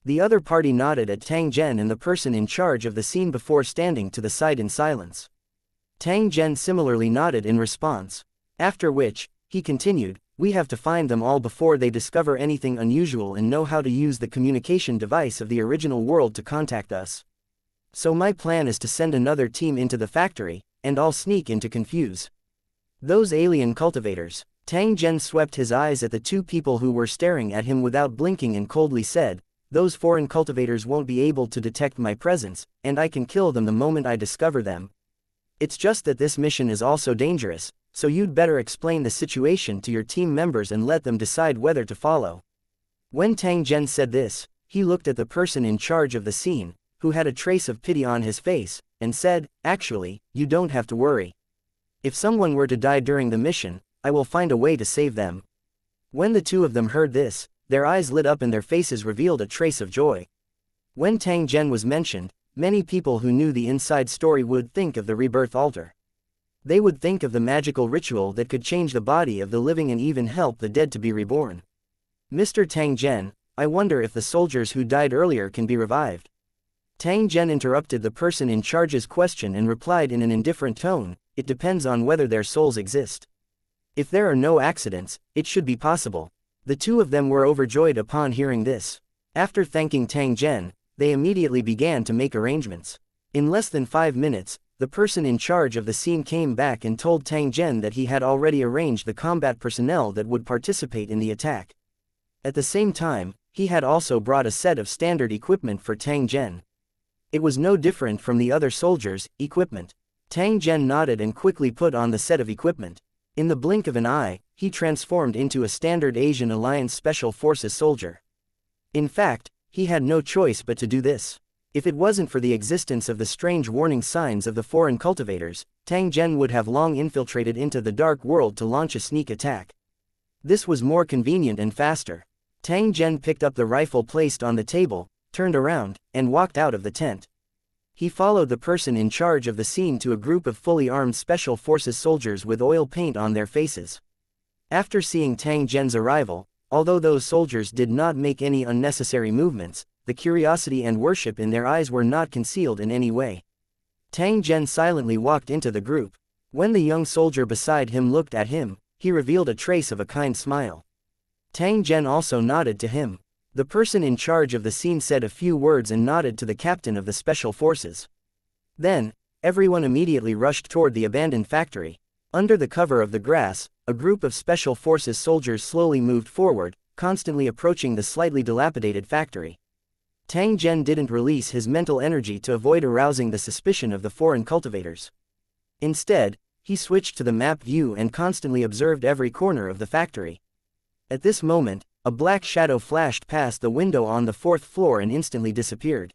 A: The other party nodded at Tang Zhen and the person in charge of the scene before standing to the side in silence. Tang Zhen similarly nodded in response. After which, he continued, "We have to find them all before they discover anything unusual and know how to use the communication device of the original world to contact us. So my plan is to send another team into the factory, and I'll sneak in to confuse those alien cultivators." Tang Zhen swept his eyes at the two people who were staring at him without blinking and coldly said, "Those foreign cultivators won't be able to detect my presence, and I can kill them the moment I discover them. It's just that this mission is also dangerous, so you'd better explain the situation to your team members and let them decide whether to follow." When Tang Zhen said this, he looked at the person in charge of the scene, who had a trace of pity on his face, and said, "Actually, you don't have to worry. If someone were to die during the mission, I will find a way to save them." When the two of them heard this, their eyes lit up and their faces revealed a trace of joy. When Tang Zhen was mentioned, many people who knew the inside story would think of the rebirth altar. They would think of the magical ritual that could change the body of the living and even help the dead to be reborn. "Mr. Tang Zhen, I wonder if the soldiers who died earlier can be revived." Tang Zhen interrupted the person in charge's question and replied in an indifferent tone, "It depends on whether their souls exist. If there are no accidents, it should be possible." The two of them were overjoyed upon hearing this. After thanking Tang Zhen, they immediately began to make arrangements. In less than 5 minutes, the person in charge of the scene came back and told Tang Zhen that he had already arranged the combat personnel that would participate in the attack. At the same time, he had also brought a set of standard equipment for Tang Zhen. It was no different from the other soldiers' equipment. Tang Zhen nodded and quickly put on the set of equipment. In the blink of an eye, he transformed into a standard Asian Alliance Special Forces soldier. In fact, he had no choice but to do this. If it wasn't for the existence of the strange warning signs of the foreign cultivators, Tang Zhen would have long infiltrated into the dark world to launch a sneak attack. This was more convenient and faster. Tang Zhen picked up the rifle placed on the table, turned around, and walked out of the tent. He followed the person in charge of the scene to a group of fully armed Special Forces soldiers with oil paint on their faces. After seeing Tang Zhen's arrival, although those soldiers did not make any unnecessary movements, the curiosity and worship in their eyes were not concealed in any way. Tang Zhen silently walked into the group. When the young soldier beside him looked at him, he revealed a trace of a kind smile. Tang Zhen also nodded to him. The person in charge of the scene said a few words and nodded to the captain of the Special Forces. Then, everyone immediately rushed toward the abandoned factory. Under the cover of the grass, a group of Special Forces soldiers slowly moved forward, constantly approaching the slightly dilapidated factory. Tang Zhen didn't release his mental energy to avoid arousing the suspicion of the foreign cultivators. Instead, he switched to the map view and constantly observed every corner of the factory. At this moment, a black shadow flashed past the window on the 4th floor and instantly disappeared.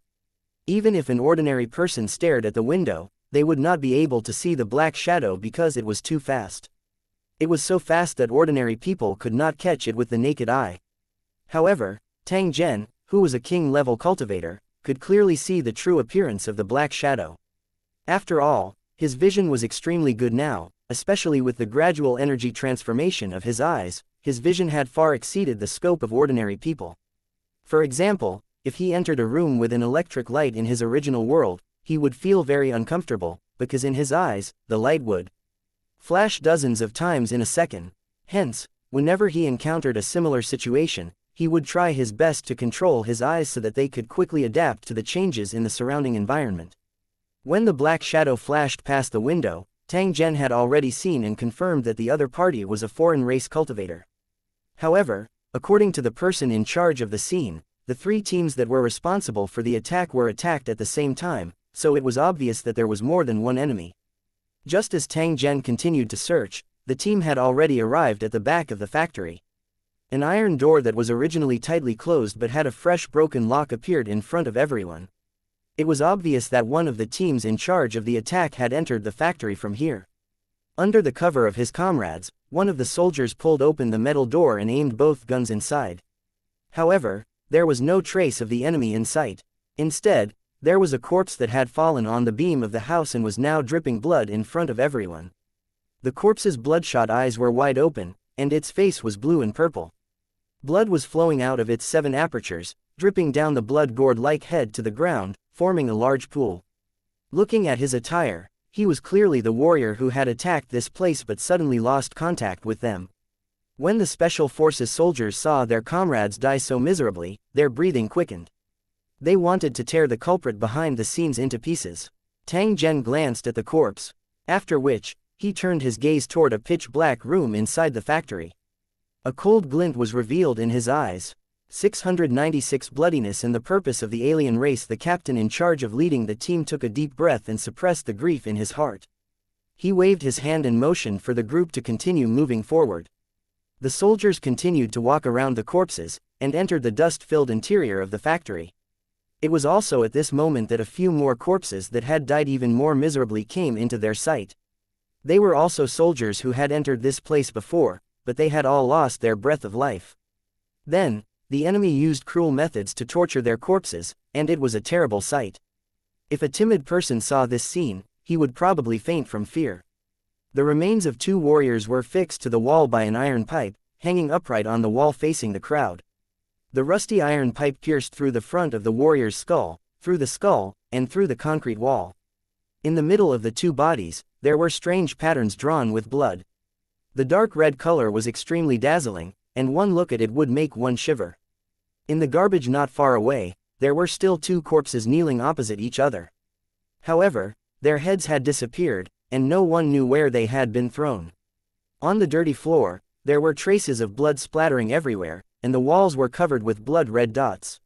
A: Even if an ordinary person stared at the window, they would not be able to see the black shadow because it was too fast. It was so fast that ordinary people could not catch it with the naked eye. However, Tang Zhen, who was a king-level cultivator, could clearly see the true appearance of the black shadow. After all, his vision was extremely good now, especially with the gradual energy transformation of his eyes. His vision had far exceeded the scope of ordinary people. For example, if he entered a room with an electric light in his original world, he would feel very uncomfortable, because in his eyes, the light would flash dozens of times in a second. Hence, whenever he encountered a similar situation, he would try his best to control his eyes so that they could quickly adapt to the changes in the surrounding environment. When the black shadow flashed past the window, Tang Zhen had already seen and confirmed that the other party was a foreign race cultivator. However, according to the person in charge of the scene, the 3 teams that were responsible for the attack were attacked at the same time, so it was obvious that there was more than one enemy. Just as Tang Zhen continued to search, the team had already arrived at the back of the factory. An iron door that was originally tightly closed but had a fresh broken lock appeared in front of everyone. It was obvious that one of the teams in charge of the attack had entered the factory from here. Under the cover of his comrades, one of the soldiers pulled open the metal door and aimed both guns inside. However, there was no trace of the enemy in sight. Instead, there was a corpse that had fallen on the beam of the house and was now dripping blood in front of everyone. The corpse's bloodshot eyes were wide open, and its face was blue and purple. Blood was flowing out of its 7 apertures, dripping down the blood-gourd-like head to the ground, forming a large pool. Looking at his attire, he was clearly the warrior who had attacked this place but suddenly lost contact with them. When the Special Forces soldiers saw their comrades die so miserably, their breathing quickened. They wanted to tear the culprit behind the scenes into pieces. Tang Zhen glanced at the corpse, after which, he turned his gaze toward a pitch-black room inside the factory. A cold glint was revealed in his eyes. 696 bloodiness and the purpose of the alien race. The captain in charge of leading the team took a deep breath and suppressed the grief in his heart. He waved his hand in motion for the group to continue moving forward. The soldiers continued to walk around the corpses, and entered the dust-filled interior of the factory. It was also at this moment that a few more corpses that had died even more miserably came into their sight. They were also soldiers who had entered this place before, but they had all lost their breath of life. Then, the enemy used cruel methods to torture their corpses, and it was a terrible sight. If a timid person saw this scene, he would probably faint from fear. The remains of 2 warriors were fixed to the wall by an iron pipe, hanging upright on the wall facing the crowd. The rusty iron pipe pierced through the front of the warrior's skull, through the skull, and through the concrete wall. In the middle of the 2 bodies, there were strange patterns drawn with blood. The dark red color was extremely dazzling, and one look at it would make one shiver. In the garbage not far away, there were still 2 corpses kneeling opposite each other. However, their heads had disappeared, and no one knew where they had been thrown. On the dirty floor, there were traces of blood splattering everywhere, and the walls were covered with blood-red dots.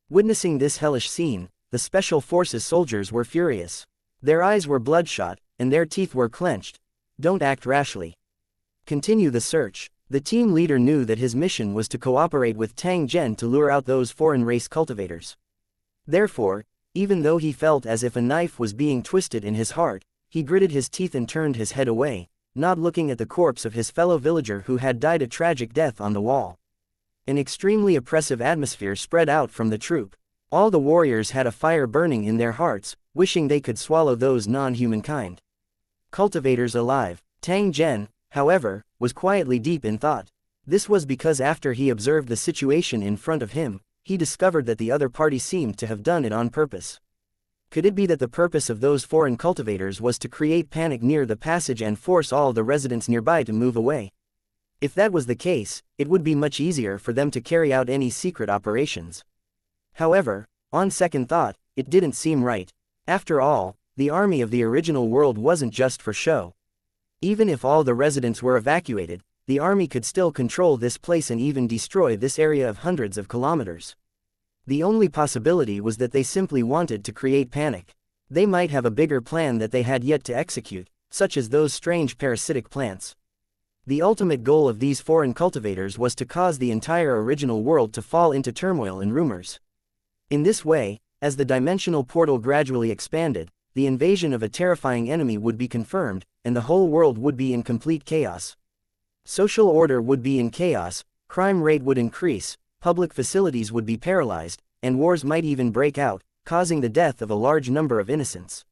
A: Witnessing this hellish scene, the Special Forces soldiers were furious. Their eyes were bloodshot, and their teeth were clenched. Don't act rashly. Continue the search. The team leader knew that his mission was to cooperate with Tang Zhen to lure out those foreign race cultivators. Therefore, even though he felt as if a knife was being twisted in his heart, he gritted his teeth and turned his head away, not looking at the corpse of his fellow villager who had died a tragic death on the wall. An extremely oppressive atmosphere spread out from the troop. All the warriors had a fire burning in their hearts, wishing they could swallow those non-human kind. Cultivators alive. Tang Zhen, however, was quietly deep in thought. This was because after he observed the situation in front of him, he discovered that the other party seemed to have done it on purpose. Could it be that the purpose of those foreign cultivators was to create panic near the passage and force all the residents nearby to move away? If that was the case, it would be much easier for them to carry out any secret operations. However, on second thought, it didn't seem right. After all, the army of the original world wasn't just for show. Even if all the residents were evacuated, the army could still control this place and even destroy this area of hundreds of kilometers. The only possibility was that they simply wanted to create panic. They might have a bigger plan that they had yet to execute, such as those strange parasitic plants. The ultimate goal of these foreign cultivators was to cause the entire original world to fall into turmoil and rumors. In this way, as the dimensional portal gradually expanded, the invasion of a terrifying enemy would be confirmed, and the whole world would be in complete chaos. Social order would be in chaos, crime rate would increase, public facilities would be paralyzed, and wars might even break out, causing the death of a large number of innocents.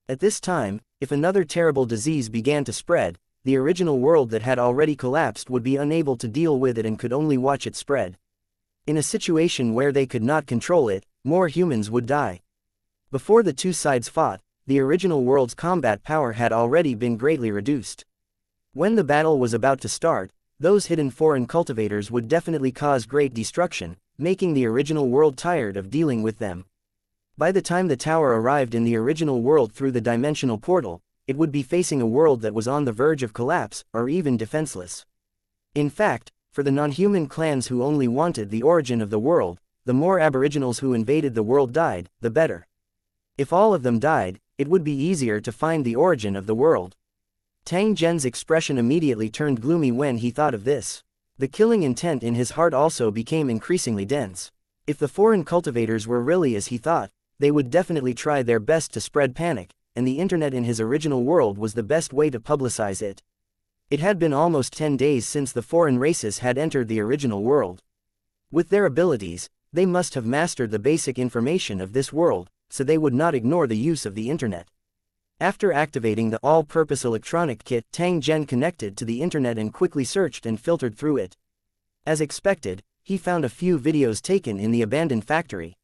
A: At this time, if another terrible disease began to spread, the original world that had already collapsed would be unable to deal with it and could only watch it spread. In a situation where they could not control it, more humans would die. Before the 2 sides fought, the original world's combat power had already been greatly reduced. When the battle was about to start, those hidden foreign cultivators would definitely cause great destruction, making the original world tired of dealing with them. By the time the tower arrived in the original world through the dimensional portal, it would be facing a world that was on the verge of collapse, or even defenseless. In fact, for the non-human clans who only wanted the origin of the world, the more aboriginals who invaded the world died, the better. If all of them died, it would be easier to find the origin of the world. Tang Zhen's expression immediately turned gloomy when he thought of this. The killing intent in his heart also became increasingly dense. If the foreign cultivators were really as he thought, they would definitely try their best to spread panic, and the internet in his original world was the best way to publicize it. It had been almost 10 days since the foreign races had entered the original world. With their abilities, they must have mastered the basic information of this world, so they would not ignore the use of the internet. After activating the all-purpose electronic kit, Tang Zhen connected to the internet and quickly searched and filtered through it. As expected, he found a few videos taken in the abandoned factory.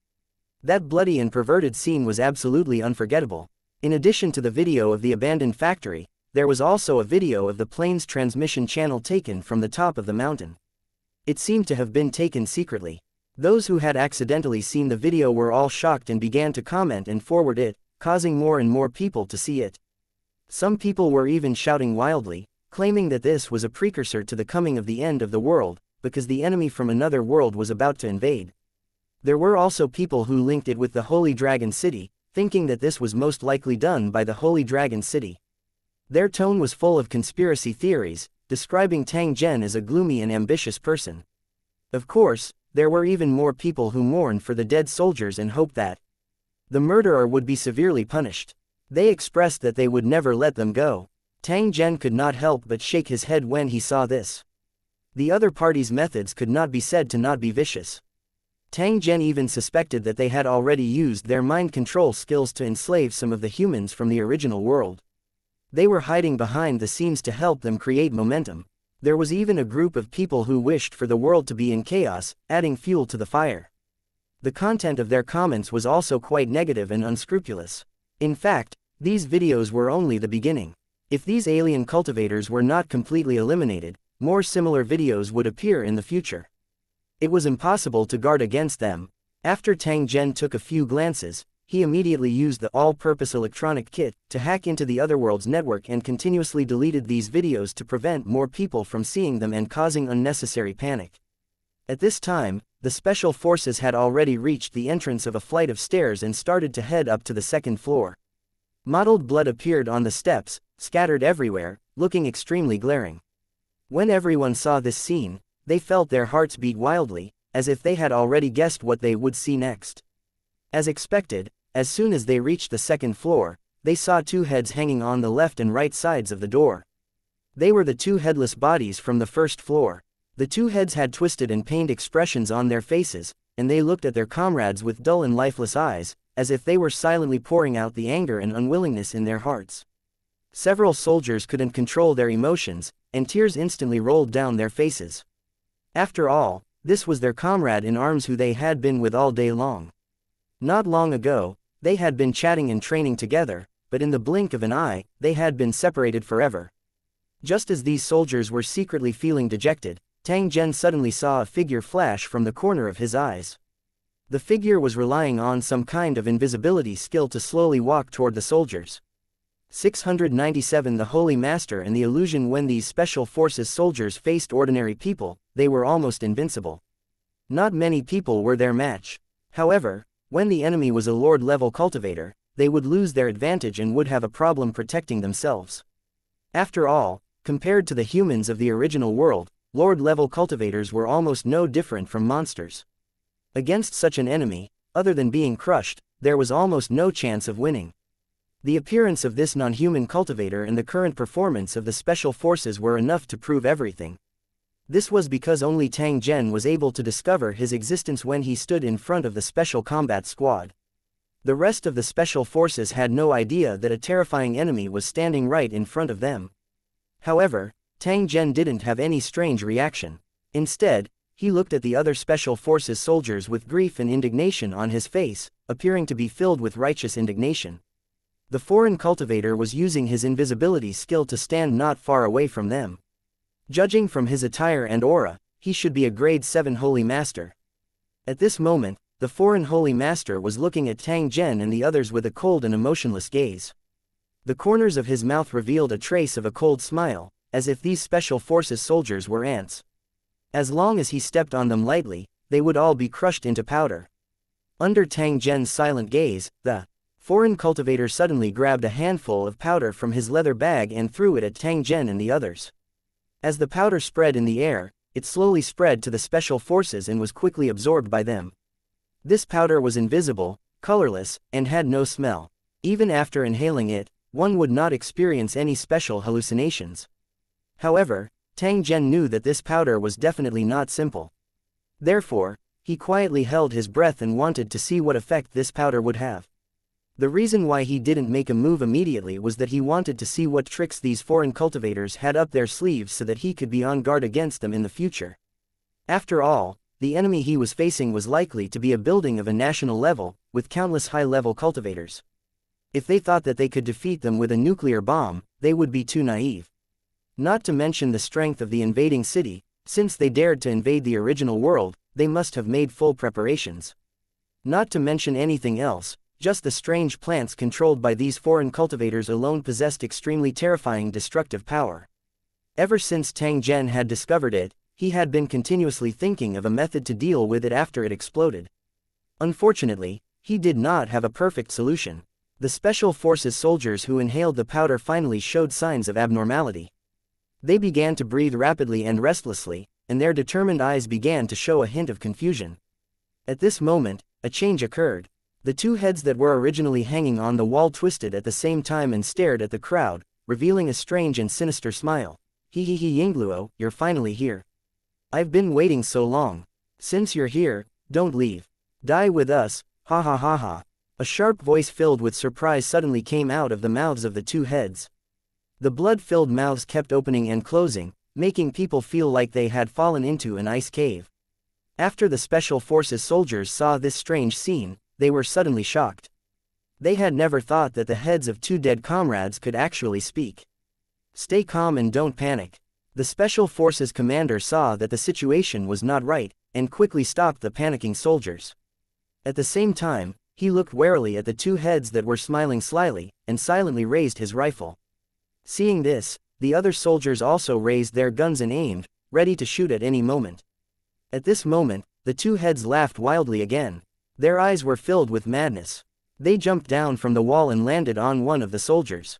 A: That bloody and perverted scene was absolutely unforgettable. In addition to the video of the abandoned factory, there was also a video of the plane's transmission channel taken from the top of the mountain. It seemed to have been taken secretly. Those who had accidentally seen the video were all shocked and began to comment and forward it, causing more and more people to see it. Some people were even shouting wildly, claiming that this was a precursor to the coming of the end of the world, because the enemy from another world was about to invade. There were also people who linked it with the Holy Dragon City, thinking that this was most likely done by the Holy Dragon City. Their tone was full of conspiracy theories, describing Tang Zhen as a gloomy and ambitious person. Of course, there were even more people who mourned for the dead soldiers and hoped that the murderer would be severely punished. They expressed that they would never let them go. Tang Zhen could not help but shake his head when he saw this. The other party's methods could not be said to not be vicious. Tang Zhen even suspected that they had already used their mind control skills to enslave some of the humans from the original world. They were hiding behind the scenes to help them create momentum. There was even a group of people who wished for the world to be in chaos, adding fuel to the fire. The content of their comments was also quite negative and unscrupulous. In fact, these videos were only the beginning. If these alien cultivators were not completely eliminated, more similar videos would appear in the future. It was impossible to guard against them. After Tang Zhen took a few glances, he immediately used the all-purpose electronic kit to hack into the Otherworld's network and continuously deleted these videos to prevent more people from seeing them and causing unnecessary panic. At this time, the special forces had already reached the entrance of a flight of stairs and started to head up to the second floor. Mottled blood appeared on the steps, scattered everywhere, looking extremely glaring. When everyone saw this scene, they felt their hearts beat wildly, as if they had already guessed what they would see next. As expected, as soon as they reached the second floor, they saw two heads hanging on the left and right sides of the door. They were the two headless bodies from the first floor. The two heads had twisted and pained expressions on their faces, and they looked at their comrades with dull and lifeless eyes, as if they were silently pouring out the anger and unwillingness in their hearts. Several soldiers couldn't control their emotions, and tears instantly rolled down their faces. After all, this was their comrade in arms who they had been with all day long. Not long ago, they had been chatting and training together, but in the blink of an eye, they had been separated forever. Just as these soldiers were secretly feeling dejected, Tang Zhen suddenly saw a figure flash from the corner of his eyes. The figure was relying on some kind of invisibility skill to slowly walk toward the soldiers. 697 The Holy Master and the illusion. When these special forces soldiers faced ordinary people, they were almost invincible. Not many people were their match. However, when the enemy was a Lord-level cultivator, they would lose their advantage and would have a problem protecting themselves. After all, compared to the humans of the original world, Lord-level cultivators were almost no different from monsters. Against such an enemy, other than being crushed, there was almost no chance of winning. The appearance of this non-human cultivator and the current performance of the special forces were enough to prove everything. This was because only Tang Zhen was able to discover his existence when he stood in front of the special combat squad. The rest of the special forces had no idea that a terrifying enemy was standing right in front of them. However, Tang Zhen didn't have any strange reaction. Instead, he looked at the other special forces soldiers with grief and indignation on his face, appearing to be filled with righteous indignation. The foreign cultivator was using his invisibility skill to stand not far away from them. Judging from his attire and aura, he should be a grade 7 Holy Master. At this moment, the foreign Holy Master was looking at Tang Zhen and the others with a cold and emotionless gaze. The corners of his mouth revealed a trace of a cold smile, as if these special forces soldiers were ants. As long as he stepped on them lightly, they would all be crushed into powder. Under Tang Zhen's silent gaze, the foreign cultivator suddenly grabbed a handful of powder from his leather bag and threw it at Tang Zhen and the others. As the powder spread in the air, it slowly spread to the special forces and was quickly absorbed by them. This powder was invisible, colorless, and had no smell. Even after inhaling it, one would not experience any special hallucinations. However, Tang Zhen knew that this powder was definitely not simple. Therefore, he quietly held his breath and wanted to see what effect this powder would have. The reason why he didn't make a move immediately was that he wanted to see what tricks these foreign cultivators had up their sleeves so that he could be on guard against them in the future. After all, the enemy he was facing was likely to be a building of a national level, with countless high-level cultivators. If they thought that they could defeat them with a nuclear bomb, they would be too naive. Not to mention the strength of the invading city, since they dared to invade the original world, they must have made full preparations. Not to mention anything else, just the strange plants controlled by these foreign cultivators alone possessed extremely terrifying destructive power. Ever since Tang Zhen had discovered it, he had been continuously thinking of a method to deal with it after it exploded. Unfortunately, he did not have a perfect solution. The Special Forces soldiers who inhaled the powder finally showed signs of abnormality. They began to breathe rapidly and restlessly, and their determined eyes began to show a hint of confusion. At this moment, a change occurred. The two heads that were originally hanging on the wall twisted at the same time and stared at the crowd, revealing a strange and sinister smile. Hee Yingluo, you're finally here. I've been waiting so long. Since you're here, don't leave. Die with us, ha ha ha ha. A sharp voice filled with surprise suddenly came out of the mouths of the two heads. The blood-filled mouths kept opening and closing, making people feel like they had fallen into an ice cave. After the Special Forces soldiers saw this strange scene, they were suddenly shocked. They had never thought that the heads of two dead comrades could actually speak. Stay calm and don't panic. The Special Forces commander saw that the situation was not right, and quickly stopped the panicking soldiers. At the same time, he looked warily at the two heads that were smiling slyly, and silently raised his rifle. Seeing this, the other soldiers also raised their guns and aimed, ready to shoot at any moment. At this moment, the two heads laughed wildly again. Their eyes were filled with madness. They jumped down from the wall and landed on one of the soldiers.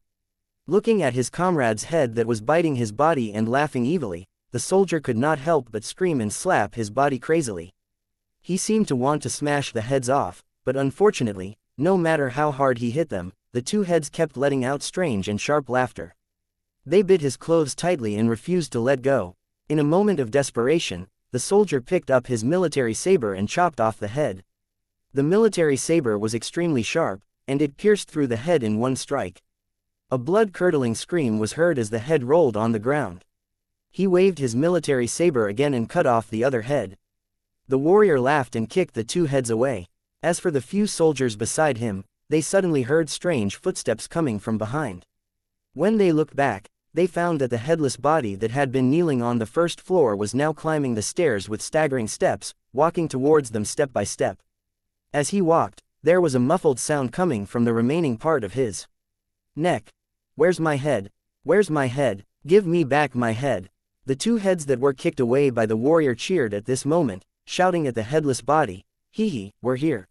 A: Looking at his comrade's head that was biting his body and laughing evilly, the soldier could not help but scream and slap his body crazily. He seemed to want to smash the heads off, but unfortunately, no matter how hard he hit them, the two heads kept letting out strange and sharp laughter. They bit his clothes tightly and refused to let go. In a moment of desperation, the soldier picked up his military saber and chopped off the head. The military saber was extremely sharp, and it pierced through the head in one strike. A blood-curdling scream was heard as the head rolled on the ground. He waved his military saber again and cut off the other head. The warrior laughed and kicked the two heads away. As for the few soldiers beside him, they suddenly heard strange footsteps coming from behind. When they looked back, they found that the headless body that had been kneeling on the first floor was now climbing the stairs with staggering steps, walking towards them step by step. As he walked, there was a muffled sound coming from the remaining part of his neck. Where's my head? Where's my head? Give me back my head. The two heads that were kicked away by the warrior cheered at this moment, shouting at the headless body, we're here.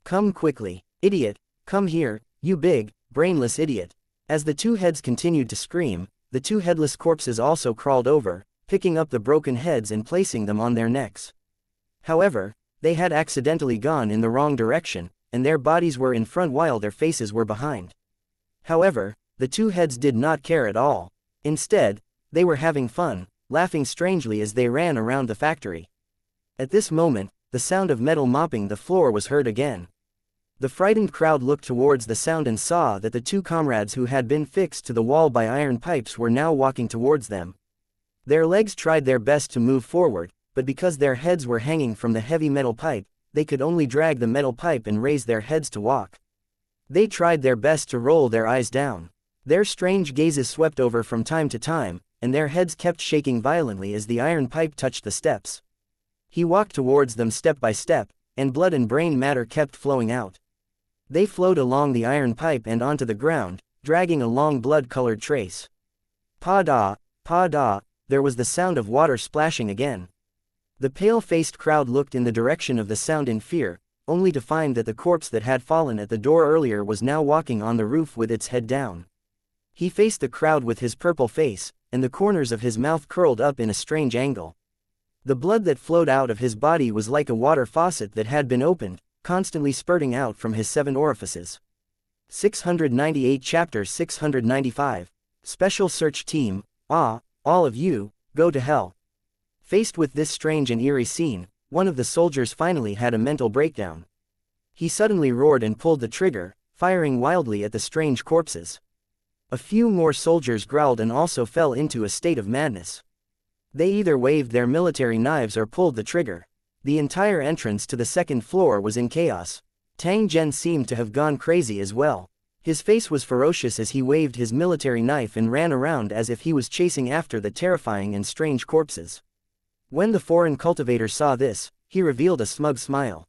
A: Come quickly, idiot, come here, you big, brainless idiot. As the two heads continued to scream, the two headless corpses also crawled over, picking up the broken heads and placing them on their necks. However, they had accidentally gone in the wrong direction, and their bodies were in front while their faces were behind. However, the two heads did not care at all. Instead, they were having fun, laughing strangely as they ran around the factory. At this moment, the sound of metal mopping the floor was heard again. The frightened crowd looked towards the sound and saw that the two comrades who had been fixed to the wall by iron pipes were now walking towards them. Their legs tried their best to move forward, but because their heads were hanging from the heavy metal pipe, they could only drag the metal pipe and raise their heads to walk. They tried their best to roll their eyes down. Their strange gazes swept over from time to time, and their heads kept shaking violently as the iron pipe touched the steps. He walked towards them step by step, and blood and brain matter kept flowing out. They flowed along the iron pipe and onto the ground, dragging a long blood-colored trace. Pa-da, pa-da, there was the sound of water splashing again. The pale-faced crowd looked in the direction of the sound in fear, only to find that the corpse that had fallen at the door earlier was now walking on the roof with its head down. He faced the crowd with his purple face, and the corners of his mouth curled up in a strange angle. The blood that flowed out of his body was like a water faucet that had been opened, constantly spurting out from his 7 orifices. 698 Chapter 695. Special Search Team, all of you, go to hell. Faced with this strange and eerie scene, one of the soldiers finally had a mental breakdown. He suddenly roared and pulled the trigger, firing wildly at the strange corpses. A few more soldiers growled and also fell into a state of madness. They either waved their military knives or pulled the trigger. The entire entrance to the second floor was in chaos. Tang Zhen seemed to have gone crazy as well. His face was ferocious as he waved his military knife and ran around as if he was chasing after the terrifying and strange corpses. When the foreign cultivator saw this, he revealed a smug smile.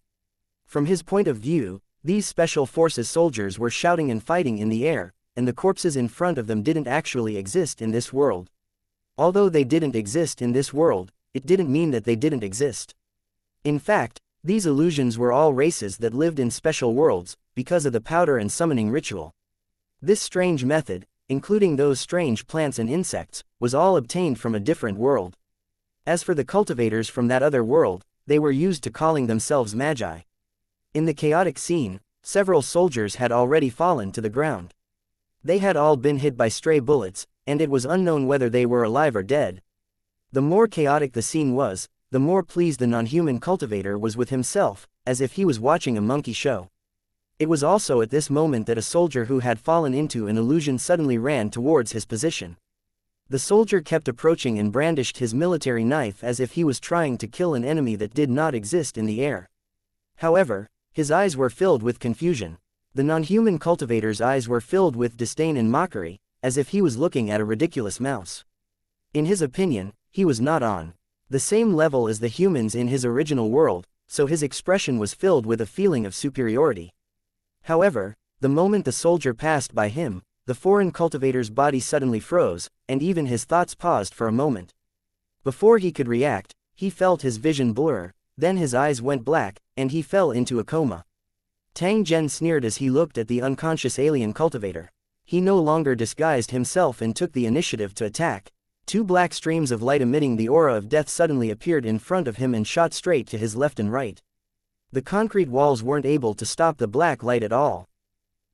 A: From his point of view, these special forces soldiers were shouting and fighting in the air, and the corpses in front of them didn't actually exist in this world. Although they didn't exist in this world, it didn't mean that they didn't exist. In fact, these illusions were all races that lived in special worlds, because of the powder and summoning ritual. This strange method, including those strange plants and insects, was all obtained from a different world. As for the cultivators from that other world, they were used to calling themselves magi. In the chaotic scene, several soldiers had already fallen to the ground. They had all been hit by stray bullets, and it was unknown whether they were alive or dead. The more chaotic the scene was, the more pleased the non-human cultivator was with himself, as if he was watching a monkey show. It was also at this moment that a soldier who had fallen into an illusion suddenly ran towards his position. The soldier kept approaching and brandished his military knife as if he was trying to kill an enemy that did not exist in the air. However, his eyes were filled with confusion. The non-human cultivator's eyes were filled with disdain and mockery, as if he was looking at a ridiculous mouse. In his opinion, he was not on the same level as the humans in his original world, so his expression was filled with a feeling of superiority. However, the moment the soldier passed by him, the foreign cultivator's body suddenly froze, and even his thoughts paused for a moment. Before he could react, he felt his vision blur, then his eyes went black, and he fell into a coma. Tang Zhen sneered as he looked at the unconscious alien cultivator. He no longer disguised himself and took the initiative to attack. Two black streams of light emitting the aura of death suddenly appeared in front of him and shot straight to his left and right. The concrete walls weren't able to stop the black light at all.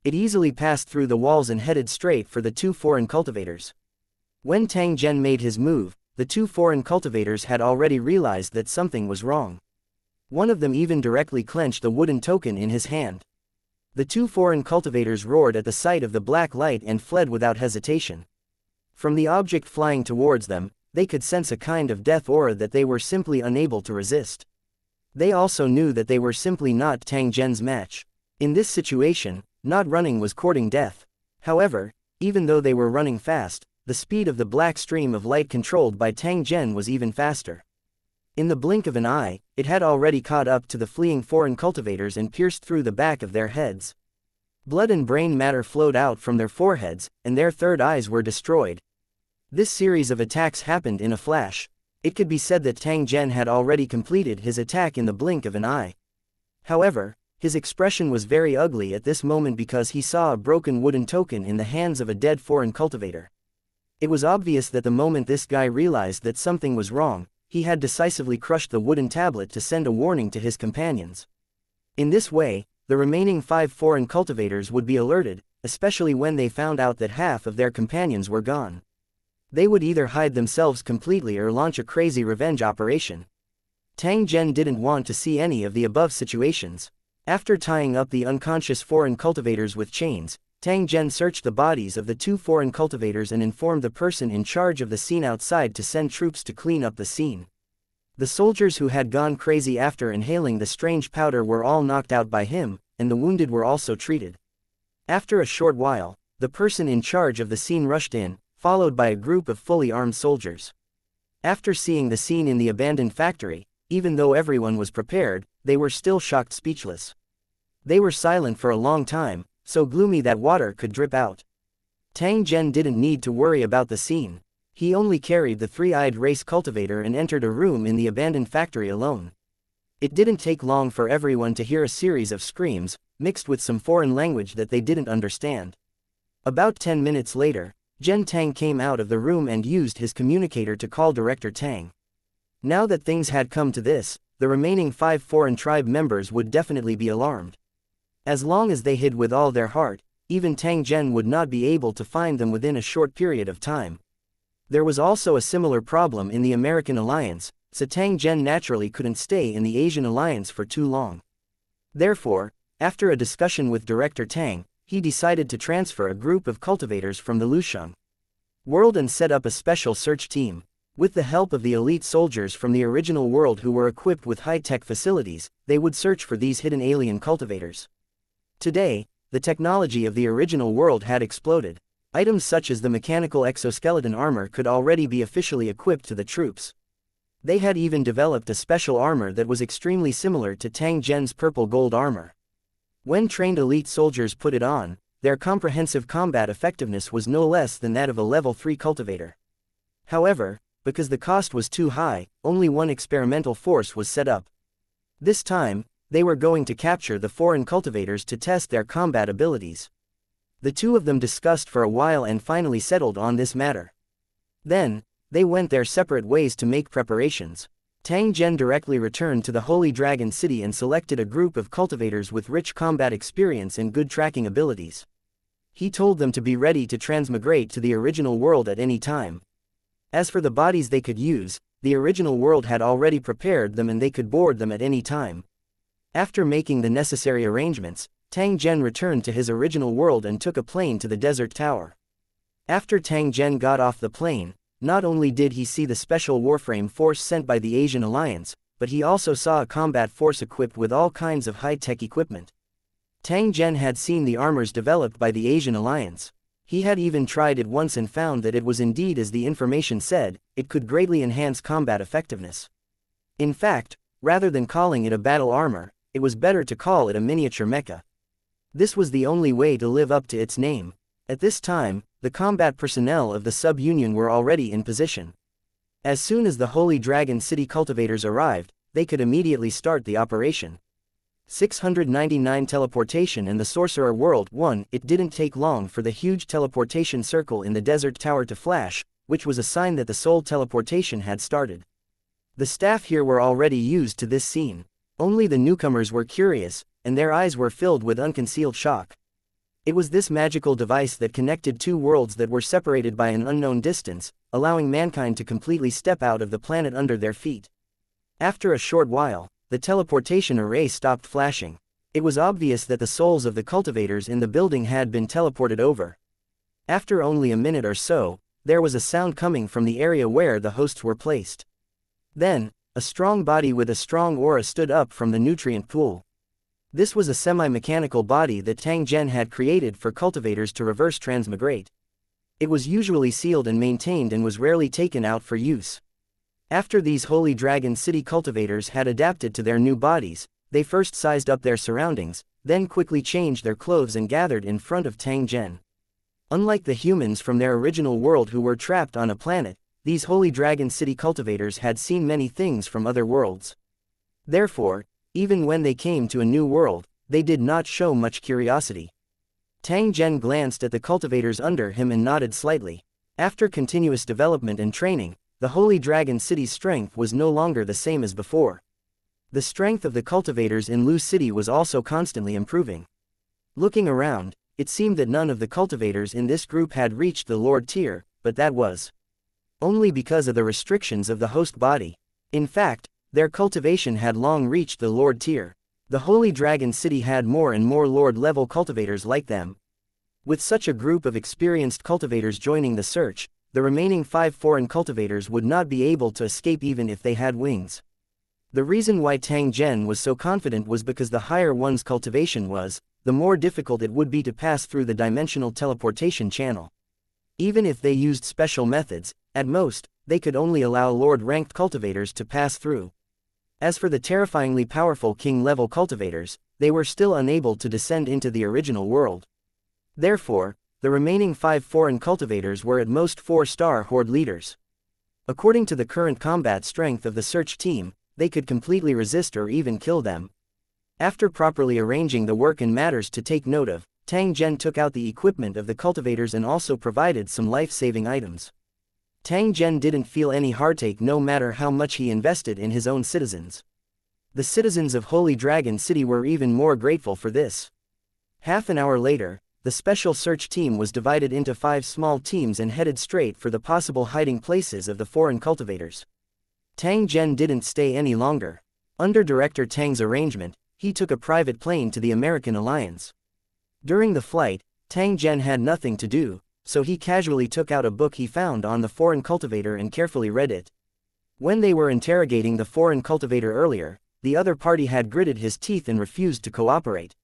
A: It easily passed through the walls and headed straight for the two foreign cultivators. When Tang Zhen made his move, the two foreign cultivators had already realized that something was wrong. One of them even directly clenched the wooden token in his hand. The two foreign cultivators roared at the sight of the black light and fled without hesitation. From the object flying towards them, they could sense a kind of death aura that they were simply unable to resist. They also knew that they were simply not Tang Zhen's match. In this situation, not running was courting death. However, even though they were running fast, the speed of the black stream of light controlled by Tang Zhen was even faster. In the blink of an eye, it had already caught up to the fleeing foreign cultivators and pierced through the back of their heads. Blood and brain matter flowed out from their foreheads, and their third eyes were destroyed. This series of attacks happened in a flash. It could be said that Tang Zhen had already completed his attack in the blink of an eye. However, his expression was very ugly at this moment because he saw a broken wooden token in the hands of a dead foreign cultivator. It was obvious that the moment this guy realized that something was wrong, he had decisively crushed the wooden tablet to send a warning to his companions. In this way, the remaining 5 foreign cultivators would be alerted, especially when they found out that half of their companions were gone. They would either hide themselves completely or launch a crazy revenge operation. Tang Zhen didn't want to see any of the above situations. After tying up the unconscious foreign cultivators with chains, Tang Zhen searched the bodies of the 2 foreign cultivators and informed the person in charge of the scene outside to send troops to clean up the scene. The soldiers who had gone crazy after inhaling the strange powder were all knocked out by him, and the wounded were also treated. After a short while, the person in charge of the scene rushed in, followed by a group of fully armed soldiers. After seeing the scene in the abandoned factory, even though everyone was prepared, they were still shocked speechless. They were silent for a long time, so gloomy that water could drip out. Tang Zhen didn't need to worry about the scene. He only carried the 3-eyed race cultivator and entered a room in the abandoned factory alone. It didn't take long for everyone to hear a series of screams, mixed with some foreign language that they didn't understand. About 10 minutes later, Zhen Tang came out of the room and used his communicator to call Director Tang. Now that things had come to this, the remaining 5 foreign tribe members would definitely be alarmed. As long as they hid with all their heart, even Tang Zhen would not be able to find them within a short period of time. There was also a similar problem in the American alliance, so Tang Zhen naturally couldn't stay in the Asian alliance for too long. Therefore, after a discussion with Director Tang, he decided to transfer a group of cultivators from the Lusheng world and set up a special search team. With the help of the elite soldiers from the original world who were equipped with high-tech facilities, they would search for these hidden alien cultivators. Today, the technology of the original world had exploded. Items such as the mechanical exoskeleton armor could already be officially equipped to the troops. They had even developed a special armor that was extremely similar to Tang Zhen's purple gold armor. When trained elite soldiers put it on, their comprehensive combat effectiveness was no less than that of a level 3 cultivator. However, because the cost was too high, only one experimental force was set up. This time, they were going to capture the foreign cultivators to test their combat abilities. The two of them discussed for a while and finally settled on this matter. Then, they went their separate ways to make preparations. Tang Zhen directly returned to the Holy Dragon City and selected a group of cultivators with rich combat experience and good tracking abilities. He told them to be ready to transmigrate to the original world at any time. As for the bodies they could use, the original world had already prepared them and they could board them at any time. After making the necessary arrangements, Tang Zhen returned to his original world and took a plane to the desert tower. After Tang Zhen got off the plane, not only did he see the special warframe force sent by the Asian Alliance, but he also saw a combat force equipped with all kinds of high-tech equipment. Tang Zhen had seen the armors developed by the Asian Alliance. He had even tried it once and found that it was indeed as the information said, it could greatly enhance combat effectiveness. In fact, rather than calling it a battle armor, it was better to call it a miniature mecha. This was the only way to live up to its name. At this time, the combat personnel of the Sub-Union were already in position. As soon as the Holy Dragon City cultivators arrived, they could immediately start the operation. 699 Teleportation in the Sorcerer World 1. It didn't take long for the huge teleportation circle in the desert tower to flash, which was a sign that the soul teleportation had started. The staff here were already used to this scene. Only the newcomers were curious, and their eyes were filled with unconcealed shock. It was this magical device that connected two worlds that were separated by an unknown distance, allowing mankind to completely step out of the planet under their feet. After a short while, the teleportation array stopped flashing. It was obvious that the souls of the cultivators in the building had been teleported over. After only a minute or so, there was a sound coming from the area where the hosts were placed. Then, a strong body with a strong aura stood up from the nutrient pool. This was a semi-mechanical body that Tang Zhen had created for cultivators to reverse transmigrate. It was usually sealed and maintained and was rarely taken out for use. After these Holy Dragon City cultivators had adapted to their new bodies, they first sized up their surroundings, then quickly changed their clothes and gathered in front of Tang Zhen. Unlike the humans from their original world who were trapped on a planet, these Holy Dragon City cultivators had seen many things from other worlds. Therefore, even when they came to a new world, they did not show much curiosity. Tang Zhen glanced at the cultivators under him and nodded slightly. After continuous development and training, the Holy Dragon City's strength was no longer the same as before. The strength of the cultivators in Lu City was also constantly improving. Looking around, it seemed that none of the cultivators in this group had reached the Lord tier, but that was only because of the restrictions of the host body. In fact, their cultivation had long reached the Lord tier. The Holy Dragon City had more and more Lord-level cultivators like them. With such a group of experienced cultivators joining the search, the remaining 5 foreign cultivators would not be able to escape even if they had wings. The reason why Tang Zhen was so confident was because the higher one's cultivation was, the more difficult it would be to pass through the dimensional teleportation channel. Even if they used special methods, at most, they could only allow Lord-ranked cultivators to pass through. As for the terrifyingly powerful King-level cultivators, they were still unable to descend into the original world. Therefore, the remaining 5 foreign cultivators were at most 4-star horde leaders. According to the current combat strength of the search team, they could completely resist or even kill them. After properly arranging the work and matters to take note of, Tang Zhen took out the equipment of the cultivators and also provided some life-saving items. Tang Zhen didn't feel any heartache no matter how much he invested in his own citizens. The citizens of Holy Dragon City were even more grateful for this. Half an hour later, the special search team was divided into 5 small teams and headed straight for the possible hiding places of the foreign cultivators. Tang Zhen didn't stay any longer. Under Director Tang's arrangement, he took a private plane to the American Alliance. During the flight, Tang Zhen had nothing to do, so he casually took out a book he found on the foreign cultivator and carefully read it. When they were interrogating the foreign cultivator earlier, the other party had gritted his teeth and refused to cooperate.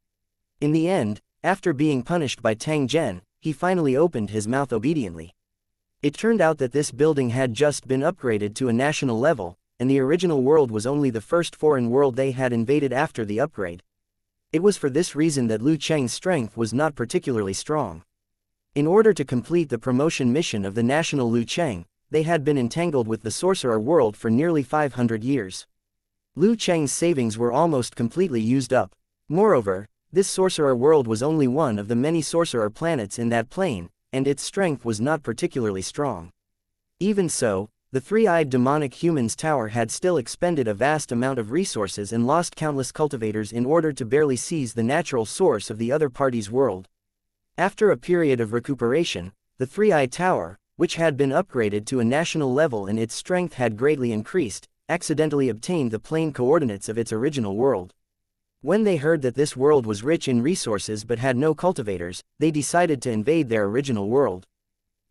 A: In the end, after being punished by Tang Zhen, he finally opened his mouth obediently. It turned out that this building had just been upgraded to a national level, and the original world was only the first foreign world they had invaded after the upgrade. It was for this reason that Lu Cheng's strength was not particularly strong. In order to complete the promotion mission of the national Lu Cheng, they had been entangled with the sorcerer world for nearly 500 years. Lu Cheng's savings were almost completely used up. Moreover, this sorcerer world was only one of the many sorcerer planets in that plane, and its strength was not particularly strong. Even so, the three-eyed demonic human's tower had still expended a vast amount of resources and lost countless cultivators in order to barely seize the natural source of the other party's world. After a period of recuperation, the three-eyed tower, which had been upgraded to a national level and its strength had greatly increased, accidentally obtained the plane coordinates of its original world. When they heard that this world was rich in resources but had no cultivators, they decided to invade their original world.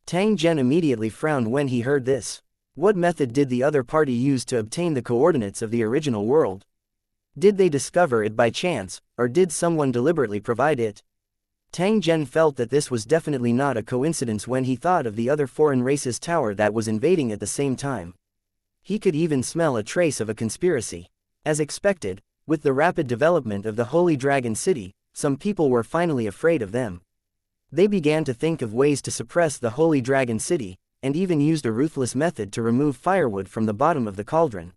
A: Tang Zhen immediately frowned when he heard this. What method did the other party use to obtain the coordinates of the original world? Did they discover it by chance, or did someone deliberately provide it? Tang Zhen felt that this was definitely not a coincidence when he thought of the other foreign race's tower that was invading at the same time. He could even smell a trace of a conspiracy. As expected, with the rapid development of the Holy Dragon City, some people were finally afraid of them. They began to think of ways to suppress the Holy Dragon City, and even used a ruthless method to remove firewood from the bottom of the cauldron.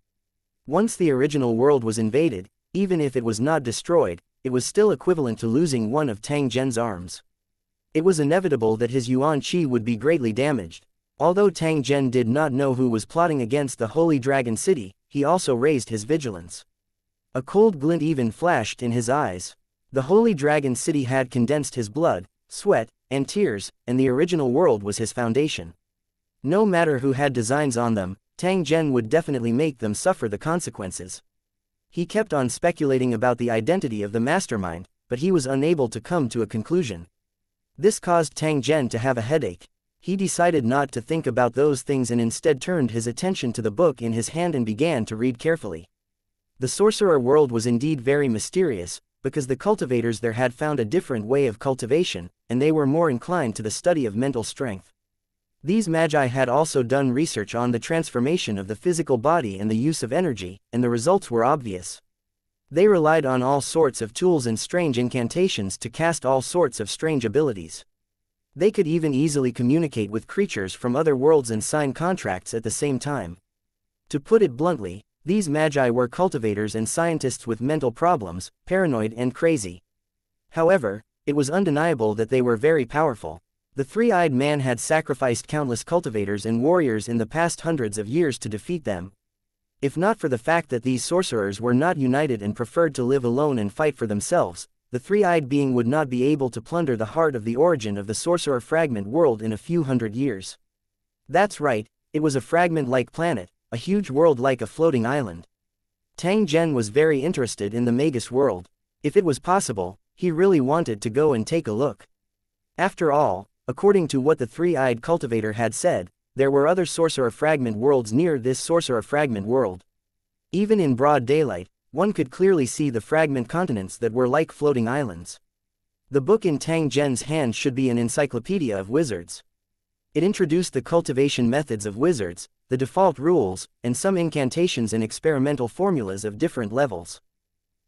A: Once the original world was invaded, even if it was not destroyed, it was still equivalent to losing one of Tang Zhen's arms. It was inevitable that his yuan qi would be greatly damaged. Although Tang Zhen did not know who was plotting against the Holy Dragon City, he also raised his vigilance. A cold glint even flashed in his eyes. The Holy Dragon City had condensed his blood, sweat, and tears, and the original world was his foundation. No matter who had designs on them, Tang Zhen would definitely make them suffer the consequences. He kept on speculating about the identity of the mastermind, but he was unable to come to a conclusion. This caused Tang Zhen to have a headache. He decided not to think about those things and instead turned his attention to the book in his hand and began to read carefully. The sorcerer world was indeed very mysterious, because the cultivators there had found a different way of cultivation, and they were more inclined to the study of mental strength. These magi had also done research on the transformation of the physical body and the use of energy, and the results were obvious. They relied on all sorts of tools and strange incantations to cast all sorts of strange abilities. They could even easily communicate with creatures from other worlds and sign contracts at the same time. To put it bluntly, these magi were cultivators and scientists with mental problems, paranoid and crazy. However, it was undeniable that they were very powerful. The three-eyed man had sacrificed countless cultivators and warriors in the past hundreds of years to defeat them. If not for the fact that these sorcerers were not united and preferred to live alone and fight for themselves, the three-eyed being would not be able to plunder the heart of the origin of the sorcerer fragment world in a few hundred years. That's right, it was a fragment-like planet, a huge world like a floating island. Tang Zhen was very interested in the Magus world. If it was possible, he really wanted to go and take a look. After all, according to what the three-eyed cultivator had said, there were other sorcerer fragment worlds near this sorcerer fragment world. Even in broad daylight, one could clearly see the fragment continents that were like floating islands. The book in Tang Zhen's hand should be an encyclopedia of wizards. It introduced the cultivation methods of wizards, the default rules, and some incantations and experimental formulas of different levels.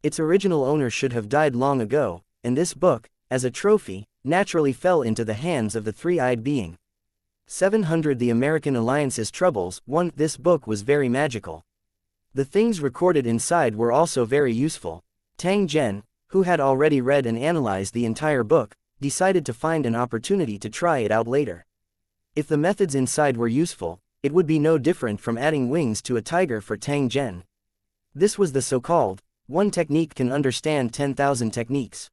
A: Its original owner should have died long ago, and this book, as a trophy, naturally fell into the hands of the three-eyed being. 700 The American Alliance's Troubles. 1. This book was very magical. The things recorded inside were also very useful. Tang Zhen, who had already read and analyzed the entire book, decided to find an opportunity to try it out later. If the methods inside were useful, it would be no different from adding wings to a tiger for Tang Zhen. This was the so-called, one technique can understand 10,000 techniques.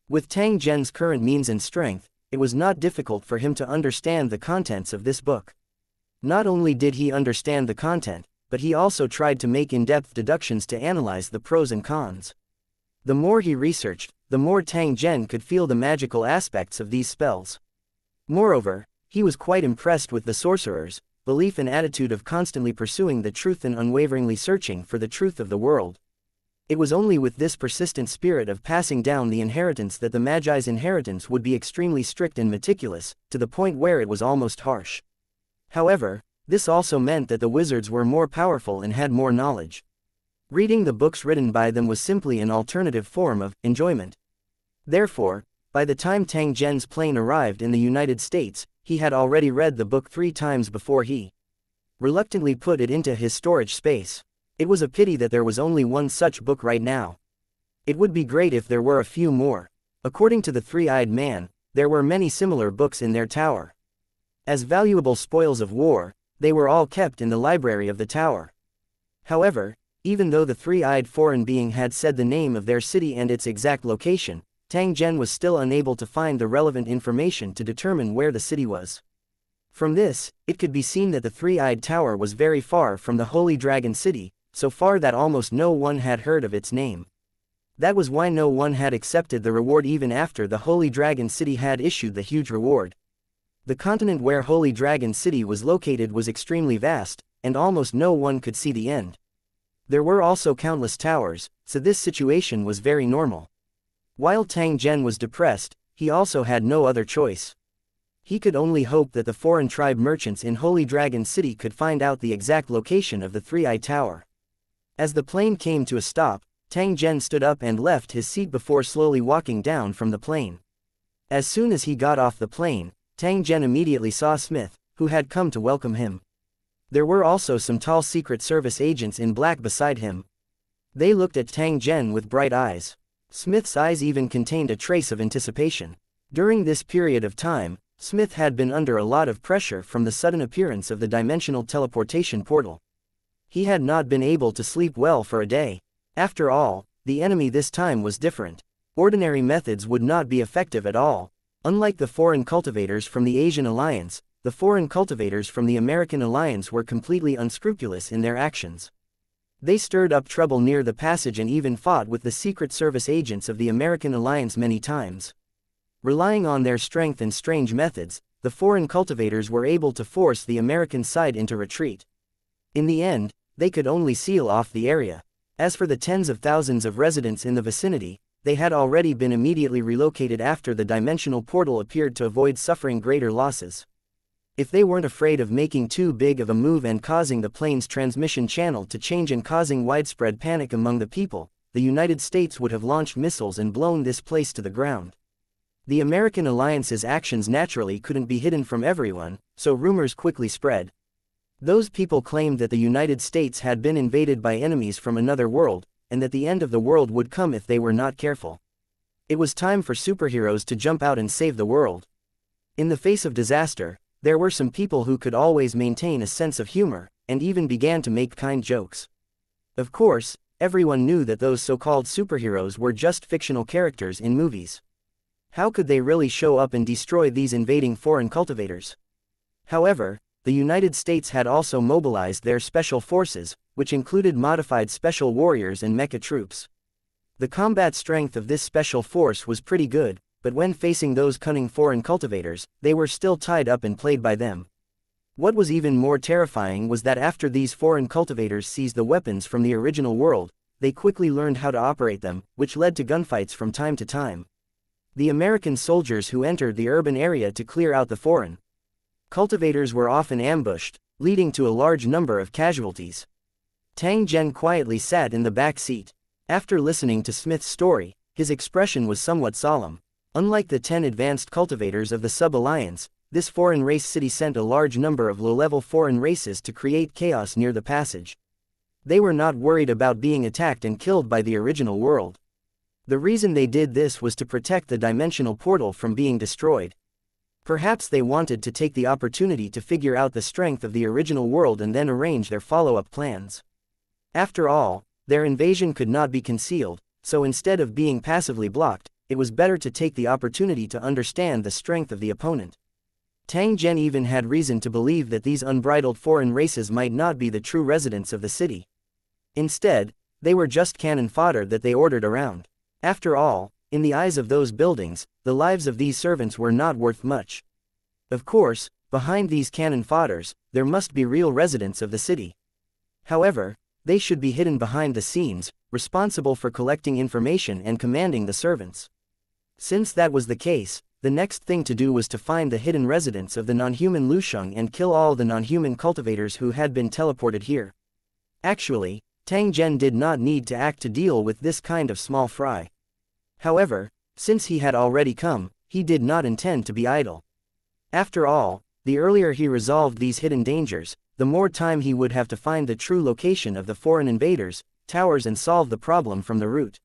A: With Tang Zhen's current means and strength, it was not difficult for him to understand the contents of this book. Not only did he understand the content, but he also tried to make in-depth deductions to analyze the pros and cons. The more he researched, the more Tang Zhen could feel the magical aspects of these spells. Moreover, he was quite impressed with the sorcerer's belief and attitude of constantly pursuing the truth and unwaveringly searching for the truth of the world. It was only with this persistent spirit of passing down the inheritance that the Magi's inheritance would be extremely strict and meticulous, to the point where it was almost harsh. However, this also meant that the wizards were more powerful and had more knowledge. Reading the books written by them was simply an alternative form of enjoyment. Therefore, by the time Tang Zhen's plane arrived in the United States, he had already read the book 3 times before he reluctantly put it into his storage space. It was a pity that there was only one such book right now. It would be great if there were a few more. According to the three-eyed man, there were many similar books in their tower. As valuable spoils of war, they were all kept in the library of the tower. However, even though the three-eyed foreign being had said the name of their city and its exact location, Tang Zhen was still unable to find the relevant information to determine where the city was. From this, it could be seen that the three-eyed tower was very far from the Holy Dragon City, so far that almost no one had heard of its name. That was why no one had accepted the reward even after the Holy Dragon City had issued the huge reward. The continent where Holy Dragon City was located was extremely vast, and almost no one could see the end. There were also countless towers, so this situation was very normal. While Tang Zhen was depressed, he also had no other choice. He could only hope that the foreign tribe merchants in Holy Dragon City could find out the exact location of the three-eyed tower. As the plane came to a stop, Tang Zhen stood up and left his seat before slowly walking down from the plane. As soon as he got off the plane, Tang Zhen immediately saw Smith, who had come to welcome him. There were also some tall Secret Service agents in black beside him. They looked at Tang Zhen with bright eyes. Smith's eyes even contained a trace of anticipation. During this period of time, Smith had been under a lot of pressure from the sudden appearance of the dimensional teleportation portal. He had not been able to sleep well for a day. After all, the enemy this time was different. Ordinary methods would not be effective at all. Unlike the foreign cultivators from the Asian Alliance, the foreign cultivators from the American Alliance were completely unscrupulous in their actions. They stirred up trouble near the passage and even fought with the Secret Service agents of the American Alliance many times. Relying on their strength and strange methods, the foreign cultivators were able to force the American side into retreat. In the end, they could only seal off the area. As for the tens of thousands of residents in the vicinity, they had already been immediately relocated after the dimensional portal appeared to avoid suffering greater losses. If they weren't afraid of making too big of a move and causing the plane's transmission channel to change and causing widespread panic among the people, the United States would have launched missiles and blown this place to the ground. The American Alliance's actions naturally couldn't be hidden from everyone, so rumors quickly spread. Those people claimed that the United States had been invaded by enemies from another world, and that the end of the world would come if they were not careful. It was time for superheroes to jump out and save the world. In the face of disaster, there were some people who could always maintain a sense of humor, and even began to make kind jokes. Of course, everyone knew that those so-called superheroes were just fictional characters in movies. How could they really show up and destroy these invading foreign cultivators? However, the United States had also mobilized their special forces, which included modified special warriors and mecha troops. The combat strength of this special force was pretty good, but when facing those cunning foreign cultivators, they were still tied up and played by them. What was even more terrifying was that after these foreign cultivators seized the weapons from the original world, they quickly learned how to operate them, which led to gunfights from time to time. The American soldiers who entered the urban area to clear out the foreign cultivators were often ambushed, leading to a large number of casualties. Tang Zhen quietly sat in the back seat. After listening to Smith's story, his expression was somewhat solemn. Unlike the 10 advanced cultivators of the Sub-Alliance, this foreign race city sent a large number of low-level foreign races to create chaos near the passage. They were not worried about being attacked and killed by the original world. The reason they did this was to protect the dimensional portal from being destroyed. Perhaps they wanted to take the opportunity to figure out the strength of the original world and then arrange their follow-up plans. After all, their invasion could not be concealed, so instead of being passively blocked, it was better to take the opportunity to understand the strength of the opponent. Tang Zhen even had reason to believe that these unbridled foreign races might not be the true residents of the city. Instead, they were just cannon fodder that they ordered around. After all, In the eyes of those buildings, the lives of these servants were not worth much. Of course, behind these cannon fodders, there must be real residents of the city. However, they should be hidden behind the scenes, responsible for collecting information and commanding the servants. Since that was the case, the next thing to do was to find the hidden residents of the non-human Lusheng and kill all the non-human cultivators who had been teleported here. Actually, Tang Zhen did not need to act to deal with this kind of small fry. However, since he had already come, he did not intend to be idle. After all, the earlier he resolved these hidden dangers, the more time he would have to find the true location of the foreign invaders, towers and solve the problem from the root.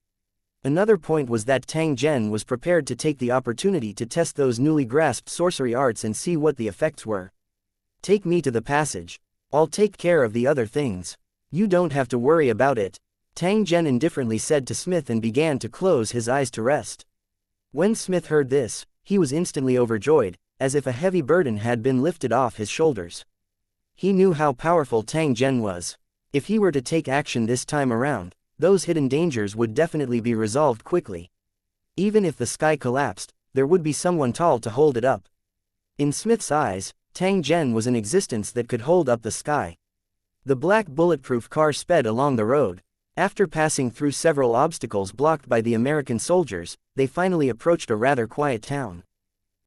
A: Another point was that Tang Zhen was prepared to take the opportunity to test those newly grasped sorcery arts and see what the effects were. Take me to the passage. I'll take care of the other things. You don't have to worry about it, Tang Zhen indifferently said to Smith and began to close his eyes to rest. When Smith heard this, he was instantly overjoyed, as if a heavy burden had been lifted off his shoulders. He knew how powerful Tang Zhen was. If he were to take action this time around, those hidden dangers would definitely be resolved quickly. Even if the sky collapsed, there would be someone tall to hold it up. In Smith's eyes, Tang Zhen was an existence that could hold up the sky. The black bulletproof car sped along the road. After passing through several obstacles blocked by the American soldiers, they finally approached a rather quiet town.